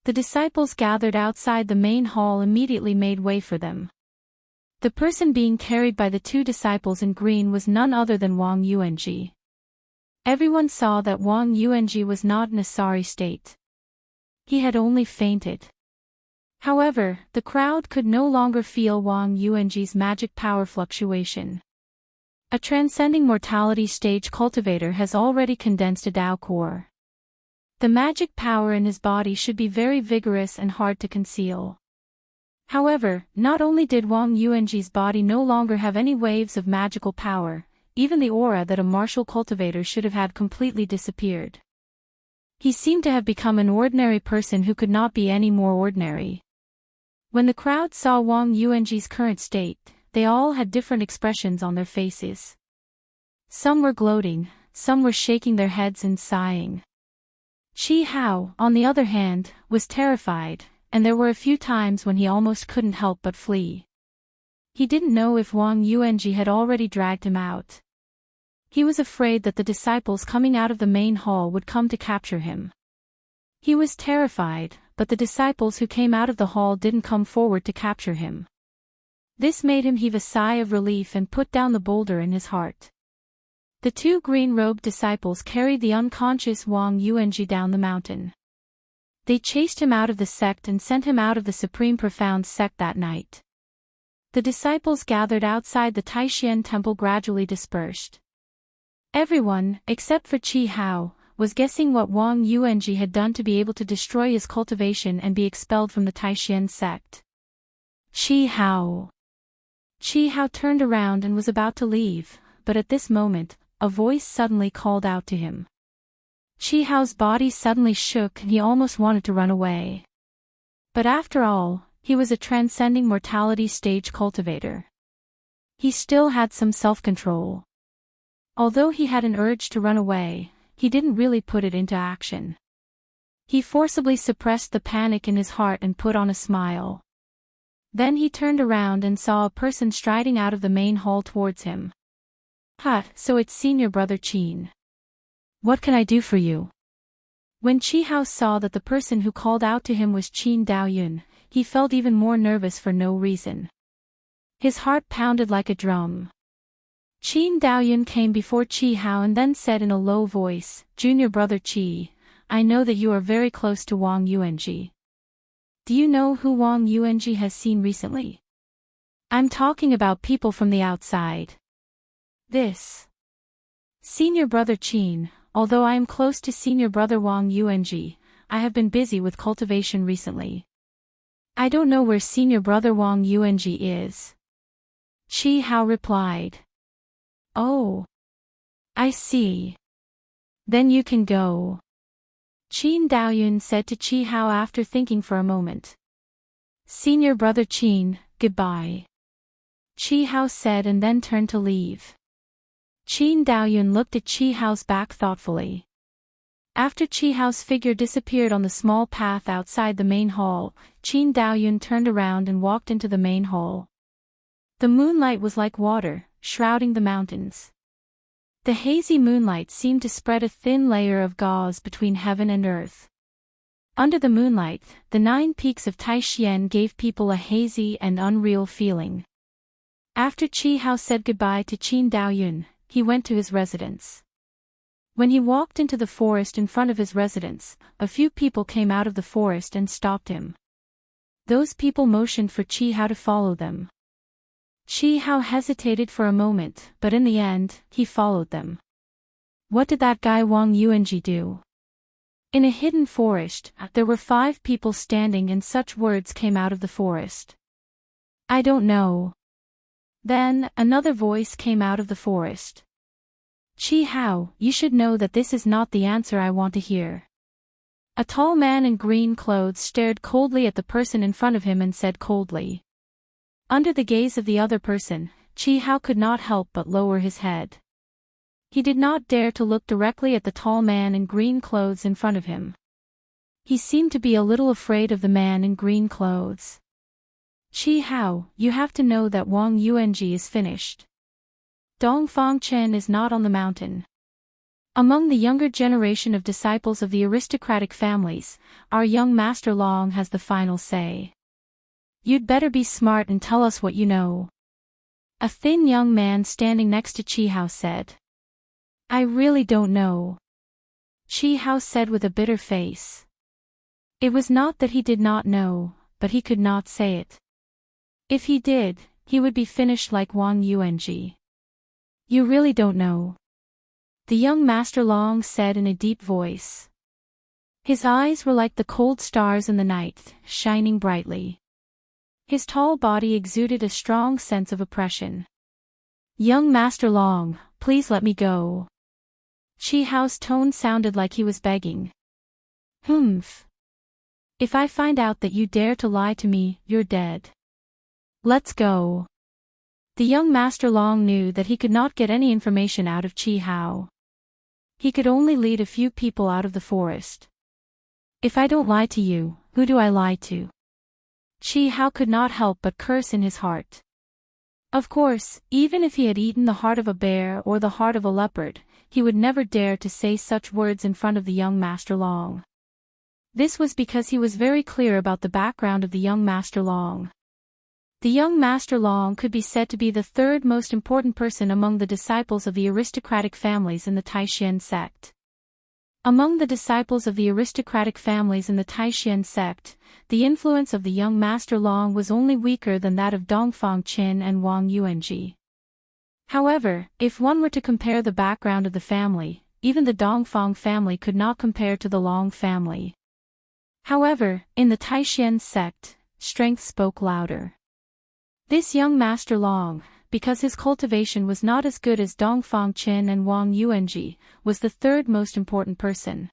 The disciples gathered outside the main hall immediately made way for them. The person being carried by the 2 disciples in green was none other than Wang Yuanji. Everyone saw that Wang Yuanji was not in a sorry state. He had only fainted. However, the crowd could no longer feel Wang Yuanji's magic power fluctuation. A transcending mortality stage cultivator has already condensed a Dao core. The magic power in his body should be very vigorous and hard to conceal. However, not only did Wang Yuanji's body no longer have any waves of magical power, even the aura that a martial cultivator should have had completely disappeared. He seemed to have become an ordinary person who could not be any more ordinary. When the crowd saw Wang Yuanji's current state, they all had different expressions on their faces. Some were gloating, some were shaking their heads and sighing. Qi Hao, on the other hand, was terrified, and there were a few times when he almost couldn't help but flee. He didn't know if Wang Yuanji had already dragged him out. He was afraid that the disciples coming out of the main hall would come to capture him. He was terrified, but the disciples who came out of the hall didn't come forward to capture him. This made him heave a sigh of relief and put down the boulder in his heart. The 2 green-robed disciples carried the unconscious Wang Yuanji down the mountain. They chased him out of the sect and sent him out of the Supreme Profound sect that night. The disciples gathered outside the Taishan temple gradually dispersed. Everyone, except for Qi Hao, was guessing what Wang Yuanji had done to be able to destroy his cultivation and be expelled from the Taishan sect. Qi Hao turned around and was about to leave, but at this moment, a voice suddenly called out to him. Qi Hao's body suddenly shook and he almost wanted to run away. But after all, he was a transcending mortality stage cultivator. He still had some self-control. Although he had an urge to run away, he didn't really put it into action. He forcibly suppressed the panic in his heart and put on a smile. Then he turned around and saw a person striding out of the main hall towards him. So it's Senior Brother Qin. What can I do for you? When Qi Hao saw that the person who called out to him was Qin Daoyun, he felt even more nervous for no reason. His heart pounded like a drum. Qin Daoyun came before Qi Hao and then said in a low voice, Junior Brother Qi, I know that you are very close to Wang Yuanji. Do you know who Wang Yuanji has seen recently? I'm talking about people from the outside. This senior brother Qin, although I am close to senior brother Wang Yuanji, I have been busy with cultivation recently. I don't know where senior brother Wang Yuanji is. Qi Hao replied. Oh. I see. Then you can go. Qin Daoyun said to Qi Hao after thinking for a moment. Senior brother Qin, goodbye. Qi Hao said and then turned to leave. Qin Daoyun looked at Qi Hao's back thoughtfully. After Qi Hao's figure disappeared on the small path outside the main hall, Qin Daoyun turned around and walked into the main hall. The moonlight was like water, shrouding the mountains. The hazy moonlight seemed to spread a thin layer of gauze between heaven and earth. Under the moonlight, the 9 peaks of Taixuan gave people a hazy and unreal feeling. After Qi Hao said goodbye to Qin Daoyun, he went to his residence. When he walked into the forest in front of his residence, a few people came out of the forest and stopped him. Those people motioned for Qi Hao to follow them. Qi Hao hesitated for a moment, but in the end, he followed them. What did that guy Wang Yuanji do? In a hidden forest, there were 5 people standing and such words came out of the forest. I don't know. Then, another voice came out of the forest. Qi Hao, you should know that this is not the answer I want to hear. A tall man in green clothes stared coldly at the person in front of him and said coldly. Under the gaze of the other person, Qi Hao could not help but lower his head. He did not dare to look directly at the tall man in green clothes in front of him. He seemed to be a little afraid of the man in green clothes. Qi Hao, you have to know that Wang Yuanji is finished. Dongfang Chen is not on the mountain. Among the younger generation of disciples of the aristocratic families, our young Master Long has the final say. You'd better be smart and tell us what you know. A thin young man standing next to Qi Hao said. I really don't know. Qi Hao said with a bitter face. It was not that he did not know, but he could not say it. If he did, he would be finished like Wang Yuanji. You really don't know. The young Master Long said in a deep voice. His eyes were like the cold stars in the night, shining brightly. His tall body exuded a strong sense of oppression. Young Master Long, please let me go. Qi Hao's tone sounded like he was begging. Humph. If I find out that you dare to lie to me, you're dead. Let's go. The young Master Long knew that he could not get any information out of Qi Hao. He could only lead a few people out of the forest. If I don't lie to you, who do I lie to? Qi Hao could not help but curse in his heart. Of course, even if he had eaten the heart of a bear or the heart of a leopard, he would never dare to say such words in front of the young Master Long. This was because he was very clear about the background of the young Master Long. The young Master Long could be said to be the 3rd most important person among the disciples of the aristocratic families in the Taixuan sect. Among the disciples of the aristocratic families in the Taixuan sect, the influence of the young Master Long was only weaker than that of Dongfang Qin and Wang Yuanji. However, if one were to compare the background of the family, even the Dongfang family could not compare to the Long family. However, in the Taixuan sect, strength spoke louder. This young Master Long, because his cultivation was not as good as Dongfang Qin and Wang Yuanji, was the 3rd most important person.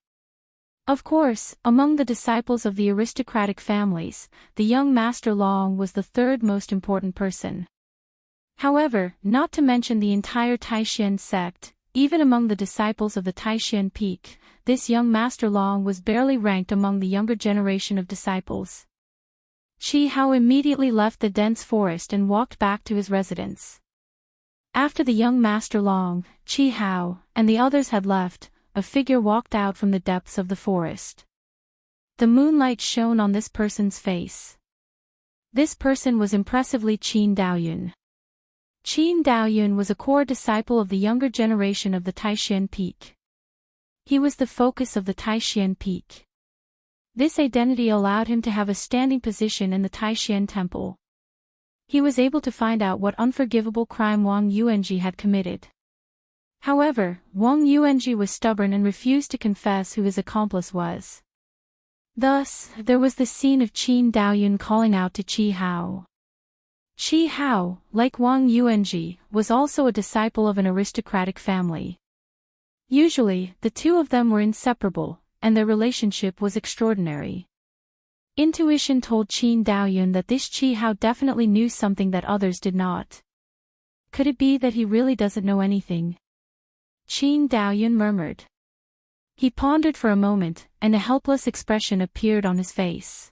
Of course, among the disciples of the aristocratic families, the young Master Long was the 3rd most important person. However, not to mention the entire Taixuan sect, even among the disciples of the Taixuan peak, this young Master Long was barely ranked among the younger generation of disciples. Qi Hao immediately left the dense forest and walked back to his residence. After the young Master Long, Qi Hao, and the others had left, a figure walked out from the depths of the forest. The moonlight shone on this person's face. This person was impressively Qin Daoyun. Qin Daoyun was a core disciple of the younger generation of the Taixuan peak. He was the focus of the Taixuan peak. This identity allowed him to have a standing position in the Taishan temple. He was able to find out what unforgivable crime Wang Yuanji had committed. However, Wang Yuanji was stubborn and refused to confess who his accomplice was. Thus, there was the scene of Qin Daoyun calling out to Qi Hao. Qi Hao, like Wang Yuanji, was also a disciple of an aristocratic family. Usually, the two of them were inseparable, and their relationship was extraordinary. Intuition told Qin Daoyun that this Qi Hao definitely knew something that others did not. Could it be that he really doesn't know anything? Qin Daoyun murmured. He pondered for a moment, and a helpless expression appeared on his face.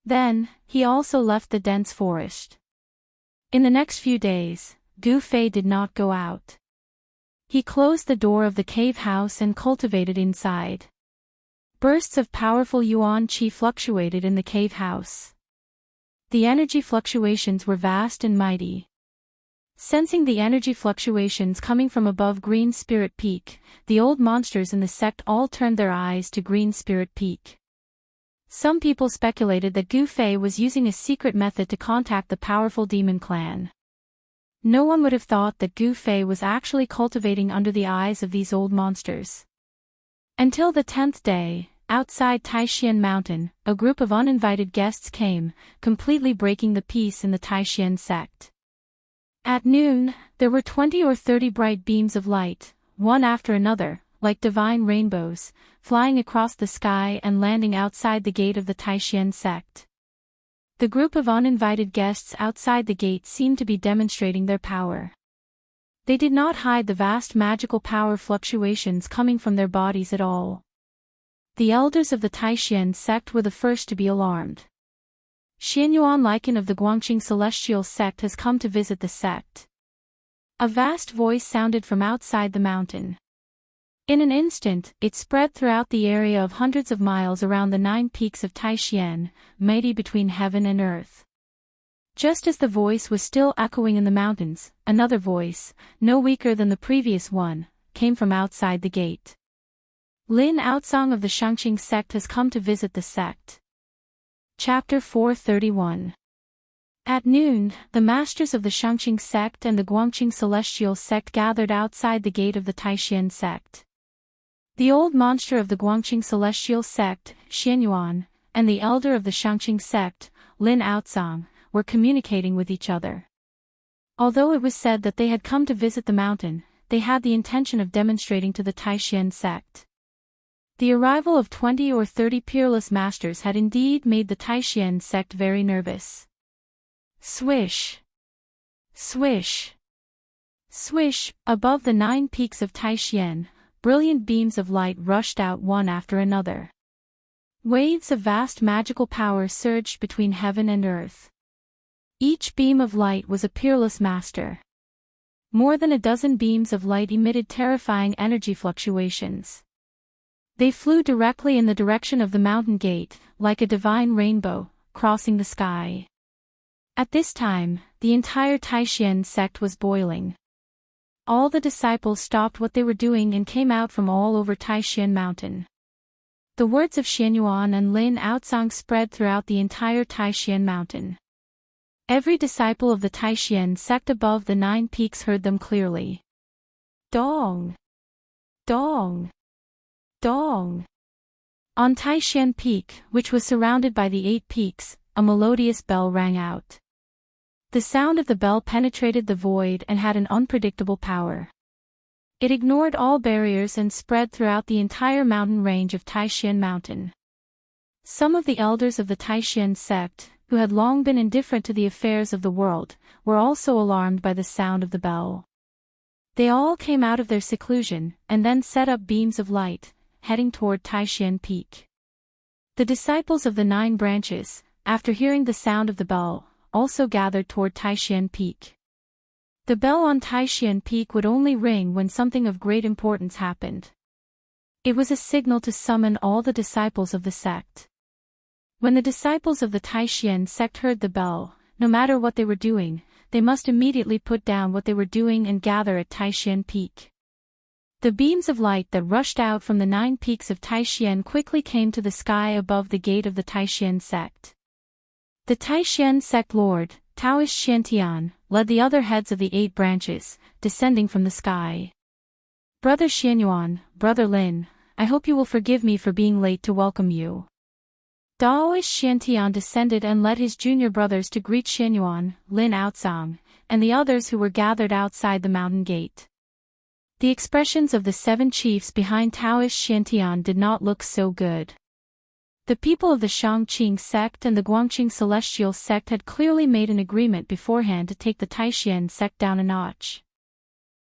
Then, he also left the dense forest. In the next few days, Gu Fei did not go out. He closed the door of the cave house and cultivated inside. Bursts of powerful yuan qi fluctuated in the cave house. The energy fluctuations were vast and mighty. Sensing the energy fluctuations coming from above Green Spirit Peak, the old monsters in the sect all turned their eyes to Green Spirit Peak. Some people speculated that Gu Fei was using a secret method to contact the powerful demon clan. No one would have thought that Gu Fei was actually cultivating under the eyes of these old monsters. Until the 10th day, outside Taishan Mountain, a group of uninvited guests came, completely breaking the peace in the Taishan sect. At noon, there were 20 or 30 bright beams of light, one after another, like divine rainbows, flying across the sky and landing outside the gate of the Taishan sect. The group of uninvited guests outside the gate seemed to be demonstrating their power. They did not hide the vast magical power fluctuations coming from their bodies at all. The elders of the Taishan sect were the first to be alarmed. Xianyuan Lycan of the Guangqing Celestial sect has come to visit the sect. A vast voice sounded from outside the mountain. In an instant, it spread throughout the area of hundreds of miles around the 9 peaks of Taishan, mighty between heaven and earth. Just as the voice was still echoing in the mountains, another voice, no weaker than the previous one, came from outside the gate. Lin Outsong of the Shangqing sect has come to visit the sect. Chapter 431. At noon, the masters of the Shangqing sect and the Guangqing Celestial sect gathered outside the gate of the Taishan sect. The old monster of the Guangqing Celestial sect, Xianyuan, and the elder of the Shangqing sect, Lin Outsong, were communicating with each other. Although it was said that they had come to visit the mountain, they had the intention of demonstrating to the Taishan sect. The arrival of 20 or 30 peerless masters had indeed made the Taishan sect very nervous. Swish! Swish! Swish! Above the 9 peaks of Taishan, brilliant beams of light rushed out one after another. Waves of vast magical power surged between heaven and earth. Each beam of light was a peerless master. More than a dozen beams of light emitted terrifying energy fluctuations. They flew directly in the direction of the mountain gate, like a divine rainbow, crossing the sky. At this time, the entire Taishan sect was boiling. All the disciples stopped what they were doing and came out from all over Taishan Mountain. The words of Xianyuan and Lin Outsong spread throughout the entire Taishan Mountain. Every disciple of the Taishan sect above the 9 peaks heard them clearly. Dong! Dong! Dong! On Taishan Peak, which was surrounded by the 8 peaks, a melodious bell rang out. The sound of the bell penetrated the void and had an unpredictable power. It ignored all barriers and spread throughout the entire mountain range of Taishan Mountain. Some of the elders of the Taishan sect, who had long been indifferent to the affairs of the world, were also alarmed by the sound of the bell. They all came out of their seclusion, and then set up beams of light, heading toward Taishan Peak. The disciples of the 9 branches, after hearing the sound of the bell, also gathered toward Taishan Peak. The bell on Taishan Peak would only ring when something of great importance happened. It was a signal to summon all the disciples of the sect. When the disciples of the Taishan sect heard the bell, no matter what they were doing, they must immediately put down what they were doing and gather at Taishan Peak. The beams of light that rushed out from the 9 peaks of Taishan quickly came to the sky above the gate of the Taishan sect. The Taishan sect lord, Taoist Xiantian, led the other heads of the 8 branches, descending from the sky. Brother Xianyuan, Brother Lin, I hope you will forgive me for being late to welcome you. Daoist Xiantian descended and led his junior brothers to greet Xianyuan, Lin Outsang, and the others who were gathered outside the mountain gate. The expressions of the 7 chiefs behind Taoist Xiantian did not look so good. The people of the Shangqing sect and the Guangqing celestial sect had clearly made an agreement beforehand to take the Taishan sect down a notch.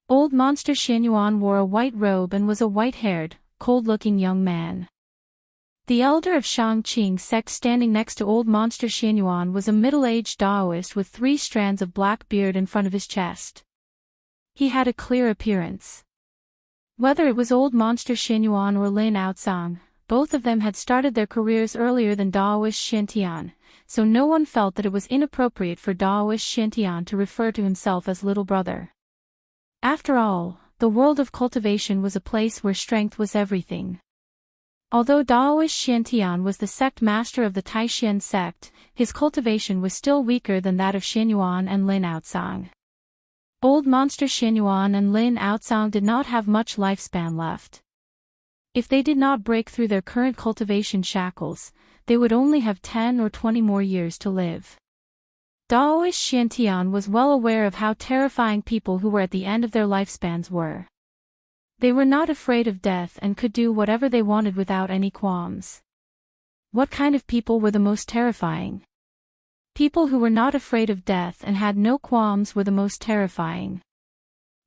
Old Monster Xianyuan wore a white robe and was a white-haired, cold-looking young man. The elder of Shangqing sect standing next to Old Monster Xianyuan was a middle-aged Daoist with 3 strands of black beard in front of his chest. He had a clear appearance. Whether it was Old Monster Xianyuan or Lin Outsang, both of them had started their careers earlier than Daoist Xiantian, so no one felt that it was inappropriate for Daoist Xiantian to refer to himself as little brother. After all, the world of cultivation was a place where strength was everything. Although Daoist Xiantian was the sect master of the Taishan sect, his cultivation was still weaker than that of Xianyuan and Lin Outsang. Old Monster Xianyuan and Lin Outsang did not have much lifespan left. If they did not break through their current cultivation shackles, they would only have 10 or 20 more years to live. Daoist Xiantian was well aware of how terrifying people who were at the end of their lifespans were. They were not afraid of death and could do whatever they wanted without any qualms. What kind of people were the most terrifying? People who were not afraid of death and had no qualms were the most terrifying.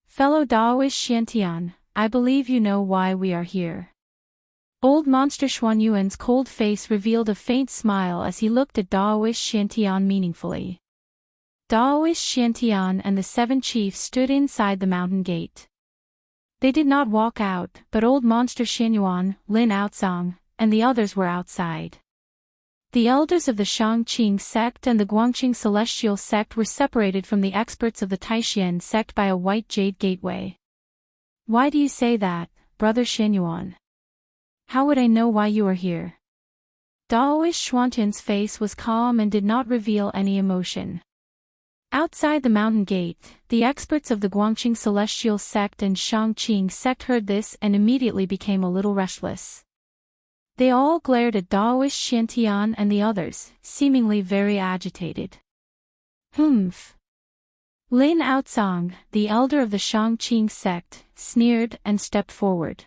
Fellow Daoist Xiantian, I believe you know why we are here. Old Monster Xuanyuan's cold face revealed a faint smile as he looked at Daoist Xiantian meaningfully. Daoist Xiantian and the 7 chiefs stood inside the mountain gate. They did not walk out, but Old Monster Xianyuan, Lin Outsang, and the others were outside. The elders of the Shangqing sect and the Guangqing celestial sect were separated from the experts of the Taishan sect by a white jade gateway. Why do you say that, Brother Xianyuan? How would I know why you are here? Daoist Xuantian's face was calm and did not reveal any emotion. Outside the mountain gate, the experts of the Guangqing celestial sect and Shangqing sect heard this and immediately became a little restless. They all glared at Daoist Xiantian and the others, seemingly very agitated. Humph. Lin Outsang, the elder of the Shangqing sect, sneered and stepped forward.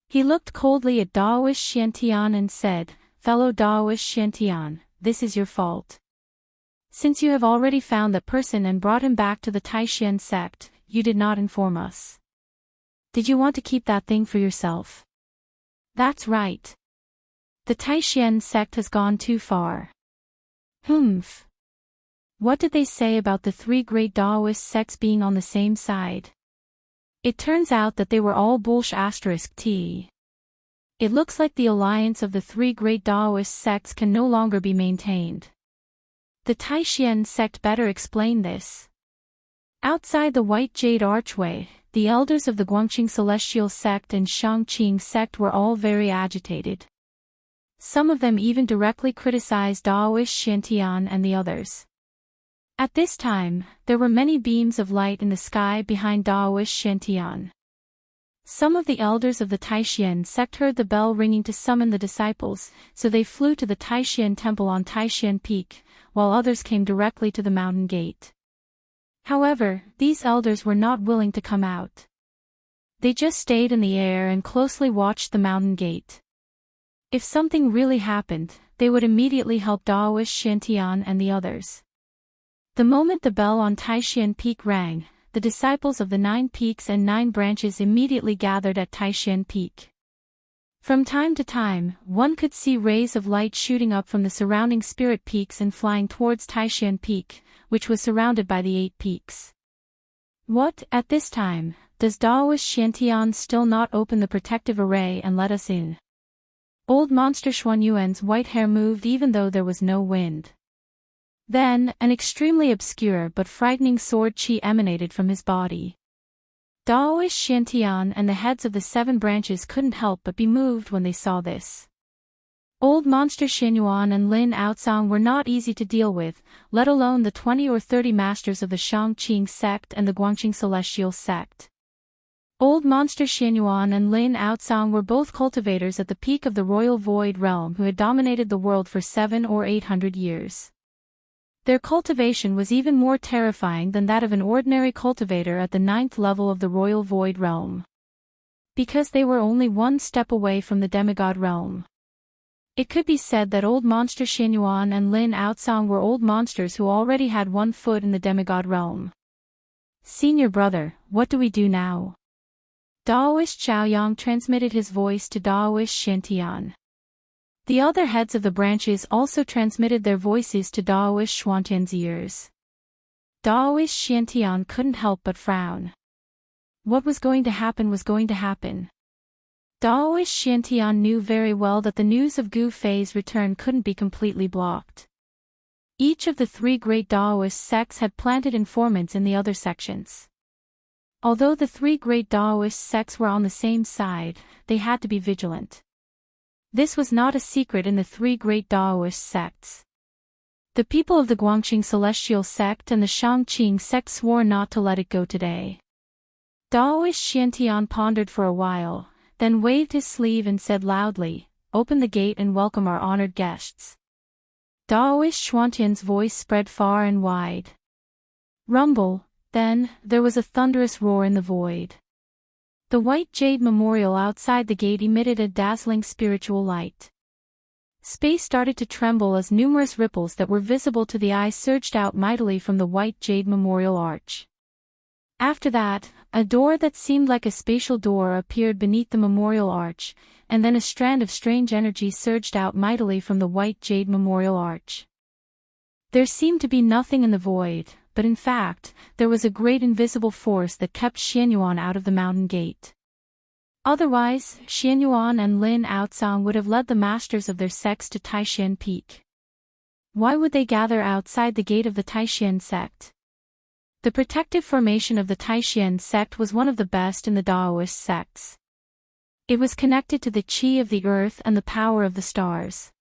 He looked coldly at Daoist Xiantian and said, Fellow Daoist Xiantian, this is your fault. Since you have already found that person and brought him back to the Taishan sect, you did not inform us. Did you want to keep that thing for yourself? That's right. The Taishan sect has gone too far. Humph. What did they say about the 3 great Daoist sects being on the same side? It turns out that they were all **t. It looks like the alliance of the 3 great Daoist sects can no longer be maintained. The Taishan sect better explain this. Outside the white jade archway, the elders of the Guangqing celestial sect and Shangqing sect were all very agitated. Some of them even directly criticized Daoist Xiantian and the others. At this time, there were many beams of light in the sky behind Daoist Xiantian. Some of the elders of the Taishan sect heard the bell ringing to summon the disciples, so they flew to the Taishan temple on Taishan Peak, while others came directly to the mountain gate. However, these elders were not willing to come out. They just stayed in the air and closely watched the mountain gate. If something really happened, they would immediately help Daoist Xiantian and the others. The moment the bell on Taishan Peak rang, the disciples of the 9 peaks and 9 branches immediately gathered at Taishan Peak. From time to time, one could see rays of light shooting up from the surrounding spirit peaks and flying towards Taishan Peak, which was surrounded by the 8 peaks. What, at this time, does Daoist Xiantian still not open the protective array and let us in? Old Monster Xuanyuan's white hair moved even though there was no wind. Then, an extremely obscure but frightening sword chi emanated from his body. Daoist Xiantian and the heads of the 7 branches couldn't help but be moved when they saw this. Old Monster Xianyuan and Lin Aocang were not easy to deal with, let alone the 20 or 30 masters of the Shangqing sect and the Guangqing Celestial sect. Old Monster Xianyuan and Lin Aocang were both cultivators at the peak of the Royal Void Realm who had dominated the world for 700 or 800 years. Their cultivation was even more terrifying than that of an ordinary cultivator at the 9th level of the Royal Void Realm. Because they were only one step away from the demigod realm. It could be said that Old Monster Xianyuan and Lin Aocang were old monsters who already had one foot in the demigod realm. Senior brother, what do we do now? Daoist Xiaoyang transmitted his voice to Daoist Xiantian. The other heads of the branches also transmitted their voices to Daoist Xuantian's ears. Daoist Xiantian couldn't help but frown. What was going to happen was going to happen. Daoist Xiantian knew very well that the news of Gu Fei's return couldn't be completely blocked. Each of the 3 great Daoist sects had planted informants in the other sections. Although the 3 great Daoist sects were on the same side, they had to be vigilant. This was not a secret in the 3 great Daoist sects. The people of the Guangqing Celestial sect and the Shangqing sect swore not to let it go today. Daoist Xiantian pondered for a while, then waved his sleeve and said loudly, "Open the gate and welcome our honored guests." Daoist Xuantian's voice spread far and wide. Rumble. Then, there was a thunderous roar in the void. The white jade memorial outside the gate emitted a dazzling spiritual light. Space started to tremble as numerous ripples that were visible to the eye surged out mightily from the white jade memorial arch. After that, a door that seemed like a spatial door appeared beneath the memorial arch, and then a strand of strange energy surged out mightily from the white jade memorial arch. There seemed to be nothing in the void, but in fact, there was a great invisible force that kept Xianyuan out of the mountain gate. Otherwise, Xianyuan and Lin Aocang would have led the masters of their sects to Taishan Peak. Why would they gather outside the gate of the Taishan sect? The protective formation of the Taishan sect was one of the best in the Daoist sects. It was connected to the qi of the earth and the power of the stars.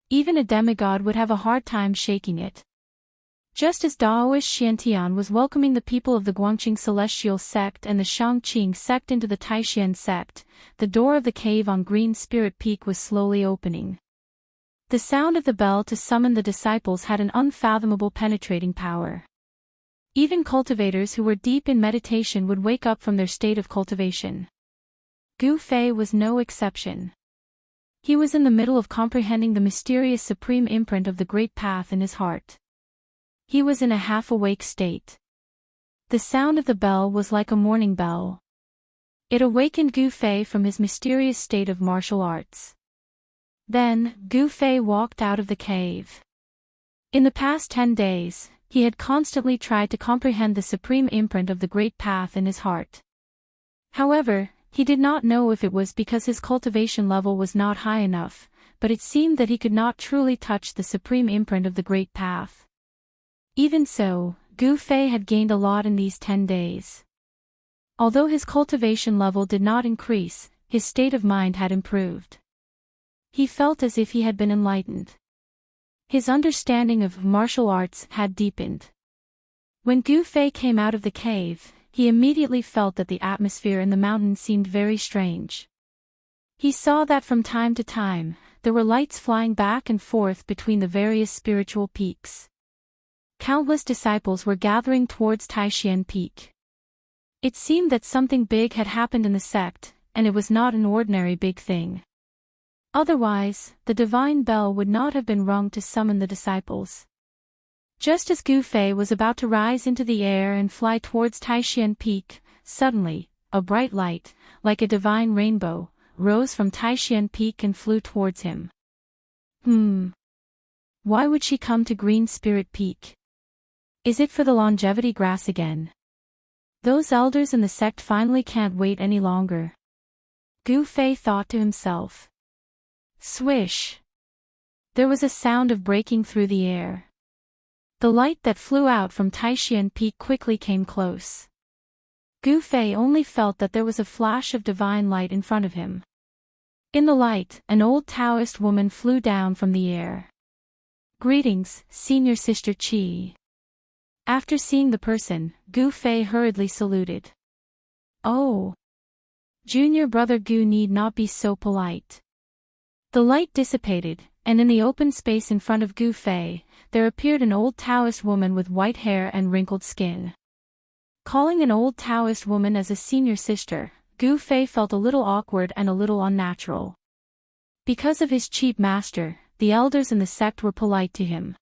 Even a demigod would have a hard time shaking it. Just as Daoist Xiantian was welcoming the people of the Guangqing Celestial sect and the Shangqing sect into the Taishan sect, the door of the cave on Green Spirit Peak was slowly opening. The sound of the bell to summon the disciples had an unfathomable penetrating power. Even cultivators who were deep in meditation would wake up from their state of cultivation. Gu Fei was no exception. He was in the middle of comprehending the mysterious supreme imprint of the Great Path in his heart. He was in a half-awake state. The sound of the bell was like a morning bell. It awakened Gu Fei from his mysterious state of martial arts. Then, Gu Fei walked out of the cave. In the past 10 days, he had constantly tried to comprehend the supreme imprint of the Great Path in his heart. However, he did not know if it was because his cultivation level was not high enough, but it seemed that he could not truly touch the supreme imprint of the Great Path. Even so, Gu Fei had gained a lot in these 10 days. Although his cultivation level did not increase, his state of mind had improved. He felt as if he had been enlightened. His understanding of martial arts had deepened. When Gu Fei came out of the cave, he immediately felt that the atmosphere in the mountain seemed very strange. He saw that from time to time, there were lights flying back and forth between the various spiritual peaks. Countless disciples were gathering towards Taishan Peak. It seemed that something big had happened in the sect, and it was not an ordinary big thing. Otherwise, the divine bell would not have been rung to summon the disciples. Just as Gu Fei was about to rise into the air and fly towards Taishan Peak, suddenly, a bright light, like a divine rainbow, rose from Taishan Peak and flew towards him. Why would she come to Green Spirit Peak? Is it for the longevity grass again? Those elders in the sect finally can't wait any longer. Gu Fei thought to himself. Swish! There was a sound of breaking through the air. The light that flew out from Taishan Peak quickly came close. Gu Fei only felt that there was a flash of divine light in front of him. In the light, an old Taoist woman flew down from the air. "Greetings, Senior Sister Qi." After seeing the person, Gu Fei hurriedly saluted. "Oh. Junior brother Gu need not be so polite." The light dissipated, and in the open space in front of Gu Fei, there appeared an old Taoist woman with white hair and wrinkled skin. Calling an old Taoist woman as a senior sister, Gu Fei felt a little awkward and a little unnatural. Because of his cheap master, the elders in the sect were polite to him.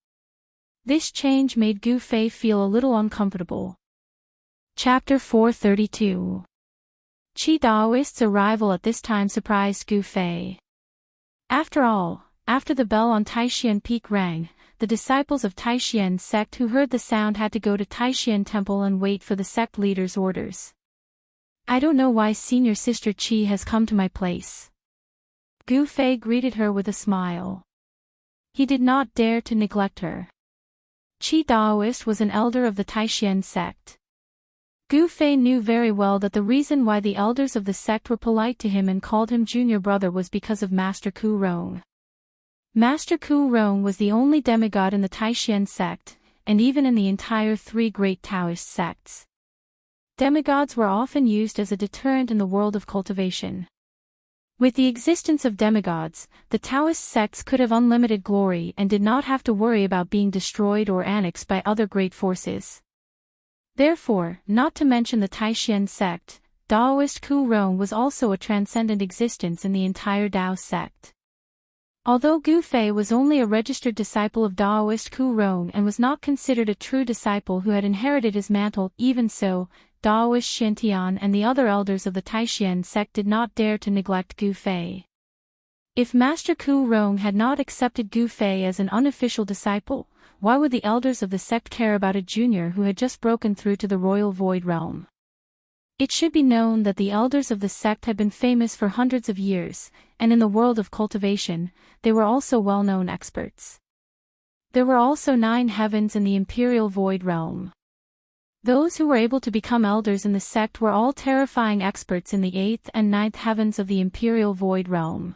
This change made Gu Fei feel a little uncomfortable. Chapter 432. Qi Daoist's arrival at this time surprised Gu Fei. After all, after the bell on Taishan Peak rang, the disciples of Taishan's sect who heard the sound had to go to Taishan Temple and wait for the sect leader's orders. "I don't know why Senior Sister Qi has come to my place." Gu Fei greeted her with a smile. He did not dare to neglect her. Qi Daoist was an elder of the Taishan sect. Gu Fei knew very well that the reason why the elders of the sect were polite to him and called him junior brother was because of Master Ku Rong. Master Ku Rong was the only demigod in the Taishan sect, and even in the entire three great Taoist sects. Demigods were often used as a deterrent in the world of cultivation. With the existence of demigods, the Taoist sects could have unlimited glory and did not have to worry about being destroyed or annexed by other great forces. Therefore, not to mention the Taishan sect, Daoist Ku Rong was also a transcendent existence in the entire Dao sect. Although Gu Fei was only a registered disciple of Daoist Ku Rong and was not considered a true disciple who had inherited his mantle, even so, Daoist Shintian and the other elders of the Taishan sect did not dare to neglect Gu Fei. If Master Ku Rong had not accepted Gu Fei as an unofficial disciple, why would the elders of the sect care about a junior who had just broken through to the royal void realm? It should be known that the elders of the sect had been famous for hundreds of years, and in the world of cultivation, they were also well-known experts. There were also 9 heavens in the imperial void realm. Those who were able to become elders in the sect were all terrifying experts in the 8th and 9th heavens of the imperial void realm.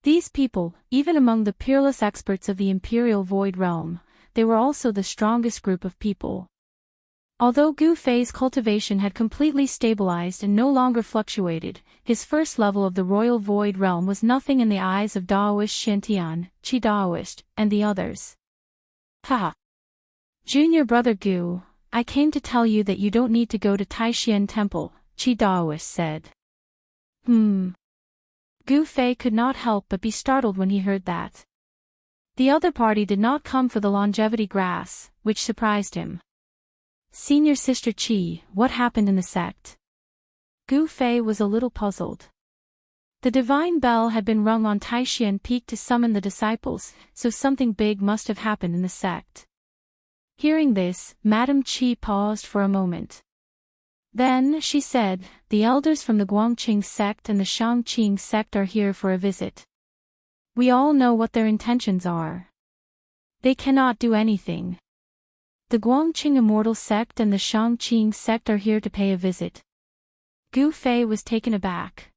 These people, even among the peerless experts of the imperial void realm, they were also the strongest group of people. Although Gu Fei's cultivation had completely stabilized and no longer fluctuated, his first level of the royal void realm was nothing in the eyes of Daoist Shintian, Qi Daoist, and the others. "Haha. Junior brother Gu, I came to tell you that you don't need to go to Taishan Temple," Qi Daoist said. Gu Fei could not help but be startled when he heard that. The other party did not come for the longevity grass, which surprised him. "Senior Sister Qi, what happened in the sect?" Gu Fei was a little puzzled. The divine bell had been rung on Taishan Peak to summon the disciples, so something big must have happened in the sect. Hearing this, Madame Qi paused for a moment. Then, she said, "The elders from the Guangqing sect and the Shangqing sect are here for a visit. We all know what their intentions are. They cannot do anything. The Guangqing Immortal sect and the Shangqing sect are here to pay a visit." Gu Fei was taken aback.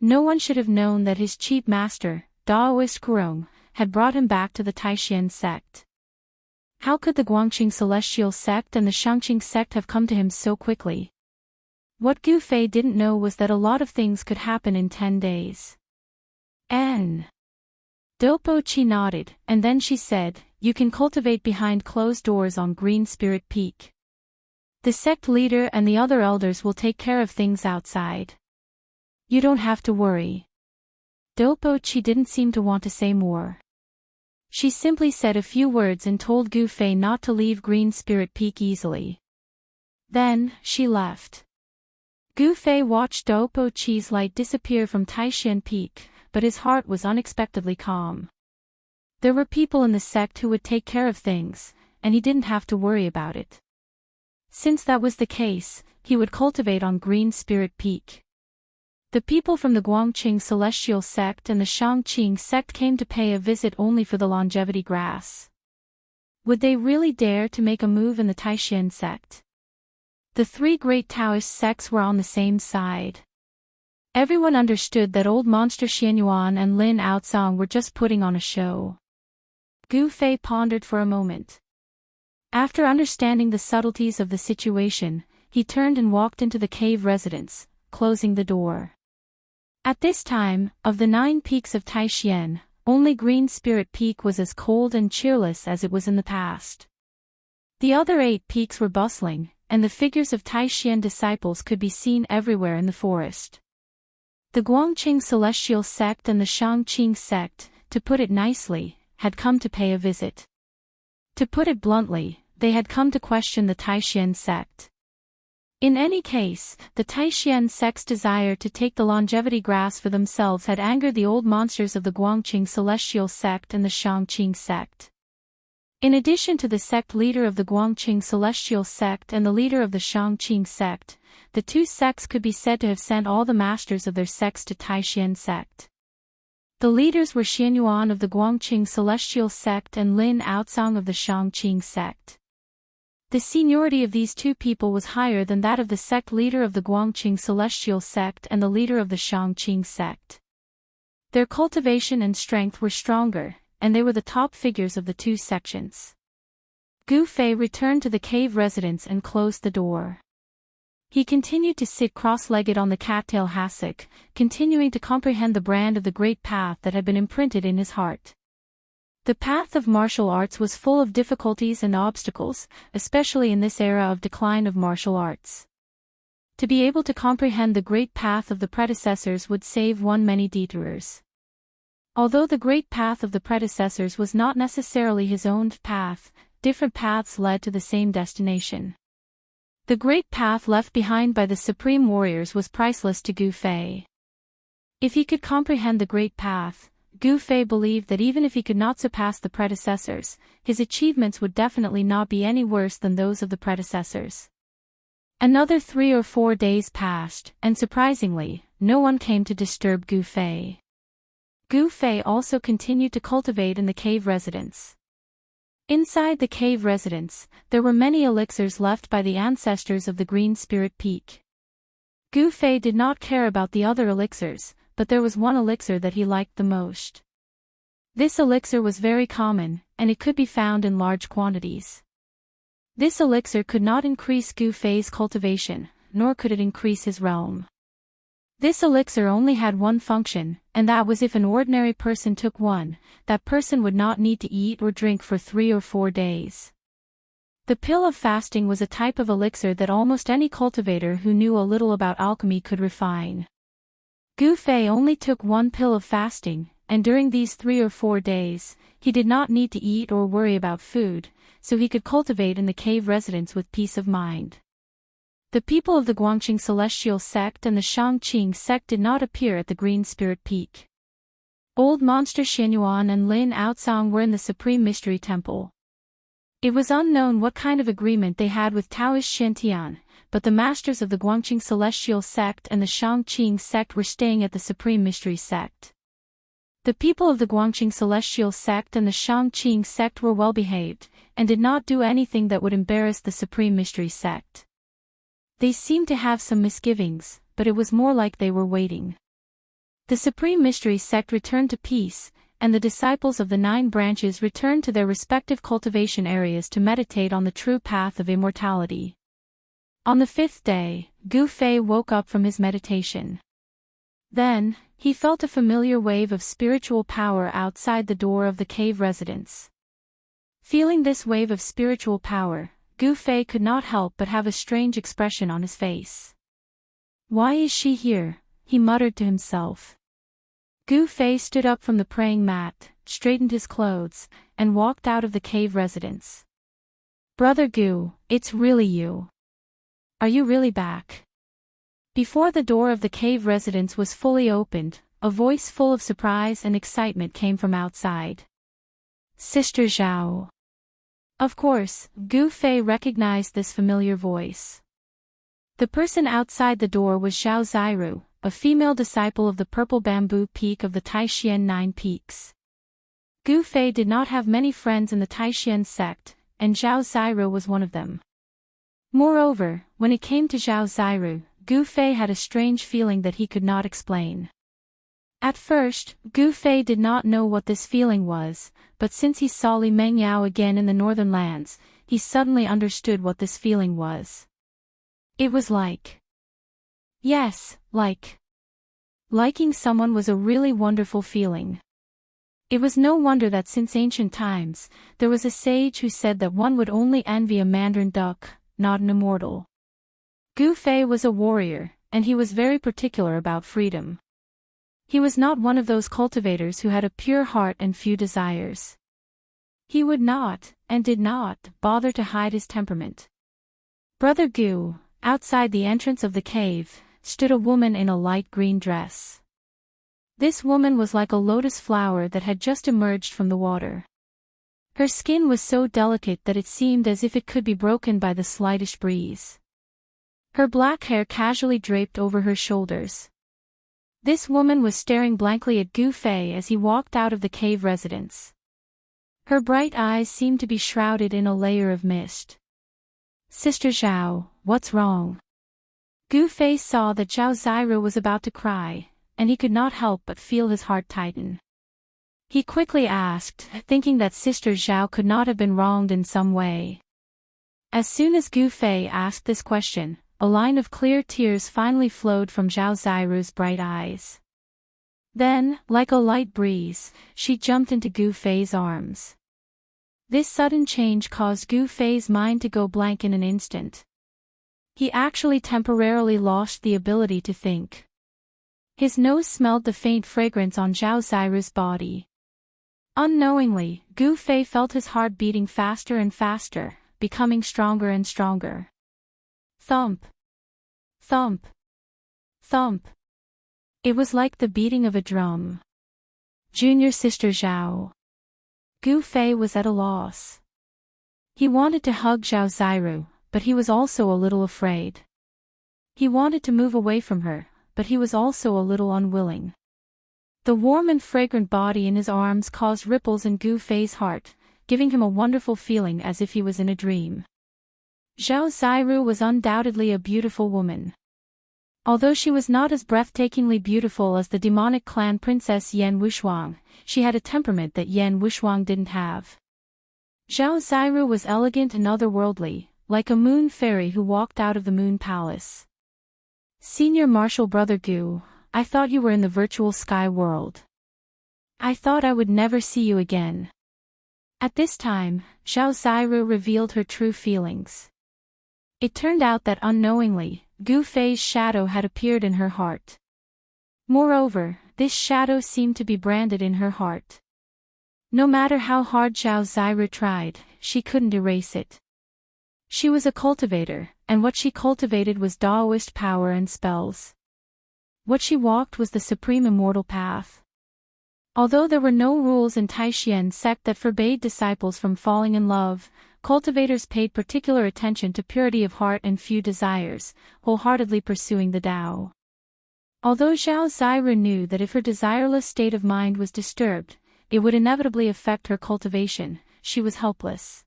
No one should have known that his cheap master, Daoist Kurong, had brought him back to the Taishan sect. How could the Guangqing Celestial sect and the Shangqing sect have come to him so quickly? What Gu Fei didn't know was that a lot of things could happen in 10 days. Dopo Chi nodded, and then she said, "You can cultivate behind closed doors on Green Spirit Peak. The sect leader and the other elders will take care of things outside. You don't have to worry." Dopo Chi didn't seem to want to say more. She simply said a few words and told Gu Fei not to leave Green Spirit Peak easily. Then, she left. Gu Fei watched Dopo Chi's light disappear from Taishan Peak, but his heart was unexpectedly calm. There were people in the sect who would take care of things, and he didn't have to worry about it. Since that was the case, he would cultivate on Green Spirit Peak. The people from the Guangqing Celestial sect and the Shangqing sect came to pay a visit only for the longevity grass. Would they really dare to make a move in the Taishan sect? The three great Taoist sects were on the same side. Everyone understood that old monster Xianyuan and Lin Aozong were just putting on a show. Gu Fei pondered for a moment. After understanding the subtleties of the situation, he turned and walked into the cave residence, closing the door. At this time, of the 9 peaks of Taishan, only Green Spirit Peak was as cold and cheerless as it was in the past. The other 8 peaks were bustling, and the figures of Taishan disciples could be seen everywhere in the forest. The Guangqing Celestial Sect and the Shangqing Sect, to put it nicely, had come to pay a visit. To put it bluntly, they had come to question the Taishan Sect. In any case, the Taishan sect's desire to take the longevity grass for themselves had angered the old monsters of the Guangqing Celestial Sect and the Shangqing Sect. In addition to the sect leader of the Guangqing Celestial Sect and the leader of the Shangqing Sect, the 2 sects could be said to have sent all the masters of their sects to Taishan Sect. The leaders were Xianyuan of the Guangqing Celestial Sect and Lin Aozong of the Shangqing Sect. The seniority of these 2 people was higher than that of the sect leader of the Guangqing Celestial Sect and the leader of the Shangqing Sect. Their cultivation and strength were stronger, and they were the top figures of the 2 sections. Gu Fei returned to the cave residence and closed the door. He continued to sit cross-legged on the cattail hassock, continuing to comprehend the brand of the great path that had been imprinted in his heart. The path of martial arts was full of difficulties and obstacles, especially in this era of decline of martial arts. To be able to comprehend the great path of the predecessors would save one many detours. Although the great path of the predecessors was not necessarily his own path, different paths led to the same destination. The great path left behind by the supreme warriors was priceless to Gu Fei. If he could comprehend the great path, Gu Fei believed that even if he could not surpass the predecessors, his achievements would definitely not be any worse than those of the predecessors. Another 3 or 4 days passed, and surprisingly, no one came to disturb Gu Fei. Gu Fei also continued to cultivate in the cave residence. Inside the cave residence, there were many elixirs left by the ancestors of the Green Spirit Peak. Gu Fei did not care about the other elixirs, but there was one elixir that he liked the most. This elixir was very common, and it could be found in large quantities. This elixir could not increase Gu Fei's cultivation, nor could it increase his realm. This elixir only had one function, and that was if an ordinary person took one, that person would not need to eat or drink for 3 or 4 days. The pill of fasting was a type of elixir that almost any cultivator who knew a little about alchemy could refine. Gu Fei only took 1 pill of fasting, and during these 3 or 4 days, he did not need to eat or worry about food, so he could cultivate in the cave residence with peace of mind. The people of the Guangqing Celestial Sect and the Shangqing Sect did not appear at the Green Spirit Peak. Old Monster Xianyuan and Lin Aozong were in the Supreme Mystery Temple. It was unknown what kind of agreement they had with Taoist Shintian, but the masters of the Guangqing Celestial Sect and the Shangqing Sect were staying at the Supreme Mystery Sect. The people of the Guangqing Celestial Sect and the Shangqing Sect were well behaved, and did not do anything that would embarrass the Supreme Mystery Sect. They seemed to have some misgivings, but it was more like they were waiting. The Supreme Mystery Sect returned to peace, and the disciples of the 9 branches returned to their respective cultivation areas to meditate on the true path of immortality. On the 5th day, Gu Fei woke up from his meditation. Then, he felt a familiar wave of spiritual power outside the door of the cave residence. Feeling this wave of spiritual power, Gu Fei could not help but have a strange expression on his face. "Why is she here?" he muttered to himself. Gu Fei stood up from the praying mat, straightened his clothes, and walked out of the cave residence. "Brother Gu, it's really you. Are you really back?" Before the door of the cave residence was fully opened, a voice full of surprise and excitement came from outside. "Sister Zhao." Of course, Gu Fei recognized this familiar voice. The person outside the door was Zhao Ziru, a female disciple of the Purple Bamboo Peak of the Taishan 9 Peaks. Gu Fei did not have many friends in the Taishan sect, and Zhao Ziru was one of them. Moreover, when it came to Zhao Ziru, Gu Fei had a strange feeling that he could not explain. At first, Gu Fei did not know what this feeling was, but since he saw Li Mengyao again in the northern lands, he suddenly understood what this feeling was. It was like... Yes, like... Liking someone was a really wonderful feeling. It was no wonder that since ancient times, there was a sage who said that one would only envy a mandarin duck, not an immortal. Gu Fei was a warrior, and he was very particular about freedom. He was not one of those cultivators who had a pure heart and few desires. He would not, and did not, bother to hide his temperament. Brother Gu, outside the entrance of the cave, stood a woman in a light green dress. This woman was like a lotus flower that had just emerged from the water. Her skin was so delicate that it seemed as if it could be broken by the slightest breeze. Her black hair casually draped over her shoulders. This woman was staring blankly at Gu Fei as he walked out of the cave residence. Her bright eyes seemed to be shrouded in a layer of mist. Sister Zhao, what's wrong? Gu Fei saw that Zhao Ziru was about to cry, and he could not help but feel his heart tighten. He quickly asked, thinking that Sister Zhao could not have been wronged in some way. As soon as Gu Fei asked this question, a line of clear tears finally flowed from Zhao Ziru's bright eyes. Then, like a light breeze, she jumped into Gu Fei's arms. This sudden change caused Gu Fei's mind to go blank in an instant. He actually temporarily lost the ability to think. His nose smelled the faint fragrance on Zhao Ziru's body. Unknowingly, Gu Fei felt his heart beating faster and faster, becoming stronger and stronger. Thump. Thump. Thump. It was like the beating of a drum. Junior Sister Zhao. Gu Fei was at a loss. He wanted to hug Zhao Ziru, but he was also a little afraid. He wanted to move away from her, but he was also a little unwilling. The warm and fragrant body in his arms caused ripples in Gu Fei's heart, giving him a wonderful feeling as if he was in a dream. Zhao Ziru was undoubtedly a beautiful woman. Although she was not as breathtakingly beautiful as the demonic clan princess Yan Wushuang, she had a temperament that Yan Wushuang didn't have. Zhao Ziru was elegant and otherworldly, like a moon fairy who walked out of the moon palace. Senior Martial Brother Gu, I thought you were in the virtual sky world. I thought I would never see you again. At this time, Zhao Ziru revealed her true feelings. It turned out that unknowingly, Gu Fei's shadow had appeared in her heart. Moreover, this shadow seemed to be branded in her heart. No matter how hard Zhao Ziru tried, she couldn't erase it. She was a cultivator, and what she cultivated was Taoist power and spells. What she walked was the supreme immortal path. Although there were no rules in Taishian sect that forbade disciples from falling in love, cultivators paid particular attention to purity of heart and few desires, wholeheartedly pursuing the Tao. Although Zhao Ziru knew that if her desireless state of mind was disturbed, it would inevitably affect her cultivation, she was helpless.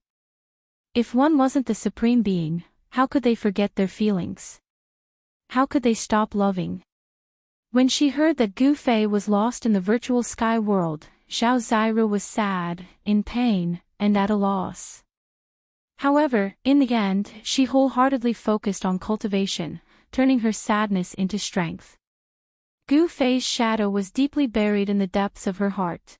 If one wasn't the supreme being, how could they forget their feelings? How could they stop loving? When she heard that Gu Fei was lost in the virtual sky world, Zhao Ziru was sad, in pain, and at a loss. However, in the end, she wholeheartedly focused on cultivation, turning her sadness into strength. Gu Fei's shadow was deeply buried in the depths of her heart.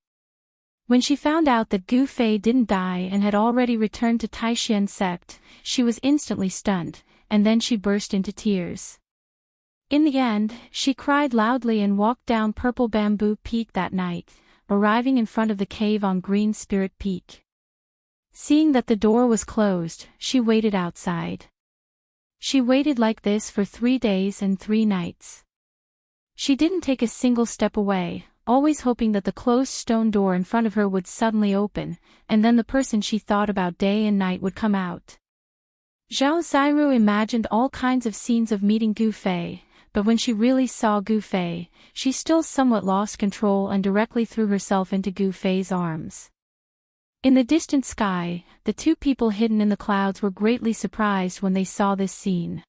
When she found out that Gu Fei didn't die and had already returned to Taishian sect, she was instantly stunned, and then she burst into tears. In the end, she cried loudly and walked down Purple Bamboo Peak that night, arriving in front of the cave on Green Spirit Peak. Seeing that the door was closed, she waited outside. She waited like this for 3 days and 3 nights. She didn't take a single step away, always hoping that the closed stone door in front of her would suddenly open, and then the person she thought about day and night would come out. Zhao Ziru imagined all kinds of scenes of meeting Gu Fei, but when she really saw Gu Fei, she still somewhat lost control and directly threw herself into Gu Fei's arms. In the distant sky, the two people hidden in the clouds were greatly surprised when they saw this scene.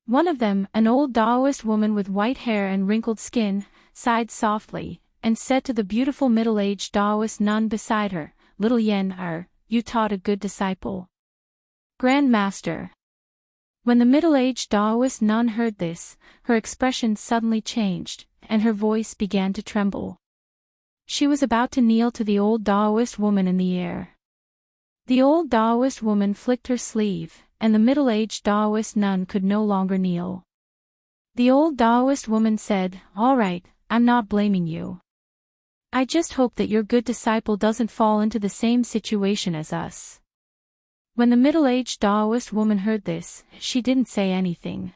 One of them, an old Taoist woman with white hair and wrinkled skin, sighed softly, and said to the beautiful middle-aged Taoist nun beside her, "Little Yen, you taught a good disciple." Grand Master. When the middle-aged Taoist nun heard this, her expression suddenly changed, and her voice began to tremble. She was about to kneel to the old Taoist woman in the air. The old Taoist woman flicked her sleeve, and the middle-aged Taoist nun could no longer kneel. The old Taoist woman said, "All right, I'm not blaming you. I just hope that your good disciple doesn't fall into the same situation as us." When the middle-aged Taoist woman heard this, she didn't say anything.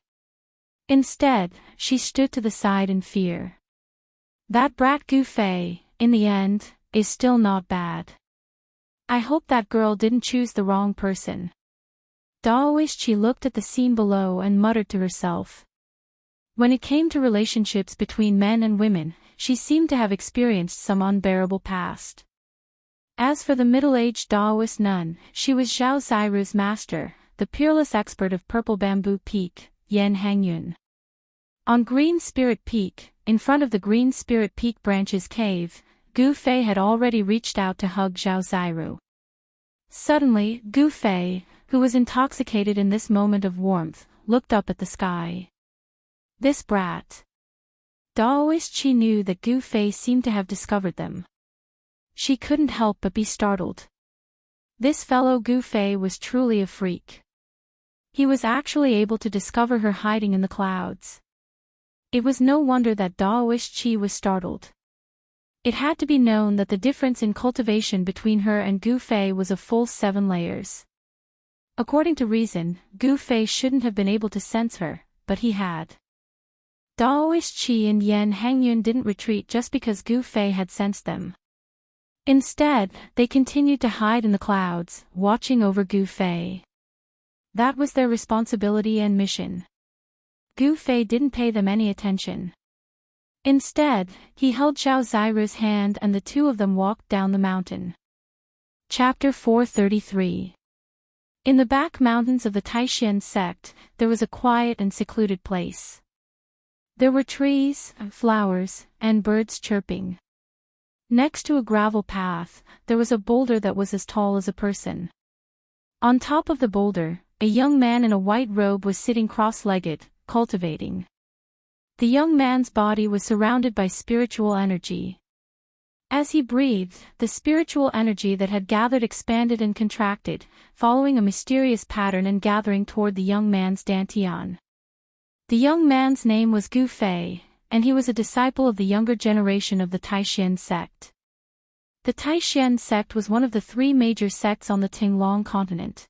Instead, she stood to the side in fear. That brat Gu Fei, in the end, is still not bad. I hope that girl didn't choose the wrong person. Taoist she looked at the scene below and muttered to herself. When it came to relationships between men and women, she seemed to have experienced some unbearable past. As for the middle-aged Taoist nun, she was Zhao Ziru's master, the peerless expert of Purple Bamboo Peak, Yan Hangyun. On Green Spirit Peak, in front of the Green Spirit Peak branches cave, Gu Fei had already reached out to hug Zhao Ziru. Suddenly, Gu Fei, who was intoxicated in this moment of warmth, looked up at the sky. This brat. Taoist she knew that Gu Fei seemed to have discovered them. She couldn't help but be startled. This fellow Gu Fei was truly a freak. He was actually able to discover her hiding in the clouds. It was no wonder that Taoist Chi was startled. It had to be known that the difference in cultivation between her and Gu Fei was a full 7 layers. According to reason, Gu Fei shouldn't have been able to sense her, but he had. Taoist Chi and Yan Hangyun didn't retreat just because Gu Fei had sensed them. Instead, they continued to hide in the clouds, watching over Gu Fei. That was their responsibility and mission. Gu Fei didn't pay them any attention. Instead, he held Zhao Ziru's hand and the two of them walked down the mountain. Chapter 433. In the back mountains of the Taishan sect, there was a quiet and secluded place. There were trees, flowers, and birds chirping. Next to a gravel path, there was a boulder that was as tall as a person. On top of the boulder, a young man in a white robe was sitting cross-legged, cultivating. The young man's body was surrounded by spiritual energy. As he breathed, the spiritual energy that had gathered expanded and contracted, following a mysterious pattern and gathering toward the young man's dantian. The young man's name was Gu Fei, and he was a disciple of the younger generation of the Taishan sect. The Taishan sect was one of the 3 major sects on the Tinglong continent.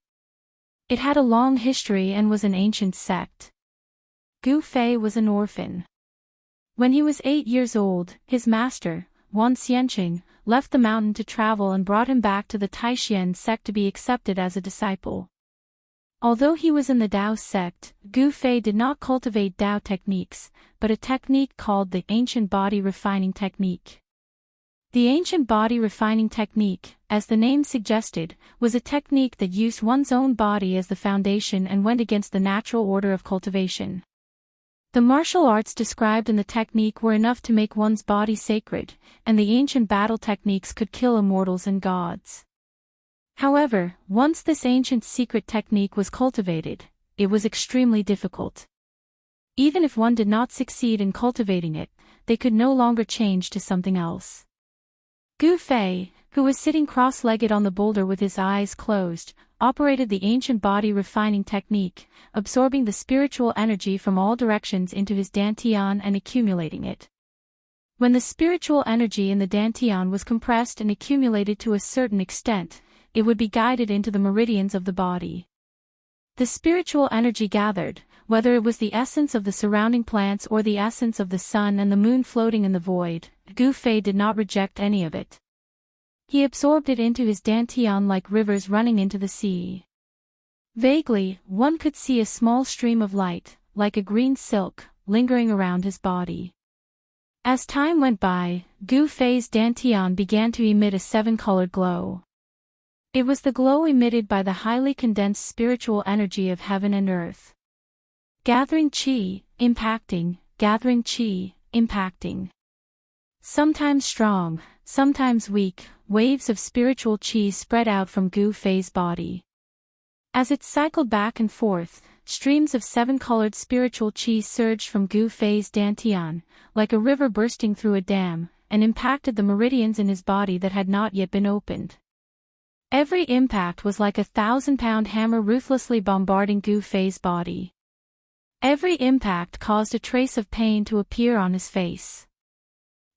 It had a long history and was an ancient sect. Gu Fei was an orphan. When he was 8 years old, his master, Wan Xianqing, left the mountain to travel and brought him back to the Taishan sect to be accepted as a disciple. Although he was in the Dao sect, Gu Fei did not cultivate Dao techniques, but a technique called the Ancient Body Refining Technique. The Ancient Body Refining Technique, as the name suggested, was a technique that used one's own body as the foundation and went against the natural order of cultivation. The martial arts described in the technique were enough to make one's body sacred, and the ancient battle techniques could kill immortals and gods. However, once this ancient secret technique was cultivated, it was extremely difficult. Even if one did not succeed in cultivating it, they could no longer change to something else. Gu Fei, who was sitting cross-legged on the boulder with his eyes closed, operated the ancient body refining technique, absorbing the spiritual energy from all directions into his dantian and accumulating it. When the spiritual energy in the dantian was compressed and accumulated to a certain extent, it would be guided into the meridians of the body. The spiritual energy gathered, whether it was the essence of the surrounding plants or the essence of the sun and the moon floating in the void, Gu Fei did not reject any of it. He absorbed it into his dantian like rivers running into the sea. Vaguely, one could see a small stream of light, like a green silk, lingering around his body. As time went by, Gu Fei's dantian began to emit a 7-colored glow. It was the glow emitted by the highly condensed spiritual energy of heaven and earth. Gathering chi, impacting, gathering chi, impacting. Sometimes strong, sometimes weak, waves of spiritual chi spread out from Gu Fei's body. As it cycled back and forth, streams of seven-colored spiritual chi surged from Gu Fei's dantian, like a river bursting through a dam, and impacted the meridians in his body that had not yet been opened. Every impact was like a 1,000-pound hammer ruthlessly bombarding Gu Fei's body. Every impact caused a trace of pain to appear on his face.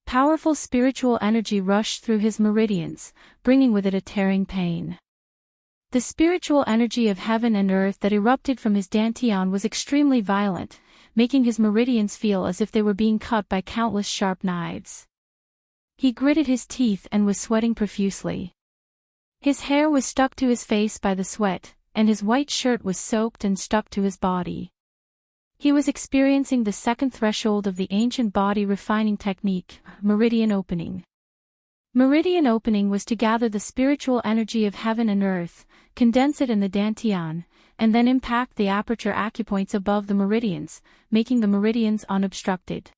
Powerful spiritual energy rushed through his meridians, bringing with it a tearing pain. The spiritual energy of heaven and earth that erupted from his dantian was extremely violent, making his meridians feel as if they were being cut by countless sharp knives. He gritted his teeth and was sweating profusely. His hair was stuck to his face by the sweat, and his white shirt was soaked and stuck to his body. He was experiencing the second threshold of the ancient body refining technique, meridian opening. Meridian opening was to gather the spiritual energy of heaven and earth, condense it in the dantian, and then impact the aperture acupoints above the meridians, making the meridians unobstructed.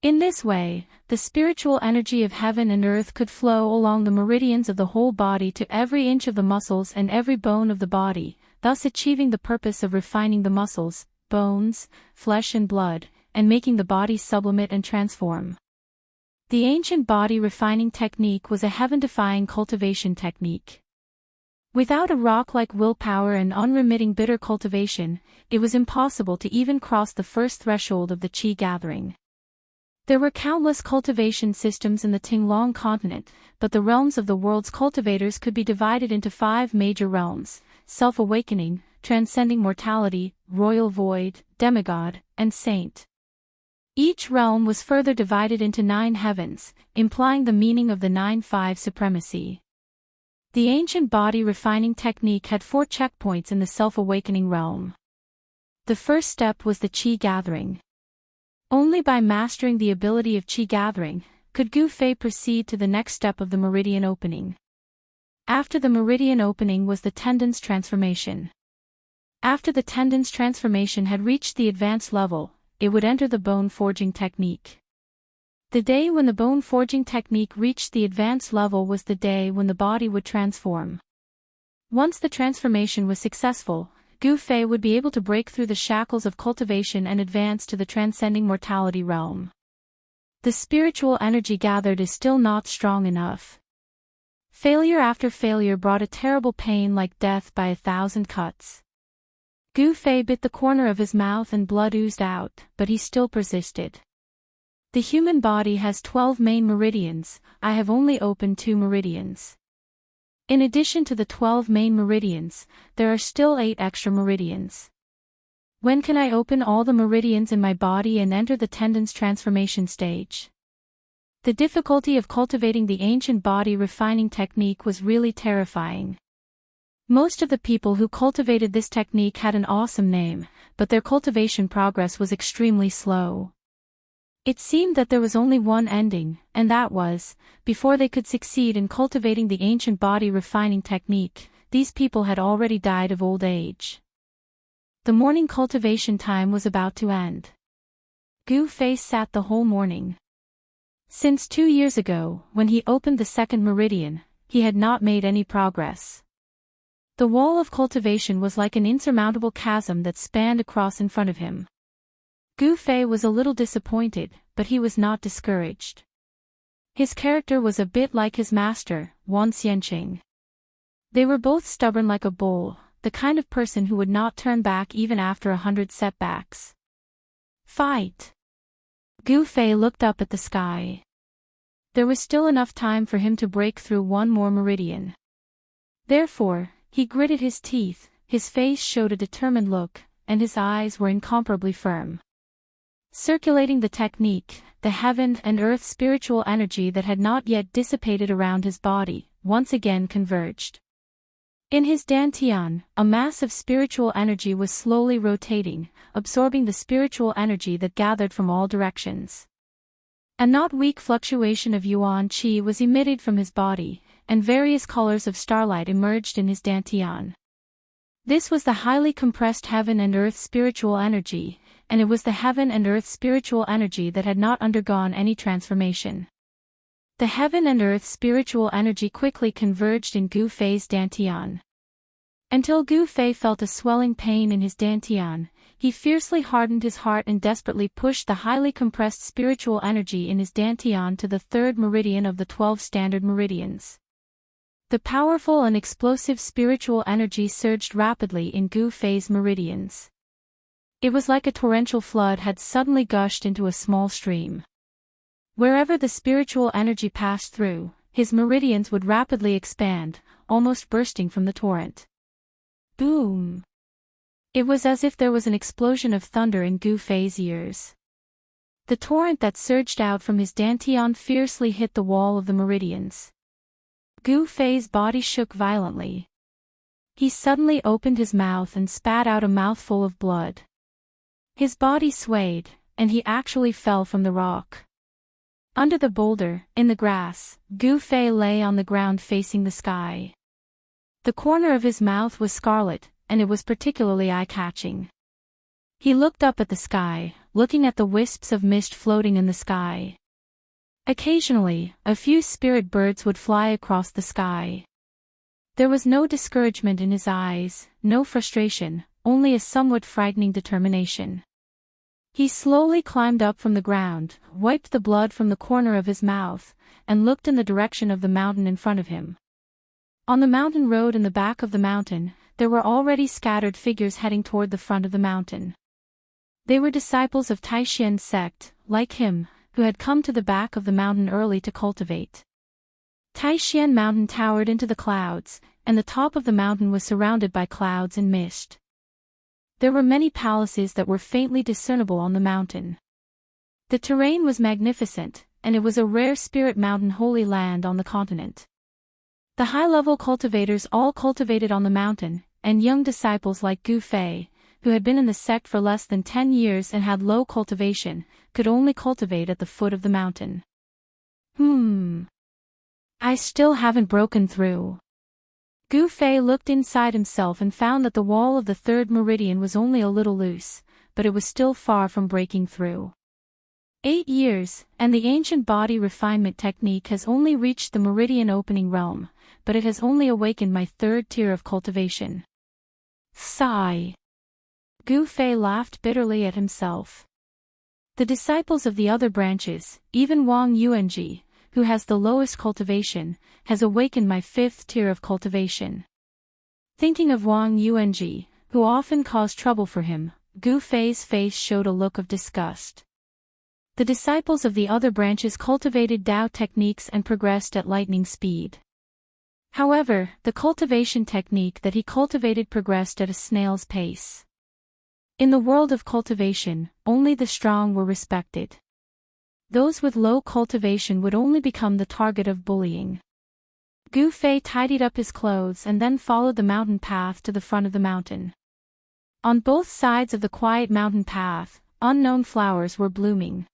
In this way, the spiritual energy of heaven and earth could flow along the meridians of the whole body to every inch of the muscles and every bone of the body, thus achieving the purpose of refining the muscles, bones, flesh and blood, and making the body sublimate and transform. The ancient body refining technique was a heaven-defying cultivation technique. Without a rock-like willpower and unremitting bitter cultivation, it was impossible to even cross the first threshold of the qi gathering. There were countless cultivation systems in the Tinglong continent, but the realms of the world's cultivators could be divided into 5 major realms: self-awakening, transcending mortality, royal void, demigod, and saint. Each realm was further divided into 9 heavens, implying the meaning of the 9-5 supremacy. The ancient body refining technique had 4 checkpoints in the self-awakening realm. The first step was the qi gathering. Only by mastering the ability of qi gathering could Gu Fei proceed to the next step of the meridian opening. After the meridian opening was the tendon's transformation. After the tendon's transformation had reached the advanced level, it would enter the bone forging technique. The day when the bone forging technique reached the advanced level was the day when the body would transform. Once the transformation was successful, Gu Fei would be able to break through the shackles of cultivation and advance to the transcending mortality realm. The spiritual energy gathered is still not strong enough. Failure after failure brought a terrible pain like death by 1,000 cuts. Gu Fei bit the corner of his mouth and blood oozed out, but he still persisted. The human body has 12 main meridians. I have only opened 2 meridians. In addition to the 12 main meridians, there are still 8 extra meridians. When can I open all the meridians in my body and enter the tendon's transformation stage? The difficulty of cultivating the ancient body refining technique was really terrifying. Most of the people who cultivated this technique had an awesome name, but their cultivation progress was extremely slow. It seemed that there was only one ending, and that was, before they could succeed in cultivating the ancient body refining technique, these people had already died of old age. The morning cultivation time was about to end. Gu Fei sat the whole morning. Since 2 years ago, when he opened the second meridian, he had not made any progress. The wall of cultivation was like an insurmountable chasm that spanned across in front of him. Gu Fei was a little disappointed, but he was not discouraged. His character was a bit like his master, Wan Xianqing. They were both stubborn like a bull, the kind of person who would not turn back even after 100 setbacks. Fight! Gu Fei looked up at the sky. There was still enough time for him to break through one more meridian. Therefore, he gritted his teeth, his face showed a determined look, and his eyes were incomparably firm. Circulating the technique, the heaven and earth spiritual energy that had not yet dissipated around his body, once again converged. In his dantian, a mass of spiritual energy was slowly rotating, absorbing the spiritual energy that gathered from all directions. A not weak fluctuation of yuan qi was emitted from his body, and various colors of starlight emerged in his dantian. This was the highly compressed heaven and earth spiritual energy, and it was the heaven and earth spiritual energy that had not undergone any transformation. The heaven and earth spiritual energy quickly converged in Gu Fei's dantian. Until Gu Fei felt a swelling pain in his dantian, he fiercely hardened his heart and desperately pushed the highly compressed spiritual energy in his dantian to the third meridian of the 12 standard meridians. The powerful and explosive spiritual energy surged rapidly in Gu Fei's meridians. It was like a torrential flood had suddenly gushed into a small stream. Wherever the spiritual energy passed through, his meridians would rapidly expand, almost bursting from the torrent. Boom! It was as if there was an explosion of thunder in Gu Fei's ears. The torrent that surged out from his dantian fiercely hit the wall of the meridians. Gu Fei's body shook violently. He suddenly opened his mouth and spat out a mouthful of blood. His body swayed, and he actually fell from the rock. Under the boulder, in the grass, Gu Fei lay on the ground facing the sky. The corner of his mouth was scarlet, and it was particularly eye-catching. He looked up at the sky, looking at the wisps of mist floating in the sky. Occasionally, a few spirit birds would fly across the sky. There was no discouragement in his eyes, no frustration, only a somewhat frightening determination. He slowly climbed up from the ground, wiped the blood from the corner of his mouth, and looked in the direction of the mountain in front of him. On the mountain road in the back of the mountain, there were already scattered figures heading toward the front of the mountain. They were disciples of Taishien's sect, like him, who had come to the back of the mountain early to cultivate. Taishian Mountain towered into the clouds, and the top of the mountain was surrounded by clouds and mist. There were many palaces that were faintly discernible on the mountain. The terrain was magnificent, and it was a rare spirit mountain holy land on the continent. The high-level cultivators all cultivated on the mountain, and young disciples like Gu Fei, who had been in the sect for less than 10 years and had low cultivation, could only cultivate at the foot of the mountain. I still haven't broken through. Gu Fei looked inside himself and found that the wall of the third meridian was only a little loose, but it was still far from breaking through. 8 years, and the ancient body refinement technique has only reached the meridian opening realm, but it has only awakened my third tier of cultivation. Sigh. Gu Fei laughed bitterly at himself. The disciples of the other branches, even Wang Yuanji, who has the lowest cultivation, has awakened my 5th tier of cultivation. Thinking of Wang Yuanji, who often caused trouble for him, Gu Fei's face showed a look of disgust. The disciples of the other branches cultivated Dao techniques and progressed at lightning speed. However, the cultivation technique that he cultivated progressed at a snail's pace. In the world of cultivation, only the strong were respected. Those with low cultivation would only become the target of bullying. Gu Fei tidied up his clothes and then followed the mountain path to the front of the mountain. On both sides of the quiet mountain path, unknown flowers were blooming.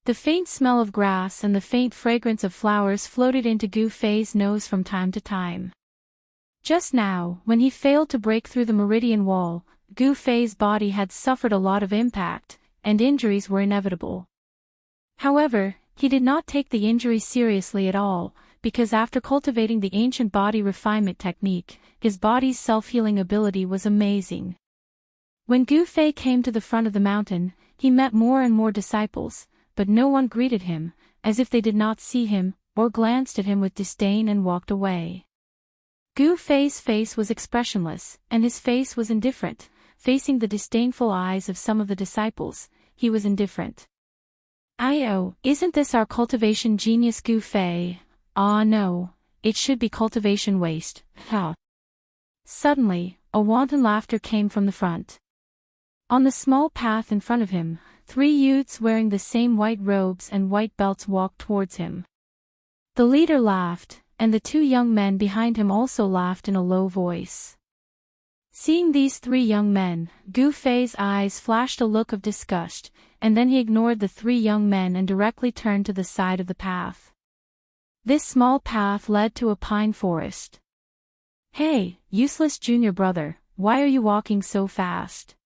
The faint smell of grass and the faint fragrance of flowers floated into Gu Fei's nose from time to time. Just now, when he failed to break through the meridian wall, Gu Fei's body had suffered a lot of impact, and injuries were inevitable. However, he did not take the injury seriously at all, because after cultivating the ancient body refinement technique, his body's self-healing ability was amazing. When Gu Fei came to the front of the mountain, he met more and more disciples, but no one greeted him, as if they did not see him, or glanced at him with disdain and walked away. Gu Fei's face was expressionless, and his face was indifferent. Facing the disdainful eyes of some of the disciples, he was indifferent. Isn't this our cultivation genius Gu Fei? Ah no, it should be cultivation waste, ha. Suddenly, a wanton laughter came from the front. On the small path in front of him, 3 youths wearing the same white robes and white belts walked towards him. The leader laughed, and the 2 young men behind him also laughed in a low voice. Seeing these 3 young men, Gu Fei's eyes flashed a look of disgust, and then he ignored the 3 young men and directly turned to the side of the path. This small path led to a pine forest. "Hey, useless junior brother, why are you walking so fast?"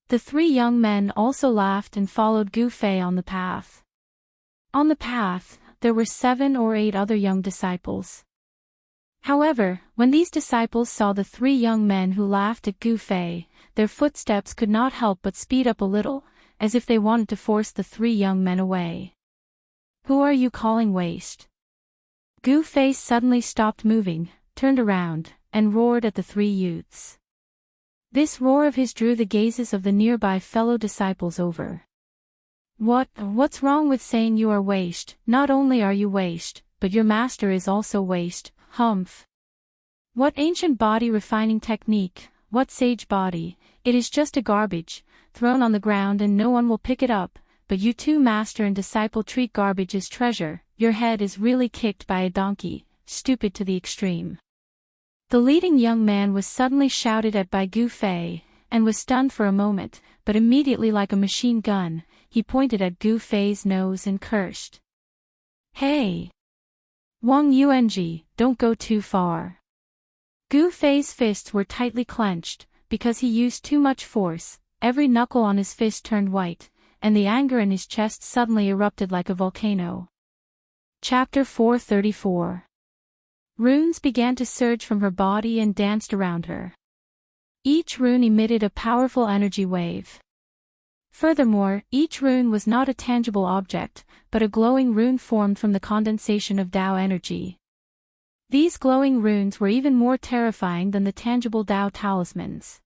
The three young men also laughed and followed Gu Fei on the path. On the path, there were 7 or 8 other young disciples. However, when these disciples saw the 3 young men who laughed at Gu Fei, their footsteps could not help but speed up a little, as if they wanted to force the 3 young men away. "Who are you calling waste?" Gu Fei suddenly stopped moving, turned around, and roared at the 3 youths. This roar of his drew the gazes of the nearby fellow disciples over. What's wrong with saying you are waste? Not only are you waste, but your master is also waste, humph. What ancient body refining technique, what sage body, it is just a garbage, thrown on the ground and no one will pick it up, but you two master and disciple treat garbage as treasure, your head is really kicked by a donkey, stupid to the extreme. The leading young man was suddenly shouted at by Gu Fei, and was stunned for a moment, but immediately like a machine gun, he pointed at Gu Fei's nose and cursed. "Hey! Wang Yuanji, don't go too far." Gu Fei's fists were tightly clenched, because he used too much force, every knuckle on his fist turned white, and the anger in his chest suddenly erupted like a volcano. Chapter 434. Runes began to surge from her body and danced around her. Each rune emitted a powerful energy wave. Furthermore, each rune was not a tangible object, but a glowing rune formed from the condensation of Tao energy. These glowing runes were even more terrifying than the tangible Tao talismans.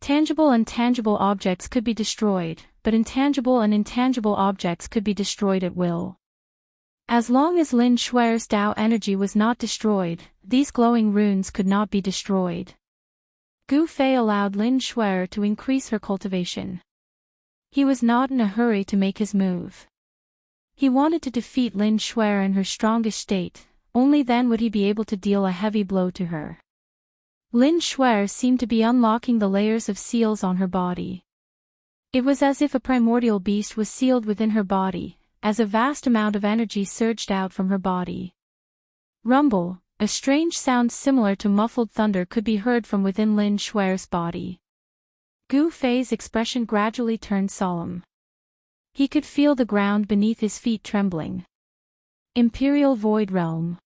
Tangible and tangible objects could be destroyed, but intangible and intangible objects could be destroyed at will. As long as Lin Shuer's Tao energy was not destroyed, these glowing runes could not be destroyed. Gu Fei allowed Lin Shuer to increase her cultivation. He was not in a hurry to make his move. He wanted to defeat Lin Shuer in her strongest state, only then would he be able to deal a heavy blow to her. Lin Shuer seemed to be unlocking the layers of seals on her body. It was as if a primordial beast was sealed within her body, as a vast amount of energy surged out from her body. Rumble, a strange sound similar to muffled thunder could be heard from within Lin Shuer's body. Gu Fei's expression gradually turned solemn. He could feel the ground beneath his feet trembling. Imperial Void Realm.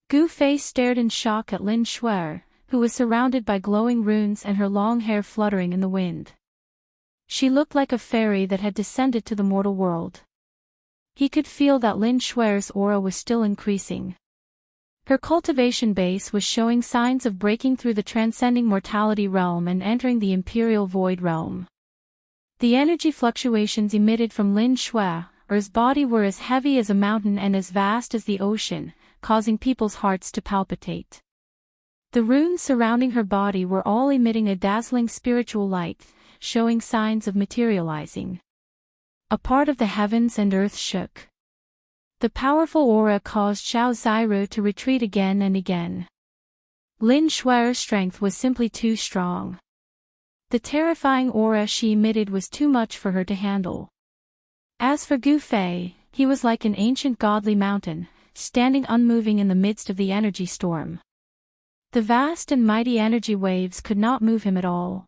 Gu Fei stared in shock at Lin Shuer, who was surrounded by glowing runes and her long hair fluttering in the wind. She looked like a fairy that had descended to the mortal world. He could feel that Lin Shuer's aura was still increasing. Her cultivation base was showing signs of breaking through the transcending mortality realm and entering the Imperial Void Realm. The energy fluctuations emitted from Lin Shuer's body were as heavy as a mountain and as vast as the ocean, causing people's hearts to palpitate. The runes surrounding her body were all emitting a dazzling spiritual light, showing signs of materializing. A part of the heavens and earth shook. The powerful aura caused Xiao Zairu to retreat again and again. Lin Shuer's strength was simply too strong. The terrifying aura she emitted was too much for her to handle. As for Gu Fei, he was like an ancient godly mountain, standing unmoving in the midst of the energy storm. The vast and mighty energy waves could not move him at all.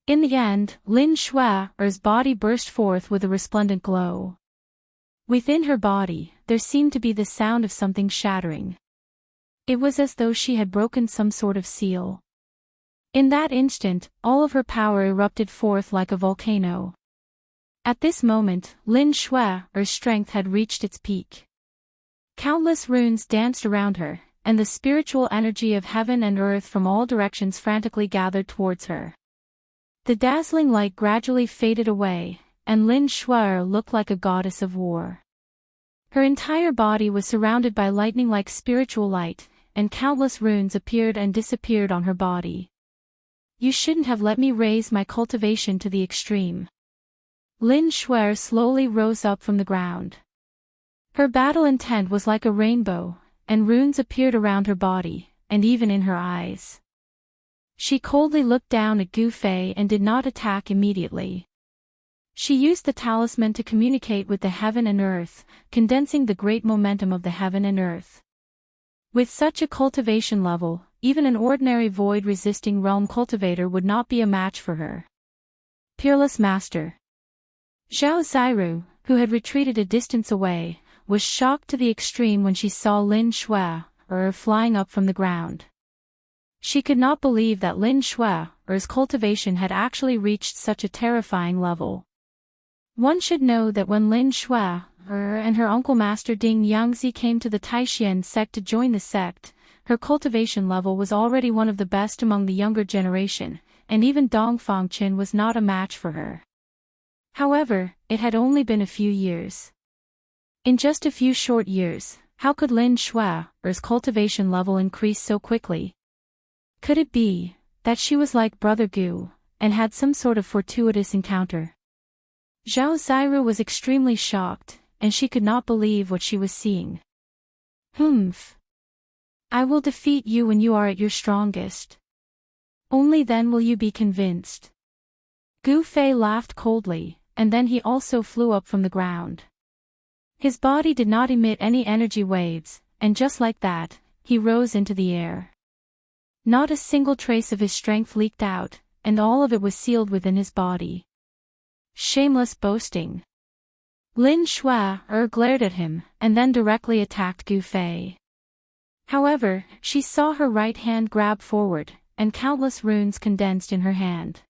In the end, Lin Shuer's body burst forth with a resplendent glow. Within her body, there seemed to be the sound of something shattering. It was as though she had broken some sort of seal. In that instant, all of her power erupted forth like a volcano. At this moment, Lin Shuer's strength had reached its peak. Countless runes danced around her, and the spiritual energy of heaven and earth from all directions frantically gathered towards her. The dazzling light gradually faded away, and Lin Shuer looked like a goddess of war. Her entire body was surrounded by lightning-like spiritual light, and countless runes appeared and disappeared on her body. You shouldn't have let me raise my cultivation to the extreme. Lin Shuer slowly rose up from the ground. Her battle intent was like a rainbow, and runes appeared around her body, and even in her eyes. She coldly looked down at Gu Fei and did not attack immediately. She used the talisman to communicate with the heaven and earth, condensing the great momentum of the heaven and earth. With such a cultivation level, even an ordinary void-resisting realm cultivator would not be a match for her. Peerless Master. Zhao Ziru, who had retreated a distance away, was shocked to the extreme when she saw Lin Shui, flying up from the ground. She could not believe that Lin Shui's cultivation had actually reached such a terrifying level. One should know that when Lin Shui and her uncle Master Ding Yangzi came to the Taishan sect to join the sect, her cultivation level was already one of the best among the younger generation, and even Dong Fangqin was not a match for her. However, it had only been a few years. In just a few short years, how could Lin Shui's cultivation level increase so quickly? Could it be that she was like Brother Gu, and had some sort of fortuitous encounter? Zhao Ziru was extremely shocked, and she could not believe what she was seeing. Humph. I will defeat you when you are at your strongest. Only then will you be convinced. Gu Fei laughed coldly, and then he also flew up from the ground. His body did not emit any energy waves, and just like that, he rose into the air. Not a single trace of his strength leaked out, and all of it was sealed within his body. Shameless boasting. Lin Shui glared at him, and then directly attacked Gu Fei. However, she saw her right hand grab forward, and countless runes condensed in her hand.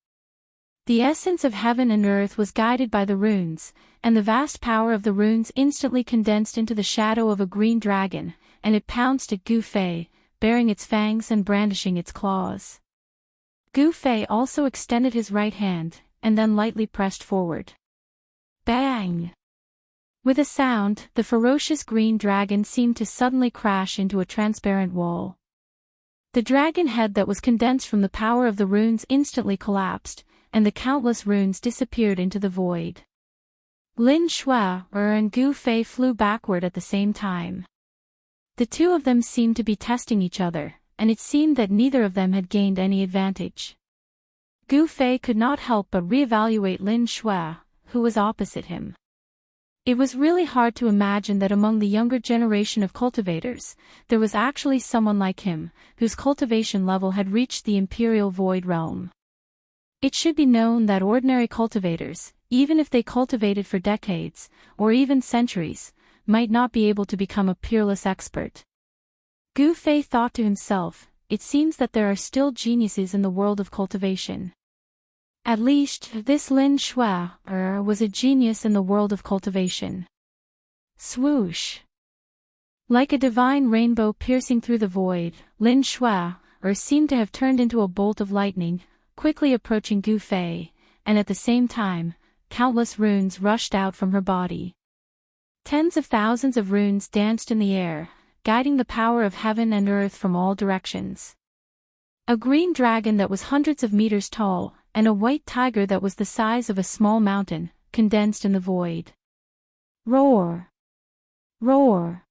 The essence of heaven and earth was guided by the runes, and the vast power of the runes instantly condensed into the shadow of a green dragon, and it pounced at Gu Fei, baring its fangs and brandishing its claws. Gu Fei also extended his right hand, and then lightly pressed forward. Bang! With a sound, the ferocious green dragon seemed to suddenly crash into a transparent wall. The dragon head that was condensed from the power of the runes instantly collapsed, and the countless runes disappeared into the void. Lin Shui and Gu Fei flew backward at the same time. The two of them seemed to be testing each other, and it seemed that neither of them had gained any advantage. Gu Fei could not help but reevaluate Lin Shui, who was opposite him. It was really hard to imagine that among the younger generation of cultivators, there was actually someone like him, whose cultivation level had reached the Imperial Void Realm. It should be known that ordinary cultivators, even if they cultivated for decades, or even centuries, might not be able to become a peerless expert. Gu Fei thought to himself, it seems that there are still geniuses in the world of cultivation. At least, this Lin Shui was a genius in the world of cultivation. Swoosh! Like a divine rainbow piercing through the void, Lin Shui seemed to have turned into a bolt of lightning, quickly approaching Gu Fei, and at the same time, countless runes rushed out from her body. Tens of thousands of runes danced in the air, guiding the power of heaven and earth from all directions. A green dragon that was hundreds of meters tall, and a white tiger that was the size of a small mountain, condensed in the void. Roar! Roar!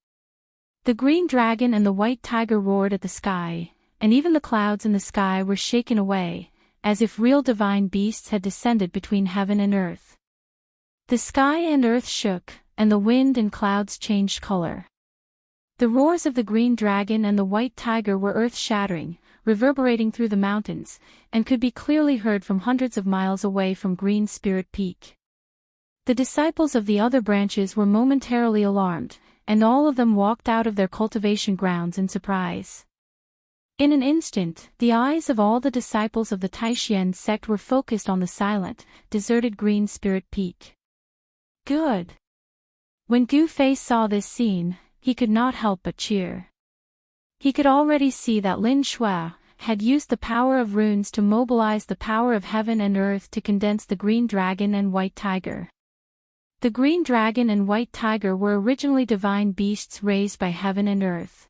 The green dragon and the white tiger roared at the sky, and even the clouds in the sky were shaken away, as if real divine beasts had descended between heaven and earth. The sky and earth shook, and the wind and clouds changed color. The roars of the green dragon and the white tiger were earth-shattering, reverberating through the mountains, and could be clearly heard from hundreds of miles away from Green Spirit Peak. The disciples of the other branches were momentarily alarmed, and all of them walked out of their cultivation grounds in surprise. In an instant, the eyes of all the disciples of the Taishan sect were focused on the silent, deserted Green Spirit Peak. Good! When Gu Fei saw this scene, he could not help but cheer. He could already see that Lin Shui had used the power of runes to mobilize the power of heaven and earth to condense the green dragon and white tiger. The green dragon and white tiger were originally divine beasts raised by heaven and earth.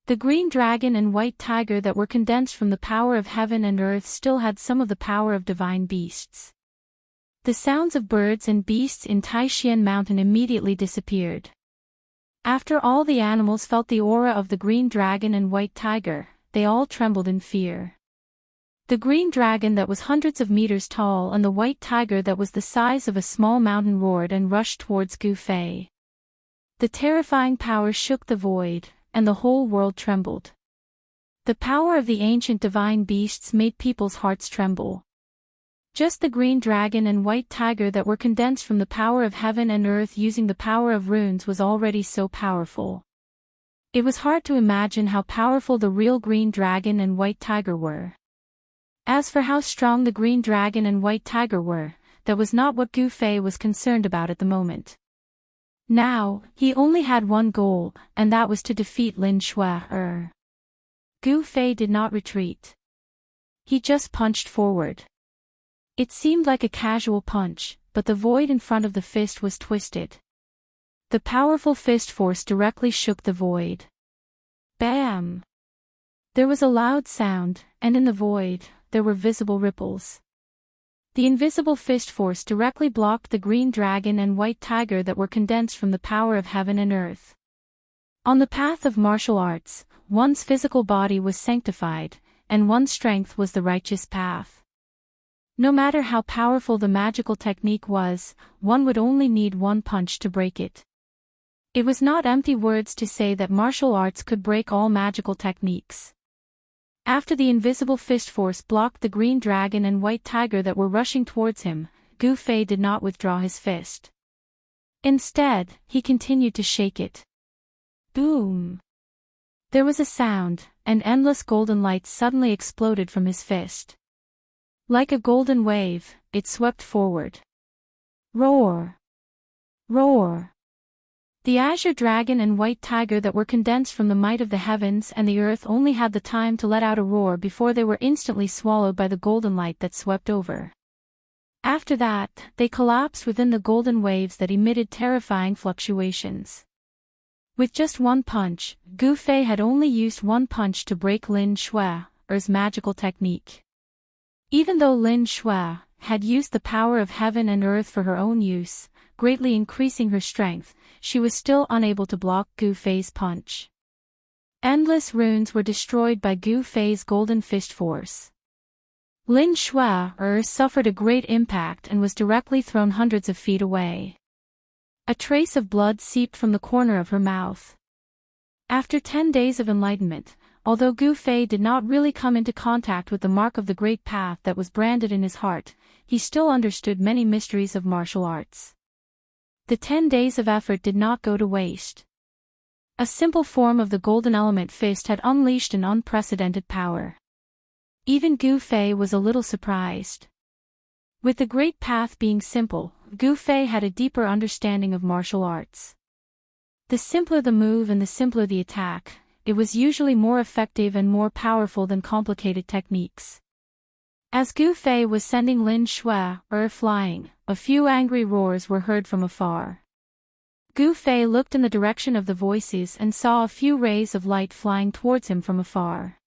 The green dragon and white tiger that were condensed from the power of heaven and earth still had some of the power of divine beasts. The sounds of birds and beasts in Taishan Mountain immediately disappeared. After all the animals felt the aura of the green dragon and white tiger, they all trembled in fear. The green dragon that was hundreds of meters tall and the white tiger that was the size of a small mountain roared and rushed towards Gu Fei. The terrifying power shook the void, and the whole world trembled. The power of the ancient divine beasts made people's hearts tremble. Just the green dragon and white tiger that were condensed from the power of heaven and earth using the power of runes was already so powerful. It was hard to imagine how powerful the real green dragon and white tiger were. As for how strong the green dragon and white tiger were, that was not what Gu Fei was concerned about at the moment. Now, he only had one goal, and that was to defeat Lin Shui. Gu Fei did not retreat. He just punched forward. It seemed like a casual punch, but the void in front of the fist was twisted. The powerful fist force directly shook the void. Bam! There was a loud sound, and in the void, there were visible ripples. The invisible fist force directly blocked the green dragon and white tiger that were condensed from the power of heaven and earth. On the path of martial arts, one's physical body was sanctified, and one's strength was the righteous path. No matter how powerful the magical technique was, one would only need one punch to break it. It was not empty words to say that martial arts could break all magical techniques. After the invisible fist force blocked the green dragon and white tiger that were rushing towards him, Gu Fei did not withdraw his fist. Instead, he continued to shake it. Boom! There was a sound, and endless golden light suddenly exploded from his fist. Like a golden wave, it swept forward. Roar! Roar! The azure dragon and white tiger that were condensed from the might of the heavens and the earth only had the time to let out a roar before they were instantly swallowed by the golden light that swept over. After that, they collapsed within the golden waves that emitted terrifying fluctuations. With just one punch, Gu Fei had only used one punch to break Lin Shui's magical technique. Even though Lin Shui had used the power of heaven and earth for her own use, greatly increasing her strength, she was still unable to block Gu Fei's punch. Endless runes were destroyed by Gu Fei's golden fist force. Lin Shui suffered a great impact and was directly thrown hundreds of feet away. A trace of blood seeped from the corner of her mouth. After 10 days of enlightenment, although Gu Fei did not really come into contact with the mark of the great path that was branded in his heart, he still understood many mysteries of martial arts. The 10 days of effort did not go to waste. A simple form of the golden element fist had unleashed an unprecedented power. Even Gu Fei was a little surprised. With the great path being simple, Gu Fei had a deeper understanding of martial arts. The simpler the move and the simpler the attack, it was usually more effective and more powerful than complicated techniques. As Gu Fei was sending Lin Shui flying, a few angry roars were heard from afar. Gu Fei looked in the direction of the voices and saw a few rays of light flying towards him from afar.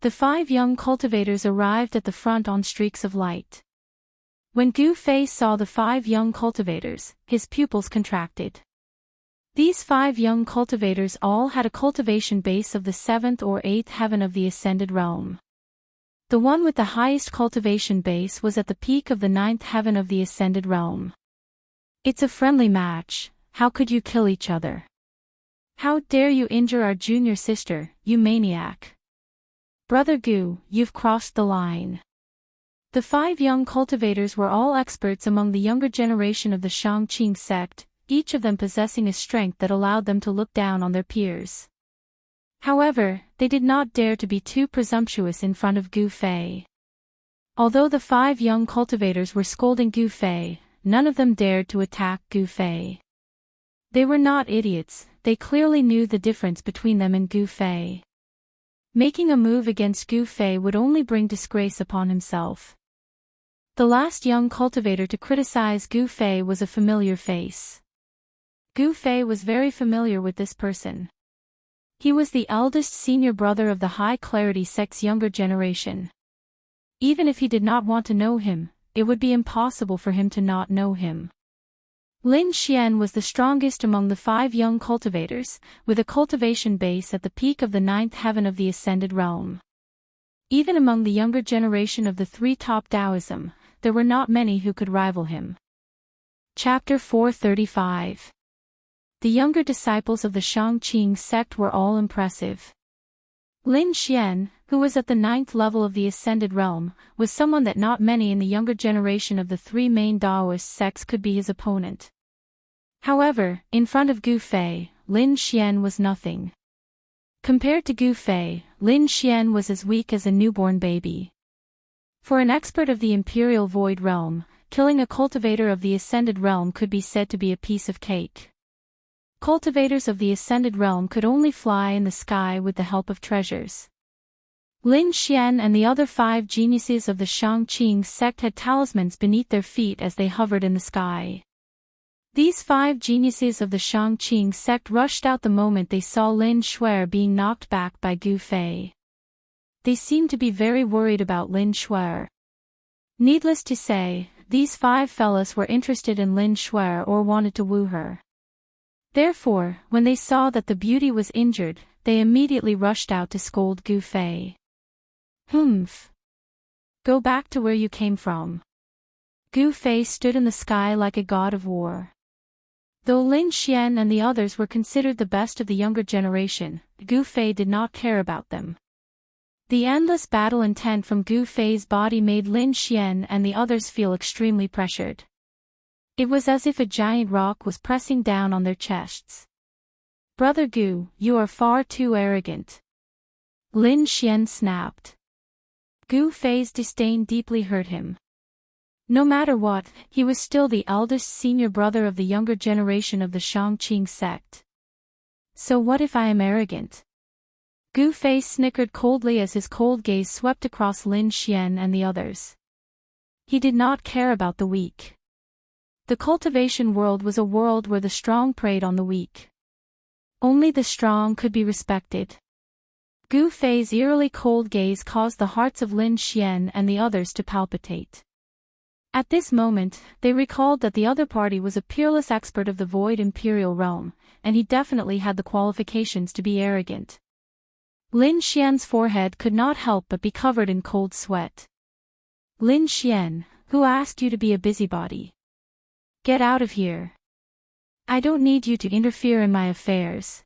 The 5 young cultivators arrived at the front on streaks of light. When Gu Fei saw the 5 young cultivators, his pupils contracted. These 5 young cultivators all had a cultivation base of the 7th or 8th heaven of the ascended realm. The one with the highest cultivation base was at the peak of the 9th heaven of the ascended realm. It's a friendly match, how could you kill each other? How dare you injure our junior sister, you maniac! Brother Gu, you've crossed the line. The 5 young cultivators were all experts among the younger generation of the Shangqing sect, each of them possessing a strength that allowed them to look down on their peers. However, they did not dare to be too presumptuous in front of Gu Fei. Although the 5 young cultivators were scolding Gu Fei, none of them dared to attack Gu Fei. They were not idiots, they clearly knew the difference between them and Gu Fei. Making a move against Gu Fei would only bring disgrace upon himself. The last young cultivator to criticize Gu Fei was a familiar face. Gu Fei was very familiar with this person. He was the eldest senior brother of the High Clarity sect's younger generation. Even if he did not want to know him, it would be impossible for him to not know him. Lin Xian was the strongest among the 5 young cultivators, with a cultivation base at the peak of the 9th heaven of the ascended realm. Even among the younger generation of the three top Taoism, there were not many who could rival him. Chapter 435. The younger disciples of the Shangqing sect were all impressive. Lin Xian, who was at the 9th level of the Ascended Realm, was someone that not many in the younger generation of the three main Taoist sects could be his opponent. However, in front of Gu Fei, Lin Xian was nothing. Compared to Gu Fei, Lin Xian was as weak as a newborn baby. For an expert of the Imperial Void Realm, killing a cultivator of the Ascended Realm could be said to be a piece of cake. Cultivators of the Ascended Realm could only fly in the sky with the help of treasures. Lin Xian and the other 5 geniuses of the Shangqing sect had talismans beneath their feet as they hovered in the sky. These 5 geniuses of the Shangqing sect rushed out the moment they saw Lin Shuer being knocked back by Gu Fei. They seemed to be very worried about Lin Shuer. Needless to say, these 5 fellas were interested in Lin Shuer or wanted to woo her. Therefore, when they saw that the beauty was injured, they immediately rushed out to scold Gu Fei. Humph. Go back to where you came from. Gu Fei stood in the sky like a god of war. Though Lin Xian and the others were considered the best of the younger generation, Gu Fei did not care about them. The endless battle intent from Gu Fei's body made Lin Xian and the others feel extremely pressured. It was as if a giant rock was pressing down on their chests. Brother Gu, you are far too arrogant. Lin Xian snapped. Gu Fei's disdain deeply hurt him. No matter what, he was still the eldest senior brother of the younger generation of the Shangqing sect. So what if I am arrogant? Gu Fei snickered coldly as his cold gaze swept across Lin Xian and the others. He did not care about the weak. The cultivation world was a world where the strong preyed on the weak. Only the strong could be respected. Gu Fei's eerily cold gaze caused the hearts of Lin Xian and the others to palpitate. At this moment, they recalled that the other party was a peerless expert of the Void Imperial Realm, and he definitely had the qualifications to be arrogant. Lin Xian's forehead could not help but be covered in cold sweat. Lin Xian, who asked you to be a busybody? Get out of here. I don't need you to interfere in my affairs.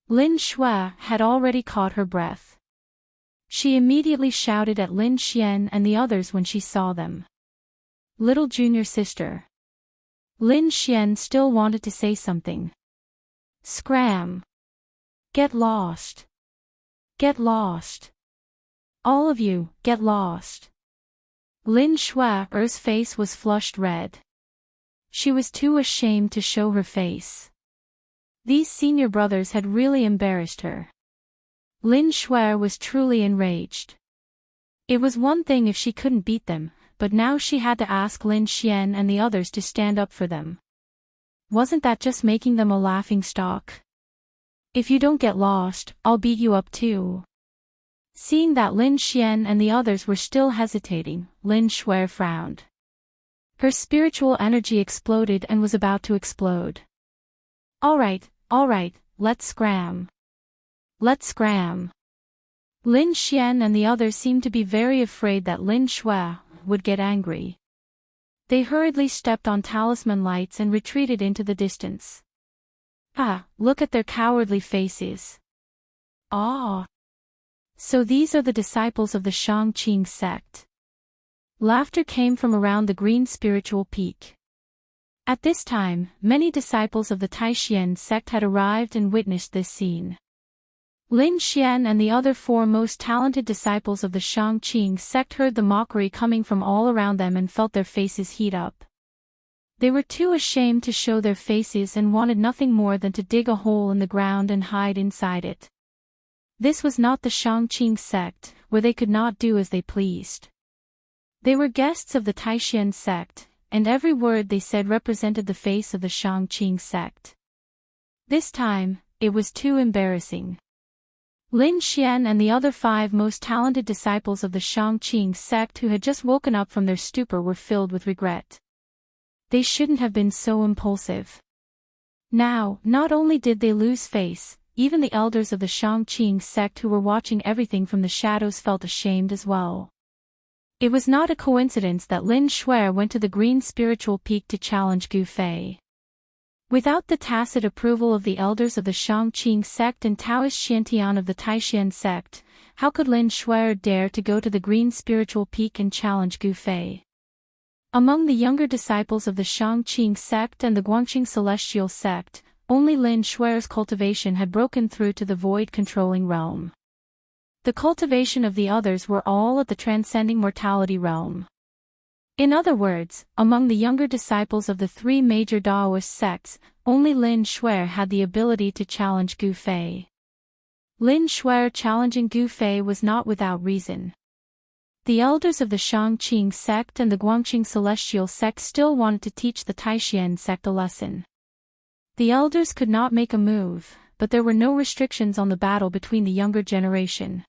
Lin Shuai had already caught her breath. She immediately shouted at Lin Xian and the others when she saw them. Little junior sister. Lin Xian still wanted to say something. Scram. Get lost. Get lost. All of you, get lost. Lin Shuai's face was flushed red. She was too ashamed to show her face. These senior brothers had really embarrassed her. Lin Shuai was truly enraged. It was one thing if she couldn't beat them, but now she had to ask Lin Xian and the others to stand up for them. Wasn't that just making them a laughingstock? If you don't get lost, I'll beat you up too. Seeing that Lin Xian and the others were still hesitating, Lin Shuai frowned. Her spiritual energy exploded and was about to explode. All right, let's scram. Let's scram. Lin Xian and the others seemed to be very afraid that Lin Shuai would get angry. They hurriedly stepped on talisman lights and retreated into the distance. Ah, look at their cowardly faces. Ah. So these are the disciples of the Shangqing sect. Laughter came from around the green spiritual peak. At this time, many disciples of the Taishan sect had arrived and witnessed this scene. Lin Xian and the other 4 most talented disciples of the Shangqing sect heard the mockery coming from all around them and felt their faces heat up. They were too ashamed to show their faces and wanted nothing more than to dig a hole in the ground and hide inside it. This was not the Shangqing sect, where they could not do as they pleased. They were guests of the Taishan sect, and every word they said represented the face of the Shangqing sect. This time, it was too embarrassing. Lin Xian and the other 5 most talented disciples of the Shangqing sect who had just woken up from their stupor were filled with regret. They shouldn't have been so impulsive. Now, not only did they lose face, even the elders of the Shangqing sect who were watching everything from the shadows felt ashamed as well. It was not a coincidence that Lin Shuai went to the Green Spiritual Peak to challenge Gu Fei. Without the tacit approval of the elders of the Shangqing sect and Taoist Xiantian of the Taishan sect, how could Lin Shuai dare to go to the Green Spiritual Peak and challenge Gu Fei? Among the younger disciples of the Shangqing sect and the Guangxing Celestial sect, only Lin Shuai's cultivation had broken through to the void-controlling realm. The cultivation of the others were all at the transcending mortality realm. In other words, among the younger disciples of the three major Daoist sects, only Lin Shuai had the ability to challenge Gu Fei. Lin Shuai challenging Gu Fei was not without reason. The elders of the Shangqing sect and the Guangxing Celestial sect still wanted to teach the Taishan sect a lesson. The elders could not make a move, but there were no restrictions on the battle between the younger generation.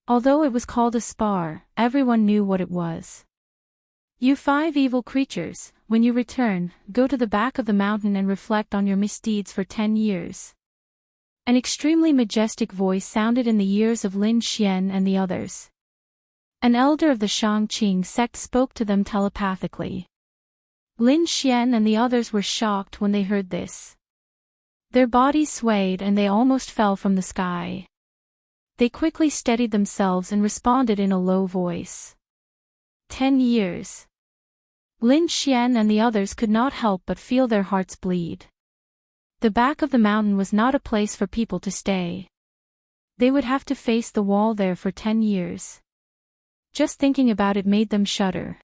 Although it was called a spar, everyone knew what it was. You 5 evil creatures, when you return, go to the back of the mountain and reflect on your misdeeds for 10 years. An extremely majestic voice sounded in the ears of Lin Xian and the others. An elder of the Shangqing sect spoke to them telepathically. Lin Xian and the others were shocked when they heard this. Their bodies swayed and they almost fell from the sky. They quickly steadied themselves and responded in a low voice. 10 years. Lin Xian and the others could not help but feel their hearts bleed. The back of the mountain was not a place for people to stay. They would have to face the wall there for 10 years. Just thinking about it made them shudder.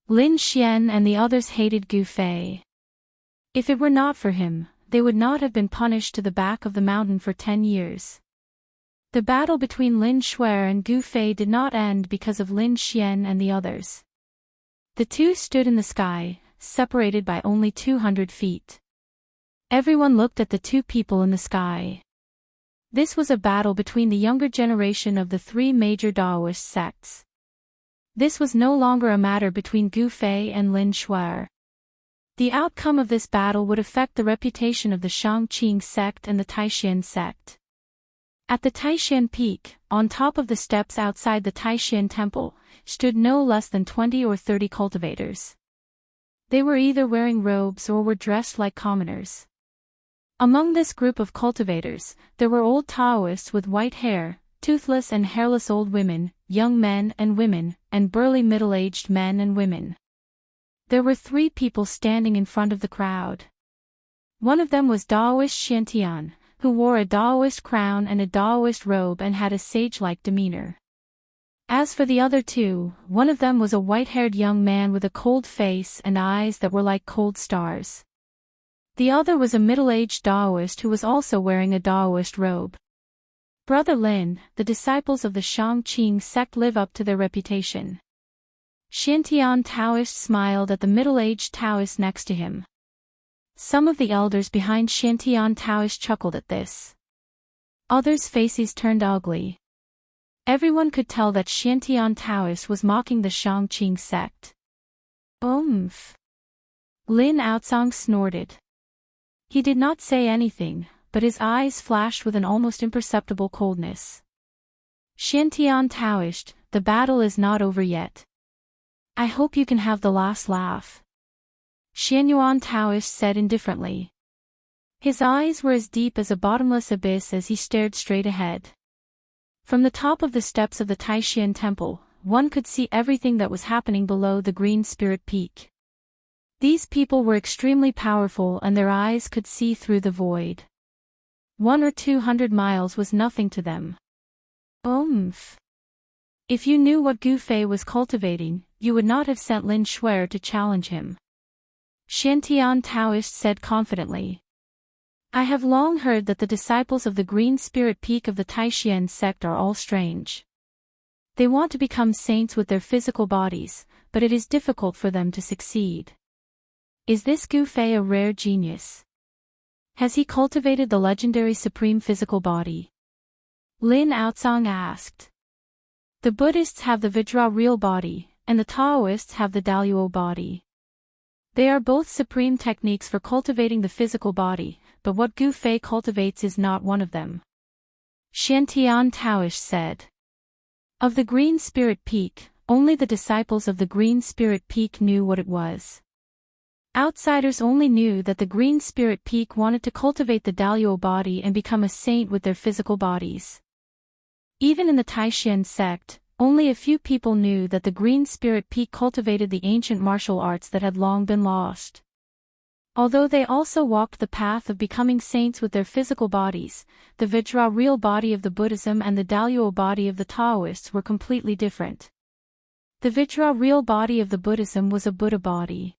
Lin Xian and the others hated Gu Fei. If it were not for him, they would not have been punished to the back of the mountain for 10 years. The battle between Lin Shuai and Gu Fei did not end because of Lin Xian and the others. The two stood in the sky, separated by only 200 feet. Everyone looked at the two people in the sky. This was a battle between the younger generation of the three major Daoist sects. This was no longer a matter between Gu Fei and Lin Shuai. The outcome of this battle would affect the reputation of the Shangqing sect and the Taishan sect. At the Taishan peak, on top of the steps outside the Taishan temple, stood no less than 20 or 30 cultivators. They were either wearing robes or were dressed like commoners. Among this group of cultivators, there were old Taoists with white hair, toothless and hairless old women, young men and women, and burly middle-aged men and women. There were 3 people standing in front of the crowd. One of them was Daoist Xiantian, who wore a Daoist crown and a Daoist robe and had a sage-like demeanor. As for the other 2, one of them was a white-haired young man with a cold face and eyes that were like cold stars. The other was a middle-aged Daoist who was also wearing a Daoist robe. Brother Lin, the disciples of the Shangqing sect live up to their reputation. Xiantian Taoist smiled at the middle-aged Taoist next to him. Some of the elders behind Xiantian Taoist chuckled at this. Others' faces turned ugly. Everyone could tell that Xiantian Taoist was mocking the Shangqing sect. Oomph! Lin Outsong snorted. He did not say anything, but his eyes flashed with an almost imperceptible coldness. Xiantian Taoist, the battle is not over yet. I hope you can have the last laugh. Xianyuan Taoist said indifferently. His eyes were as deep as a bottomless abyss as he stared straight ahead. From the top of the steps of the Taishan temple, one could see everything that was happening below the Green Spirit Peak. These people were extremely powerful and their eyes could see through the void. 100 or 200 miles was nothing to them. Oomph! If you knew what Gu Fei was cultivating, you would not have sent Lin Shuai to challenge him. Xiantian Taoist said confidently. I have long heard that the disciples of the Green Spirit Peak of the Taishan sect are all strange. They want to become saints with their physical bodies, but it is difficult for them to succeed. Is this Gu Fei a rare genius? Has he cultivated the legendary supreme physical body? Lin Outsong asked. The Buddhists have the Vajra real body, and the Taoists have the Daluo body. They are both supreme techniques for cultivating the physical body, but what Gu Fei cultivates is not one of them. Xiantian Taoish said. Of the Green Spirit Peak, only the disciples of the Green Spirit Peak knew what it was. Outsiders only knew that the Green Spirit Peak wanted to cultivate the Daluo body and become a saint with their physical bodies. Even in the Taishan sect, only a few people knew that the Green Spirit Peak cultivated the ancient martial arts that had long been lost. Although they also walked the path of becoming saints with their physical bodies, the Vajra real body of the Buddhism and the Daluo body of the Taoists were completely different. The Vajra real body of the Buddhism was a Buddha body.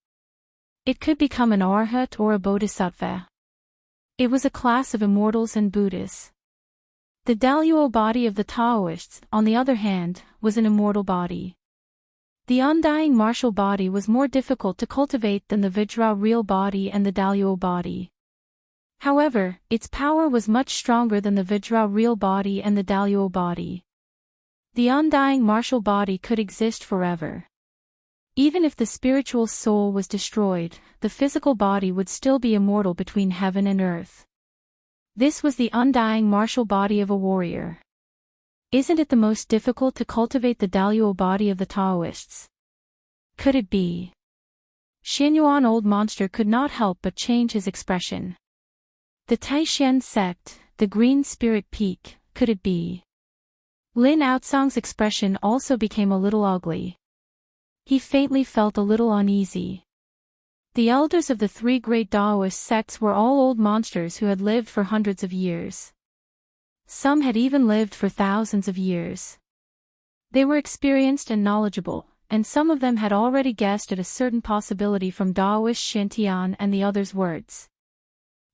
It could become an Arhat or a Bodhisattva. It was a class of immortals and Buddhas. The Daluo body of the Taoists, on the other hand, was an immortal body. The undying martial body was more difficult to cultivate than the Vajra real body and the Daluo body. However, its power was much stronger than the Vajra real body and the Daluo body. The undying martial body could exist forever. Even if the spiritual soul was destroyed, the physical body would still be immortal between heaven and earth. This was the undying martial body of a warrior. Isn't it the most difficult to cultivate the Daluo body of the Taoists? Could it be? Xianyuan Old Monster could not help but change his expression. The Taishan sect, the Green Spirit Peak, could it be? Lin Outsong's expression also became a little ugly. He faintly felt a little uneasy. The elders of the three great Daoist sects were all old monsters who had lived for hundreds of years. Some had even lived for thousands of years. They were experienced and knowledgeable, and some of them had already guessed at a certain possibility from Daoist Shintian and the others' words.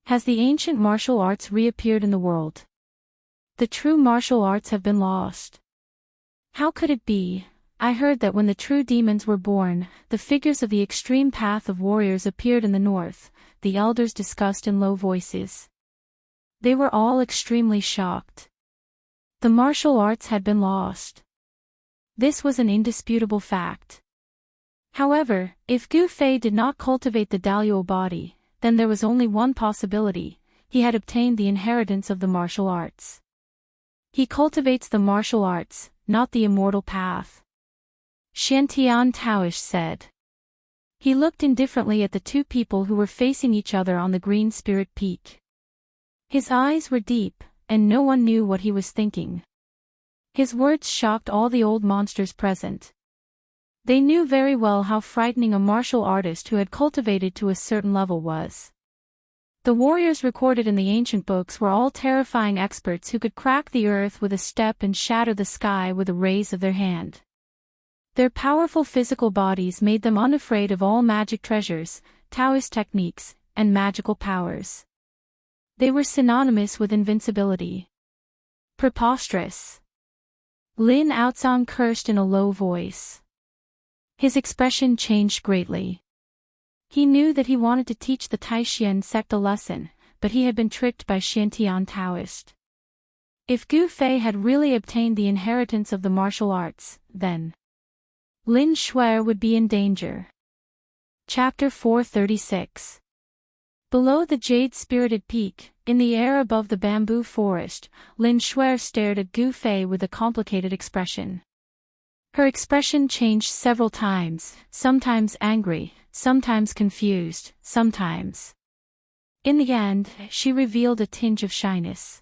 Has the ancient martial arts reappeared in the world? The true martial arts have been lost. How could it be? I heard that when the true demons were born, the figures of the extreme path of warriors appeared in the north, the elders discussed in low voices. They were all extremely shocked. The martial arts had been lost. This was an indisputable fact. However, if Gu Fei did not cultivate the Daluo body, then there was only one possibility: he had obtained the inheritance of the martial arts. He cultivates the martial arts, not the immortal path. Xiantian Taoish said. He looked indifferently at the two people who were facing each other on the Green Spirit Peak. His eyes were deep, and no one knew what he was thinking. His words shocked all the old monsters present. They knew very well how frightening a martial artist who had cultivated to a certain level was. The warriors recorded in the ancient books were all terrifying experts who could crack the earth with a step and shatter the sky with a raise of their hand. Their powerful physical bodies made them unafraid of all magic treasures, Taoist techniques, and magical powers. They were synonymous with invincibility. Preposterous. Lin Outsong cursed in a low voice. His expression changed greatly. He knew that he wanted to teach the Taishan sect a lesson, but he had been tricked by Xiantian Taoist. If Gu Fei had really obtained the inheritance of the martial arts, then Lin Shuer would be in danger. Chapter 436. Below the jade-spirited peak, in the air above the bamboo forest, Lin Shuer stared at Gu Fei with a complicated expression. Her expression changed several times, sometimes angry, sometimes confused, sometimes. In the end, she revealed a tinge of shyness.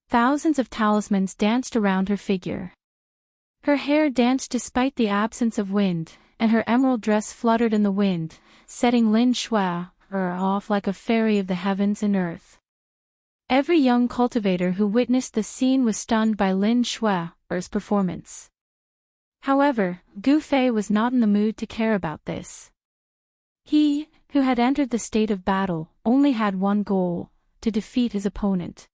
Thousands of talismans danced around her figure. Her hair danced despite the absence of wind, and her emerald dress fluttered in the wind, setting Lin Shuer off like a fairy of the heavens and earth. Every young cultivator who witnessed the scene was stunned by Lin Shuer's performance. However, Gu Fei was not in the mood to care about this. He, who had entered the state of battle, only had one goal: to defeat his opponent.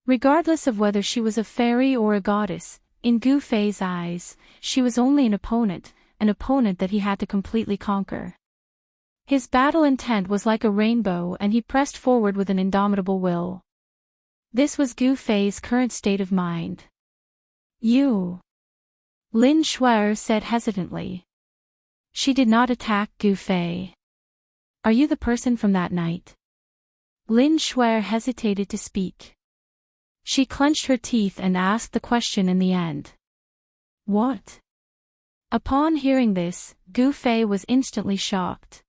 Regardless of whether she was a fairy or a goddess, in Gu Fei's eyes, she was only an opponent that he had to completely conquer. His battle intent was like a rainbow, and he pressed forward with an indomitable will. This was Gu Fei's current state of mind. You. Lin Shuer said hesitantly. She did not attack Gu Fei. Are you the person from that night? Lin Shuer hesitated to speak. She clenched her teeth and asked the question in the end. What? Upon hearing this, Gu Fei was instantly shocked.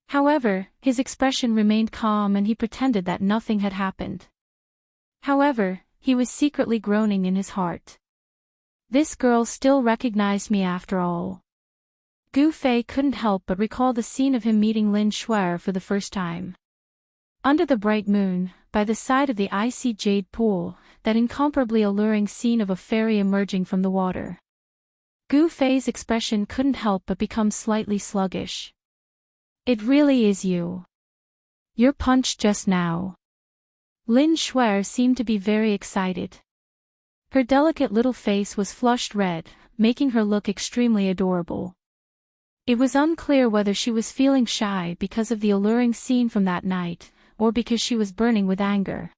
However, his expression remained calm and he pretended that nothing had happened. However, he was secretly groaning in his heart. This girl still recognized me after all. Gu Fei couldn't help but recall the scene of him meeting Lin Shuer for the first time. Under the bright moon, by the side of the icy jade pool, that incomparably alluring scene of a fairy emerging from the water. Gu Fei's expression couldn't help but become slightly sluggish. It really is you. Your punch just now. Lin Shuer seemed to be very excited. Her delicate little face was flushed red, making her look extremely adorable. It was unclear whether she was feeling shy because of the alluring scene from that night, or because she was burning with anger.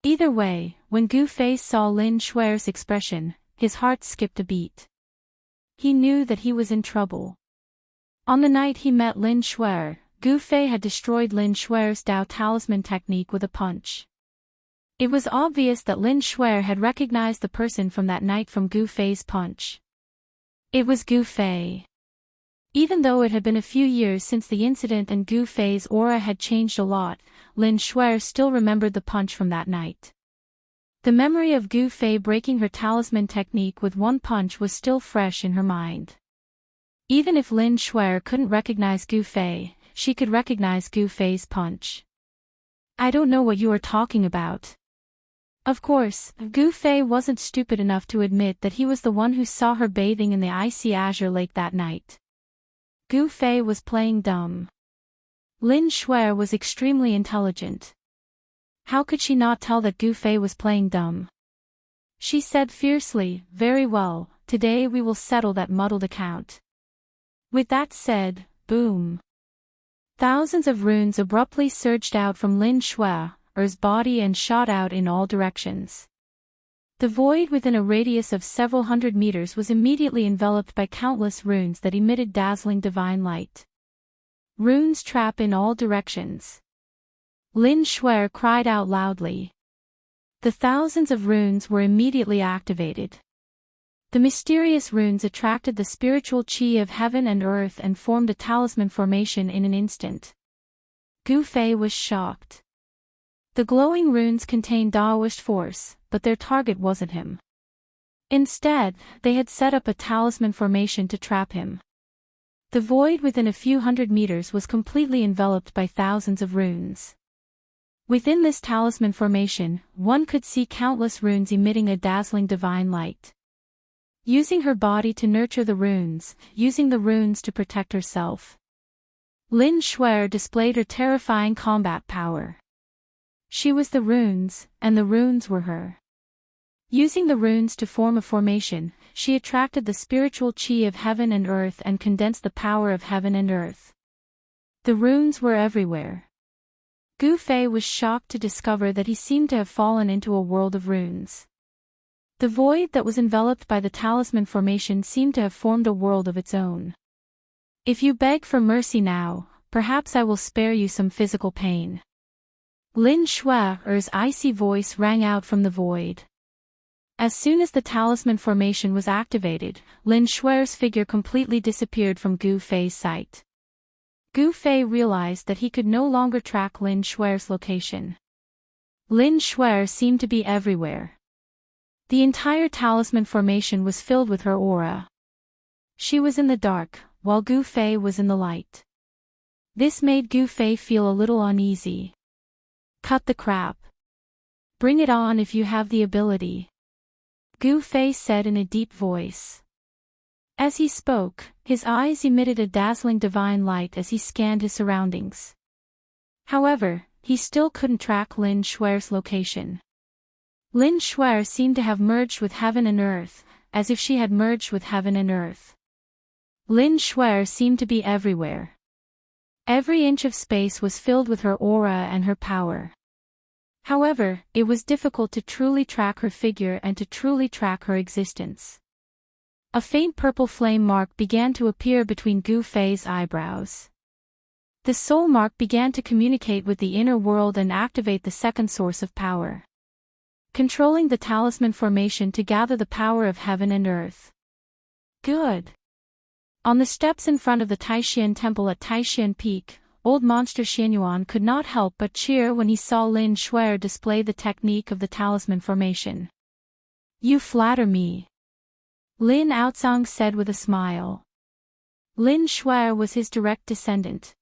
Either way, when Gu Fei saw Lin Shuer's expression, his heart skipped a beat. He knew that he was in trouble. On the night he met Lin Shuer, Gu Fei had destroyed Lin Shuer's Dao talisman technique with a punch. It was obvious that Lin Shuer had recognized the person from that night from Gu Fei's punch. It was Gu Fei. Even though it had been a few years since the incident and Gu Fei's aura had changed a lot, Lin Shuer still remembered the punch from that night. The memory of Gu Fei breaking her talisman technique with one punch was still fresh in her mind. Even if Lin Shuer couldn't recognize Gu Fei, she could recognize Gu Fei's punch. I don't know what you are talking about. Of course, Gu Fei wasn't stupid enough to admit that he was the one who saw her bathing in the icy azure lake that night. Gu Fei was playing dumb. Lin Shuer was extremely intelligent. How could she not tell that Gu Fei was playing dumb? She said fiercely, "Very well, today we will settle that muddled account." With that said, boom. Thousands of runes abruptly surged out from Lin Shuer's body and shot out in all directions. The void within a radius of several hundred meters was immediately enveloped by countless runes that emitted dazzling divine light. Runes trap in all directions. Lin Shuer cried out loudly. The thousands of runes were immediately activated. The mysterious runes attracted the spiritual chi of heaven and earth and formed a talisman formation in an instant. Gu Fei was shocked. The glowing runes contained Daoist force, but their target wasn't him. Instead, they had set up a talisman formation to trap him. The void within a few hundred meters was completely enveloped by thousands of runes. Within this talisman formation, one could see countless runes emitting a dazzling divine light. Using her body to nurture the runes, using the runes to protect herself. Lin Shuer displayed her terrifying combat power. She was the runes, and the runes were her. Using the runes to form a formation, she attracted the spiritual chi of heaven and earth and condensed the power of heaven and earth. The runes were everywhere. Gu Fei was shocked to discover that he seemed to have fallen into a world of runes. The void that was enveloped by the talisman formation seemed to have formed a world of its own. If you beg for mercy now, perhaps I will spare you some physical pain. Lin Shuer's icy voice rang out from the void. As soon as the talisman formation was activated, Lin Shuer's figure completely disappeared from Gu Fei's sight. Gu Fei realized that he could no longer track Lin Shuer's location. Lin Shuer seemed to be everywhere. The entire talisman formation was filled with her aura. She was in the dark, while Gu Fei was in the light. This made Gu Fei feel a little uneasy. Cut the crap. Bring it on if you have the ability. Gu Fei said in a deep voice. As he spoke, his eyes emitted a dazzling divine light as he scanned his surroundings. However, he still couldn't track Lin Shuer's location. Lin Shuer seemed to have merged with heaven and earth, as if she had merged with heaven and earth. Lin Shuer seemed to be everywhere. Every inch of space was filled with her aura and her power. However, it was difficult to truly track her figure and to truly track her existence. A faint purple flame mark began to appear between Gu Fei's eyebrows. The soul mark began to communicate with the inner world and activate the second source of power, controlling the talisman formation to gather the power of heaven and earth. Good. On the steps in front of the Taishan temple at Taishan Peak, old monster Xianyuan could not help but cheer when he saw Lin Shuer display the technique of the talisman formation. You flatter me, Lin Aozong said with a smile. Lin Shuer was his direct descendant.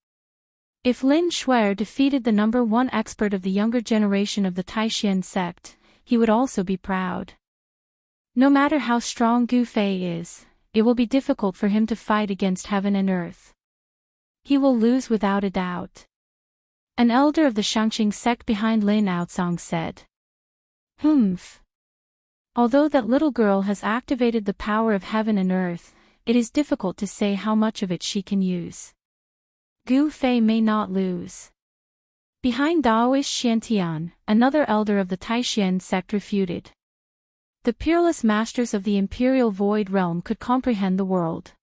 If Lin Shuer defeated the number one expert of the younger generation of the Taishan sect, he would also be proud. No matter how strong Gu Fei is, it will be difficult for him to fight against heaven and earth. He will lose without a doubt. An elder of the Shangqing sect behind Lin Aozong said. Humph. Although that little girl has activated the power of heaven and earth, it is difficult to say how much of it she can use. Gu Fei may not lose. Behind Daoist Xiantian, another elder of the Taishan sect refuted. The peerless masters of the Imperial Void Realm could comprehend the world.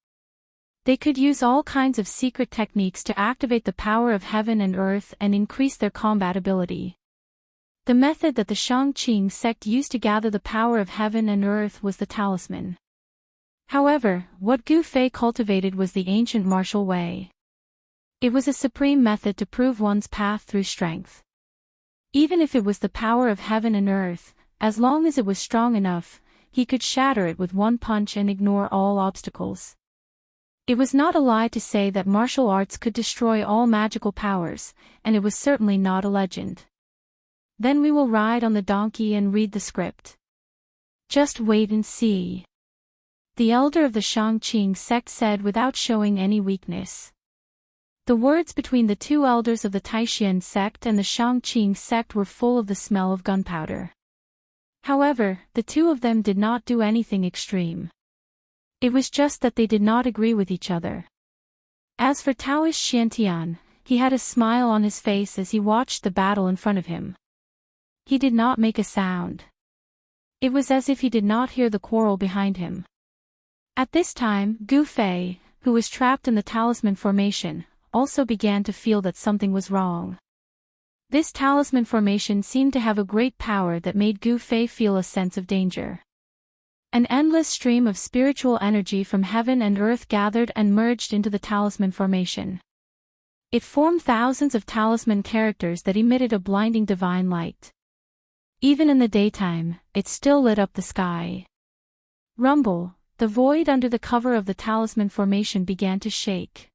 They could use all kinds of secret techniques to activate the power of heaven and earth and increase their combat ability. The method that the Shangqing sect used to gather the power of heaven and earth was the talisman. However, what Gu Fei cultivated was the ancient martial way. It was a supreme method to prove one's path through strength. Even if it was the power of heaven and earth, as long as it was strong enough, he could shatter it with one punch and ignore all obstacles. It was not a lie to say that martial arts could destroy all magical powers, and it was certainly not a legend. Then we will ride on the donkey and read the script. Just wait and see, the elder of the Shangqing sect said without showing any weakness. The words between the two elders of the Taishan sect and the Shangqing sect were full of the smell of gunpowder. However, the two of them did not do anything extreme. It was just that they did not agree with each other. As for Taoist Xiantian, he had a smile on his face as he watched the battle in front of him. He did not make a sound. It was as if he did not hear the quarrel behind him. At this time, Gu Fei, who was trapped in the talisman formation, also began to feel that something was wrong. This talisman formation seemed to have a great power that made Gu Fei feel a sense of danger. An endless stream of spiritual energy from heaven and earth gathered and merged into the talisman formation. It formed thousands of talisman characters that emitted a blinding divine light. Even in the daytime, it still lit up the sky. Rumble, the void under the cover of the talisman formation began to shake.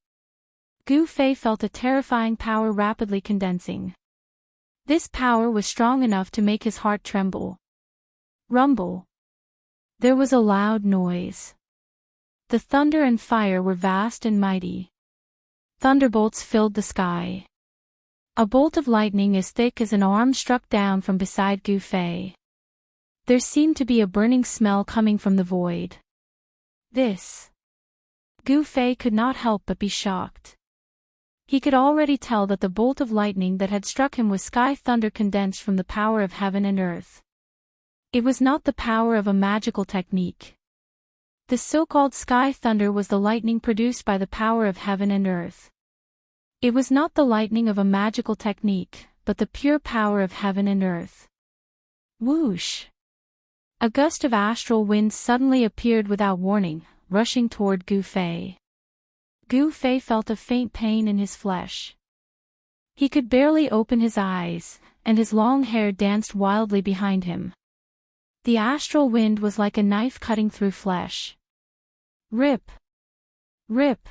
Gu Fei felt a terrifying power rapidly condensing. This power was strong enough to make his heart tremble. Rumble. There was a loud noise. The thunder and fire were vast and mighty. Thunderbolts filled the sky. A bolt of lightning as thick as an arm struck down from beside Gu Fei. There seemed to be a burning smell coming from the void. This. Gu Fei could not help but be shocked. He could already tell that the bolt of lightning that had struck him was sky thunder condensed from the power of heaven and earth. It was not the power of a magical technique. The so-called sky thunder was the lightning produced by the power of heaven and earth. It was not the lightning of a magical technique, but the pure power of heaven and earth. Whoosh! A gust of astral wind suddenly appeared without warning, rushing toward Gu Fei. Gu Fei felt a faint pain in his flesh. He could barely open his eyes, and his long hair danced wildly behind him. The astral wind was like a knife cutting through flesh. Rip! Rip!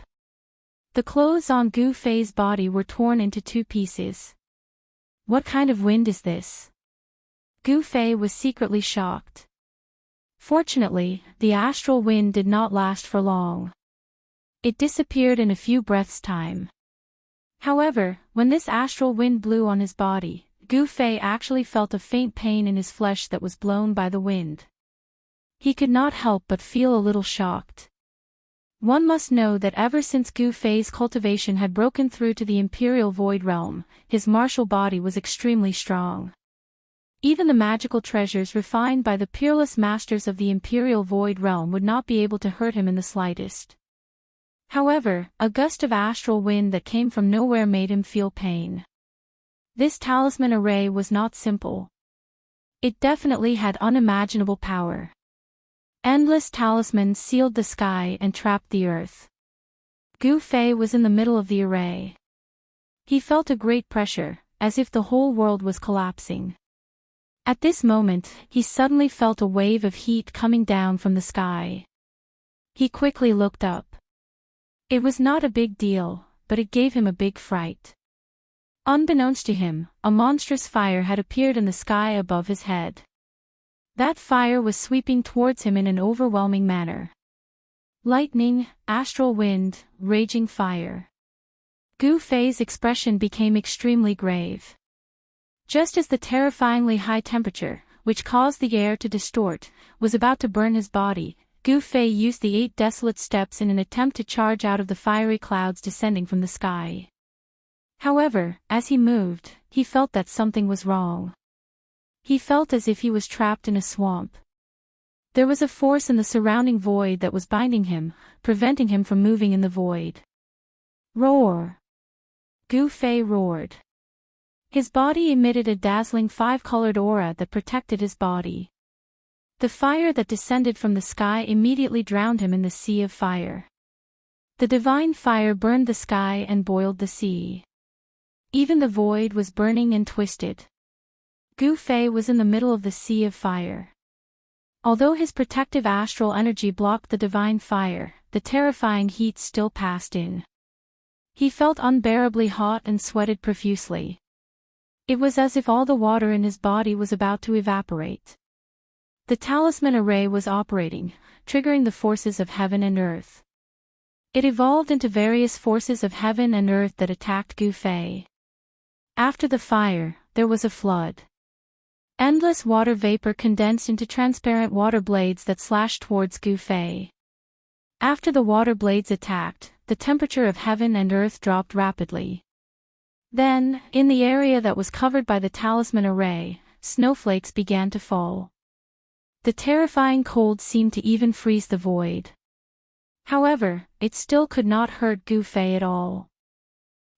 The clothes on Gu Fei's body were torn into two pieces. What kind of wind is this? Gu Fei was secretly shocked. Fortunately, the astral wind did not last for long. It disappeared in a few breaths' time. However, when this astral wind blew on his body, Gu Fei actually felt a faint pain in his flesh that was blown by the wind. He could not help but feel a little shocked. One must know that ever since Gu Fei's cultivation had broken through to the Imperial Void Realm, his martial body was extremely strong. Even the magical treasures refined by the peerless masters of the Imperial Void Realm would not be able to hurt him in the slightest. However, a gust of astral wind that came from nowhere made him feel pain. This talisman array was not simple. It definitely had unimaginable power. Endless talismans sealed the sky and trapped the earth. Gu Fei was in the middle of the array. He felt a great pressure, as if the whole world was collapsing. At this moment, he suddenly felt a wave of heat coming down from the sky. He quickly looked up. It was not a big deal, but it gave him a big fright. Unbeknownst to him, a monstrous fire had appeared in the sky above his head. That fire was sweeping towards him in an overwhelming manner. Lightning, astral wind, raging fire. Gu Fei's expression became extremely grave. Just as the terrifyingly high temperature, which caused the air to distort, was about to burn his body, Gu Fei used the 8 desolate steps in an attempt to charge out of the fiery clouds descending from the sky. However, as he moved, he felt that something was wrong. He felt as if he was trapped in a swamp. There was a force in the surrounding void that was binding him, preventing him from moving in the void. Roar! Gu Fei roared. His body emitted a dazzling 5-colored aura that protected his body. The fire that descended from the sky immediately drowned him in the sea of fire. The divine fire burned the sky and boiled the sea. Even the void was burning and twisted. Gu Fei was in the middle of the sea of fire. Although his protective astral energy blocked the divine fire, the terrifying heat still passed in. He felt unbearably hot and sweated profusely. It was as if all the water in his body was about to evaporate. The talisman array was operating, triggering the forces of heaven and earth. It evolved into various forces of heaven and earth that attacked Gu Fei. After the fire, there was a flood. Endless water vapor condensed into transparent water blades that slashed towards Gu Fei. After the water blades attacked, the temperature of heaven and earth dropped rapidly. Then, in the area that was covered by the talisman array, snowflakes began to fall. The terrifying cold seemed to even freeze the void. However, it still could not hurt Gu Fei at all.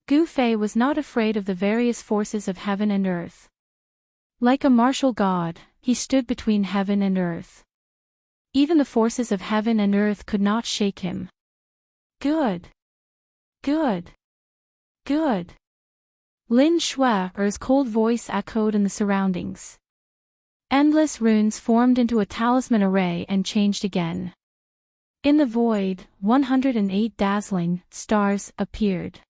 Gu Fei was not afraid of the various forces of heaven and earth. Like a martial god, he stood between heaven and earth. Even the forces of heaven and earth could not shake him. Good. Good. Good. Lin Shui's cold voice echoed in the surroundings. Endless runes formed into a talisman array and changed again. In the void, 108 dazzling stars appeared.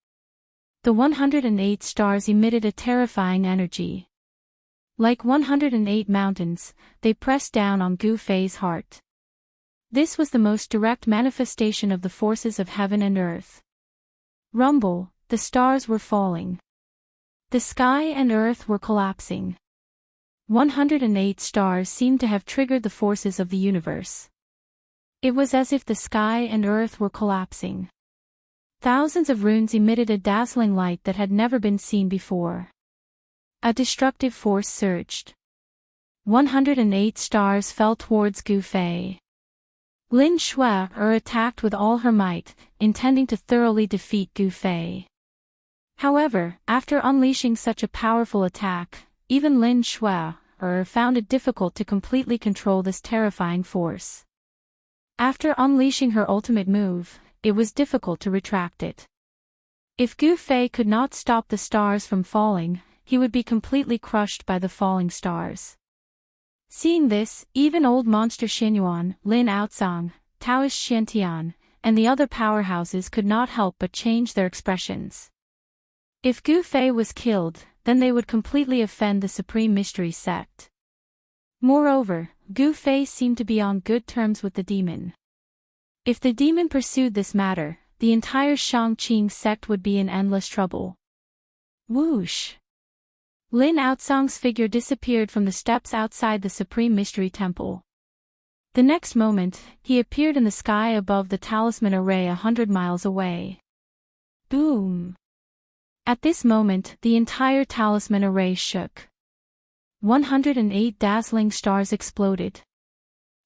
The 108 stars emitted a terrifying energy. Like 108 mountains, they pressed down on Gu Fei's heart. This was the most direct manifestation of the forces of heaven and earth. Rumble, the stars were falling. The sky and earth were collapsing. 108 stars seemed to have triggered the forces of the universe. It was as if the sky and earth were collapsing. Thousands of runes emitted a dazzling light that had never been seen before. A destructive force surged. 108 stars fell towards Gu Fei. Lin Shui attacked with all her might, intending to thoroughly defeat Gu Fei. However, after unleashing such a powerful attack, even Lin Shui found it difficult to completely control this terrifying force. After unleashing her ultimate move, it was difficult to retract it. If Gu Fei could not stop the stars from falling, he would be completely crushed by the falling stars. Seeing this, even old monster Xinyuan, Lin Outsang, Taoist Xiantian, and the other powerhouses could not help but change their expressions. If Gu Fei was killed, then they would completely offend the Supreme Mystery sect. Moreover, Gu Fei seemed to be on good terms with the demon. If the demon pursued this matter, the entire Shangqing sect would be in endless trouble. Whoosh! Lin Outsang's figure disappeared from the steps outside the Supreme Mystery Temple. The next moment, he appeared in the sky above the talisman array 100 miles away. Boom! At this moment, the entire talisman array shook. 108 dazzling stars exploded.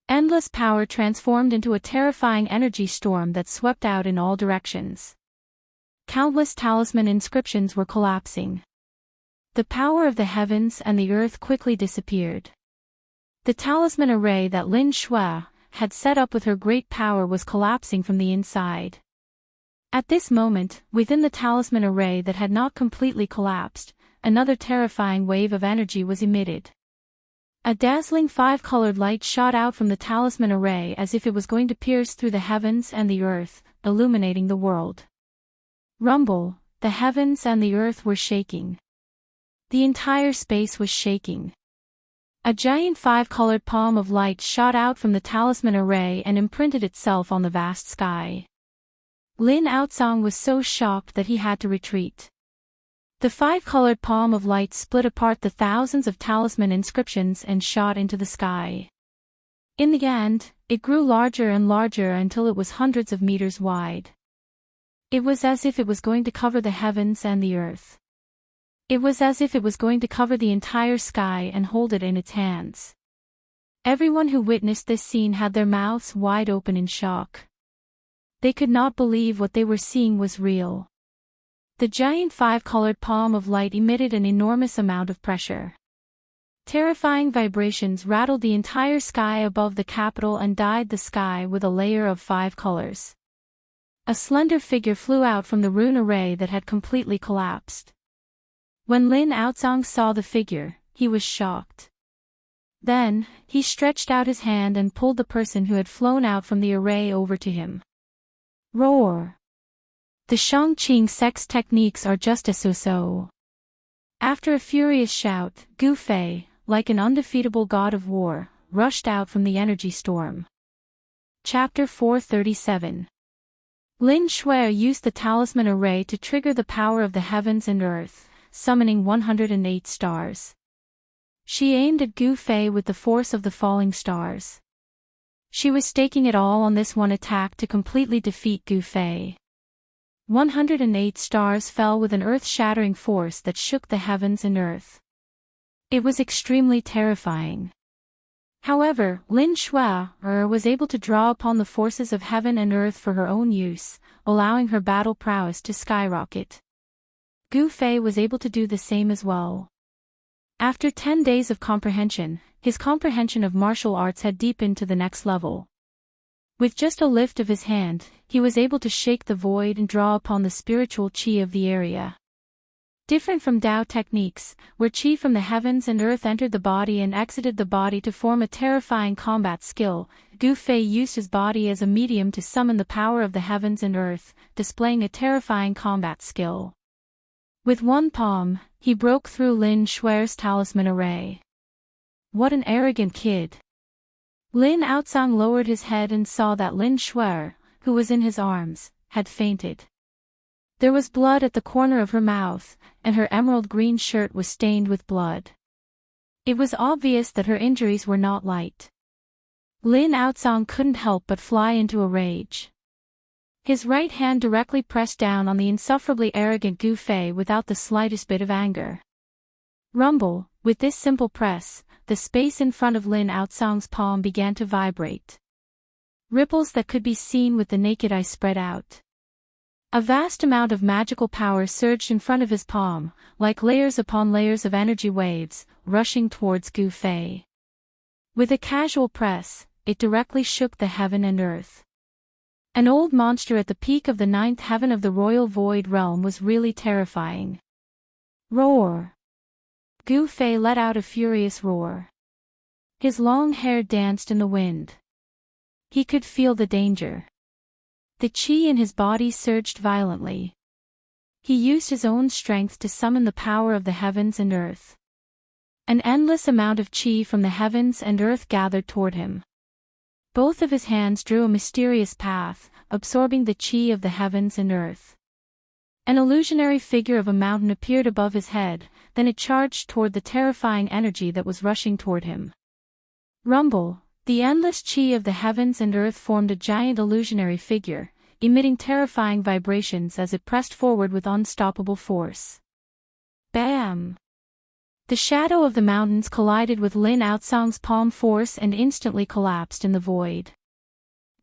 Endless power transformed into a terrifying energy storm that swept out in all directions. Countless talisman inscriptions were collapsing. The power of the heavens and the earth quickly disappeared. The talisman array that Lin Shui had set up with her great power was collapsing from the inside. At this moment, within the talisman array that had not completely collapsed, another terrifying wave of energy was emitted. A dazzling five-colored light shot out from the talisman array as if it was going to pierce through the heavens and the earth, illuminating the world. Rumble, the heavens and the earth were shaking. The entire space was shaking. A giant five-colored palm of light shot out from the talisman array and imprinted itself on the vast sky. Lin Outsong was so shocked that he had to retreat. The five-colored palm of light split apart the thousands of talisman inscriptions and shot into the sky. In the end, it grew larger and larger until it was hundreds of meters wide. It was as if it was going to cover the heavens and the earth. It was as if it was going to cover the entire sky and hold it in its hands. Everyone who witnessed this scene had their mouths wide open in shock. They could not believe what they were seeing was real. The giant five-colored palm of light emitted an enormous amount of pressure. Terrifying vibrations rattled the entire sky above the capital and dyed the sky with a layer of 5 colors. A slender figure flew out from the rune array that had completely collapsed. When Lin Outsong saw the figure, he was shocked. Then, he stretched out his hand and pulled the person who had flown out from the array over to him. Roar! The Shangqing sects techniques are just a so-so. After a furious shout, Gu Fei, like an undefeatable god of war, rushed out from the energy storm. Chapter 437. Lin Shui used the talisman array to trigger the power of the heavens and earth, summoning 108 stars. She aimed at Gu Fei with the force of the falling stars. She was staking it all on this one attack to completely defeat Gu Fei. 108 stars fell with an earth-shattering force that shook the heavens and earth. It was extremely terrifying. However, Lin Shui was able to draw upon the forces of heaven and earth for her own use, allowing her battle prowess to skyrocket. Gu Fei was able to do the same as well. After 10 days of comprehension, his comprehension of martial arts had deepened to the next level. With just a lift of his hand, he was able to shake the void and draw upon the spiritual qi of the area. Different from Dao techniques, where qi from the heavens and earth entered the body and exited the body to form a terrifying combat skill, Gu Fei used his body as a medium to summon the power of the heavens and earth, displaying a terrifying combat skill. With one palm, he broke through Lin Shui's talisman array. What an arrogant kid! Lin Outsong lowered his head and saw that Lin Shui, who was in his arms, had fainted. There was blood at the corner of her mouth, and her emerald green shirt was stained with blood. It was obvious that her injuries were not light. Lin Outsong couldn't help but fly into a rage. His right hand directly pressed down on the insufferably arrogant Gu Fei without the slightest bit of anger. Rumble, with this simple press, the space in front of Lin Outsong's palm began to vibrate. Ripples that could be seen with the naked eye spread out. A vast amount of magical power surged in front of his palm, like layers upon layers of energy waves, rushing towards Gu Fei. With a casual press, it directly shook the heaven and earth. An old monster at the peak of the 9th heaven of the royal void realm was really terrifying. Roar! Gu Fei let out a furious roar. His long hair danced in the wind. He could feel the danger. The qi in his body surged violently. He used his own strength to summon the power of the heavens and earth. An endless amount of qi from the heavens and earth gathered toward him. Both of his hands drew a mysterious path, absorbing the qi of the heavens and earth. An illusionary figure of a mountain appeared above his head, then it charged toward the terrifying energy that was rushing toward him. Rumble, the endless qi of the heavens and earth formed a giant illusionary figure, emitting terrifying vibrations as it pressed forward with unstoppable force. Bam! The shadow of the mountains collided with Lin Outsong's palm force and instantly collapsed in the void.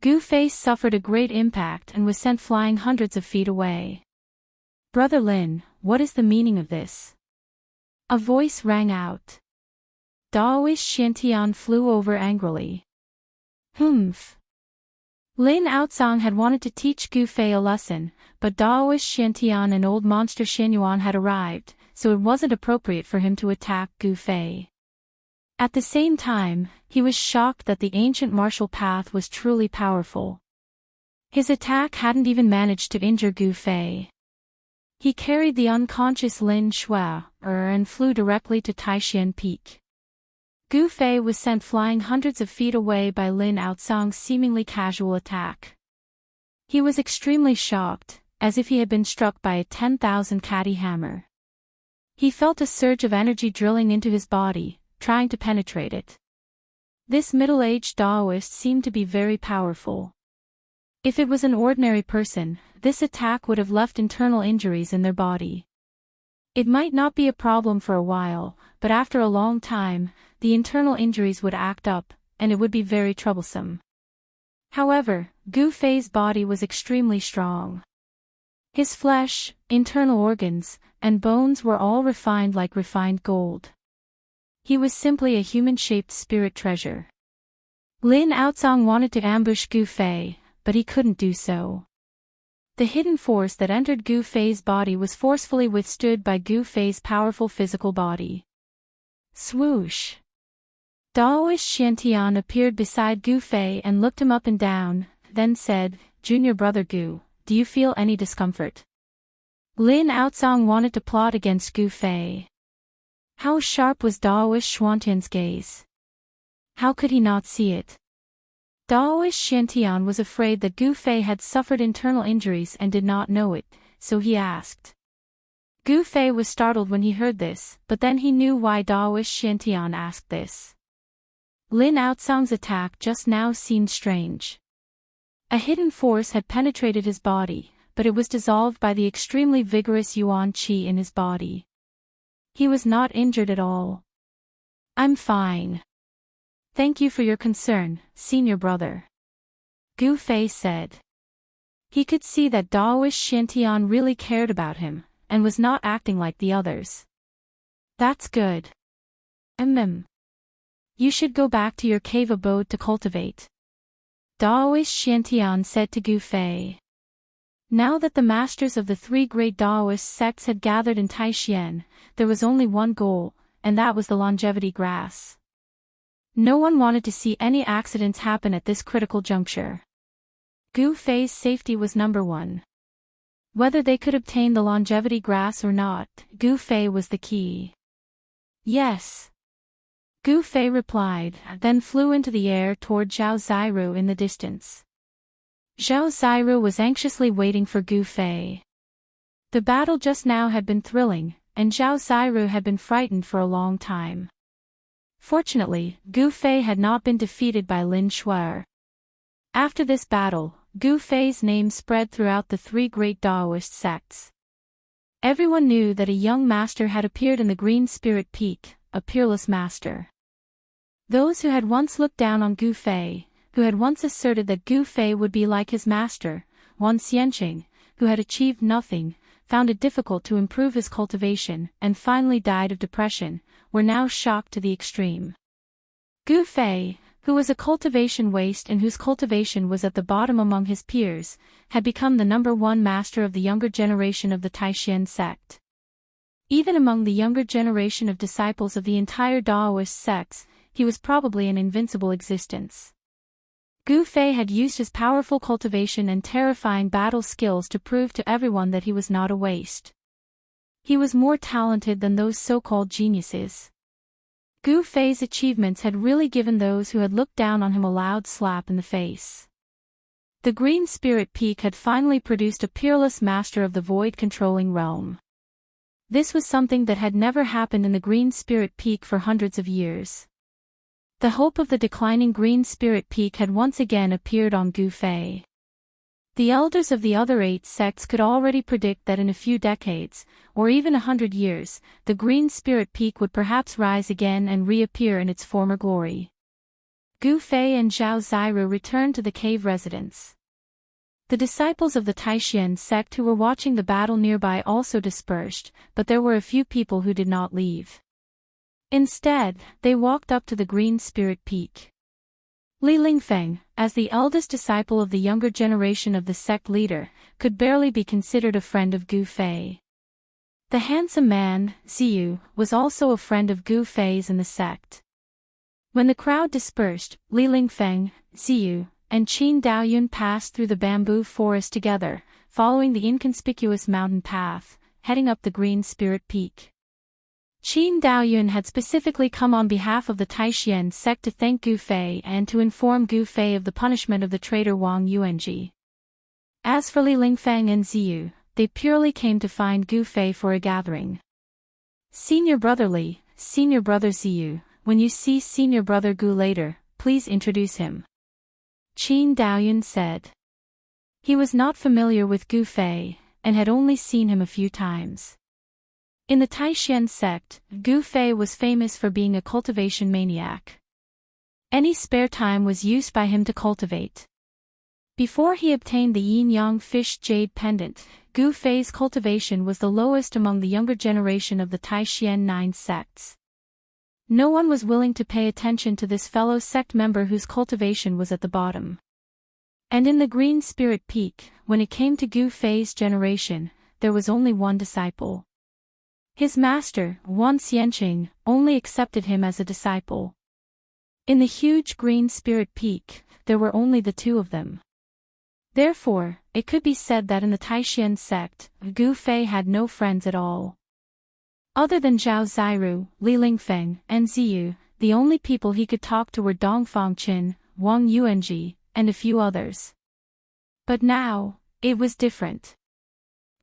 Gu Fei suffered a great impact and was sent flying hundreds of feet away. "Brother Lin, what is the meaning of this?" A voice rang out. Daoist Xiantian flew over angrily. Humph. Lin Outsong had wanted to teach Gu Fei a lesson, but Daoist Xiantian and old monster Xianyuan had arrived, so it wasn't appropriate for him to attack Gu Fei. At the same time, he was shocked that the ancient martial path was truly powerful. His attack hadn't even managed to injure Gu Fei. He carried the unconscious Lin Shui and flew directly to Taishan Peak. Gu Fei was sent flying hundreds of feet away by Lin Outsong's seemingly casual attack. He was extremely shocked, as if he had been struck by a 10,000 catty hammer. He felt a surge of energy drilling into his body, trying to penetrate it. This middle-aged Daoist seemed to be very powerful. If it was an ordinary person, this attack would have left internal injuries in their body. It might not be a problem for a while, but after a long time, the internal injuries would act up, and it would be very troublesome. However, Gu Fei's body was extremely strong. His flesh, internal organs, and bones were all refined like refined gold. He was simply a human-shaped spirit treasure. Lin Outsong wanted to ambush Gu Fei, but he couldn't do so. The hidden force that entered Gu Fei's body was forcefully withstood by Gu Fei's powerful physical body. Swoosh! Daoist Xiantian appeared beside Gu Fei and looked him up and down, then said, "Junior brother Gu, do you feel any discomfort?" Lin Outsong wanted to plot against Gu Fei. How sharp was Daoist Xiantian's gaze? How could he not see it? Daoist Xiantian was afraid that Gu Fei had suffered internal injuries and did not know it, so he asked. Gu Fei was startled when he heard this, but then he knew why Daoist Xiantian asked this. Lin Outsong's attack just now seemed strange. A hidden force had penetrated his body, but it was dissolved by the extremely vigorous Yuan Qi in his body. He was not injured at all. "I'm fine. Thank you for your concern, senior brother," Gu Fei said. He could see that Daoist Xiantian really cared about him, and was not acting like the others. "That's good. You should go back to your cave abode to cultivate," Daoist Xiantian said to Gu Fei. Now that the masters of the three great Daoist sects had gathered in Taishan, there was only one goal, and that was the longevity grass. No one wanted to see any accidents happen at this critical juncture. Gu Fei's safety was number one. Whether they could obtain the longevity grass or not, Gu Fei was the key. "Yes," Gu Fei replied, then flew into the air toward Zhao Ziru in the distance. Zhao Ziru was anxiously waiting for Gu Fei. The battle just now had been thrilling, and Zhao Ziru had been frightened for a long time. Fortunately, Gu Fei had not been defeated by Lin Shui. After this battle, Gu Fei's name spread throughout the three great Daoist sects. Everyone knew that a young master had appeared in the Green Spirit Peak, a peerless master. Those who had once looked down on Gu Fei, who had once asserted that Gu Fei would be like his master, Wan Xianqing, who had achieved nothing, found it difficult to improve his cultivation, and finally died of depression, were now shocked to the extreme. Gu Fei, who was a cultivation waste and whose cultivation was at the bottom among his peers, had become the number one master of the younger generation of the Taishan sect. Even among the younger generation of disciples of the entire Daoist sects, he was probably an invincible existence. Gu Fei had used his powerful cultivation and terrifying battle skills to prove to everyone that he was not a waste. He was more talented than those so-called geniuses. Gu Fei's achievements had really given those who had looked down on him a loud slap in the face. The Green Spirit Peak had finally produced a peerless master of the void-controlling realm. This was something that had never happened in the Green Spirit Peak for hundreds of years. The hope of the declining Green Spirit Peak had once again appeared on Gu Fei. The elders of the other 8 sects could already predict that in a few decades, or even 100 years, the Green Spirit Peak would perhaps rise again and reappear in its former glory. Gu Fei and Zhao Ziru returned to the cave residence. The disciples of the Taishan sect who were watching the battle nearby also dispersed, but there were a few people who did not leave. Instead, they walked up to the Green Spirit Peak. Li Lingfeng, as the eldest disciple of the younger generation of the sect leader, could barely be considered a friend of Gu Fei. The handsome man, Ziyu, was also a friend of Gu Fei's in the sect. When the crowd dispersed, Li Lingfeng, Ziyu, and Qin Daoyun passed through the bamboo forest together, following the inconspicuous mountain path, heading up the Green Spirit Peak. Qin Daoyun had specifically come on behalf of the Taishan sect to thank Gu Fei and to inform Gu Fei of the punishment of the traitor Wang Yuanji. As for Li Lingfeng and Ziyu, they purely came to find Gu Fei for a gathering. Senior brother Li, senior brother Ziyu, when you see senior brother Gu later, please introduce him. Qin Daoyun said. He was not familiar with Gu Fei, and had only seen him a few times. In the Taishan sect, Gu Fei was famous for being a cultivation maniac. Any spare time was used by him to cultivate. Before he obtained the yin-yang fish jade pendant, Gu Fei's cultivation was the lowest among the younger generation of the Taishan 9 sects. No one was willing to pay attention to this fellow sect member whose cultivation was at the bottom. And in the Green Spirit Peak, when it came to Gu Fei's generation, there was only one disciple. His master, Wan Xianqing, only accepted him as a disciple. In the huge Green Spirit Peak, there were only the 2 of them. Therefore, it could be said that in the Taishan sect, Gu Fei had no friends at all. Other than Zhao Ziru, Li Lingfeng, and Ziyu, the only people he could talk to were Dongfang Qin, Wang Yuanji, and a few others. But now, it was different.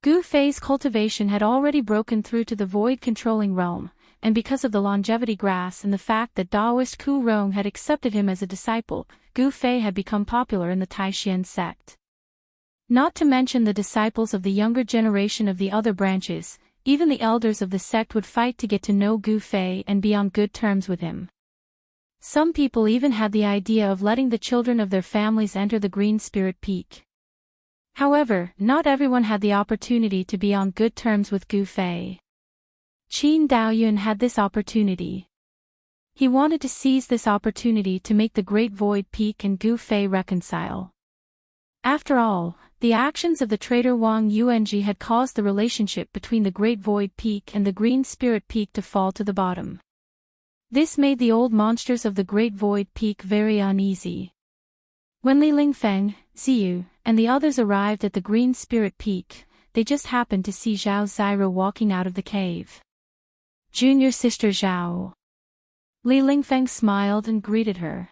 Gu Fei's cultivation had already broken through to the void-controlling realm, and because of the longevity grass and the fact that Taoist Ku Rong had accepted him as a disciple, Gu Fei had become popular in the Taishan sect. Not to mention the disciples of the younger generation of the other branches, even the elders of the sect would fight to get to know Gu Fei and be on good terms with him. Some people even had the idea of letting the children of their families enter the Green Spirit Peak. However, not everyone had the opportunity to be on good terms with Gu Fei. Qin Daoyun had this opportunity. He wanted to seize this opportunity to make the Great Void Peak and Gu Fei reconcile. After all, the actions of the traitor Wang Yuanji had caused the relationship between the Great Void Peak and the Green Spirit Peak to fall to the bottom. This made the old monsters of the Great Void Peak very uneasy. When Li Lingfeng, Ziyu, and the others arrived at the Green Spirit Peak, they just happened to see Zhao Ziru walking out of the cave. Junior sister Zhao. Li Lingfeng smiled and greeted her.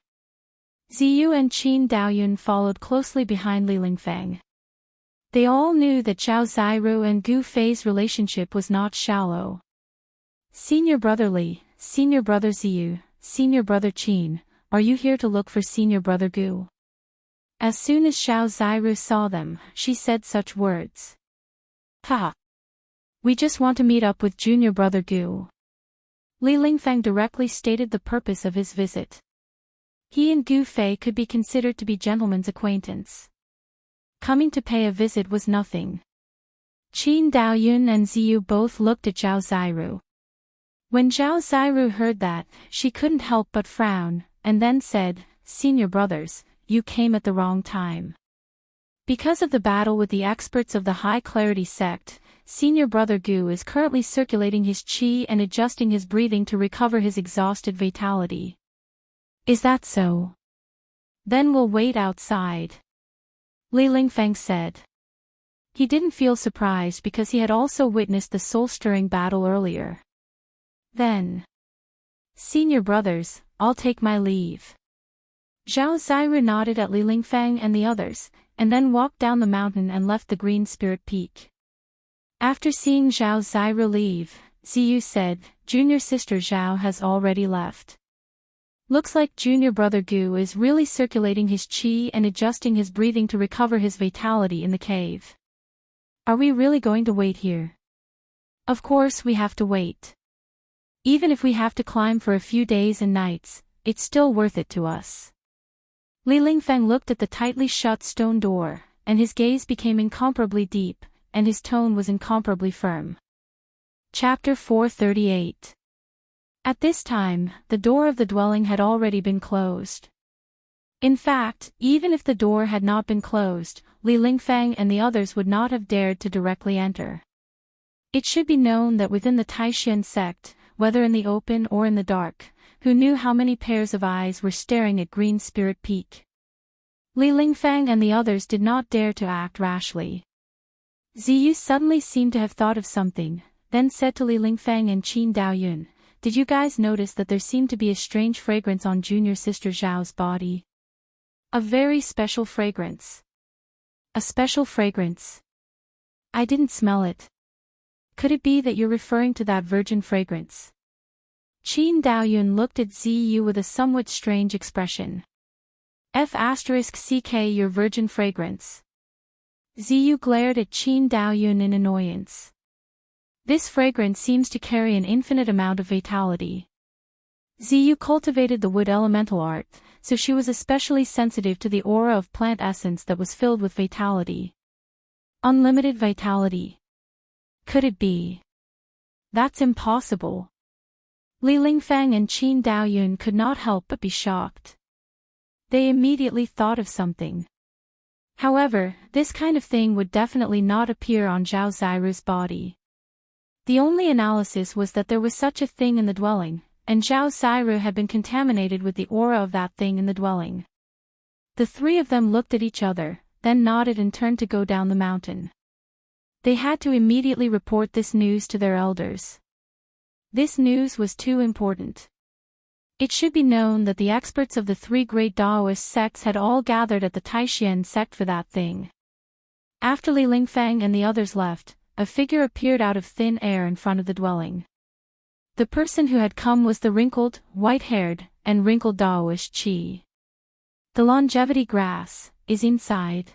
Ziyu and Qin Daoyun followed closely behind Li Lingfeng. They all knew that Zhao Ziru and Gu Fei's relationship was not shallow. Senior brother Li, senior brother Ziyu, senior brother Qin, are you here to look for senior brother Gu? As soon as Zhao Ziru saw them, she said such words. Ha! We just want to meet up with junior brother Gu. Li Lingfeng directly stated the purpose of his visit. He and Gu Fei could be considered to be gentlemen's acquaintance. Coming to pay a visit was nothing. Qin Daoyun and Ziyu both looked at Zhao Ziru. When Zhao Ziru heard that, she couldn't help but frown, and then said, Senior brothers, you came at the wrong time. Because of the battle with the experts of the High Clarity sect, senior brother Gu is currently circulating his qi and adjusting his breathing to recover his exhausted vitality. Is that so? Then we'll wait outside. Li Lingfeng said. He didn't feel surprised because he had also witnessed the soul-stirring battle earlier. Then. Senior brothers, I'll take my leave. Zhao Ziru nodded at Li Lingfeng and the others, and then walked down the mountain and left the Green Spirit Peak. After seeing Zhao Ziru leave, Ziyu said, Junior sister Zhao has already left. Looks like junior brother Gu is really circulating his chi and adjusting his breathing to recover his vitality in the cave. Are we really going to wait here? Of course we have to wait. Even if we have to climb for a few days and nights, it's still worth it to us. Li Lingfeng looked at the tightly shut stone door, and his gaze became incomparably deep, and his tone was incomparably firm. Chapter 438. At this time, the door of the dwelling had already been closed. In fact, even if the door had not been closed, Li Lingfeng and the others would not have dared to directly enter. It should be known that within the Taishan sect, whether in the open or in the dark, who knew how many pairs of eyes were staring at Green Spirit Peak? Li Lingfeng and the others did not dare to act rashly. Ziyu suddenly seemed to have thought of something, then said to Li Lingfeng and Qin Daoyun, "Did you guys notice that there seemed to be a strange fragrance on junior sister Zhao's body? A very special fragrance." "A special fragrance? I didn't smell it. Could it be that you're referring to that virgin fragrance?" Qin Daoyun looked at Ziyu with a somewhat strange expression. F***ck your virgin fragrance. Ziyu glared at Qin Daoyun in annoyance. This fragrance seems to carry an infinite amount of vitality. Ziyu cultivated the wood elemental art, so she was especially sensitive to the aura of plant essence that was filled with vitality. Unlimited vitality. Could it be? That's impossible. Li Lingfeng and Qin Daoyun could not help but be shocked. They immediately thought of something. However, this kind of thing would definitely not appear on Zhao Ziru's body. The only analysis was that there was such a thing in the dwelling, and Zhao Ziru had been contaminated with the aura of that thing in the dwelling. The three of them looked at each other, then nodded and turned to go down the mountain. They had to immediately report this news to their elders. This news was too important. It should be known that the experts of the three great Taoist sects had all gathered at the Taishan sect for that thing. After Li Lingfeng and the others left, a figure appeared out of thin air in front of the dwelling. The person who had come was the wrinkled, white-haired, and wrinkled Taoist Qi. The longevity grass is inside.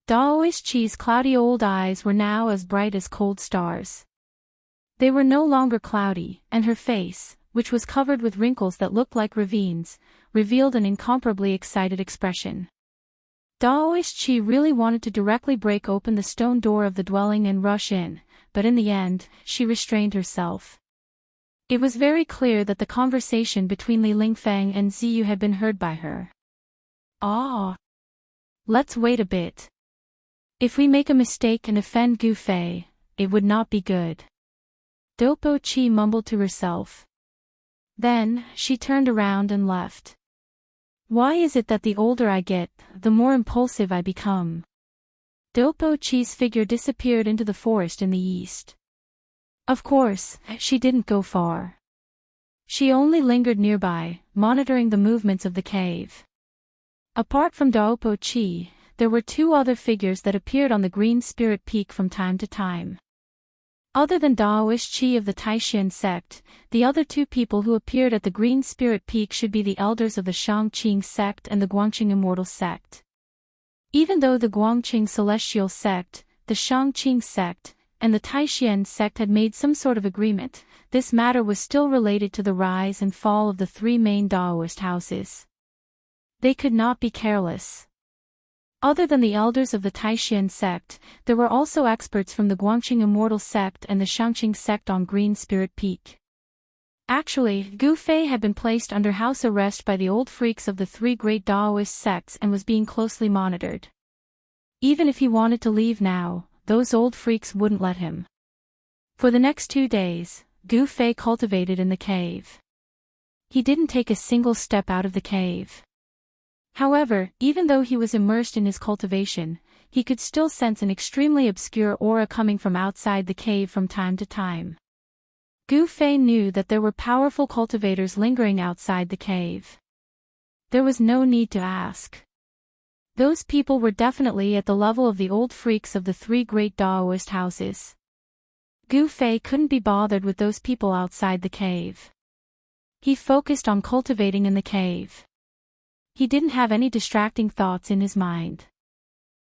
Taoist Qi's cloudy old eyes were now as bright as cold stars. They were no longer cloudy, and her face, which was covered with wrinkles that looked like ravines, revealed an incomparably excited expression. Taoist Qi really wanted to directly break open the stone door of the dwelling and rush in, but in the end, she restrained herself. It was very clear that the conversation between Li Lingfeng and Ziyu had been heard by her. "Ah! Let's wait a bit. If we make a mistake and offend Gu Fei, it would not be good." Dopo Qi mumbled to herself. Then, she turned around and left. Why is it that the older I get, the more impulsive I become? Dopo Chi's figure disappeared into the forest in the east. Of course, she didn't go far. She only lingered nearby, monitoring the movements of the cave. Apart from Dopo Chi, there were two other figures that appeared on the Green Spirit Peak from time to time. Other than Daoist Qi of the Taishan sect, the other two people who appeared at the Green Spirit Peak should be the elders of the Shangqing sect and the Guangqing Immortal sect. Even though the Guangqing Celestial sect, the Shangqing sect, and the Taishan sect had made some sort of agreement, this matter was still related to the rise and fall of the three main Daoist houses. They could not be careless. Other than the elders of the Taishan sect, there were also experts from the Guangqing Immortal sect and the Shangqing sect on Green Spirit Peak. Actually, Gu Fei had been placed under house arrest by the old freaks of the three great Daoist sects and was being closely monitored. Even if he wanted to leave now, those old freaks wouldn't let him. For the next 2 days, Gu Fei cultivated in the cave. He didn't take a single step out of the cave. However, even though he was immersed in his cultivation, he could still sense an extremely obscure aura coming from outside the cave from time to time. Gu Fei knew that there were powerful cultivators lingering outside the cave. There was no need to ask. Those people were definitely at the level of the old freaks of the three great Daoist houses. Gu Fei couldn't be bothered with those people outside the cave. He focused on cultivating in the cave. He didn't have any distracting thoughts in his mind.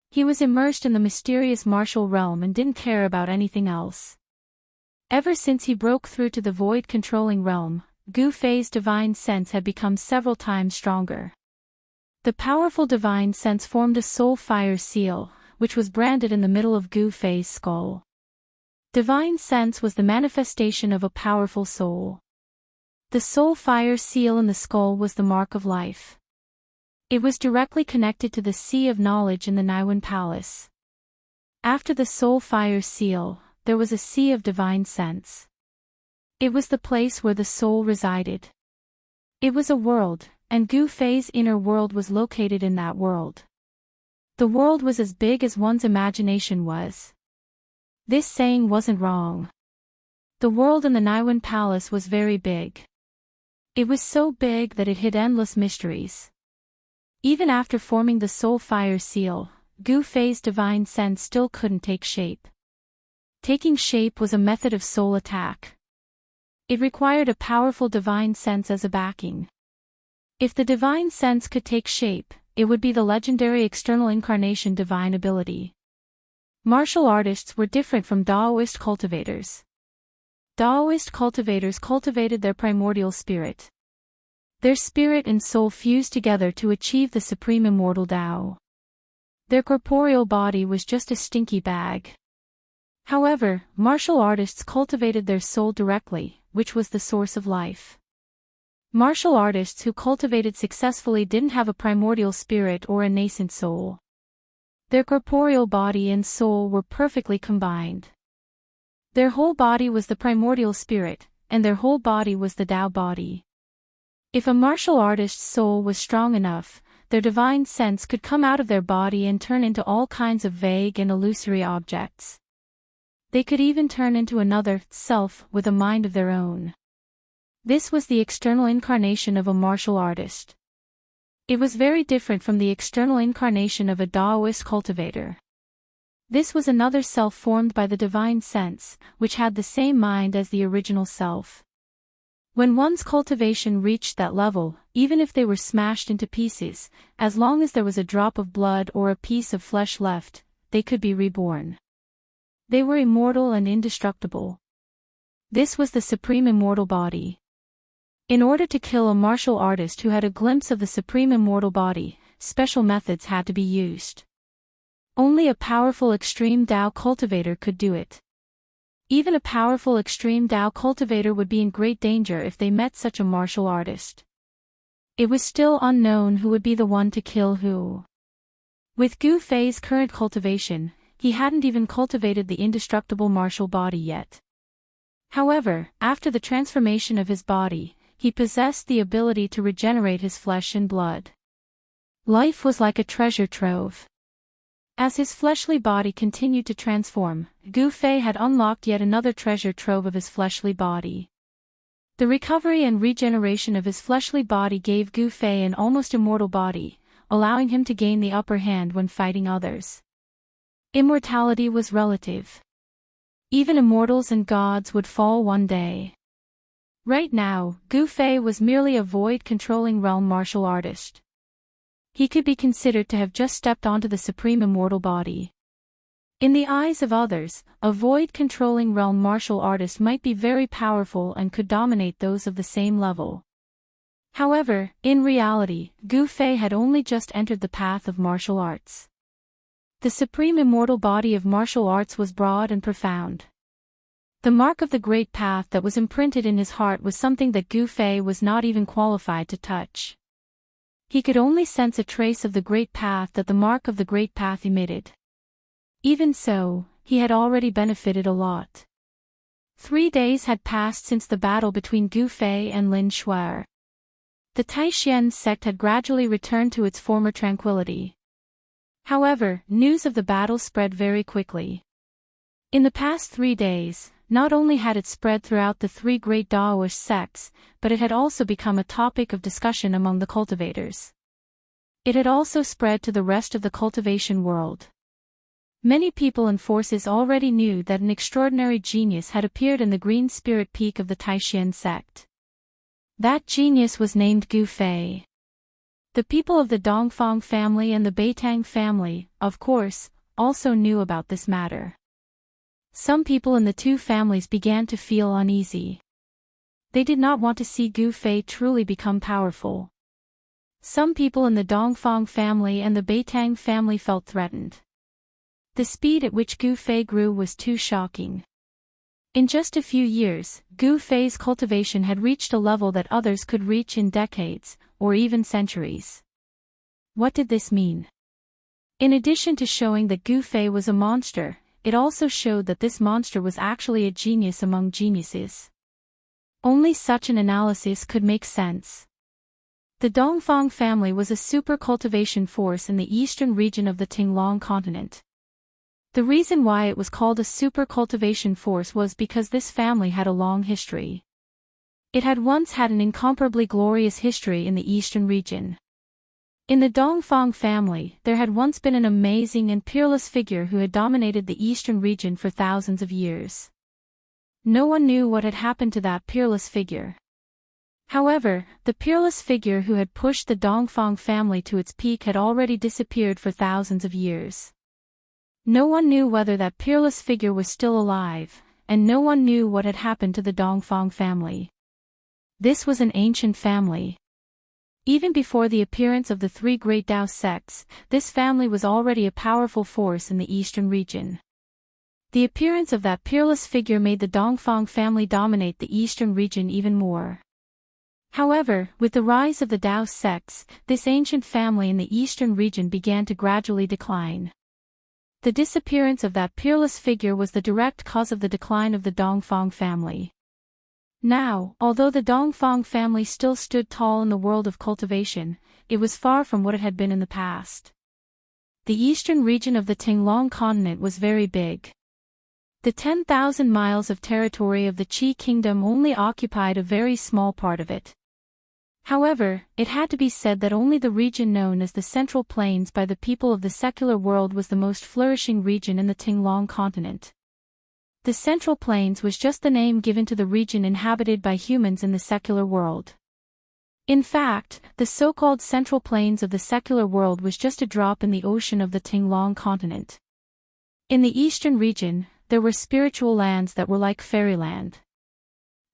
He was immersed in the mysterious martial realm and didn't care about anything else. Ever since he broke through to the void-controlling realm, Gu Fei's divine sense had become several times stronger. The powerful divine sense formed a soul fire seal, which was branded in the middle of Gu Fei's skull. Divine sense was the manifestation of a powerful soul. The soul fire seal in the skull was the mark of life. It was directly connected to the Sea of Knowledge in the Niwen Palace. After the soul fire seal, there was a Sea of Divine Sense. It was the place where the soul resided. It was a world, and Gu Fei's inner world was located in that world. The world was as big as one's imagination was. This saying wasn't wrong. The world in the Niwen Palace was very big. It was so big that it hid endless mysteries. Even after forming the soul fire seal, Gu Fei's divine sense still couldn't take shape. Taking shape was a method of soul attack. It required a powerful divine sense as a backing. If the divine sense could take shape, it would be the legendary external incarnation divine ability. Martial artists were different from Daoist cultivators. Daoist cultivators cultivated their primordial spirit. Their spirit and soul fused together to achieve the supreme immortal Tao. Their corporeal body was just a stinky bag. However, martial artists cultivated their soul directly, which was the source of life. Martial artists who cultivated successfully didn't have a primordial spirit or a nascent soul. Their corporeal body and soul were perfectly combined. Their whole body was the primordial spirit, and their whole body was the Tao body. If a martial artist's soul was strong enough, their divine sense could come out of their body and turn into all kinds of vague and illusory objects. They could even turn into another self with a mind of their own. This was the external incarnation of a martial artist. It was very different from the external incarnation of a Daoist cultivator. This was another self formed by the divine sense, which had the same mind as the original self. When one's cultivation reached that level, even if they were smashed into pieces, as long as there was a drop of blood or a piece of flesh left, they could be reborn. They were immortal and indestructible. This was the supreme immortal body. In order to kill a martial artist who had a glimpse of the supreme immortal body, special methods had to be used. Only a powerful extreme Tao cultivator could do it. Even a powerful extreme Tao cultivator would be in great danger if they met such a martial artist. It was still unknown who would be the one to kill who. With Gu Fei's current cultivation, he hadn't even cultivated the indestructible martial body yet. However, after the transformation of his body, he possessed the ability to regenerate his flesh and blood. Life was like a treasure trove. As his fleshly body continued to transform, Gu Fei had unlocked yet another treasure trove of his fleshly body. The recovery and regeneration of his fleshly body gave Gu Fei an almost immortal body, allowing him to gain the upper hand when fighting others. Immortality was relative. Even immortals and gods would fall one day. Right now, Gu Fei was merely a void-controlling realm martial artist. He could be considered to have just stepped onto the supreme immortal body. In the eyes of others, a void-controlling realm martial artist might be very powerful and could dominate those of the same level. However, in reality, Gu Fei had only just entered the path of martial arts. The supreme immortal body of martial arts was broad and profound. The mark of the great path that was imprinted in his heart was something that Gu Fei was not even qualified to touch. He could only sense a trace of the great path that the mark of the great path emitted. Even so, he had already benefited a lot. 3 days had passed since the battle between Gu Fei and Lin Shuer. The Taishan sect had gradually returned to its former tranquility. However, news of the battle spread very quickly. In the past 3 days, not only had it spread throughout the 3 great Daoist sects, but it had also become a topic of discussion among the cultivators. It had also spread to the rest of the cultivation world. Many people and forces already knew that an extraordinary genius had appeared in the green spirit peak of the Taishan sect. That genius was named Gu Fei. The people of the Dongfang family and the Beitang family, of course, also knew about this matter. Some people in the two families began to feel uneasy. They did not want to see Gu Fei truly become powerful. Some people in the Dongfang family and the Beitang family felt threatened. The speed at which Gu Fei grew was too shocking. In just a few years, Gu Fei's cultivation had reached a level that others could reach in decades, or even centuries. What did this mean? In addition to showing that Gu Fei was a monster, it also showed that this monster was actually a genius among geniuses. Only such an analysis could make sense. The Dongfang family was a super cultivation force in the eastern region of the Tinglong continent. The reason why it was called a super cultivation force was because this family had a long history. It had once had an incomparably glorious history in the eastern region. In the Dongfang family, there had once been an amazing and peerless figure who had dominated the eastern region for thousands of years. No one knew what had happened to that peerless figure. However, the peerless figure who had pushed the Dongfang family to its peak had already disappeared for thousands of years. No one knew whether that peerless figure was still alive, and no one knew what had happened to the Dongfang family. This was an ancient family. Even before the appearance of the three great Tao sects, this family was already a powerful force in the eastern region. The appearance of that peerless figure made the Dongfang family dominate the eastern region even more. However, with the rise of the Tao sects, this ancient family in the eastern region began to gradually decline. The disappearance of that peerless figure was the direct cause of the decline of the Dongfang family. Now, although the Dongfang family still stood tall in the world of cultivation, it was far from what it had been in the past. The eastern region of the Tinglong continent was very big. The 10,000 miles of territory of the Qi kingdom only occupied a very small part of it. However, it had to be said that only the region known as the Central Plains by the people of the secular world was the most flourishing region in the Tinglong continent. The Central Plains was just the name given to the region inhabited by humans in the secular world. In fact, the so-called Central Plains of the secular world was just a drop in the ocean of the Tinglong continent. In the eastern region, there were spiritual lands that were like fairyland.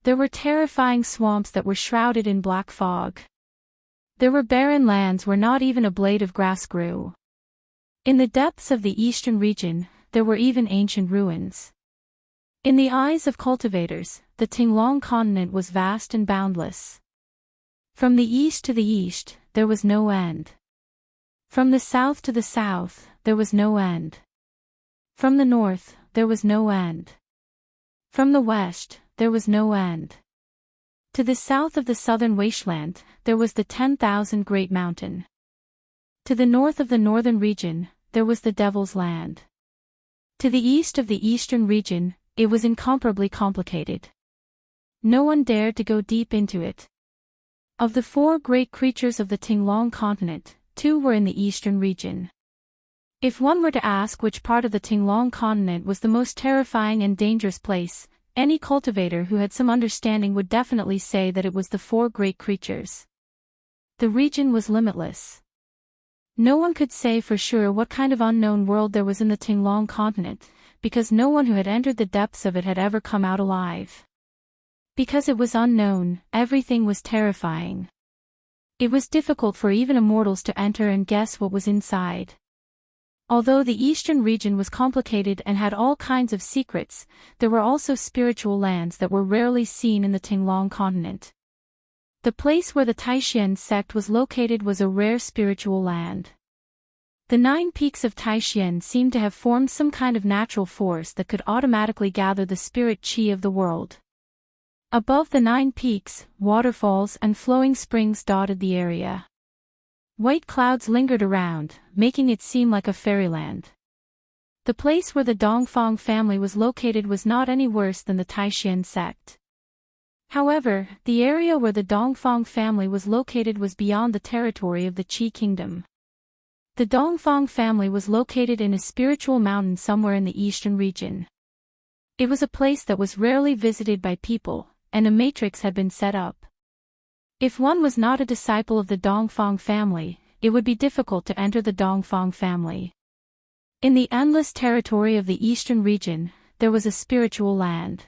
There were terrifying swamps that were shrouded in black fog. There were barren lands where not even a blade of grass grew. In the depths of the eastern region, there were even ancient ruins. In the eyes of cultivators, the Tinglong continent was vast and boundless. From the east to the east, there was no end. From the south to the south, there was no end. From the north, there was no end. From the west, there was no end. To the south of the southern wasteland, there was the 10,000 Great Mountain. To the north of the northern region, there was the Devil's Land. To the east of the eastern region, it was incomparably complicated. No one dared to go deep into it. Of the four great creatures of the Tinglong continent, two were in the eastern region. If one were to ask which part of the Tinglong continent was the most terrifying and dangerous place, any cultivator who had some understanding would definitely say that it was the four great creatures. The region was limitless. No one could say for sure what kind of unknown world there was in the Tinglong continent, because no one who had entered the depths of it had ever come out alive. Because it was unknown, everything was terrifying. It was difficult for even immortals to enter and guess what was inside. Although the eastern region was complicated and had all kinds of secrets, there were also spiritual lands that were rarely seen in the Tinglong continent. The place where the Taishan sect was located was a rare spiritual land. The 9 peaks of Taishan seemed to have formed some kind of natural force that could automatically gather the spirit qi of the world. Above the 9 peaks, waterfalls and flowing springs dotted the area. White clouds lingered around, making it seem like a fairyland. The place where the Dongfang family was located was not any worse than the Taishan sect. However, the area where the Dongfang family was located was beyond the territory of the Qi kingdom. The Dongfang family was located in a spiritual mountain somewhere in the eastern region. It was a place that was rarely visited by people, and a matrix had been set up. If one was not a disciple of the Dongfang family, it would be difficult to enter the Dongfang family. In the endless territory of the eastern region, there was a spiritual land.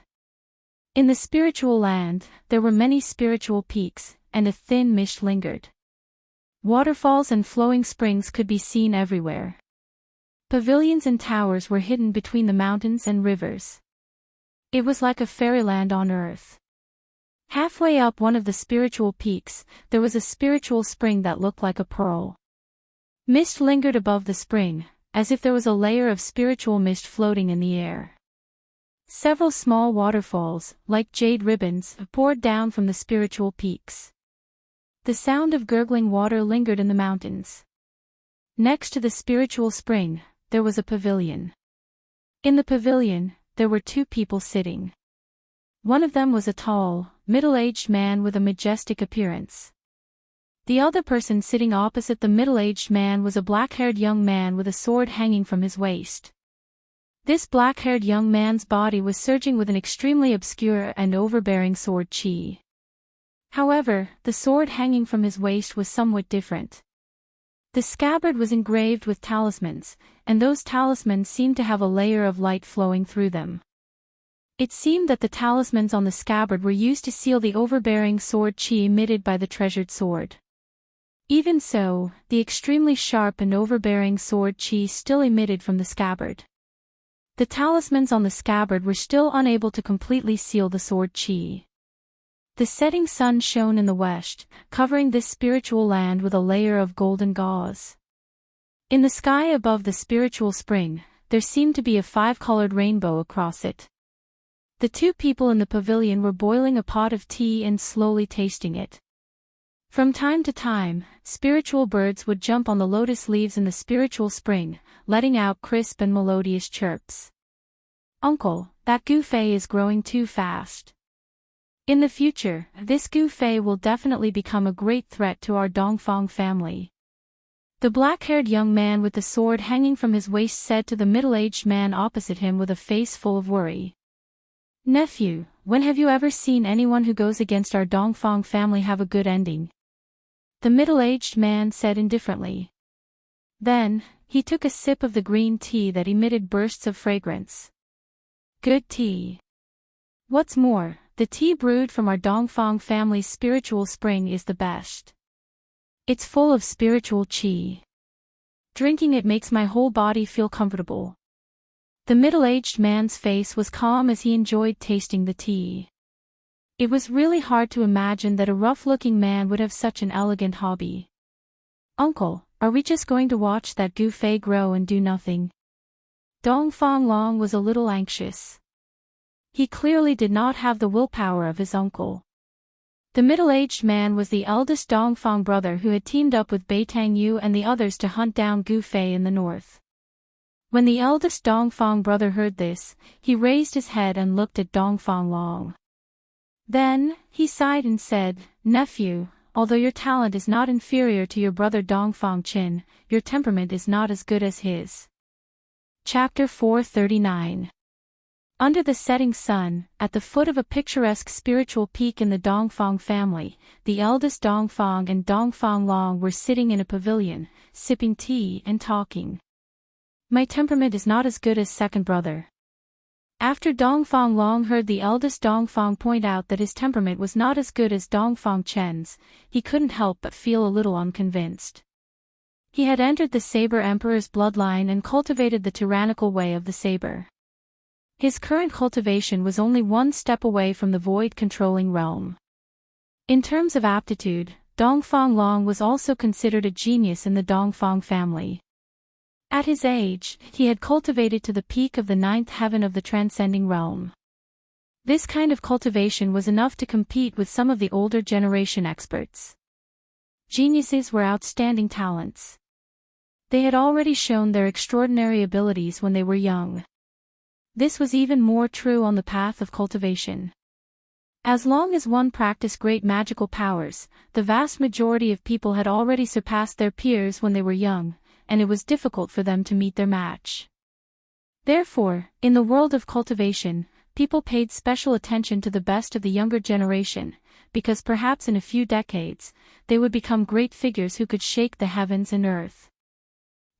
In the spiritual land, there were many spiritual peaks, and a thin mist lingered. Waterfalls and flowing springs could be seen everywhere. Pavilions and towers were hidden between the mountains and rivers. It was like a fairyland on earth. Halfway up one of the spiritual peaks, there was a spiritual spring that looked like a pearl. Mist lingered above the spring, as if there was a layer of spiritual mist floating in the air. Several small waterfalls, like jade ribbons, poured down from the spiritual peaks. The sound of gurgling water lingered in the mountains. Next to the spiritual spring, there was a pavilion. In the pavilion, there were two people sitting. One of them was a tall, middle-aged man with a majestic appearance. The other person sitting opposite the middle-aged man was a black-haired young man with a sword hanging from his waist. This black-haired young man's body was surging with an extremely obscure and overbearing sword chi. However, the sword hanging from his waist was somewhat different. The scabbard was engraved with talismans, and those talismans seemed to have a layer of light flowing through them. It seemed that the talismans on the scabbard were used to seal the overbearing sword chi emitted by the treasured sword. Even so, the extremely sharp and overbearing sword chi still emitted from the scabbard. The talismans on the scabbard were still unable to completely seal the sword chi. The setting sun shone in the west, covering this spiritual land with a layer of golden gauze. In the sky above the spiritual spring, there seemed to be a five-colored rainbow across it. The two people in the pavilion were boiling a pot of tea and slowly tasting it. From time to time, spiritual birds would jump on the lotus leaves in the spiritual spring, letting out crisp and melodious chirps. "Uncle, that Gufei is growing too fast. In the future, this Gufei will definitely become a great threat to our Dongfang family." The black-haired young man with the sword hanging from his waist said to the middle-aged man opposite him with a face full of worry. "Nephew, when have you ever seen anyone who goes against our Dongfang family have a good ending?" The middle-aged man said indifferently. Then, he took a sip of the green tea that emitted bursts of fragrance. "Good tea. What's more, the tea brewed from our Dongfang family's spiritual spring is the best. It's full of spiritual qi. Drinking it makes my whole body feel comfortable." The middle-aged man's face was calm as he enjoyed tasting the tea. It was really hard to imagine that a rough-looking man would have such an elegant hobby. "Uncle, are we just going to watch that Gufei grow and do nothing?" Dongfang Long was a little anxious. He clearly did not have the willpower of his uncle. The middle-aged man was the eldest Dongfang brother who had teamed up with Beitang Yu and the others to hunt down Gufei in the north. When the eldest Dongfang brother heard this, he raised his head and looked at Dongfang Long. Then, he sighed and said, "Nephew, although your talent is not inferior to your brother Dongfang Qin, your temperament is not as good as his." Chapter 439. Under the setting sun, at the foot of a picturesque spiritual peak in the Dongfang family, the eldest Dongfang and Dongfang Long were sitting in a pavilion, sipping tea and talking. "My temperament is not as good as second brother." After Dongfang Long heard the eldest Dongfang point out that his temperament was not as good as Dongfang Chen's, he couldn't help but feel a little unconvinced. He had entered the Saber Emperor's bloodline and cultivated the tyrannical way of the saber. His current cultivation was only one step away from the void-controlling realm. In terms of aptitude, Dongfang Long was also considered a genius in the Dongfang family. At his age, he had cultivated to the peak of the ninth heaven of the transcending realm. This kind of cultivation was enough to compete with some of the older generation experts. Geniuses were outstanding talents. They had already shown their extraordinary abilities when they were young. This was even more true on the path of cultivation. As long as one practiced great magical powers, the vast majority of people had already surpassed their peers when they were young, and it was difficult for them to meet their match. Therefore, in the world of cultivation, people paid special attention to the best of the younger generation, because perhaps in a few decades, they would become great figures who could shake the heavens and earth.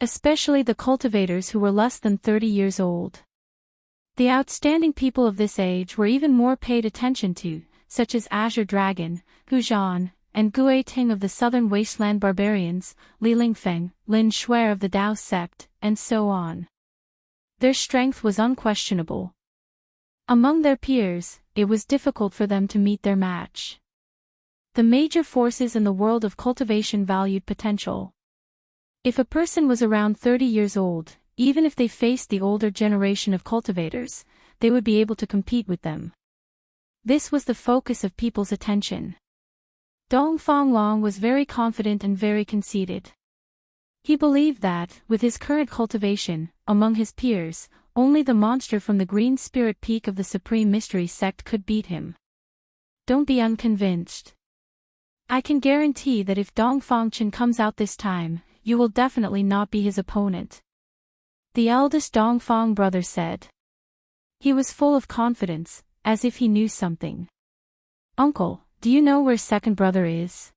Especially the cultivators who were less than 30 years old. The outstanding people of this age were even more paid attention to, such as Azure Dragon, Hu Zhan, and Gue Ting of the Southern Wasteland Barbarians, Li Lingfeng, Lin Shuer of the Dao sect, and so on. Their strength was unquestionable. Among their peers, it was difficult for them to meet their match. The major forces in the world of cultivation valued potential. If a person was around 30 years old, even if they faced the older generation of cultivators, they would be able to compete with them. This was the focus of people's attention. Dongfang Long was very confident and very conceited. He believed that, with his current cultivation, among his peers, only the monster from the Green Spirit Peak of the Supreme Mystery Sect could beat him. Don't be unconvinced. I can guarantee that if Dongfang Chen comes out this time, you will definitely not be his opponent. The eldest Dongfang brother said. He was full of confidence, as if he knew something. Uncle, do you know where second brother is?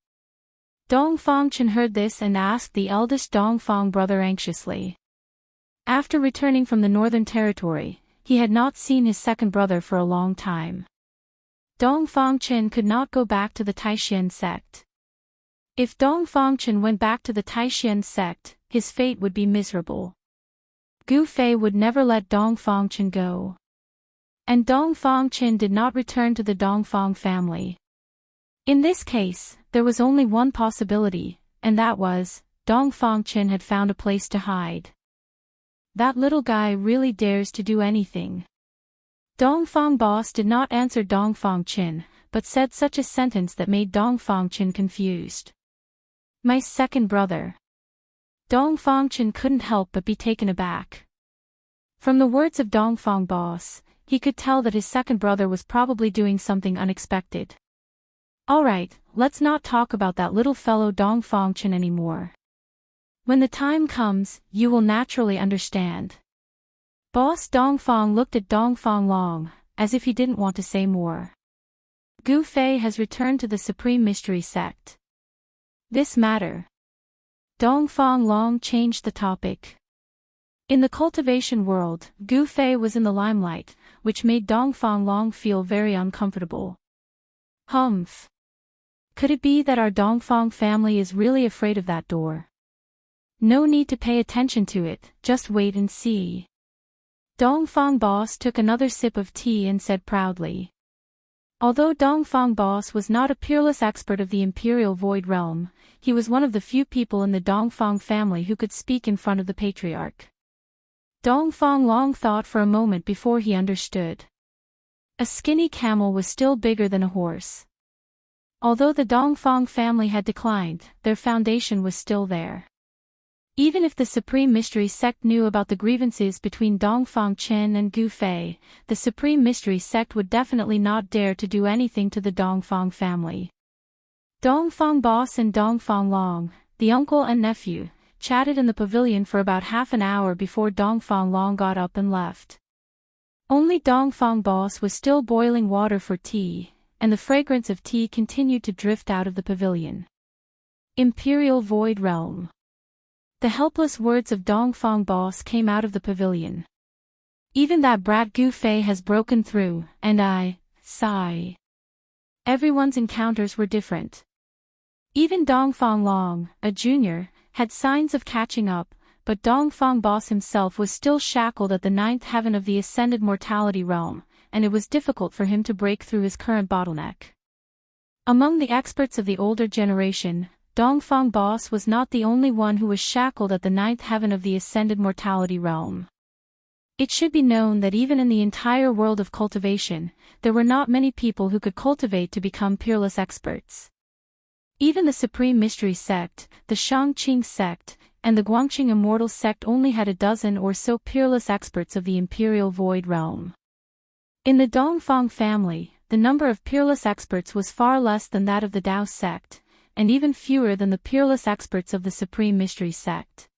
Dongfang Chen heard this and asked the eldest Dongfang brother anxiously. After returning from the Northern Territory, he had not seen his second brother for a long time. Dongfang Chen could not go back to the Taishan sect. If Dongfang Chen went back to the Taishan sect, his fate would be miserable. Gu Fei would never let Dongfang Chen go. And Dongfang Chen did not return to the Dongfang family. In this case, there was only one possibility, and that was, Dongfang Chen had found a place to hide. That little guy really dares to do anything. Dongfang Boss did not answer Dongfang Chen, but said such a sentence that made Dongfang Chen confused. My second brother. Dongfang Chen couldn't help but be taken aback. From the words of Dongfang Boss, he could tell that his second brother was probably doing something unexpected. Alright, let's not talk about that little fellow Dongfang Chen anymore. When the time comes, you will naturally understand. Boss Dongfang looked at Dongfang Long, as if he didn't want to say more. Gu Fei has returned to the Supreme Mystery Sect. This matter. Dongfang Long changed the topic. In the cultivation world, Gu Fei was in the limelight, which made Dongfang Long feel very uncomfortable. Humph. Could it be that our Dongfang family is really afraid of that door? No need to pay attention to it, just wait and see. Dongfang Boss took another sip of tea and said proudly. Although Dongfang Boss was not a peerless expert of the Imperial Void Realm, he was one of the few people in the Dongfang family who could speak in front of the Patriarch. Dongfang Long thought for a moment before he understood. A skinny camel was still bigger than a horse. Although the Dongfang family had declined, their foundation was still there. Even if the Supreme Mystery Sect knew about the grievances between Dongfang Chen and Gu Fei, the Supreme Mystery Sect would definitely not dare to do anything to the Dongfang family. Dongfang Boss and Dongfang Long, the uncle and nephew, chatted in the pavilion for about half an hour before Dongfang Long got up and left. Only Dongfang Boss was still boiling water for tea, and the fragrance of tea continued to drift out of the pavilion. Imperial Void Realm. The helpless words of Dongfang Boss came out of the pavilion. Even that brat Gu Fei has broken through, and I, sigh. Everyone's encounters were different. Even Dongfang Long, a junior, had signs of catching up, but Dongfang Boss himself was still shackled at the ninth heaven of the ascended mortality realm, and it was difficult for him to break through his current bottleneck. Among the experts of the older generation, Dongfang Boss was not the only one who was shackled at the ninth heaven of the ascended mortality realm. It should be known that even in the entire world of cultivation, there were not many people who could cultivate to become peerless experts. Even the Supreme Mystery Sect, the Shangqing sect, and the Guangqing Immortal sect only had a dozen or so peerless experts of the Imperial Void Realm. In the Dongfang family, the number of peerless experts was far less than that of the Dao sect, and even fewer than the peerless experts of the Supreme Mystery Sect.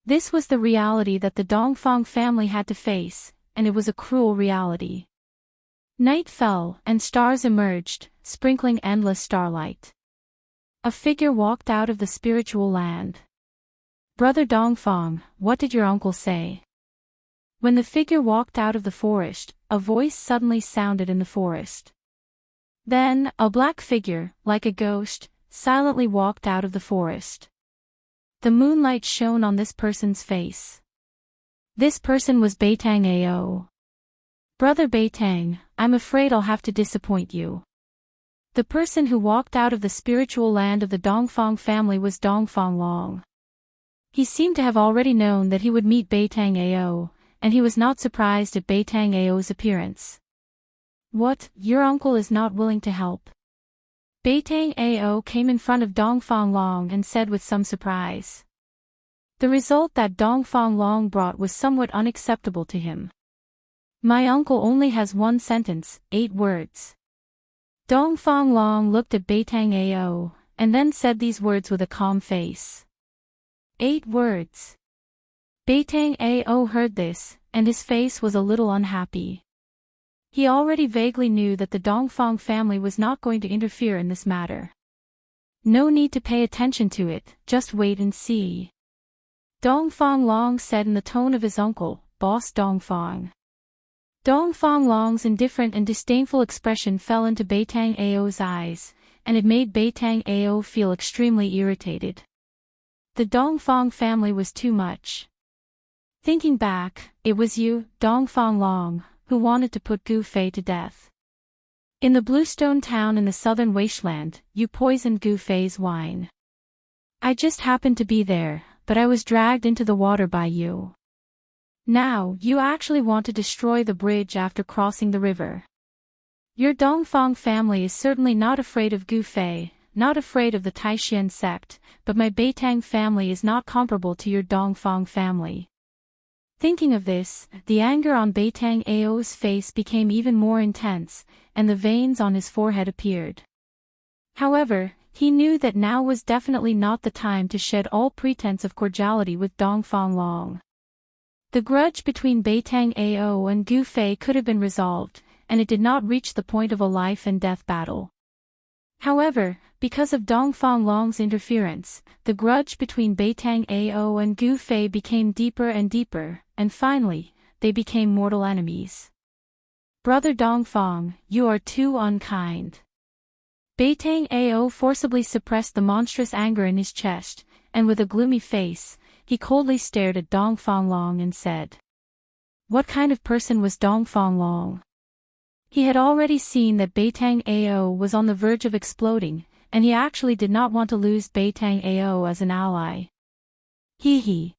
This was the reality that the Dongfang family had to face, and it was a cruel reality. Night fell, and stars emerged, sprinkling endless starlight. A figure walked out of the spiritual land. "Brother Dongfang, what did your uncle say?" When the figure walked out of the forest, a voice suddenly sounded in the forest. Then, a black figure, like a ghost, silently walked out of the forest. The moonlight shone on this person's face. This person was Beitang Ao. "Brother Beitang, I'm afraid I'll have to disappoint you." The person who walked out of the spiritual land of the Dongfang family was Dongfang Long. He seemed to have already known that he would meet Beitang Ao, and he was not surprised at Beitang Ao's appearance. "What, your uncle is not willing to help?" Beitang Ao came in front of Dongfang Long and said with some surprise. The result that Dongfang Long brought was somewhat unacceptable to him. "My uncle only has one sentence, 8 words. Dongfang Long looked at Beitang Ao, and then said these words with a calm face. 8 words. Beitang Ao heard this, and his face was a little unhappy. He already vaguely knew that the Dongfang family was not going to interfere in this matter. No need to pay attention to it, just wait and see. Dongfang Long said in the tone of his uncle, Boss Dongfang. Dongfang Long's indifferent and disdainful expression fell into Beitang Ao's eyes, and it made Beitang Ao feel extremely irritated. The Dongfang family was too much. Thinking back, it was you, Dongfang Long, who wanted to put Gu Fei to death. In the Bluestone town in the southern wasteland, you poisoned Gu Fei's wine. I just happened to be there, but I was dragged into the water by you. Now, you actually want to destroy the bridge after crossing the river. Your Dongfang family is certainly not afraid of Gu Fei, not afraid of the Taishan sect, but my Beitang family is not comparable to your Dongfang family. Thinking of this, the anger on Beitang Ao's face became even more intense, and the veins on his forehead appeared. However, he knew that now was definitely not the time to shed all pretense of cordiality with Dongfang Long. The grudge between Beitang Ao and Gu Fei could have been resolved, and it did not reach the point of a life-and-death battle. However, because of Dongfang Long's interference, the grudge between Beitang Ao and Gu Fei became deeper and deeper, and finally, they became mortal enemies. Brother Dongfang, you are too unkind. Beitang Ao forcibly suppressed the monstrous anger in his chest, and with a gloomy face, he coldly stared at Dongfang Long and said. What kind of person was Dongfang Long? He had already seen that Beitang Ao was on the verge of exploding, and he actually did not want to lose Beitang Ao as an ally. Hee.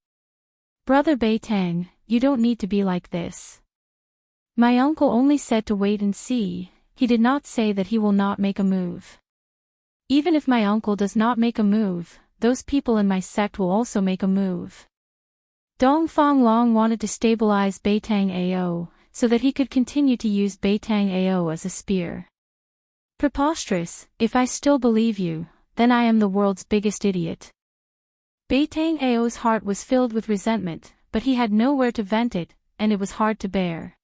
Brother Beitang, you don't need to be like this. My uncle only said to wait and see, he did not say that he will not make a move. Even if my uncle does not make a move, those people in my sect will also make a move. Dongfang Long wanted to stabilize Beitang Ao, so that he could continue to use Beitang Ao as a spear. Preposterous, if I still believe you, then I am the world's biggest idiot. Beitang Ao's heart was filled with resentment, but he had nowhere to vent it, and it was hard to bear.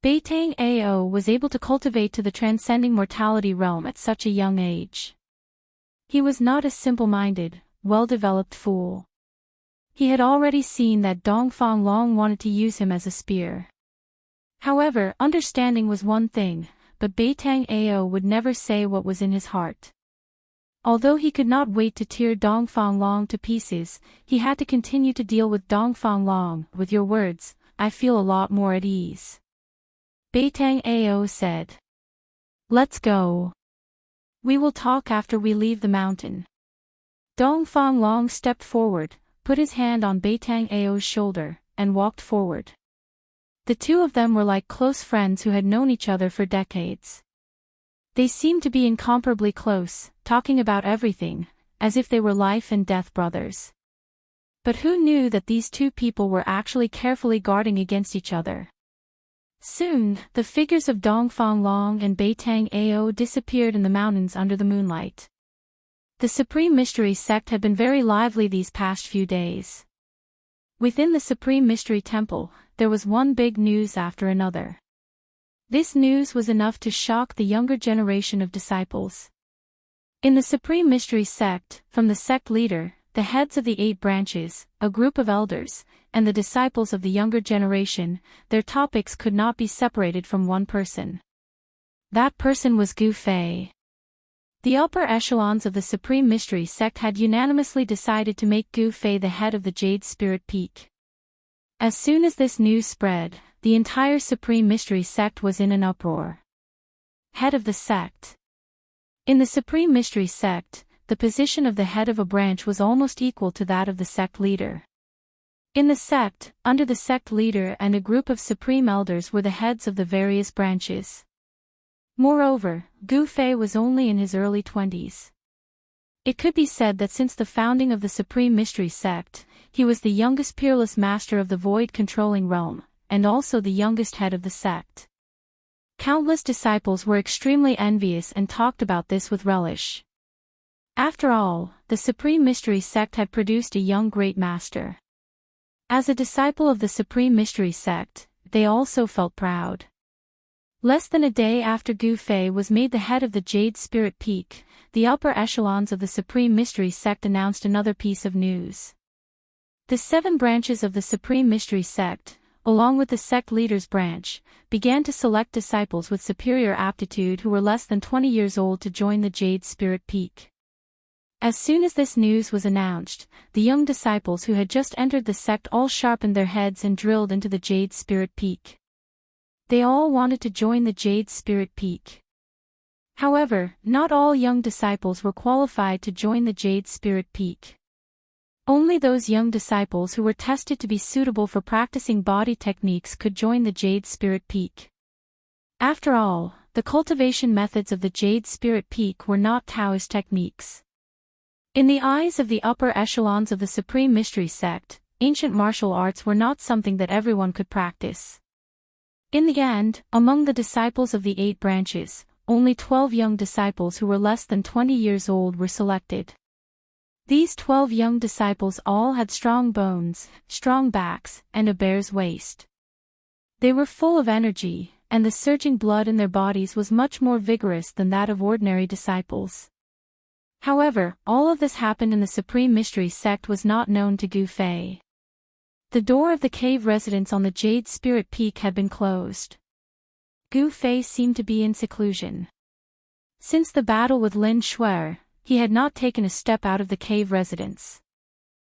Beitang Ao was able to cultivate to the transcending mortality realm at such a young age. He was not a simple-minded, well-developed fool. He had already seen that Dongfang Long wanted to use him as a spear. However, understanding was one thing, but Beitang Ao would never say what was in his heart. Although he could not wait to tear Dongfang Long to pieces, he had to continue to deal with Dongfang Long. With your words, I feel a lot more at ease. Beitang Ao said. Let's go. We will talk after we leave the mountain. Dongfang Long stepped forward, put his hand on Beitang Ao's shoulder, and walked forward. The two of them were like close friends who had known each other for decades. They seemed to be incomparably close, talking about everything, as if they were life and death brothers. But who knew that these two people were actually carefully guarding against each other? Soon, the figures of Dongfang Long and Beitang Ao disappeared in the mountains under the moonlight. The Supreme Mystery sect had been very lively these past few days. Within the Supreme Mystery Temple, there was one big news after another. This news was enough to shock the younger generation of disciples. In the Supreme Mystery sect, from the sect leader, the heads of the 8 branches, a group of elders, and the disciples of the younger generation, their topics could not be separated from one person. That person was Gu Fei. The upper echelons of the Supreme Mystery sect had unanimously decided to make Gu Fei the head of the Jade Spirit Peak. As soon as this news spread, the entire Supreme Mystery sect was in an uproar. Head of the sect. In the Supreme Mystery sect, the position of the head of a branch was almost equal to that of the sect leader. In the sect, under the sect leader and a group of supreme elders were the heads of the various branches. Moreover, Gu Fei was only in his early 20s. It could be said that since the founding of the Supreme Mystery sect, he was the youngest peerless master of the void-controlling realm, and also the youngest head of the sect. Countless disciples were extremely envious and talked about this with relish. After all, the Supreme Mystery sect had produced a young great master. As a disciple of the Supreme Mystery sect, they also felt proud. Less than a day after Gu Fei was made the head of the Jade Spirit Peak, the upper echelons of the Supreme Mystery sect announced another piece of news. The 7 branches of the Supreme Mystery sect, along with the sect leader's branch, began to select disciples with superior aptitude who were less than 20 years old to join the Jade Spirit Peak. As soon as this news was announced, the young disciples who had just entered the sect all sharpened their heads and drilled into the Jade Spirit Peak. They all wanted to join the Jade Spirit Peak. However, not all young disciples were qualified to join the Jade Spirit Peak. Only those young disciples who were tested to be suitable for practicing body techniques could join the Jade Spirit Peak. After all, the cultivation methods of the Jade Spirit Peak were not Taoist techniques. In the eyes of the upper echelons of the Supreme Mystery sect, ancient martial arts were not something that everyone could practice. In the end, among the disciples of the 8 branches, only 12 young disciples who were less than 20 years old were selected. These 12 young disciples all had strong bones, strong backs, and a bear's waist. They were full of energy, and the surging blood in their bodies was much more vigorous than that of ordinary disciples. However, all of this happened in the Supreme Mystery sect was not known to Gu Fei. The door of the cave residence on the Jade Spirit Peak had been closed. Gu Fei seemed to be in seclusion. Since the battle with Lin Shuer, he had not taken a step out of the cave residence.